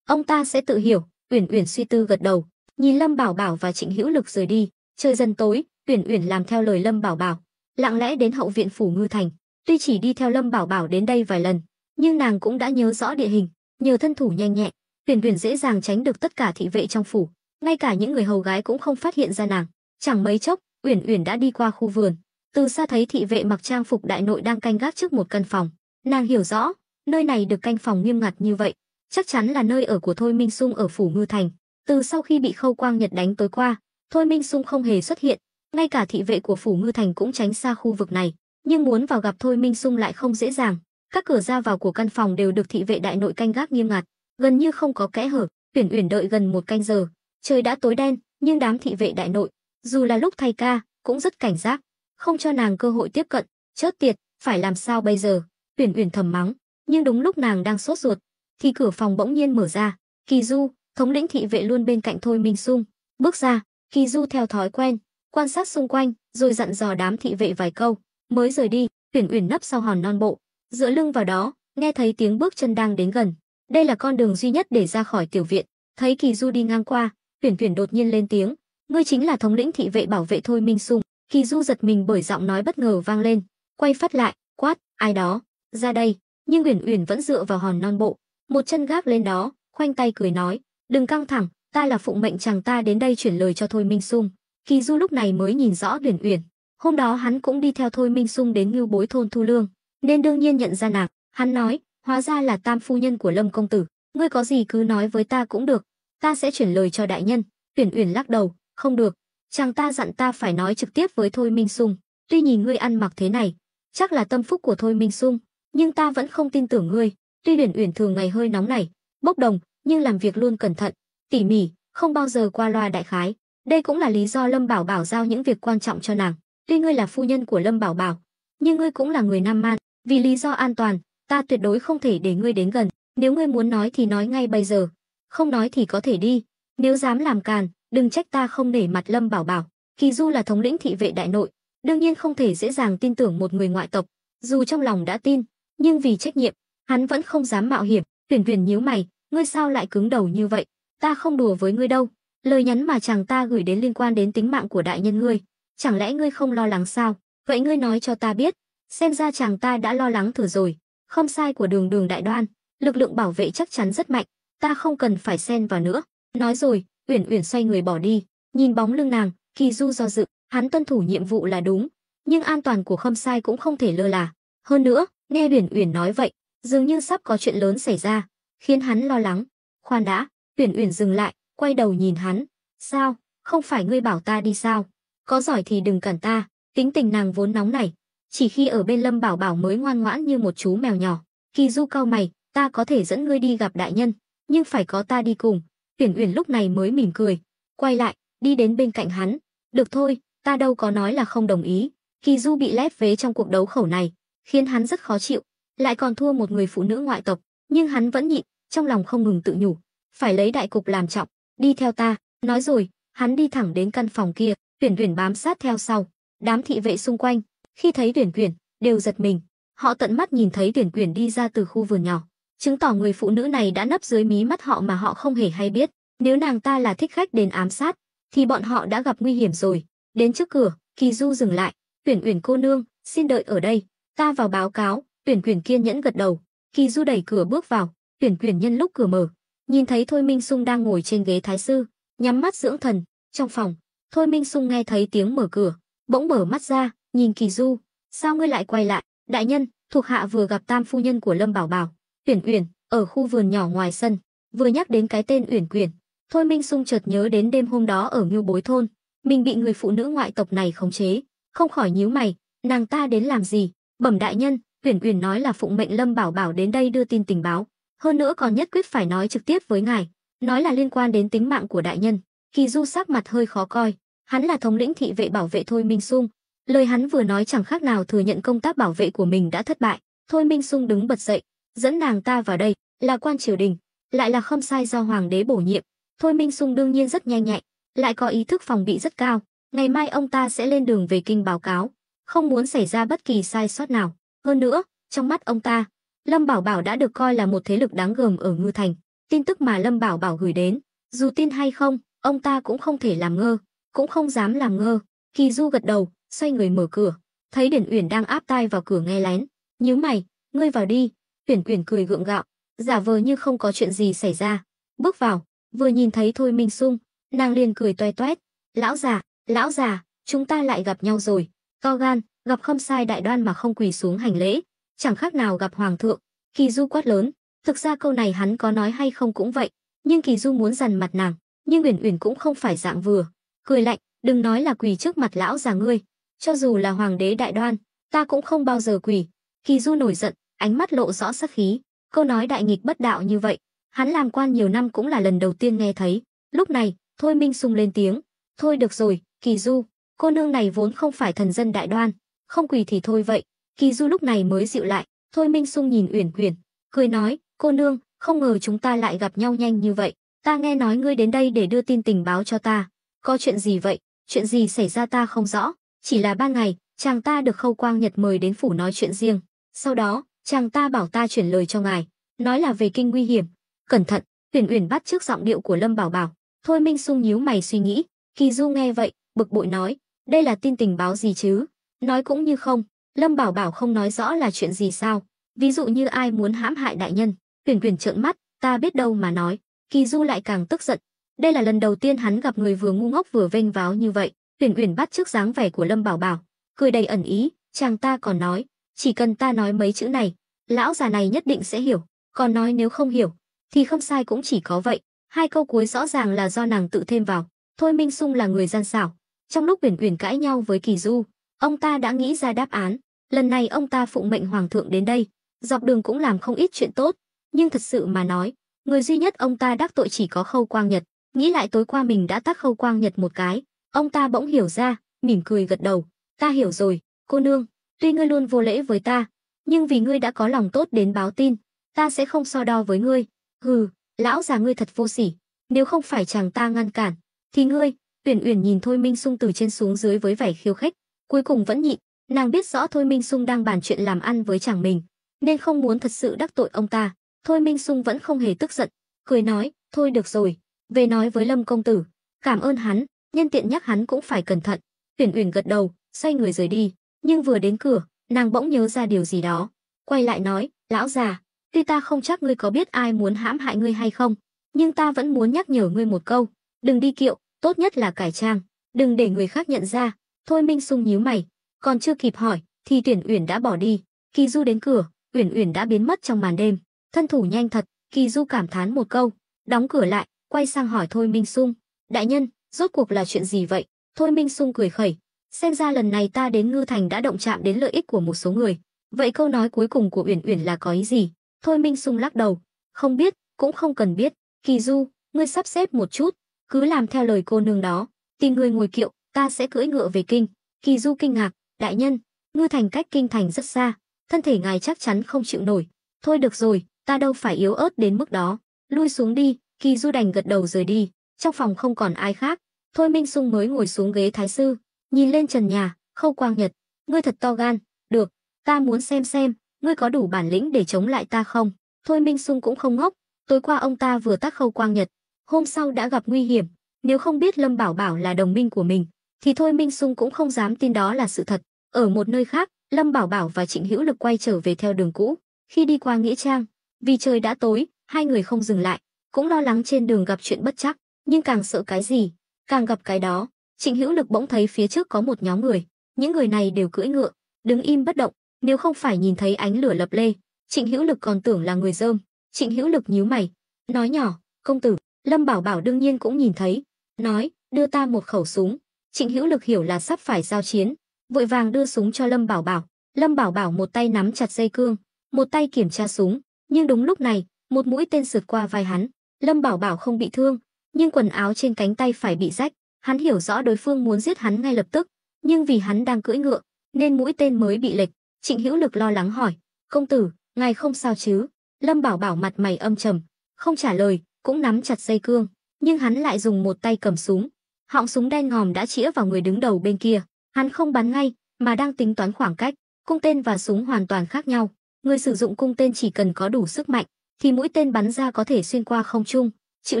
ông ta sẽ tự hiểu. Uyển Uyển suy tư gật đầu, nhìn Lâm Bảo Bảo và Trịnh Hữu Lực rời đi. Trời dần tối, Uyển Uyển làm theo lời Lâm Bảo Bảo, lặng lẽ đến hậu viện phủ Ngư Thành. Tuy chỉ đi theo Lâm Bảo Bảo đến đây vài lần, nhưng nàng cũng đã nhớ rõ địa hình, nhờ thân thủ nhanh nhẹn, Uyển Uyển dễ dàng tránh được tất cả thị vệ trong phủ, ngay cả những người hầu gái cũng không phát hiện ra nàng. Chẳng mấy chốc, Uyển Uyển đã đi qua khu vườn, từ xa thấy thị vệ mặc trang phục đại nội đang canh gác trước một căn phòng. Nàng hiểu rõ, nơi này được canh phòng nghiêm ngặt như vậy, chắc chắn là nơi ở của Thôi Minh Sung ở phủ Ngư Thành. Từ sau khi bị Khâu Quang Nhật đánh tối qua, Thôi Minh Sung không hề xuất hiện, ngay cả thị vệ của phủ Ngư Thành cũng tránh xa khu vực này, nhưng muốn vào gặp Thôi Minh Sung lại không dễ dàng. Các cửa ra vào của căn phòng đều được thị vệ đại nội canh gác nghiêm ngặt, gần như không có kẽ hở. Uyển Uyển đợi gần một canh giờ, trời đã tối đen, nhưng đám thị vệ đại nội, dù là lúc thay ca, cũng rất cảnh giác, không cho nàng cơ hội tiếp cận. Chớt tiệt, phải làm sao bây giờ? Uyển Uyển thầm mắng, nhưng đúng lúc nàng đang sốt ruột, thì cửa phòng bỗng nhiên mở ra. Kỳ Du, thống lĩnh thị vệ luôn bên cạnh Thôi Minh Sung, bước ra. Kỳ Du theo thói quen quan sát xung quanh, rồi dặn dò đám thị vệ vài câu, mới rời đi. Uyển Uyển nấp sau hòn non bộ, dựa lưng vào đó, nghe thấy tiếng bước chân đang đến gần. Đây là con đường duy nhất để ra khỏi tiểu viện. Thấy Kỳ Du đi ngang qua, Uyển Uyển đột nhiên lên tiếng, ngươi chính là thống lĩnh thị vệ bảo vệ Thôi Minh Sung. Kỳ Du giật mình bởi giọng nói bất ngờ vang lên, quay phát lại, quát, ai đó, ra đây. Nhưng Uyển Uyển vẫn dựa vào hòn non bộ, một chân gác lên đó, khoanh tay cười nói, đừng căng thẳng, ta là phụng mệnh chàng ta đến đây chuyển lời cho Thôi Minh Sung. Kỳ Du lúc này mới nhìn rõ Uyển Uyển. Hôm đó hắn cũng đi theo Thôi Minh Sung đến Ngưu Bối thôn thu lương, nên đương nhiên nhận ra nàng. Hắn nói, hóa ra là tam phu nhân của Lâm công tử, ngươi có gì cứ nói với ta cũng được, ta sẽ chuyển lời cho đại nhân. Uyển Uyển lắc đầu, không được, chàng ta dặn ta phải nói trực tiếp với Thôi Minh Sung. Tuy nhìn ngươi ăn mặc thế này, chắc là tâm phúc của Thôi Minh Sung, nhưng ta vẫn không tin tưởng ngươi. Tuy Uyển Uyển thường ngày hơi nóng nảy, bốc đồng, nhưng làm việc luôn cẩn thận, tỉ mỉ, không bao giờ qua loa đại khái. Đây cũng là lý do Lâm Bảo Bảo giao những việc quan trọng cho nàng. Tuy ngươi là phu nhân của Lâm Bảo Bảo, nhưng ngươi cũng là người Nam Man, vì lý do an toàn, ta tuyệt đối không thể để ngươi đến gần. Nếu ngươi muốn nói thì nói ngay bây giờ, không nói thì có thể đi. Nếu dám làm càn, đừng trách ta không nể mặt Lâm Bảo Bảo. Kỳ Du là thống lĩnh thị vệ đại nội, đương nhiên không thể dễ dàng tin tưởng một người ngoại tộc. Dù trong lòng đã tin, nhưng vì trách nhiệm, hắn vẫn không dám mạo hiểm. Uyển Uyển nhíu mày, ngươi sao lại cứng đầu như vậy? Ta không đùa với ngươi đâu. Lời nhắn mà chàng ta gửi đến liên quan đến tính mạng của đại nhân ngươi, chẳng lẽ ngươi không lo lắng sao? Vậy ngươi nói cho ta biết. Xem ra chàng ta đã lo lắng thử rồi. Không sai của Đường Đường đại đoan, lực lượng bảo vệ chắc chắn rất mạnh, ta không cần phải xen vào nữa. Nói rồi, Uyển Uyển xoay người bỏ đi. Nhìn bóng lưng nàng, Kỳ Du do dự, hắn tuân thủ nhiệm vụ là đúng, nhưng an toàn của Khâm Sai cũng không thể lơ là. Hơn nữa, nghe Uyển Uyển nói vậy, dường như sắp có chuyện lớn xảy ra, khiến hắn lo lắng. Khoan đã, Uyển Uyển dừng lại, quay đầu nhìn hắn. Sao, không phải ngươi bảo ta đi sao? Có giỏi thì đừng cản ta. Tính tình nàng vốn nóng nảy, chỉ khi ở bên Lâm Bảo Bảo mới ngoan ngoãn như một chú mèo nhỏ. Kỳ Du cau mày, ta có thể dẫn ngươi đi gặp đại nhân, nhưng phải có ta đi cùng. Uyển Uyển lúc này mới mỉm cười, quay lại, đi đến bên cạnh hắn. Được thôi, ta đâu có nói là không đồng ý. Kỳ Du bị lép vế trong cuộc đấu khẩu này, khiến hắn rất khó chịu, lại còn thua một người phụ nữ ngoại tộc, nhưng hắn vẫn nhịn, trong lòng không ngừng tự nhủ, phải lấy đại cục làm trọng, đi theo ta. Nói rồi, hắn đi thẳng đến căn phòng kia, Uyển Uyển bám sát theo sau. Đám thị vệ xung quanh, khi thấy Uyển Uyển, đều giật mình. Họ tận mắt nhìn thấy Uyển Uyển đi ra từ khu vườn nhỏ, chứng tỏ người phụ nữ này đã nấp dưới mí mắt họ mà họ không hề hay biết. Nếu nàng ta là thích khách đến ám sát, thì bọn họ đã gặp nguy hiểm rồi. Đến trước cửa, Kỳ Du dừng lại. Uyển Uyển cô nương, xin đợi ở đây, ta vào báo cáo. Uyển Uyển kiên nhẫn gật đầu. Kỳ Du đẩy cửa bước vào. Uyển Uyển nhân lúc cửa mở, nhìn thấy Thôi Minh Sung đang ngồi trên ghế thái sư, nhắm mắt dưỡng thần. Trong phòng, Thôi Minh Sung nghe thấy tiếng mở cửa, bỗng mở mắt ra, nhìn Kỳ Du, sao ngươi lại quay lại? Đại nhân, thuộc hạ vừa gặp tam phu nhân của Lâm Bảo Bảo, Uyển Uyển, ở khu vườn nhỏ ngoài sân. Vừa nhắc đến cái tên Uyển Uyển, Thôi Minh Sung chợt nhớ đến đêm hôm đó ở Ngưu Bối thôn, mình bị người phụ nữ ngoại tộc này khống chế, không khỏi nhíu mày, nàng ta đến làm gì? Bẩm đại nhân, Uyển Uyển nói là phụng mệnh Lâm Bảo Bảo đến đây đưa tin tình báo, hơn nữa còn nhất quyết phải nói trực tiếp với ngài, nói là liên quan đến tính mạng của đại nhân. Kỳ Du sắc mặt hơi khó coi, hắn là thống lĩnh thị vệ bảo vệ Thôi Minh Sung, lời hắn vừa nói chẳng khác nào thừa nhận công tác bảo vệ của mình đã thất bại. Thôi Minh Sung đứng bật dậy, dẫn nàng ta vào đây, là quan triều đình, lại là Khâm Sai do hoàng đế bổ nhiệm. Thôi Minh Sung đương nhiên rất nhanh nhạy, lại có ý thức phòng bị rất cao. Ngày mai ông ta sẽ lên đường về kinh báo cáo, không muốn xảy ra bất kỳ sai sót nào. Hơn nữa, trong mắt ông ta, Lâm Bảo Bảo đã được coi là một thế lực đáng gờm ở Ngư Thành. Tin tức mà Lâm Bảo Bảo gửi đến, dù tin hay không, ông ta cũng không thể làm ngơ, cũng không dám làm ngơ. Kỳ Du gật đầu, xoay người mở cửa, thấy Điển Uyển đang áp tai vào cửa nghe lén, nhíu mày, ngươi vào đi. Uyển Uyển cười gượng gạo, giả vờ như không có chuyện gì xảy ra, bước vào, vừa nhìn thấy Thôi Minh Sung, nàng liền cười toe toét, lão già, chúng ta lại gặp nhau rồi. To gan, gặp Khâm Sai đại đoan mà không quỳ xuống hành lễ, chẳng khác nào gặp hoàng thượng. Kỳ Du quát lớn, thực ra câu này hắn có nói hay không cũng vậy, nhưng Kỳ Du muốn dằn mặt nàng, nhưng Uyển Uyển cũng không phải dạng vừa, cười lạnh, đừng nói là quỳ trước mặt lão già ngươi, cho dù là hoàng đế đại đoan, ta cũng không bao giờ quỳ. Kỳ Du nổi giận, ánh mắt lộ rõ sát khí, câu nói đại nghịch bất đạo như vậy, hắn làm quan nhiều năm cũng là lần đầu tiên nghe thấy. Lúc này, Thôi Minh Sung lên tiếng, thôi được rồi, Kỳ Du, cô nương này vốn không phải thần dân đại đoan, không quỳ thì thôi vậy. Kỳ Du lúc này mới dịu lại. Thôi Minh Sung nhìn Uyển Uyển, cười nói, cô nương, không ngờ chúng ta lại gặp nhau nhanh như vậy. Ta nghe nói ngươi đến đây để đưa tin tình báo cho ta, có chuyện gì vậy? Chuyện gì xảy ra ta không rõ, chỉ là ban ngày chàng ta được Khâu Quang Nhật mời đến phủ nói chuyện riêng, sau đó chàng ta bảo ta chuyển lời cho ngài, nói là về kinh nguy hiểm, cẩn thận. Uyển Uyển bắt chước giọng điệu của Lâm Bảo Bảo. Thôi Minh Sung nhíu mày suy nghĩ. Kỳ Du nghe vậy, bực bội nói, Đây là tin tình báo gì chứ? Nói cũng như không. Lâm Bảo Bảo không nói rõ là chuyện gì sao? Ví dụ như ai muốn hãm hại đại nhân. Uyển Uyển trợn mắt, ta biết đâu mà nói. Kỳ Du lại càng tức giận. Đây là lần đầu tiên hắn gặp người vừa ngu ngốc vừa vênh váo như vậy. Uyển Uyển bắt chước dáng vẻ của Lâm Bảo Bảo, cười đầy ẩn ý, chàng ta còn nói, chỉ cần ta nói mấy chữ này, lão già này nhất định sẽ hiểu, còn nói nếu không hiểu thì không sai cũng chỉ có vậy. Hai câu cuối rõ ràng là do nàng tự thêm vào. Thôi Minh Sung là người gian xảo. Trong lúc Uyển Uyển cãi nhau với Kỳ Du, ông ta đã nghĩ ra đáp án. Lần này ông ta phụng mệnh hoàng thượng đến đây, dọc đường cũng làm không ít chuyện tốt, nhưng thật sự mà nói, người duy nhất ông ta đắc tội chỉ có Khâu Quang Nhật. Nghĩ lại tối qua mình đã tát Khâu Quang Nhật một cái, ông ta bỗng hiểu ra, mỉm cười gật đầu. Ta hiểu rồi, cô nương, tuy ngươi luôn vô lễ với ta, nhưng vì ngươi đã có lòng tốt đến báo tin, ta sẽ không so đo với ngươi. Hừ, lão già ngươi thật vô sỉ, nếu không phải chàng ta ngăn cản, thì ngươi. Uyển Uyển nhìn Thôi Minh Sung từ trên xuống dưới với vẻ khiêu khích, cuối cùng vẫn nhịn, nàng biết rõ Thôi Minh Sung đang bàn chuyện làm ăn với chàng mình, nên không muốn thật sự đắc tội ông ta. Thôi Minh Sung vẫn không hề tức giận, cười nói, thôi được rồi, về nói với Lâm công tử, cảm ơn hắn, nhân tiện nhắc hắn cũng phải cẩn thận. Uyển Uyển gật đầu, xoay người rời đi, nhưng vừa đến cửa, nàng bỗng nhớ ra điều gì đó, quay lại nói, lão già, tuy ta không chắc ngươi có biết ai muốn hãm hại ngươi hay không, nhưng ta vẫn muốn nhắc nhở ngươi một câu, đừng đi kiệu, tốt nhất là cải trang, đừng để người khác nhận ra. Thôi Minh Sung nhíu mày, còn chưa kịp hỏi thì Tuyển Uyển đã bỏ đi. Kỳ Du đến cửa, Uyển Uyển đã biến mất trong màn đêm, thân thủ nhanh thật. Kỳ Du cảm thán một câu, đóng cửa lại, quay sang hỏi Thôi Minh Sung, đại nhân, rốt cuộc là chuyện gì vậy? Thôi Minh Sung cười khẩy, xem ra lần này ta đến Ngư Thành đã động chạm đến lợi ích của một số người. Vậy câu nói cuối cùng của Uyển Uyển là có ý gì? Thôi Minh Sung lắc đầu, không biết, cũng không cần biết. Kỳ Du, ngươi sắp xếp một chút, cứ làm theo lời cô nương đó, tìm người ngồi kiệu, ta sẽ cưỡi ngựa về kinh. Kỳ Du kinh ngạc, đại nhân, Ngư Thành cách kinh thành rất xa, thân thể ngài chắc chắn không chịu nổi. Thôi được rồi, ta đâu phải yếu ớt đến mức đó, lui xuống đi. Kỳ Du đành gật đầu rời đi. Trong phòng không còn ai khác, Thôi Minh Sung mới ngồi xuống ghế thái sư, nhìn lên trần nhà. Khâu Quang Nhật, ngươi thật to gan, được, ta muốn xem ngươi có đủ bản lĩnh để chống lại ta không. Thôi Minh Sung cũng không ngốc, tối qua ông ta vừa tát Khâu Quang Nhật, hôm sau đã gặp nguy hiểm, nếu không biết Lâm Bảo Bảo là đồng minh của mình thì Thôi Minh Sung cũng không dám tin đó là sự thật. Ở một nơi khác, Lâm Bảo Bảo và Trịnh Hữu Lực quay trở về theo đường cũ. Khi đi qua nghĩa trang, vì trời đã tối, hai người không dừng lại, cũng lo lắng trên đường gặp chuyện bất trắc, nhưng càng sợ cái gì, càng gặp cái đó. Trịnh Hữu Lực bỗng thấy phía trước có một nhóm người, những người này đều cưỡi ngựa, đứng im bất động, nếu không phải nhìn thấy ánh lửa lập lê, Trịnh Hữu Lực còn tưởng là người dơm. Trịnh Hữu Lực nhíu mày, nói nhỏ, công tử. Lâm Bảo Bảo đương nhiên cũng nhìn thấy, nói, đưa ta một khẩu súng. Trịnh Hữu Lực hiểu là sắp phải giao chiến, vội vàng đưa súng cho Lâm Bảo Bảo. Lâm Bảo Bảo một tay nắm chặt dây cương, một tay kiểm tra súng, nhưng đúng lúc này, một mũi tên sượt qua vai hắn. Lâm Bảo Bảo không bị thương, nhưng quần áo trên cánh tay phải bị rách. Hắn hiểu rõ đối phương muốn giết hắn ngay lập tức, nhưng vì hắn đang cưỡi ngựa, nên mũi tên mới bị lệch. Trịnh Hữu Lực lo lắng hỏi, công tử, ngài không sao chứ? Lâm Bảo Bảo mặt mày âm trầm, không trả lời, cũng nắm chặt dây cương, nhưng hắn lại dùng một tay cầm súng. Họng súng đen ngòm đã chĩa vào người đứng đầu bên kia. Hắn không bắn ngay, mà đang tính toán khoảng cách. Cung tên và súng hoàn toàn khác nhau. Người sử dụng cung tên chỉ cần có đủ sức mạnh, thì mũi tên bắn ra có thể xuyên qua không trung. Chịu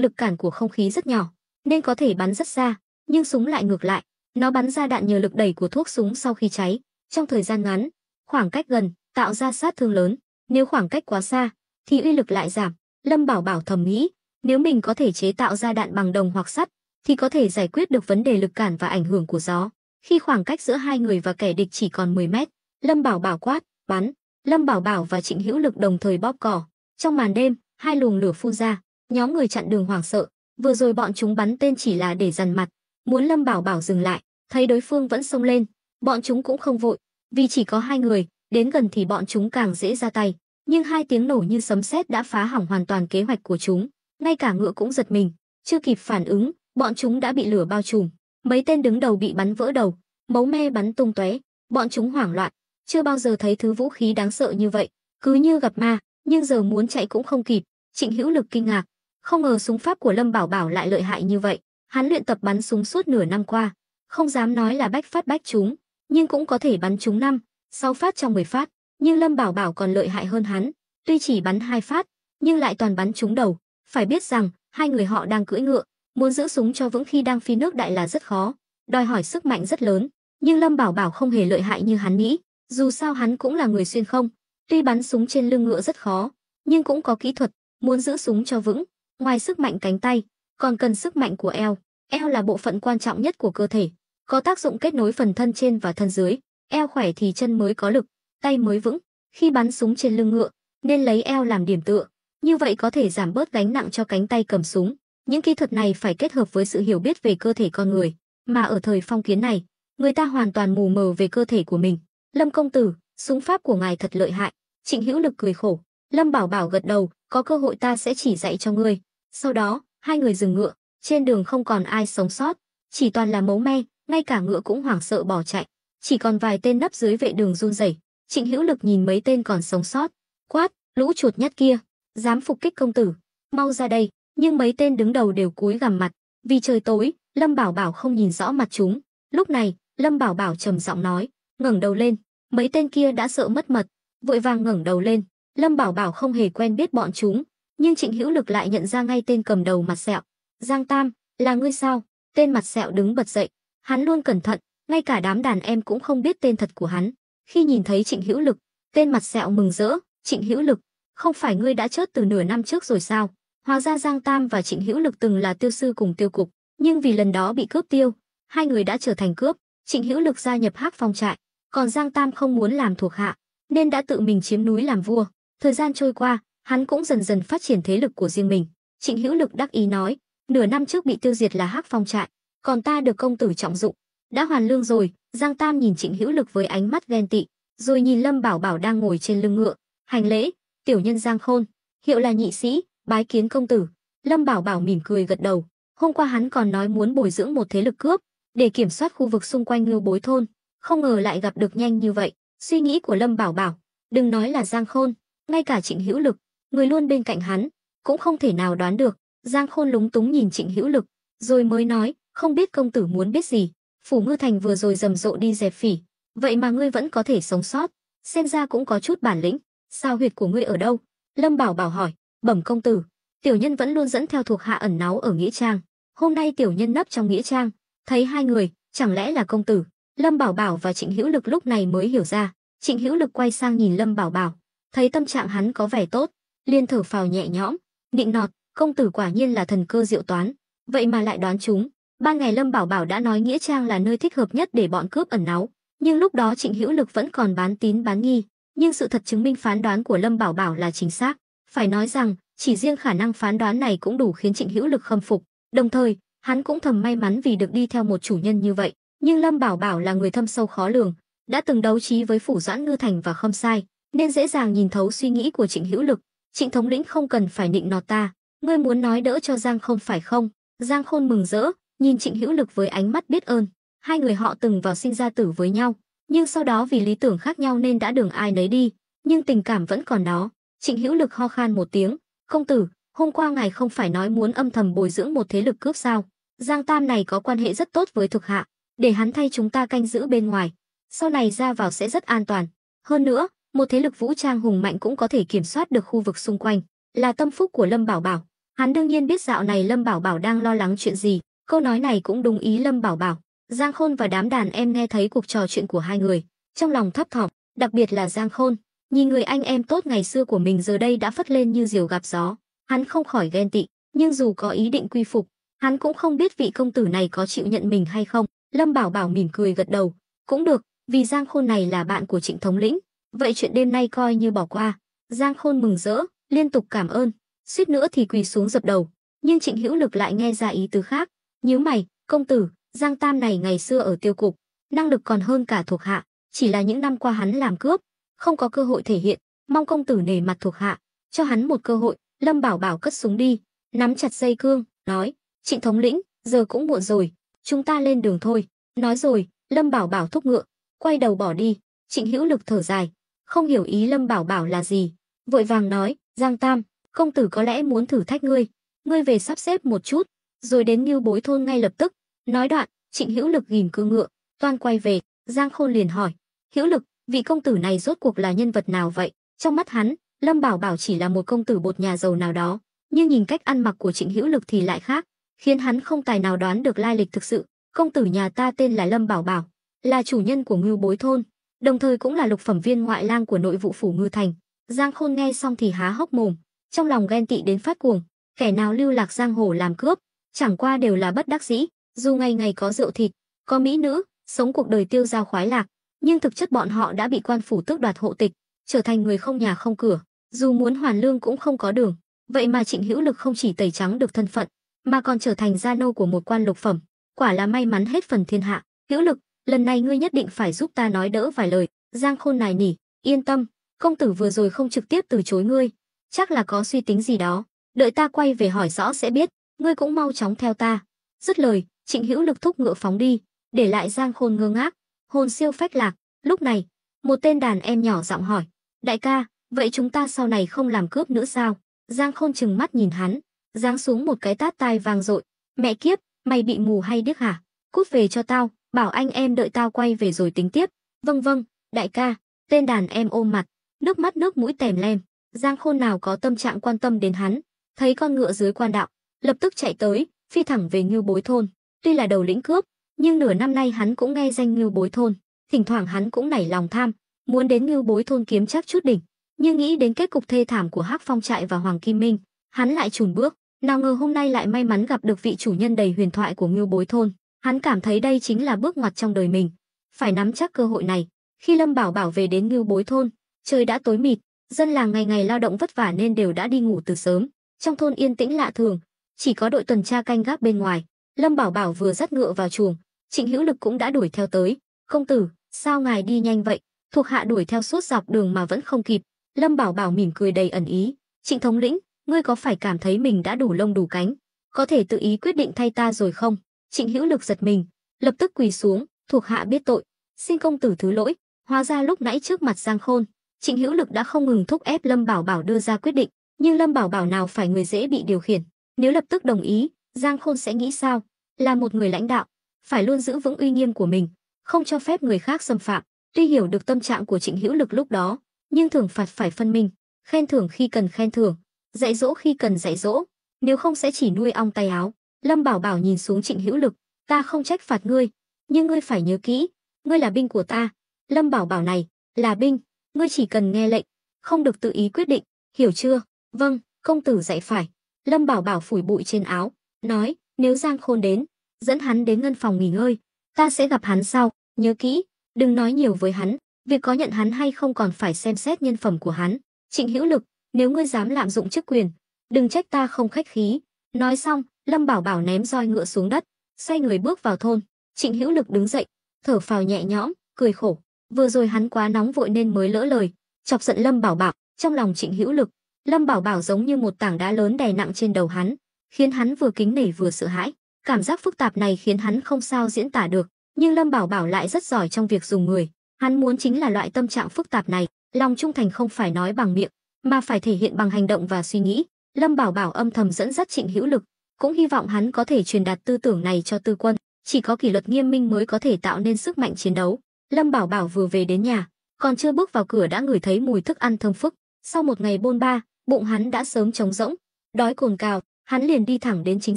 lực cản của không khí rất nhỏ, nên có thể bắn rất xa. Nhưng súng lại ngược lại, nó bắn ra đạn nhờ lực đẩy của thuốc súng sau khi cháy. Trong thời gian ngắn, khoảng cách gần tạo ra sát thương lớn. Nếu khoảng cách quá xa, thì uy lực lại giảm. Lâm Bảo Bảo thầm nghĩ, nếu mình có thể chế tạo ra đạn bằng đồng hoặc sắt, thì có thể giải quyết được vấn đề lực cản và ảnh hưởng của gió. Khi khoảng cách giữa hai người và kẻ địch chỉ còn 10 mét, Lâm Bảo Bảo quát, bắn. Lâm Bảo Bảo và Trịnh Hữu Lực đồng thời bóp cò. Trong màn đêm, hai luồng lửa phun ra, nhóm người chặn đường hoảng sợ. Vừa rồi bọn chúng bắn tên chỉ là để dằn mặt, muốn Lâm Bảo Bảo dừng lại, thấy đối phương vẫn xông lên, bọn chúng cũng không vội, vì chỉ có hai người, đến gần thì bọn chúng càng dễ ra tay. Nhưng hai tiếng nổ như sấm sét đã phá hỏng hoàn toàn kế hoạch của chúng. Ngay cả ngựa cũng giật mình, chưa kịp phản ứng, bọn chúng đã bị lửa bao trùm. Mấy tên đứng đầu bị bắn vỡ đầu, máu me bắn tung tóe, bọn chúng hoảng loạn, chưa bao giờ thấy thứ vũ khí đáng sợ như vậy, cứ như gặp ma, nhưng giờ muốn chạy cũng không kịp. Trịnh Hữu Lực kinh ngạc, không ngờ súng pháp của Lâm Bảo Bảo lại lợi hại như vậy. Hắn luyện tập bắn súng suốt nửa năm qua, không dám nói là bách phát bách trúng, nhưng cũng có thể bắn trúng 5, 6 phát trong 10 phát. Nhưng Lâm Bảo Bảo còn lợi hại hơn hắn, tuy chỉ bắn 2 phát, nhưng lại toàn bắn trúng đầu. Phải biết rằng, hai người họ đang cưỡi ngựa, muốn giữ súng cho vững khi đang phi nước đại là rất khó. đòi hỏi sức mạnh rất lớn, nhưng Lâm Bảo Bảo không hề lợi hại như hắn nghĩ, dù sao hắn cũng là người xuyên không, tuy bắn súng trên lưng ngựa rất khó, nhưng cũng có kỹ thuật, muốn giữ súng cho vững, ngoài sức mạnh cánh tay, còn cần sức mạnh của eo. Eo là bộ phận quan trọng nhất của cơ thể, có tác dụng kết nối phần thân trên và thân dưới, eo khỏe thì chân mới có lực, tay mới vững. Khi bắn súng trên lưng ngựa, nên lấy eo làm điểm tựa, như vậy có thể giảm bớt gánh nặng cho cánh tay cầm súng. Những kỹ thuật này phải kết hợp với sự hiểu biết về cơ thể con người, mà ở thời phong kiến này, người ta hoàn toàn mù mờ về cơ thể của mình. Lâm công tử, súng pháp của ngài thật lợi hại. Trịnh Hữu Lực cười khổ. Lâm Bảo Bảo gật đầu, có cơ hội ta sẽ chỉ dạy cho ngươi. Sau đó, hai người dừng ngựa, trên đường không còn ai sống sót, chỉ toàn là máu me, ngay cả ngựa cũng hoảng sợ bỏ chạy, chỉ còn vài tên nấp dưới vệ đường run rẩy. Trịnh Hữu Lực nhìn mấy tên còn sống sót, quát, lũ chuột nhắt kia, dám phục kích công tử, mau ra đây. Nhưng mấy tên đứng đầu đều cúi gằm mặt, vì trời tối, Lâm Bảo Bảo không nhìn rõ mặt chúng. Lúc này, Lâm Bảo Bảo trầm giọng nói, ngẩng đầu lên. Mấy tên kia đã sợ mất mật, vội vàng ngẩng đầu lên. Lâm Bảo Bảo không hề quen biết bọn chúng, nhưng Trịnh Hữu Lực lại nhận ra ngay tên cầm đầu mặt sẹo. Giang Tam, là ngươi sao? Tên mặt sẹo đứng bật dậy, hắn luôn cẩn thận, ngay cả đám đàn em cũng không biết tên thật của hắn. Khi nhìn thấy Trịnh Hữu Lực, tên mặt sẹo mừng rỡ, Trịnh Hữu Lực, không phải ngươi đã chết từ nửa năm trước rồi sao? Hóa ra Giang Tam và Trịnh Hữu Lực từng là tiêu sư cùng tiêu cục, nhưng vì lần đó bị cướp tiêu, hai người đã trở thành cướp. Trịnh Hữu Lực gia nhập Hắc Phong trại, còn Giang Tam không muốn làm thuộc hạ, nên đã tự mình chiếm núi làm vua. Thời gian trôi qua, hắn cũng dần dần phát triển thế lực của riêng mình. Trịnh Hữu Lực đắc ý nói, nửa năm trước bị tiêu diệt là Hắc Phong trại, còn ta được công tử trọng dụng, đã hoàn lương rồi. Giang Tam nhìn Trịnh Hữu Lực với ánh mắt ghen tị, rồi nhìn Lâm Bảo Bảo đang ngồi trên lưng ngựa, hành lễ, tiểu nhân Giang Khôn, hiệu là nhị sĩ, bái kiến công tử. Lâm Bảo Bảo mỉm cười gật đầu. Hôm qua hắn còn nói muốn bồi dưỡng một thế lực cướp để kiểm soát khu vực xung quanh Ngưu Bối thôn, không ngờ lại gặp được nhanh như vậy. Suy nghĩ của Lâm Bảo Bảo, đừng nói là Giang Khôn, ngay cả Trịnh Hữu Lực, người luôn bên cạnh hắn, cũng không thể nào đoán được. Giang Khôn lúng túng nhìn Trịnh Hữu Lực, rồi mới nói, không biết công tử muốn biết gì. Phủ Ngư Thành vừa rồi rầm rộ đi dẹp phỉ, vậy mà ngươi vẫn có thể sống sót, xem ra cũng có chút bản lĩnh. Sao huyệt của ngươi ở đâu? Lâm Bảo Bảo hỏi. Bẩm công tử, tiểu nhân vẫn luôn dẫn theo thuộc hạ ẩn náu ở nghĩa trang. Hôm nay tiểu nhân nấp trong nghĩa trang, thấy hai người, chẳng lẽ là công tử? Lâm Bảo Bảo và Trịnh Hữu Lực lúc này mới hiểu ra. Trịnh Hữu Lực quay sang nhìn Lâm Bảo Bảo, thấy tâm trạng hắn có vẻ tốt, liền thở phào nhẹ nhõm, nịnh nọt, công tử quả nhiên là thần cơ diệu toán, vậy mà lại đoán chúng. Ban ngày Lâm Bảo Bảo đã nói nghĩa trang là nơi thích hợp nhất để bọn cướp ẩn náu, nhưng lúc đó Trịnh Hữu Lực vẫn còn bán tín bán nghi, nhưng sự thật chứng minh phán đoán của Lâm Bảo Bảo là chính xác. Phải nói rằng, chỉ riêng khả năng phán đoán này cũng đủ khiến Trịnh Hữu Lực khâm phục, đồng thời, hắn cũng thầm may mắn vì được đi theo một chủ nhân như vậy. Nhưng Lâm Bảo Bảo là người thâm sâu khó lường, đã từng đấu trí với phủ Doãn Ngư Thành và Khâm Sai, nên dễ dàng nhìn thấu suy nghĩ của Trịnh Hữu Lực. Trịnh thống lĩnh không cần phải nịnh nọt ta, ngươi muốn nói đỡ cho Giang Khôn phải không? Giang Khôn mừng rỡ, nhìn Trịnh Hữu Lực với ánh mắt biết ơn. Hai người họ từng vào sinh ra tử với nhau, nhưng sau đó vì lý tưởng khác nhau nên đã đường ai nấy đi, nhưng tình cảm vẫn còn đó. Trịnh Hữu Lực ho khan một tiếng, công tử, hôm qua ngài không phải nói muốn âm thầm bồi dưỡng một thế lực cướp sao? Giang Tam này có quan hệ rất tốt với thuộc hạ, để hắn thay chúng ta canh giữ bên ngoài, sau này ra vào sẽ rất an toàn. Hơn nữa, một thế lực vũ trang hùng mạnh cũng có thể kiểm soát được khu vực xung quanh, là tâm phúc của Lâm Bảo Bảo. Hắn đương nhiên biết dạo này Lâm Bảo Bảo đang lo lắng chuyện gì, câu nói này cũng đúng ý Lâm Bảo Bảo. Giang Khôn và đám đàn em nghe thấy cuộc trò chuyện của hai người, trong lòng thấp thỏm, đặc biệt là Giang Khôn, nhìn người anh em tốt ngày xưa của mình giờ đây đã phất lên như diều gặp gió, hắn không khỏi ghen tị, nhưng dù có ý định quy phục, hắn cũng không biết vị công tử này có chịu nhận mình hay không. Lâm Bảo Bảo mỉm cười gật đầu, cũng được, vì Giang Khôn này là bạn của Trịnh thống lĩnh, vậy chuyện đêm nay coi như bỏ qua. Giang Khôn mừng rỡ, liên tục cảm ơn, suýt nữa thì quỳ xuống dập đầu, nhưng Trịnh Hữu Lực lại nghe ra ý tứ khác, nhíu mày, công tử, Giang Tam này ngày xưa ở tiêu cục, năng lực còn hơn cả thuộc hạ, chỉ là những năm qua hắn làm cướp, không có cơ hội thể hiện, mong công tử nể mặt thuộc hạ, cho hắn một cơ hội. Lâm Bảo Bảo cất súng đi, nắm chặt dây cương, nói, Trịnh thống lĩnh, giờ cũng muộn rồi, chúng ta lên đường thôi. Nói rồi, Lâm Bảo Bảo thúc ngựa, quay đầu bỏ đi. Trịnh Hữu Lực thở dài, không hiểu ý Lâm Bảo Bảo là gì, vội vàng nói, Giang Tam, công tử có lẽ muốn thử thách ngươi, ngươi về sắp xếp một chút, rồi đến Ngưu Bối thôn ngay lập tức. Nói đoạn, Trịnh Hữu Lực ghim cương ngựa, toan quay về. Giang Khôn liền hỏi, Hữu Lực, vị công tử này rốt cuộc là nhân vật nào vậy? Trong mắt hắn, Lâm Bảo Bảo chỉ là một công tử bột nhà giàu nào đó, nhưng nhìn cách ăn mặc của Trịnh Hữu Lực thì lại khác, khiến hắn không tài nào đoán được lai lịch thực sự. công tử nhà ta tên là Lâm Bảo Bảo, là chủ nhân của Ngưu Bối thôn, đồng thời cũng là lục phẩm viên ngoại lang của nội vụ phủ Ngưu Thành. Giang Khôn nghe xong thì há hốc mồm, trong lòng ghen tị đến phát cuồng. Kẻ nào lưu lạc giang hồ làm cướp, chẳng qua đều là bất đắc dĩ. Dù ngày ngày có rượu thịt, có mỹ nữ, sống cuộc đời tiêu dao khoái lạc, nhưng thực chất bọn họ đã bị quan phủ tước đoạt hộ tịch, trở thành người không nhà không cửa, dù muốn hoàn lương cũng không có đường. Vậy mà Trịnh Hữu Lực không chỉ tẩy trắng được thân phận, mà còn trở thành gia nô của một quan lục phẩm, quả là may mắn hết phần thiên hạ. Hữu Lực, lần này ngươi nhất định phải giúp ta nói đỡ vài lời. Giang Khôn nài nỉ, yên tâm, công tử vừa rồi không trực tiếp từ chối ngươi, chắc là có suy tính gì đó, đợi ta quay về hỏi rõ sẽ biết, ngươi cũng mau chóng theo ta. Dứt lời, Trịnh Hữu Lực thúc ngựa phóng đi, để lại Giang Khôn ngơ ngác, hồn siêu phách lạc. Lúc này, một tên đàn em nhỏ giọng hỏi, đại ca, vậy chúng ta sau này không làm cướp nữa sao? Giang Khôn trừng mắt nhìn hắn, giáng xuống một cái tát tai vang dội. Mẹ kiếp, mày bị mù hay điếc hả? Cút về cho tao, bảo anh em đợi tao quay về rồi tính tiếp. Vâng vâng, đại ca. Tên đàn em ôm mặt, nước mắt nước mũi tèm lem. Giang Khôn nào có tâm trạng quan tâm đến hắn, thấy con ngựa dưới quan đạo, lập tức chạy tới, phi thẳng về Ngưu Bối thôn. Tuy là đầu lĩnh cướp, nhưng nửa năm nay hắn cũng nghe danh Ngưu Bối thôn, thỉnh thoảng hắn cũng nảy lòng tham, muốn đến Ngưu Bối thôn kiếm chắc chút đỉnh. Nhưng nghĩ đến kết cục thê thảm của Hắc Phong trại và Hoàng Kim Minh, hắn lại chùn bước. Nào ngờ hôm nay lại may mắn gặp được vị chủ nhân đầy huyền thoại của Ngưu Bối thôn. Hắn cảm thấy đây chính là bước ngoặt trong đời mình, phải nắm chắc cơ hội này. Khi Lâm Bảo Bảo về đến Ngưu Bối thôn, trời đã tối mịt, dân làng ngày ngày lao động vất vả nên đều đã đi ngủ từ sớm. Trong thôn yên tĩnh lạ thường, chỉ có đội tuần tra canh gác bên ngoài. Lâm Bảo Bảo vừa dắt ngựa vào chuồng, Trịnh Hữu Lực cũng đã đuổi theo tới. Công tử, sao ngài đi nhanh vậy? Thuộc hạ đuổi theo suốt dọc đường mà vẫn không kịp. Lâm Bảo Bảo mỉm cười đầy ẩn ý. Trịnh thống lĩnh, ngươi có phải cảm thấy mình đã đủ lông đủ cánh, có thể tự ý quyết định thay ta rồi không? Trịnh Hữu Lực giật mình, lập tức quỳ xuống, thuộc hạ biết tội, xin công tử thứ lỗi. Hóa ra lúc nãy trước mặt Giang Khôn, Trịnh Hữu Lực đã không ngừng thúc ép Lâm Bảo Bảo đưa ra quyết định, nhưng Lâm Bảo Bảo nào phải người dễ bị điều khiển, nếu lập tức đồng ý, Giang Khôn sẽ nghĩ sao? Là một người lãnh đạo, phải luôn giữ vững uy nghiêm của mình, không cho phép người khác xâm phạm. Tuy hiểu được tâm trạng của Trịnh Hữu Lực lúc đó, nhưng thưởng phạt phải phân minh, khen thưởng khi cần khen thưởng, dạy dỗ khi cần dạy dỗ, nếu không sẽ chỉ nuôi ong tay áo. Lâm Bảo Bảo nhìn xuống Trịnh Hữu Lực, ta không trách phạt ngươi, nhưng ngươi phải nhớ kỹ, ngươi là binh của ta. Lâm Bảo Bảo này, là binh, ngươi chỉ cần nghe lệnh, không được tự ý quyết định, hiểu chưa? Vâng, công tử dạy phải. Lâm Bảo Bảo phủi bụi trên áo, nói, nếu Giang Khôn đến, dẫn hắn đến ngân phòng nghỉ ngơi, ta sẽ gặp hắn sau, nhớ kỹ, đừng nói nhiều với hắn, việc có nhận hắn hay không còn phải xem xét nhân phẩm của hắn. Trịnh Hữu Lực, nếu ngươi dám lạm dụng chức quyền, đừng trách ta không khách khí. Nói xong, Lâm Bảo Bảo ném roi ngựa xuống đất, xoay người bước vào thôn. Trịnh Hữu Lực đứng dậy, thở phào nhẹ nhõm, cười khổ, vừa rồi hắn quá nóng vội nên mới lỡ lời, chọc giận Lâm Bảo Bảo. Trong lòng Trịnh Hữu Lực, Lâm Bảo Bảo giống như một tảng đá lớn đè nặng trên đầu hắn, khiến hắn vừa kính nể vừa sợ hãi. Cảm giác phức tạp này khiến hắn không sao diễn tả được, nhưng Lâm Bảo Bảo lại rất giỏi trong việc dùng người. Hắn muốn chính là loại tâm trạng phức tạp này, lòng trung thành không phải nói bằng miệng, mà phải thể hiện bằng hành động và suy nghĩ. Lâm Bảo Bảo âm thầm dẫn dắt Trịnh Hữu Lực, cũng hy vọng hắn có thể truyền đạt tư tưởng này cho tư quân, chỉ có kỷ luật nghiêm minh mới có thể tạo nên sức mạnh chiến đấu. Lâm Bảo Bảo vừa về đến nhà, còn chưa bước vào cửa đã ngửi thấy mùi thức ăn thơm phức. Sau một ngày bôn ba, bụng hắn đã sớm trống rỗng, đói cồn cào, hắn liền đi thẳng đến chính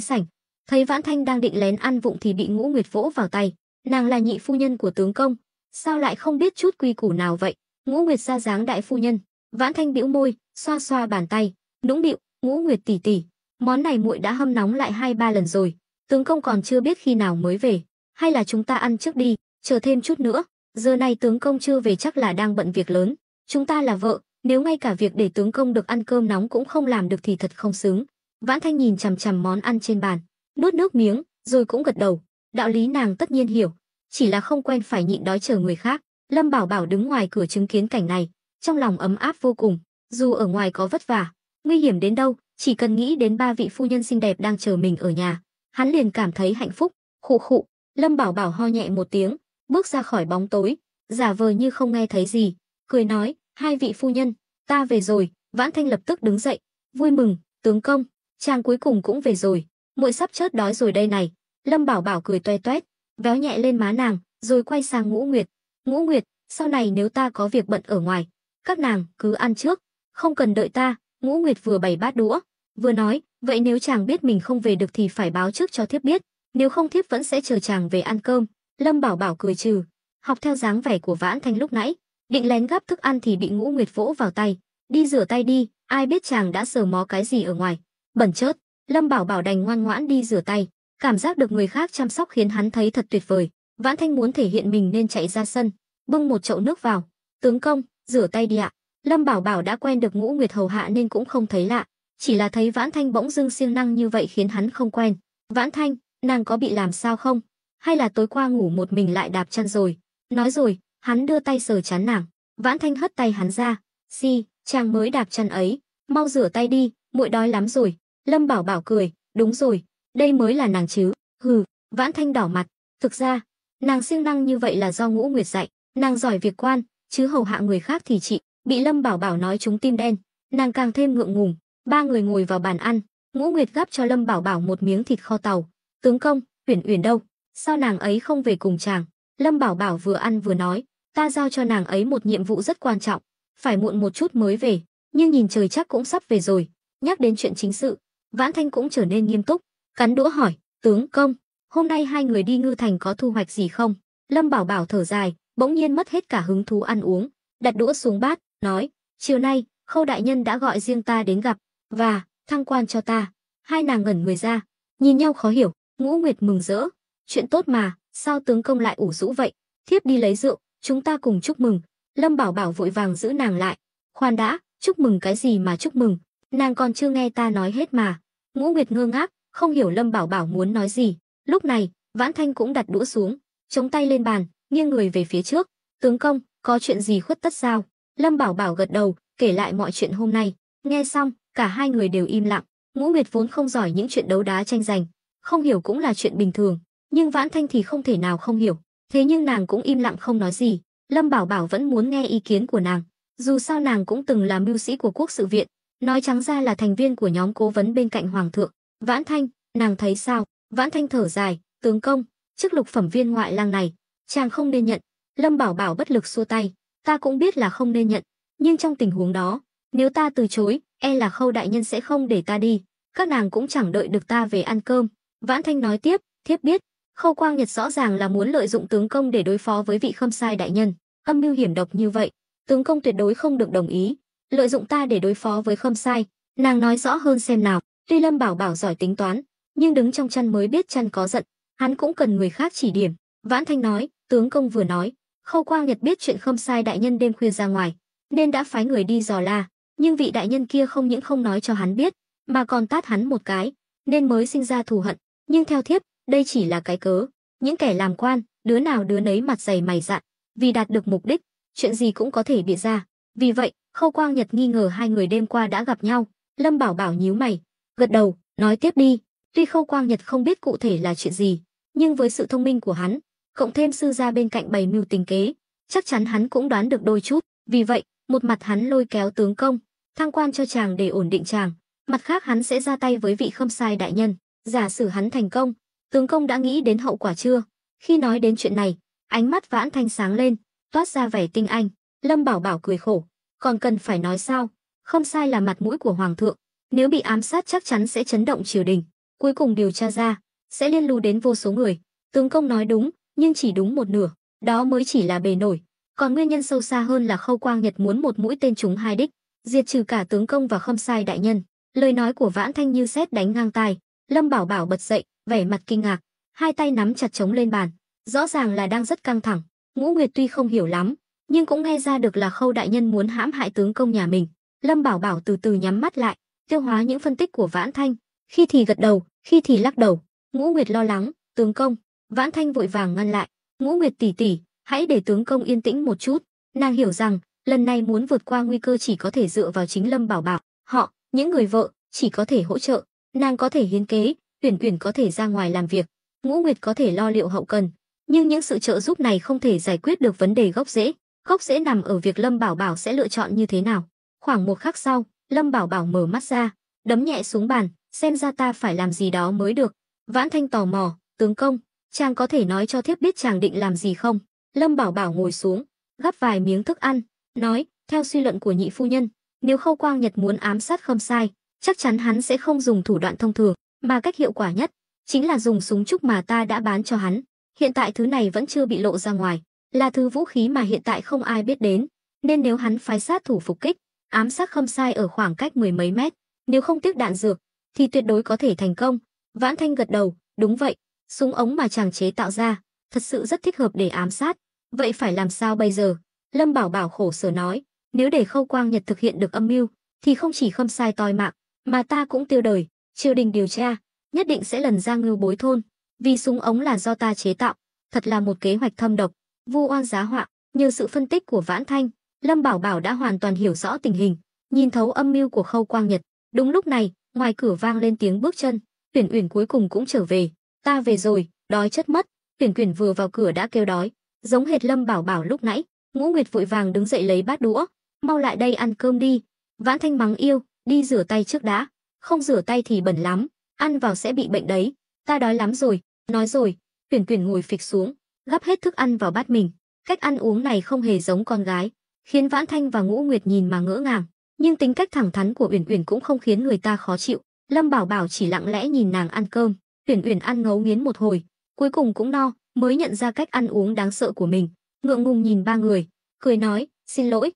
sảnh. Thấy Vãn Thanh đang định lén ăn vụng thì bị Ngũ Nguyệt vỗ vào tay. Nàng là nhị phu nhân của tướng công, sao lại không biết chút quy củ nào vậy? Ngũ Nguyệt ra dáng đại phu nhân. Vãn Thanh bĩu môi, xoa xoa bàn tay, nũng nịu, Ngũ Nguyệt tỷ tỷ, món này muội đã hâm nóng lại 2-3 lần rồi, tướng công còn chưa biết khi nào mới về, hay là chúng ta ăn trước đi, chờ thêm chút nữa. Giờ này tướng công chưa về chắc là đang bận việc lớn. Chúng ta là vợ, nếu ngay cả việc để tướng công được ăn cơm nóng cũng không làm được thì thật không xứng. Vãn Thanh nhìn chằm chằm món ăn trên bàn, nuốt nước miếng, rồi cũng gật đầu. Đạo lý nàng tất nhiên hiểu, chỉ là không quen phải nhịn đói chờ người khác. Lâm Bảo Bảo đứng ngoài cửa chứng kiến cảnh này, trong lòng ấm áp vô cùng. Dù ở ngoài có vất vả, nguy hiểm đến đâu, chỉ cần nghĩ đến 3 vị phu nhân xinh đẹp đang chờ mình ở nhà, hắn liền cảm thấy hạnh phúc. Khụ khụ, Lâm Bảo Bảo ho nhẹ một tiếng, bước ra khỏi bóng tối, giả vờ như không nghe thấy gì, cười nói, 2 vị phu nhân, ta về rồi. Vãn Thanh lập tức đứng dậy, vui mừng, tướng công, chàng cuối cùng cũng về rồi, muội sắp chớt đói rồi đây này. Lâm Bảo Bảo cười toe toét, véo nhẹ lên má nàng, rồi quay sang Ngũ Nguyệt. Ngũ Nguyệt, sau này nếu ta có việc bận ở ngoài, các nàng cứ ăn trước, không cần đợi ta. Ngũ Nguyệt vừa bày bát đũa, vừa nói, vậy nếu chàng biết mình không về được thì phải báo trước cho thiếp biết, nếu không thiếp vẫn sẽ chờ chàng về ăn cơm. Lâm Bảo Bảo cười trừ, học theo dáng vẻ của Vãn Thanh lúc nãy, định lén gắp thức ăn thì bị Ngũ Nguyệt vỗ vào tay. Đi rửa tay đi, ai biết chàng đã sờ mó cái gì ở ngoài. Bẩn chớt. Lâm Bảo Bảo đành ngoan ngoãn đi rửa tay, cảm giác được người khác chăm sóc khiến hắn thấy thật tuyệt vời. Vãn Thanh muốn thể hiện mình nên chạy ra sân, bưng một chậu nước vào. Tướng công, rửa tay đi ạ. Lâm Bảo Bảo đã quen được Ngũ Nguyệt hầu hạ nên cũng không thấy lạ, chỉ là thấy Vãn Thanh bỗng dưng siêng năng như vậy khiến hắn không quen. Vãn Thanh, nàng có bị làm sao không? Hay là tối qua ngủ một mình lại đạp chân rồi? Nói rồi, hắn đưa tay sờ trán nàng. Vãn Thanh hất tay hắn ra. Si, chàng mới đạp chân ấy, mau rửa tay đi, muội đói lắm rồi. Lâm Bảo Bảo cười, đúng rồi, đây mới là nàng chứ. Hừ. Vãn Thanh đỏ mặt, thực ra, nàng siêng năng như vậy là do Ngũ Nguyệt dạy, nàng giỏi việc quan, chứ hầu hạ người khác thì chị. Bị Lâm Bảo Bảo nói trúng tim đen, nàng càng thêm ngượng ngùng. Ba người ngồi vào bàn ăn, Ngũ Nguyệt gắp cho Lâm Bảo Bảo một miếng thịt kho tàu. Tướng công, Uyển Uyển đâu? Sao nàng ấy không về cùng chàng? Lâm Bảo Bảo vừa ăn vừa nói, ta giao cho nàng ấy một nhiệm vụ rất quan trọng, phải muộn một chút mới về, nhưng nhìn trời chắc cũng sắp về rồi. Nhắc đến chuyện chính sự, Vãn Thanh cũng trở nên nghiêm túc, cắn đũa hỏi, tướng công, hôm nay hai người đi Ngư Thành có thu hoạch gì không? Lâm Bảo Bảo thở dài, bỗng nhiên mất hết cả hứng thú ăn uống, đặt đũa xuống bát, nói, chiều nay, Khâu đại nhân đã gọi riêng ta đến gặp, và thăng quan cho ta. Hai nàng ngẩn người ra, nhìn nhau khó hiểu. Ngũ Nguyệt mừng rỡ, chuyện tốt mà, sao tướng công lại ủ rũ vậy? Thiếp đi lấy rượu, chúng ta cùng chúc mừng. Lâm Bảo Bảo vội vàng giữ nàng lại. Khoan đã, chúc mừng cái gì mà chúc mừng? Nàng còn chưa nghe ta nói hết mà. Ngũ Nguyệt ngơ ngác, không hiểu Lâm Bảo Bảo muốn nói gì. Lúc này, Vãn Thanh cũng đặt đũa xuống, chống tay lên bàn, nghiêng người về phía trước. Tướng công, có chuyện gì khuất tất sao? Lâm Bảo Bảo gật đầu, kể lại mọi chuyện hôm nay. Nghe xong, cả hai người đều im lặng. Ngũ Nguyệt vốn không giỏi những chuyện đấu đá tranh giành, không hiểu cũng là chuyện bình thường, nhưng Vãn Thanh thì không thể nào không hiểu. Thế nhưng nàng cũng im lặng không nói gì. Lâm Bảo Bảo vẫn muốn nghe ý kiến của nàng, dù sao nàng cũng từng là mưu sĩ của Quốc sự viện, nói trắng ra là thành viên của nhóm cố vấn bên cạnh hoàng thượng. Vãn Thanh, nàng thấy sao? Vãn Thanh thở dài, tướng công, chức lục phẩm viên ngoại lang này, chàng không nên nhận. Lâm Bảo Bảo bất lực xua tay, ta cũng biết là không nên nhận, nhưng trong tình huống đó, nếu ta từ chối, e là Khâu đại nhân sẽ không để ta đi, các nàng cũng chẳng đợi được ta về ăn cơm. Vãn Thanh nói tiếp, thiếp biết, Khâu Quang Nhật rõ ràng là muốn lợi dụng tướng công để đối phó với vị Khâm Sai đại nhân, âm mưu hiểm độc như vậy, tướng công tuyệt đối không được đồng ý. Lợi dụng ta để đối phó với Khâm Sai, nàng nói rõ hơn xem nào. Tuy Lâm Bảo Bảo giỏi tính toán, nhưng đứng trong chăn mới biết chăn có giận, hắn cũng cần người khác chỉ điểm. Vãn Thanh nói, tướng công vừa nói, Khâu Quang Nhật biết chuyện Khâm Sai đại nhân đêm khuya ra ngoài, nên đã phái người đi dò la, nhưng vị đại nhân kia không những không nói cho hắn biết, mà còn tát hắn một cái, nên mới sinh ra thù hận. Nhưng theo thiếp, đây chỉ là cái cớ. Những kẻ làm quan, đứa nào đứa nấy mặt dày mày dạn, vì đạt được mục đích, chuyện gì cũng có thể bịa ra. Vì vậy, Khâu Quang Nhật nghi ngờ hai người đêm qua đã gặp nhau. Lâm Bảo Bảo nhíu mày, gật đầu, nói tiếp đi. Tuy Khâu Quang Nhật không biết cụ thể là chuyện gì, nhưng với sự thông minh của hắn, cộng thêm sư gia bên cạnh bày mưu tính kế, chắc chắn hắn cũng đoán được đôi chút. Vì vậy, một mặt hắn lôi kéo tướng công, thăng quan cho chàng để ổn định chàng, mặt khác hắn sẽ ra tay với vị Khâm Sai đại nhân. Giả sử hắn thành công, tướng công đã nghĩ đến hậu quả chưa? Khi nói đến chuyện này, ánh mắt Vãn Thanh sáng lên, toát ra vẻ tinh anh. Lâm Bảo Bảo cười khổ, còn cần phải nói sao? Khâm Sai là mặt mũi của hoàng thượng, nếu bị ám sát chắc chắn sẽ chấn động triều đình, cuối cùng điều tra ra sẽ liên lụy đến vô số người. Tướng công nói đúng, nhưng chỉ đúng một nửa, đó mới chỉ là bề nổi, còn nguyên nhân sâu xa hơn là Khâu Quang Nhật muốn một mũi tên trúng hai đích, diệt trừ cả tướng công và Khâm Sai đại nhân. Lời nói của Vãn Thanh như sét đánh ngang tai. Lâm Bảo Bảo bật dậy, vẻ mặt kinh ngạc, hai tay nắm chặt trống lên bàn, rõ ràng là đang rất căng thẳng. Ngũ Nguyệt tuy không hiểu lắm, nhưng cũng nghe ra được là Khâu đại nhân muốn hãm hại tướng công nhà mình. Lâm Bảo Bảo từ từ nhắm mắt lại, tiêu hóa những phân tích của Vãn Thanh, khi thì gật đầu, khi thì lắc đầu. Ngũ Nguyệt lo lắng, tướng công. Vãn Thanh vội vàng ngăn lại, Ngũ Nguyệt tỷ tỷ, hãy để tướng công yên tĩnh một chút. Nàng hiểu rằng lần này muốn vượt qua nguy cơ chỉ có thể dựa vào chính Lâm Bảo Bảo, họ, những người vợ, chỉ có thể hỗ trợ. Nàng có thể hiến kế, Uyển Uyển có thể ra ngoài làm việc, Ngũ Nguyệt có thể lo liệu hậu cần, nhưng những sự trợ giúp này không thể giải quyết được vấn đề gốc rễ. Gốc rễ nằm ở việc Lâm Bảo Bảo sẽ lựa chọn như thế nào. Khoảng một khắc sau, Lâm Bảo Bảo mở mắt ra, đấm nhẹ xuống bàn, xem ra ta phải làm gì đó mới được. Vãn Thanh tò mò, tướng công, chàng có thể nói cho thiếp biết chàng định làm gì không? Lâm Bảo Bảo ngồi xuống, gắp vài miếng thức ăn, nói, theo suy luận của nhị phu nhân, nếu Khâu Quang Nhật muốn ám sát Khâm Sai, chắc chắn hắn sẽ không dùng thủ đoạn thông thường, mà cách hiệu quả nhất chính là dùng súng trúc mà ta đã bán cho hắn. Hiện tại thứ này vẫn chưa bị lộ ra ngoài, là thứ vũ khí mà hiện tại không ai biết đến, nên nếu hắn phái sát thủ phục kích, ám sát Khâm Sai ở khoảng cách mười mấy mét, nếu không tiếc đạn dược thì tuyệt đối có thể thành công. Vãn Thanh gật đầu, đúng vậy, súng ống mà chàng chế tạo ra thật sự rất thích hợp để ám sát. Vậy phải làm sao bây giờ? Lâm Bảo Bảo khổ sở nói, nếu để Khâu Quang Nhật thực hiện được âm mưu thì không chỉ Khâm Sai toi mạng, mà ta cũng tiêu đời. Triều đình điều tra nhất định sẽ lần ra Ngưu Bối thôn, vì súng ống là do ta chế tạo, thật là một kế hoạch thâm độc, vu oan giá họa. Nhờ sự phân tích của Vãn Thanh, Lâm Bảo Bảo đã hoàn toàn hiểu rõ tình hình, nhìn thấu âm mưu của Khâu Quang Nhật. Đúng lúc này, ngoài cửa vang lên tiếng bước chân, Uyển Uyển cuối cùng cũng trở về. Ta về rồi, đói chết mất. Uyển Uyển vừa vào cửa đã kêu đói, giống hệt Lâm Bảo Bảo lúc nãy. Ngũ Nguyệt vội vàng đứng dậy lấy bát đũa, mau lại đây ăn cơm đi. Vãn Thanh mắng yêu, đi rửa tay trước đã, không rửa tay thì bẩn lắm, ăn vào sẽ bị bệnh đấy. Ta đói lắm rồi. Nói rồi, Uyển Uyển ngồi phịch xuống, gắp hết thức ăn vào bát mình. Cách ăn uống này không hề giống con gái, khiến Vãn Thanh và Ngũ Nguyệt nhìn mà ngỡ ngàng. Nhưng tính cách thẳng thắn của Uyển Uyển cũng không khiến người ta khó chịu. Lâm Bảo Bảo chỉ lặng lẽ nhìn nàng ăn cơm. Uyển Uyển ăn ngấu nghiến một hồi, cuối cùng cũng no, mới nhận ra cách ăn uống đáng sợ của mình, ngượng ngùng nhìn ba người, cười nói, xin lỗi,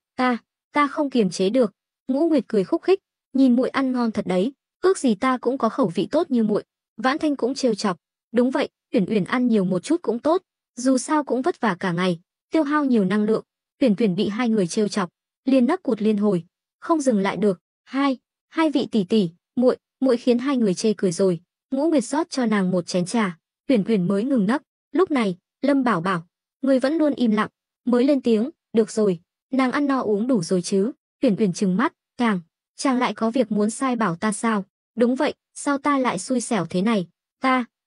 ta không kiềm chế được. Ngũ Nguyệt cười khúc khích, nhìn muội ăn ngon thật đấy, ước gì ta cũng có khẩu vị tốt như muội. Vãn Thanh cũng trêu chọc, đúng vậy, Uyển Uyển ăn nhiều một chút cũng tốt, dù sao cũng vất vả cả ngày, tiêu hao nhiều năng lượng. Uyển Uyển bị hai người trêu chọc, liền nấc cụt liên hồi, không dừng lại được. Hai vị tỷ tỷ, muội khiến hai người chê cười rồi. Ngũ Nguyệt rót cho nàng một chén trà, Uyển Uyển mới ngừng nấc. Lúc này, Lâm Bảo Bảo, người vẫn luôn im lặng, mới lên tiếng, được rồi, nàng ăn no uống đủ rồi chứ. Uyển Uyển trừng mắt, chàng lại có việc muốn sai bảo ta sao? Đúng vậy, sao ta lại xui xẻo thế này?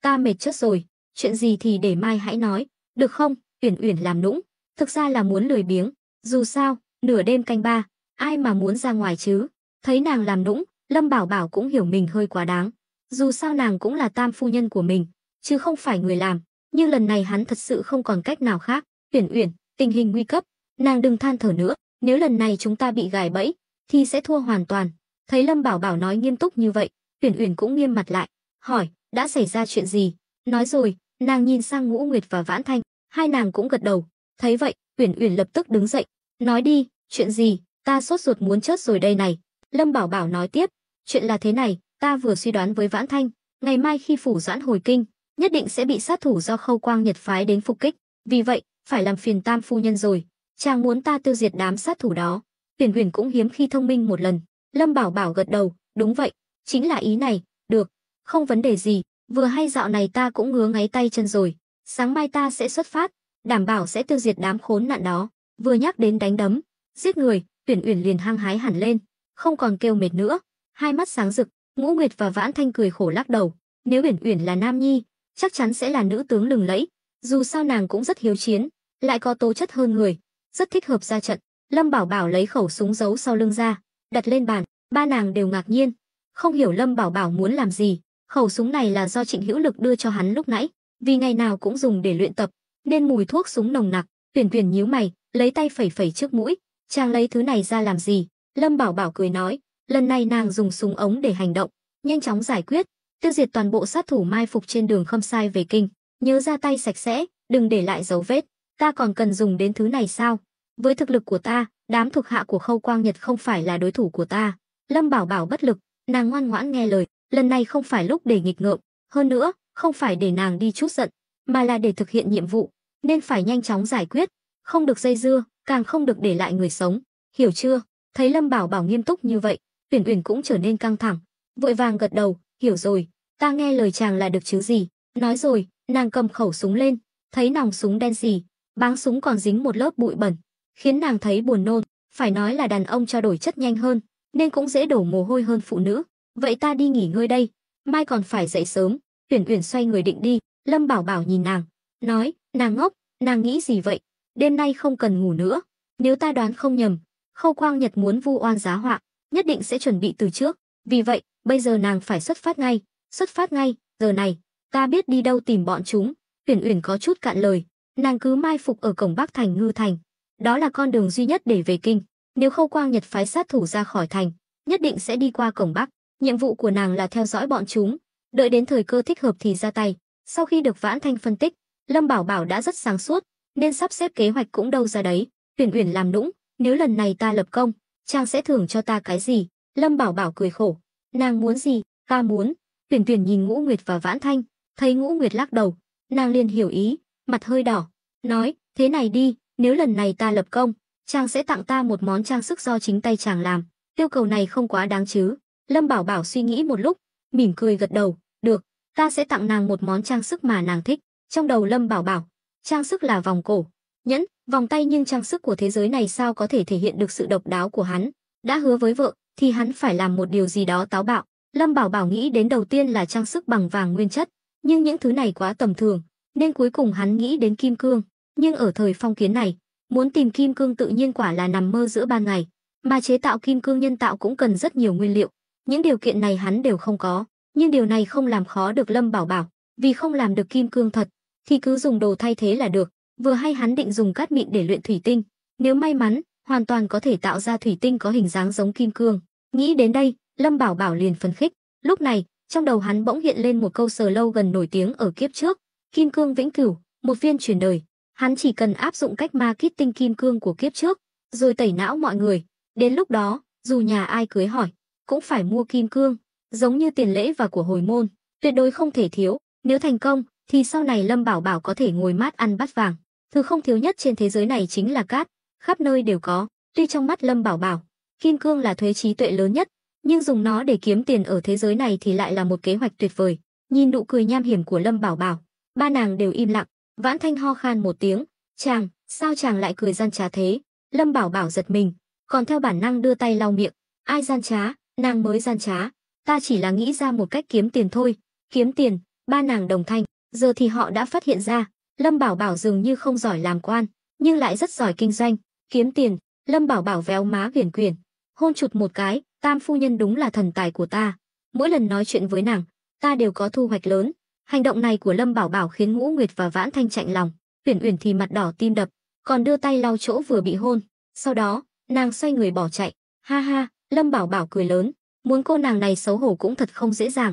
Ta mệt chết rồi, chuyện gì thì để mai hãy nói, được không? Uyển Uyển làm nũng, thực ra là muốn lười biếng, dù sao, nửa đêm canh ba, ai mà muốn ra ngoài chứ? Thấy nàng làm nũng, Lâm Bảo Bảo cũng hiểu mình hơi quá đáng. Dù sao nàng cũng là tam phu nhân của mình, chứ không phải người làm. Nhưng lần này hắn thật sự không còn cách nào khác. Uyển Uyển, tình hình nguy cấp, nàng đừng than thở nữa. Nếu lần này chúng ta bị gài bẫy, thì sẽ thua hoàn toàn. Thấy Lâm Bảo Bảo nói nghiêm túc như vậy, Uyển Uyển cũng nghiêm mặt lại, hỏi, đã xảy ra chuyện gì? Nói rồi, nàng nhìn sang Ngũ Nguyệt và Vãn Thanh, hai nàng cũng gật đầu. Thấy vậy, Uyển Uyển lập tức đứng dậy, nói đi, chuyện gì? Ta sốt ruột muốn chết rồi đây này. Lâm Bảo Bảo nói tiếp, chuyện là thế này, ta vừa suy đoán với Vãn Thanh, ngày mai khi Phủ Doãn hồi kinh, nhất định sẽ bị sát thủ do Khâu Quang Nhật phái đến phục kích, vì vậy, phải làm phiền tam phu nhân rồi. Chàng muốn ta tiêu diệt đám sát thủ đó. Uyển Uyển cũng hiếm khi thông minh một lần. Lâm Bảo Bảo gật đầu, đúng vậy, chính là ý này, được, không vấn đề gì, vừa hay dạo này ta cũng ngứa ngáy tay chân rồi, sáng mai ta sẽ xuất phát, đảm bảo sẽ tiêu diệt đám khốn nạn đó. Vừa nhắc đến đánh đấm, giết người, Uyển Uyển liền hăng hái hẳn lên, không còn kêu mệt nữa, hai mắt sáng rực. Ngũ Nguyệt và Vãn Thanh cười khổ lắc đầu, nếu Uyển Uyển là nam nhi, chắc chắn sẽ là nữ tướng lừng lẫy, dù sao nàng cũng rất hiếu chiến, lại có tố chất hơn người, rất thích hợp ra trận. Lâm Bảo Bảo lấy khẩu súng giấu sau lưng ra, đặt lên bàn, ba nàng đều ngạc nhiên, không hiểu Lâm Bảo Bảo muốn làm gì. Khẩu súng này là do Trịnh Hữu Lực đưa cho hắn lúc nãy, vì ngày nào cũng dùng để luyện tập, nên mùi thuốc súng nồng nặc. Uyển Uyển nhíu mày, lấy tay phẩy phẩy trước mũi, chàng lấy thứ này ra làm gì? Lâm Bảo Bảo cười nói, lần này nàng dùng súng ống để hành động, nhanh chóng giải quyết, tiêu diệt toàn bộ sát thủ mai phục trên đường Khâm Sai về kinh, nhớ ra tay sạch sẽ, đừng để lại dấu vết. Ta còn cần dùng đến thứ này sao? Với thực lực của ta, đám thuộc hạ của Khâu Quang Nhật không phải là đối thủ của ta. Lâm Bảo Bảo bất lực, nàng ngoan ngoãn nghe lời, lần này không phải lúc để nghịch ngợm, hơn nữa, không phải để nàng đi trút giận, mà là để thực hiện nhiệm vụ, nên phải nhanh chóng giải quyết, không được dây dưa, càng không được để lại người sống, hiểu chưa? Thấy Lâm Bảo Bảo nghiêm túc như vậy, Uyển Uyển cũng trở nên căng thẳng, vội vàng gật đầu, hiểu rồi, ta nghe lời chàng là được chứ gì. Nói rồi, nàng cầm khẩu súng lên, thấy nòng súng đen xì, báng súng còn dính một lớp bụi bẩn, khiến nàng thấy buồn nôn. Phải nói là đàn ông trao đổi chất nhanh hơn, nên cũng dễ đổ mồ hôi hơn phụ nữ. Vậy ta đi nghỉ ngơi đây, mai còn phải dậy sớm. Uyển Uyển xoay người định đi, Lâm Bảo Bảo nhìn nàng, nói, nàng ngốc, nàng nghĩ gì vậy? Đêm nay không cần ngủ nữa. Nếu ta đoán không nhầm, Khâu Quang Nhật muốn vu oan giá họa, nhất định sẽ chuẩn bị từ trước. Vì vậy, bây giờ nàng phải xuất phát ngay. Xuất phát ngay, giờ này, ta biết đi đâu tìm bọn chúng. Uyển Uyển có chút cạn lời, nàng cứ mai phục ở cổng Bắc thành Ngư Thành. Đó là con đường duy nhất để về kinh. Nếu Khâu Quang Nhật phái sát thủ ra khỏi thành, nhất định sẽ đi qua cổng Bắc. Nhiệm vụ của nàng là theo dõi bọn chúng, đợi đến thời cơ thích hợp thì ra tay. Sau khi được Vãn Thanh phân tích, Lâm Bảo Bảo đã rất sáng suốt, nên sắp xếp kế hoạch cũng đâu ra đấy. Uyển Uyển làm nũng, nếu lần này ta lập công, chàng sẽ thưởng cho ta cái gì? Lâm Bảo Bảo cười khổ, nàng muốn gì? Ta muốn. Uyển Uyển nhìn Ngũ Nguyệt và Vãn Thanh, thấy Ngũ Nguyệt lắc đầu, nàng liền hiểu ý, mặt hơi đỏ, nói, thế này đi, nếu lần này ta lập công, chàng sẽ tặng ta một món trang sức do chính tay chàng làm. Yêu cầu này không quá đáng chứ? Lâm Bảo Bảo suy nghĩ một lúc, mỉm cười gật đầu, được, ta sẽ tặng nàng một món trang sức mà nàng thích. Trong đầu Lâm Bảo Bảo, trang sức là vòng cổ, nhẫn, vòng tay, nhưng trang sức của thế giới này sao có thể thể hiện được sự độc đáo của hắn? Đã hứa với vợ thì hắn phải làm một điều gì đó táo bạo. Lâm Bảo Bảo nghĩ đến đầu tiên là trang sức bằng vàng nguyên chất, nhưng những thứ này quá tầm thường, nên cuối cùng hắn nghĩ đến kim cương. Nhưng ở thời phong kiến này, muốn tìm kim cương tự nhiên quả là nằm mơ giữa ban ngày, mà chế tạo kim cương nhân tạo cũng cần rất nhiều nguyên liệu. Những điều kiện này hắn đều không có, nhưng điều này không làm khó được Lâm Bảo Bảo, vì không làm được kim cương thật thì cứ dùng đồ thay thế là được. Vừa hay hắn định dùng cát mịn để luyện thủy tinh, nếu may mắn, hoàn toàn có thể tạo ra thủy tinh có hình dáng giống kim cương. Nghĩ đến đây, Lâm Bảo Bảo liền phấn khích. Lúc này, trong đầu hắn bỗng hiện lên một câu slogan nổi tiếng ở kiếp trước, kim cương vĩnh cửu, một viên truyền đời. Hắn chỉ cần áp dụng cách marketing kim cương của kiếp trước, rồi tẩy não mọi người. Đến lúc đó, dù nhà ai cưới hỏi, cũng phải mua kim cương, giống như tiền lễ và của hồi môn, tuyệt đối không thể thiếu. Nếu thành công, thì sau này Lâm Bảo Bảo có thể ngồi mát ăn bát vàng. Thứ không thiếu nhất trên thế giới này chính là cát, khắp nơi đều có. Tuy trong mắt Lâm Bảo Bảo, kim cương là thuế trí tuệ lớn nhất, nhưng dùng nó để kiếm tiền ở thế giới này thì lại là một kế hoạch tuyệt vời. Nhìn nụ cười nham hiểm của Lâm Bảo Bảo, ba nàng đều im lặng. Vãn Thanh ho khan một tiếng, chàng, sao chàng lại cười gian trá thế? Lâm Bảo Bảo giật mình, còn theo bản năng đưa tay lau miệng. Ai gian trá? Nàng mới gian trá, ta chỉ là nghĩ ra một cách kiếm tiền thôi. Kiếm tiền? Ba nàng đồng thanh. Giờ thì họ đã phát hiện ra, Lâm Bảo Bảo dường như không giỏi làm quan, nhưng lại rất giỏi kinh doanh. Kiếm tiền? Lâm Bảo Bảo véo má viển quyển, hôn chụt một cái, Tam phu nhân đúng là thần tài của ta. Mỗi lần nói chuyện với nàng, ta đều có thu hoạch lớn. Hành động này của Lâm Bảo Bảo khiến Ngũ Nguyệt và Vãn Thanh chạnh lòng. Uyển Uyển thì mặt đỏ tim đập, còn đưa tay lau chỗ vừa bị hôn. Sau đó, nàng xoay người bỏ chạy. Ha ha, Lâm Bảo Bảo cười lớn, muốn cô nàng này xấu hổ cũng thật không dễ dàng.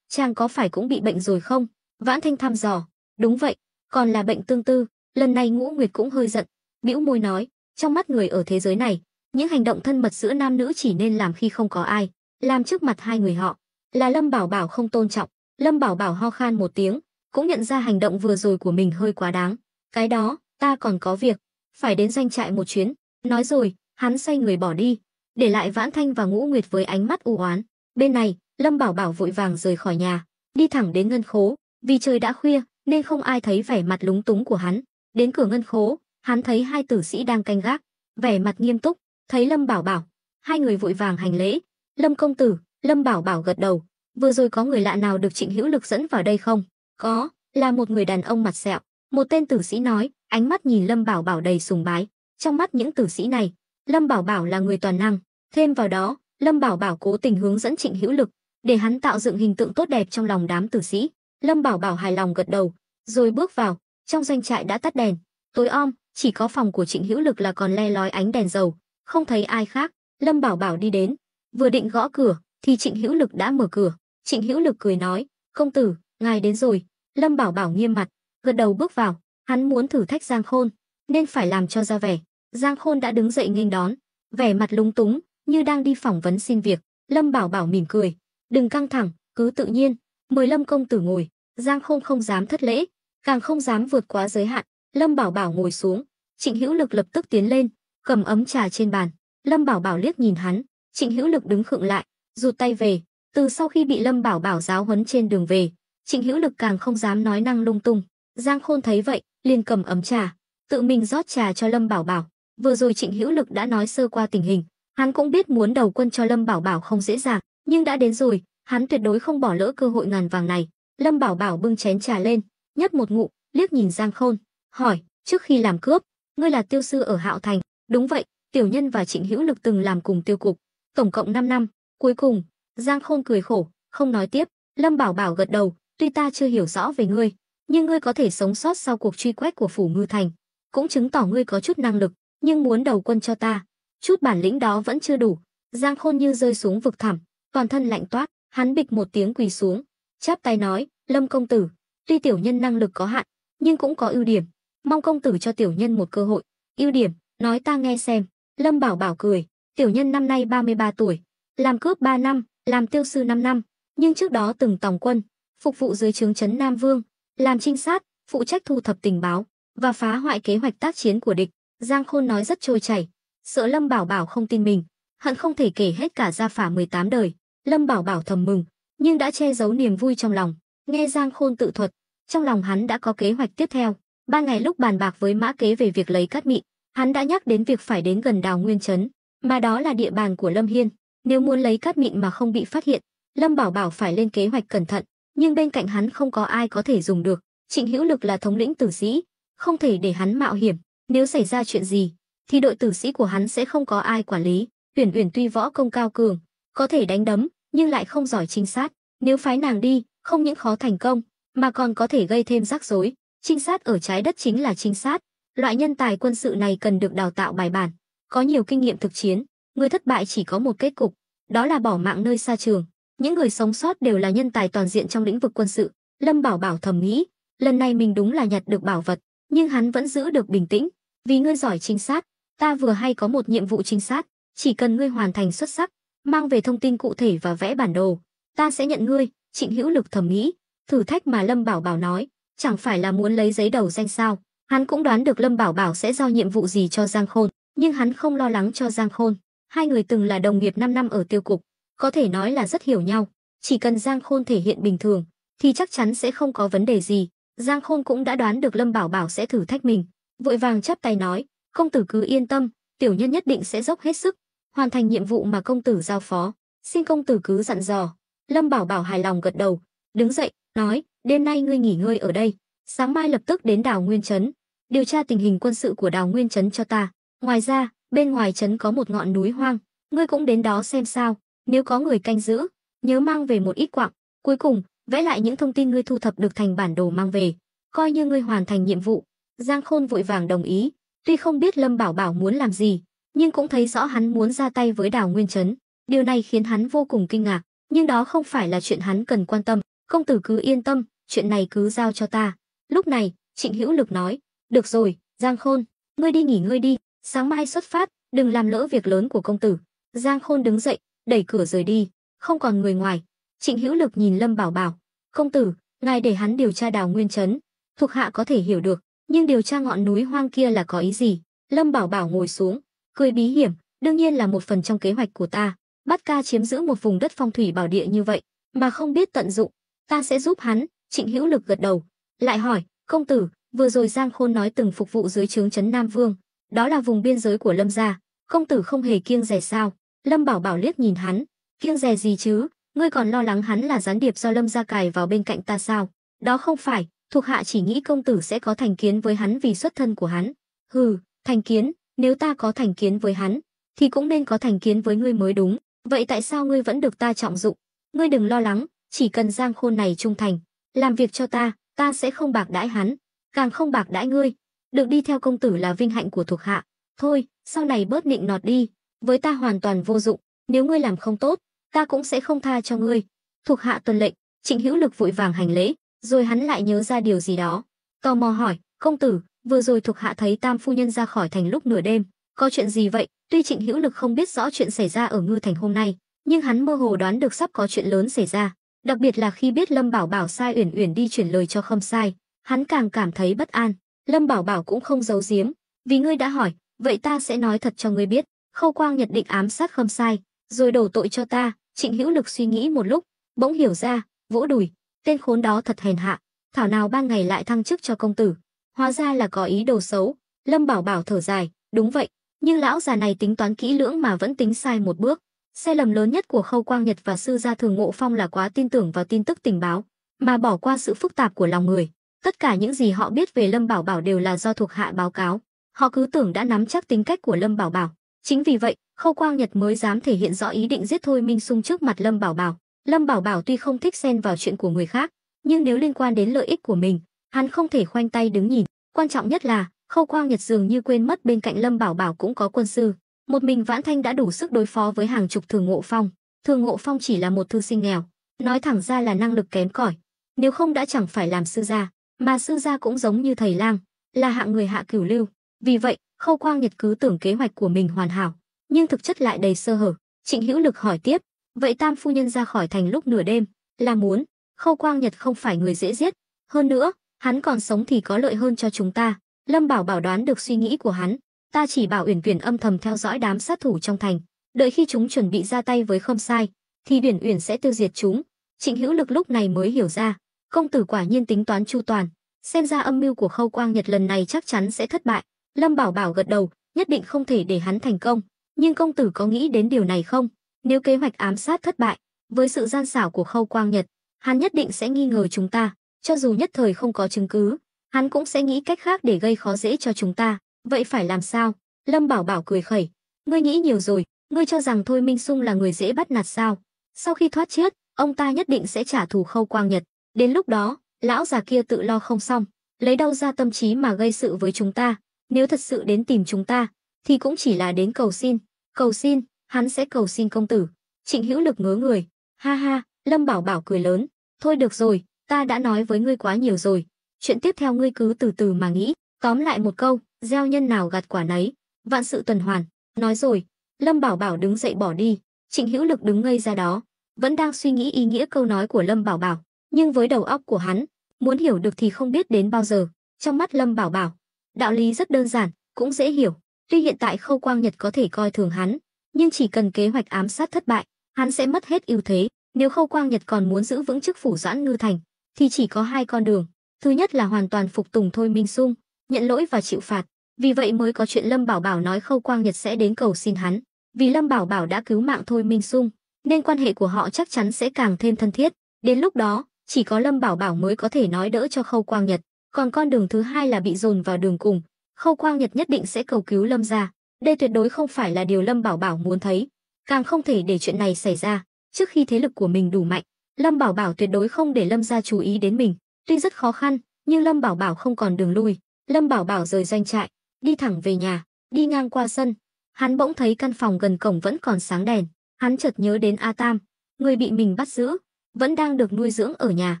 Chàng có phải cũng bị bệnh rồi không? Vãn Thanh thăm dò. Đúng vậy, còn là bệnh tương tư. Lần này Ngũ Nguyệt cũng hơi giận, bĩu môi nói, trong mắt người ở thế giới này, những hành động thân mật giữa nam nữ chỉ nên làm khi không có ai, làm trước mặt hai người họ. Là Lâm Bảo Bảo không tôn trọng. Lâm Bảo Bảo ho khan một tiếng, cũng nhận ra hành động vừa rồi của mình hơi quá đáng. Cái đó, ta còn có việc, phải đến doanh trại một chuyến. Nói rồi, hắn xoay người bỏ đi, để lại Vãn Thanh và Ngũ Nguyệt với ánh mắt u oán. Bên này, Lâm Bảo Bảo vội vàng rời khỏi nhà, đi thẳng đến ngân khố. Vì trời đã khuya, nên không ai thấy vẻ mặt lúng túng của hắn. Đến cửa ngân khố, hắn thấy hai tử sĩ đang canh gác, vẻ mặt nghiêm túc. Thấy Lâm Bảo Bảo, hai người vội vàng hành lễ. Lâm công tử. Lâm Bảo Bảo gật đầu. Vừa rồi có người lạ nào được Trịnh Hữu Lực dẫn vào đây không? Có, là một người đàn ông mặt sẹo. Một tên tử sĩ nói, ánh mắt nhìn Lâm Bảo Bảo đầy sùng bái. Trong mắt những tử sĩ này, Lâm Bảo Bảo là người toàn năng. Thêm vào đó, Lâm Bảo Bảo cố tình hướng dẫn Trịnh Hữu Lực, để hắn tạo dựng hình tượng tốt đẹp trong lòng đám tử sĩ. Lâm Bảo Bảo hài lòng gật đầu, rồi bước vào. Trong doanh trại đã tắt đèn, tối om, chỉ có phòng của Trịnh Hữu Lực là còn le lói ánh đèn dầu, không thấy ai khác. Lâm Bảo Bảo đi đến, vừa định gõ cửa, thì Trịnh Hữu Lực đã mở cửa. Trịnh Hữu Lực cười nói, công tử, ngài đến rồi. Lâm Bảo Bảo nghiêm mặt, gật đầu bước vào. Hắn muốn thử thách Giang Khôn, nên phải làm cho ra vẻ. Giang Khôn đã đứng dậy nghênh đón, vẻ mặt lúng túng, như đang đi phỏng vấn xin việc. Lâm Bảo Bảo mỉm cười, đừng căng thẳng, cứ tự nhiên, mời Lâm công tử ngồi. Giang Khôn không dám thất lễ, càng không dám vượt quá giới hạn. Lâm Bảo Bảo ngồi xuống, Trịnh Hữu Lực lập tức tiến lên, cầm ấm trà trên bàn. Lâm Bảo Bảo liếc nhìn hắn, Trịnh Hữu Lực đứng khựng lại, rụt tay về. Từ sau khi bị Lâm Bảo Bảo giáo huấn trên đường về, Trịnh Hữu Lực càng không dám nói năng lung tung. Giang Khôn thấy vậy, liền cầm ấm trà, tự mình rót trà cho Lâm Bảo Bảo. Vừa rồi Trịnh Hữu Lực đã nói sơ qua tình hình, hắn cũng biết muốn đầu quân cho Lâm Bảo Bảo không dễ dàng, nhưng đã đến rồi, hắn tuyệt đối không bỏ lỡ cơ hội ngàn vàng này. Lâm Bảo Bảo bưng chén trà lên, nhấp một ngụm, liếc nhìn Giang Khôn, hỏi, trước khi làm cướp, ngươi là tiêu sư ở Hạo Thành? Đúng vậy, tiểu nhân và Trịnh Hữu Lực từng làm cùng tiêu cục, tổng cộng 5 năm. Cuối cùng, Giang Khôn cười khổ, không nói tiếp. Lâm Bảo Bảo gật đầu, tuy ta chưa hiểu rõ về ngươi, nhưng ngươi có thể sống sót sau cuộc truy quét của phủ Ngư Thành, cũng chứng tỏ ngươi có chút năng lực, nhưng muốn đầu quân cho ta, chút bản lĩnh đó vẫn chưa đủ. Giang Khôn như rơi xuống vực thẳm, toàn thân lạnh toát, hắn bịch một tiếng quỳ xuống. chắp tay nói, Lâm công tử, tuy tiểu nhân năng lực có hạn, nhưng cũng có ưu điểm, mong công tử cho tiểu nhân một cơ hội. Ưu điểm, nói ta nghe xem. Lâm Bảo Bảo cười, tiểu nhân năm nay 33 tuổi, làm cướp 3 năm, làm tiêu sư 5 năm, nhưng trước đó từng tòng quân, phục vụ dưới trướng trấn Nam Vương, làm trinh sát, phụ trách thu thập tình báo và phá hoại kế hoạch tác chiến của địch. Giang Khôn nói rất trôi chảy, sợ Lâm Bảo Bảo không tin mình, hận không thể kể hết cả gia phả 18 đời. Lâm Bảo Bảo thầm mừng, nhưng đã che giấu niềm vui trong lòng. Nghe Giang Khôn tự thuật, trong lòng hắn đã có kế hoạch tiếp theo. Ban ngày lúc bàn bạc với Mã Kế về việc lấy cát mịn, hắn đã nhắc đến việc phải đến gần Đào Nguyên Trấn, mà đó là địa bàn của Lâm Hiên. Nếu muốn lấy cát mịn mà không bị phát hiện, Lâm Bảo Bảo phải lên kế hoạch cẩn thận, nhưng bên cạnh hắn không có ai có thể dùng được. Trịnh Hữu Lực là thống lĩnh tử sĩ, không thể để hắn mạo hiểm, nếu xảy ra chuyện gì thì đội tử sĩ của hắn sẽ không có ai quản lý. Uyển Uyển tuy võ công cao cường, có thể đánh đấm, nhưng lại không giỏi trinh sát, nếu phái nàng đi, không những khó thành công, mà còn có thể gây thêm rắc rối. Trinh sát ở trái đất chính là trinh sát, loại nhân tài quân sự này cần được đào tạo bài bản, có nhiều kinh nghiệm thực chiến. Người thất bại chỉ có một kết cục, đó là bỏ mạng nơi xa trường. Những người sống sót đều là nhân tài toàn diện trong lĩnh vực quân sự. Lâm Bảo Bảo thầm nghĩ, lần này mình đúng là nhặt được bảo vật, nhưng hắn vẫn giữ được bình tĩnh. Vì ngươi giỏi trinh sát, ta vừa hay có một nhiệm vụ trinh sát, chỉ cần ngươi hoàn thành xuất sắc, mang về thông tin cụ thể và vẽ bản đồ, ta sẽ nhận ngươi. Trịnh Hữu Lực thầm nghĩ, thử thách mà Lâm Bảo Bảo nói, chẳng phải là muốn lấy giấy đầu danh sao? Hắn cũng đoán được Lâm Bảo Bảo sẽ giao nhiệm vụ gì cho Giang Khôn, nhưng hắn không lo lắng cho Giang Khôn. Hai người từng là đồng nghiệp 5 năm ở tiêu cục, có thể nói là rất hiểu nhau. Chỉ cần Giang Khôn thể hiện bình thường, thì chắc chắn sẽ không có vấn đề gì. Giang Khôn cũng đã đoán được Lâm Bảo Bảo sẽ thử thách mình, vội vàng chắp tay nói, công tử cứ yên tâm, tiểu nhân nhất định sẽ dốc hết sức, hoàn thành nhiệm vụ mà công tử giao phó. Xin công tử cứ dặn dò. Lâm Bảo Bảo hài lòng gật đầu, đứng dậy, nói, đêm nay ngươi nghỉ ngơi ở đây, sáng mai lập tức đến Đào Nguyên Trấn, điều tra tình hình quân sự của Đào Nguyên Trấn cho ta. Ngoài ra, bên ngoài trấn có một ngọn núi hoang, ngươi cũng đến đó xem sao, nếu có người canh giữ, nhớ mang về một ít quặng. Cuối cùng, vẽ lại những thông tin ngươi thu thập được thành bản đồ mang về, coi như ngươi hoàn thành nhiệm vụ. Giang Khôn vội vàng đồng ý, tuy không biết Lâm Bảo Bảo muốn làm gì, nhưng cũng thấy rõ hắn muốn ra tay với Đào Nguyên Trấn. Điều này khiến hắn vô cùng kinh ngạc, nhưng đó không phải là chuyện hắn cần quan tâm. Công tử cứ yên tâm, chuyện này cứ giao cho ta. Lúc này, Trịnh Hữu Lực nói, được rồi, Giang Khôn, ngươi đi nghỉ ngơi đi, sáng mai xuất phát, đừng làm lỡ việc lớn của công tử. Giang Khôn đứng dậy, đẩy cửa rời đi, không còn người ngoài. Trịnh Hữu Lực nhìn Lâm Bảo Bảo, công tử, ngài để hắn điều tra Đào Nguyên Trấn, thuộc hạ có thể hiểu được, nhưng điều tra ngọn núi hoang kia là có ý gì? Lâm Bảo Bảo ngồi xuống, cười bí hiểm, đương nhiên là một phần trong kế hoạch của ta. Bát Ca chiếm giữ một vùng đất phong thủy bảo địa như vậy, mà không biết tận dụng, ta sẽ giúp hắn. Trịnh Hữu Lực gật đầu, lại hỏi, công tử, vừa rồi Giang Khôn nói từng phục vụ dưới trướng trấn Nam Vương, đó là vùng biên giới của Lâm gia, công tử không hề kiêng dè sao? Lâm Bảo Bảo liếc nhìn hắn, kiêng dè gì chứ, ngươi còn lo lắng hắn là gián điệp do Lâm gia cài vào bên cạnh ta sao? Đó không phải, thuộc hạ chỉ nghĩ công tử sẽ có thành kiến với hắn vì xuất thân của hắn. Hừ, thành kiến, nếu ta có thành kiến với hắn, thì cũng nên có thành kiến với ngươi mới đúng. Vậy tại sao ngươi vẫn được ta trọng dụng? Ngươi đừng lo lắng, chỉ cần Giang Khôn này trung thành, làm việc cho ta, ta sẽ không bạc đãi hắn, càng không bạc đãi ngươi. Được đi theo công tử là vinh hạnh của thuộc hạ. Thôi, sau này bớt nịnh nọt đi, với ta hoàn toàn vô dụng, nếu ngươi làm không tốt, ta cũng sẽ không tha cho ngươi. Thuộc hạ tuân lệnh. Trịnh Hữu Lực vội vàng hành lễ, rồi hắn lại nhớ ra điều gì đó, tò mò hỏi, công tử, vừa rồi thuộc hạ thấy Tam phu nhân ra khỏi thành lúc nửa đêm, có chuyện gì vậy? Tuy Trịnh Hữu Lực không biết rõ chuyện xảy ra ở Ngư Thành hôm nay, nhưng hắn mơ hồ đoán được sắp có chuyện lớn xảy ra, đặc biệt là khi biết Lâm Bảo Bảo sai Uyển Uyển đi chuyển lời cho Khâm Sai, hắn càng cảm thấy bất an. Lâm Bảo Bảo cũng không giấu giếm, vì ngươi đã hỏi, vậy ta sẽ nói thật cho ngươi biết, Khâu Quang Nhật định ám sát Khâm Sai, rồi đổ tội cho ta. Trịnh Hữu Lực suy nghĩ một lúc, bỗng hiểu ra, vỗ đùi, tên khốn đó thật hèn hạ, thảo nào ban ngày lại thăng chức cho công tử, hóa ra là có ý đồ xấu. Lâm Bảo Bảo thở dài, đúng vậy, nhưng lão già này tính toán kỹ lưỡng mà vẫn tính sai một bước. Sai lầm lớn nhất của Khâu Quang Nhật và sư gia Thường Ngộ Phong là quá tin tưởng vào tin tức tình báo, mà bỏ qua sự phức tạp của lòng người. Tất cả những gì họ biết về Lâm Bảo Bảo đều là do thuộc hạ báo cáo. Họ cứ tưởng đã nắm chắc tính cách của Lâm Bảo Bảo. Chính vì vậy, Khâu Quang Nhật mới dám thể hiện rõ ý định giết Thôi Minh Sung trước mặt Lâm Bảo Bảo. Lâm Bảo Bảo tuy không thích xen vào chuyện của người khác, nhưng nếu liên quan đến lợi ích của mình, hắn không thể khoanh tay đứng nhìn. Quan trọng nhất là, Khâu Quang Nhật dường như quên mất bên cạnh Lâm Bảo Bảo cũng có quân sư. Một mình Vãn Thanh đã đủ sức đối phó với hàng chục Thường Ngộ Phong. Thường Ngộ Phong chỉ là một thư sinh nghèo, nói thẳng ra là năng lực kém cỏi. Nếu không đã chẳng phải làm sư gia, mà sư gia cũng giống như thầy lang, là hạng người hạ cửu lưu. Vì vậy, Khâu Quang Nhật cứ tưởng kế hoạch của mình hoàn hảo, nhưng thực chất lại đầy sơ hở. Trịnh Hữu Lực hỏi tiếp, vậy Tam phu nhân ra khỏi thành lúc nửa đêm, là muốn? Khâu Quang Nhật không phải người dễ giết, hơn nữa, hắn còn sống thì có lợi hơn cho chúng ta. Lâm Bảo Bảo đoán được suy nghĩ của hắn, ta chỉ bảo Uyển Uyển âm thầm theo dõi đám sát thủ trong thành, đợi khi chúng chuẩn bị ra tay với Khâm Sai, thì Uyển Uyển sẽ tiêu diệt chúng. Trịnh Hữu Lực lúc này mới hiểu ra, công tử quả nhiên tính toán chu toàn, xem ra âm mưu của Khâu Quang Nhật lần này chắc chắn sẽ thất bại. Lâm Bảo Bảo gật đầu, nhất định không thể để hắn thành công, nhưng công tử có nghĩ đến điều này không? Nếu kế hoạch ám sát thất bại, với sự gian xảo của Khâu Quang Nhật, hắn nhất định sẽ nghi ngờ chúng ta, cho dù nhất thời không có chứng cứ, hắn cũng sẽ nghĩ cách khác để gây khó dễ cho chúng ta. Vậy phải làm sao? Lâm Bảo Bảo cười khẩy, ngươi nghĩ nhiều rồi, ngươi cho rằng Thôi Minh Sung là người dễ bắt nạt sao? Sau khi thoát chết, ông ta nhất định sẽ trả thù Khâu Quang Nhật, đến lúc đó, lão già kia tự lo không xong, lấy đâu ra tâm trí mà gây sự với chúng ta? Nếu thật sự đến tìm chúng ta, thì cũng chỉ là đến cầu xin. Cầu xin? Hắn sẽ cầu xin công tử? Trịnh Hữu Lực ngớ người. Ha ha, Lâm Bảo Bảo cười lớn. Thôi được rồi, ta đã nói với ngươi quá nhiều rồi. Chuyện tiếp theo ngươi cứ từ từ mà nghĩ. Tóm lại một câu, gieo nhân nào gặt quả nấy. Vạn sự tuần hoàn. Nói rồi, Lâm Bảo Bảo đứng dậy bỏ đi. Trịnh Hữu Lực đứng ngây ra đó, vẫn đang suy nghĩ ý nghĩa câu nói của Lâm Bảo Bảo. Nhưng với đầu óc của hắn, muốn hiểu được thì không biết đến bao giờ. Trong mắt Lâm Bảo Bảo, đạo lý rất đơn giản, cũng dễ hiểu. Tuy hiện tại Khâu Quang Nhật có thể coi thường hắn, nhưng chỉ cần kế hoạch ám sát thất bại, hắn sẽ mất hết ưu thế. Nếu Khâu Quang Nhật còn muốn giữ vững chức phủ Doãn Ngư Thành, thì chỉ có hai con đường. Thứ nhất là hoàn toàn phục tùng Thôi Minh Sung, nhận lỗi và chịu phạt. Vì vậy mới có chuyện Lâm Bảo Bảo nói Khâu Quang Nhật sẽ đến cầu xin hắn. Vì Lâm Bảo Bảo đã cứu mạng Thôi Minh Sung, nên quan hệ của họ chắc chắn sẽ càng thêm thân thiết. Đến lúc đó, chỉ có Lâm Bảo Bảo mới có thể nói đỡ cho Khâu Quang Nhật. Còn con đường thứ hai là bị dồn vào đường cùng. Khâu Quang Nhật nhất định sẽ cầu cứu Lâm gia. Đây tuyệt đối không phải là điều Lâm Bảo Bảo muốn thấy, càng không thể để chuyện này xảy ra. Trước khi thế lực của mình đủ mạnh, Lâm Bảo Bảo tuyệt đối không để Lâm gia chú ý đến mình. Tuy rất khó khăn, nhưng Lâm Bảo Bảo không còn đường lui. Lâm Bảo Bảo rời doanh trại, đi thẳng về nhà. Đi ngang qua sân, hắn bỗng thấy căn phòng gần cổng vẫn còn sáng đèn. Hắn chợt nhớ đến A Tam, người bị mình bắt giữ, vẫn đang được nuôi dưỡng ở nhà.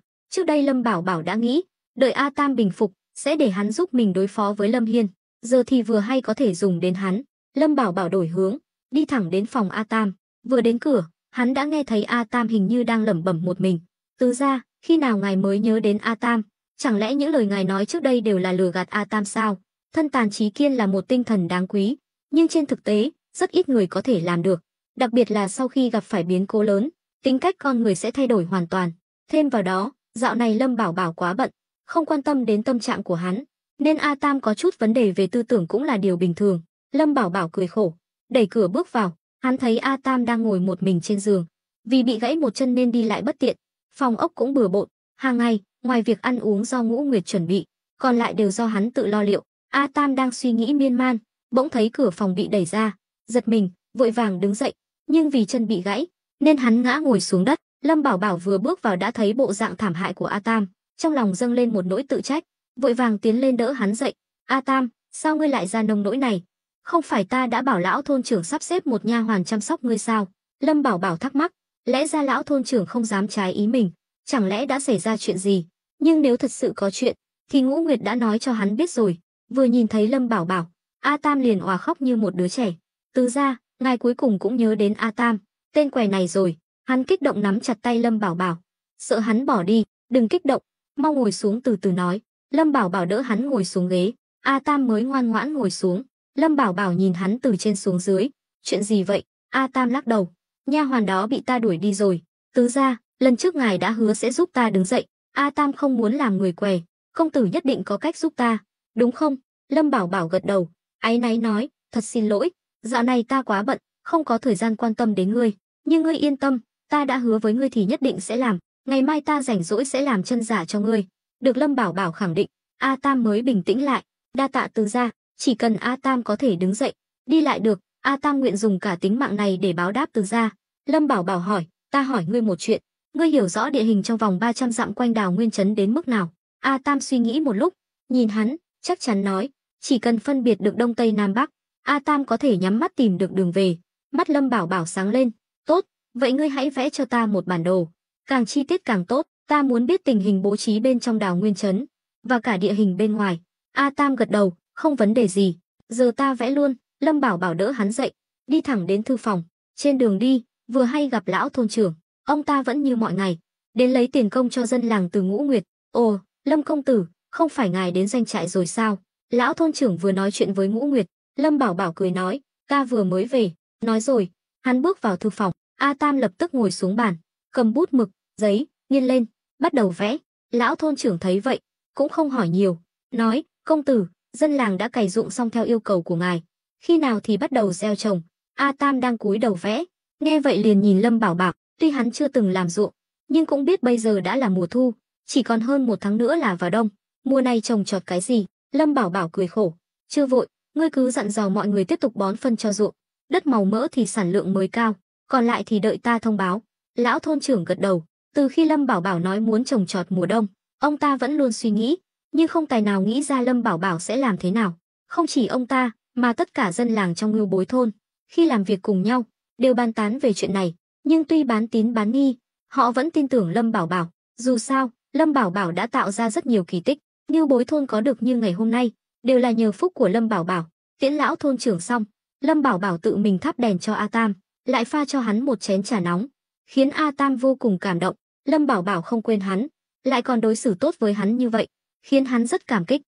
Trước đây Lâm Bảo Bảo đã nghĩ, đợi A Tam bình phục, sẽ để hắn giúp mình đối phó với Lâm Hiên. Giờ thì vừa hay có thể dùng đến hắn. Lâm Bảo Bảo đổi hướng, đi thẳng đến phòng A Tam. Vừa đến cửa, hắn đã nghe thấy A Tam hình như đang lẩm bẩm một mình. Tứ gia, khi nào ngài mới nhớ đến A Tam? Chẳng lẽ những lời ngài nói trước đây đều là lừa gạt A Tam sao? Thân tàn trí kiên là một tinh thần đáng quý, nhưng trên thực tế, rất ít người có thể làm được. Đặc biệt là sau khi gặp phải biến cố lớn, tính cách con người sẽ thay đổi hoàn toàn. Thêm vào đó, dạo này Lâm Bảo Bảo quá bận, không quan tâm đến tâm trạng của hắn, nên A Tam có chút vấn đề về tư tưởng cũng là điều bình thường. Lâm Bảo Bảo cười khổ, đẩy cửa bước vào, hắn thấy A Tam đang ngồi một mình trên giường. Vì bị gãy một chân nên đi lại bất tiện, phòng ốc cũng bừa bộn, hàng ngày, ngoài việc ăn uống do Ngũ Nguyệt chuẩn bị, còn lại đều do hắn tự lo liệu. A Tam đang suy nghĩ miên man, bỗng thấy cửa phòng bị đẩy ra, giật mình, vội vàng đứng dậy, nhưng vì chân bị gãy, nên hắn ngã ngồi xuống đất. Lâm Bảo Bảo vừa bước vào đã thấy bộ dạng thảm hại của A Tam, trong lòng dâng lên một nỗi tự trách, vội vàng tiến lên đỡ hắn dậy. A Tam, sao ngươi lại ra nông nỗi này? Không phải ta đã bảo lão thôn trưởng sắp xếp một nha hoàn chăm sóc ngươi sao? Lâm Bảo Bảo thắc mắc, lẽ ra lão thôn trưởng không dám trái ý mình, chẳng lẽ đã xảy ra chuyện gì? Nhưng nếu thật sự có chuyện, thì Ngũ Nguyệt đã nói cho hắn biết rồi. Vừa nhìn thấy Lâm Bảo Bảo, A Tam liền òa khóc như một đứa trẻ. Từ ra, ngài cuối cùng cũng nhớ đến A Tam, tên quẻ này rồi. Hắn kích động nắm chặt tay Lâm Bảo Bảo, sợ hắn bỏ đi. Đừng kích động, mau ngồi xuống từ từ nói. Lâm Bảo Bảo đỡ hắn ngồi xuống ghế, A Tam mới ngoan ngoãn ngồi xuống. Lâm Bảo Bảo nhìn hắn từ trên xuống dưới. Chuyện gì vậy? A Tam lắc đầu. Nha hoàn đó bị ta đuổi đi rồi. Tứ gia, lần trước ngài đã hứa sẽ giúp ta đứng dậy. A Tam không muốn làm người què, công tử nhất định có cách giúp ta, đúng không? Lâm Bảo Bảo gật đầu, áy náy nói, thật xin lỗi, dạo này ta quá bận, không có thời gian quan tâm đến ngươi. Nhưng ngươi yên tâm, ta đã hứa với ngươi thì nhất định sẽ làm. Ngày mai ta rảnh rỗi sẽ làm chân giả cho ngươi. Được Lâm Bảo Bảo khẳng định, A Tam mới bình tĩnh lại. Đa tạ tứ gia, chỉ cần A Tam có thể đứng dậy, đi lại được, A Tam nguyện dùng cả tính mạng này để báo đáp tứ gia. Lâm Bảo Bảo hỏi, ta hỏi ngươi một chuyện, ngươi hiểu rõ địa hình trong vòng 300 dặm quanh Đào Nguyên trấn đến mức nào? A Tam suy nghĩ một lúc, nhìn hắn, chắc chắn nói, chỉ cần phân biệt được đông tây nam bắc, A Tam có thể nhắm mắt tìm được đường về. Mắt Lâm Bảo Bảo sáng lên, tốt, vậy ngươi hãy vẽ cho ta một bản đồ. càng chi tiết càng tốt, ta muốn biết tình hình bố trí bên trong Đào Nguyên trấn và cả địa hình bên ngoài. A Tam gật đầu, không vấn đề gì, giờ ta vẽ luôn. Lâm Bảo Bảo đỡ hắn dậy, đi thẳng đến thư phòng. Trên đường đi, vừa hay gặp lão thôn trưởng, ông ta vẫn như mọi ngày, đến lấy tiền công cho dân làng từ Ngũ Nguyệt. Ồ, Lâm công tử, không phải ngài đến doanh trại rồi sao? Lão thôn trưởng vừa nói chuyện với Ngũ Nguyệt. Lâm Bảo Bảo cười nói, ta vừa mới về. Nói rồi, hắn bước vào thư phòng. A Tam lập tức ngồi xuống bàn, cầm bút mực, giấy, nghiên lên, bắt đầu vẽ. Lão thôn trưởng thấy vậy, cũng không hỏi nhiều, nói, công tử, dân làng đã cày ruộng xong theo yêu cầu của ngài, khi nào thì bắt đầu gieo trồng? A Tam đang cúi đầu vẽ, nghe vậy liền nhìn Lâm Bảo Bảo, tuy hắn chưa từng làm ruộng, nhưng cũng biết bây giờ đã là mùa thu, chỉ còn hơn 1 tháng nữa là vào đông, mùa này trồng trọt cái gì? Lâm Bảo Bảo cười khổ, chưa vội, ngươi cứ dặn dò mọi người tiếp tục bón phân cho ruộng, đất màu mỡ thì sản lượng mới cao, còn lại thì đợi ta thông báo. Lão thôn trưởng gật đầu, từ khi Lâm Bảo Bảo nói muốn trồng trọt mùa đông, ông ta vẫn luôn suy nghĩ, nhưng không tài nào nghĩ ra Lâm Bảo Bảo sẽ làm thế nào. Không chỉ ông ta, mà tất cả dân làng trong Ngưu Bối thôn, khi làm việc cùng nhau, đều bàn tán về chuyện này, nhưng tuy bán tín bán nghi, họ vẫn tin tưởng Lâm Bảo Bảo. Dù sao, Lâm Bảo Bảo đã tạo ra rất nhiều kỳ tích, Ngưu Bối thôn có được như ngày hôm nay, đều là nhờ phúc của Lâm Bảo Bảo. Tiễn lão thôn trưởng xong, Lâm Bảo Bảo tự mình thắp đèn cho A Tam, lại pha cho hắn một chén trà nóng, khiến A Tam vô cùng cảm động. Lâm Bảo Bảo không quên hắn, lại còn đối xử tốt với hắn như vậy, khiến hắn rất cảm kích.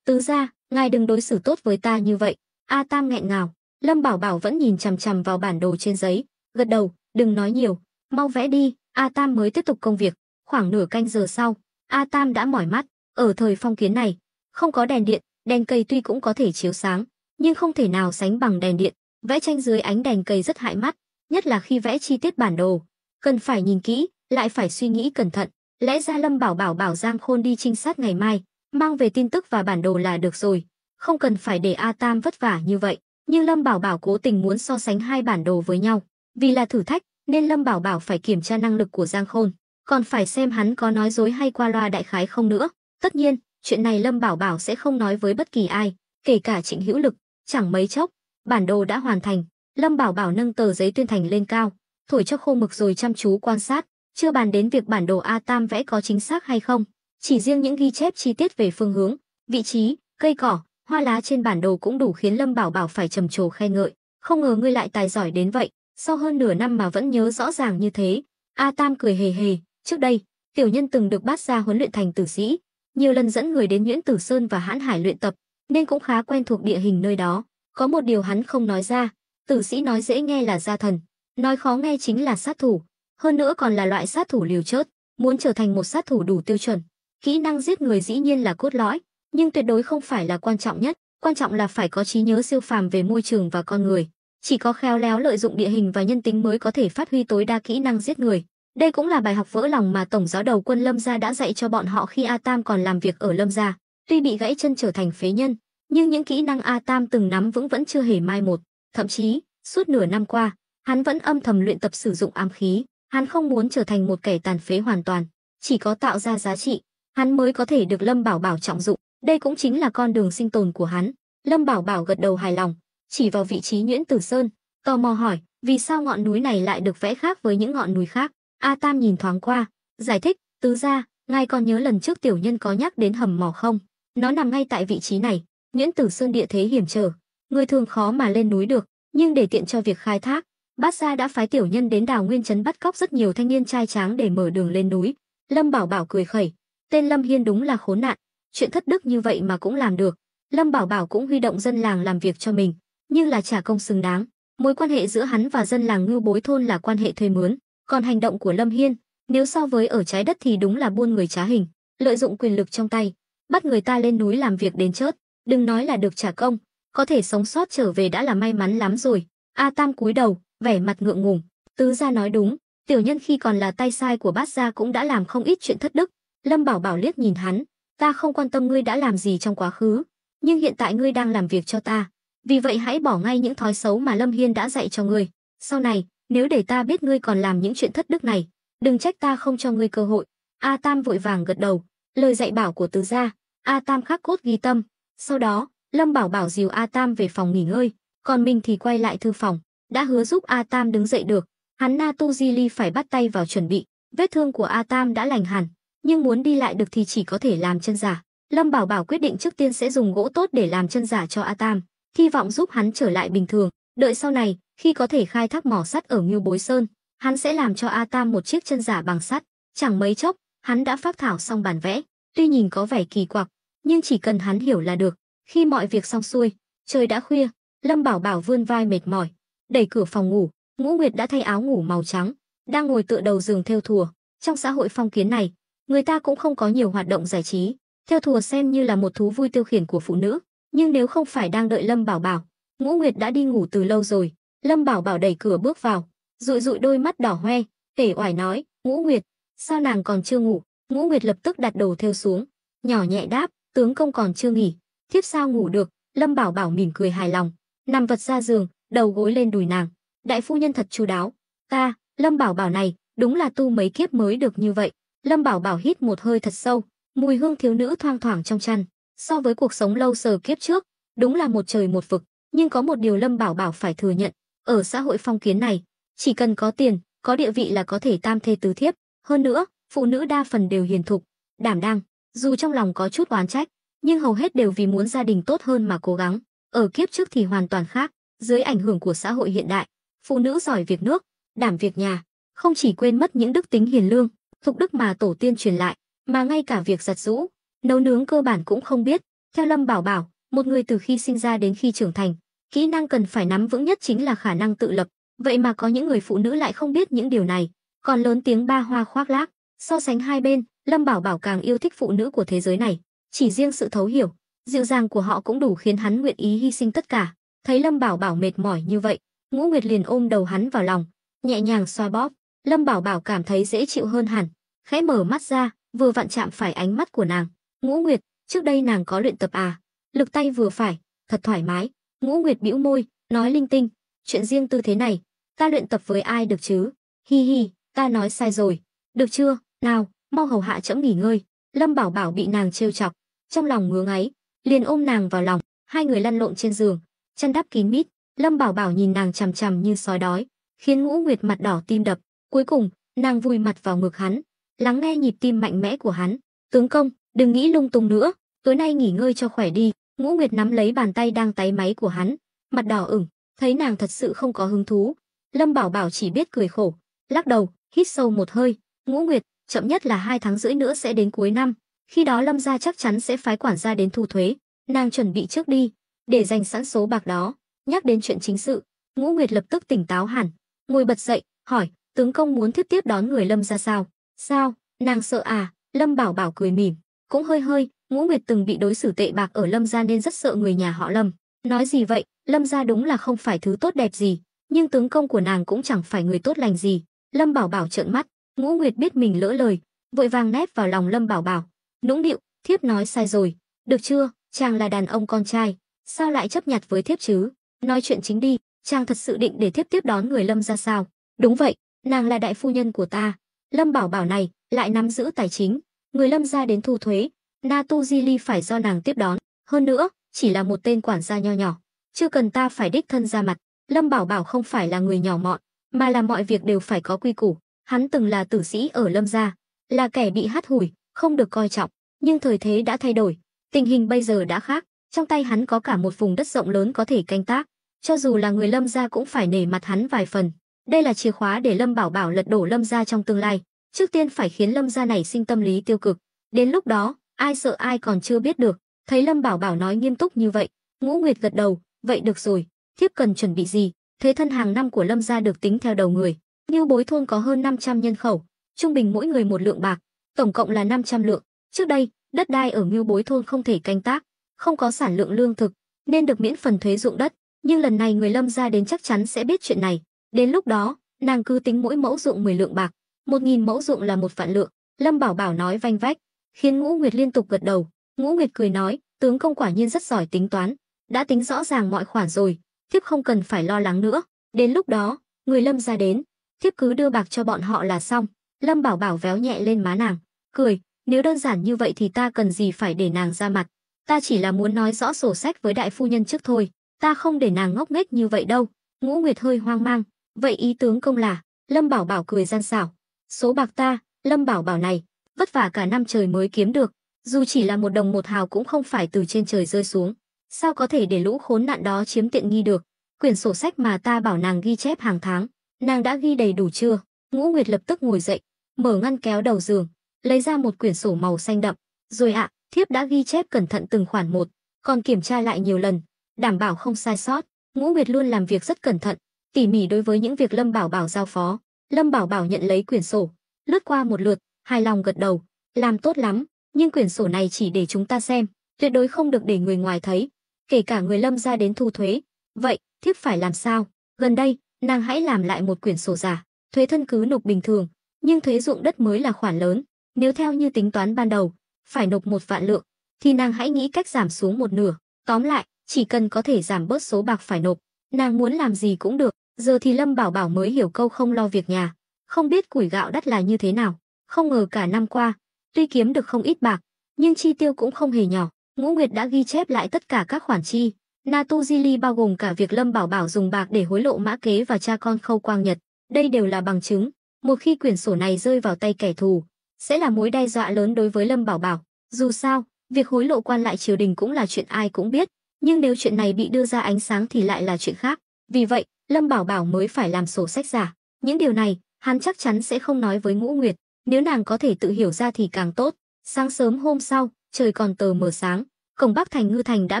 Tứ gia, ngài đừng đối xử tốt với ta như vậy. A Tam nghẹn ngào. Lâm Bảo Bảo vẫn nhìn chằm chằm vào bản đồ trên giấy, gật đầu, đừng nói nhiều, mau vẽ đi. A Tam mới tiếp tục công việc. Khoảng nửa canh giờ sau, A Tam đã mỏi mắt. Ở thời phong kiến này, không có đèn điện, đèn cây tuy cũng có thể chiếu sáng, nhưng không thể nào sánh bằng đèn điện. Vẽ tranh dưới ánh đèn cây rất hại mắt, nhất là khi vẽ chi tiết bản đồ, cần phải nhìn kỹ, lại phải suy nghĩ cẩn thận. Lẽ ra Lâm Bảo Bảo bảo Giang Khôn đi trinh sát ngày mai, mang về tin tức và bản đồ là được rồi, không cần phải để A Tam vất vả như vậy. Nhưng Lâm Bảo Bảo cố tình muốn so sánh hai bản đồ với nhau, vì là thử thách, nên Lâm Bảo Bảo phải kiểm tra năng lực của Giang Khôn, còn phải xem hắn có nói dối hay qua loa đại khái không nữa. Tất nhiên, chuyện này Lâm Bảo Bảo sẽ không nói với bất kỳ ai, kể cả Trịnh Hữu Lực. Chẳng mấy chốc, bản đồ đã hoàn thành. Lâm Bảo Bảo nâng tờ giấy tuyên thành lên cao, thổi cho khô mực rồi chăm chú quan sát, chưa bàn đến việc bản đồ A Tam vẽ có chính xác hay không, chỉ riêng những ghi chép chi tiết về phương hướng, vị trí, cây cỏ, hoa lá trên bản đồ cũng đủ khiến Lâm Bảo Bảo phải trầm trồ khen ngợi. Không ngờ ngươi lại tài giỏi đến vậy, sau hơn nửa năm mà vẫn nhớ rõ ràng như thế. A Tam cười hề hề, trước đây, tiểu nhân từng được Bát gia huấn luyện thành tử sĩ, nhiều lần dẫn người đến Nhuyễn Tử Sơn và Hãn Hải luyện tập, nên cũng khá quen thuộc địa hình nơi đó. Có một điều hắn không nói ra, tử sĩ nói dễ nghe là gia thần, nói khó nghe chính là sát thủ, hơn nữa còn là loại sát thủ liều chớt. Muốn trở thành một sát thủ đủ tiêu chuẩn, kỹ năng giết người dĩ nhiên là cốt lõi, nhưng tuyệt đối không phải là quan trọng nhất, quan trọng là phải có trí nhớ siêu phàm về môi trường và con người. Chỉ có khéo léo lợi dụng địa hình và nhân tính mới có thể phát huy tối đa kỹ năng giết người. Đây cũng là bài học vỡ lòng mà tổng giáo đầu quân Lâm gia đã dạy cho bọn họ khi A Tam còn làm việc ở Lâm gia. Tuy bị gãy chân trở thành phế nhân, nhưng những kỹ năng A Tam từng nắm vững vẫn chưa hề mai một. Thậm chí, suốt nửa năm qua, hắn vẫn âm thầm luyện tập sử dụng ám khí. Hắn không muốn trở thành một kẻ tàn phế hoàn toàn, chỉ có tạo ra giá trị, hắn mới có thể được Lâm Bảo Bảo trọng dụng. Đây cũng chính là con đường sinh tồn của hắn. Lâm Bảo Bảo gật đầu hài lòng, chỉ vào vị trí Nhuyễn Tử Sơn, tò mò hỏi, vì sao ngọn núi này lại được vẽ khác với những ngọn núi khác? A Tam nhìn thoáng qua, giải thích, tứ gia, ngài còn nhớ lần trước tiểu nhân có nhắc đến hầm mỏ không? Nó nằm ngay tại vị trí này. Nhuyễn Tử Sơn địa thế hiểm trở, người thường khó mà lên núi được, nhưng để tiện cho việc khai thác, Bát gia đã phái tiểu nhân đến Đào Nguyên trấn bắt cóc rất nhiều thanh niên trai tráng để mở đường lên núi. Lâm Bảo Bảo cười khẩy, tên Lâm Hiên đúng là khốn nạn, chuyện thất đức như vậy mà cũng làm được. Lâm Bảo Bảo cũng huy động dân làng làm việc cho mình, nhưng là trả công xứng đáng. Mối quan hệ giữa hắn và dân làng Ngưu Bối thôn là quan hệ thuê mướn, còn hành động của Lâm Hiên, nếu so với ở trái đất thì đúng là buôn người trá hình, lợi dụng quyền lực trong tay, bắt người ta lên núi làm việc đến chớt, đừng nói là được trả công, có thể sống sót trở về đã là may mắn lắm rồi. A Tam cúi đầu, vẻ mặt ngượng ngùng, tứ gia nói đúng, tiểu nhân khi còn là tay sai của Bát gia cũng đã làm không ít chuyện thất đức. Lâm Bảo Bảo liếc nhìn hắn, ta không quan tâm ngươi đã làm gì trong quá khứ, nhưng hiện tại ngươi đang làm việc cho ta, vì vậy hãy bỏ ngay những thói xấu mà Lâm Hiên đã dạy cho ngươi. Sau này, nếu để ta biết ngươi còn làm những chuyện thất đức này, đừng trách ta không cho ngươi cơ hội. A Tam vội vàng gật đầu, lời dạy bảo của tứ gia, A Tam khắc cốt ghi tâm. Sau đó, Lâm Bảo Bảo dìu A Tam về phòng nghỉ ngơi, còn mình thì quay lại thư phòng. Đã hứa giúp A Tam đứng dậy được, hắn Na Tu Di Ly phải bắt tay vào chuẩn bị. Vết thương của A Tam đã lành hẳn, nhưng muốn đi lại được thì chỉ có thể làm chân giả. Lâm Bảo Bảo quyết định trước tiên sẽ dùng gỗ tốt để làm chân giả cho A Tam, hy vọng giúp hắn trở lại bình thường. Đợi sau này, khi có thể khai thác mỏ sắt ở Ngưu Bối Sơn, hắn sẽ làm cho A Tam một chiếc chân giả bằng sắt. Chẳng mấy chốc, hắn đã phác thảo xong bản vẽ. Tuy nhìn có vẻ kỳ quặc, nhưng chỉ cần hắn hiểu là được. Khi mọi việc xong xuôi, trời đã khuya, Lâm Bảo Bảo vươn vai mệt mỏi, đẩy cửa phòng ngủ. Ngũ Nguyệt đã thay áo ngủ màu trắng, đang ngồi tựa đầu giường thêu thùa. Trong xã hội phong kiến này, người ta cũng không có nhiều hoạt động giải trí, thêu thùa xem như là một thú vui tiêu khiển của phụ nữ. Nhưng nếu không phải đang đợi Lâm Bảo Bảo, Ngũ Nguyệt đã đi ngủ từ lâu rồi. Lâm Bảo Bảo đẩy cửa bước vào, dụi dụi đôi mắt đỏ hoe, uể oải nói: "Ngũ Nguyệt, sao nàng còn chưa ngủ?" Ngũ Nguyệt lập tức đặt đồ thêu xuống, nhỏ nhẹ đáp: "Tướng công còn chưa nghỉ, thiếp sao ngủ được?" Lâm Bảo Bảo mỉm cười hài lòng, nằm vật ra giường, đầu gối lên đùi nàng. "Đại phu nhân thật chu đáo." "Ta, Lâm Bảo Bảo này, đúng là tu mấy kiếp mới được như vậy." Lâm Bảo Bảo hít một hơi thật sâu, mùi hương thiếu nữ thoang thoảng trong chăn. So với cuộc sống lâu sờ kiếp trước, đúng là một trời một vực. Nhưng có một điều Lâm Bảo Bảo phải thừa nhận, ở xã hội phong kiến này, chỉ cần có tiền, có địa vị là có thể tam thê tứ thiếp. Hơn nữa, phụ nữ đa phần đều hiền thục, đảm đang, dù trong lòng có chút oán trách, nhưng hầu hết đều vì muốn gia đình tốt hơn mà cố gắng. Ở kiếp trước thì hoàn toàn khác, dưới ảnh hưởng của xã hội hiện đại, phụ nữ giỏi việc nước, đảm việc nhà, không chỉ quên mất những đức tính hiền lương, thục đức mà tổ tiên truyền lại, mà ngay cả việc giặt giũ, nấu nướng cơ bản cũng không biết. Theo Lâm Bảo Bảo, một người từ khi sinh ra đến khi trưởng thành, kỹ năng cần phải nắm vững nhất chính là khả năng tự lập. Vậy mà có những người phụ nữ lại không biết những điều này, còn lớn tiếng ba hoa khoác lác. So sánh hai bên, Lâm Bảo Bảo càng yêu thích phụ nữ của thế giới này. Chỉ riêng sự thấu hiểu, dịu dàng của họ cũng đủ khiến hắn nguyện ý hy sinh tất cả. Thấy Lâm Bảo Bảo mệt mỏi như vậy, Ngũ Nguyệt liền ôm đầu hắn vào lòng, nhẹ nhàng xoa bóp. Lâm Bảo Bảo cảm thấy dễ chịu hơn hẳn, khẽ mở mắt ra, vừa vặn chạm phải ánh mắt của nàng. "Ngũ Nguyệt, trước đây nàng có luyện tập à?" "Lực tay vừa phải, thật thoải mái." Ngũ Nguyệt bĩu môi, nói linh tinh: "Chuyện riêng tư thế này, ta luyện tập với ai được chứ?" "Hi hi, ta nói sai rồi. Được chưa, nào, mau hầu hạ trẫm nghỉ ngơi." Lâm Bảo Bảo bị nàng trêu chọc, trong lòng ngứa ngáy, liền ôm nàng vào lòng, hai người lăn lộn trên giường, chăn đắp kín mít. Lâm Bảo Bảo nhìn nàng chằm chằm như sói đói, khiến Ngũ Nguyệt mặt đỏ tim đập. Cuối cùng, nàng vùi mặt vào ngực hắn, lắng nghe nhịp tim mạnh mẽ của hắn. "Tướng công, đừng nghĩ lung tung nữa, tối nay nghỉ ngơi cho khỏe đi." Ngũ Nguyệt nắm lấy bàn tay đang táy máy của hắn, mặt đỏ ửng, thấy nàng thật sự không có hứng thú. Lâm Bảo Bảo chỉ biết cười khổ, lắc đầu, hít sâu một hơi. "Ngũ Nguyệt, chậm nhất là 2 tháng rưỡi nữa sẽ đến cuối năm, khi đó Lâm gia chắc chắn sẽ phái quản gia đến thu thuế, nàng chuẩn bị trước đi, để dành sẵn số bạc đó." Nhắc đến chuyện chính sự, Ngũ Nguyệt lập tức tỉnh táo hẳn, ngồi bật dậy, hỏi: "Tướng công muốn thiếp tiếp đón người Lâm gia sao?" "Sao, nàng sợ à?" Lâm Bảo Bảo cười mỉm, cũng hơi hơi. Ngũ Nguyệt từng bị đối xử tệ bạc ở Lâm gia nên rất sợ người nhà họ Lâm. "Nói gì vậy, Lâm gia đúng là không phải thứ tốt đẹp gì, nhưng tướng công của nàng cũng chẳng phải người tốt lành gì." Lâm Bảo Bảo trợn mắt. Ngũ Nguyệt biết mình lỡ lời, vội vàng nép vào lòng Lâm Bảo Bảo, nũng nịu: "Thiếp nói sai rồi, được chưa, chàng là đàn ông con trai, sao lại chấp nhặt với thiếp chứ? Nói chuyện chính đi, chàng thật sự định để thiếp tiếp đón người Lâm gia sao?" "Đúng vậy, nàng là đại phu nhân của ta." Lâm Bảo Bảo này lại nắm giữ tài chính, người Lâm gia đến thu thuế, Natu Jili phải do nàng tiếp đón, hơn nữa, chỉ là một tên quản gia nho nhỏ, chưa cần ta phải đích thân ra mặt. Lâm Bảo Bảo không phải là người nhỏ mọn, mà là mọi việc đều phải có quy củ. Hắn từng là tử sĩ ở Lâm gia, là kẻ bị hắt hủi, không được coi trọng, nhưng thời thế đã thay đổi, tình hình bây giờ đã khác, trong tay hắn có cả một vùng đất rộng lớn có thể canh tác, cho dù là người Lâm gia cũng phải nể mặt hắn vài phần. Đây là chìa khóa để Lâm Bảo Bảo lật đổ Lâm gia trong tương lai, trước tiên phải khiến Lâm gia này sinh tâm lý tiêu cực, đến lúc đó, ai sợ ai còn chưa biết được. Thấy Lâm Bảo Bảo nói nghiêm túc như vậy, Ngũ Nguyệt gật đầu, "Vậy được rồi, thiếp cần chuẩn bị gì?" Thuế thân hàng năm của Lâm gia được tính theo đầu người. Ngưu Bối thôn có hơn 500 nhân khẩu, trung bình mỗi người 1 lượng bạc, tổng cộng là 500 lượng. Trước đây, đất đai ở Ngưu Bối thôn không thể canh tác, không có sản lượng lương thực, nên được miễn phần thuế ruộng đất, nhưng lần này người Lâm gia đến chắc chắn sẽ biết chuyện này. Đến lúc đó, nàng cứ tính mỗi mẫu ruộng 10 lượng bạc, 1000 mẫu ruộng là 1 vạn lượng. Lâm Bảo Bảo nói vanh vách, khiến Ngũ Nguyệt liên tục gật đầu. Ngũ Nguyệt cười nói: "Tướng công quả nhiên rất giỏi tính toán, đã tính rõ ràng mọi khoản rồi, thiếp không cần phải lo lắng nữa. Đến lúc đó, người Lâm gia đến, thiếp cứ đưa bạc cho bọn họ là xong." Lâm Bảo Bảo véo nhẹ lên má nàng, cười: "Nếu đơn giản như vậy thì ta cần gì phải để nàng ra mặt, ta chỉ là muốn nói rõ sổ sách với đại phu nhân trước thôi, ta không để nàng ngốc nghếch như vậy đâu." Ngũ Nguyệt hơi hoang mang: "Vậy ý tướng công là?" Lâm Bảo Bảo cười gian xảo: Số bạc ta, Lâm Bảo Bảo này, vất vả cả năm trời mới kiếm được, dù chỉ là một đồng một hào cũng không phải từ trên trời rơi xuống. Sao có thể để lũ khốn nạn đó chiếm tiện nghi được? Quyển sổ sách mà ta bảo nàng ghi chép hàng tháng, nàng đã ghi đầy đủ chưa? Ngũ Nguyệt lập tức ngồi dậy, mở ngăn kéo đầu giường, lấy ra một quyển sổ màu xanh đậm. Rồi ạ, thiếp đã ghi chép cẩn thận từng khoản một, còn kiểm tra lại nhiều lần, đảm bảo không sai sót. Ngũ Nguyệt luôn làm việc rất cẩn thận, tỉ mỉ đối với những việc Lâm Bảo Bảo giao phó. Lâm Bảo Bảo nhận lấy quyển sổ, lướt qua một lượt, hài lòng gật đầu, làm tốt lắm, nhưng quyển sổ này chỉ để chúng ta xem, tuyệt đối không được để người ngoài thấy, kể cả người Lâm gia đến thu thuế. Vậy, thiếp phải làm sao? Gần đây, nàng hãy làm lại một quyển sổ giả, thuế thân cứ nộp bình thường, nhưng thuế ruộng đất mới là khoản lớn, nếu theo như tính toán ban đầu, phải nộp 1 vạn lượng, thì nàng hãy nghĩ cách giảm xuống một nửa. Tóm lại, chỉ cần có thể giảm bớt số bạc phải nộp, nàng muốn làm gì cũng được. Giờ thì Lâm Bảo Bảo mới hiểu câu không lo việc nhà, không biết củi gạo đắt là như thế nào. Không ngờ cả năm qua, tuy kiếm được không ít bạc, nhưng chi tiêu cũng không hề nhỏ. Ngũ Nguyệt đã ghi chép lại tất cả các khoản chi, Natuzili bao gồm cả việc Lâm Bảo Bảo dùng bạc để hối lộ Mã Kế và cha con Khâu Quang Nhật. Đây đều là bằng chứng. Một khi quyển sổ này rơi vào tay kẻ thù, sẽ là mối đe dọa lớn đối với Lâm Bảo Bảo. Dù sao, việc hối lộ quan lại triều đình cũng là chuyện ai cũng biết, nhưng nếu chuyện này bị đưa ra ánh sáng thì lại là chuyện khác. Vì vậy, Lâm Bảo Bảo mới phải làm sổ sách giả. Những điều này, hắn chắc chắn sẽ không nói với Ngũ Nguyệt, nếu nàng có thể tự hiểu ra thì càng tốt. Sáng sớm hôm sau, trời còn tờ mờ sáng, cổng Bắc thành Ngư thành đã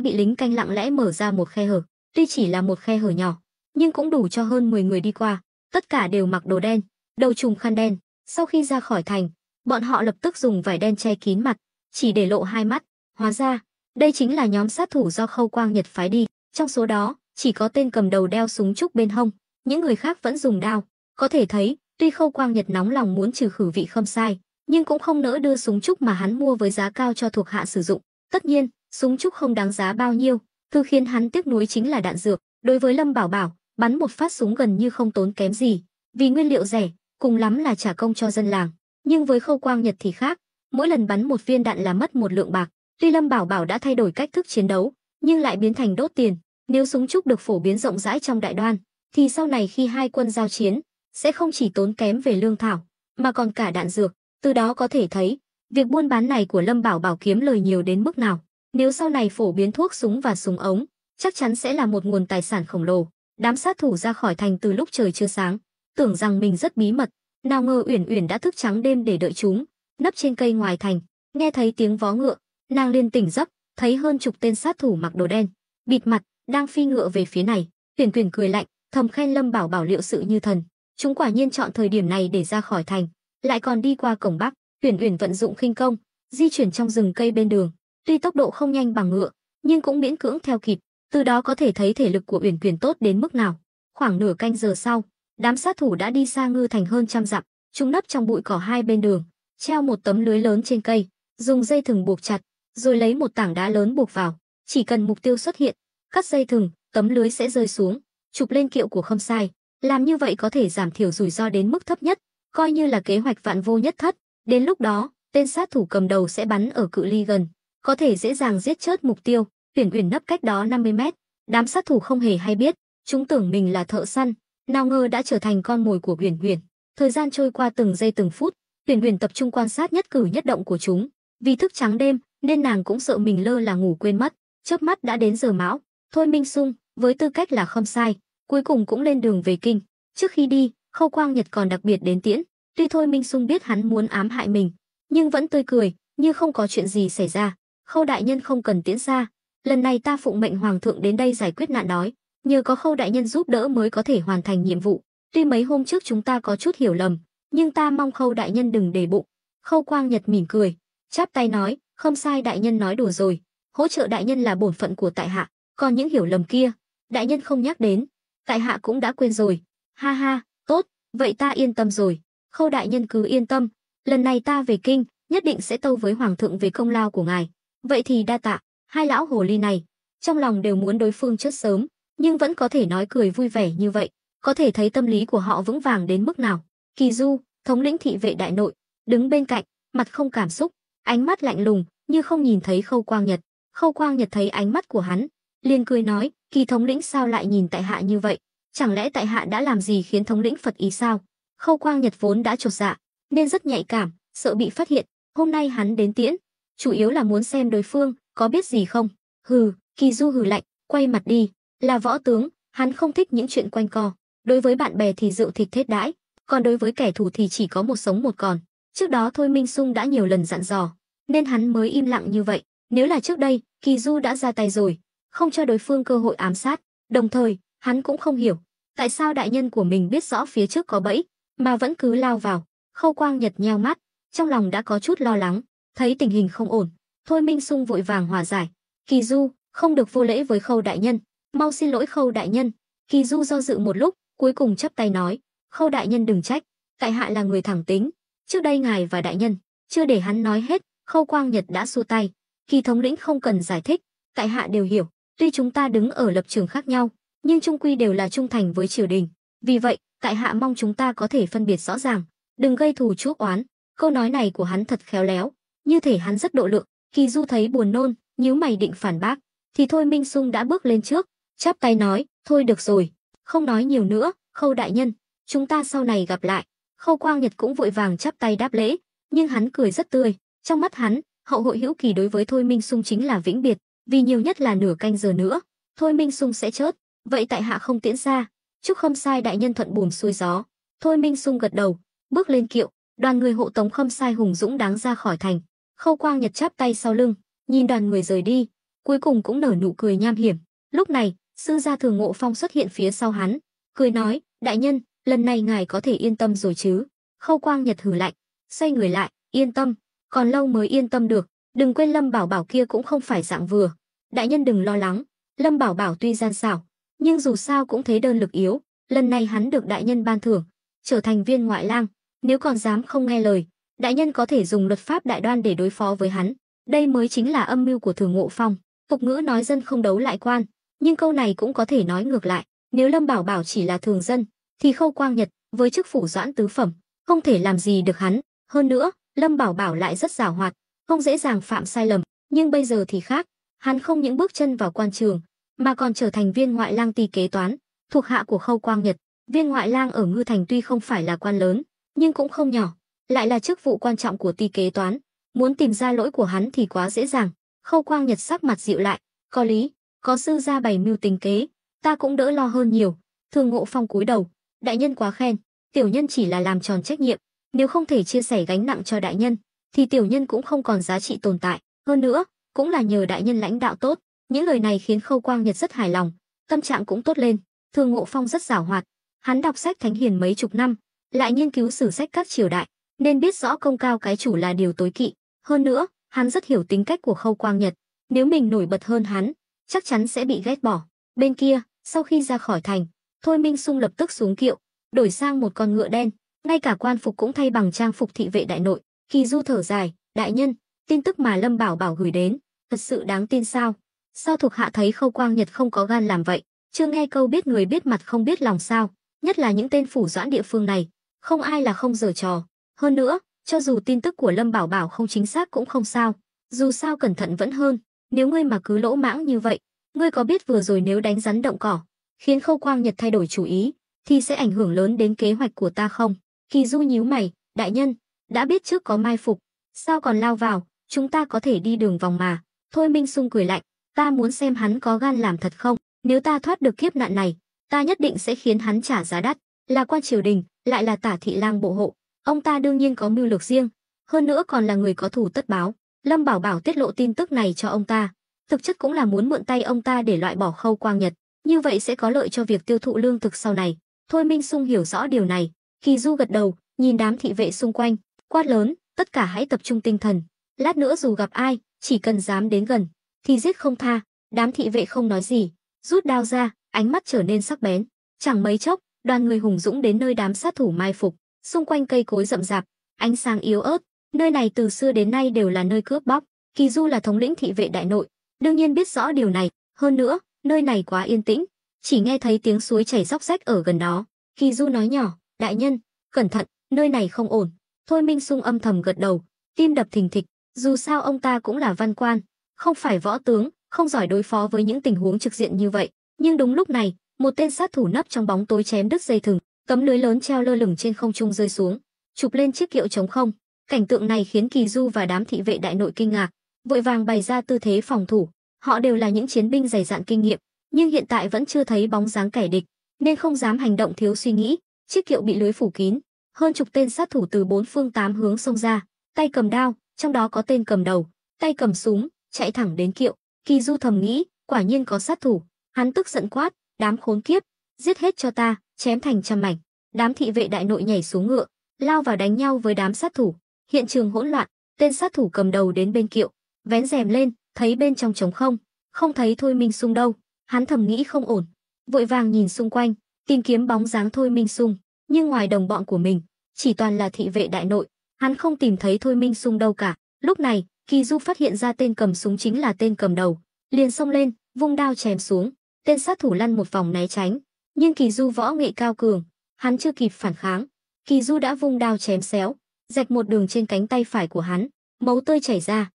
bị lính canh lặng lẽ mở ra một khe hở. Tuy chỉ là một khe hở nhỏ, nhưng cũng đủ cho hơn 10 người đi qua. Tất cả đều mặc đồ đen, đầu trùm khăn đen. Sau khi ra khỏi thành, bọn họ lập tức dùng vải đen che kín mặt, chỉ để lộ hai mắt. Hóa ra, đây chính là nhóm sát thủ do Khâu Quang Nhật phái đi. Trong số đó, chỉ có tên cầm đầu đeo súng trúc bên hông, những người khác vẫn dùng đao. Có thể thấy, tuy Khâu Quang Nhật nóng lòng muốn trừ khử vị Khâm Sai, nhưng cũng không nỡ đưa súng trúc mà hắn mua với giá cao cho thuộc hạ sử dụng. Tất nhiên, súng trúc không đáng giá bao nhiêu, thứ khiến hắn tiếc nuối chính là đạn dược. Đối với Lâm Bảo Bảo, bắn một phát súng gần như không tốn kém gì, vì nguyên liệu rẻ, cùng lắm là trả công cho dân làng. Nhưng với Khâu Quang Nhật thì khác, mỗi lần bắn một viên đạn là mất 1 lượng bạc. Tuy Lâm Bảo Bảo đã thay đổi cách thức chiến đấu, nhưng lại biến thành đốt tiền. Nếu súng trúc được phổ biến rộng rãi trong đại đoan, thì sau này khi hai quân giao chiến, sẽ không chỉ tốn kém về lương thảo, mà còn cả đạn dược. Từ đó có thể thấy, việc buôn bán này của Lâm Bảo Bảo kiếm lời nhiều đến mức nào. Nếu sau này phổ biến thuốc súng và súng ống, chắc chắn sẽ là một nguồn tài sản khổng lồ. Đám sát thủ ra khỏi thành từ lúc trời chưa sáng, tưởng rằng mình rất bí mật, nào ngờ Uyển Uyển đã thức trắng đêm để đợi chúng, nấp trên cây ngoài thành. Nghe thấy tiếng vó ngựa, nàng liền tỉnh giấc, thấy hơn chục tên sát thủ mặc đồ đen, bịt mặt, đang phi ngựa về phía này. Uyển Uyển cười lạnh, thầm khen Lâm Bảo Bảo liệu sự như thần. Chúng quả nhiên chọn thời điểm này để ra khỏi thành, lại còn đi qua cổng Bắc. Uyển Uyển vận dụng khinh công, di chuyển trong rừng cây bên đường. Tuy tốc độ không nhanh bằng ngựa, nhưng cũng miễn cưỡng theo kịp. Từ đó có thể thấy thể lực của Uyển Uyển tốt đến mức nào. Khoảng nửa canh giờ sau, đám sát thủ đã đi xa Ngư thành hơn trăm dặm. Chúng nấp trong bụi cỏ hai bên đường, treo một tấm lưới lớn trên cây, dùng dây thừng buộc chặt, rồi lấy một tảng đá lớn buộc vào. Chỉ cần mục tiêu xuất hiện, cắt dây thừng, tấm lưới sẽ rơi xuống, chụp lên kiệu của Khâm Sai. Làm như vậy có thể giảm thiểu rủi ro đến mức thấp nhất, coi như là kế hoạch vạn vô nhất thất. Đến lúc đó, tên sát thủ cầm đầu sẽ bắn ở cự ly gần, có thể dễ dàng giết chết mục tiêu. Uyển Uyển nấp cách đó 50 mét, đám sát thủ không hề hay biết, chúng tưởng mình là thợ săn, nào ngờ đã trở thành con mồi của Uyển Uyển. Thời gian trôi qua từng giây từng phút, Uyển Uyển tập trung quan sát nhất cử nhất động của chúng. Vì thức trắng đêm, nên nàng cũng sợ mình lơ là ngủ quên mất. Chớp mắt đã đến giờ mão, Thôi Minh Sung, với tư cách là Khâm Sai, cuối cùng cũng lên đường về kinh. Trước khi đi, Khâu Quang Nhật còn đặc biệt đến tiễn. Tuy Thôi Minh Sung biết hắn muốn ám hại mình, nhưng vẫn tươi cười, như không có chuyện gì xảy ra. Khâu đại nhân không cần tiễn xa, lần này ta phụng mệnh hoàng thượng đến đây giải quyết nạn đói, nhờ có Khâu đại nhân giúp đỡ mới có thể hoàn thành nhiệm vụ. Tuy mấy hôm trước chúng ta có chút hiểu lầm, nhưng ta mong Khâu đại nhân đừng để bụng. Khâu Quang Nhật mỉm cười, chắp tay nói, không sai, đại nhân nói đùa rồi, hỗ trợ đại nhân là bổn phận của tại hạ, còn những hiểu lầm kia, đại nhân không nhắc đến, tại hạ cũng đã quên rồi. Ha ha, tốt, vậy ta yên tâm rồi. Khâu đại nhân cứ yên tâm, lần này ta về kinh, nhất định sẽ tâu với hoàng thượng về công lao của ngài. Vậy thì đa tạ. Hai lão hồ ly này, trong lòng đều muốn đối phương chết sớm, nhưng vẫn có thể nói cười vui vẻ như vậy, có thể thấy tâm lý của họ vững vàng đến mức nào. Kỳ Du, thống lĩnh thị vệ đại nội, đứng bên cạnh, mặt không cảm xúc, ánh mắt lạnh lùng, như không nhìn thấy Khâu Quang Nhật. Khâu Quang Nhật thấy ánh mắt của hắn, liền cười nói, Kỳ thống lĩnh sao lại nhìn tại hạ như vậy? Chẳng lẽ tại hạ đã làm gì khiến thống lĩnh phật ý sao? Khâu Quang Nhật vốn đã chột dạ, nên rất nhạy cảm, sợ bị phát hiện. Hôm nay hắn đến tiễn, chủ yếu là muốn xem đối phương có biết gì không. Hừ, Kỳ Du hừ lạnh, quay mặt đi. Là võ tướng, hắn không thích những chuyện quanh co. Đối với bạn bè thì rượu thịt thết đãi, còn đối với kẻ thù thì chỉ có một sống một còn. Trước đó Thôi Minh Sung đã nhiều lần dặn dò, nên hắn mới im lặng như vậy. Nếu là trước đây, Kỳ Du đã ra tay rồi, không cho đối phương cơ hội ám sát. Đồng thời, hắn cũng không hiểu tại sao đại nhân của mình biết rõ phía trước có bẫy mà vẫn cứ lao vào. Khâu Quang Nhật nheo mắt, trong lòng đã có chút lo lắng, thấy tình hình không ổn, Thôi Minh Sung vội vàng hòa giải. Kỳ Du, không được vô lễ với Khâu đại nhân, mau xin lỗi Khâu đại nhân. Kỳ Du do dự một lúc, cuối cùng chắp tay nói, Khâu đại nhân đừng trách, tại hạ là người thẳng tính, trước đây ngài và đại nhân. Chưa để hắn nói hết, Khâu Quang Nhật đã xua tay. Kỳ thống lĩnh không cần giải thích, tại hạ đều hiểu, tuy chúng ta đứng ở lập trường khác nhau, nhưng chung quy đều là trung thành với triều đình. Vì vậy, tại hạ mong chúng ta có thể phân biệt rõ ràng, đừng gây thù chuốc oán. Câu nói này của hắn thật khéo léo, như thể hắn rất độ lượng. Kỳ Du thấy buồn nôn, nhíu mày định phản bác, thì Thôi Minh Sung đã bước lên trước, chắp tay nói, thôi được rồi, không nói nhiều nữa, Khâu đại nhân, chúng ta sau này gặp lại. Khâu Quang Nhật cũng vội vàng chắp tay đáp lễ, nhưng hắn cười rất tươi. Trong mắt hắn, hậu hội hữu kỳ đối với Thôi Minh Sung chính là vĩnh biệt, vì nhiều nhất là nửa canh giờ nữa, Thôi Minh Sung sẽ chết. Vậy tại hạ không tiễn xa, chúc Khâm Sai đại nhân thuận buồm xuôi gió. Thôi Minh Sung gật đầu, bước lên kiệu, đoàn người hộ tống Khâm Sai hùng dũng đáng ra khỏi thành. Khâu Quang Nhật chắp tay sau lưng, nhìn đoàn người rời đi, cuối cùng cũng nở nụ cười nham hiểm. Lúc này, sư gia Thường Ngộ Phong xuất hiện phía sau hắn, cười nói, đại nhân, lần này ngài có thể yên tâm rồi chứ? Khâu Quang Nhật hừ lạnh, xoay người lại, yên tâm, còn lâu mới yên tâm được. Đừng quên Lâm Bảo Bảo kia cũng không phải dạng vừa. Đại nhân đừng lo lắng, Lâm Bảo Bảo tuy gian xảo, nhưng dù sao cũng thế đơn lực yếu. Lần này hắn được đại nhân ban thưởng, trở thành viên ngoại lang. Nếu còn dám không nghe lời, đại nhân có thể dùng luật pháp đại đoan để đối phó với hắn. Đây mới chính là âm mưu của Thường Ngộ Phong. Tục ngữ nói dân không đấu lại quan, nhưng câu này cũng có thể nói ngược lại. Nếu Lâm Bảo Bảo chỉ là thường dân, thì Khâu Quang Nhật với chức phủ doãn tứ phẩm không thể làm gì được hắn. Hơn nữa, Lâm Bảo Bảo lại rất giàu hoạt, không dễ dàng phạm sai lầm. Nhưng bây giờ thì khác, hắn không những bước chân vào quan trường, mà còn trở thành viên ngoại lang ty kế toán, thuộc hạ của Khâu Quang Nhật. Viên ngoại lang ở Ngư Thành tuy không phải là quan lớn, nhưng cũng không nhỏ, lại là chức vụ quan trọng của ty kế toán. Muốn tìm ra lỗi của hắn thì quá dễ dàng. Khâu Quang Nhật sắc mặt dịu lại, có lý, có sư gia bày mưu tính kế, ta cũng đỡ lo hơn nhiều. Thường Ngộ Phong cúi đầu, đại nhân quá khen, tiểu nhân chỉ là làm tròn trách nhiệm, nếu không thể chia sẻ gánh nặng cho đại nhân, thì tiểu nhân cũng không còn giá trị tồn tại. Hơn nữa, cũng là nhờ đại nhân lãnh đạo tốt. Những lời này khiến Khâu Quang Nhật rất hài lòng, tâm trạng cũng tốt lên. Thường Ngộ Phong rất giàu hoạt, hắn đọc sách thánh hiền mấy chục năm, lại nghiên cứu sử sách các triều đại, nên biết rõ công cao cái chủ là điều tối kỵ. Hơn nữa, hắn rất hiểu tính cách của Khâu Quang Nhật, nếu mình nổi bật hơn hắn, chắc chắn sẽ bị ghét bỏ. Bên kia, sau khi ra khỏi thành, Thôi Minh Sung lập tức xuống kiệu, đổi sang một con ngựa đen, ngay cả quan phục cũng thay bằng trang phục thị vệ đại nội. Kỳ Du thở dài, đại nhân, tin tức mà Lâm Bảo Bảo gửi đến, thật sự đáng tin sao? Sao thuộc hạ thấy Khâu Quang Nhật không có gan làm vậy? Chưa nghe câu biết người biết mặt không biết lòng sao? Nhất là những tên phủ doãn địa phương này, không ai là không giở trò. Hơn nữa, cho dù tin tức của Lâm Bảo Bảo không chính xác cũng không sao, dù sao cẩn thận vẫn hơn. Nếu ngươi mà cứ lỗ mãng như vậy, ngươi có biết vừa rồi nếu đánh rắn động cỏ, khiến Khâu Quang Nhật thay đổi chủ ý, thì sẽ ảnh hưởng lớn đến kế hoạch của ta không? Kỳ Du nhíu mày, đại nhân, đã biết trước có mai phục, sao còn lao vào? Chúng ta có thể đi đường vòng mà. Thôi Minh Sung cười lạnh, ta muốn xem hắn có gan làm thật không. Nếu ta thoát được kiếp nạn này, ta nhất định sẽ khiến hắn trả giá đắt. Là quan triều đình, lại là Tả thị lang bộ hộ, ông ta đương nhiên có mưu lược riêng, hơn nữa còn là người có thù tất báo. Lâm Bảo Bảo tiết lộ tin tức này cho ông ta, thực chất cũng là muốn mượn tay ông ta để loại bỏ Khâu Quang Nhật, như vậy sẽ có lợi cho việc tiêu thụ lương thực sau này. Thôi Minh Sung hiểu rõ điều này. Kỳ Du gật đầu, nhìn đám thị vệ xung quanh, quát lớn, tất cả hãy tập trung tinh thần, lát nữa dù gặp ai, chỉ cần dám đến gần thì giết không tha. Đám thị vệ không nói gì, rút đao ra, ánh mắt trở nên sắc bén. Chẳng mấy chốc, đoàn người hùng dũng đến nơi đám sát thủ mai phục, xung quanh cây cối rậm rạp, ánh sáng yếu ớt. Nơi này từ xưa đến nay đều là nơi cướp bóc. Kỳ Du là thống lĩnh thị vệ đại nội, đương nhiên biết rõ điều này. Hơn nữa, nơi này quá yên tĩnh, chỉ nghe thấy tiếng suối chảy róc rách ở gần đó. Kỳ Du nói nhỏ, đại nhân, cẩn thận, nơi này không ổn. Thôi Minh Sung âm thầm gật đầu, tim đập thình thịch. Dù sao ông ta cũng là văn quan, không phải võ tướng, không giỏi đối phó với những tình huống trực diện như vậy. Nhưng đúng lúc này, một tên sát thủ nấp trong bóng tối chém đứt dây thừng, tấm lưới lớn treo lơ lửng trên không trung rơi xuống. chụp lên chiếc kiệu trống không. Cảnh tượng này khiến Kỳ Du và đám thị vệ đại nội kinh ngạc, vội vàng bày ra tư thế phòng thủ. Họ đều là những chiến binh dày dạn kinh nghiệm, nhưng hiện tại vẫn chưa thấy bóng dáng kẻ địch, nên không dám hành động thiếu suy nghĩ. Chiếc kiệu bị lưới phủ kín, hơn chục tên sát thủ từ bốn phương tám hướng xông ra, tay cầm đao, trong đó có tên cầm đầu, tay cầm súng, chạy thẳng đến kiệu. Kỳ Du thầm nghĩ, quả nhiên có sát thủ. Hắn tức giận quát, đám khốn kiếp, giết hết cho ta, chém thành trăm mảnh. Đám thị vệ đại nội nhảy xuống ngựa, lao vào đánh nhau với đám sát thủ. Hiện trường hỗn loạn, tên sát thủ cầm đầu đến bên kiệu, vén rèm lên, thấy bên trong trống không, không thấy Thôi Minh Xung đâu. Hắn thầm nghĩ không ổn, vội vàng nhìn xung quanh, tìm kiếm bóng dáng Thôi Minh Xung, nhưng ngoài đồng bọn của mình, chỉ toàn là thị vệ đại nội, hắn không tìm thấy Thôi Minh Xung đâu cả. Lúc này, Kỳ Du phát hiện ra tên cầm súng chính là tên cầm đầu, liền xông lên, vung đao chém xuống. Tên sát thủ lăn một vòng né tránh, nhưng Kỳ Du võ nghệ cao cường, hắn chưa kịp phản kháng, Kỳ Du đã vung đao chém xéo, rạch một đường trên cánh tay phải của hắn, máu tươi chảy ra.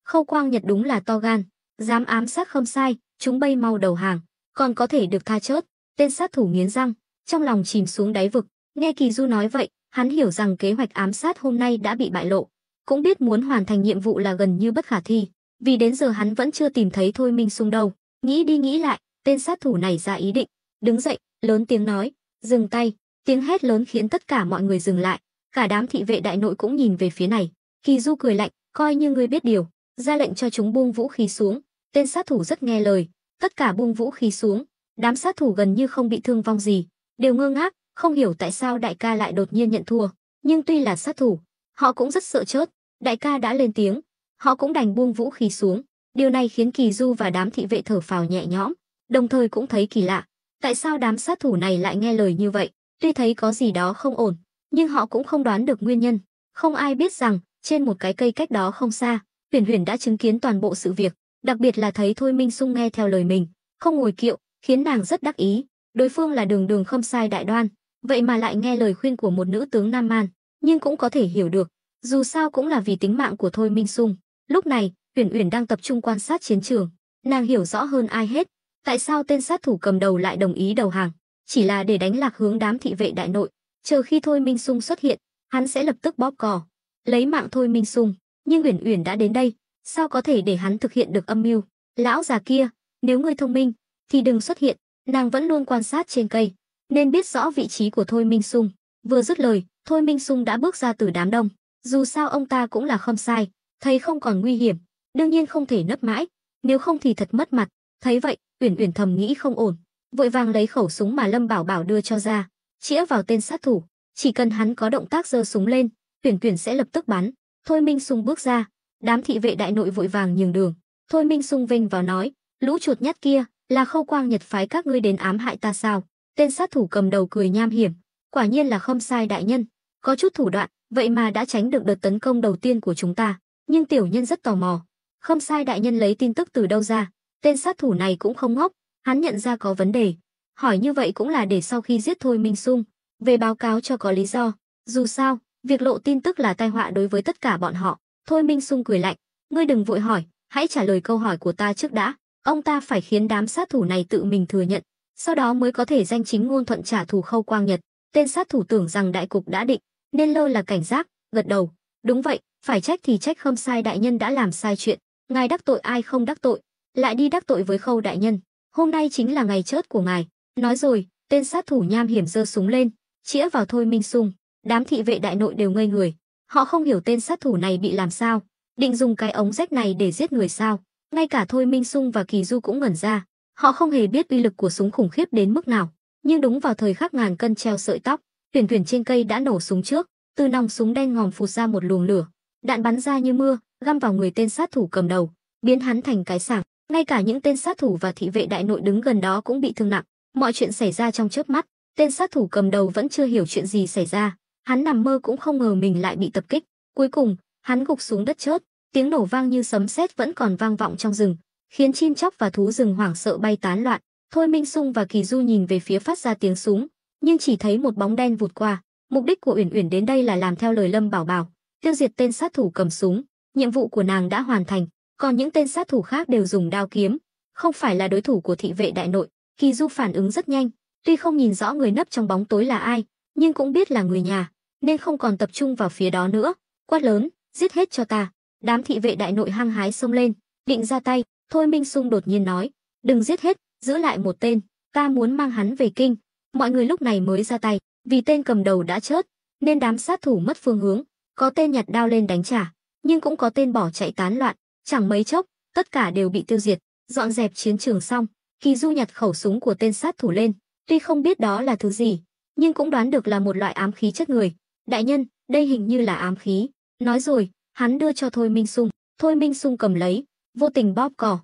Khâu Quang Nhật đúng là to gan, dám ám sát Khâm Sai, chúng bay mau đầu hàng, còn có thể được tha chớt. Tên sát thủ nghiến răng, trong lòng chìm xuống đáy vực. Nghe Kỳ Du nói vậy, hắn hiểu rằng kế hoạch ám sát hôm nay đã bị bại lộ, cũng biết muốn hoàn thành nhiệm vụ là gần như bất khả thi, vì đến giờ hắn vẫn chưa tìm thấy Thôi Minh Xung đâu. Nghĩ đi nghĩ lại, tên sát thủ này ra ý định, đứng dậy, lớn tiếng nói, dừng tay. Tiếng hét lớn khiến tất cả mọi người dừng lại, cả đám thị vệ đại nội cũng nhìn về phía này. Kỳ Du cười lạnh, coi như ngươi biết điều, ra lệnh cho chúng buông vũ khí xuống. Tên sát thủ rất nghe lời, tất cả buông vũ khí xuống. Đám sát thủ gần như không bị thương vong gì, đều ngơ ngác, không hiểu tại sao đại ca lại đột nhiên nhận thua. Nhưng tuy là sát thủ, họ cũng rất sợ chớt. Đại ca đã lên tiếng, họ cũng đành buông vũ khí xuống. Điều này khiến Kỳ Du và đám thị vệ thở phào nhẹ nhõm, đồng thời cũng thấy kỳ lạ. Tại sao đám sát thủ này lại nghe lời như vậy? Tuy thấy có gì đó không ổn, nhưng họ cũng không đoán được nguyên nhân. Không ai biết rằng, trên một cái cây cách đó không xa, Huyền Huyền đã chứng kiến toàn bộ sự việc, đặc biệt là thấy Thôi Minh Xung nghe theo lời mình, không ngồi kiệu, khiến nàng rất đắc ý. Đối phương là đường đường Khâm Sai đại đoan, vậy mà lại nghe lời khuyên của một nữ tướng Nam Man, nhưng cũng có thể hiểu được, dù sao cũng là vì tính mạng của Thôi Minh Xung. Lúc này, Huyền Huyền đang tập trung quan sát chiến trường, nàng hiểu rõ hơn ai hết, tại sao tên sát thủ cầm đầu lại đồng ý đầu hàng, chỉ là để đánh lạc hướng đám thị vệ đại nội, chờ khi Thôi Minh Xung xuất hiện, hắn sẽ lập tức bóp cò, lấy mạng Thôi Minh Xung. Nhưng Uyển Uyển đã đến đây, sao có thể để hắn thực hiện được âm mưu? Lão già kia, nếu ngươi thông minh, thì đừng xuất hiện. Nàng vẫn luôn quan sát trên cây, nên biết rõ vị trí của Thôi Minh Xung. Vừa dứt lời, Thôi Minh Xung đã bước ra từ đám đông. Dù sao ông ta cũng là Khâm Sai, thấy không còn nguy hiểm, đương nhiên không thể nấp mãi, nếu không thì thật mất mặt. Thấy vậy, Uyển Uyển thầm nghĩ không ổn, vội vàng lấy khẩu súng mà Lâm Bảo Bảo đưa cho ra, chĩa vào tên sát thủ. Chỉ cần hắn có động tác giơ súng lên, Uyển Uyển sẽ lập tức bắn. Thôi Minh Xung bước ra, đám thị vệ đại nội vội vàng nhường đường. Thôi Minh Xung vinh vào nói, lũ chuột nhắt kia, là Khâu Quang Nhật phái các ngươi đến ám hại ta sao? Tên sát thủ cầm đầu cười nham hiểm, quả nhiên là Khâm Sai đại nhân, có chút thủ đoạn, vậy mà đã tránh được đợt tấn công đầu tiên của chúng ta. Nhưng tiểu nhân rất tò mò, Khâm Sai đại nhân lấy tin tức từ đâu ra? Tên sát thủ này cũng không ngốc, hắn nhận ra có vấn đề, hỏi như vậy cũng là để sau khi giết Thôi Minh Xung, về báo cáo cho có lý do. Dù sao, việc lộ tin tức là tai họa đối với tất cả bọn họ. Thôi Minh Xung cười lạnh, ngươi đừng vội hỏi, hãy trả lời câu hỏi của ta trước đã. Ông ta phải khiến đám sát thủ này tự mình thừa nhận, sau đó mới có thể danh chính ngôn thuận trả thù Khâu Quang Nhật. Tên sát thủ tưởng rằng đại cục đã định, nên lơ là cảnh giác, gật đầu. Đúng vậy, phải trách thì trách Khâm Sai đại nhân đã làm sai chuyện. Ngài đắc tội ai không đắc tội, lại đi đắc tội với Khâu đại nhân. Hôm nay chính là ngày chớt của ngài. Nói rồi, tên sát thủ nham hiểm giơ súng lên, chĩa vào Thôi Minh Xung. Đám thị vệ đại nội đều ngây người, họ không hiểu tên sát thủ này bị làm sao, định dùng cái ống rách này để giết người sao? Ngay cả Thôi Minh Xung và Kỳ Du cũng ngẩn ra, họ không hề biết uy lực của súng khủng khiếp đến mức nào. Nhưng đúng vào thời khắc ngàn cân treo sợi tóc, Huyền Huyền trên cây đã nổ súng trước, từ nòng súng đen ngòm phụt ra một luồng lửa, đạn bắn ra như mưa, găm vào người tên sát thủ cầm đầu, biến hắn thành cái sảng. Ngay cả những tên sát thủ và thị vệ đại nội đứng gần đó cũng bị thương nặng. Mọi chuyện xảy ra trong chớp mắt, tên sát thủ cầm đầu vẫn chưa hiểu chuyện gì xảy ra, hắn nằm mơ cũng không ngờ mình lại bị tập kích. Cuối cùng, hắn gục xuống đất chớt, tiếng nổ vang như sấm sét vẫn còn vang vọng trong rừng, khiến chim chóc và thú rừng hoảng sợ bay tán loạn. Thôi Minh Xung và Kỳ Du nhìn về phía phát ra tiếng súng, nhưng chỉ thấy một bóng đen vụt qua. Mục đích của Uyển Uyển đến đây là làm theo lời Lâm Bảo Bảo, tiêu diệt tên sát thủ cầm súng. Nhiệm vụ của nàng đã hoàn thành, còn những tên sát thủ khác đều dùng đao kiếm, không phải là đối thủ của thị vệ đại nội. Kỳ Du phản ứng rất nhanh, tuy không nhìn rõ người nấp trong bóng tối là ai, nhưng cũng biết là người nhà. nên không còn tập trung vào phía đó nữa. Quát lớn, giết hết cho ta. Đám thị vệ đại nội hăng hái xông lên, định ra tay. Thôi Minh Sung đột nhiên nói, đừng giết hết, giữ lại một tên, ta muốn mang hắn về kinh. Mọi người lúc này mới ra tay, vì tên cầm đầu đã chết, nên đám sát thủ mất phương hướng. Có tên nhặt đao lên đánh trả, nhưng cũng có tên bỏ chạy tán loạn. Chẳng mấy chốc, tất cả đều bị tiêu diệt. Dọn dẹp chiến trường xong, Kỳ Du nhặt khẩu súng của tên sát thủ lên. Tuy không biết đó là thứ gì, nhưng cũng đoán được là một loại ám khí chất người. Đại nhân, đây hình như là ám khí. Nói rồi, hắn đưa cho Thôi Minh Sung. Thôi Minh Sung cầm lấy, vô tình bóp cò.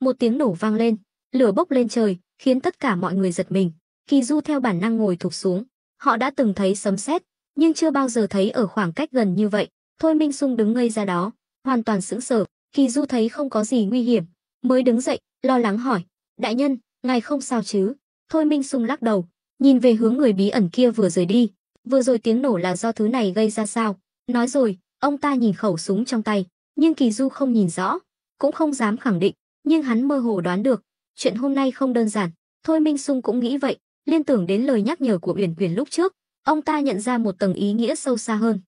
Một tiếng nổ vang lên, lửa bốc lên trời, khiến tất cả mọi người giật mình. Kỳ Du theo bản năng ngồi thụp xuống. Họ đã từng thấy sấm sét, nhưng chưa bao giờ thấy ở khoảng cách gần như vậy. Thôi Minh Sung đứng ngây ra đó, hoàn toàn sững sờ. Kỳ Du thấy không có gì nguy hiểm, mới đứng dậy, lo lắng hỏi, đại nhân, ngài không sao chứ? Thôi Minh Sung lắc đầu, nhìn về hướng người bí ẩn kia vừa rời đi. Vừa rồi tiếng nổ là do thứ này gây ra sao? Nói rồi, ông ta nhìn khẩu súng trong tay, nhưng Kỳ Du không nhìn rõ, cũng không dám khẳng định, nhưng hắn mơ hồ đoán được, chuyện hôm nay không đơn giản. Thôi Minh Sung cũng nghĩ vậy, liên tưởng đến lời nhắc nhở của Uyển Uyển lúc trước, ông ta nhận ra một tầng ý nghĩa sâu xa hơn.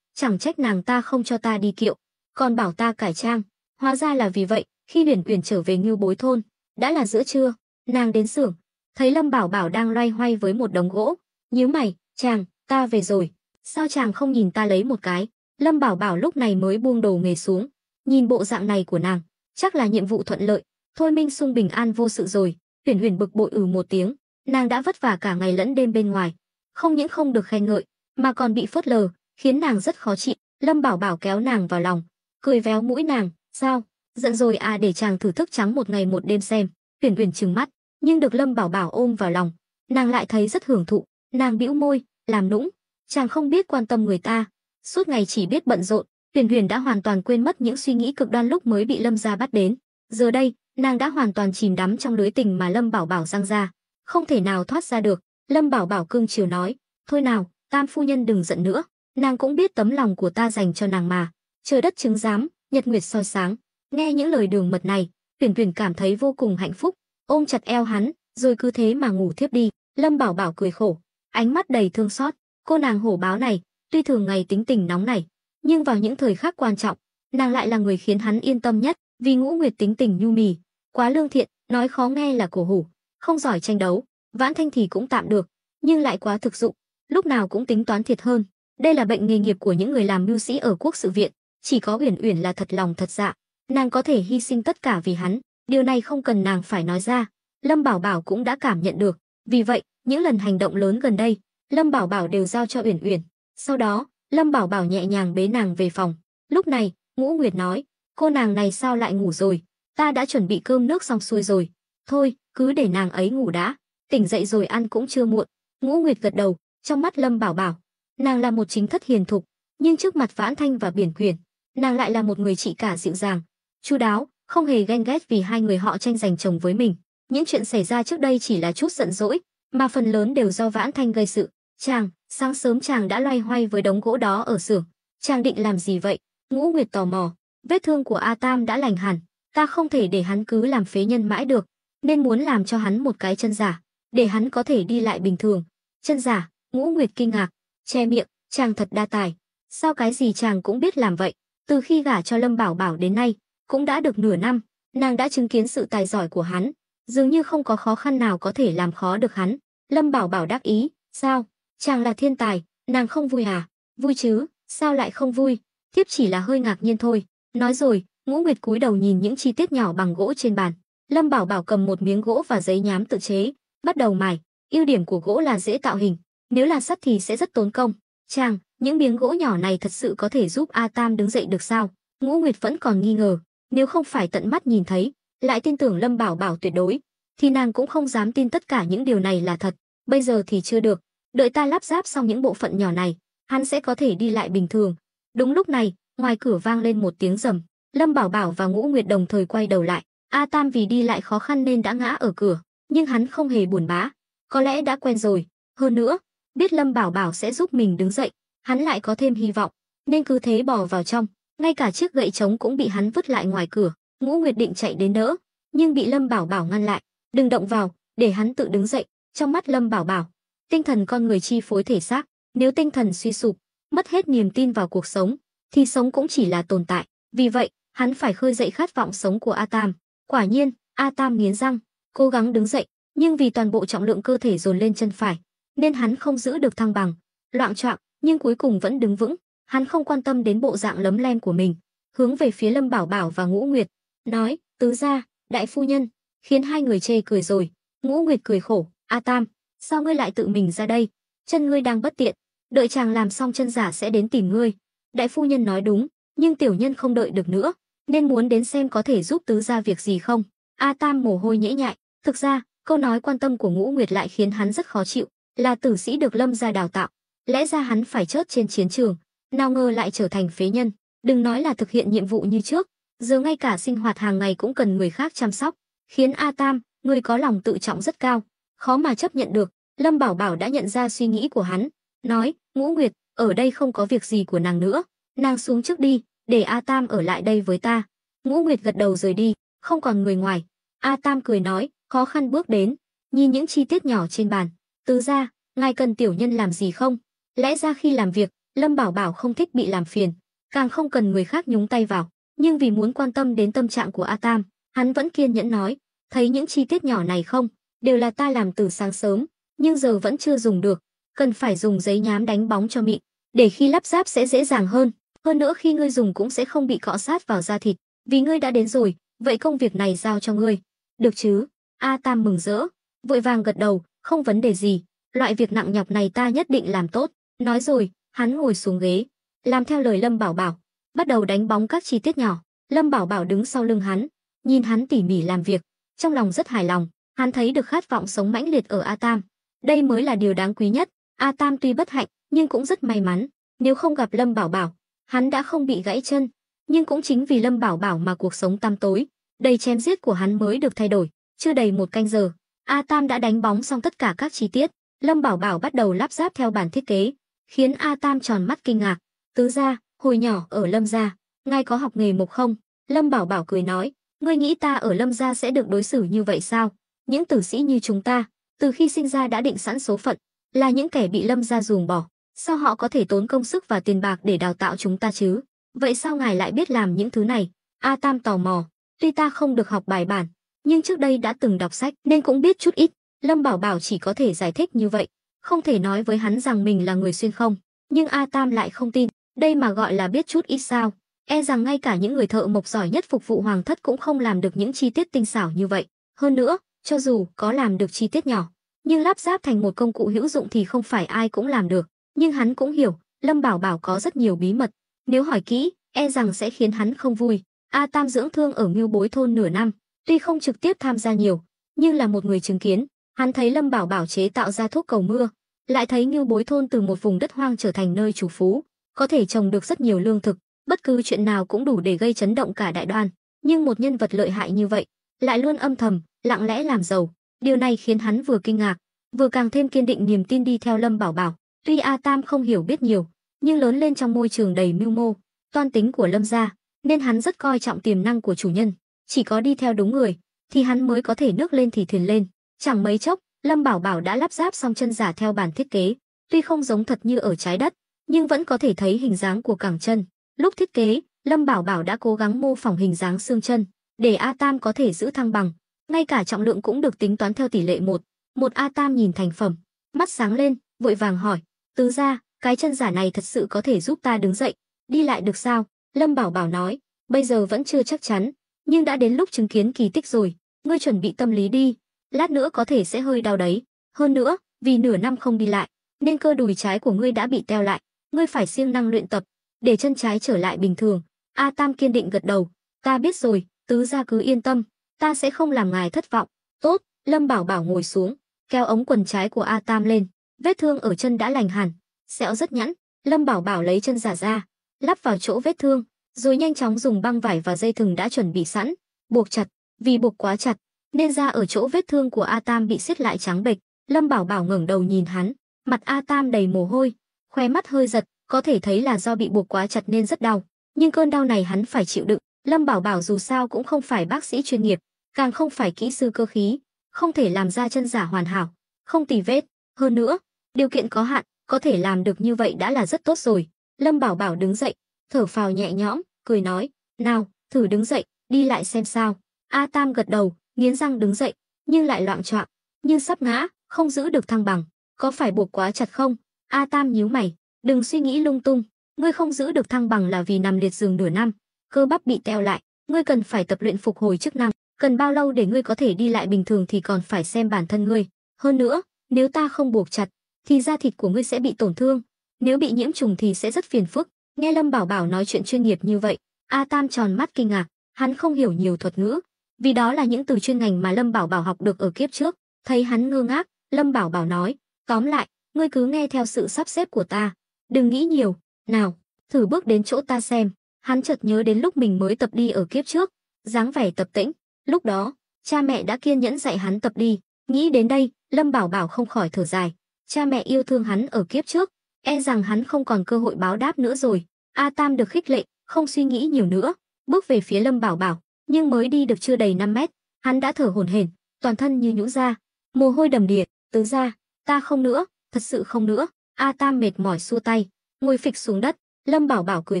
Chẳng trách nàng ta không cho ta đi kiệu, còn bảo ta cải trang. Hóa ra là vì vậy. Khi Uyển Uyển trở về Ngưu Bối thôn, đã là giữa trưa, nàng đến xưởng, thấy Lâm Bảo Bảo đang loay hoay với một đống gỗ, nhíu mày, "Chàng, ta về rồi, sao chàng không nhìn ta lấy một cái?" Lâm Bảo Bảo lúc này mới buông đồ nghề xuống, nhìn bộ dạng này của nàng, chắc là nhiệm vụ thuận lợi. Thôi Minh Sung bình an vô sự rồi. Uyển Uyển bực bội một tiếng, nàng đã vất vả cả ngày lẫn đêm bên ngoài, không những không được khen ngợi, mà còn bị phớt lờ, khiến nàng rất khó chịu. Lâm Bảo Bảo kéo nàng vào lòng, cười véo mũi nàng, "Sao, giận rồi à, để chàng thử thức trắng một ngày một đêm xem." Uyển Uyển trừng mắt, nhưng được Lâm Bảo Bảo ôm vào lòng, nàng lại thấy rất hưởng thụ. Nàng bĩu môi, làm nũng, "Chàng không biết quan tâm người ta, suốt ngày chỉ biết bận rộn." Uyển Uyển đã hoàn toàn quên mất những suy nghĩ cực đoan lúc mới bị Lâm gia bắt đến. Giờ đây, nàng đã hoàn toàn chìm đắm trong lưới tình mà Lâm Bảo Bảo giăng ra, không thể nào thoát ra được. Lâm Bảo Bảo cương chiều nói, "Thôi nào, Tam phu nhân đừng giận nữa, nàng cũng biết tấm lòng của ta dành cho nàng mà." Trời đất chứng giám, nhật nguyệt soi sáng. Nghe những lời đường mật này, Uyển Uyển cảm thấy vô cùng hạnh phúc, ôm chặt eo hắn, rồi cứ thế mà ngủ thiếp đi. Lâm Bảo Bảo cười khổ, ánh mắt đầy thương xót. Cô nàng hổ báo này, tuy thường ngày tính tình nóng nảy, nhưng vào những thời khắc quan trọng, nàng lại là người khiến hắn yên tâm nhất. Vì Ngũ Nguyệt tính tình nhu mì, quá lương thiện, nói khó nghe là cổ hủ, không giỏi tranh đấu. Vãn Thanh thì cũng tạm được, nhưng lại quá thực dụng, lúc nào cũng tính toán thiệt hơn. Đây là bệnh nghề nghiệp của những người làm mưu sĩ ở quốc sự viện. Chỉ có Uyển Uyển là thật lòng thật dạ, nàng có thể hy sinh tất cả vì hắn, điều này không cần nàng phải nói ra, Lâm Bảo Bảo cũng đã cảm nhận được. Vì vậy, những lần hành động lớn gần đây, Lâm Bảo Bảo đều giao cho Uyển Uyển. Sau đó, Lâm Bảo Bảo nhẹ nhàng bế nàng về phòng. Lúc này, Ngũ Nguyệt nói, "Cô nàng này sao lại ngủ rồi? Ta đã chuẩn bị cơm nước xong xuôi rồi. Thôi, cứ để nàng ấy ngủ đã, tỉnh dậy rồi ăn cũng chưa muộn." Ngũ Nguyệt gật đầu. Trong mắt Lâm Bảo Bảo, nàng là một chính thất hiền thục, nhưng trước mặt Vãn Thanh và Biển Quyển, nàng lại là một người chị cả dịu dàng, chu đáo, không hề ghen ghét vì hai người họ tranh giành chồng với mình. Những chuyện xảy ra trước đây chỉ là chút giận dỗi, mà phần lớn đều do Vãn Thanh gây sự. "Chàng, sáng sớm chàng đã loay hoay với đống gỗ đó ở xưởng, chàng định làm gì vậy?" Ngũ Nguyệt tò mò. "Vết thương của A Tam đã lành hẳn, ta không thể để hắn cứ làm phế nhân mãi được, nên muốn làm cho hắn một cái chân giả, để hắn có thể đi lại bình thường." "Chân giả?" Ngũ Nguyệt kinh ngạc, che miệng, "Chàng thật đa tài, sao cái gì chàng cũng biết làm vậy?" Từ khi gả cho Lâm Bảo Bảo đến nay, cũng đã được nửa năm, nàng đã chứng kiến sự tài giỏi của hắn, dường như không có khó khăn nào có thể làm khó được hắn. Lâm Bảo Bảo đắc ý, "Sao, chàng là thiên tài, nàng không vui à?" "Vui chứ, sao lại không vui, thiếp chỉ là hơi ngạc nhiên thôi." Nói rồi, Ngũ Nguyệt cúi đầu nhìn những chi tiết nhỏ bằng gỗ trên bàn. Lâm Bảo Bảo cầm một miếng gỗ và giấy nhám tự chế, bắt đầu mài. Ưu điểm của gỗ là dễ tạo hình, nếu là sắt thì sẽ rất tốn công. "Chàng, những miếng gỗ nhỏ này thật sự có thể giúp A Tam đứng dậy được sao?" Ngũ Nguyệt vẫn còn nghi ngờ, nếu không phải tận mắt nhìn thấy, lại tin tưởng Lâm Bảo Bảo tuyệt đối, thì nàng cũng không dám tin tất cả những điều này là thật. "Bây giờ thì chưa được, đợi ta lắp ráp xong những bộ phận nhỏ này, hắn sẽ có thể đi lại bình thường." Đúng lúc này, ngoài cửa vang lên một tiếng rầm. Lâm Bảo Bảo và Ngũ Nguyệt đồng thời quay đầu lại. A Tam vì đi lại khó khăn nên đã ngã ở cửa, nhưng hắn không hề buồn bã, có lẽ đã quen rồi. Hơn nữa, biết Lâm Bảo Bảo sẽ giúp mình đứng dậy, hắn lại có thêm hy vọng, nên cứ thế bò vào trong. Ngay cả chiếc gậy trống cũng bị hắn vứt lại ngoài cửa. Ngũ Nguyệt định chạy đến đỡ, nhưng bị Lâm Bảo Bảo ngăn lại. "Đừng động vào, để hắn tự đứng dậy." Trong mắt Lâm Bảo Bảo, tinh thần con người chi phối thể xác, Nếu tinh thần suy sụp, mất hết niềm tin vào cuộc sống, thì sống cũng chỉ là tồn tại. Vì vậy, hắn phải khơi dậy khát vọng sống của A Tam. Quả nhiên, A Tam nghiến răng, cố gắng đứng dậy, nhưng vì toàn bộ trọng lượng cơ thể dồn lên chân phải, nên hắn không giữ được thăng bằng, loạng choạng, nhưng cuối cùng vẫn đứng vững. Hắn không quan tâm đến bộ dạng lấm lem của mình, hướng về phía Lâm Bảo Bảo và Ngũ Nguyệt, nói: "Tứ gia, đại phu nhân." Khiến hai người chê cười rồi. Ngũ Nguyệt cười khổ: "A Tam, sao ngươi lại tự mình ra đây? Chân ngươi đang bất tiện, đợi chàng làm xong chân giả sẽ đến tìm ngươi." Đại phu nhân nói đúng, nhưng tiểu nhân không đợi được nữa, nên muốn đến xem có thể giúp tứ gia việc gì không. A Tam mồ hôi nhễ nhại, thực ra, câu nói quan tâm của Ngũ Nguyệt lại khiến hắn rất khó chịu, là tử sĩ được Lâm gia đào tạo, lẽ ra hắn phải chớt trên chiến trường, nào ngờ lại trở thành phế nhân, đừng nói là thực hiện nhiệm vụ như trước, giờ ngay cả sinh hoạt hàng ngày cũng cần người khác chăm sóc, khiến A Tam, người có lòng tự trọng rất cao, khó mà chấp nhận được. Lâm Bảo Bảo đã nhận ra suy nghĩ của hắn, nói: "Ngũ Nguyệt, ở đây không có việc gì của nàng nữa, nàng xuống trước đi, để A Tam ở lại đây với ta." Ngũ Nguyệt gật đầu rời đi, không còn người ngoài. A Tam cười nói, khó khăn bước đến, nhìn những chi tiết nhỏ trên bàn: "Tứ gia, ngài cần tiểu nhân làm gì không?" Lẽ ra khi làm việc, Lâm Bảo Bảo không thích bị làm phiền, càng không cần người khác nhúng tay vào, nhưng vì muốn quan tâm đến tâm trạng của A Tam, hắn vẫn kiên nhẫn nói: "Thấy những chi tiết nhỏ này không, đều là ta làm từ sáng sớm, nhưng giờ vẫn chưa dùng được, cần phải dùng giấy nhám đánh bóng cho mịn, để khi lắp ráp sẽ dễ dàng hơn. Hơn nữa khi ngươi dùng cũng sẽ không bị cọ sát vào da thịt, vì ngươi đã đến rồi, vậy công việc này giao cho ngươi. Được chứ?" A Tam mừng rỡ, vội vàng gật đầu, không vấn đề gì, loại việc nặng nhọc này ta nhất định làm tốt. Nói rồi, hắn ngồi xuống ghế, làm theo lời Lâm Bảo Bảo, bắt đầu đánh bóng các chi tiết nhỏ. Lâm Bảo Bảo đứng sau lưng hắn, nhìn hắn tỉ mỉ làm việc, trong lòng rất hài lòng, hắn thấy được khát vọng sống mãnh liệt ở A Tam. Đây mới là điều đáng quý nhất. A Tam tuy bất hạnh, nhưng cũng rất may mắn, nếu không gặp Lâm Bảo Bảo, hắn đã không bị gãy chân, nhưng cũng chính vì Lâm Bảo Bảo mà cuộc sống tăm tối, đầy chém giết của hắn mới được thay đổi. Chưa đầy một canh giờ, A Tam đã đánh bóng xong tất cả các chi tiết. Lâm Bảo Bảo bắt đầu lắp ráp theo bản thiết kế, khiến A Tam tròn mắt kinh ngạc. "Tứ gia, hồi nhỏ ở Lâm gia, ngài có học nghề mộc không?" Lâm Bảo Bảo cười nói: "Ngươi nghĩ ta ở Lâm gia sẽ được đối xử như vậy sao? Những tử sĩ như chúng ta, từ khi sinh ra đã định sẵn số phận, là những kẻ bị Lâm gia ruồng bỏ, sao họ có thể tốn công sức và tiền bạc để đào tạo chúng ta chứ? Vậy sao ngài lại biết làm những thứ này?" A Tam tò mò: "Tuy ta không được học bài bản, nhưng trước đây đã từng đọc sách nên cũng biết chút ít." Lâm Bảo Bảo chỉ có thể giải thích như vậy, không thể nói với hắn rằng mình là người xuyên không, nhưng A Tam lại không tin, đây mà gọi là biết chút ít sao? E rằng ngay cả những người thợ mộc giỏi nhất phục vụ hoàng thất cũng không làm được những chi tiết tinh xảo như vậy. Hơn nữa, cho dù có làm được chi tiết nhỏ, nhưng lắp ráp thành một công cụ hữu dụng thì không phải ai cũng làm được. Nhưng hắn cũng hiểu, Lâm Bảo Bảo có rất nhiều bí mật, nếu hỏi kỹ, e rằng sẽ khiến hắn không vui. A Tam dưỡng thương ở Ngưu Bối thôn nửa năm, tuy không trực tiếp tham gia nhiều, nhưng là một người chứng kiến. Hắn thấy Lâm Bảo Bảo chế tạo ra thuốc cầu mưa, lại thấy Ngưu Bối thôn từ một vùng đất hoang trở thành nơi trù phú, có thể trồng được rất nhiều lương thực, bất cứ chuyện nào cũng đủ để gây chấn động cả đại đoan. Nhưng một nhân vật lợi hại như vậy, lại luôn âm thầm, lặng lẽ làm giàu. Điều này khiến hắn vừa kinh ngạc, vừa càng thêm kiên định niềm tin đi theo Lâm Bảo Bảo. Tuy A Tam không hiểu biết nhiều, nhưng lớn lên trong môi trường đầy mưu mô, toan tính của Lâm gia, nên hắn rất coi trọng tiềm năng của chủ nhân. Chỉ có đi theo đúng người, thì hắn mới có thể nước lên thì thuyền lên. Chẳng mấy chốc, Lâm Bảo Bảo đã lắp ráp xong chân giả theo bản thiết kế, tuy không giống thật như ở trái đất, nhưng vẫn có thể thấy hình dáng của cẳng chân. Lúc thiết kế, Lâm Bảo Bảo đã cố gắng mô phỏng hình dáng xương chân, để A Tam có thể giữ thăng bằng, ngay cả trọng lượng cũng được tính toán theo tỷ lệ 1:1. A Tam nhìn thành phẩm, mắt sáng lên, vội vàng hỏi: "Tứ gia, cái chân giả này thật sự có thể giúp ta đứng dậy, đi lại được sao?" Lâm Bảo Bảo nói: "Bây giờ vẫn chưa chắc chắn, nhưng đã đến lúc chứng kiến kỳ tích rồi, ngươi chuẩn bị tâm lý đi. Lát nữa có thể sẽ hơi đau đấy. Hơn nữa, vì nửa năm không đi lại, nên cơ đùi trái của ngươi đã bị teo lại, ngươi phải siêng năng luyện tập, để chân trái trở lại bình thường." A Tam kiên định gật đầu: "Ta biết rồi, tứ gia cứ yên tâm, ta sẽ không làm ngài thất vọng." "Tốt." Lâm Bảo Bảo ngồi xuống, kéo ống quần trái của A Tam lên, vết thương ở chân đã lành hẳn, sẹo rất nhẵn. Lâm Bảo Bảo lấy chân giả ra, lắp vào chỗ vết thương, rồi nhanh chóng dùng băng vải và dây thừng đã chuẩn bị sẵn, buộc chặt. Vì buộc quá chặt, nên da ở chỗ vết thương của A Tam bị siết lại trắng bệch. Lâm Bảo Bảo ngẩng đầu nhìn hắn, mặt A Tam đầy mồ hôi, khóe mắt hơi giật, có thể thấy là do bị buộc quá chặt nên rất đau, nhưng cơn đau này hắn phải chịu đựng. Lâm Bảo Bảo dù sao cũng không phải bác sĩ chuyên nghiệp, càng không phải kỹ sư cơ khí, không thể làm ra chân giả hoàn hảo, không tì vết. Hơn nữa, điều kiện có hạn, có thể làm được như vậy đã là rất tốt rồi. Lâm Bảo Bảo đứng dậy, thở phào nhẹ nhõm, cười nói, nào, thử đứng dậy, đi lại xem sao. A Tam gật đầu, nghiến răng đứng dậy, nhưng lại loạng choạng, như sắp ngã, không giữ được thăng bằng. Có phải buộc quá chặt không? A Tam nhíu mày, đừng suy nghĩ lung tung, ngươi không giữ được thăng bằng là vì nằm liệt giường nửa năm, cơ bắp bị teo lại, ngươi cần phải tập luyện phục hồi chức năng, cần bao lâu để ngươi có thể đi lại bình thường thì còn phải xem bản thân ngươi. Hơn nữa, nếu ta không buộc chặt, thì da thịt của ngươi sẽ bị tổn thương, nếu bị nhiễm trùng thì sẽ rất phiền phức. Nghe Lâm Bảo Bảo nói chuyện chuyên nghiệp như vậy, A Tam tròn mắt kinh ngạc, hắn không hiểu nhiều thuật ngữ, vì đó là những từ chuyên ngành mà Lâm Bảo Bảo học được ở kiếp trước. Thấy hắn ngơ ngác, Lâm Bảo Bảo nói, tóm lại, ngươi cứ nghe theo sự sắp xếp của ta, đừng nghĩ nhiều, nào, thử bước đến chỗ ta xem. Hắn chợt nhớ đến lúc mình mới tập đi ở kiếp trước, dáng vẻ tập tễnh, lúc đó, cha mẹ đã kiên nhẫn dạy hắn tập đi. Nghĩ đến đây, Lâm Bảo Bảo không khỏi thở dài, cha mẹ yêu thương hắn ở kiếp trước, e rằng hắn không còn cơ hội báo đáp nữa rồi. A Tam được khích lệ, không suy nghĩ nhiều nữa, bước về phía Lâm Bảo Bảo, nhưng mới đi được chưa đầy 5 mét, hắn đã thở hổn hển, toàn thân như nhũ ra, mồ hôi đầm đìa. Tứ gia, ta không nữa, thật sự không nữa. A Tam mệt mỏi xua tay, ngồi phịch xuống đất. Lâm Bảo Bảo cười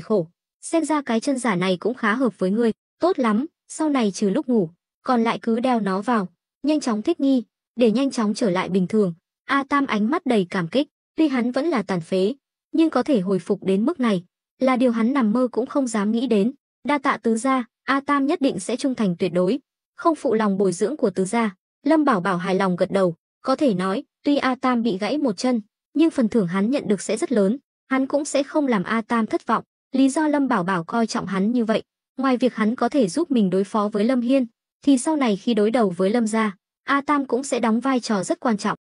khổ, xem ra cái chân giả này cũng khá hợp với ngươi, tốt lắm, sau này trừ lúc ngủ, còn lại cứ đeo nó vào, nhanh chóng thích nghi, để nhanh chóng trở lại bình thường. A Tam ánh mắt đầy cảm kích, tuy hắn vẫn là tàn phế, nhưng có thể hồi phục đến mức này, là điều hắn nằm mơ cũng không dám nghĩ đến. Đa tạ tứ gia, A Tam nhất định sẽ trung thành tuyệt đối, không phụ lòng bồi dưỡng của tứ gia. Lâm Bảo Bảo hài lòng gật đầu, có thể nói, tuy A Tam bị gãy một chân, nhưng phần thưởng hắn nhận được sẽ rất lớn, hắn cũng sẽ không làm A Tam thất vọng. Lý do Lâm Bảo Bảo coi trọng hắn như vậy, ngoài việc hắn có thể giúp mình đối phó với Lâm Hiên, thì sau này khi đối đầu với Lâm gia, A Tam cũng sẽ đóng vai trò rất quan trọng.